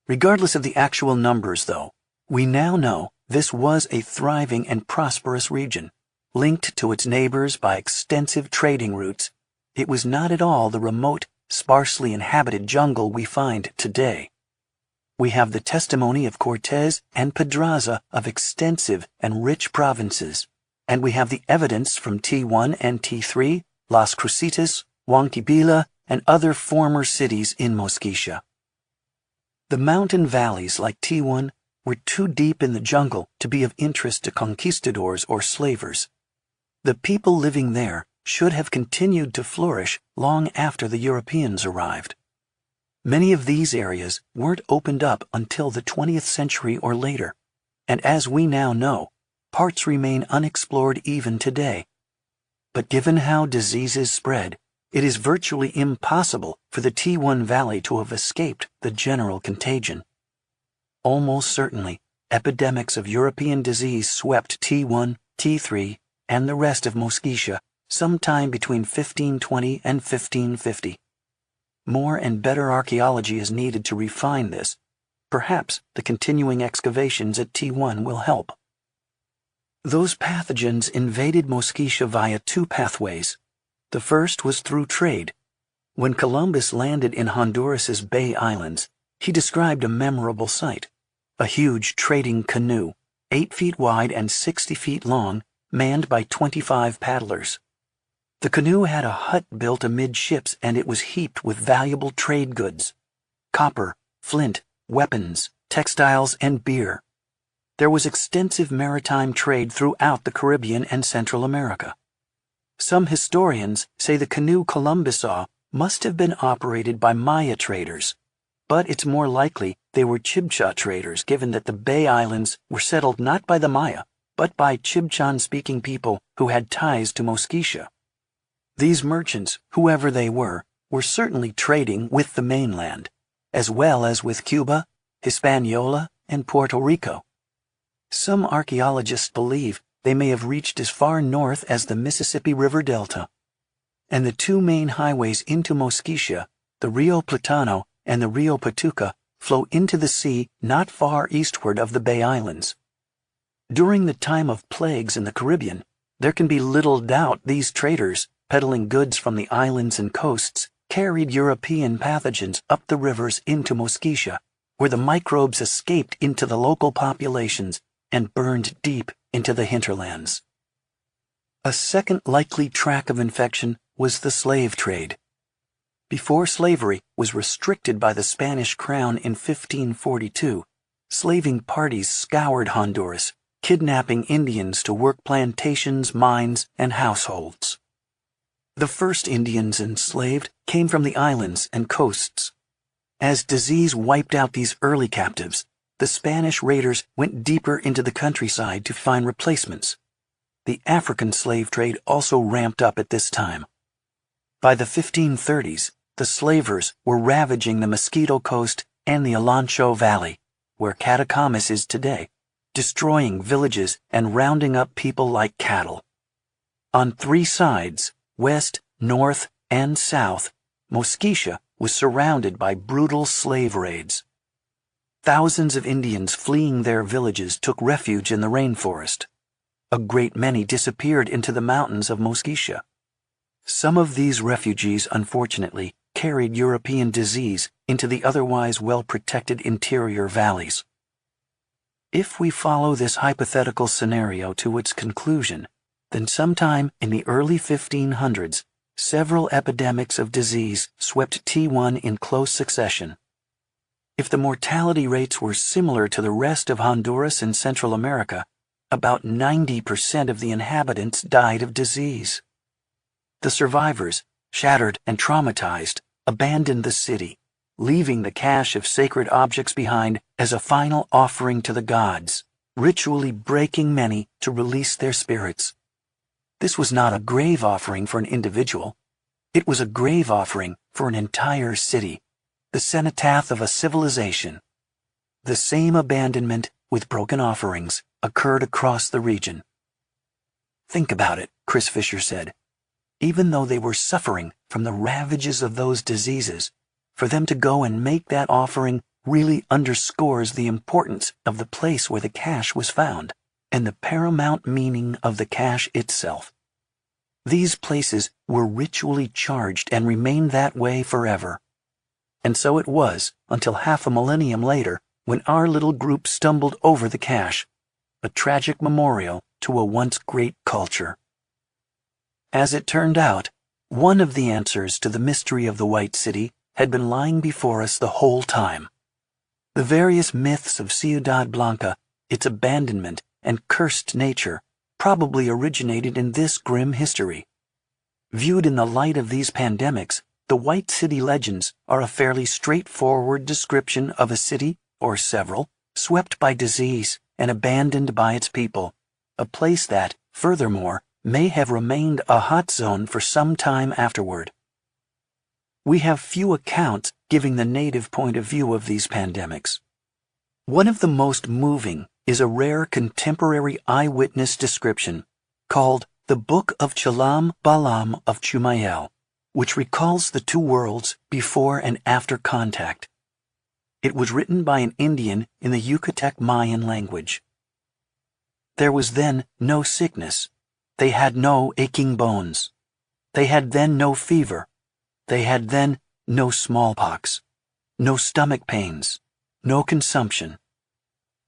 Regardless of the actual numbers, though, we now know this was a thriving and prosperous region, linked to its neighbors by extensive trading routes. It was not at all the remote, sparsely inhabited jungle we find today. We have the testimony of Cortés and Pedraza of extensive and rich provinces, and we have the evidence from T1 and T3, Las Crucitas, Huancavelica, and other former cities in Mosquitia. The mountain valleys like T1 were too deep in the jungle to be of interest to conquistadors or slavers. The people living there should have continued to flourish long after the Europeans arrived. Many of these areas weren't opened up until the 20th century or later, and as we now know, parts remain unexplored even today. But given how diseases spread, it is virtually impossible for the T1 Valley to have escaped the general contagion. Almost certainly, epidemics of European disease swept T1, T3, and the rest of Mosquitia sometime between 1520 and 1550. More and better archaeology is needed to refine this. Perhaps the continuing excavations at T1 will help. Those pathogens invaded Mosquitia via two pathways. The first was through trade. When Columbus landed in Honduras's Bay Islands, he described a memorable sight: a huge trading canoe, 8 feet wide and 60 feet long, manned by 25 paddlers. The canoe had a hut built amidships, and it was heaped with valuable trade goods: copper, flint, weapons, textiles, and beer. There was extensive maritime trade throughout the Caribbean and Central America. Some historians say the canoe Columbus saw must have been operated by Maya traders, but it's more likely they were Chibcha traders, given that the Bay Islands were settled not by the Maya, but by Chibchan-speaking people who had ties to Mosquitia. These merchants, whoever they were certainly trading with the mainland, as well as with Cuba, Hispaniola, and Puerto Rico. Some archaeologists believe they may have reached as far north as the Mississippi River Delta. And the two main highways into Mosquitia, the Rio Platano and the Rio Patuca, flow into the sea not far eastward of the Bay Islands. During the time of plagues in the Caribbean, there can be little doubt these traders, peddling goods from the islands and coasts, carried European pathogens up the rivers into Mosquitia, where the microbes escaped into the local populations and burned deep into the hinterlands. A second likely track of infection was the slave trade. Before slavery was restricted by the Spanish crown in 1542, slaving parties scoured Honduras, kidnapping Indians to work plantations, mines, and households. The first Indians enslaved came from the islands and coasts. As disease wiped out these early captives, the Spanish raiders went deeper into the countryside to find replacements. The African slave trade also ramped up at this time. By the 1530s, the slavers were ravaging the Mosquito Coast and the Olancho Valley, where Catacamas is today, destroying villages and rounding up people like cattle. On three sides, west, north, and south, Mosquitia was surrounded by brutal slave raids. Thousands of Indians fleeing their villages took refuge in the rainforest. A great many disappeared into the mountains of Mosquitia. Some of these refugees, unfortunately, carried European disease into the otherwise well-protected interior valleys. If we follow this hypothetical scenario to its conclusion, then sometime in the early 1500s, several epidemics of disease swept T1 in close succession. If the mortality rates were similar to the rest of Honduras and Central America, about 90% of the inhabitants died of disease. The survivors, shattered and traumatized, abandoned the city, leaving the cache of sacred objects behind as a final offering to the gods, ritually breaking many to release their spirits. This was not a grave offering for an individual. It was a grave offering for an entire city, the cenotaph of a civilization. The same abandonment with broken offerings occurred across the region. Think about it, Chris Fisher said. Even though they were suffering from the ravages of those diseases, for them to go and make that offering really underscores the importance of the place where the cache was found and the paramount meaning of the cache itself. These places were ritually charged and remained that way forever. And so it was until half a millennium later when our little group stumbled over the cache, a tragic memorial to a once great culture. As it turned out, one of the answers to the mystery of the White City had been lying before us the whole time. The various myths of Ciudad Blanca, its abandonment and cursed nature, probably originated in this grim history. Viewed in the light of these pandemics, the White City legends are a fairly straightforward description of a city, or several, swept by disease and abandoned by its people, a place that, furthermore, may have remained a hot zone for some time afterward. We have few accounts giving the native point of view of these pandemics. One of the most moving is a rare contemporary eyewitness description called The Book of Chalam Balam of Chumayel, which recalls the two worlds before and after contact. It was written by an Indian in the Yucatec Mayan language. There was then no sickness. They had no aching bones. They had then no fever. They had then no smallpox, no stomach pains, no consumption.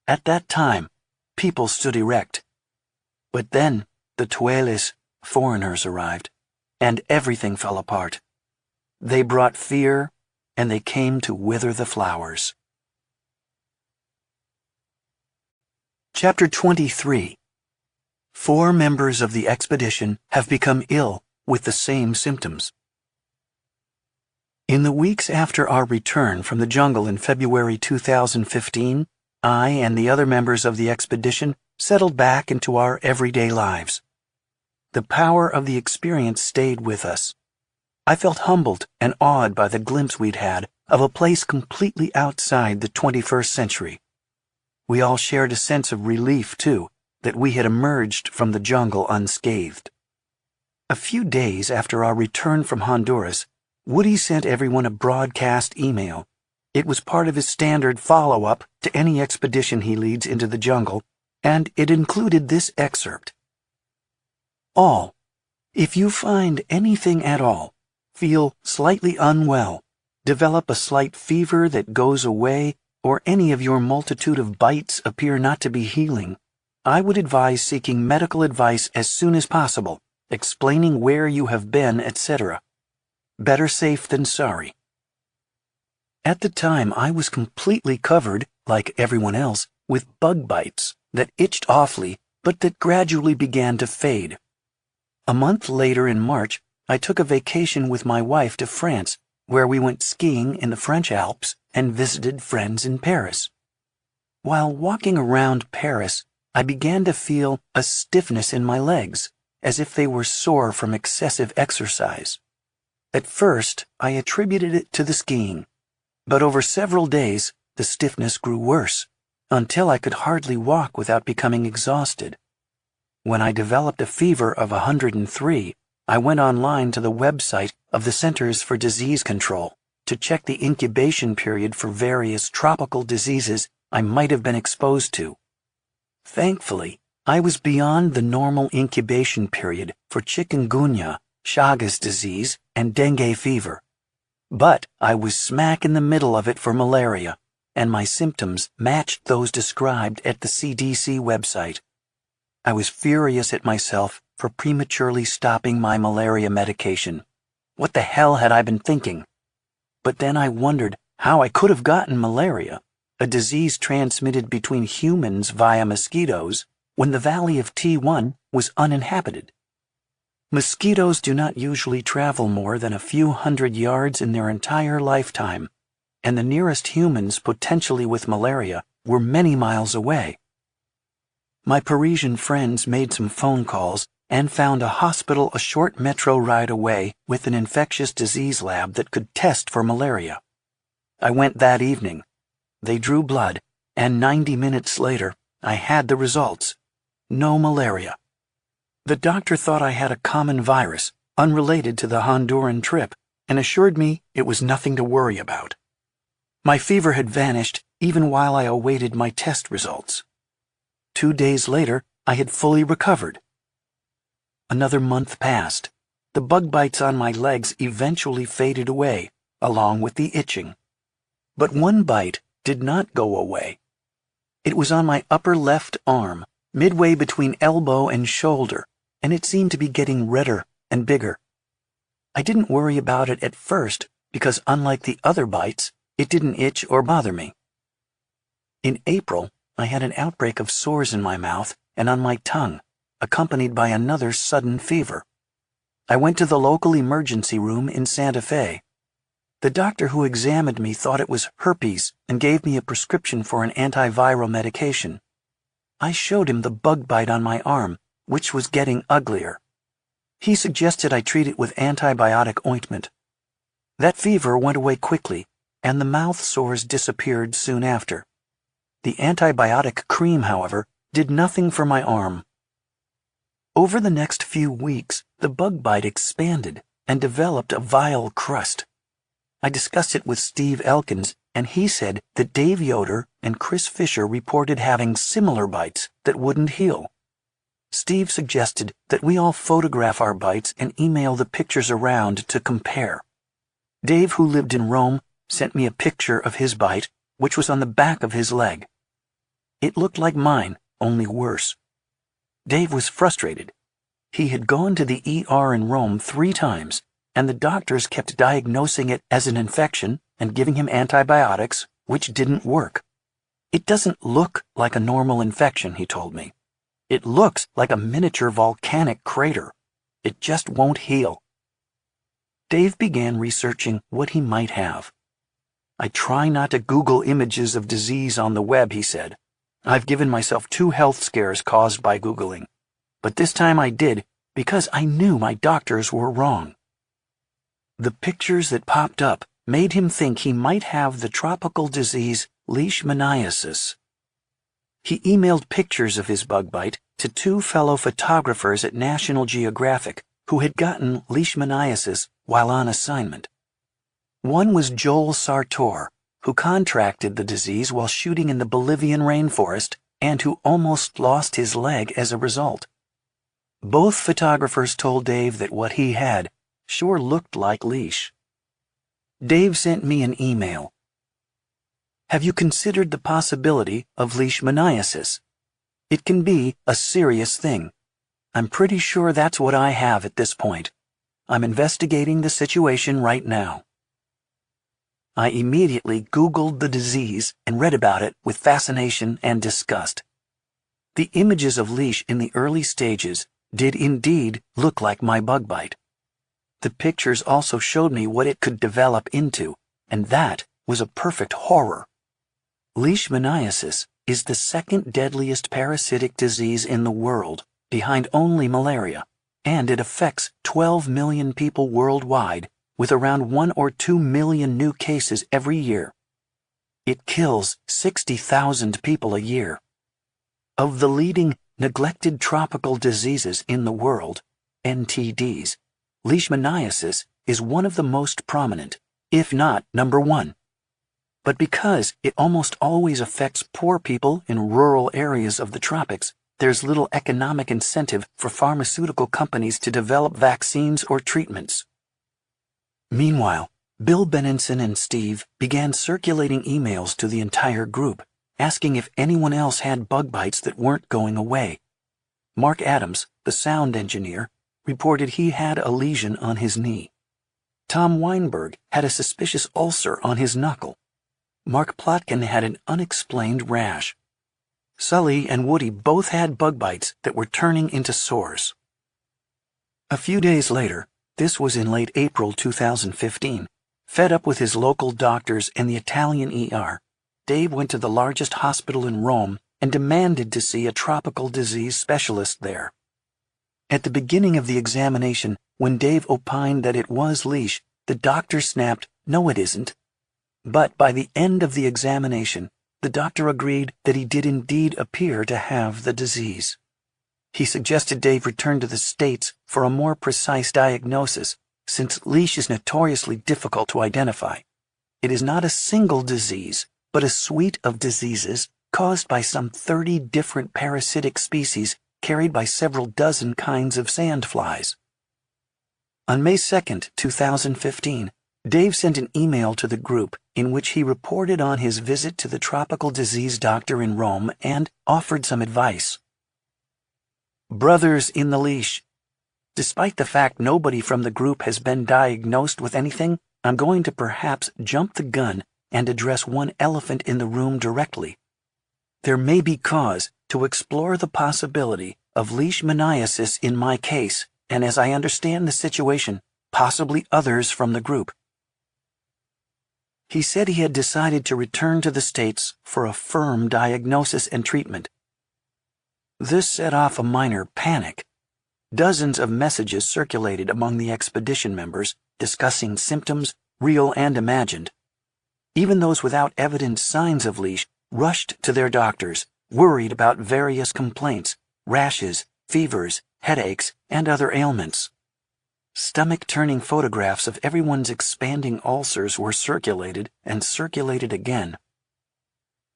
At that time, people stood erect. But then the Tueles, foreigners, arrived, and everything fell apart. They brought fear, and they came to wither the flowers. Chapter 23. 4 members of the expedition have become ill with the same symptoms. In the weeks after our return from the jungle in February 2015, I and the other members of the expedition settled back into our everyday lives. The power of the experience stayed with us. I felt humbled and awed by the glimpse we'd had of a place completely outside the 21st century. We all shared a sense of relief, too, that we had emerged from the jungle unscathed. A few days after our return from Honduras, Woody sent everyone a broadcast email. It was part of his standard follow-up to any expedition he leads into the jungle, and it included this excerpt. All, if you find anything at all, feel slightly unwell, develop a slight fever that goes away, or any of your multitude of bites appear not to be healing, I would advise seeking medical advice as soon as possible, explaining where you have been, etc. Better safe than sorry. At the time, I was completely covered, like everyone else, with bug bites that itched awfully, but that gradually began to fade. A month later in March, I took a vacation with my wife to France, where we went skiing in the French Alps and visited friends in Paris. While walking around Paris, I began to feel a stiffness in my legs, as if they were sore from excessive exercise. At first, I attributed it to the skiing, but over several days, the stiffness grew worse, until I could hardly walk without becoming exhausted. When I developed a fever of 103, I went online to the website of the Centers for Disease Control to check the incubation period for various tropical diseases I might have been exposed to. Thankfully, I was beyond the normal incubation period for chikungunya, Chagas disease, and dengue fever. But I was smack in the middle of it for malaria, and my symptoms matched those described at the CDC website. I was furious at myself for prematurely stopping my malaria medication. What the hell had I been thinking? But then I wondered how I could have gotten malaria, a disease transmitted between humans via mosquitoes, when the valley of T1 was uninhabited. Mosquitoes do not usually travel more than a few hundred yards in their entire lifetime, and the nearest humans potentially with malaria were many miles away. My Parisian friends made some phone calls and found a hospital a short metro ride away with an infectious disease lab that could test for malaria. I went that evening. They drew blood, and 90 minutes later, I had the results. No malaria. The doctor thought I had a common virus, unrelated to the Honduran trip, and assured me it was nothing to worry about. My fever had vanished even while I awaited my test results. 2 days later, I had fully recovered. Another month passed. The bug bites on my legs eventually faded away, along with the itching. But one bite did not go away. It was on my upper left arm, midway between elbow and shoulder, and it seemed to be getting redder and bigger. I didn't worry about it at first because, unlike the other bites, it didn't itch or bother me. In April, I had an outbreak of sores in my mouth and on my tongue, accompanied by another sudden fever. I went to the local emergency room in Santa Fe. The doctor who examined me thought it was herpes and gave me a prescription for an antiviral medication. I showed him the bug bite on my arm, which was getting uglier. He suggested I treat it with antibiotic ointment. That fever went away quickly, and the mouth sores disappeared soon after. The antibiotic cream, however, did nothing for my arm. Over the next few weeks, the bug bite expanded and developed a vile crust. I discussed it with Steve Elkins, and he said that Dave Yoder and Chris Fisher reported having similar bites that wouldn't heal. Steve suggested that we all photograph our bites and email the pictures around to compare. Dave, who lived in Rome, sent me a picture of his bite, which was on the back of his leg. It looked like mine, only worse. Dave was frustrated. He had gone to the ER in Rome 3 times, and the doctors kept diagnosing it as an infection and giving him antibiotics, which didn't work. It doesn't look like a normal infection, he told me. It looks like a miniature volcanic crater. It just won't heal. Dave began researching what he might have. I try not to Google images of disease on the web, he said. I've given myself 2 health scares caused by Googling. But this time I did because I knew my doctors were wrong. The pictures that popped up made him think he might have the tropical disease leishmaniasis. He emailed pictures of his bug bite to two fellow photographers at National Geographic who had gotten leishmaniasis while on assignment. One was Joel Sartor, who contracted the disease while shooting in the Bolivian rainforest and who almost lost his leg as a result. Both photographers told Dave that what he had sure looked like leash. Dave sent me an email. Have you considered the possibility of leishmaniasis? It can be a serious thing. I'm pretty sure that's what I have at this point. I'm investigating the situation right now. I immediately Googled the disease and read about it with fascination and disgust. The images of leash in the early stages did indeed look like my bug bite. The pictures also showed me what it could develop into, and that was a perfect horror. Leishmaniasis is the second deadliest parasitic disease in the world, behind only malaria, and it affects 12 million people worldwide, with around 1 or 2 million new cases every year. It kills 60,000 people a year. Of the leading neglected tropical diseases in the world, NTDs, leishmaniasis is one of the most prominent, if not number one. But because it almost always affects poor people in rural areas of the tropics, there's little economic incentive for pharmaceutical companies to develop vaccines or treatments. Meanwhile, Bill Benenson and Steve began circulating emails to the entire group, asking if anyone else had bug bites that weren't going away. Mark Adams, the sound engineer, reported he had a lesion on his knee. Tom Weinberg had a suspicious ulcer on his knuckle. Mark Plotkin had an unexplained rash. Sully and Woody both had bug bites that were turning into sores. A few days later, this was in late April 2015, fed up with his local doctors and the Italian ER, Dave went to the largest hospital in Rome and demanded to see a tropical disease specialist there. At the beginning of the examination, when Dave opined that it was leash, the doctor snapped, "No, it isn't." But by the end of the examination, the doctor agreed that he did indeed appear to have the disease. He suggested Dave return to the States for a more precise diagnosis, since leash is notoriously difficult to identify. It is not a single disease, but a suite of diseases caused by some 30 different parasitic species carried by several dozen kinds of sandflies. On May 2, 2015, Dave sent an email to the group in which he reported on his visit to the tropical disease doctor in Rome and offered some advice. Brothers in the leash. Despite the fact nobody from the group has been diagnosed with anything, I'm going to perhaps jump the gun and address one elephant in the room directly. There may be cause to explore the possibility of leishmaniasis in my case, and as I understand the situation, possibly others from the group. He said he had decided to return to the States for a firm diagnosis and treatment. This set off a minor panic. Dozens of messages circulated among the expedition members discussing symptoms, real and imagined. Even those without evident signs of leash rushed to their doctors, worried about various complaints, rashes, fevers, headaches, and other ailments. Stomach-turning photographs of everyone's expanding ulcers were circulated and circulated again.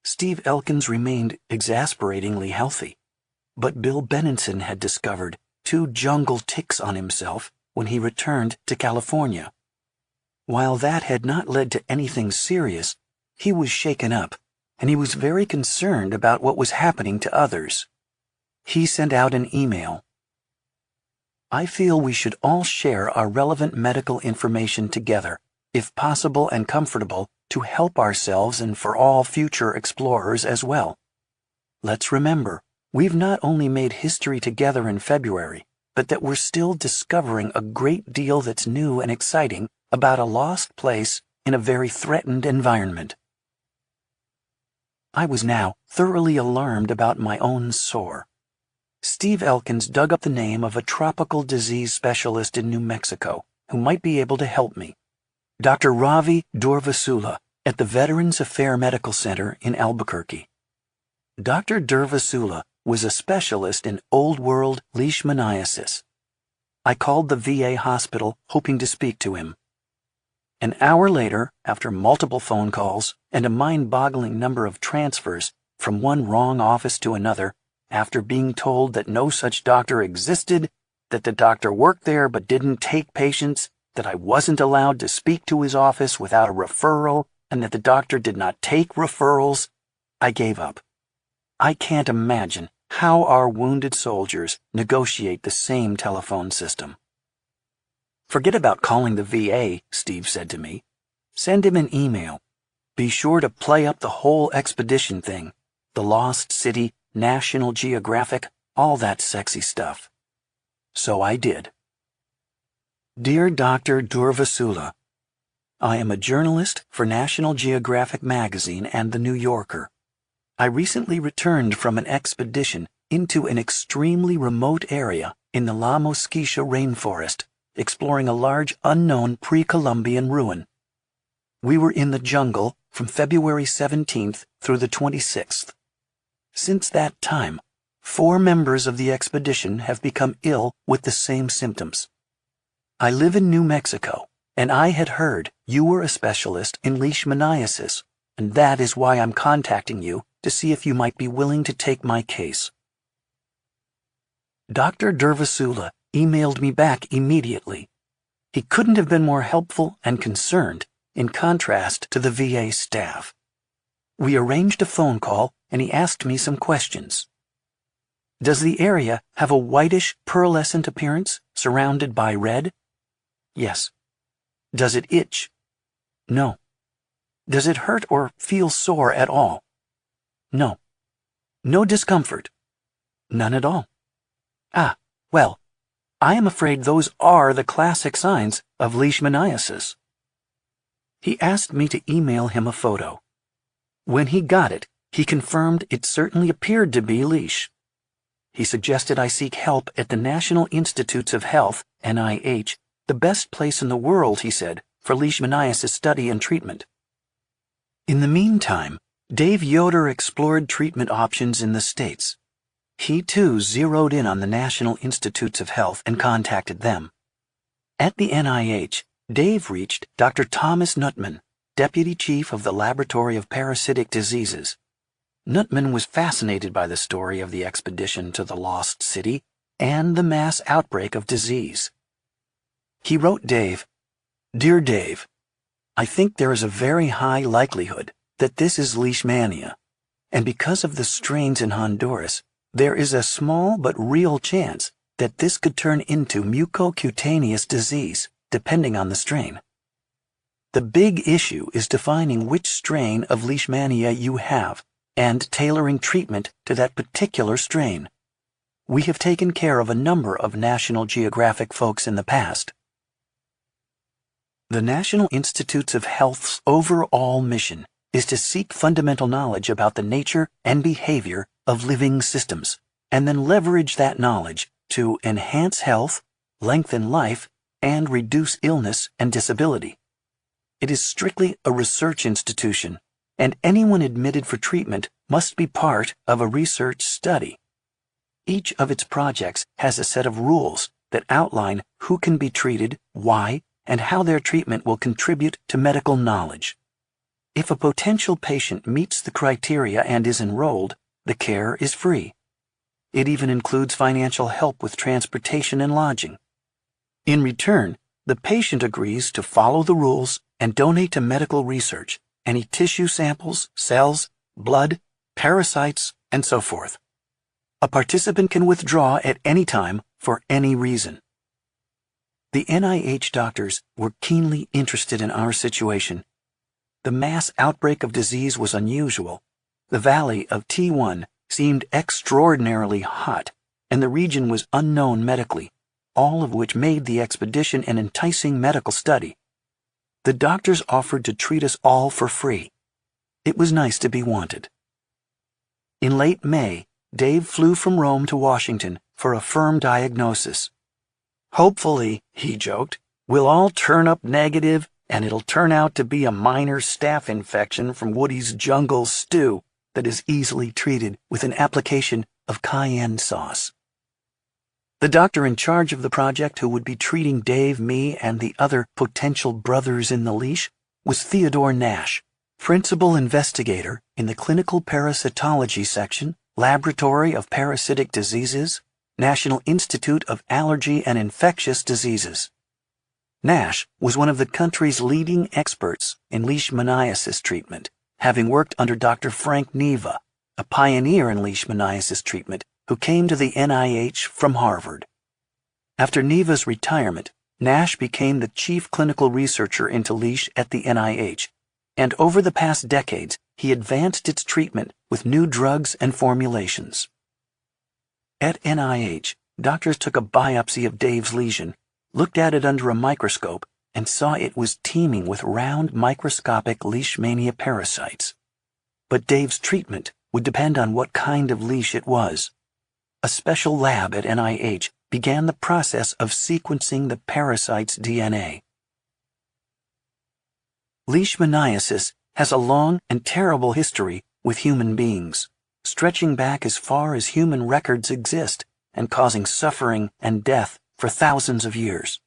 Steve Elkins remained exasperatingly healthy, but Bill Benenson had discovered 2 jungle ticks on himself when he returned to California. While that had not led to anything serious, he was shaken up, and he was very concerned about what was happening to others. He sent out an email. I feel we should all share our relevant medical information together, if possible and comfortable, to help ourselves and for all future explorers as well. Let's remember, we've not only made history together in February, but that we're still discovering a great deal that's new and exciting about a lost place in a very threatened environment. I was now thoroughly alarmed about my own sore. Steve Elkins dug up the name of a tropical disease specialist in New Mexico who might be able to help me. Dr. Ravi Durvasula at the Veterans Affairs Medical Center in Albuquerque. Dr. Durvasula was a specialist in Old World leishmaniasis. I called the VA hospital hoping to speak to him. An hour later, after multiple phone calls and a mind-boggling number of transfers from one wrong office to another, after being told that no such doctor existed, that the doctor worked there but didn't take patients, that I wasn't allowed to speak to his office without a referral, and that the doctor did not take referrals, I gave up. I can't imagine how our wounded soldiers negotiate the same telephone system. Forget about calling the VA, Steve said to me. Send him an email. Be sure to play up the whole expedition thing, the Lost City, National Geographic, all that sexy stuff. So I did. Dear Dr. Durvasula, I am a journalist for National Geographic magazine and The New Yorker. I recently returned from an expedition into an extremely remote area in the La Mosquitia rainforest, exploring a large unknown pre-Columbian ruin. We were in the jungle from February 17th through the 26th. Since that time, 4 members of the expedition have become ill with the same symptoms. I live in New Mexico, and I had heard you were a specialist in leishmaniasis, and that is why I'm contacting you to see if you might be willing to take my case. Dr. Durvasula emailed me back immediately. He couldn't have been more helpful and concerned, in contrast to the VA staff. We arranged a phone call, and he asked me some questions. Does the area have a whitish, pearlescent appearance, surrounded by red? Yes. Does it itch? No. Does it hurt or feel sore at all? No. No discomfort? None at all. Ah, well, I am afraid those are the classic signs of leishmaniasis. He asked me to email him a photo. When he got it, he confirmed it certainly appeared to be leash. He suggested I seek help at the National Institutes of Health, NIH, the best place in the world, he said, for leishmaniasis study and treatment. In the meantime, Dave Yoder explored treatment options in the States. He, too, zeroed in on the National Institutes of Health and contacted them. At the NIH, Dave reached Dr. Thomas Nutman, Deputy Chief of the Laboratory of Parasitic Diseases. Nutman was fascinated by the story of the expedition to the Lost City and the mass outbreak of disease. He wrote Dave, Dear Dave, I think there is a very high likelihood that this is leishmania, and because of the strains in Honduras, there is a small but real chance that this could turn into mucocutaneous disease, depending on the strain. The big issue is defining which strain of leishmania you have and tailoring treatment to that particular strain. We have taken care of a number of National Geographic folks in the past. The National Institutes of Health's overall mission is to seek fundamental knowledge about the nature and behavior of living systems, and then leverage that knowledge to enhance health, lengthen life, and reduce illness and disability. It is strictly a research institution, and anyone admitted for treatment must be part of a research study. Each of its projects has a set of rules that outline who can be treated, why, and how their treatment will contribute to medical knowledge. If a potential patient meets the criteria and is enrolled, the care is free. It even includes financial help with transportation and lodging. In return, the patient agrees to follow the rules and donate to medical research, any tissue samples, cells, blood, parasites, and so forth. A participant can withdraw at any time for any reason. The NIH doctors were keenly interested in our situation. The mass outbreak of disease was unusual. The valley of T1 seemed extraordinarily hot, and the region was unknown medically, all of which made the expedition an enticing medical study. The doctors offered to treat us all for free. It was nice to be wanted. In late May, Dave flew from Rome to Washington for a firm diagnosis. Hopefully, he joked, we'll all turn up negative and it'll turn out to be a minor staph infection from Woody's jungle stew that is easily treated with an application of cayenne sauce. The doctor in charge of the project who would be treating Dave, me, and the other potential brothers in the leash was Theodore Nash, principal investigator in the Clinical Parasitology Section, Laboratory of Parasitic Diseases, National Institute of Allergy and Infectious Diseases. Nash was one of the country's leading experts in leishmaniasis treatment, having worked under Dr. Frank Neva, a pioneer in leishmaniasis treatment who came to the NIH from Harvard. After Neva's retirement, Nash became the chief clinical researcher into leash at the NIH, and over the past decades, he advanced its treatment with new drugs and formulations. At NIH, doctors took a biopsy of Dave's lesion, looked at it under a microscope, and saw it was teeming with round microscopic leishmania parasites. But Dave's treatment would depend on what kind of leash it was. A special lab at NIH began the process of sequencing the parasite's DNA. Leishmaniasis has a long and terrible history with human beings, stretching back as far as human records exist and causing suffering and death for thousands of years.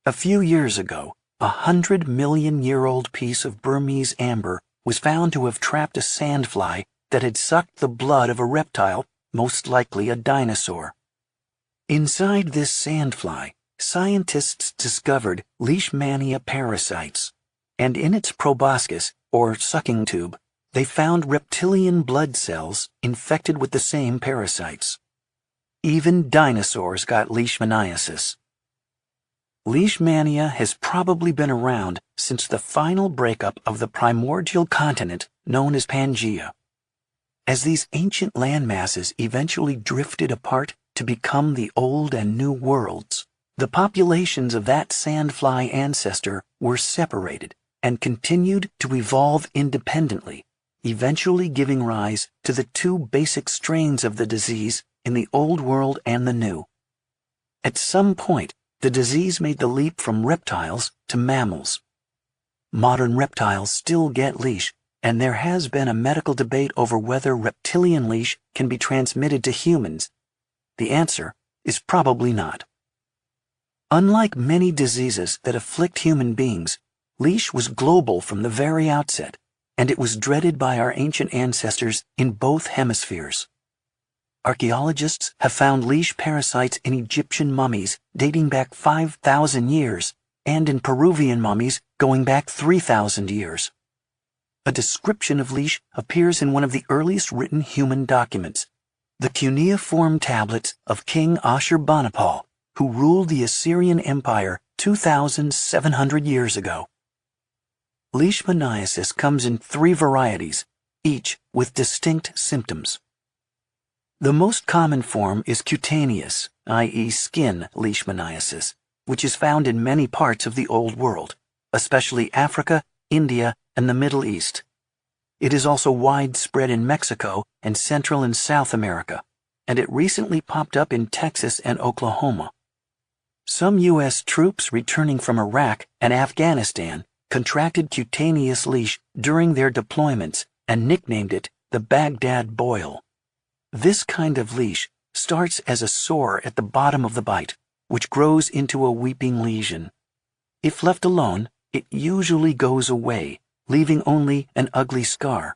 A few years ago, a 100-million-year-old piece of Burmese amber was found to have trapped a sandfly that had sucked the blood of a reptile, most likely a dinosaur. Inside this sandfly, scientists discovered leishmania parasites, and in its proboscis, or sucking tube, they found reptilian blood cells infected with the same parasites. Even dinosaurs got leishmaniasis. Leishmania has probably been around since the final breakup of the primordial continent known as Pangaea. As these ancient landmasses eventually drifted apart to become the old and new worlds, the populations of that sandfly ancestor were separated and continued to evolve independently, eventually giving rise to the two basic strains of the disease in the Old World and the New. At some point, the disease made the leap from reptiles to mammals. Modern reptiles still get leash, and there has been a medical debate over whether reptilian leash can be transmitted to humans. The answer is probably not. Unlike many diseases that afflict human beings, leash was global from the very outset, and it was dreaded by our ancient ancestors in both hemispheres. Archaeologists have found leash parasites in Egyptian mummies dating back 5,000 years and in Peruvian mummies going back 3,000 years. A description of leash appears in one of the earliest written human documents, the cuneiform tablets of King Ashurbanipal, who ruled the Assyrian Empire 2,700 years ago. Leishmaniasis comes in 3 varieties, each with distinct symptoms. The most common form is cutaneous, i.e. skin leishmaniasis, which is found in many parts of the Old World, especially Africa, India, and the Middle East. It is also widespread in Mexico and Central and South America, and it recently popped up in Texas and Oklahoma. Some U.S. troops returning from Iraq and Afghanistan contracted cutaneous leash during their deployments and nicknamed it the Baghdad boil. This kind of leash starts as a sore at the bottom of the bite, which grows into a weeping lesion. If left alone, it usually goes away, leaving only an ugly scar.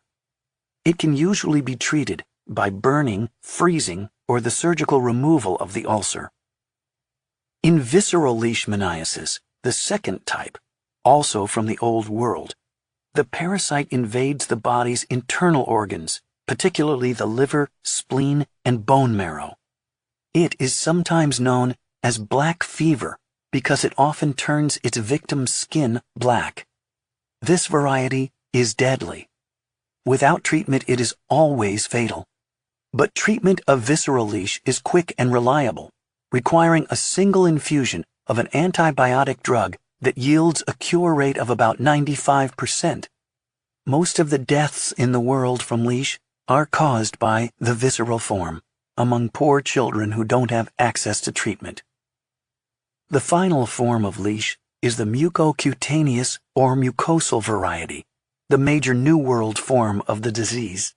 It can usually be treated by burning, freezing, or the surgical removal of the ulcer. In visceral leishmaniasis, the second type, also from the Old World, the parasite invades the body's internal organs, particularly the liver, spleen, and bone marrow. It is sometimes known as black fever because it often turns its victim's skin black. This variety is deadly. Without treatment, it is always fatal. But treatment of visceral leash is quick and reliable, requiring a single infusion of an antibiotic drug that yields a cure rate of about 95%. Most of the deaths in the world from leash are caused by the visceral form, among poor children who don't have access to treatment. The final form of leash is the mucocutaneous or mucosal variety, the major New World form of the disease.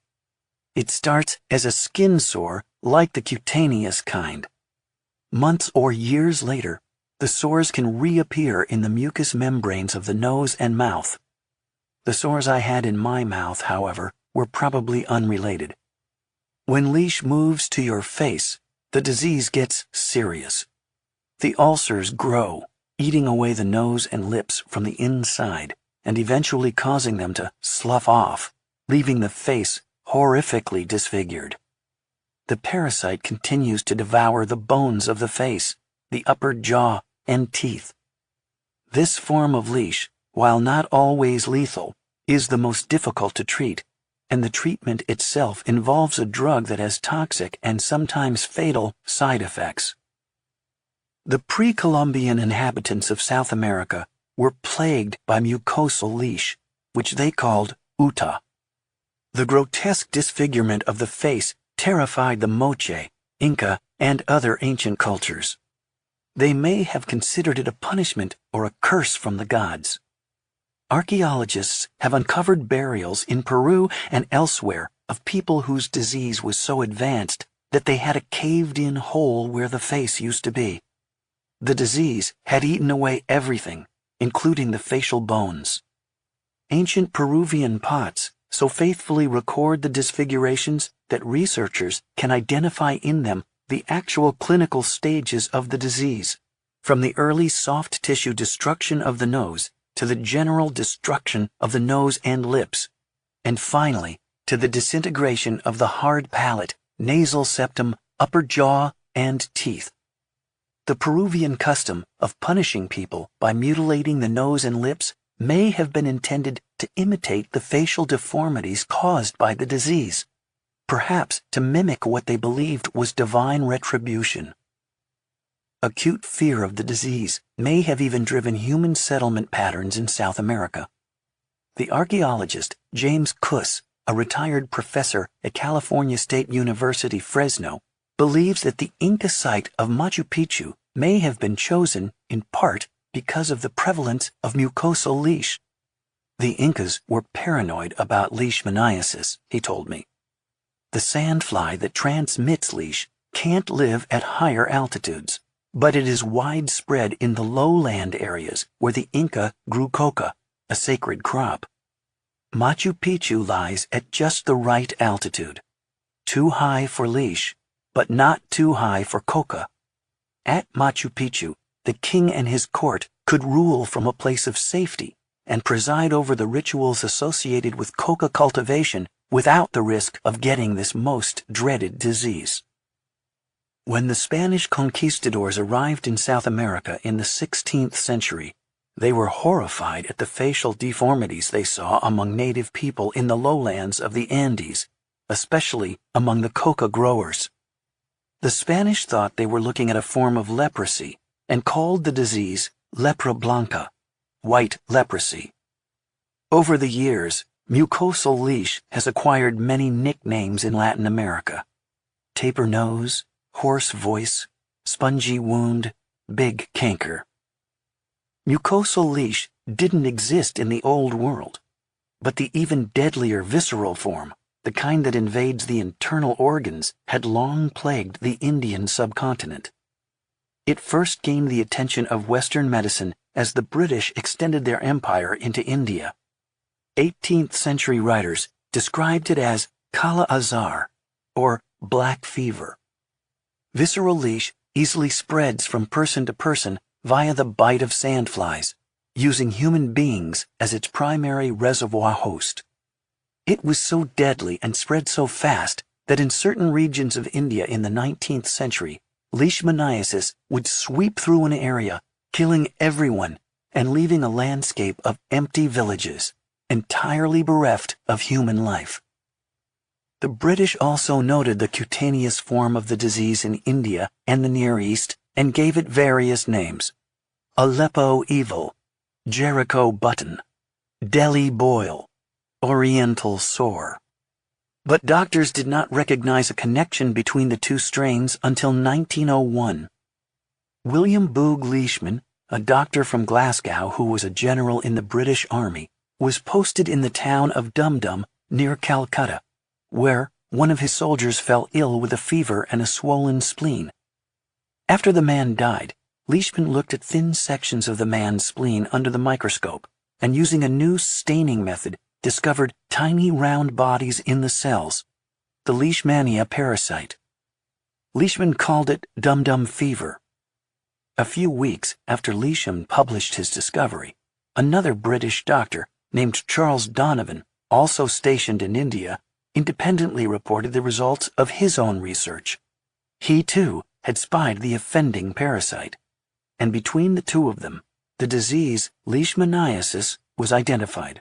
It starts as a skin sore like the cutaneous kind. Months or years later, the sores can reappear in the mucous membranes of the nose and mouth. The sores I had in my mouth, however, were probably unrelated. When leash moves to your face, the disease gets serious. The ulcers grow, eating away the nose and lips from the inside and eventually causing them to slough off, leaving the face horrifically disfigured. The parasite continues to devour the bones of the face, the upper jaw, and teeth. This form of leash, while not always lethal, is the most difficult to treat, and the treatment itself involves a drug that has toxic and sometimes fatal side effects. The pre-Columbian inhabitants of South America were plagued by mucosal leash, which they called uta. The grotesque disfigurement of the face terrified the Moche, Inca, and other ancient cultures. They may have considered it a punishment or a curse from the gods. Archaeologists have uncovered burials in Peru and elsewhere of people whose disease was so advanced that they had a caved-in hole where the face used to be. The disease had eaten away everything, including the facial bones. Ancient Peruvian pots so faithfully record the disfigurations that researchers can identify in them the actual clinical stages of the disease, from the early soft tissue destruction of the nose to the general destruction of the nose and lips, and finally to the disintegration of the hard palate, nasal septum, upper jaw, and teeth. The Peruvian custom of punishing people by mutilating the nose and lips may have been intended to imitate the facial deformities caused by the disease, perhaps to mimic what they believed was divine retribution. Acute fear of the disease may have even driven human settlement patterns in South America. The archaeologist James Kuss, a retired professor at California State University, Fresno, believes that the Inca site of Machu Picchu may have been chosen, in part, because of the prevalence of mucosal leash. The Incas were paranoid about leishmaniasis, he told me. The sandfly that transmits leash can't live at higher altitudes, but it is widespread in the lowland areas where the Inca grew coca, a sacred crop. Machu Picchu lies at just the right altitude, too high for leash, but not too high for coca. At Machu Picchu, the king and his court could rule from a place of safety and preside over the rituals associated with coca cultivation without the risk of getting this most dreaded disease. When the Spanish conquistadors arrived in South America in the 16th century, they were horrified at the facial deformities they saw among native people in the lowlands of the Andes, especially among the coca growers. The Spanish thought they were looking at a form of leprosy and called the disease lepra blanca, white leprosy. Over the years, mucosal leash has acquired many nicknames in Latin America: taper nose, hoarse voice, spongy wound, big canker. Mucosal leash didn't exist in the Old World, but the even deadlier visceral form, the kind that invades the internal organs, had long plagued the Indian subcontinent. It first gained the attention of Western medicine as the British extended their empire into India. 18th century writers described it as Kala Azar, or black fever. Visceral leash easily spreads from person to person via the bite of sandflies, using human beings as its primary reservoir host. It was so deadly and spread so fast that in certain regions of India in the 19th century, leishmaniasis would sweep through an area, killing everyone and leaving a landscape of empty villages, entirely bereft of human life. The British also noted the cutaneous form of the disease in India and the Near East and gave it various names: Aleppo evil, Jericho button, Delhi boil, Oriental sore. But doctors did not recognize a connection between the two strains until 1901. William Boog Leishman, a doctor from Glasgow who was a general in the British Army, was posted in the town of Dum Dum near Calcutta, where, one of his soldiers fell ill with a fever and a swollen spleen. After the man died, Leishman looked at thin sections of the man's spleen under the microscope and, using a new staining method, discovered tiny round bodies in the cells, the Leishmania parasite. Leishman called it dum-dum fever. A few weeks after Leishman published his discovery, another British doctor named Charles Donovan, also stationed in India, independently reported the results of his own research. He, too, had spied the offending parasite, and between the two of them, the disease leishmaniasis was identified.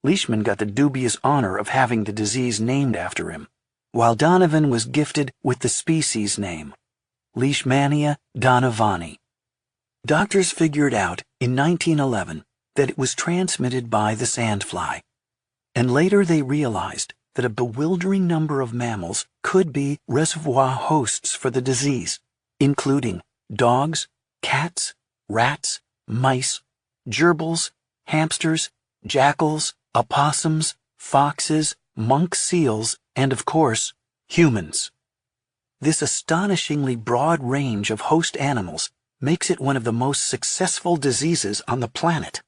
Leishman got the dubious honor of having the disease named after him, while Donovan was gifted with the species name, Leishmania donovani. Doctors figured out in 1911 that it was transmitted by the sandfly, and later they realized that a bewildering number of mammals could be reservoir hosts for the disease, including dogs, cats, rats, mice, gerbils, hamsters, jackals, opossums, foxes, monk seals, and, of course, humans. This astonishingly broad range of host animals makes it one of the most successful diseases on the planet.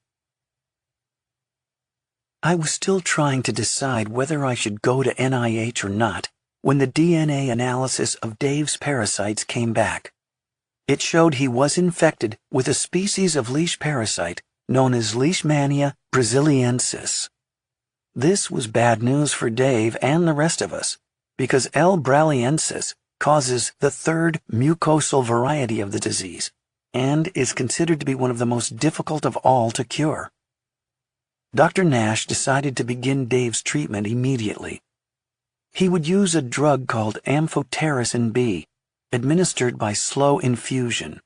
I was still trying to decide whether I should go to NIH or not when the DNA analysis of Dave's parasites came back. It showed he was infected with a species of leash parasite known as Leishmania brasiliensis. This was bad news for Dave and the rest of us, because L. brasiliensis causes the third mucosal variety of the disease and is considered to be one of the most difficult of all to cure. Dr. Nash decided to begin Dave's treatment immediately. He would use a drug called amphotericin B, administered by slow infusion.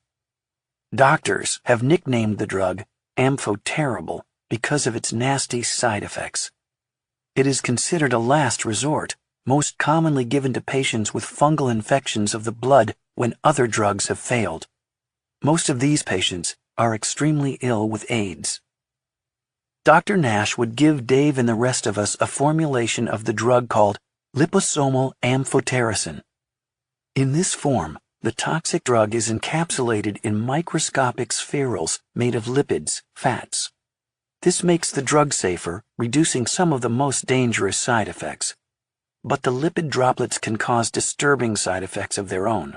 Doctors have nicknamed the drug amphoterrible because of its nasty side effects. It is considered a last resort, most commonly given to patients with fungal infections of the blood when other drugs have failed. Most of these patients are extremely ill with AIDS. Dr. Nash would give Dave and the rest of us a formulation of the drug called liposomal amphotericin. In this form, the toxic drug is encapsulated in microscopic spherules made of lipids, fats. This makes the drug safer, reducing some of the most dangerous side effects. But the lipid droplets can cause disturbing side effects of their own.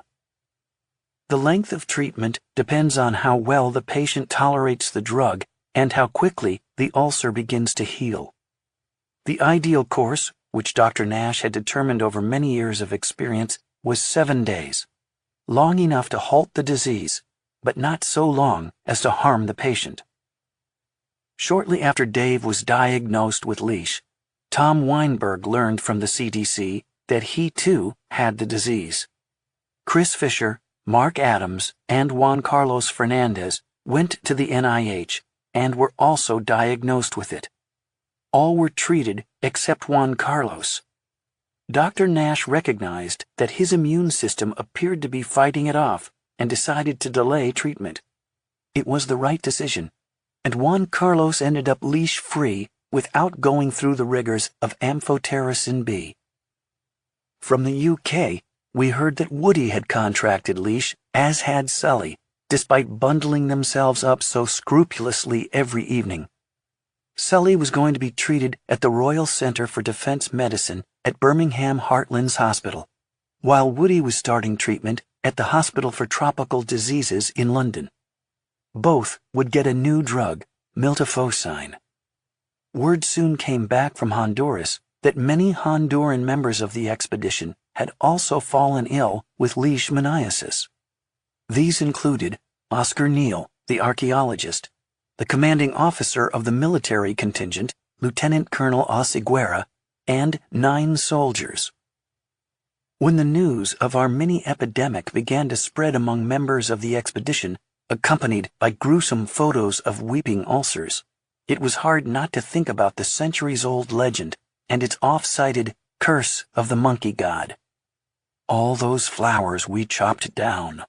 The length of treatment depends on how well the patient tolerates the drug and how quickly the ulcer begins to heal. The ideal course, which Dr. Nash had determined over many years of experience, was 7 days, long enough to halt the disease, but not so long as to harm the patient. Shortly after Dave was diagnosed with leash, Tom Weinberg learned from the CDC that he too had the disease. Chris Fisher, Mark Adams, and Juan Carlos Fernandez went to the NIH and were also diagnosed with it. All were treated except Juan Carlos. Dr. Nash recognized that his immune system appeared to be fighting it off and decided to delay treatment. It was the right decision, and Juan Carlos ended up leash-free without going through the rigors of amphotericin B. From the UK, we heard that Woody had contracted leash, as had Sully, despite bundling themselves up so scrupulously every evening. Sully was going to be treated at the Royal Centre for Defence Medicine at Birmingham Heartlands Hospital, while Woody was starting treatment at the Hospital for Tropical Diseases in London. Both would get a new drug, miltefosine. Word soon came back from Honduras that many Honduran members of the expedition had also fallen ill with leishmaniasis. These included Oscar Neal, the archaeologist, the commanding officer of the military contingent, Lieutenant Colonel Osiguera, and 9 soldiers. When the news of our mini-epidemic began to spread among members of the expedition, accompanied by gruesome photos of weeping ulcers, it was hard not to think about the centuries-old legend and its oft-cited curse of the monkey god. All those flowers we chopped down.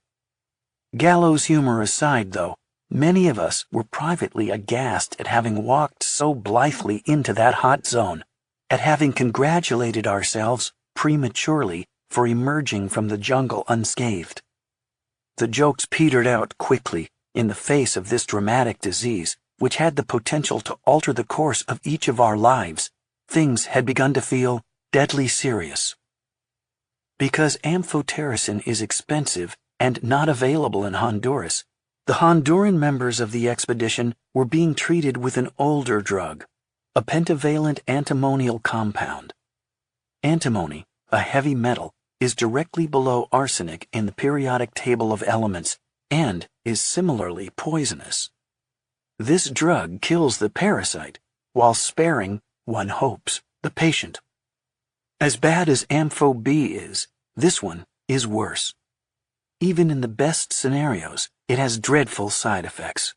Gallows humor aside, though, many of us were privately aghast at having walked so blithely into that hot zone, at having congratulated ourselves prematurely for emerging from the jungle unscathed. The jokes petered out quickly in the face of this dramatic disease, which had the potential to alter the course of each of our lives. Things had begun to feel deadly serious. Because amphotericin is expensive and not available in Honduras, the Honduran members of the expedition were being treated with an older drug, a pentavalent antimonial compound. Antimony, a heavy metal, is directly below arsenic in the periodic table of elements and is similarly poisonous. This drug kills the parasite while sparing, one hopes, the patient. As bad as Ampho B is, this one is worse. Even in the best scenarios, it has dreadful side effects.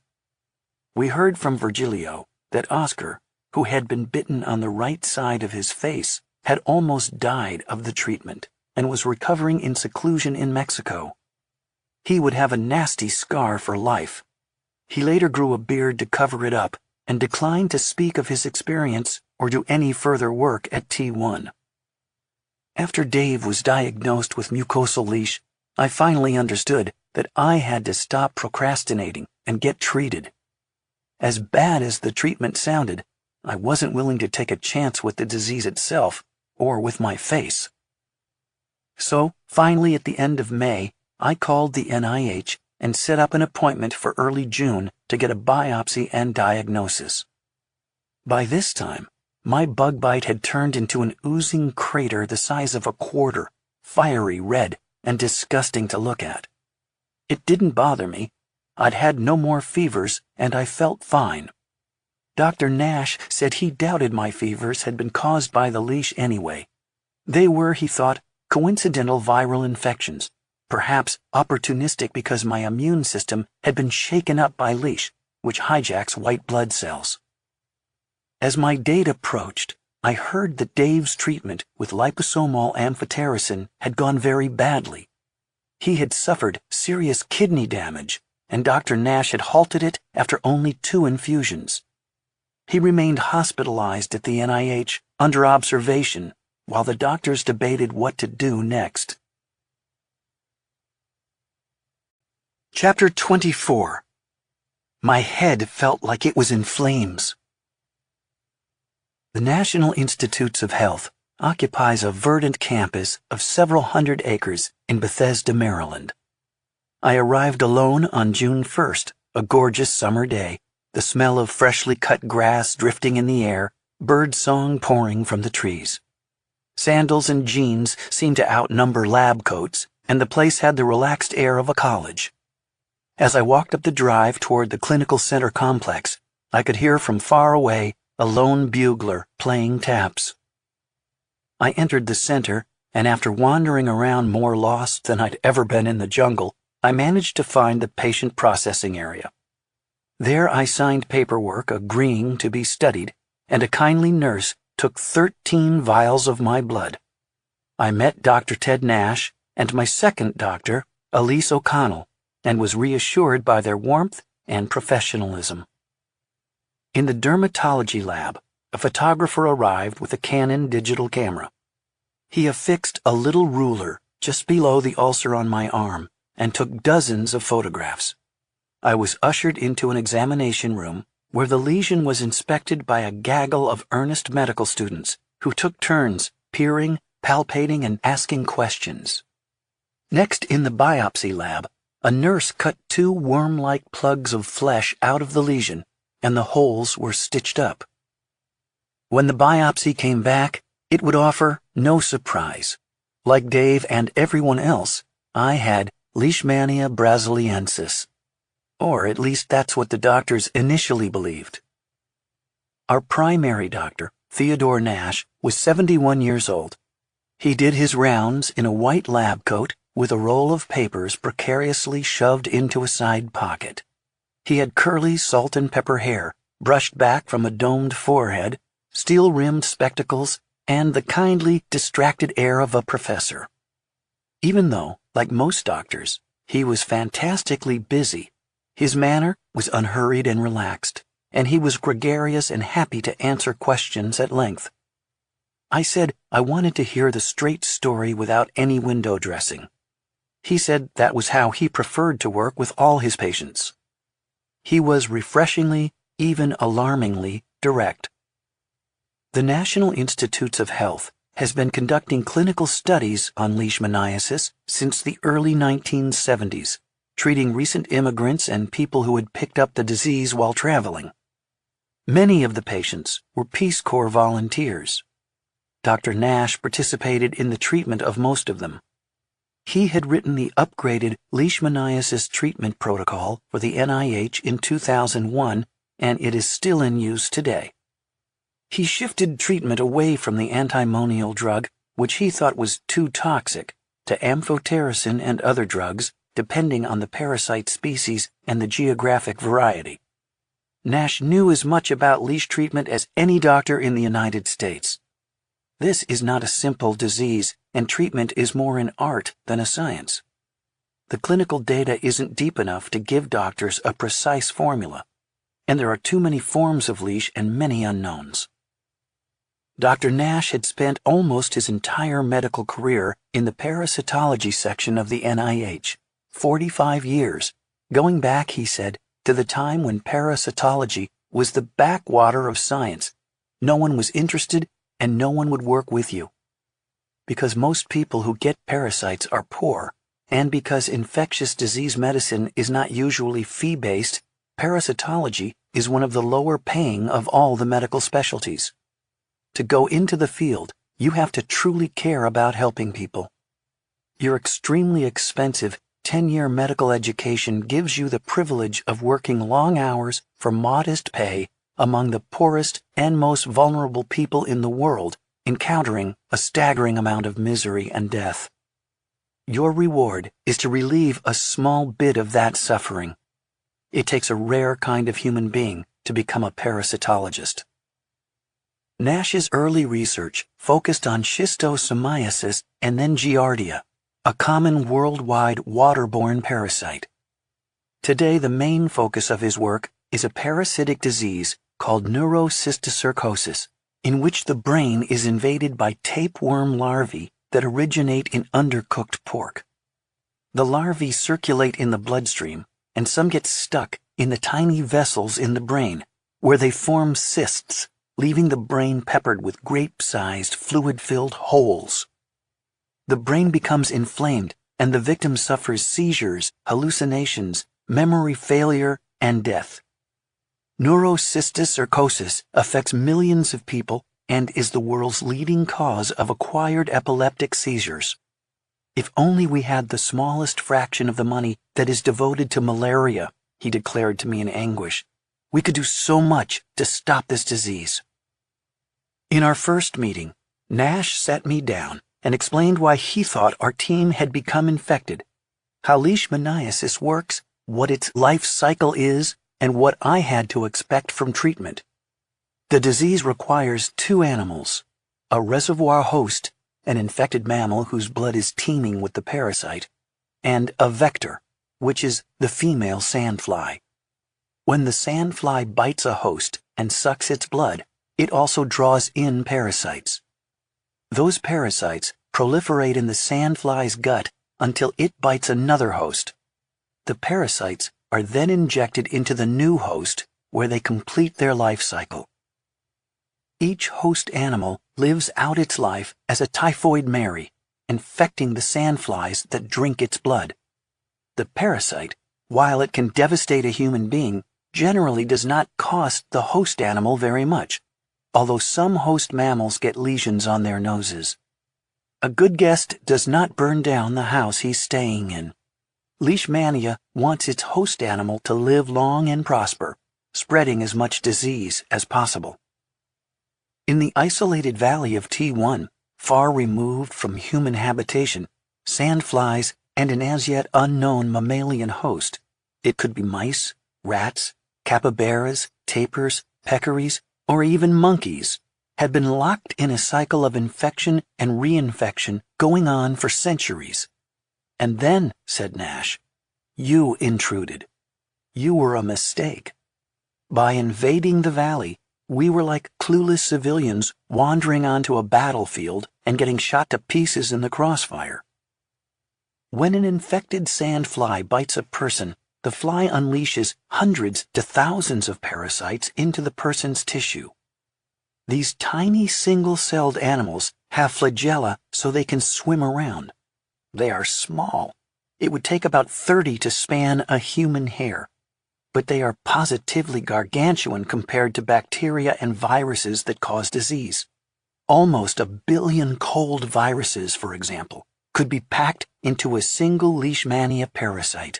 We heard from Virgilio that Oscar, who had been bitten on the right side of his face, had almost died of the treatment and was recovering in seclusion in Mexico. He would have a nasty scar for life. He later grew a beard to cover it up and declined to speak of his experience or do any further work at T1. After Dave was diagnosed with mucosal leash, I finally understood that I had to stop procrastinating and get treated. As bad as the treatment sounded, I wasn't willing to take a chance with the disease itself or with my face. So, finally at the end of May, I called the NIH and set up an appointment for early June to get a biopsy and diagnosis. By this time, my bug bite had turned into an oozing crater the size of a quarter, fiery red and disgusting to look at. It didn't bother me. I'd had no more fevers, and I felt fine. Dr. Nash said he doubted my fevers had been caused by the leash anyway. They were, he thought, coincidental viral infections, perhaps opportunistic because my immune system had been shaken up by leash, which hijacks white blood cells. As my date approached, I heard that Dave's treatment with liposomal amphotericin had gone very badly. He had suffered serious kidney damage, and Dr. Nash had halted it after only 2 infusions. He remained hospitalized at the NIH under observation while the doctors debated what to do next. Chapter 24. My head felt like it was in flames. The National Institutes of Health occupies a verdant campus of several hundred acres in Bethesda, Maryland. I arrived alone on June 1st, a gorgeous summer day, the smell of freshly cut grass drifting in the air, bird song pouring from the trees. Sandals and jeans seemed to outnumber lab coats, and the place had the relaxed air of a college. As I walked up the drive toward the clinical center complex, I could hear from far away a lone bugler playing taps. I entered the center, and after wandering around more lost than I'd ever been in the jungle, I managed to find the patient processing area. There I signed paperwork agreeing to be studied, and a kindly nurse took 13 vials of my blood. I met Dr. Ted Nash and my second doctor, Elise O'Connell, and was reassured by their warmth and professionalism. In the dermatology lab, a photographer arrived with a Canon digital camera. He affixed a little ruler just below the ulcer on my arm and took dozens of photographs. I was ushered into an examination room where the lesion was inspected by a gaggle of earnest medical students who took turns peering, palpating, and asking questions. Next, in the biopsy lab, a nurse cut 2 worm-like plugs of flesh out of the lesion, and the holes were stitched up. When the biopsy came back, it would offer no surprise. Like Dave and everyone else, I had Leishmania brasiliensis. Or at least that's what the doctors initially believed. Our primary doctor, Theodore Nash, was 71 years old. He did his rounds in a white lab coat with a roll of papers precariously shoved into a side pocket. He had curly salt and pepper hair, brushed back from a domed forehead, steel-rimmed spectacles, and the kindly, distracted air of a professor. Even though, like most doctors, he was fantastically busy, his manner was unhurried and relaxed, and he was gregarious and happy to answer questions at length. I said I wanted to hear the straight story without any window dressing. He said that was how he preferred to work with all his patients. He was refreshingly, even alarmingly, direct. The National Institutes of Health has been conducting clinical studies on leishmaniasis since the early 1970s, treating recent immigrants and people who had picked up the disease while traveling. Many of the patients were Peace Corps volunteers. Dr. Nash participated in the treatment of most of them. He had written the upgraded leishmaniasis treatment protocol for the NIH in 2001, and it is still in use today. He shifted treatment away from the antimonial drug, which he thought was too toxic, to amphotericin and other drugs, depending on the parasite species and the geographic variety. Nash knew as much about leash treatment as any doctor in the United States. This is not a simple disease, and treatment is more an art than a science. The clinical data isn't deep enough to give doctors a precise formula, and there are too many forms of leash and many unknowns. Dr. Nash had spent almost his entire medical career in the parasitology section of the NIH, 45 years, going back, he said, to the time when parasitology was the backwater of science. No one was interested, and no one would work with you. Because most people who get parasites are poor, and because infectious disease medicine is not usually fee-based, parasitology is one of the lower-paying of all the medical specialties. To go into the field, you have to truly care about helping people. Your extremely expensive 10-year medical education gives you the privilege of working long hours for modest pay among the poorest and most vulnerable people in the world, encountering a staggering amount of misery and death. Your reward is to relieve a small bit of that suffering. It takes a rare kind of human being to become a parasitologist. Nash's early research focused on schistosomiasis and then giardia, a common worldwide waterborne parasite. Today, the main focus of his work is a parasitic disease called neurocysticercosis, in which the brain is invaded by tapeworm larvae that originate in undercooked pork. The larvae circulate in the bloodstream, and some get stuck in the tiny vessels in the brain, where they form cysts, leaving the brain peppered with grape-sized, fluid-filled holes. The brain becomes inflamed, and the victim suffers seizures, hallucinations, memory failure, and death. Neurocysticercosis affects millions of people and is the world's leading cause of acquired epileptic seizures. If only we had the smallest fraction of the money that is devoted to malaria, he declared to me in anguish, we could do so much to stop this disease. In our first meeting, Nash sat me down and explained why he thought our team had become infected, how leishmaniasis works, what its life cycle is, and what I had to expect from treatment. The disease requires two animals, a reservoir host, an infected mammal whose blood is teeming with the parasite, and a vector, which is the female sandfly. When the sandfly bites a host and sucks its blood, it also draws in parasites. Those parasites proliferate in the sandfly's gut until it bites another host. The parasites are then injected into the new host, where they complete their life cycle. Each host animal lives out its life as a typhoid Mary, infecting the sandflies that drink its blood. The parasite, while it can devastate a human being, generally does not cost the host animal very much, although some host mammals get lesions on their noses. A good guest does not burn down the house he's staying in. Leishmania wants its host animal to live long and prosper, spreading as much disease as possible. In the isolated valley of T1, far removed from human habitation, sandflies, and an as yet unknown mammalian host, it could be mice, rats, capybaras, tapirs, peccaries, or even monkeys, had been locked in a cycle of infection and reinfection going on for centuries. And then, said Nash, you intruded. You were a mistake. By invading the valley, We were like clueless civilians wandering onto a battlefield and getting shot to pieces in the crossfire. When an infected sandfly bites a person, the fly unleashes hundreds to thousands of parasites into the person's tissue. These tiny single-celled animals have flagella so they can swim around. They are small. It would take about 30 to span a human hair, but they are positively gargantuan compared to bacteria and viruses that cause disease. Almost 1 billion cold viruses, for example, could be packed into a single leishmania parasite.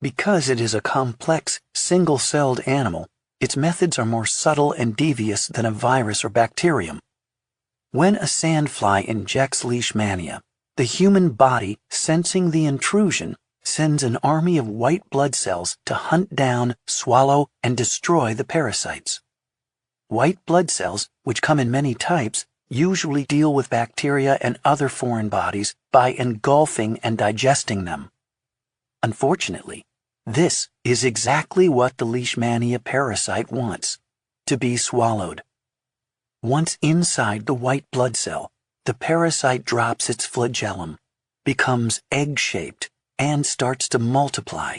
Because it is a complex, single-celled animal, its methods are more subtle and devious than a virus or bacterium. When a sandfly injects leishmania, the human body, sensing the intrusion, sends an army of white blood cells to hunt down, swallow, and destroy the parasites. White blood cells, which come in many types, usually deal with bacteria and other foreign bodies by engulfing and digesting them. Unfortunately, this is exactly what the leishmania parasite wants: to be swallowed. Once inside the white blood cell, the parasite drops its flagellum, becomes egg-shaped, and starts to multiply.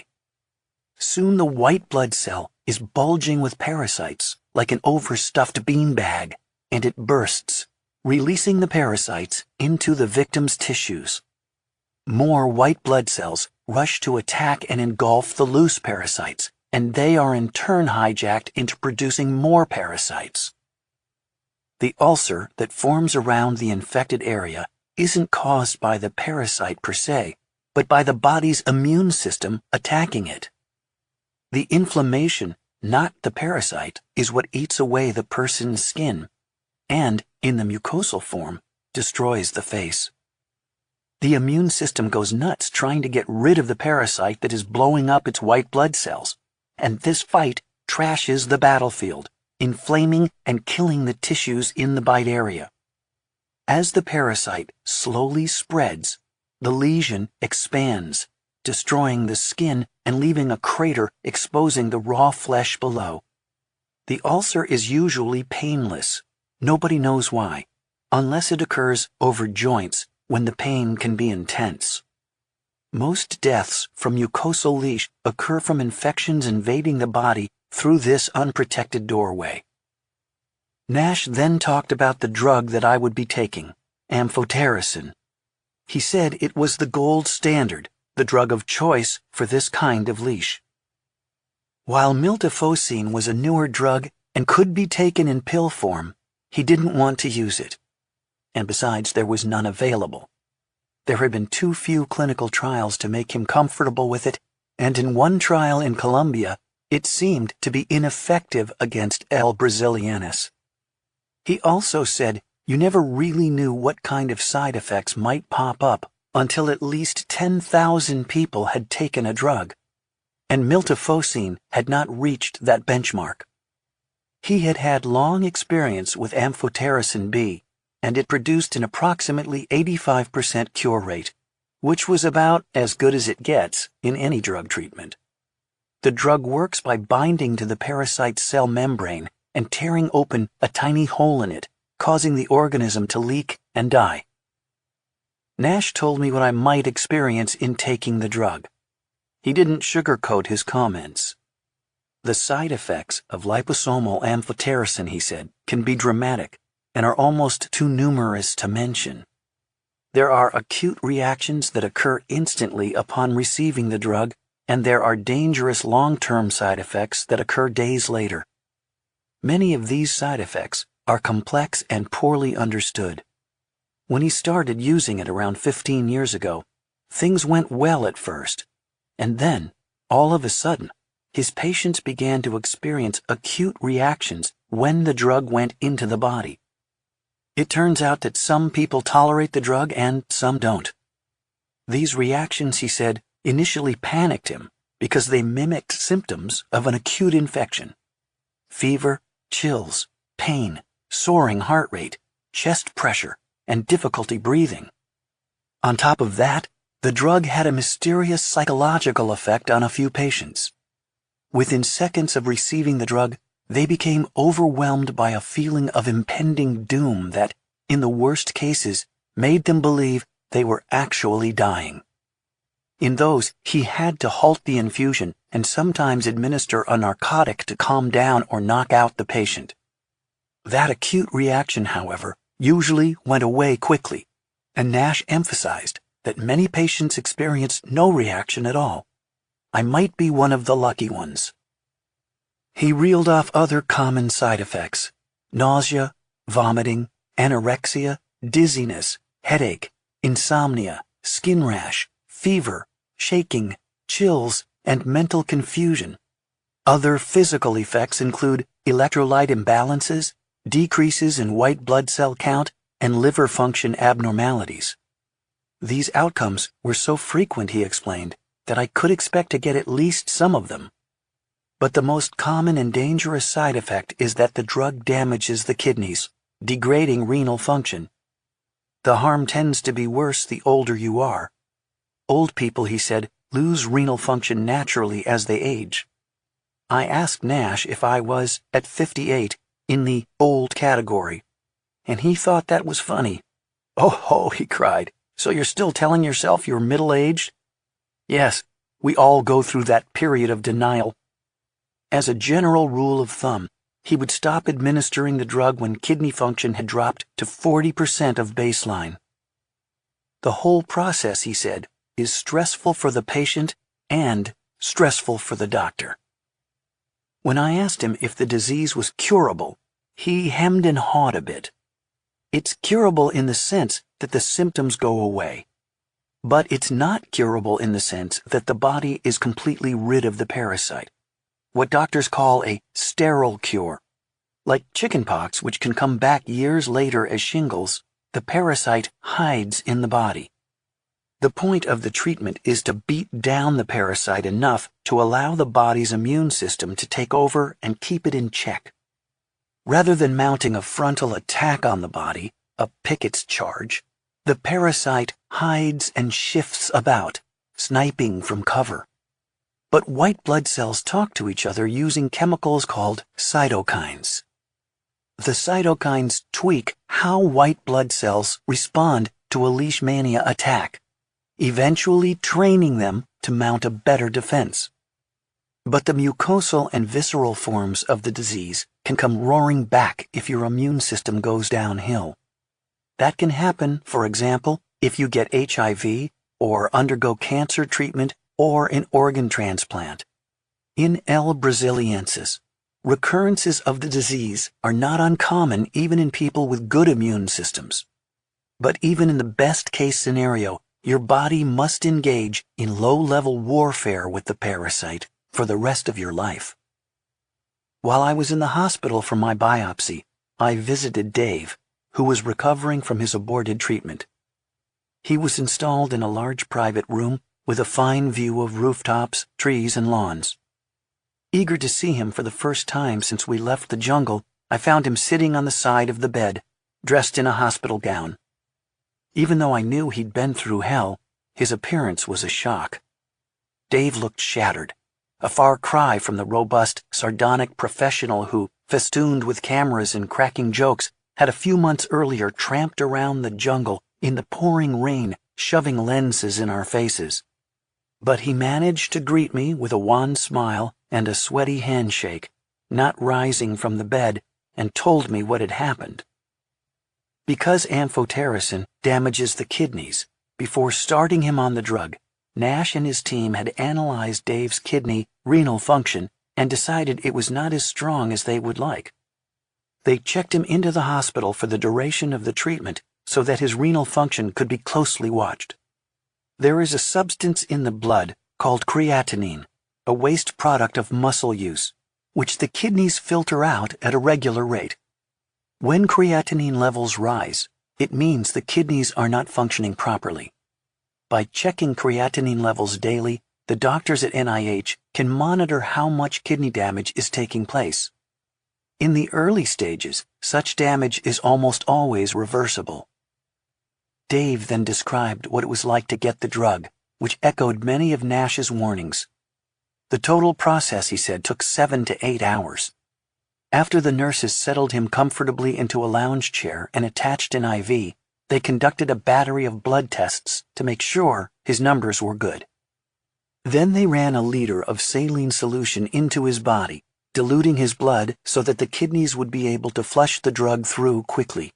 Soon the white blood cell is bulging with parasites like an overstuffed beanbag, and it bursts, releasing the parasites into the victim's tissues. More white blood cells rush to attack and engulf the loose parasites, and they are in turn hijacked into producing more parasites. The ulcer that forms around the infected area isn't caused by the parasite per se, but by the body's immune system attacking it. The inflammation, not the parasite, is what eats away the person's skin, and, in the mucosal form, destroys the face. The immune system goes nuts trying to get rid of the parasite that is blowing up its white blood cells, and this fight trashes the battlefield, inflaming and killing the tissues in the bite area. As the parasite slowly spreads, the lesion expands, destroying the skin and leaving a crater exposing the raw flesh below. The ulcer is usually painless. Nobody knows why, unless it occurs over joints when the pain can be intense. Most deaths from mucosal leash occur from infections invading the body through this unprotected doorway. Nash then talked about the drug that I would be taking, amphotericin. He said it was the gold standard, the drug of choice for this kind of leash. While miltefosine was a newer drug and could be taken in pill form, he didn't want to use it. And besides, there was none available. There had been too few clinical trials to make him comfortable with it, and in one trial in Colombia, it seemed to be ineffective against L. brasilianus. He also said you never really knew what kind of side effects might pop up until at least 10,000 people had taken a drug, and miltefosine had not reached that benchmark. He had had long experience with amphotericin B, and it produced an approximately 85% cure rate, which was about as good as it gets in any drug treatment. The drug works by binding to the parasite's cell membrane and tearing open a tiny hole in it, causing the organism to leak and die. Nash told me what I might experience in taking the drug. He didn't sugarcoat his comments. The side effects of liposomal amphotericin, he said, can be dramatic and are almost too numerous to mention. There are acute reactions that occur instantly upon receiving the drug, and there are dangerous long-term side effects that occur days later. Many of these side effects are complex and poorly understood. When he started using it around 15 years ago, things went well at first, and then, all of a sudden, his patients began to experience acute reactions when the drug went into the body. It turns out that some people tolerate the drug and some don't. These reactions, he said, initially panicked him because they mimicked symptoms of an acute infection: fever, chills, pain, soaring heart rate, chest pressure, and difficulty breathing. On top of that, the drug had a mysterious psychological effect on a few patients. Within seconds of receiving the drug, They became overwhelmed by a feeling of impending doom that, in the worst cases, made them believe they were actually dying. In those, he had to halt the infusion and sometimes administer a narcotic to calm down or knock out the patient. That acute reaction, however, usually went away quickly, and Nash emphasized that many patients experienced no reaction at all. I might be one of the lucky ones. He reeled off other common side effects: nausea, vomiting, anorexia, dizziness, headache, insomnia, skin rash, fever, shaking, chills, and mental confusion. Other physical effects include electrolyte imbalances, decreases in white blood cell count, and liver function abnormalities. These outcomes were so frequent, he explained, that I could expect to get at least some of them. But the most common and dangerous side effect is that the drug damages the kidneys, degrading renal function. The harm tends to be worse the older you are. Old people, he said, lose renal function naturally as they age. I asked Nash if I was, at 58, in the old category, and he thought that was funny. "Oh ho," he cried, "so you're still telling yourself you're middle-aged?" Yes, we all go through that period of denial. As a general rule of thumb, he would stop administering the drug when kidney function had dropped to 40% of baseline. The whole process, he said, is stressful for the patient and stressful for the doctor. When I asked him if the disease was curable, he hemmed and hawed a bit. It's curable in the sense that the symptoms go away. But it's not curable in the sense that the body is completely rid of the parasite, what doctors call a sterile cure. Like chickenpox, which can come back years later as shingles, the parasite hides in the body. The point of the treatment is to beat down the parasite enough to allow the body's immune system to take over and keep it in check. Rather than mounting a frontal attack on the body, a Pickett's charge, the parasite hides and shifts about, sniping from cover. But white blood cells talk to each other using chemicals called cytokines. The cytokines tweak how white blood cells respond to a leishmania attack, eventually training them to mount a better defense. But the mucosal and visceral forms of the disease can come roaring back if your immune system goes downhill. That can happen, for example, if you get HIV or undergo cancer treatment or an organ transplant. In L. brasiliensis, recurrences of the disease are not uncommon even in people with good immune systems. But even in the best-case scenario, your body must engage in low-level warfare with the parasite for the rest of your life. While I was in the hospital for my biopsy, I visited Dave, who was recovering from his aborted treatment. He was installed in a large private room with a fine view of rooftops, trees, and lawns. Eager to see him for the first time since we left the jungle, I found him sitting on the side of the bed, dressed in a hospital gown. Even though I knew he'd been through hell, his appearance was a shock. Dave looked shattered, a far cry from the robust, sardonic professional who, festooned with cameras and cracking jokes, had a few months earlier tramped around the jungle in the pouring rain, shoving lenses in our faces. But he managed to greet me with a wan smile and a sweaty handshake, not rising from the bed, and told me what had happened. Because amphotericin damages the kidneys, before starting him on the drug, Nash and his team had analyzed Dave's kidney renal function and decided it was not as strong as they would like. They checked him into the hospital for the duration of the treatment so that his renal function could be closely watched. There is a substance in the blood called creatinine, a waste product of muscle use, which the kidneys filter out at a regular rate. When creatinine levels rise, it means the kidneys are not functioning properly. By checking creatinine levels daily, the doctors at NIH can monitor how much kidney damage is taking place. In the early stages, such damage is almost always reversible. Dave then described what it was like to get the drug, which echoed many of Nash's warnings. The total process, he said, took 7 to 8 hours. After the nurses settled him comfortably into a lounge chair and attached an IV, they conducted a battery of blood tests to make sure his numbers were good. Then they ran a liter of saline solution into his body, diluting his blood so that the kidneys would be able to flush the drug through quickly.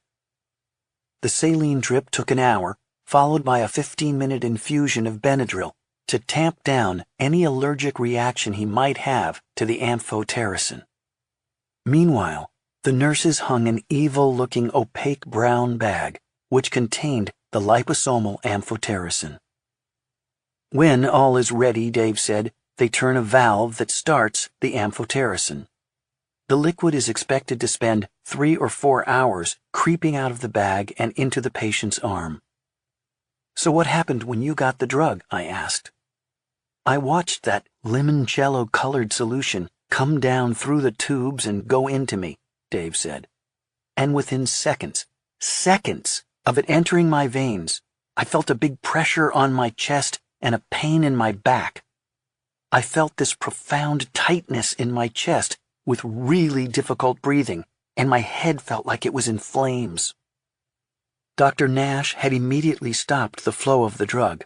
The saline drip took an hour, followed by a 15-minute infusion of Benadryl to tamp down any allergic reaction he might have to the amphotericin. Meanwhile, the nurses hung an evil-looking opaque brown bag which contained the liposomal amphotericin. When all is ready, Dave said, they turn a valve that starts the amphotericin. The liquid is expected to spend 3 or 4 hours creeping out of the bag and into the patient's arm. "So what happened when you got the drug?" I asked. "I watched that limoncello-colored solution come down through the tubes and go into me," Dave said. "And within seconds of it entering my veins, I felt a big pressure on my chest and a pain in my back. I felt this profound tightness in my chest with really difficult breathing, and my head felt like it was in flames." Dr. Nash had immediately stopped the flow of the drug.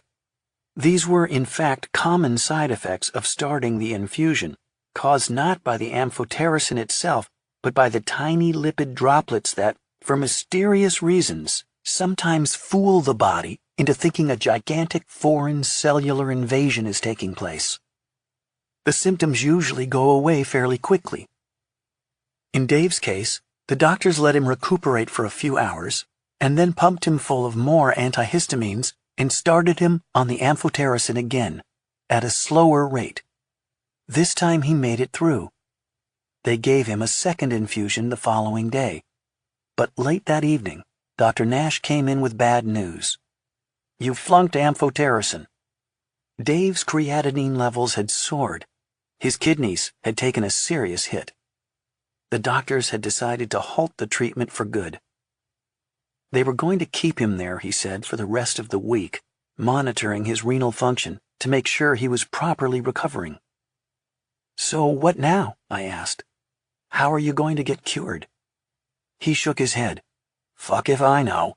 These were, in fact, common side effects of starting the infusion, caused not by the amphotericin itself, but by the tiny lipid droplets that, for mysterious reasons, sometimes fool the body into thinking a gigantic foreign cellular invasion is taking place. The symptoms usually go away fairly quickly. In Dave's case, the doctors let him recuperate for a few hours, and then pumped him full of more antihistamines and started him on the amphotericin again, at a slower rate. This time he made it through. They gave him a second infusion the following day. But late that evening, Dr. Nash came in with bad news. "You flunked amphotericin." Dave's creatinine levels had soared. His kidneys had taken a serious hit. The doctors had decided to halt the treatment for good. They were going to keep him there, he said, for the rest of the week, monitoring his renal function to make sure he was properly recovering. "So what now?" I asked. "How are you going to get cured?" He shook his head. "Fuck if I know."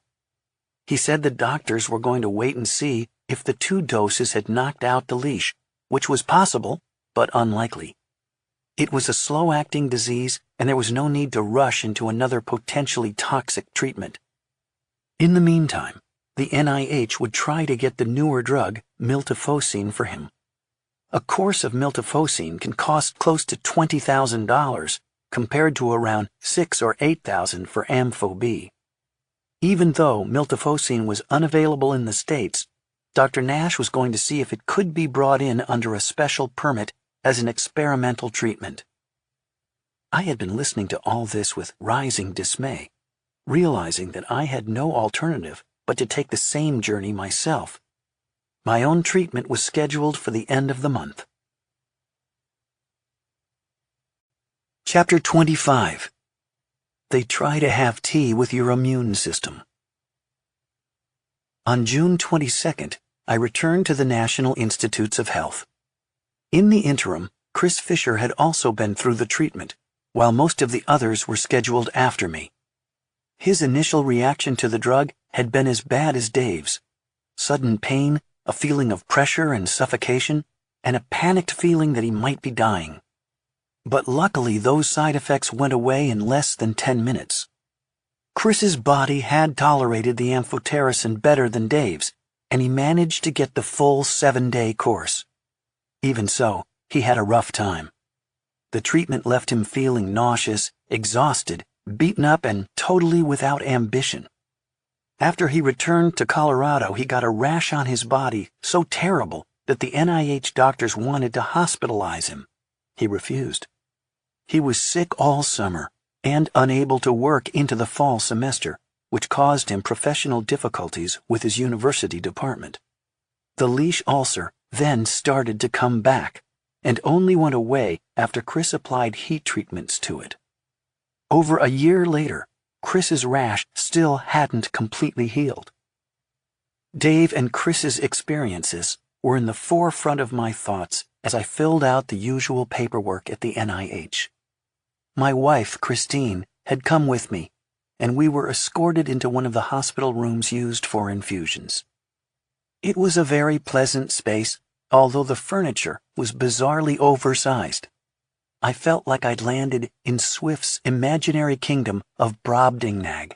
He said the doctors were going to wait and see if the 2 doses had knocked out the leash, which was possible, but unlikely. It was a slow-acting disease, and there was no need to rush into another potentially toxic treatment. In the meantime, the NIH would try to get the newer drug, miltefosine, for him. A course of miltefosine can cost close to $20,000, compared to around $6,000 or $8,000 for Ampho-B. Even though miltefosine was unavailable in the States, Dr. Nash was going to see if it could be brought in under a special permit as an experimental treatment. I had been listening to all this with rising dismay, realizing that I had no alternative but to take the same journey myself. My own treatment was scheduled for the end of the month. Chapter 25. They try to have tea with your immune system. On June 22nd, I returned to the National Institutes of Health. In the interim, Chris Fisher had also been through the treatment, while most of the others were scheduled after me. His initial reaction to the drug had been as bad as Dave's: sudden pain, a feeling of pressure and suffocation, and a panicked feeling that he might be dying. But luckily those side effects went away in less than 10 minutes. Chris's body had tolerated the amphotericin better than Dave's, and he managed to get the full 7-day course. Even so, he had a rough time. The treatment left him feeling nauseous, exhausted, beaten up, and totally without ambition. After he returned to Colorado, he got a rash on his body so terrible that the NIH doctors wanted to hospitalize him. He refused. He was sick all summer and unable to work into the fall semester, which caused him professional difficulties with his university department. The leash ulcer then started to come back and only went away after Chris applied heat treatments to it. Over a year later, Chris's rash still hadn't completely healed. Dave and Chris's experiences were in the forefront of my thoughts as I filled out the usual paperwork at the NIH. My wife, Christine, had come with me, and we were escorted into one of the hospital rooms used for infusions. It was a very pleasant space, although the furniture was bizarrely oversized. I felt like I'd landed in Swift's imaginary kingdom of Brobdingnag.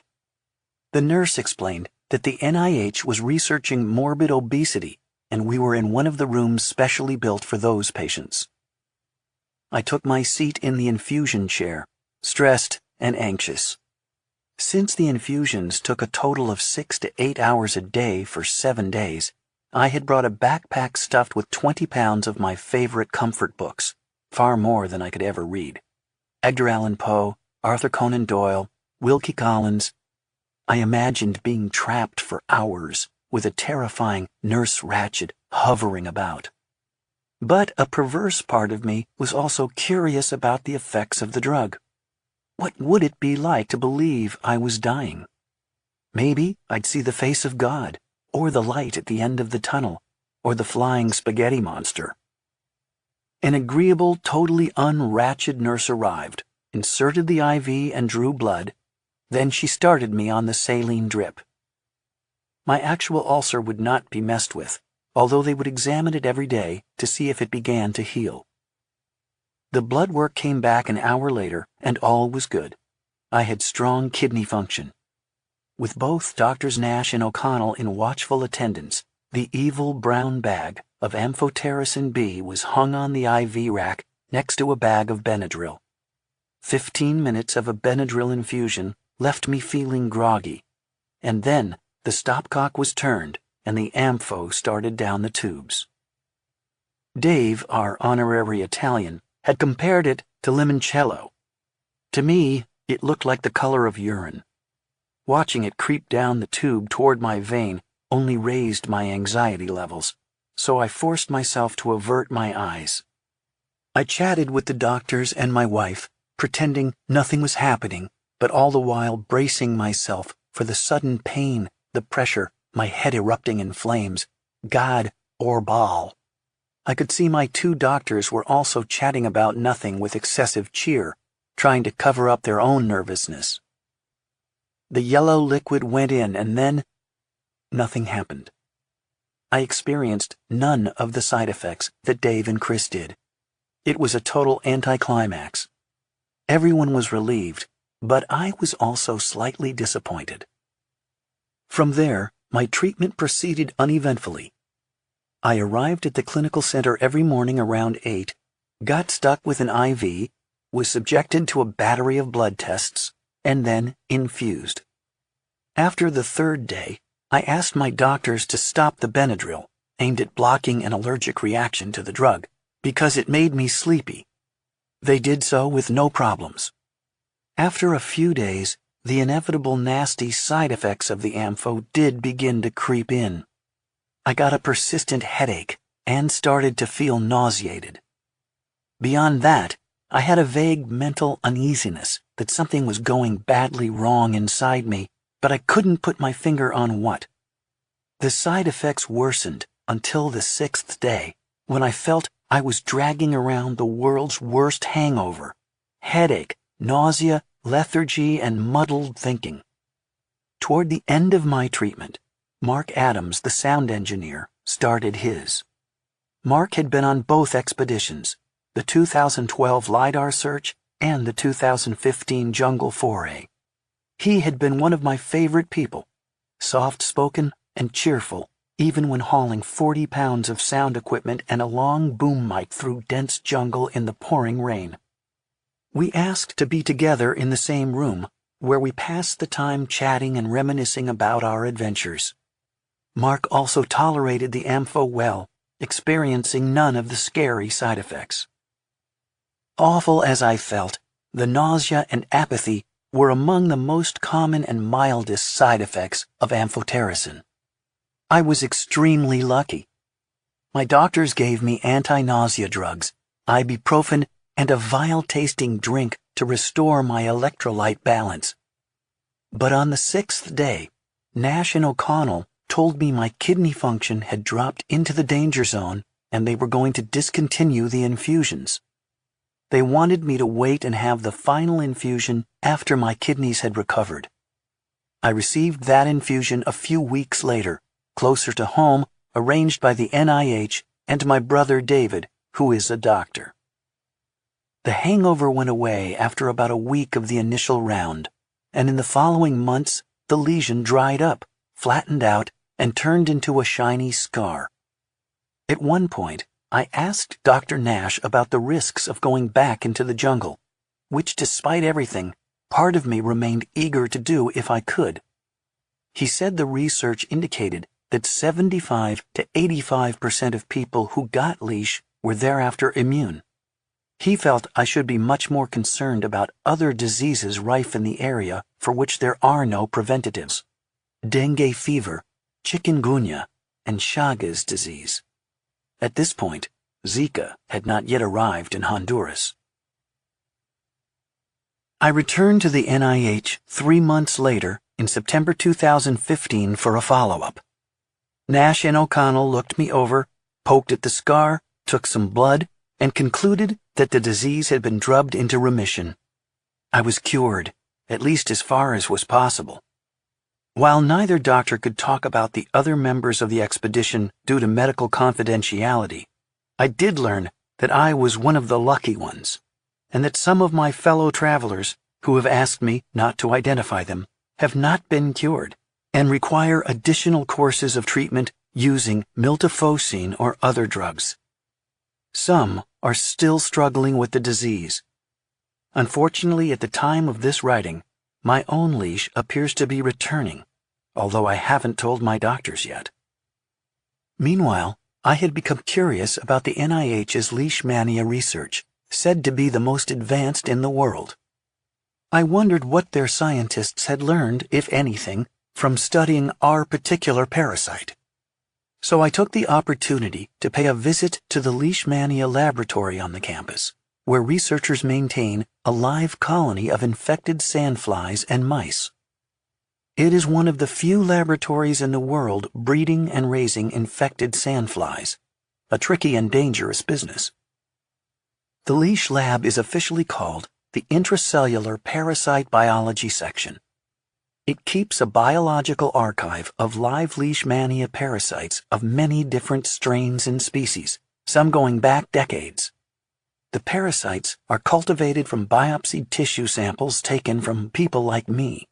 The nurse explained that the NIH was researching morbid obesity, and we were in one of the rooms specially built for those patients. I took my seat in the infusion chair, stressed and anxious. Since the infusions took a total of 6 to 8 hours a day for 7 days, I had brought a backpack stuffed with 20 pounds of my favorite comfort books, far more than I could ever read. Edgar Allan Poe, Arthur Conan Doyle, Wilkie Collins. I imagined being trapped for hours with a terrifying Nurse Ratched hovering about. But a perverse part of me was also curious about the effects of the drug. What would it be like to believe I was dying? Maybe I'd see the face of God, or the light at the end of the tunnel, or the flying spaghetti monster. An agreeable, totally unratched nurse arrived, inserted the IV and drew blood. Then she started me on the saline drip. My actual ulcer would not be messed with, although they would examine it every day to see if it began to heal. The blood work came back an hour later, and all was good. I had strong kidney function. With both Doctors Nash and O'Connell in watchful attendance, the evil brown bag of amphotericin B was hung on the IV rack next to a bag of Benadryl. 15 minutes of a Benadryl infusion left me feeling groggy, and then the stopcock was turned and the ampho started down the tubes. Dave, our honorary Italian, had compared it to limoncello. To me, it looked like the color of urine. Watching it creep down the tube toward my vein only raised my anxiety levels, so I forced myself to avert my eyes. I chatted with the doctors and my wife, pretending nothing was happening, but all the while bracing myself for the sudden pain, the pressure, my head erupting in flames, God or Baal. I could see my 2 doctors were also chatting about nothing with excessive cheer, trying to cover up their own nervousness. The yellow liquid went in, and then nothing happened. I experienced none of the side effects that Dave and Chris did. It was a total anticlimax. Everyone was relieved, but I was also slightly disappointed. From there, my treatment proceeded uneventfully. I arrived at the clinical center every morning around 8, got stuck with an IV, was subjected to a battery of blood tests, and then infused. After the 3rd day, I asked my doctors to stop the Benadryl, aimed at blocking an allergic reaction to the drug, because it made me sleepy. They did so with no problems. After a few days, the inevitable nasty side effects of the ampho did begin to creep in. I got a persistent headache and started to feel nauseated. Beyond that, I had a vague mental uneasiness that something was going badly wrong inside me, but I couldn't put my finger on what. The side effects worsened until the 6th day, when I felt I was dragging around the world's worst hangover: headache, nausea, lethargy, and muddled thinking. Toward the end of my treatment, Mark Adams, the sound engineer, started his. Mark had been on both expeditions, the 2012 LiDAR search and the 2015 jungle foray. He had been one of my favorite people, soft-spoken and cheerful, even when hauling 40 pounds of sound equipment and a long boom mic through dense jungle in the pouring rain. We asked to be together in the same room, where we passed the time chatting and reminiscing about our adventures. Mark also tolerated the ampho well, experiencing none of the scary side effects. Awful as I felt, the nausea and apathy were among the most common and mildest side effects of amphotericin. I was extremely lucky. My doctors gave me anti-nausea drugs, ibuprofen, and a vile-tasting drink to restore my electrolyte balance. But on the 6th day, Nash and O'Connell told me my kidney function had dropped into the danger zone and they were going to discontinue the infusions. They wanted me to wait and have the final infusion after my kidneys had recovered. I received that infusion a few weeks later, closer to home, arranged by the NIH and my brother David, who is a doctor. The hangover went away after about a week of the initial round, and in the following months the lesion dried up, flattened out, and turned into a shiny scar. At one point, I asked Dr. Nash about the risks of going back into the jungle, which, despite everything, part of me remained eager to do if I could. He said the research indicated that 75 to 85% of people who got leash were thereafter immune. He felt I should be much more concerned about other diseases rife in the area for which there are no preventatives: dengue fever, chikungunya, and Chagas disease. At this point, Zika had not yet arrived in Honduras. I returned to the NIH 3 months later, in September 2015, for a follow-up. Nash and O'Connell looked me over, poked at the scar, took some blood, and concluded that the disease had been drubbed into remission. I was cured, at least as far as was possible. While neither doctor could talk about the other members of the expedition due to medical confidentiality, I did learn that I was one of the lucky ones, and that some of my fellow travelers, who have asked me not to identify them, have not been cured and require additional courses of treatment using miltefosine or other drugs. Some are still struggling with the disease. Unfortunately, at the time of this writing, my own leash appears to be returning, although I haven't told my doctors yet. Meanwhile, I had become curious about the NIH's leishmania research, said to be the most advanced in the world. I wondered what their scientists had learned, if anything, from studying our particular parasite. So I took the opportunity to pay a visit to the leishmania laboratory on the campus, where researchers maintain a live colony of infected sandflies and mice. It is one of the few laboratories in the world breeding and raising infected sandflies, a tricky and dangerous business. The leash lab is officially called the Intracellular Parasite Biology Section. It keeps a biological archive of live leishmania parasites of many different strains and species, some going back decades. The parasites are cultivated from biopsied tissue samples taken from people like me.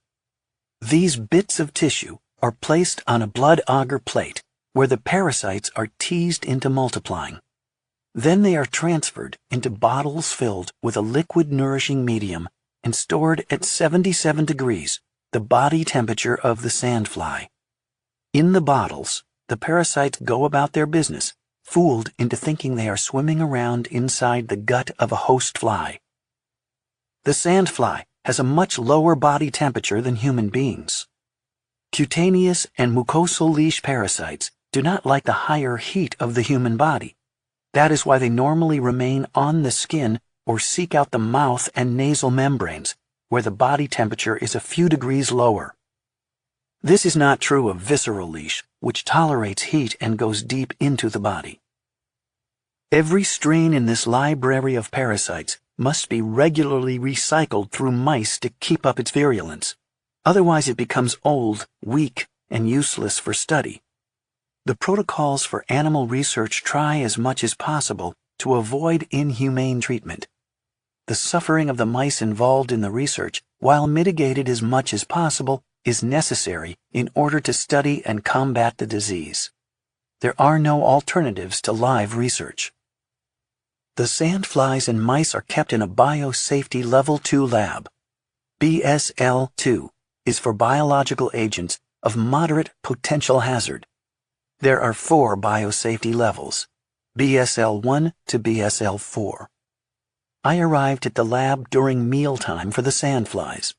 These bits of tissue are placed on a blood agar plate where the parasites are teased into multiplying. Then they are transferred into bottles filled with a liquid nourishing medium and stored at 77 degrees, the body temperature of the sandfly. In the bottles, the parasites go about their business, fooled into thinking they are swimming around inside the gut of a host fly. The sandfly has a much lower body temperature than human beings. Cutaneous and mucosal leash parasites do not like the higher heat of the human body. That is why they normally remain on the skin or seek out the mouth and nasal membranes, where the body temperature is a few degrees lower. This is not true of visceral leash, which tolerates heat and goes deep into the body. Every strain in this library of parasites must be regularly recycled through mice to keep up its virulence. Otherwise it becomes old, weak, and useless for study. The protocols for animal research try as much as possible to avoid inhumane treatment. The suffering of the mice involved in the research, while mitigated as much as possible, is necessary in order to study and combat the disease. There are no alternatives to live research. The sandflies and mice are kept in a biosafety Level 2 lab. BSL-2 is for biological agents of moderate potential hazard. There are 4 biosafety levels, BSL-1 to BSL-4. I arrived at the lab during mealtime for the sandflies.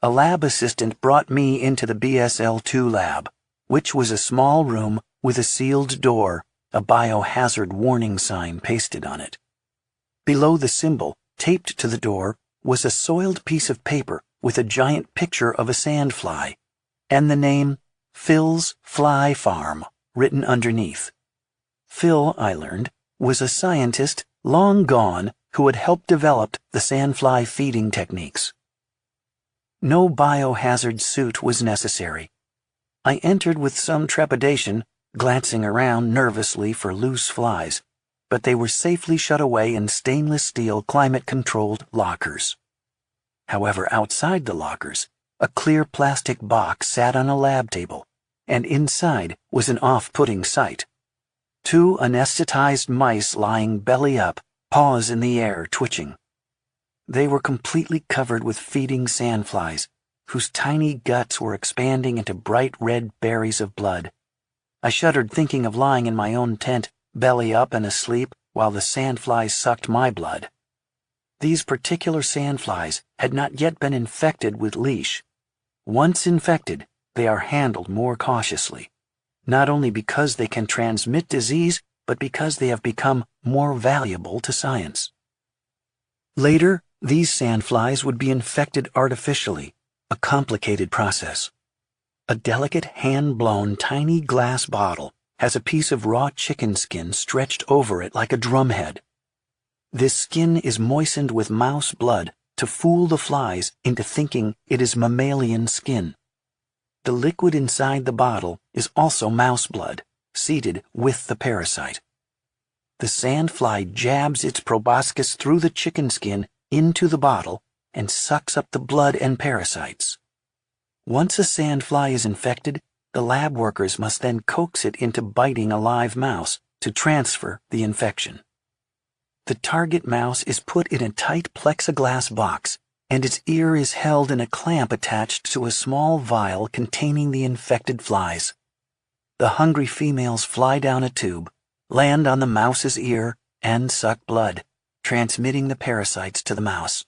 A lab assistant brought me into the BSL-2 lab, which was a small room with a sealed door, a biohazard warning sign pasted on it. Below the symbol, taped to the door, was a soiled piece of paper with a giant picture of a sandfly, and the name Phil's Fly Farm written underneath. Phil, I learned, was a scientist long gone who had helped develop the sandfly feeding techniques. No biohazard suit was necessary. I entered with some trepidation, glancing around nervously for loose flies, but they were safely shut away in stainless steel climate-controlled lockers. However, outside the lockers, a clear plastic box sat on a lab table, and inside was an off-putting sight. 2 anesthetized mice lying belly up, paws in the air, twitching. They were completely covered with feeding sandflies, whose tiny guts were expanding into bright red berries of blood. I shuddered thinking of lying in my own tent, belly up and asleep, while the sandflies sucked my blood. These particular sandflies had not yet been infected with leash. Once infected, they are handled more cautiously, not only because they can transmit disease, but because they have become more valuable to science. Later, these sandflies would be infected artificially, a complicated process. A delicate hand-blown tiny glass bottle has a piece of raw chicken skin stretched over it like a drumhead. This skin is moistened with mouse blood to fool the flies into thinking it is mammalian skin. The liquid inside the bottle is also mouse blood, seeded with the parasite. The sandfly jabs its proboscis through the chicken skin into the bottle and sucks up the blood and parasites. Once a sandfly is infected, the lab workers must then coax it into biting a live mouse to transfer the infection. The target mouse is put in a tight plexiglass box, and its ear is held in a clamp attached to a small vial containing the infected flies. The hungry females fly down a tube, land on the mouse's ear, and suck blood, transmitting the parasites to the mouse.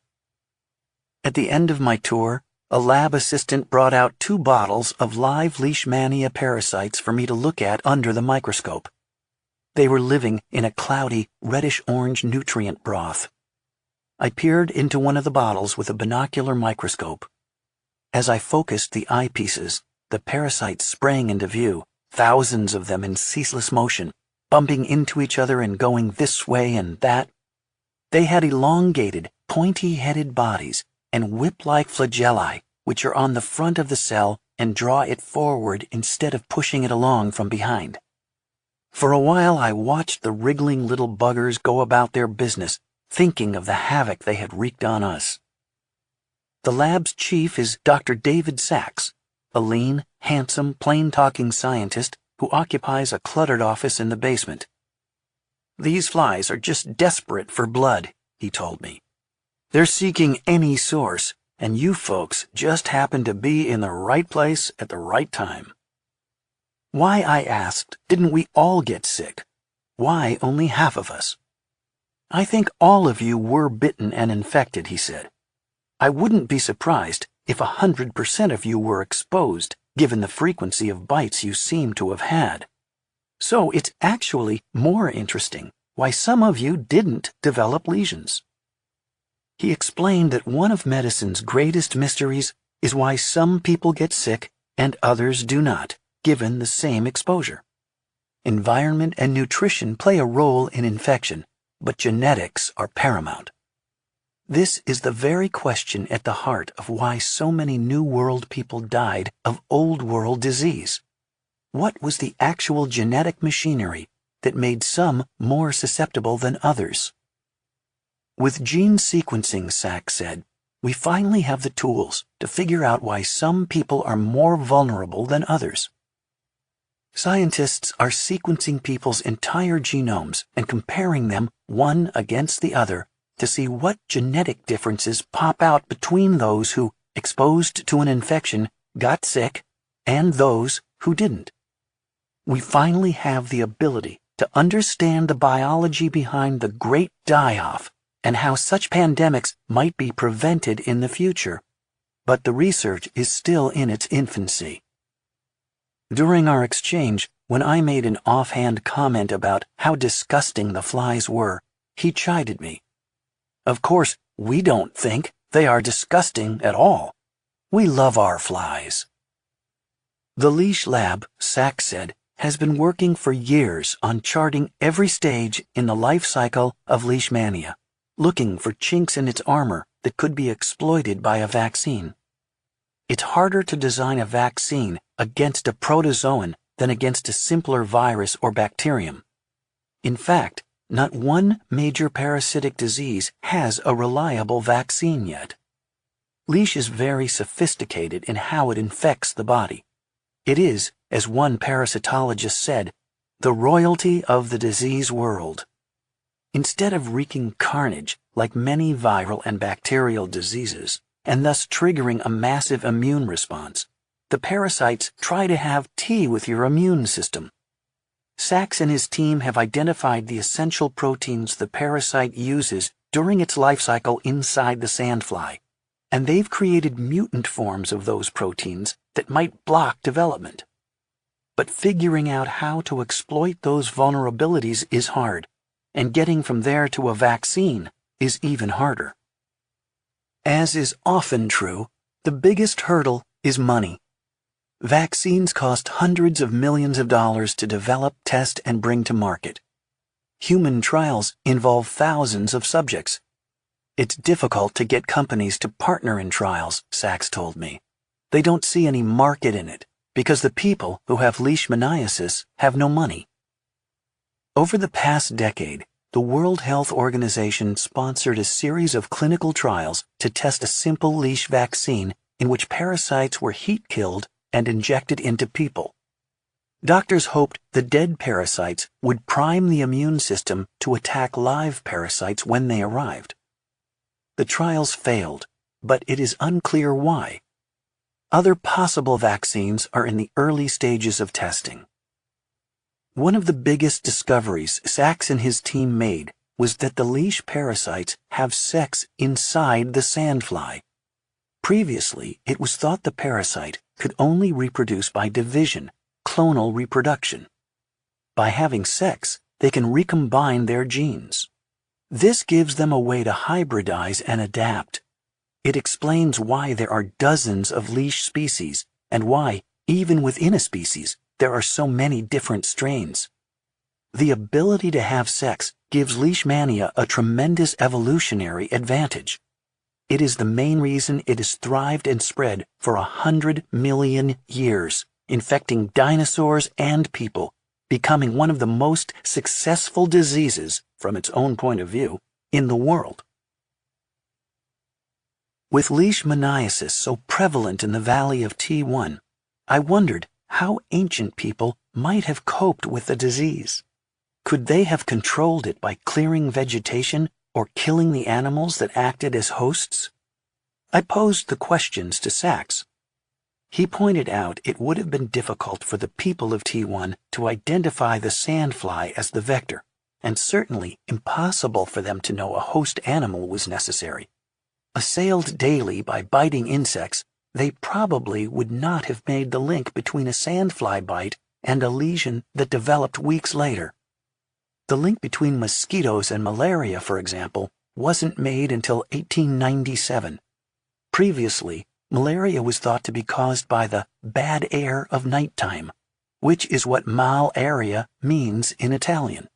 At the end of my tour, a lab assistant brought out 2 bottles of live leishmania parasites for me to look at under the microscope. They were living in a cloudy, reddish-orange nutrient broth. I peered into one of the bottles with a binocular microscope. As I focused the eyepieces, the parasites sprang into view, thousands of them in ceaseless motion, bumping into each other and going this way and that. They had elongated, pointy-headed bodies and whip-like flagellae, which are on the front of the cell and draw it forward instead of pushing it along from behind. For a while I watched the wriggling little buggers go about their business, thinking of the havoc they had wreaked on us. The lab's chief is Dr. David Sachs, a lean, handsome, plain-talking scientist who occupies a cluttered office in the basement. "These flies are just desperate for blood," he told me. "They're seeking any source, and you folks just happen to be in the right place at the right time." Why, I asked, didn't we all get sick? Why only half of us? "I think all of you were bitten and infected," he said. "I wouldn't be surprised if 100% of you were exposed, given the frequency of bites you seem to have had. So it's actually more interesting why some of you didn't develop lesions." He explained that one of medicine's greatest mysteries is why some people get sick and others do not, given the same exposure. Environment and nutrition play a role in infection, but genetics are paramount. This is the very question at the heart of why so many New World people died of Old World disease. What was the actual genetic machinery that made some more susceptible than others? With gene sequencing, Sachs said, we finally have the tools to figure out why some people are more vulnerable than others. Scientists are sequencing people's entire genomes and comparing them one against the other to see what genetic differences pop out between those who, exposed to an infection, got sick and those who didn't. We finally have the ability to understand the biology behind the great die-off and how such pandemics might be prevented in the future, but the research is still in its infancy. During our exchange, when I made an offhand comment about how disgusting the flies were, he chided me. "Of course, we don't think they are disgusting at all. We love our flies." The Leash Lab, Sachs said, has been working for years on charting every stage in the life cycle of leishmania. looking for chinks in its armor that could be exploited by a vaccine. It's harder to design a vaccine against a protozoan than against a simpler virus or bacterium. In fact, not one major parasitic disease has a reliable vaccine yet. Leash is very sophisticated in how it infects the body. It is, as one parasitologist said, the royalty of the disease world. Instead of wreaking carnage like many viral and bacterial diseases, and thus triggering a massive immune response, the parasites try to have tea with your immune system. Sachs and his team have identified the essential proteins the parasite uses during its life cycle inside the sandfly, and they've created mutant forms of those proteins that might block development. But figuring out how to exploit those vulnerabilities is hard, and getting from there to a vaccine is even harder. As is often true, the biggest hurdle is money. Vaccines cost hundreds of millions of dollars to develop, test, and bring to market. Human trials involve thousands of subjects. It's difficult to get companies to partner in trials, Sachs told me. They don't see any market in it because the people who have leishmaniasis have no money. Over the past decade, the World Health Organization sponsored a series of clinical trials to test a simple leash vaccine in which parasites were heat-killed and injected into people. Doctors hoped the dead parasites would prime the immune system to attack live parasites when they arrived. The trials failed, but it is unclear why. Other possible vaccines are in the early stages of testing. One of the biggest discoveries Sachs and his team made was that the leash parasites have sex inside the sandfly. Previously, it was thought the parasite could only reproduce by division, clonal reproduction. By having sex, they can recombine their genes. This gives them a way to hybridize and adapt. It explains why there are dozens of leash species and why, even within a species, there are so many different strains. The ability to have sex gives leishmania a tremendous evolutionary advantage. It is the main reason it has thrived and spread for 100 million years, infecting dinosaurs and people, becoming one of the most successful diseases, from its own point of view, in the world. With leishmaniasis so prevalent in the valley of T1, I wondered how ancient people might have coped with the disease. Could they have controlled it by clearing vegetation or killing the animals that acted as hosts? I posed the questions to Sachs. He pointed out it would have been difficult for the people of T1 to identify the sandfly as the vector, and certainly impossible for them to know a host animal was necessary. Assailed daily by biting insects, they probably would not have made the link between a sandfly bite and a lesion that developed weeks later. The link between mosquitoes and malaria, for example, wasn't made until 1897. Previously, malaria was thought to be caused by the bad air of nighttime, which is what malaria means in Italian.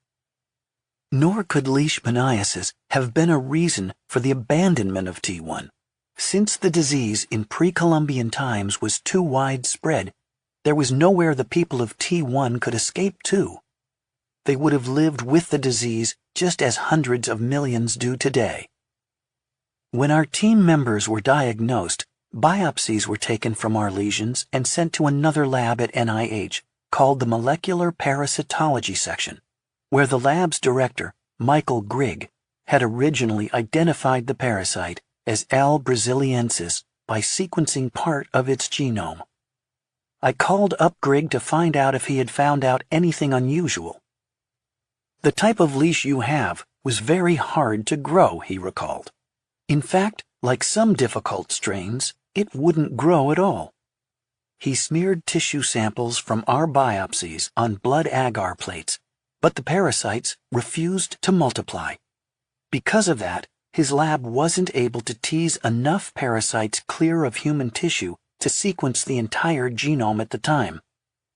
Nor could leishmaniasis have been a reason for the abandonment of T1. Since the disease in pre-Columbian times was too widespread, there was nowhere the people of T1 could escape to. They would have lived with the disease just as hundreds of millions do today. When our team members were diagnosed, biopsies were taken from our lesions and sent to another lab at NIH called the Molecular Parasitology Section, where the lab's director, Michael Grigg, had originally identified the parasite as L. brasiliensis by sequencing part of its genome. I called up Grigg to find out if he had found out anything unusual. The type of leash you have was very hard to grow, he recalled. In fact, like some difficult strains, it wouldn't grow at all. He smeared tissue samples from our biopsies on blood agar plates, but the parasites refused to multiply. Because of that, his lab wasn't able to tease enough parasites clear of human tissue to sequence the entire genome at the time.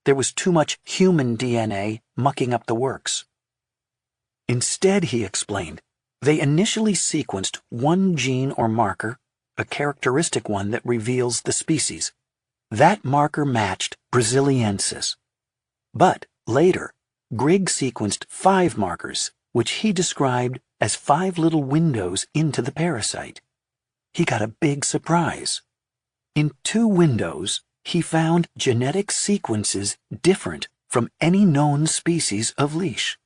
There was too much human DNA mucking up the works. Instead, he explained, They initially sequenced one gene or marker, a characteristic one that reveals the species. That marker matched Braziliensis. But later, Grigg sequenced 5 markers, which he described as 5 little windows into the parasite. He got a big surprise. In 2 windows, he found genetic sequences different from any known species of leash.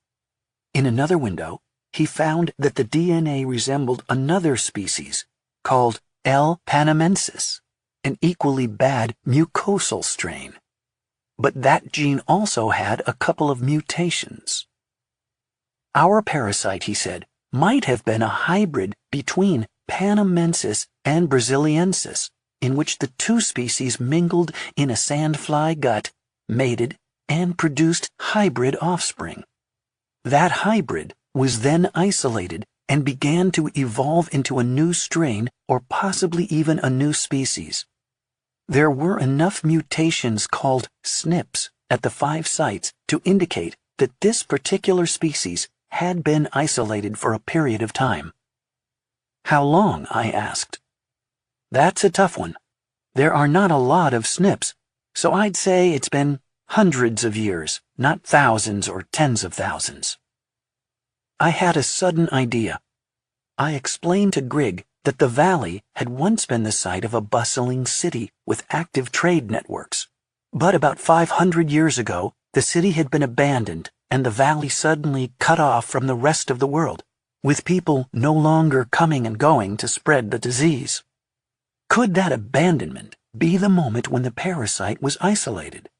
In another window, he found that the DNA resembled another species called L. panamensis, an equally bad mucosal strain. But that gene also had a couple of mutations. Our parasite, he said, might have been a hybrid between panamensis and braziliensis, in which the 2 species mingled in a sandfly gut, mated, and produced hybrid offspring. That hybrid was then isolated and began to evolve into a new strain or possibly even a new species. There were enough mutations called SNPs at the 5 sites to indicate that this particular species had been isolated for a period of time. How long? I asked. That's a tough one. There are not a lot of SNPs, so I'd say it's been hundreds of years, not thousands or tens of thousands. I had a sudden idea. I explained to Grigg that the valley had once been the site of a bustling city with active trade networks. But about 500 years ago, the city had been abandoned and the valley suddenly cut off from the rest of the world, with people no longer coming and going to spread the disease. Could that abandonment be the moment when the parasite was isolated?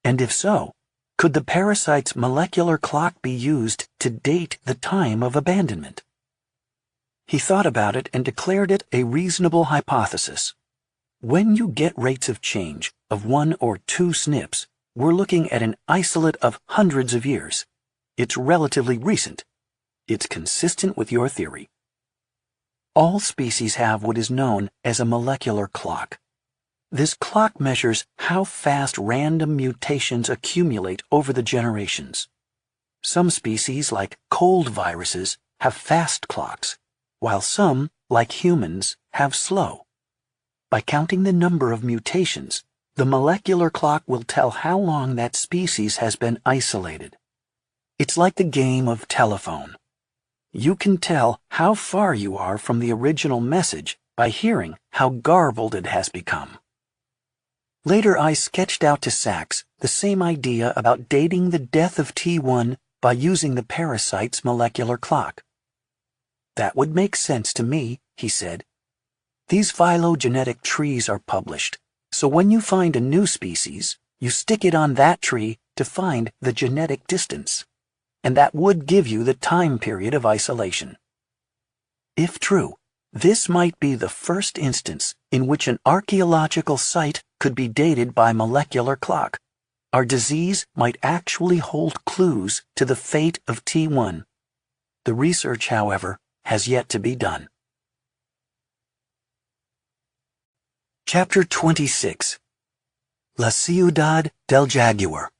And if so, could the parasite's molecular clock be used to date the time of abandonment? He thought about it and declared it a reasonable hypothesis. When you get rates of change of 1 or 2 SNPs, we're looking at an isolate of hundreds of years. It's relatively recent. It's consistent with your theory. All species have what is known as a molecular clock. This clock measures how fast random mutations accumulate over the generations. Some species, like cold viruses, have fast clocks, while some, like humans, have slow. By counting the number of mutations, the molecular clock will tell how long that species has been isolated. It's like the game of telephone. You can tell how far you are from the original message by hearing how garbled it has become. Later, I sketched out to Sachs the same idea about dating the death of T1 by using the parasite's molecular clock. That would make sense to me, he said. These phylogenetic trees are published, so when you find a new species, you stick it on that tree to find the genetic distance, and that would give you the time period of isolation. If true, this might be the first instance in which an archaeological site could be dated by molecular clock. Our disease might actually hold clues to the fate of T1. The research, however, has yet to be done. Chapter 26. La Ciudad del Jaguar.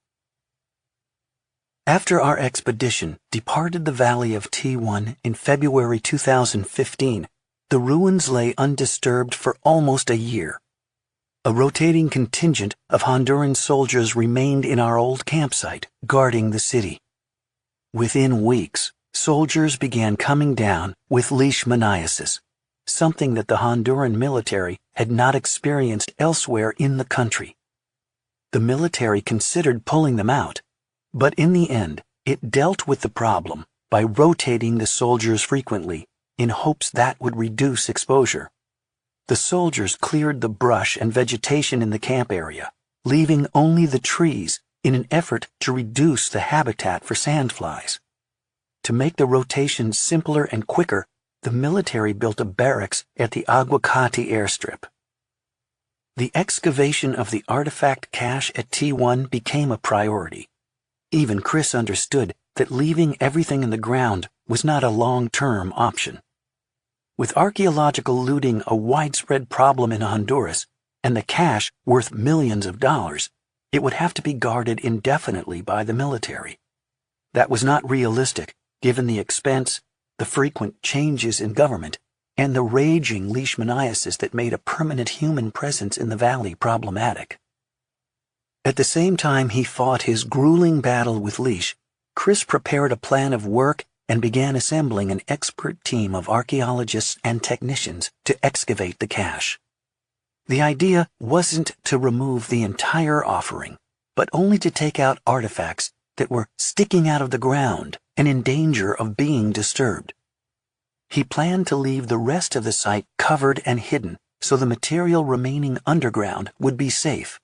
After our expedition departed the valley of T1 in February 2015, the ruins lay undisturbed for almost a year. A rotating contingent of Honduran soldiers remained in our old campsite, guarding the city. Within weeks, soldiers began coming down with leishmaniasis, something that the Honduran military had not experienced elsewhere in the country. The military considered pulling them out, but in the end, it dealt with the problem by rotating the soldiers frequently in hopes that would reduce exposure. The soldiers cleared the brush and vegetation in the camp area, leaving only the trees in an effort to reduce the habitat for sandflies. To make the rotations simpler and quicker, the military built a barracks at the Aguacate airstrip. The excavation of the artifact cache at T1 became a priority. Even Chris understood that leaving everything in the ground was not a long-term option. With archaeological looting a widespread problem in Honduras, and the cache worth millions of dollars, it would have to be guarded indefinitely by the military. That was not realistic, given the expense, the frequent changes in government, and the raging leishmaniasis that made a permanent human presence in the valley problematic. At the same time he fought his grueling battle with leash, Chris prepared a plan of work and began assembling an expert team of archaeologists and technicians to excavate the cache. The idea wasn't to remove the entire offering, but only to take out artifacts that were sticking out of the ground and in danger of being disturbed. He planned to leave the rest of the site covered and hidden so the material remaining underground would be safe.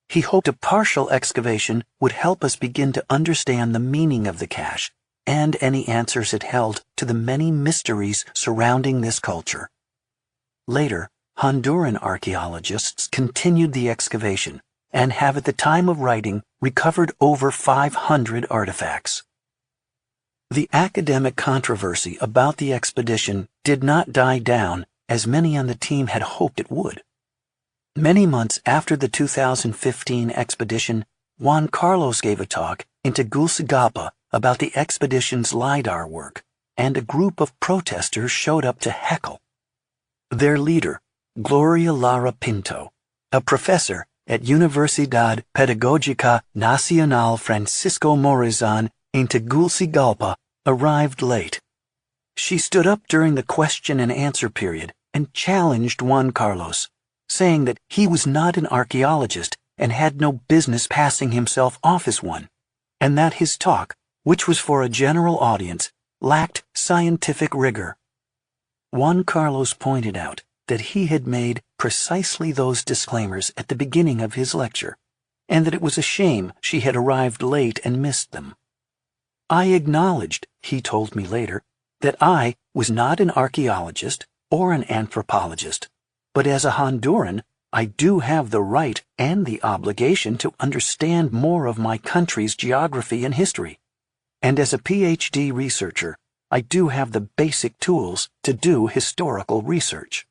He hoped a partial excavation would help us begin to understand the meaning of the cache and any answers it held to the many mysteries surrounding this culture. Later, Honduran archaeologists continued the excavation and have at the time of writing recovered over 500 artifacts. The academic controversy about the expedition did not die down as many on the team had hoped it would. Many months after the 2015 expedition, Juan Carlos gave a talk in Tegucigalpa about the expedition's LiDAR work, and a group of protesters showed up to heckle. Their leader, Gloria Lara Pinto, a professor at Universidad Pedagógica Nacional Francisco Morazán in Tegucigalpa, arrived late. She stood up during the question and answer period and challenged Juan Carlos, saying that he was not an archaeologist and had no business passing himself off as one, and that his talk, which was for a general audience, lacked scientific rigor. Juan Carlos pointed out that he had made precisely those disclaimers at the beginning of his lecture, and that it was a shame she had arrived late and missed them. I acknowledged, he told me later, that I was not an archaeologist or an anthropologist, but as a Honduran, I do have the right and the obligation to understand more of my country's geography and history. And as a PhD researcher, I do have the basic tools to do historical research.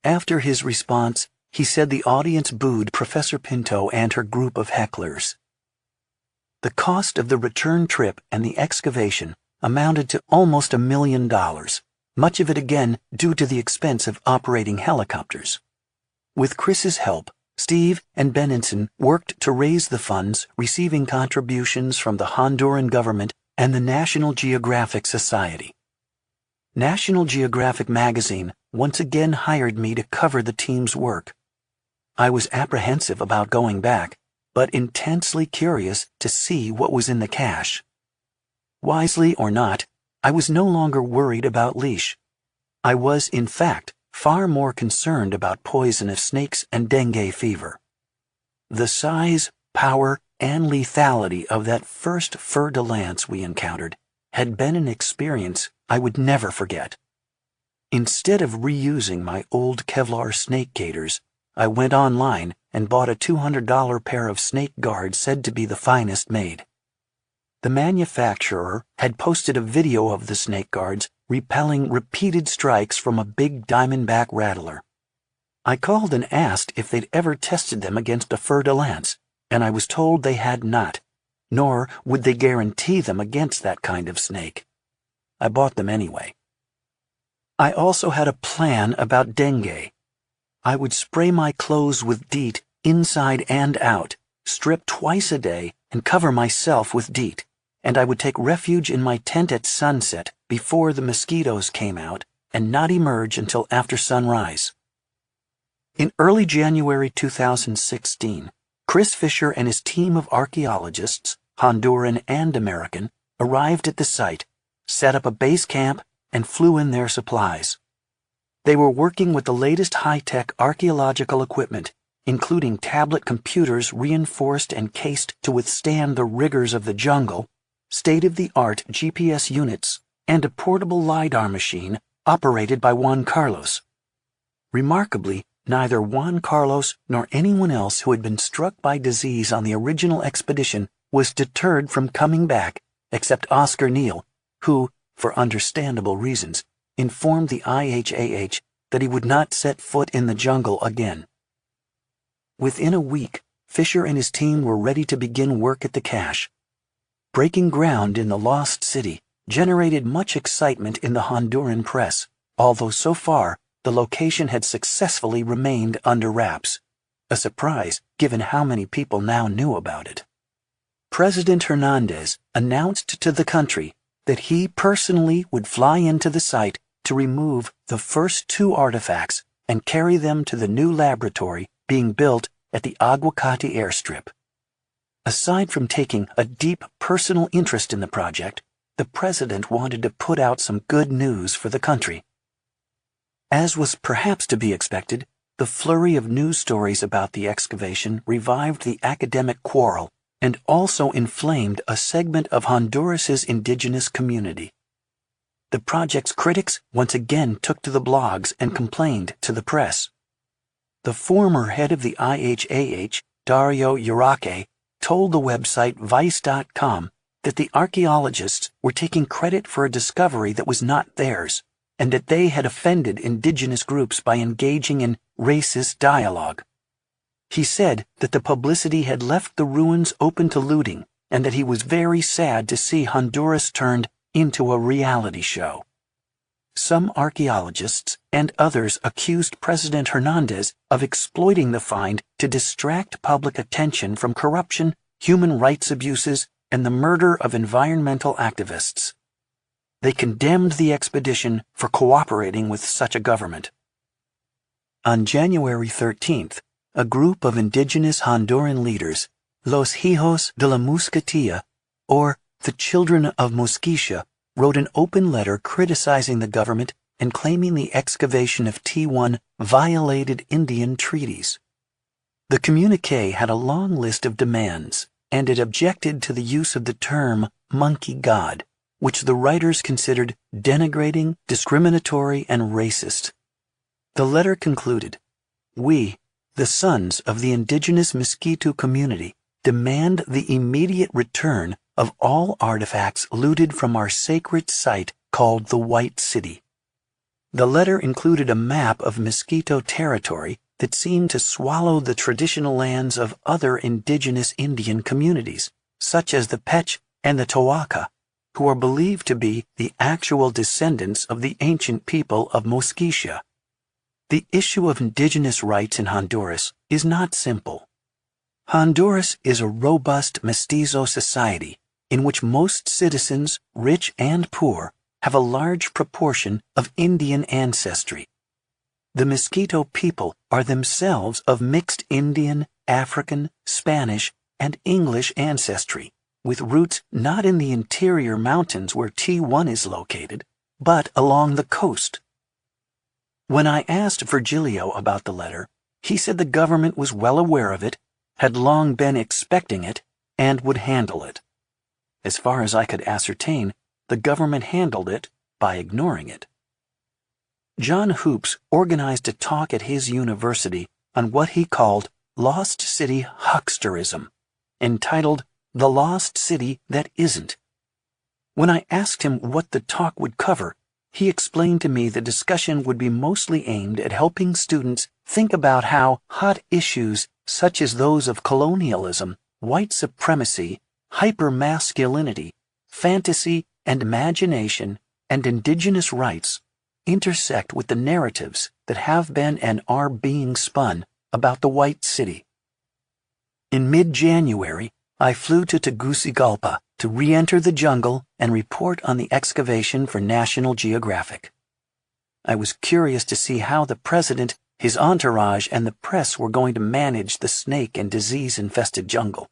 After his response, he said the audience booed Professor Pinto and her group of hecklers. The cost of the return trip and the excavation amounted to almost $1 million, much of it again due to the expense of operating helicopters. With Chris's help, Steve and Benenson worked to raise the funds, receiving contributions from the Honduran government and the National Geographic Society. National Geographic magazine once again hired me to cover the team's work. I was apprehensive about going back, but intensely curious to see what was in the cache. Wisely or not, I was no longer worried about leash. I was, in fact, far more concerned about poisonous snakes and dengue fever. The size, power, and lethality of that first fer de lance we encountered had been an experience I would never forget. Instead of reusing my old Kevlar snake gaiters, I went online and bought a $200 pair of snake guards said to be the finest made. The manufacturer had posted a video of the snake guards repelling repeated strikes from a big diamondback rattler. I called and asked if they'd ever tested them against a fer de lance, and I was told they had not, nor would they guarantee them against that kind of snake. I bought them anyway. I also had a plan about dengue. I would spray my clothes with DEET inside and out, strip twice a day, and cover myself with DEET, and I would take refuge in my tent at sunset before the mosquitoes came out and not emerge until after sunrise. In early January 2016, Chris Fisher and his team of archaeologists, Honduran and American, arrived at the site, set up a base camp, and flew in their supplies. They were working with the latest high-tech archaeological equipment, including tablet computers reinforced and cased to withstand the rigors of the jungle, state-of-the-art GPS units, and a portable LiDAR machine operated by Juan Carlos. Remarkably, neither Juan Carlos nor anyone else who had been struck by disease on the original expedition was deterred from coming back, except Oscar Neal, who, for understandable reasons, informed the IHAH that he would not set foot in the jungle again. Within a week, Fisher and his team were ready to begin work at the cache. Breaking ground in the lost city generated much excitement in the Honduran press, although so far the location had successfully remained under wraps, a surprise given how many people now knew about it. President Hernandez announced to the country that he personally would fly into the site to remove the first 2 artifacts and carry them to the new laboratory being built at the Aguacate airstrip. Aside from taking a deep personal interest in the project, the president wanted to put out some good news for the country. As was perhaps to be expected, the flurry of news stories about the excavation revived the academic quarrel and also inflamed a segment of Honduras's indigenous community. The project's critics once again took to the blogs and complained to the press. The former head of the IHAH, Dario Uraque, told the website Vice.com that the archaeologists were taking credit for a discovery that was not theirs, and that they had offended indigenous groups by engaging in racist dialogue. He said that the publicity had left the ruins open to looting and that he was very sad to see Honduras turned into a reality show. Some archaeologists and others accused President Hernandez of exploiting the find to distract public attention from corruption, human rights abuses, and the murder of environmental activists. They condemned the expedition for cooperating with such a government. On January 13th, a group of indigenous Honduran leaders, Los Hijos de la Musquitilla, or the Children of Mosquitia, wrote an open letter criticizing the government and claiming the excavation of T1 violated Indian treaties. The communiqué had a long list of demands, and it objected to the use of the term monkey god, which the writers considered denigrating, discriminatory, and racist. The letter concluded, "We, the sons of the indigenous Mosquito community, demand the immediate return of all artifacts looted from our sacred site called the White City." The letter included a map of Mosquito territory that seemed to swallow the traditional lands of other indigenous Indian communities, such as the Pech and the Toaca, who are believed to be the actual descendants of the ancient people of Mosquitia. The issue of indigenous rights in Honduras is not simple. Honduras is a robust mestizo society in which most citizens, rich and poor, have a large proportion of Indian ancestry. The Mosquito people are themselves of mixed Indian, African, Spanish, and English ancestry, with roots not in the interior mountains where T1 is located, but along the coast. When I asked Virgilio about the letter, he said the government was well aware of it, had long been expecting it, and would handle it. As far as I could ascertain, the government handled it by ignoring it. John Hoops organized a talk at his university on what he called Lost City Hucksterism, entitled The Lost City That Isn't. When I asked him what the talk would cover, he explained to me the discussion would be mostly aimed at helping students think about how hot issues such as those of colonialism, white supremacy, hypermasculinity, fantasy and imagination, and indigenous rights intersect with the narratives that have been and are being spun about the White City. In mid-January, I flew to Tegucigalpa to re-enter the jungle and report on the excavation for National Geographic. I was curious to see how the president, his entourage, and the press were going to manage the snake and disease-infested jungle.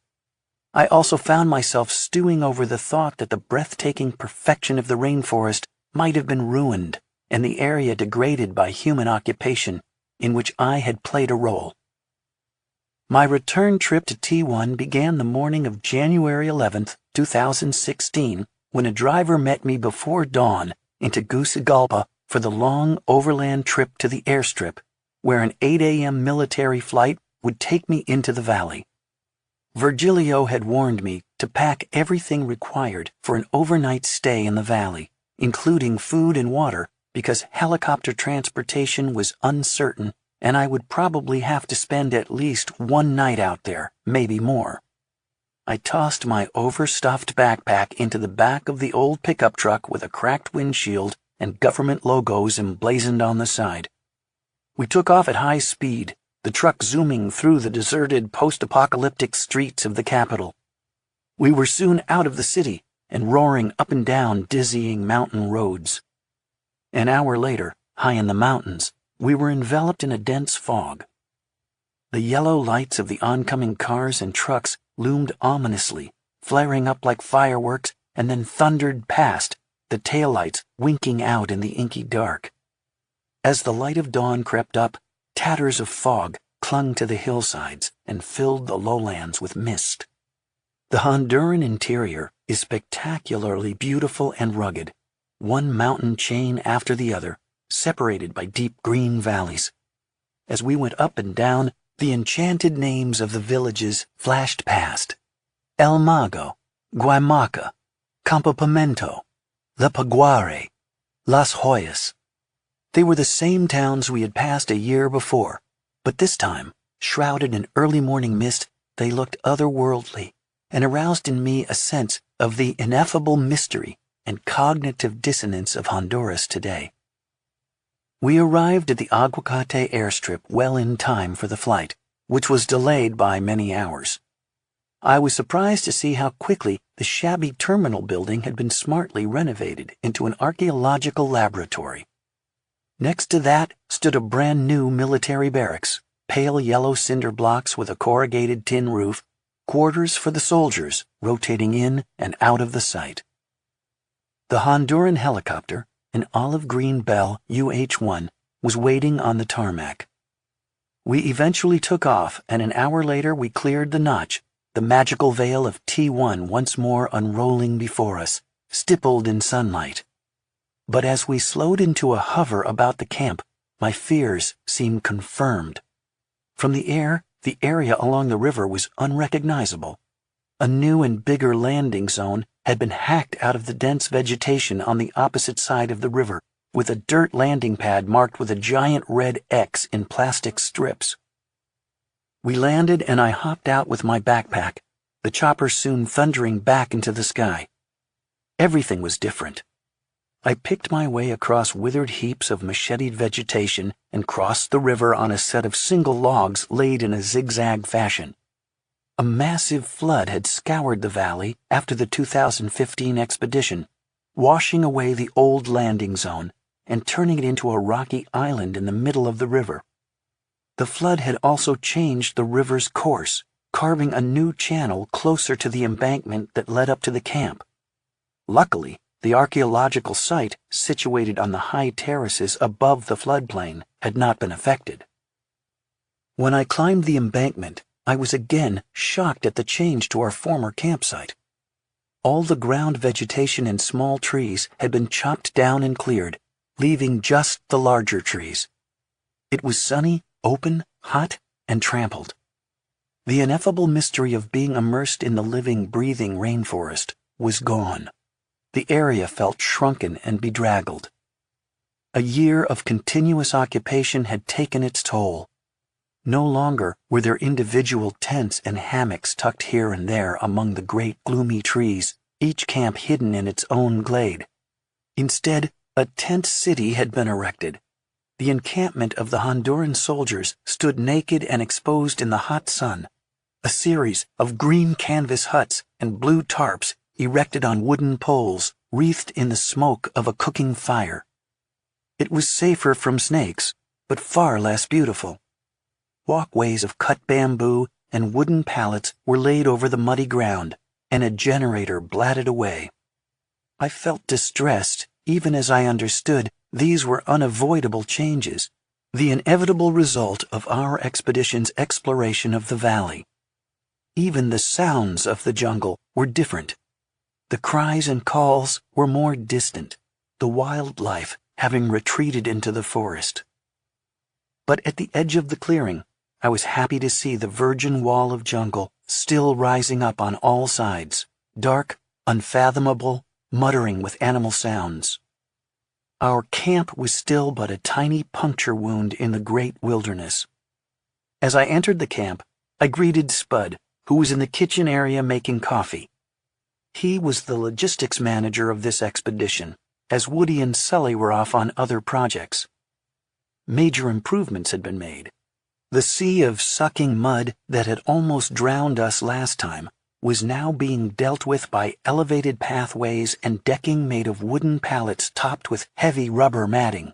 I also found myself stewing over the thought that the breathtaking perfection of the rainforest might have been ruined and the area degraded by human occupation in which I had played a role. My return trip to T1 began the morning of January 11, 2016, when a driver met me before dawn in Tegucigalpa for the long overland trip to the airstrip, where an 8 a.m. military flight would take me into the valley. Virgilio had warned me to pack everything required for an overnight stay in the valley, including food and water, because helicopter transportation was uncertain and I would probably have to spend at least one night out there, maybe more. I tossed my overstuffed backpack into the back of the old pickup truck with a cracked windshield and government logos emblazoned on the side. We took off at high speed, the truck zooming through the deserted post-apocalyptic streets of the capital. We were soon out of the city and roaring up and down dizzying mountain roads. An hour later, high in the mountains, we were enveloped in a dense fog. The yellow lights of the oncoming cars and trucks loomed ominously, flaring up like fireworks, and then thundered past, the taillights winking out in the inky dark. As the light of dawn crept up, tatters of fog clung to the hillsides and filled the lowlands with mist. The Honduran interior is spectacularly beautiful and rugged, one mountain chain after the other, separated by deep green valleys. As we went up and down, the enchanted names of the villages flashed past: El Mago, Guaymaca, Campamento, La Paguare, Las Hoyas. They were the same towns we had passed a year before, but this time, shrouded in early morning mist, they looked otherworldly and aroused in me a sense of the ineffable mystery and cognitive dissonance of Honduras today. We arrived at the Aguacate airstrip well in time for the flight, which was delayed by many hours. I was surprised to see how quickly the shabby terminal building had been smartly renovated into an archaeological laboratory. Next to that stood a brand new military barracks, pale yellow cinder blocks with a corrugated tin roof, quarters for the soldiers rotating in and out of the site. The Honduran helicopter, an olive green Bell UH-1, was waiting on the tarmac. We eventually took off, and an hour later we cleared the notch, the magical veil of T1 once more unrolling before us, stippled in sunlight. But as we slowed into a hover about the camp, my fears seemed confirmed. From the air, the area along the river was unrecognizable. A new and bigger landing zone had been hacked out of the dense vegetation on the opposite side of the river, with a dirt landing pad marked with a giant red X in plastic strips. We landed and I hopped out with my backpack, the chopper soon thundering back into the sky. Everything was different. I picked my way across withered heaps of macheted vegetation and crossed the river on a set of single logs laid in a zigzag fashion. A massive flood had scoured the valley after the 2015 expedition, washing away the old landing zone and turning it into a rocky island in the middle of the river. The flood had also changed the river's course, carving a new channel closer to the embankment that led up to the camp. Luckily, the archaeological site, situated on the high terraces above the floodplain, had not been affected. When I climbed the embankment, I was again shocked at the change to our former campsite. All the ground vegetation and small trees had been chopped down and cleared, leaving just the larger trees. It was sunny, open, hot, and trampled. The ineffable mystery of being immersed in the living, breathing rainforest was gone. The area felt shrunken and bedraggled. A year of continuous occupation had taken its toll. No longer were there individual tents and hammocks tucked here and there among the great gloomy trees, each camp hidden in its own glade. Instead, a tent city had been erected. The encampment of the Honduran soldiers stood naked and exposed in the hot sun, a series of green canvas huts and blue tarps erected on wooden poles, wreathed in the smoke of a cooking fire. It was safer from snakes, but far less beautiful. Walkways of cut bamboo and wooden pallets were laid over the muddy ground, and a generator blatted away. I felt distressed, even as I understood these were unavoidable changes, the inevitable result of our expedition's exploration of the valley. Even the sounds of the jungle were different. The cries and calls were more distant, the wildlife having retreated into the forest. But at the edge of the clearing, I was happy to see the virgin wall of jungle still rising up on all sides, dark, unfathomable, muttering with animal sounds. Our camp was still but a tiny puncture wound in the great wilderness. As I entered the camp, I greeted Spud, who was in the kitchen area making coffee. He was the logistics manager of this expedition, as Woody and Sully were off on other projects. Major improvements had been made. The sea of sucking mud that had almost drowned us last time was now being dealt with by elevated pathways and decking made of wooden pallets topped with heavy rubber matting.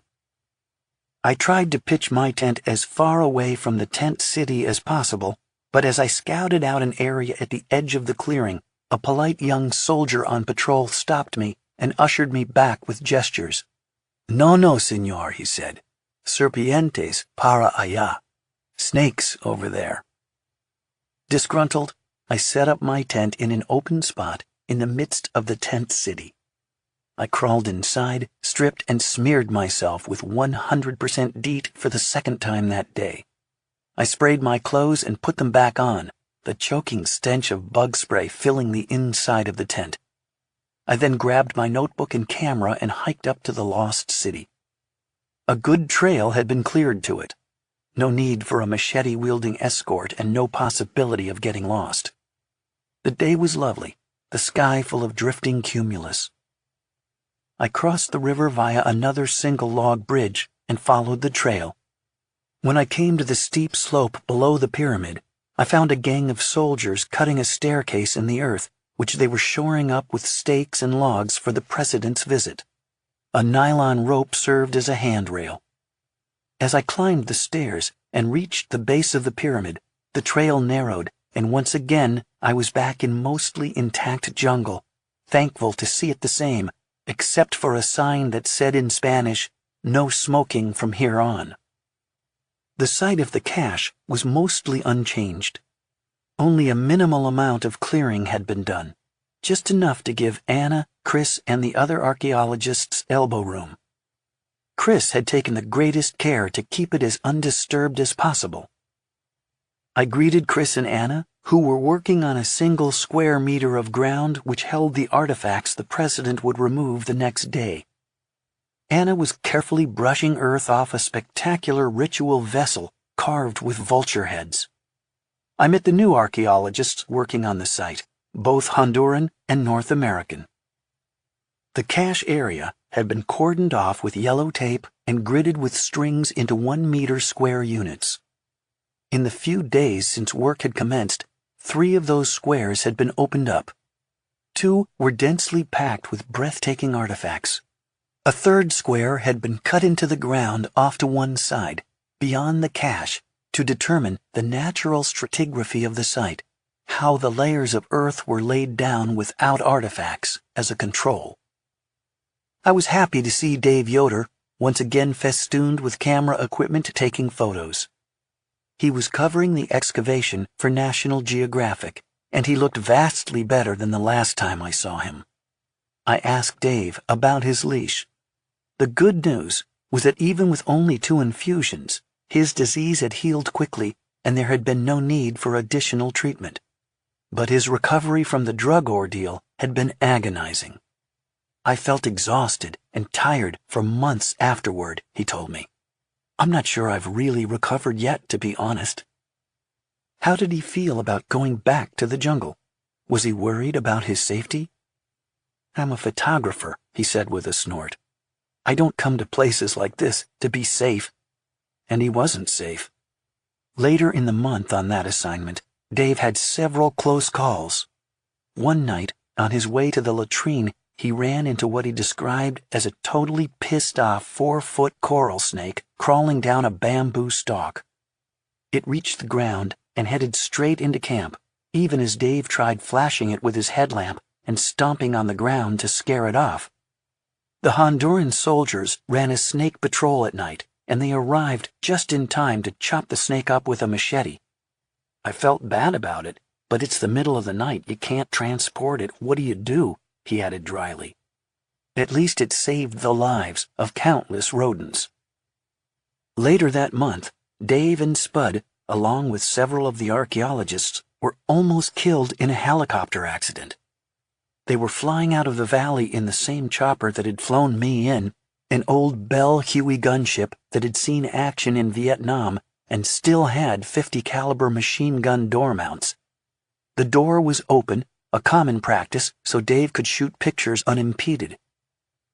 I tried to pitch my tent as far away from the tent city as possible, but as I scouted out an area at the edge of the clearing, a polite young soldier on patrol stopped me and ushered me back with gestures. "No, no, senor," he said. "Serpientes para allá. Snakes over there." Disgruntled, I set up my tent in an open spot in the midst of the tent city. I crawled inside, stripped, and smeared myself with 100% DEET for the second time that day. I sprayed my clothes and put them back on, the choking stench of bug spray filling the inside of the tent. I then grabbed my notebook and camera and hiked up to the lost city. A good trail had been cleared to it. No need for a machete-wielding escort and no possibility of getting lost. The day was lovely, the sky full of drifting cumulus. I crossed the river via another single-log bridge and followed the trail. When I came to the steep slope below the pyramid, I found a gang of soldiers cutting a staircase in the earth, which they were shoring up with stakes and logs for the president's visit. A nylon rope served as a handrail. As I climbed the stairs and reached the base of the pyramid, the trail narrowed, and once again I was back in mostly intact jungle, thankful to see it the same, except for a sign that said in Spanish, "No smoking from here on." The site of the cache was mostly unchanged. Only a minimal amount of clearing had been done, just enough to give Anna, Chris, and the other archaeologists elbow room. Chris had taken the greatest care to keep it as undisturbed as possible. I greeted Chris and Anna, who were working on a single square meter of ground which held the artifacts the president would remove the next day. Anna was carefully brushing earth off a spectacular ritual vessel carved with vulture heads. I met the new archaeologists working on the site, both Honduran and North American. The cache area had been cordoned off with yellow tape and gridded with strings into 1-meter square units. In the few days since work had commenced, 3 of those squares had been opened up. 2 were densely packed with breathtaking artifacts. A 3rd square had been cut into the ground off to one side, beyond the cache, to determine the natural stratigraphy of the site, how the layers of earth were laid down without artifacts as a control. I was happy to see Dave Yoder, once again festooned with camera equipment taking photos. He was covering the excavation for National Geographic, and he looked vastly better than the last time I saw him. I asked Dave about his leash. The good news was that even with only 2 infusions, his disease had healed quickly and there had been no need for additional treatment. But his recovery from the drug ordeal had been agonizing. "I felt exhausted and tired for months afterward," he told me. "I'm not sure I've really recovered yet, to be honest." How did he feel about going back to the jungle? Was he worried about his safety? "I'm a photographer," he said with a snort. "I don't come to places like this to be safe." And he wasn't safe. Later in the month on that assignment, Dave had several close calls. One night, on his way to the latrine, he ran into what he described as a totally pissed-off 4-foot coral snake crawling down a bamboo stalk. It reached the ground and headed straight into camp, even as Dave tried flashing it with his headlamp and stomping on the ground to scare it off. The Honduran soldiers ran a snake patrol at night, and they arrived just in time to chop the snake up with a machete. I felt bad about it, but it's the middle of the night, you can't transport it, what do? He added dryly. At least it saved the lives of countless rodents. Later that month, Dave and Spud, along with several of the archaeologists, were almost killed in a helicopter accident. They were flying out of the valley in the same chopper that had flown me in, an old Bell Huey gunship that had seen action in Vietnam and still had .50 caliber machine gun door mounts. The door was open, a common practice, so Dave could shoot pictures unimpeded.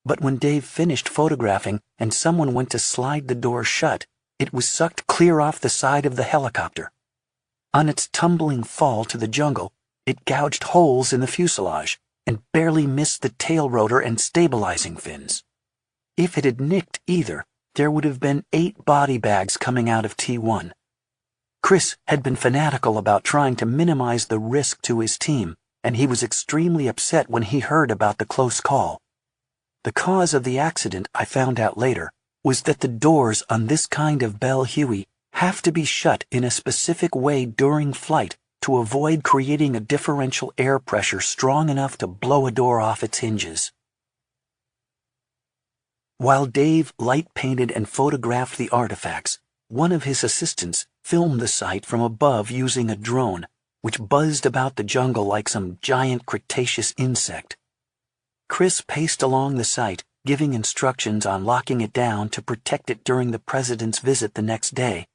But when Dave finished photographing and someone went to slide the door shut, it was sucked clear off the side of the helicopter. On its tumbling fall to the jungle, it gouged holes in the fuselage and barely missed the tail rotor and stabilizing fins. If it had nicked either, there would have been 8 body bags coming out of T1. Chris had been fanatical about trying to minimize the risk to his team, and he was extremely upset when he heard about the close call. The cause of the accident, I found out later, was that the doors on this kind of Bell Huey have to be shut in a specific way during flight to avoid creating a differential air pressure strong enough to blow a door off its hinges. While Dave light-painted and photographed the artifacts, one of his assistants filmed the site from above using a drone, which buzzed about the jungle like some giant Cretaceous insect. Chris paced along the site, giving instructions on locking it down to protect it during the president's visit the next day.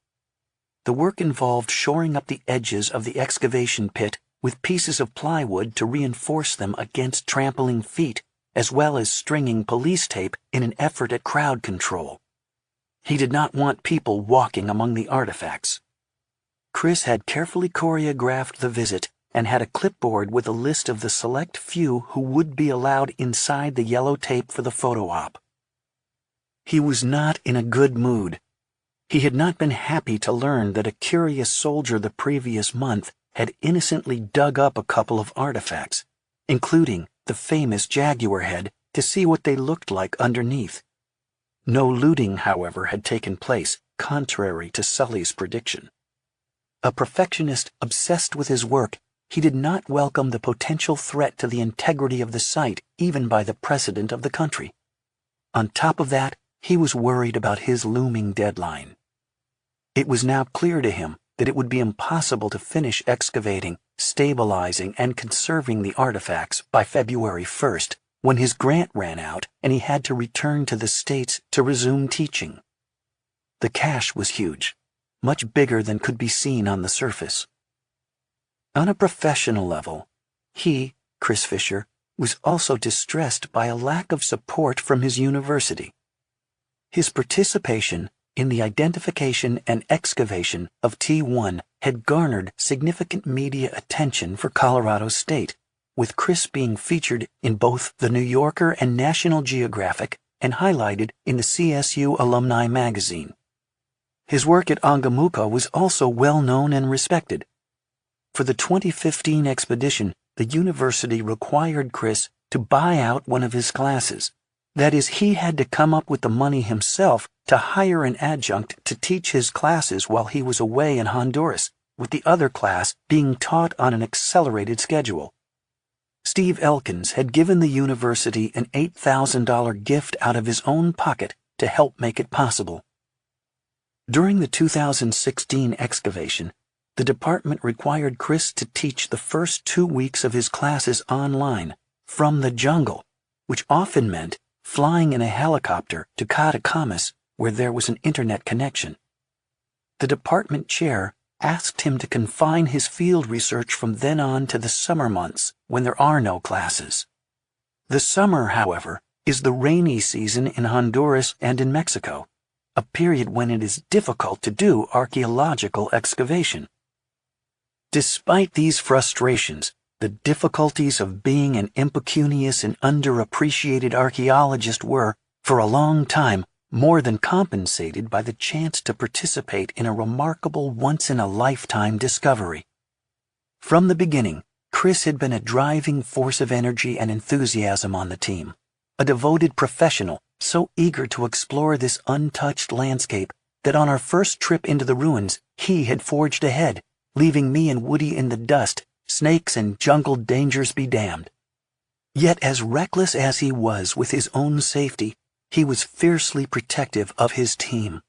The work involved shoring up the edges of the excavation pit with pieces of plywood to reinforce them against trampling feet, as well as stringing police tape in an effort at crowd control. He did not want people walking among the artifacts. Chris had carefully choreographed the visit and had a clipboard with a list of the select few who would be allowed inside the yellow tape for the photo op. He was not in a good mood. He had not been happy to learn that a curious soldier the previous month had innocently dug up a couple of artifacts, including the famous jaguar head, to see what they looked like underneath. No looting, however, had taken place, contrary to Sully's prediction. A perfectionist obsessed with his work, he did not welcome the potential threat to the integrity of the site, even by the president of the country. On top of that, he was worried about his looming deadline. It was now clear to him that it would be impossible to finish excavating, stabilizing, and conserving the artifacts by February 1st, when his grant ran out and he had to return to the States to resume teaching. The cash was huge, much bigger than could be seen on the surface. On a professional level, he, Chris Fisher, was also distressed by a lack of support from his university. His participation in the identification and excavation of T1 had garnered significant media attention for Colorado State, with Chris being featured in both the New Yorker and National Geographic and highlighted in the CSU Alumni magazine. His work at Ongamuka was also well known and respected. For the 2015 expedition, the university required Chris to buy out one of his classes. That is, he had to come up with the money himself to hire an adjunct to teach his classes while he was away in Honduras, with the other class being taught on an accelerated schedule. Steve Elkins had given the university an $8,000 gift out of his own pocket to help make it possible. During the 2016 excavation, the department required Chris to teach the first 2 weeks of his classes online, from the jungle, which often meant flying in a helicopter to Catacamas, where there was an internet connection. The department chair asked him to confine his field research from then on to the summer months, when there are no classes. The summer, however, is the rainy season in Honduras and in Mexico, a period when it is difficult to do archaeological excavation. Despite these frustrations, the difficulties of being an impecunious and underappreciated archaeologist were, for a long time, more than compensated by the chance to participate in a remarkable once-in-a-lifetime discovery. From the beginning, Chris had been a driving force of energy and enthusiasm on the team, a devoted professional so eager to explore this untouched landscape that on our first trip into the ruins, he had forged ahead, leaving me and Woody in the dust, snakes and jungle dangers be damned. Yet as reckless as he was with his own safety, he was fiercely protective of his team.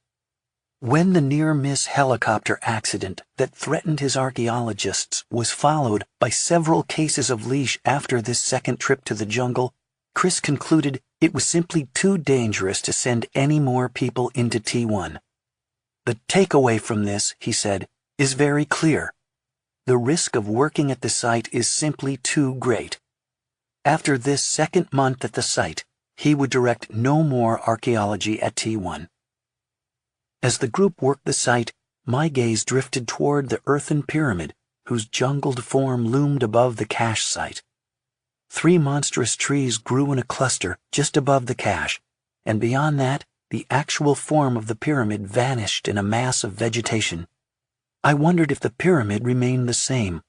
When the near-miss helicopter accident that threatened his archaeologists was followed by several cases of leash after this second trip to the jungle, Chris concluded it was simply too dangerous to send any more people into T1. The takeaway from this, he said, is very clear. the risk of working at the site is simply too great. After this second month at the site, he would direct no more archaeology at T1. As the group worked the site, my gaze drifted toward the earthen pyramid whose jungled form loomed above the cache site. 3 monstrous trees grew in a cluster just above the cache, and beyond that, the actual form of the pyramid vanished in a mass of vegetation. I wondered if the pyramid remained the same.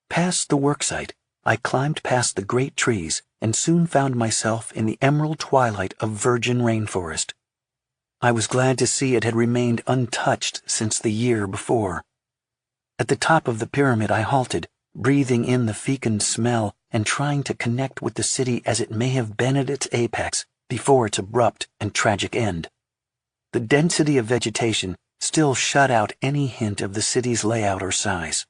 Past the worksite, I climbed past the great trees and soon found myself in the emerald twilight of virgin rainforest. I was glad to see it had remained untouched since the year before. At the top of the pyramid I halted, breathing in the fecund smell and trying to connect with the city as it may have been at its apex before its abrupt and tragic end. The density of vegetation still shut out any hint of the city's layout or size.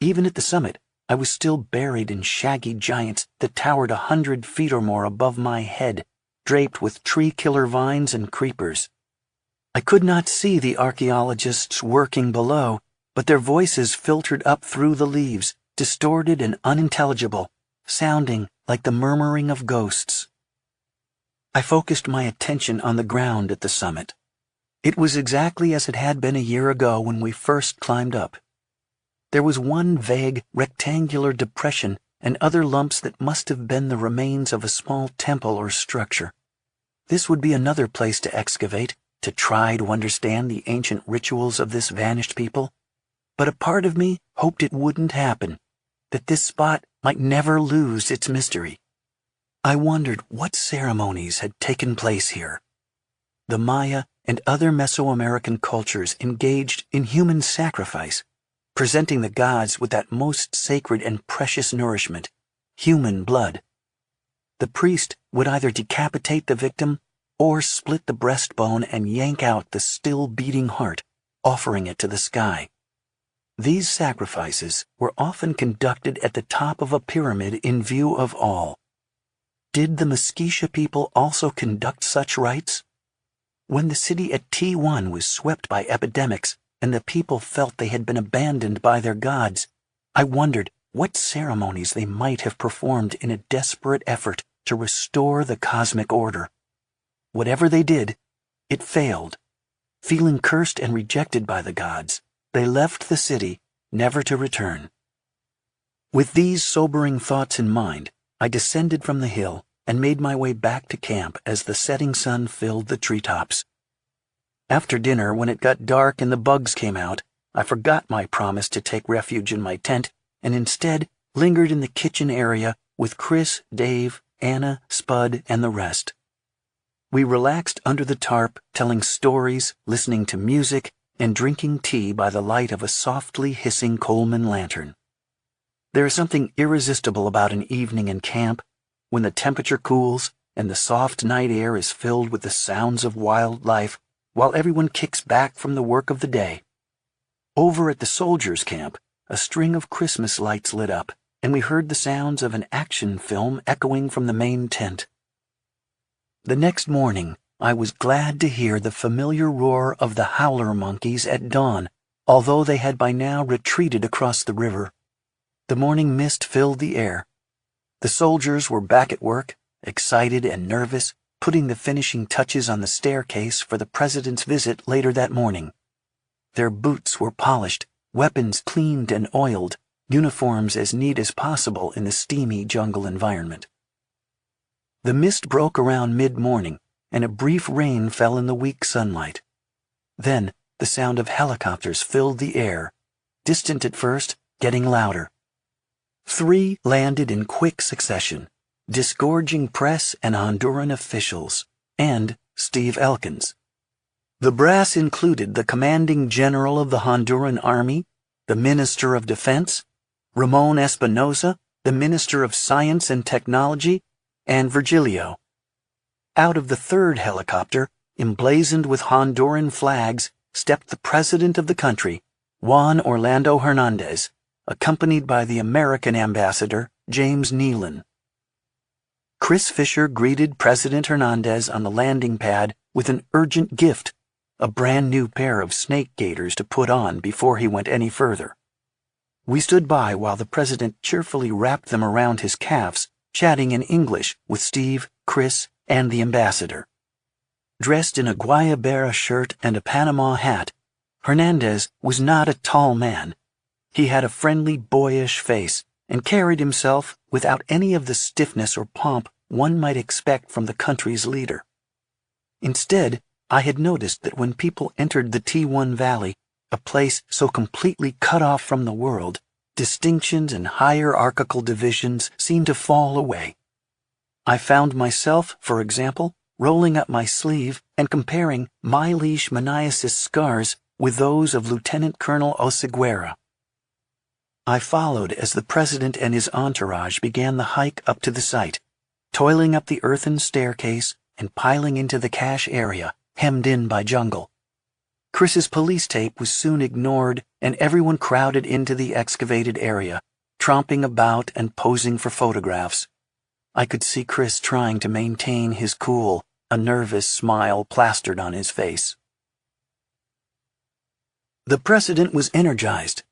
Even at the summit, I was still buried in shaggy giants that towered 100 feet or more above my head, draped with tree-killer vines and creepers. I could not see the archaeologists working below, but their voices filtered up through the leaves, distorted and unintelligible, sounding like the murmuring of ghosts. I focused my attention on the ground at the summit. It was exactly as it had been a year ago when we first climbed up. There was one vague, rectangular depression and other lumps that must have been the remains of a small temple or structure. This would be another place to excavate, to try to understand the ancient rituals of this vanished people. But a part of me hoped it wouldn't happen, that this spot might never lose its mystery. I wondered what ceremonies had taken place here. The Maya and other Mesoamerican cultures engaged in human sacrifice, presenting the gods with that most sacred and precious nourishment, human blood. The priest would either decapitate the victim or split the breastbone and yank out the still beating heart, offering it to the sky. These sacrifices were often conducted at the top of a pyramid in view of all. Did the Muskesha people also conduct such rites? When the city at T1 was swept by epidemics and the people felt they had been abandoned by their gods, I wondered what ceremonies they might have performed in a desperate effort to restore the cosmic order. Whatever they did, it failed. Feeling cursed and rejected by the gods, they left the city, never to return. With these sobering thoughts in mind, I descended from the hill and made my way back to camp as the setting sun filled the treetops. After dinner, when it got dark and the bugs came out, I forgot my promise to take refuge in my tent and instead lingered in the kitchen area with Chris, Dave, Anna, Spud, and the rest. We relaxed under the tarp, telling stories, listening to music, and drinking tea by the light of a softly hissing Coleman lantern. There is something irresistible about an evening in camp, when the temperature cools and the soft night air is filled with the sounds of wildlife, while everyone kicks back from the work of the day. Over at the soldiers' camp, a string of Christmas lights lit up, and we heard the sounds of an action film echoing from the main tent. The next morning, I was glad to hear the familiar roar of the howler monkeys at dawn, although they had by now retreated across the river. The morning mist filled the air. The soldiers were back at work, excited and nervous, putting the finishing touches on the staircase for the president's visit later that morning. Their boots were polished, weapons cleaned and oiled, uniforms as neat as possible in the steamy jungle environment. The mist broke around mid-morning, and a brief rain fell in the weak sunlight. Then the sound of helicopters filled the air, distant at first, getting louder. 3 landed in quick succession, disgorging press and Honduran officials, and Steve Elkins. The brass included the commanding general of the Honduran Army, the Minister of Defense, Ramon Espinosa, the Minister of Science and Technology, and Virgilio. Out of the 3rd helicopter, emblazoned with Honduran flags, stepped the president of the country, Juan Orlando Hernandez, accompanied by the American ambassador, James Nealon. Chris Fisher greeted President Hernandez on the landing pad with an urgent gift, a brand new pair of snake gaiters to put on before he went any further. We stood by while the president cheerfully wrapped them around his calves, chatting in English with Steve, Chris, and the ambassador. Dressed in a guayabera shirt and a Panama hat, Hernandez was not a tall man. He had a friendly, boyish face and carried himself without any of the stiffness or pomp one might expect from the country's leader. Instead, I had noticed that when people entered the T1 Valley, a place so completely cut off from the world, distinctions and hierarchical divisions seemed to fall away. I found myself, for example, rolling up my sleeve and comparing my leash Maniasis' scars with those of Lieutenant Colonel Oseguera. I followed as the president and his entourage began the hike up to the site, toiling up the earthen staircase and piling into the cache area, hemmed in by jungle. Chris's police tape was soon ignored, and everyone crowded into the excavated area, tromping about and posing for photographs. I could see Chris trying to maintain his cool, a nervous smile plastered on his face. The president was energized.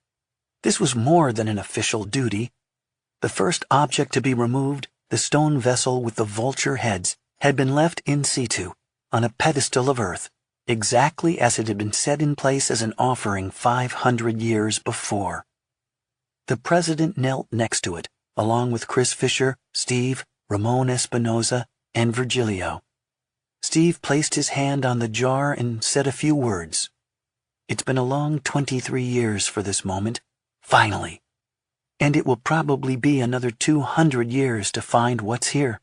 This was more than an official duty. The first object to be removed, the stone vessel with the vulture heads, had been left in situ, on a pedestal of earth, exactly as it had been set in place as an offering 500 years before. The president knelt next to it, along with Chris Fisher, Steve, Ramon Espinoza, and Virgilio. Steve placed his hand on the jar and said a few words. It's been a long 23 years for this moment, finally. And it will probably be another 200 years to find what's here.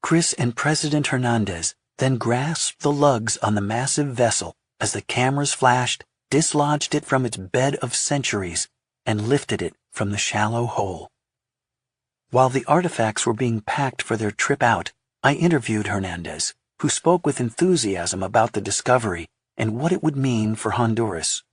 Chris and President Hernandez then grasped the lugs on the massive vessel as the cameras flashed, dislodged it from its bed of centuries, and lifted it from the shallow hole. While the artifacts were being packed for their trip out, I interviewed Hernandez, who spoke with enthusiasm about the discovery and what it would mean for Honduras.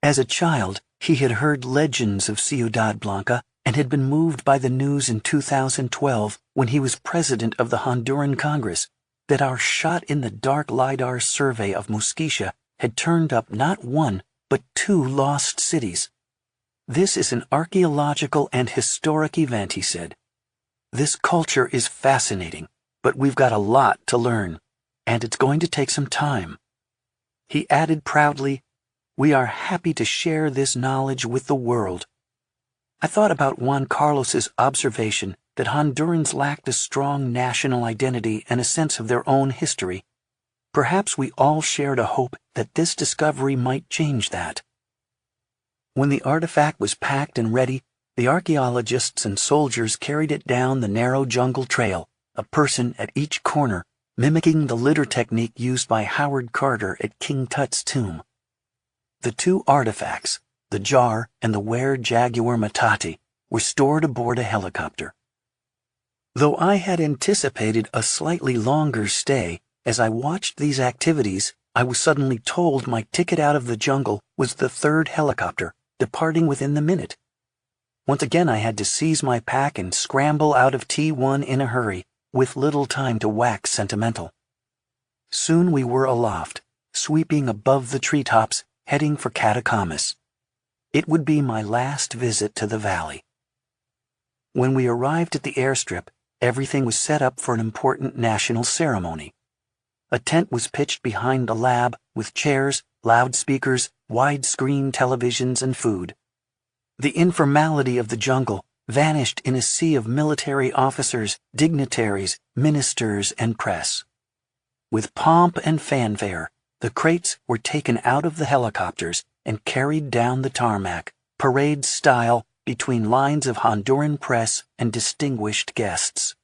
As a child, he had heard legends of Ciudad Blanca and had been moved by the news in 2012 when he was president of the Honduran Congress that our shot-in-the-dark LiDAR survey of Mosquitia had turned up not one, but 2 lost cities. This is an archaeological and historic event, he said. This culture is fascinating, but we've got a lot to learn, and it's going to take some time. He added proudly, "We are happy to share this knowledge with the world." I thought about Juan Carlos's observation that Hondurans lacked a strong national identity and a sense of their own history. Perhaps we all shared a hope that this discovery might change that. When the artifact was packed and ready, the archaeologists and soldiers carried it down the narrow jungle trail, a person at each corner, mimicking the litter technique used by Howard Carter at King Tut's tomb. The 2 artifacts, the jar and the were jaguar matati, were stored aboard a helicopter. Though I had anticipated a slightly longer stay, as I watched these activities, I was suddenly told my ticket out of the jungle was the 3rd helicopter, departing within the minute. Once again I had to seize my pack and scramble out of T1 in a hurry, with little time to wax sentimental. Soon we were aloft, sweeping above the treetops, heading for Catacamas. It would be my last visit to the valley. When we arrived at the airstrip, everything was set up for an important national ceremony. A tent was pitched behind the lab with chairs, loudspeakers, widescreen televisions, and food. The informality of the jungle vanished in a sea of military officers, dignitaries, ministers, and press. With pomp and fanfare, the crates were taken out of the helicopters and carried down the tarmac, parade style, between lines of Honduran press and distinguished guests.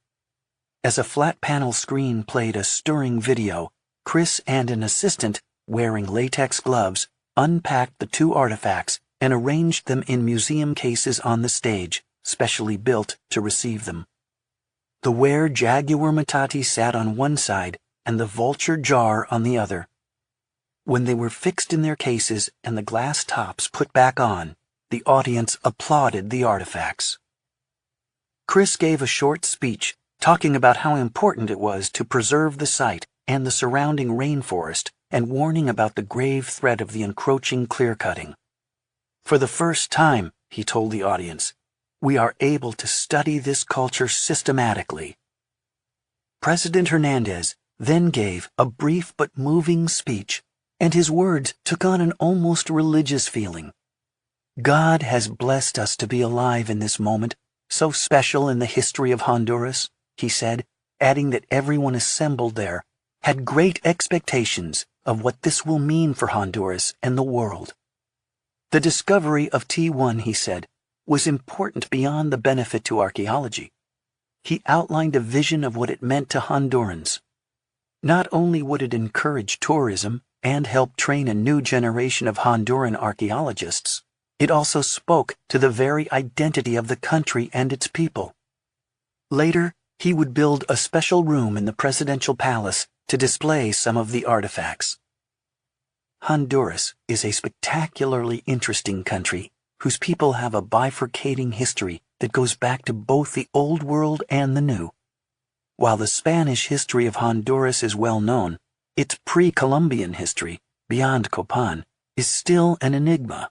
As a flat panel screen played a stirring video, Chris and an assistant, wearing latex gloves, unpacked the 2 artifacts and arranged them in museum cases on the stage, specially built to receive them. The were jaguar matati sat on one side and the vulture jar on the other. When they were fixed in their cases and the glass tops put back on, the audience applauded the artifacts. Chris gave a short speech talking about how important it was to preserve the site and the surrounding rainforest and warning about the grave threat of the encroaching clear-cutting. For the first time, he told the audience. We are able to study this culture systematically. President Hernandez then gave a brief but moving speech, and his words took on an almost religious feeling. God has blessed us to be alive in this moment, so special in the history of Honduras, he said, adding that everyone assembled there had great expectations of what this will mean for Honduras and the world. The discovery of T1, he said, was important beyond the benefit to archaeology. He outlined a vision of what it meant to Hondurans. Not only would it encourage tourism and help train a new generation of Honduran archaeologists, it also spoke to the very identity of the country and its people. Later, he would build a special room in the presidential palace to display some of the artifacts. Honduras is a spectacularly interesting country whose people have a bifurcating history that goes back to both the Old World and the New. While the Spanish history of Honduras is well known, its pre-Columbian history, beyond Copan, is still an enigma.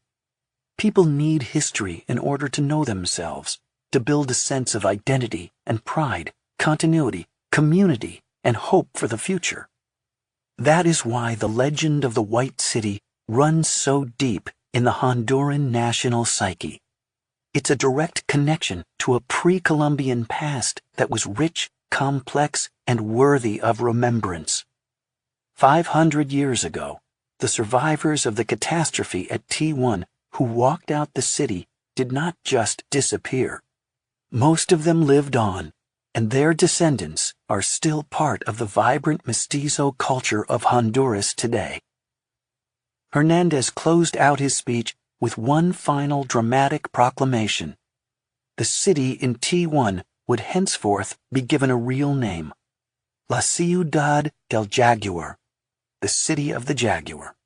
People need history in order to know themselves, to build a sense of identity and pride, continuity, community, and hope for the future. That is why the legend of the White City runs so deep in the Honduran national psyche. It's a direct connection to a pre-Columbian past that was rich, complex, and worthy of remembrance. 500 years ago, the survivors of the catastrophe at T1 who walked out the city did not just disappear. Most of them lived on, and their descendants are still part of the vibrant mestizo culture of Honduras today. Hernandez closed out his speech with one final dramatic proclamation. The city in T1 would henceforth be given a real name, La Ciudad del Jaguar, the City of the Jaguar.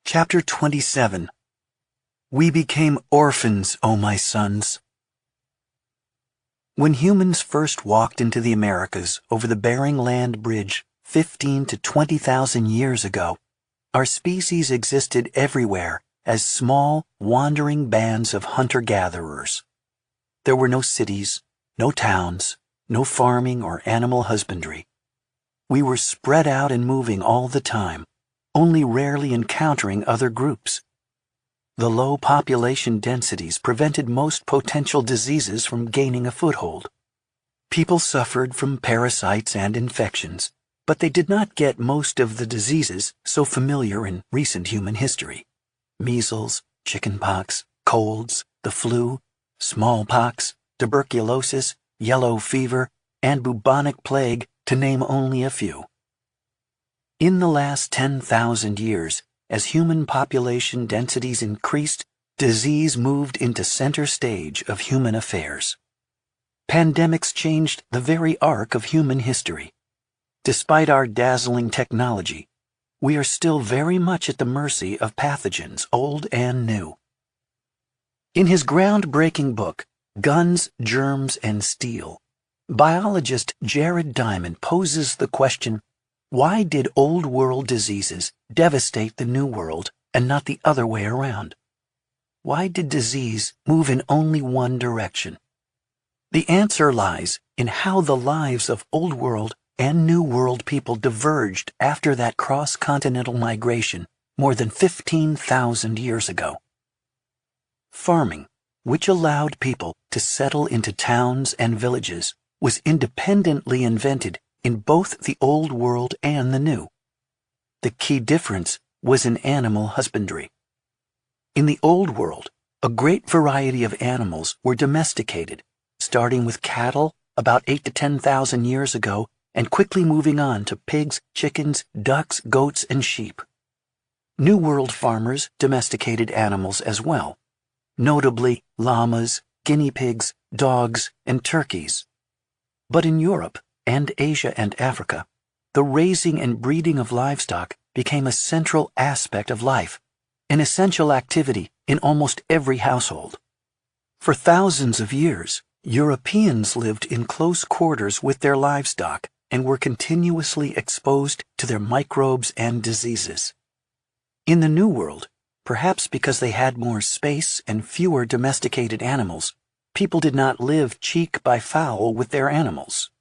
Chapter 27. We became orphans, O my sons. When humans first walked into the Americas over the Bering Land Bridge 15 to 20,000 years ago, our species existed everywhere as small, wandering bands of hunter-gatherers. There were no cities, no towns, no farming or animal husbandry. We were spread out and moving all the time, only rarely encountering other groups. The low population densities prevented most potential diseases from gaining a foothold. People suffered from parasites and infections, but they did not get most of the diseases so familiar in recent human history. Measles, chickenpox, colds, the flu, smallpox, tuberculosis, yellow fever, and bubonic plague, to name only a few. In the last 10,000 years, as human population densities increased, disease moved into center stage of human affairs. Pandemics changed the very arc of human history. Despite our dazzling technology, we are still very much at the mercy of pathogens, old and new. In his groundbreaking book, Guns, Germs, and Steel, biologist Jared Diamond poses the question, why did Old World diseases devastate the New World and not the other way around? Why did disease move in only one direction? The answer lies in how the lives of Old World and New World people diverged after that cross-continental migration more than 15,000 years ago. Farming, which allowed people to settle into towns and villages, was independently invented in both the Old World and the New. The key difference was in animal husbandry. In the Old World, a great variety of animals were domesticated, starting with cattle about 8 to 10,000 years ago and quickly moving on to pigs, chickens, ducks, goats, and sheep. New World farmers domesticated animals as well, notably llamas, guinea pigs, dogs, and turkeys. But in Europe, and Asia and Africa, the raising and breeding of livestock became a central aspect of life, an essential activity in almost every household. For thousands of years, Europeans lived in close quarters with their livestock and were continuously exposed to their microbes and diseases. In the New World, Perhaps because they had more space and fewer domesticated animals, people did not live cheek by fowl with their animals.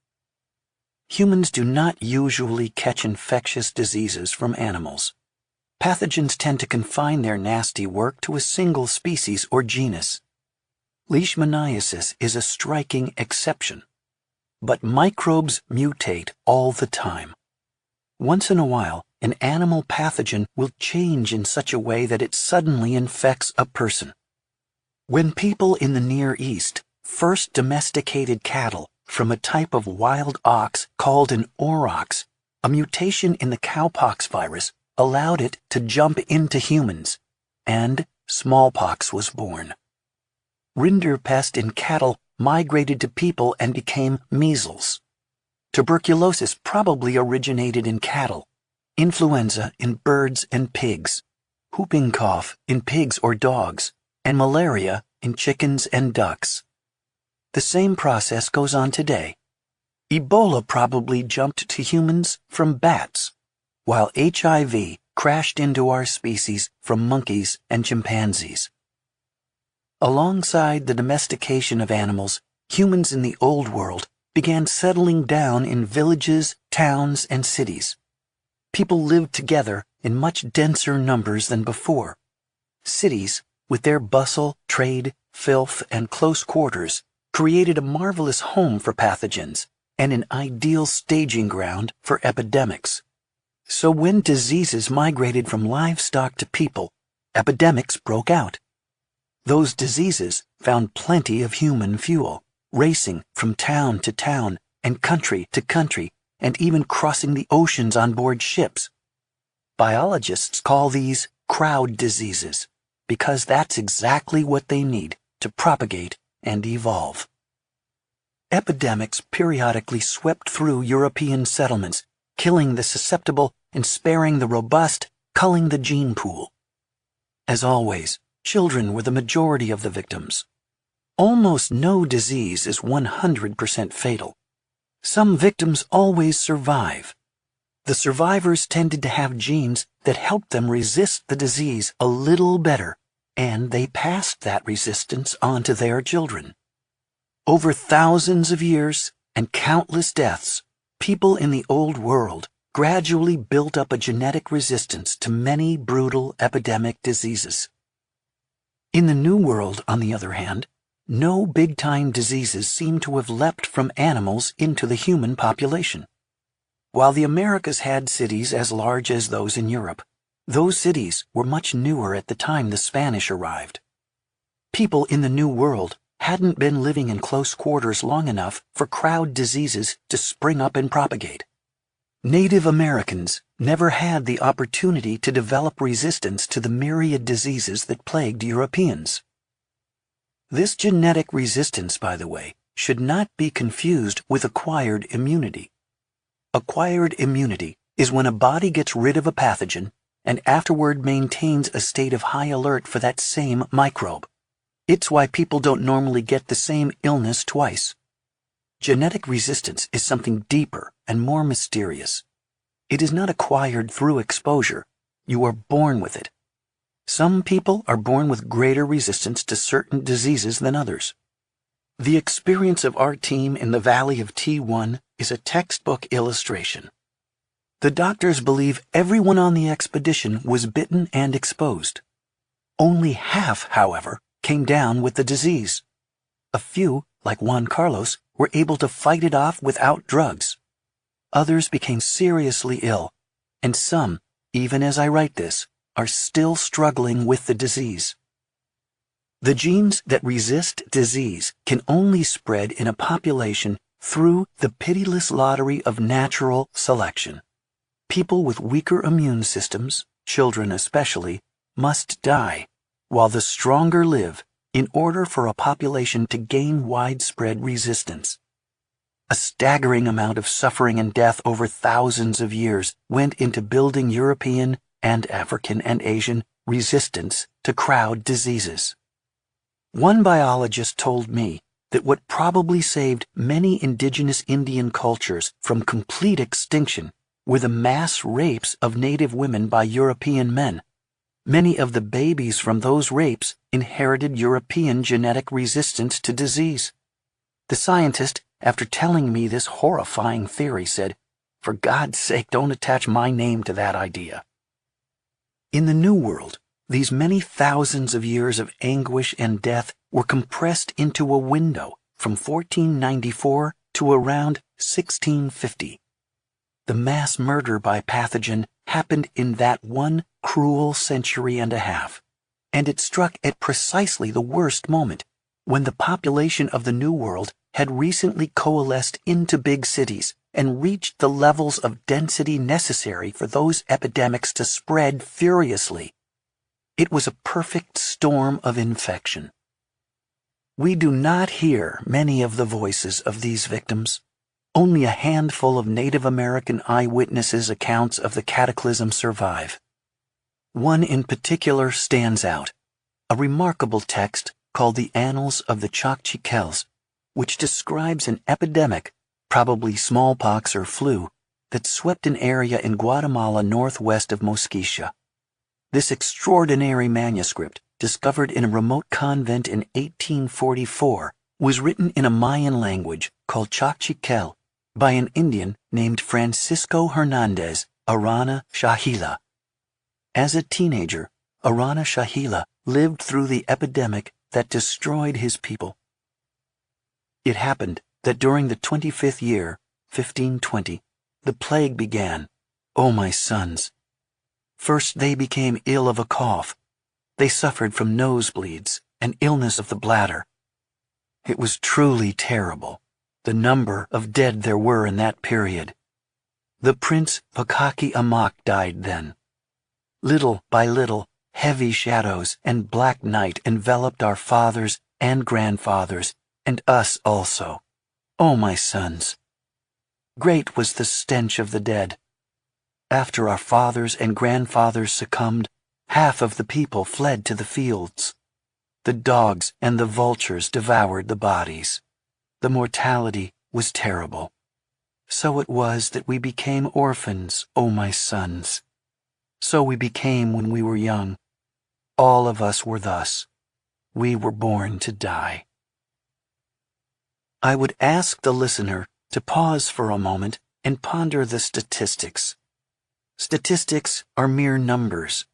Humans do not usually catch infectious diseases from animals. Pathogens tend to confine their nasty work to a single species or genus. Leishmaniasis is a striking exception. But microbes mutate all the time. Once in a while, an animal pathogen will change in such a way that it suddenly infects a person. When people in the Near East first domesticated cattle from a type of wild ox called an aurochs, a mutation in the cowpox virus allowed it to jump into humans, and smallpox was born. Rinderpest in cattle migrated to people and became measles. Tuberculosis probably originated in cattle, influenza in birds and pigs, whooping cough in pigs or dogs, and malaria in chickens and ducks. The same process goes on today. Ebola probably jumped to humans from bats, while HIV crashed into our species from monkeys and chimpanzees. Alongside the domestication of animals, humans in the Old World began settling down in villages, towns, and cities. People lived together in much denser numbers than before. Cities, with their bustle, trade, filth, and close quarters, created a marvelous home for pathogens and an ideal staging ground for epidemics. So when diseases migrated from livestock to people, epidemics broke out. Those diseases found plenty of human fuel, racing from town to town and country to country, and even crossing the oceans on board ships. Biologists call these crowd diseases, because that's exactly what they need to propagate and evolve. Epidemics periodically swept through European settlements, killing the susceptible and sparing the robust, culling the gene pool. As always, children were the majority of the victims. Almost no disease is 100% fatal. Some victims always survive. The survivors tended to have genes that helped them resist the disease a little better, and they passed that resistance on to their children. Over thousands of years and countless deaths, people in the Old World gradually built up a genetic resistance to many brutal epidemic diseases. In the New World, on the other hand, no big-time diseases seem to have leapt from animals into the human population. While the Americas had cities as large as those in Europe, those cities were much newer at the time the Spanish arrived. People in the New World hadn't been living in close quarters long enough for crowd diseases to spring up and propagate. Native Americans never had the opportunity to develop resistance to the myriad diseases that plagued Europeans. This genetic resistance, by the way, should not be confused with acquired immunity. Acquired immunity is when a body gets rid of a pathogen and afterward maintains a state of high alert for that same microbe. It's why people don't normally get the same illness twice. Genetic resistance is something deeper and more mysterious. It is not acquired through exposure. You are born with it. Some people are born with greater resistance to certain diseases than others. The experience of our team in the Valley of T1 is a textbook illustration. The doctors believe everyone on the expedition was bitten and exposed. Only half, however, came down with the disease. A few, like Juan Carlos, were able to fight it off without drugs. Others became seriously ill, and some, even as I write this, are still struggling with the disease. The genes that resist disease can only spread in a population through the pitiless lottery of natural selection. People with weaker immune systems, children especially, must die, while the stronger live in order for a population to gain widespread resistance. A staggering amount of suffering and death over thousands of years went into building European and African and Asian resistance to crowd diseases. One biologist told me that what probably saved many indigenous Indian cultures from complete extinction were the mass rapes of native women by European men. Many of the babies from those rapes inherited European genetic resistance to disease. The scientist, after telling me this horrifying theory, said, "For God's sake, don't attach my name to that idea." In the New World, these many thousands of years of anguish and death were compressed into a window from 1494 to around 1650. The mass murder by pathogen happened in that one cruel century and a half, and it struck at precisely the worst moment, when the population of the New World had recently coalesced into big cities and reached the levels of density necessary for those epidemics to spread furiously. It was a perfect storm of infection. We do not hear many of the voices of these victims. Only a handful of Native American eyewitnesses' accounts of the cataclysm survive. One in particular stands out, a remarkable text called the Annals of the Chocchiquels, which describes an epidemic, probably smallpox or flu, that swept an area in Guatemala northwest of Mosquitia. This extraordinary manuscript, discovered in a remote convent in 1844, was written in a Mayan language called Chocchiquel by an Indian named Francisco Hernandez Arana Shahila. As a teenager, Arana Shahila lived through the epidemic that destroyed his people. It happened that during the 25th year, 1520, the plague began. Oh, my sons! First they became ill of a cough. They suffered from nosebleeds and illness of the bladder. It was truly terrible, the number of dead there were in that period. The Prince Pakaki Amak died then. Little by little, heavy shadows and black night enveloped our fathers and grandfathers, and us also. Oh, my sons! Great was the stench of the dead. After our fathers and grandfathers succumbed, half of the people fled to the fields. The dogs and the vultures devoured the bodies. The mortality was terrible. So it was that we became orphans, O my sons. So we became when we were young. All of us were thus. We were born to die. I would ask the listener to pause for a moment and ponder the statistics. Statistics are mere numbers.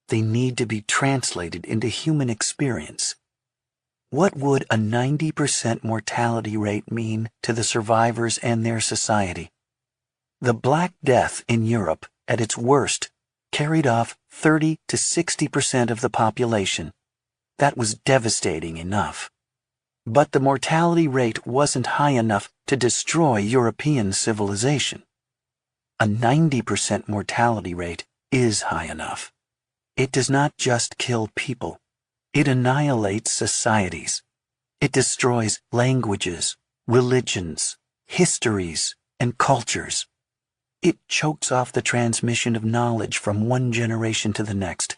They need to be translated into human experience. What would a 90% mortality rate mean to the survivors and their society? The Black Death in Europe, at its worst, carried off 30 to 60% of the population. That was devastating enough. But the mortality rate wasn't high enough to destroy European civilization. A 90% mortality rate is high enough. It does not just kill people. It annihilates societies. It destroys languages, religions, histories, and cultures. It chokes off the transmission of knowledge from one generation to the next.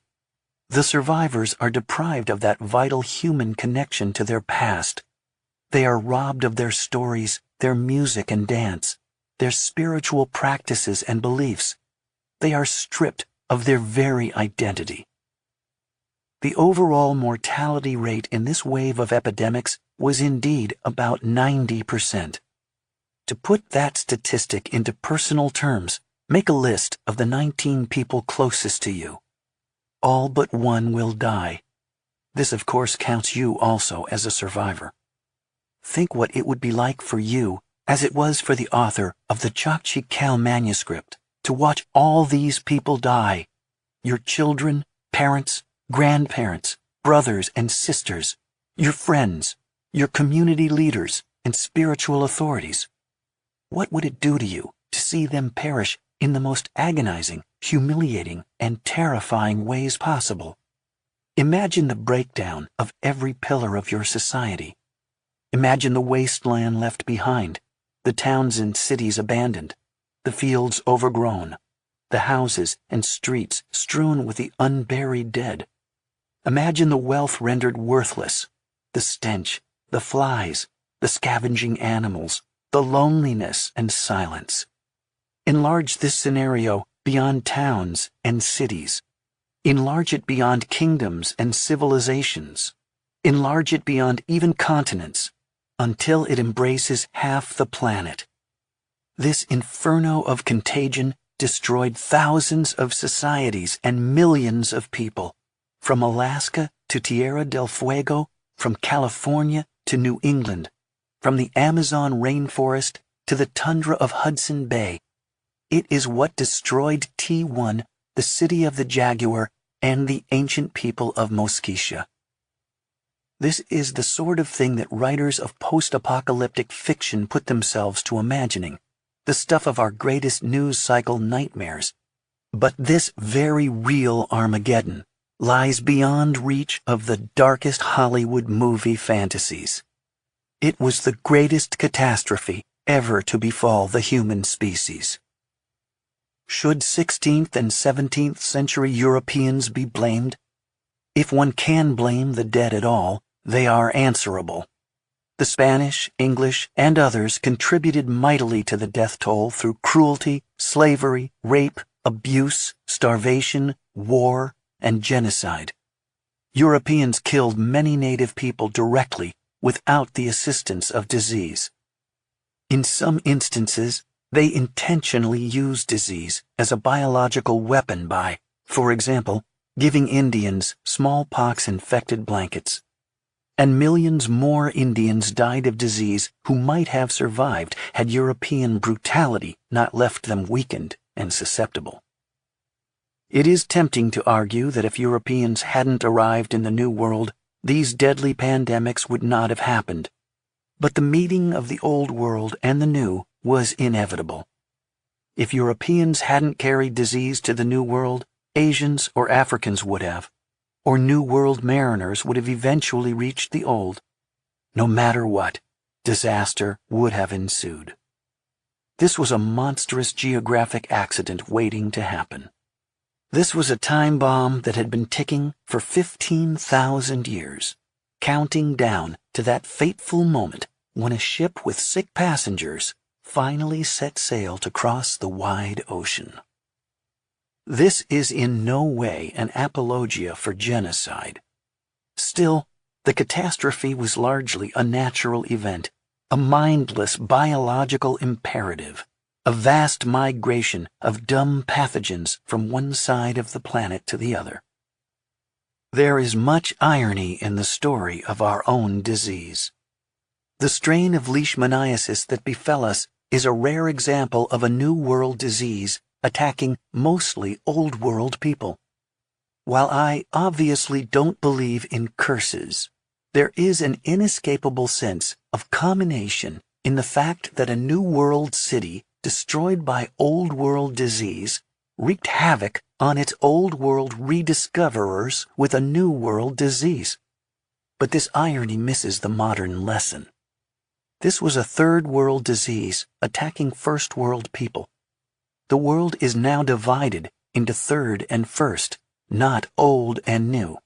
The survivors are deprived of that vital human connection to their past. They are robbed of their stories, their music and dance, their spiritual practices and beliefs. They are stripped of their very identity. The overall mortality rate in this wave of epidemics was indeed about 90%. To put that statistic into personal terms, make a list of the 19 people closest to you. All but one will die. This, of course, counts you also as a survivor. Think what it would be like for you, as it was for the author of the Chocchiquel manuscript, to watch all these people die. Your children, parents, grandparents, brothers and sisters, your friends, your community leaders and spiritual authorities. What would it do to you to see them perish in the most agonizing, humiliating, and terrifying ways possible? Imagine the breakdown of every pillar of your society. Imagine the wasteland left behind, the towns and cities abandoned, the fields overgrown, the houses and streets strewn with the unburied dead. Imagine the wealth rendered worthless, the stench, the flies, the scavenging animals, the loneliness and silence. Enlarge this scenario beyond towns and cities. Enlarge it beyond kingdoms and civilizations. Enlarge it beyond even continents, until it embraces half the planet. This inferno of contagion destroyed thousands of societies and millions of people, from Alaska to Tierra del Fuego, from California to New England, from the Amazon rainforest to the tundra of Hudson Bay. It is what destroyed T1, the city of the jaguar, and the ancient people of Mosquitia. This is the sort of thing that writers of post-apocalyptic fiction put themselves to imagining, the stuff of our greatest news cycle nightmares. But this very real Armageddon lies beyond reach of the darkest Hollywood movie fantasies. It was the greatest catastrophe ever to befall the human species. Should 16th and 17th century Europeans be blamed? If one can blame the dead at all, they are answerable. The Spanish, English, and others contributed mightily to the death toll through cruelty, slavery, rape, abuse, starvation, war, and genocide. Europeans killed many native people directly without the assistance of disease. In some instances, they intentionally used disease as a biological weapon by, for example, giving Indians smallpox-infected blankets. And millions more Indians died of disease who might have survived had European brutality not left them weakened and susceptible. It is tempting to argue that if Europeans hadn't arrived in the New World, these deadly pandemics would not have happened. But the meeting of the Old World and the New was inevitable. If Europeans hadn't carried disease to the New World, Asians or Africans would have, or New World mariners would have eventually reached the Old. No matter what, disaster would have ensued. This was a monstrous geographic accident waiting to happen. This was a time bomb that had been ticking for 15,000 years, counting down to that fateful moment when a ship with sick passengers finally set sail to cross the wide ocean. This is in no way an apologia for genocide. Still, the catastrophe was largely a natural event, a mindless biological imperative, a vast migration of dumb pathogens from one side of the planet to the other. There is much irony in the story of our own disease. The strain of leishmaniasis that befell us is a rare example of a New World disease attacking mostly Old World people. While I obviously don't believe in curses, there is an inescapable sense of combination in the fact that a New World city destroyed by Old World disease wreaked havoc on its Old World rediscoverers with a New World disease. But this irony misses the modern lesson. This was a Third World disease attacking First World people. The world is now divided into Third and First, not Old and New.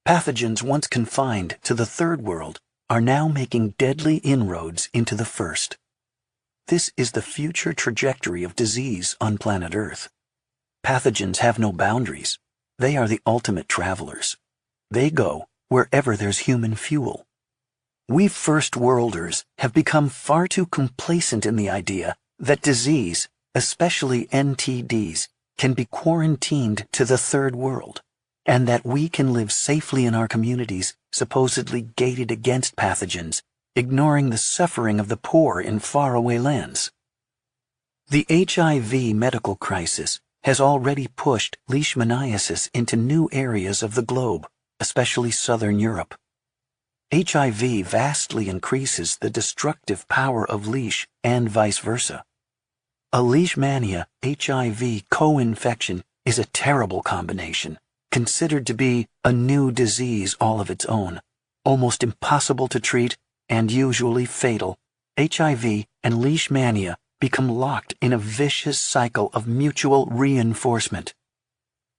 Pathogens once confined to the Third World are now making deadly inroads into the First. This is the future trajectory of disease on planet Earth. Pathogens have no boundaries. They are the ultimate travelers. They go wherever there's human fuel. We First Worlders have become far too complacent in the idea that disease, especially NTDs, can be quarantined to the Third World, and that we can live safely in our communities, supposedly gated against pathogens, ignoring the suffering of the poor in faraway lands. The HIV medical crisis has already pushed leishmaniasis into new areas of the globe, especially Southern Europe. HIV vastly increases the destructive power of leash and vice versa. A leishmania HIV co-infection is a terrible combination, considered to be a new disease all of its own, almost impossible to treat and usually fatal. HIV and leishmania become locked in a vicious cycle of mutual reinforcement.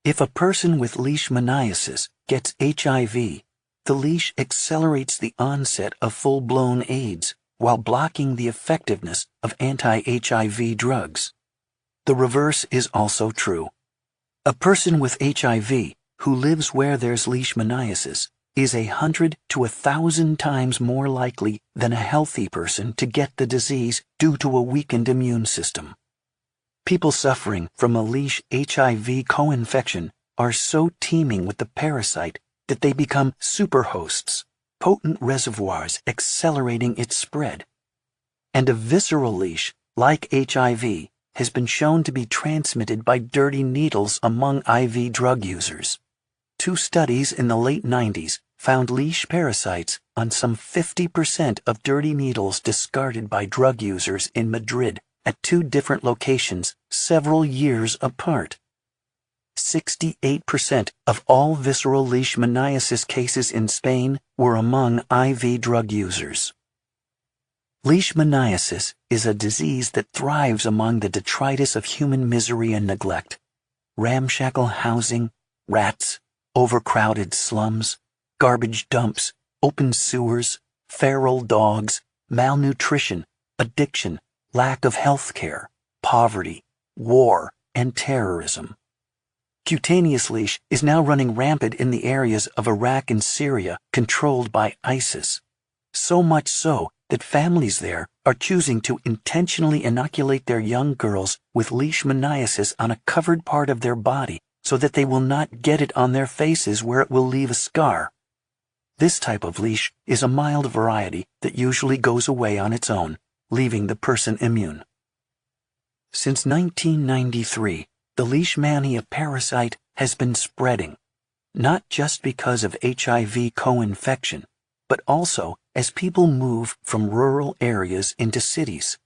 If a person with leishmaniasis gets HIV, the leash accelerates the onset of full-blown AIDS while blocking the effectiveness of anti-HIV drugs. The reverse is also true. A person with HIV who lives where there's leishmaniasis is 100 to 1,000 times more likely than a healthy person to get the disease due to a weakened immune system. People suffering from a leash HIV co-infection are so teeming with the parasite that they become superhosts, potent reservoirs accelerating its spread. And a visceral leash, like HIV, has been shown to be transmitted by dirty needles among IV drug users. 2 studies in the late 90s found leash parasites on some 50% of dirty needles discarded by drug users in Madrid at 2 different locations several years apart. 68% of all visceral leishmaniasis cases in Spain were among IV drug users. Leishmaniasis is a disease that thrives among the detritus of human misery and neglect. Ramshackle housing, rats, overcrowded slums, garbage dumps, open sewers, feral dogs, malnutrition, addiction, lack of health care, poverty, war, and terrorism. Cutaneous leash is now running rampant in the areas of Iraq and Syria controlled by ISIS. So much so that families there are choosing to intentionally inoculate their young girls with leishmaniasis on a covered part of their body so that they will not get it on their faces where it will leave a scar. This type of leash is a mild variety that usually goes away on its own, leaving the person immune. Since 1993, the leishmania parasite has been spreading, not just because of HIV co-infection, but also as people move from rural areas into cities.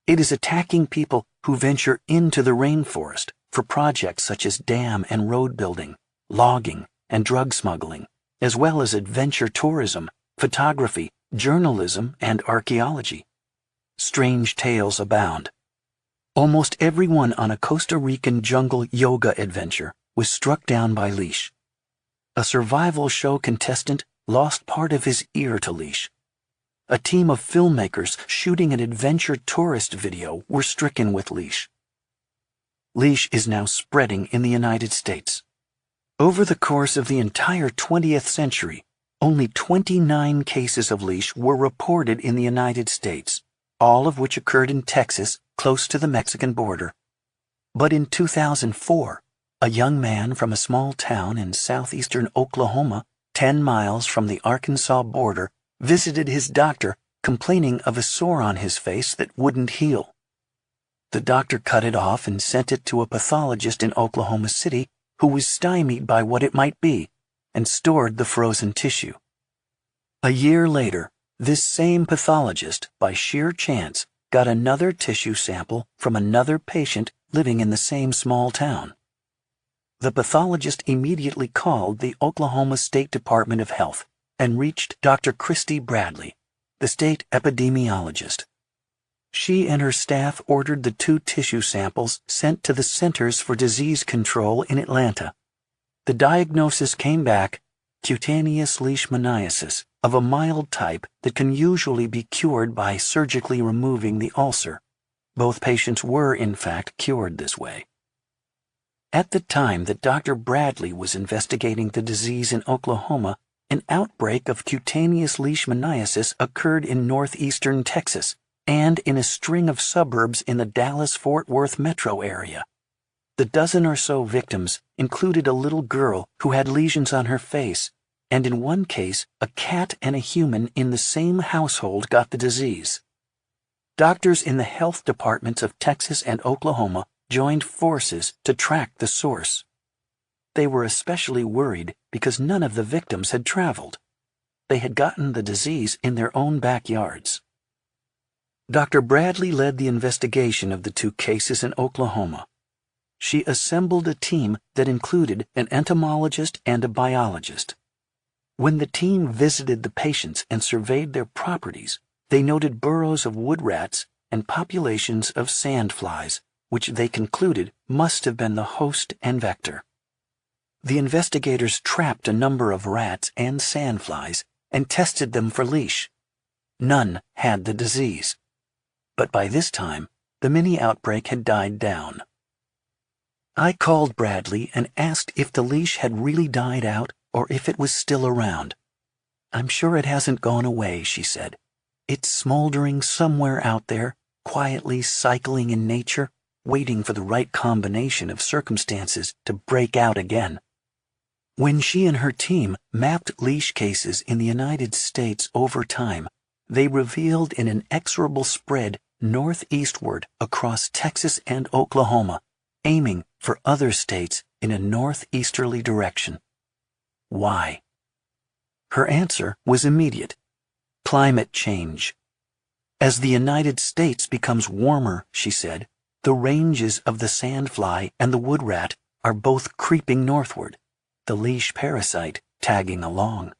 It is attacking people who venture into the rainforest for projects such as dam and road building, logging, and drug smuggling, as well as adventure tourism, photography, journalism, and archaeology. Strange tales abound. Almost everyone on a Costa Rican jungle yoga adventure was struck down by leash. A survival show contestant lost part of his ear to leash. A team of filmmakers shooting an adventure tourist video were stricken with leash. Leash is now spreading in the United States. Over the course of the entire 20th century, only 29 cases of leash were reported in the United States, all of which occurred in Texas, close to the Mexican border. But in 2004, a young man from a small town in southeastern Oklahoma, 10 miles from the Arkansas border, visited his doctor complaining of a sore on his face that wouldn't heal. The doctor cut it off and sent it to a pathologist in Oklahoma City who was stymied by what it might be and stored the frozen tissue. A year later, this same pathologist, by sheer chance, got another tissue sample from another patient living in the same small town. The pathologist immediately called the Oklahoma State Department of Health and reached Dr. Christy Bradley, the state epidemiologist. She and her staff ordered the 2 tissue samples sent to the Centers for Disease Control in Atlanta. The diagnosis came back cutaneous leishmaniasis of a mild type that can usually be cured by surgically removing the ulcer. Both patients were, in fact, cured this way. At the time that Dr. Bradley was investigating the disease in Oklahoma, an outbreak of cutaneous leishmaniasis occurred in northeastern Texas and in a string of suburbs in the Dallas-Fort Worth metro area. The dozen or so victims included a little girl who had lesions on her face, and in one case, a cat and a human in the same household got the disease. Doctors in the health departments of Texas and Oklahoma joined forces to track the source. They were especially worried because none of the victims had traveled. They had gotten the disease in their own backyards. Dr. Bradley led the investigation of the 2 cases in Oklahoma. She assembled a team that included an entomologist and a biologist. When the team visited the patients and surveyed their properties, they noted burrows of wood rats and populations of sandflies, which they concluded must have been the host and vector. The investigators trapped a number of rats and sandflies and tested them for leash. None had the disease. But by this time, the mini outbreak had died down. I called Bradley and asked if the leash had really died out or if it was still around. I'm sure it hasn't gone away, she said. It's smoldering somewhere out there, quietly cycling in nature, waiting for the right combination of circumstances to break out again. When she and her team mapped leash cases in the United States over time, they revealed an inexorable spread northeastward across Texas and Oklahoma, aiming for other states in a northeasterly direction. Why? Her answer was immediate. Climate change. As the United States becomes warmer, she said, the ranges of the sandfly and the wood rat are both creeping northward, the leash parasite tagging along.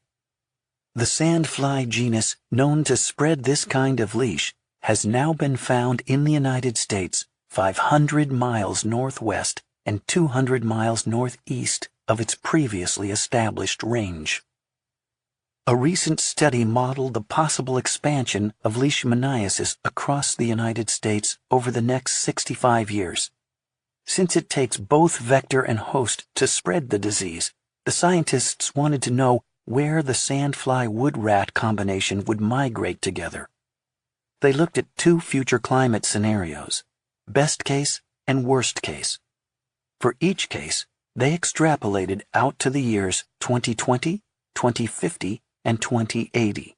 The sandfly genus known to spread this kind of leash has now been found in the United States 500 miles northwest and 200 miles northeast of its previously established range. A recent study modeled the possible expansion of leishmaniasis across the United States over the next 65 years. Since it takes both vector and host to spread the disease, the scientists wanted to know where the sandfly-wood-rat combination would migrate together. They looked at two future climate scenarios, best case and worst case. For each case, they extrapolated out to the years 2020, 2050, and 2080.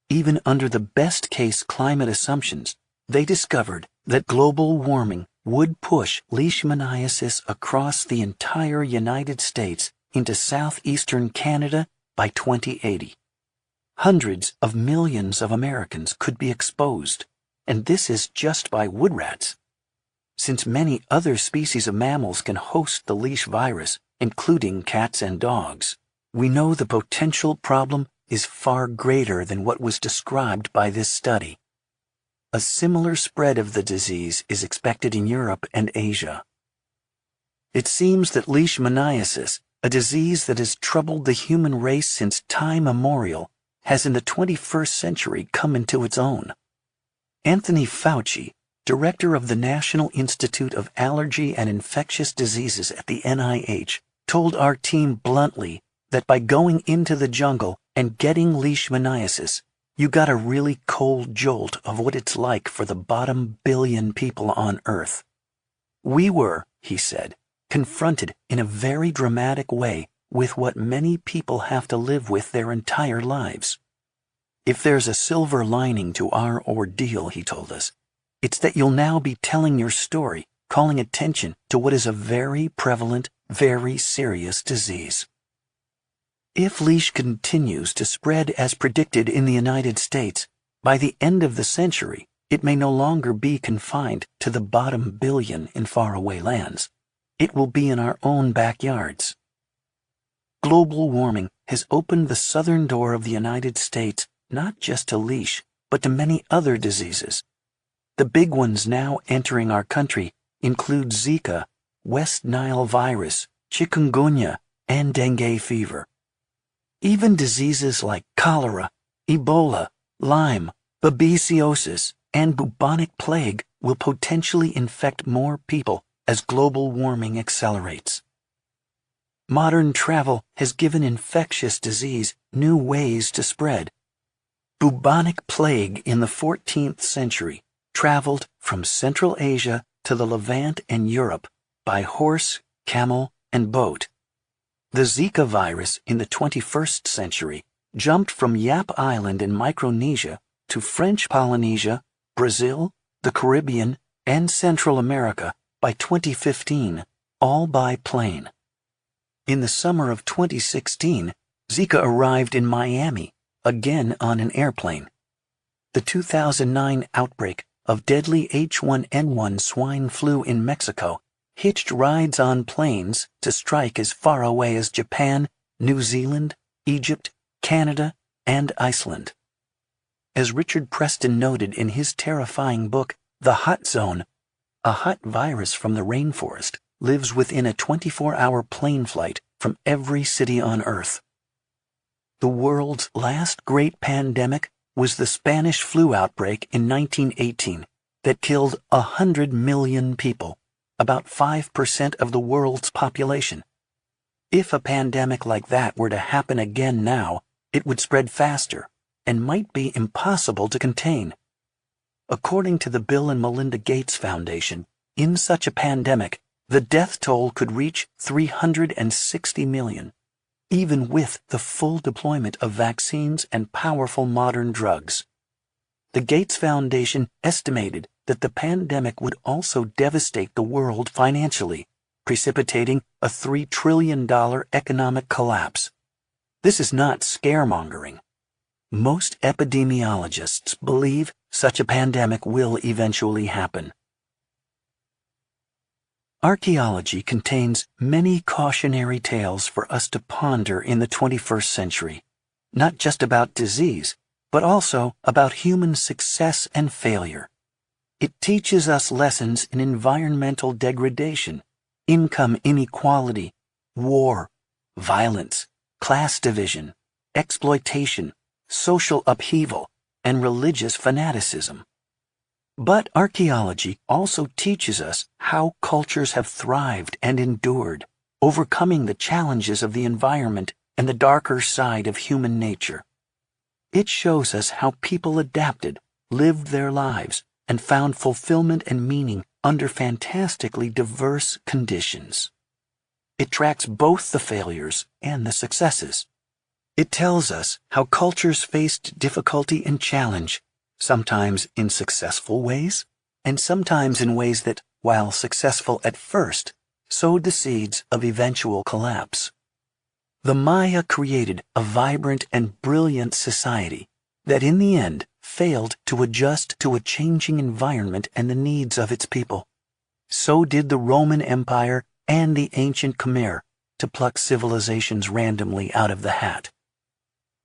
Even under the best-case climate assumptions, they discovered that global warming would push leishmaniasis across the entire United States into southeastern Canada by 2080. Hundreds of millions of Americans could be exposed, and this is just by wood rats. Since many other species of mammals can host the leash virus, including cats and dogs, we know the potential problem is far greater than what was described by this study. A similar spread of the disease is expected in Europe and Asia. It seems that leishmaniasis, a disease that has troubled the human race since time immemorial, has in the 21st century come into its own. Anthony Fauci, director of the National Institute of Allergy and Infectious Diseases at the NIH, told our team bluntly that by going into the jungle and getting leishmaniasis, you got a really cold jolt of what it's like for the bottom billion people on Earth. We were, he said, confronted in a very dramatic way with what many people have to live with their entire lives. If there's a silver lining to our ordeal, he told us, it's that you'll now be telling your story, calling attention to what is a very prevalent, very serious disease. If leash continues to spread as predicted in the United States, by the end of the century, it may no longer be confined to the bottom billion in faraway lands. It will be in our own backyards. Global warming has opened the southern door of the United States not just to leash, but to many other diseases. The big ones now entering our country include Zika, West Nile virus, chikungunya, and dengue fever. Even diseases like cholera, Ebola, Lyme, babesiosis, and bubonic plague will potentially infect more people as global warming accelerates. Modern travel has given infectious disease new ways to spread. Bubonic plague in the 14th century traveled from Central Asia to the Levant and Europe by horse, camel, and boat. The Zika virus in the 21st century jumped from Yap Island in Micronesia to French Polynesia, Brazil, the Caribbean, and Central America by 2015, all by plane. In the summer of 2016, Zika arrived in Miami, again on an airplane. The 2009 outbreak of deadly H1N1 swine flu in Mexico hitched rides on planes to strike as far away as Japan, New Zealand, Egypt, Canada, and Iceland. As Richard Preston noted in his terrifying book, The Hot Zone, a hot virus from the rainforest lives within a 24-hour plane flight from every city on Earth. The world's last great pandemic was the Spanish flu outbreak in 1918 that killed 100 million people. about 5% of the world's population. If a pandemic like that were to happen again now, it would spread faster and might be impossible to contain. According to the Bill and Melinda Gates Foundation, in such a pandemic, the death toll could reach 360 million, even with the full deployment of vaccines and powerful modern drugs. The Gates Foundation estimated that the pandemic would also devastate the world financially, precipitating a $3 trillion economic collapse. This is not scaremongering. Most epidemiologists believe such a pandemic will eventually happen. Archaeology contains many cautionary tales for us to ponder in the 21st century, not just about disease, but also about human success and failure. It teaches us lessons in environmental degradation, income inequality, war, violence, class division, exploitation, social upheaval, and religious fanaticism. But archaeology also teaches us how cultures have thrived and endured, overcoming the challenges of the environment and the darker side of human nature. It shows us how people adapted, lived their lives, and found fulfillment and meaning under fantastically diverse conditions. It tracks both the failures and the successes. It tells us how cultures faced difficulty and challenge, sometimes in successful ways, and sometimes in ways that, while successful at first, sowed the seeds of eventual collapse. The Maya created a vibrant and brilliant society that in the end failed to adjust to a changing environment and the needs of its people. So did the Roman Empire and the ancient Khmer, to pluck civilizations randomly out of the hat.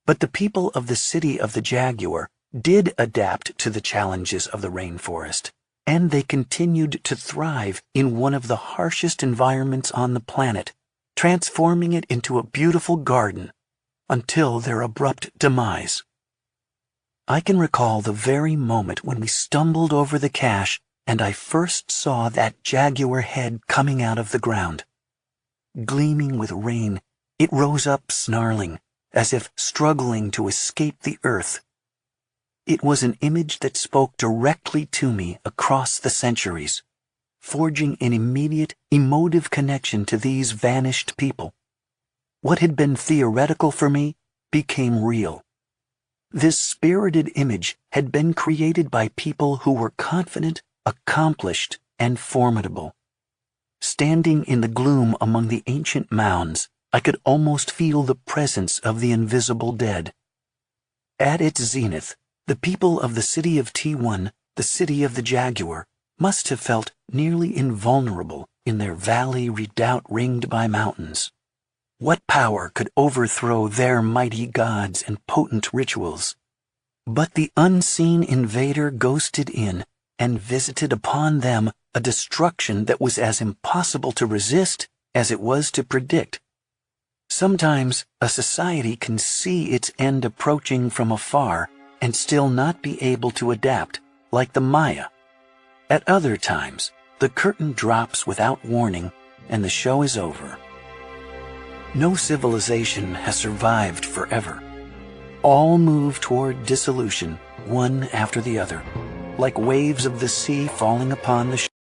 But the people of the city of the Jaguar did adapt to the challenges of the rainforest, and they continued to thrive in one of the harshest environments on the planet, transforming it into a beautiful garden until their abrupt demise. I can recall the very moment when we stumbled over the cache and I first saw that jaguar head coming out of the ground. Gleaming with rain, it rose up snarling, as if struggling to escape the earth. It was an image that spoke directly to me across the centuries, forging an immediate, emotive connection to these vanished people. What had been theoretical for me became real. This spirited image had been created by people who were confident, accomplished, and formidable. Standing in the gloom among the ancient mounds, I could almost feel the presence of the invisible dead. At its zenith, the people of the city of T1, the city of the Jaguar, must have felt nearly invulnerable in their valley redoubt ringed by mountains. What power could overthrow their mighty gods and potent rituals? But the unseen invader ghosted in and visited upon them a destruction that was as impossible to resist as it was to predict. Sometimes a society can see its end approaching from afar and still not be able to adapt, like the Maya. At other times, the curtain drops without warning and the show is over. No civilization has survived forever. All move toward dissolution, one after the other, like waves of the sea falling upon the shore.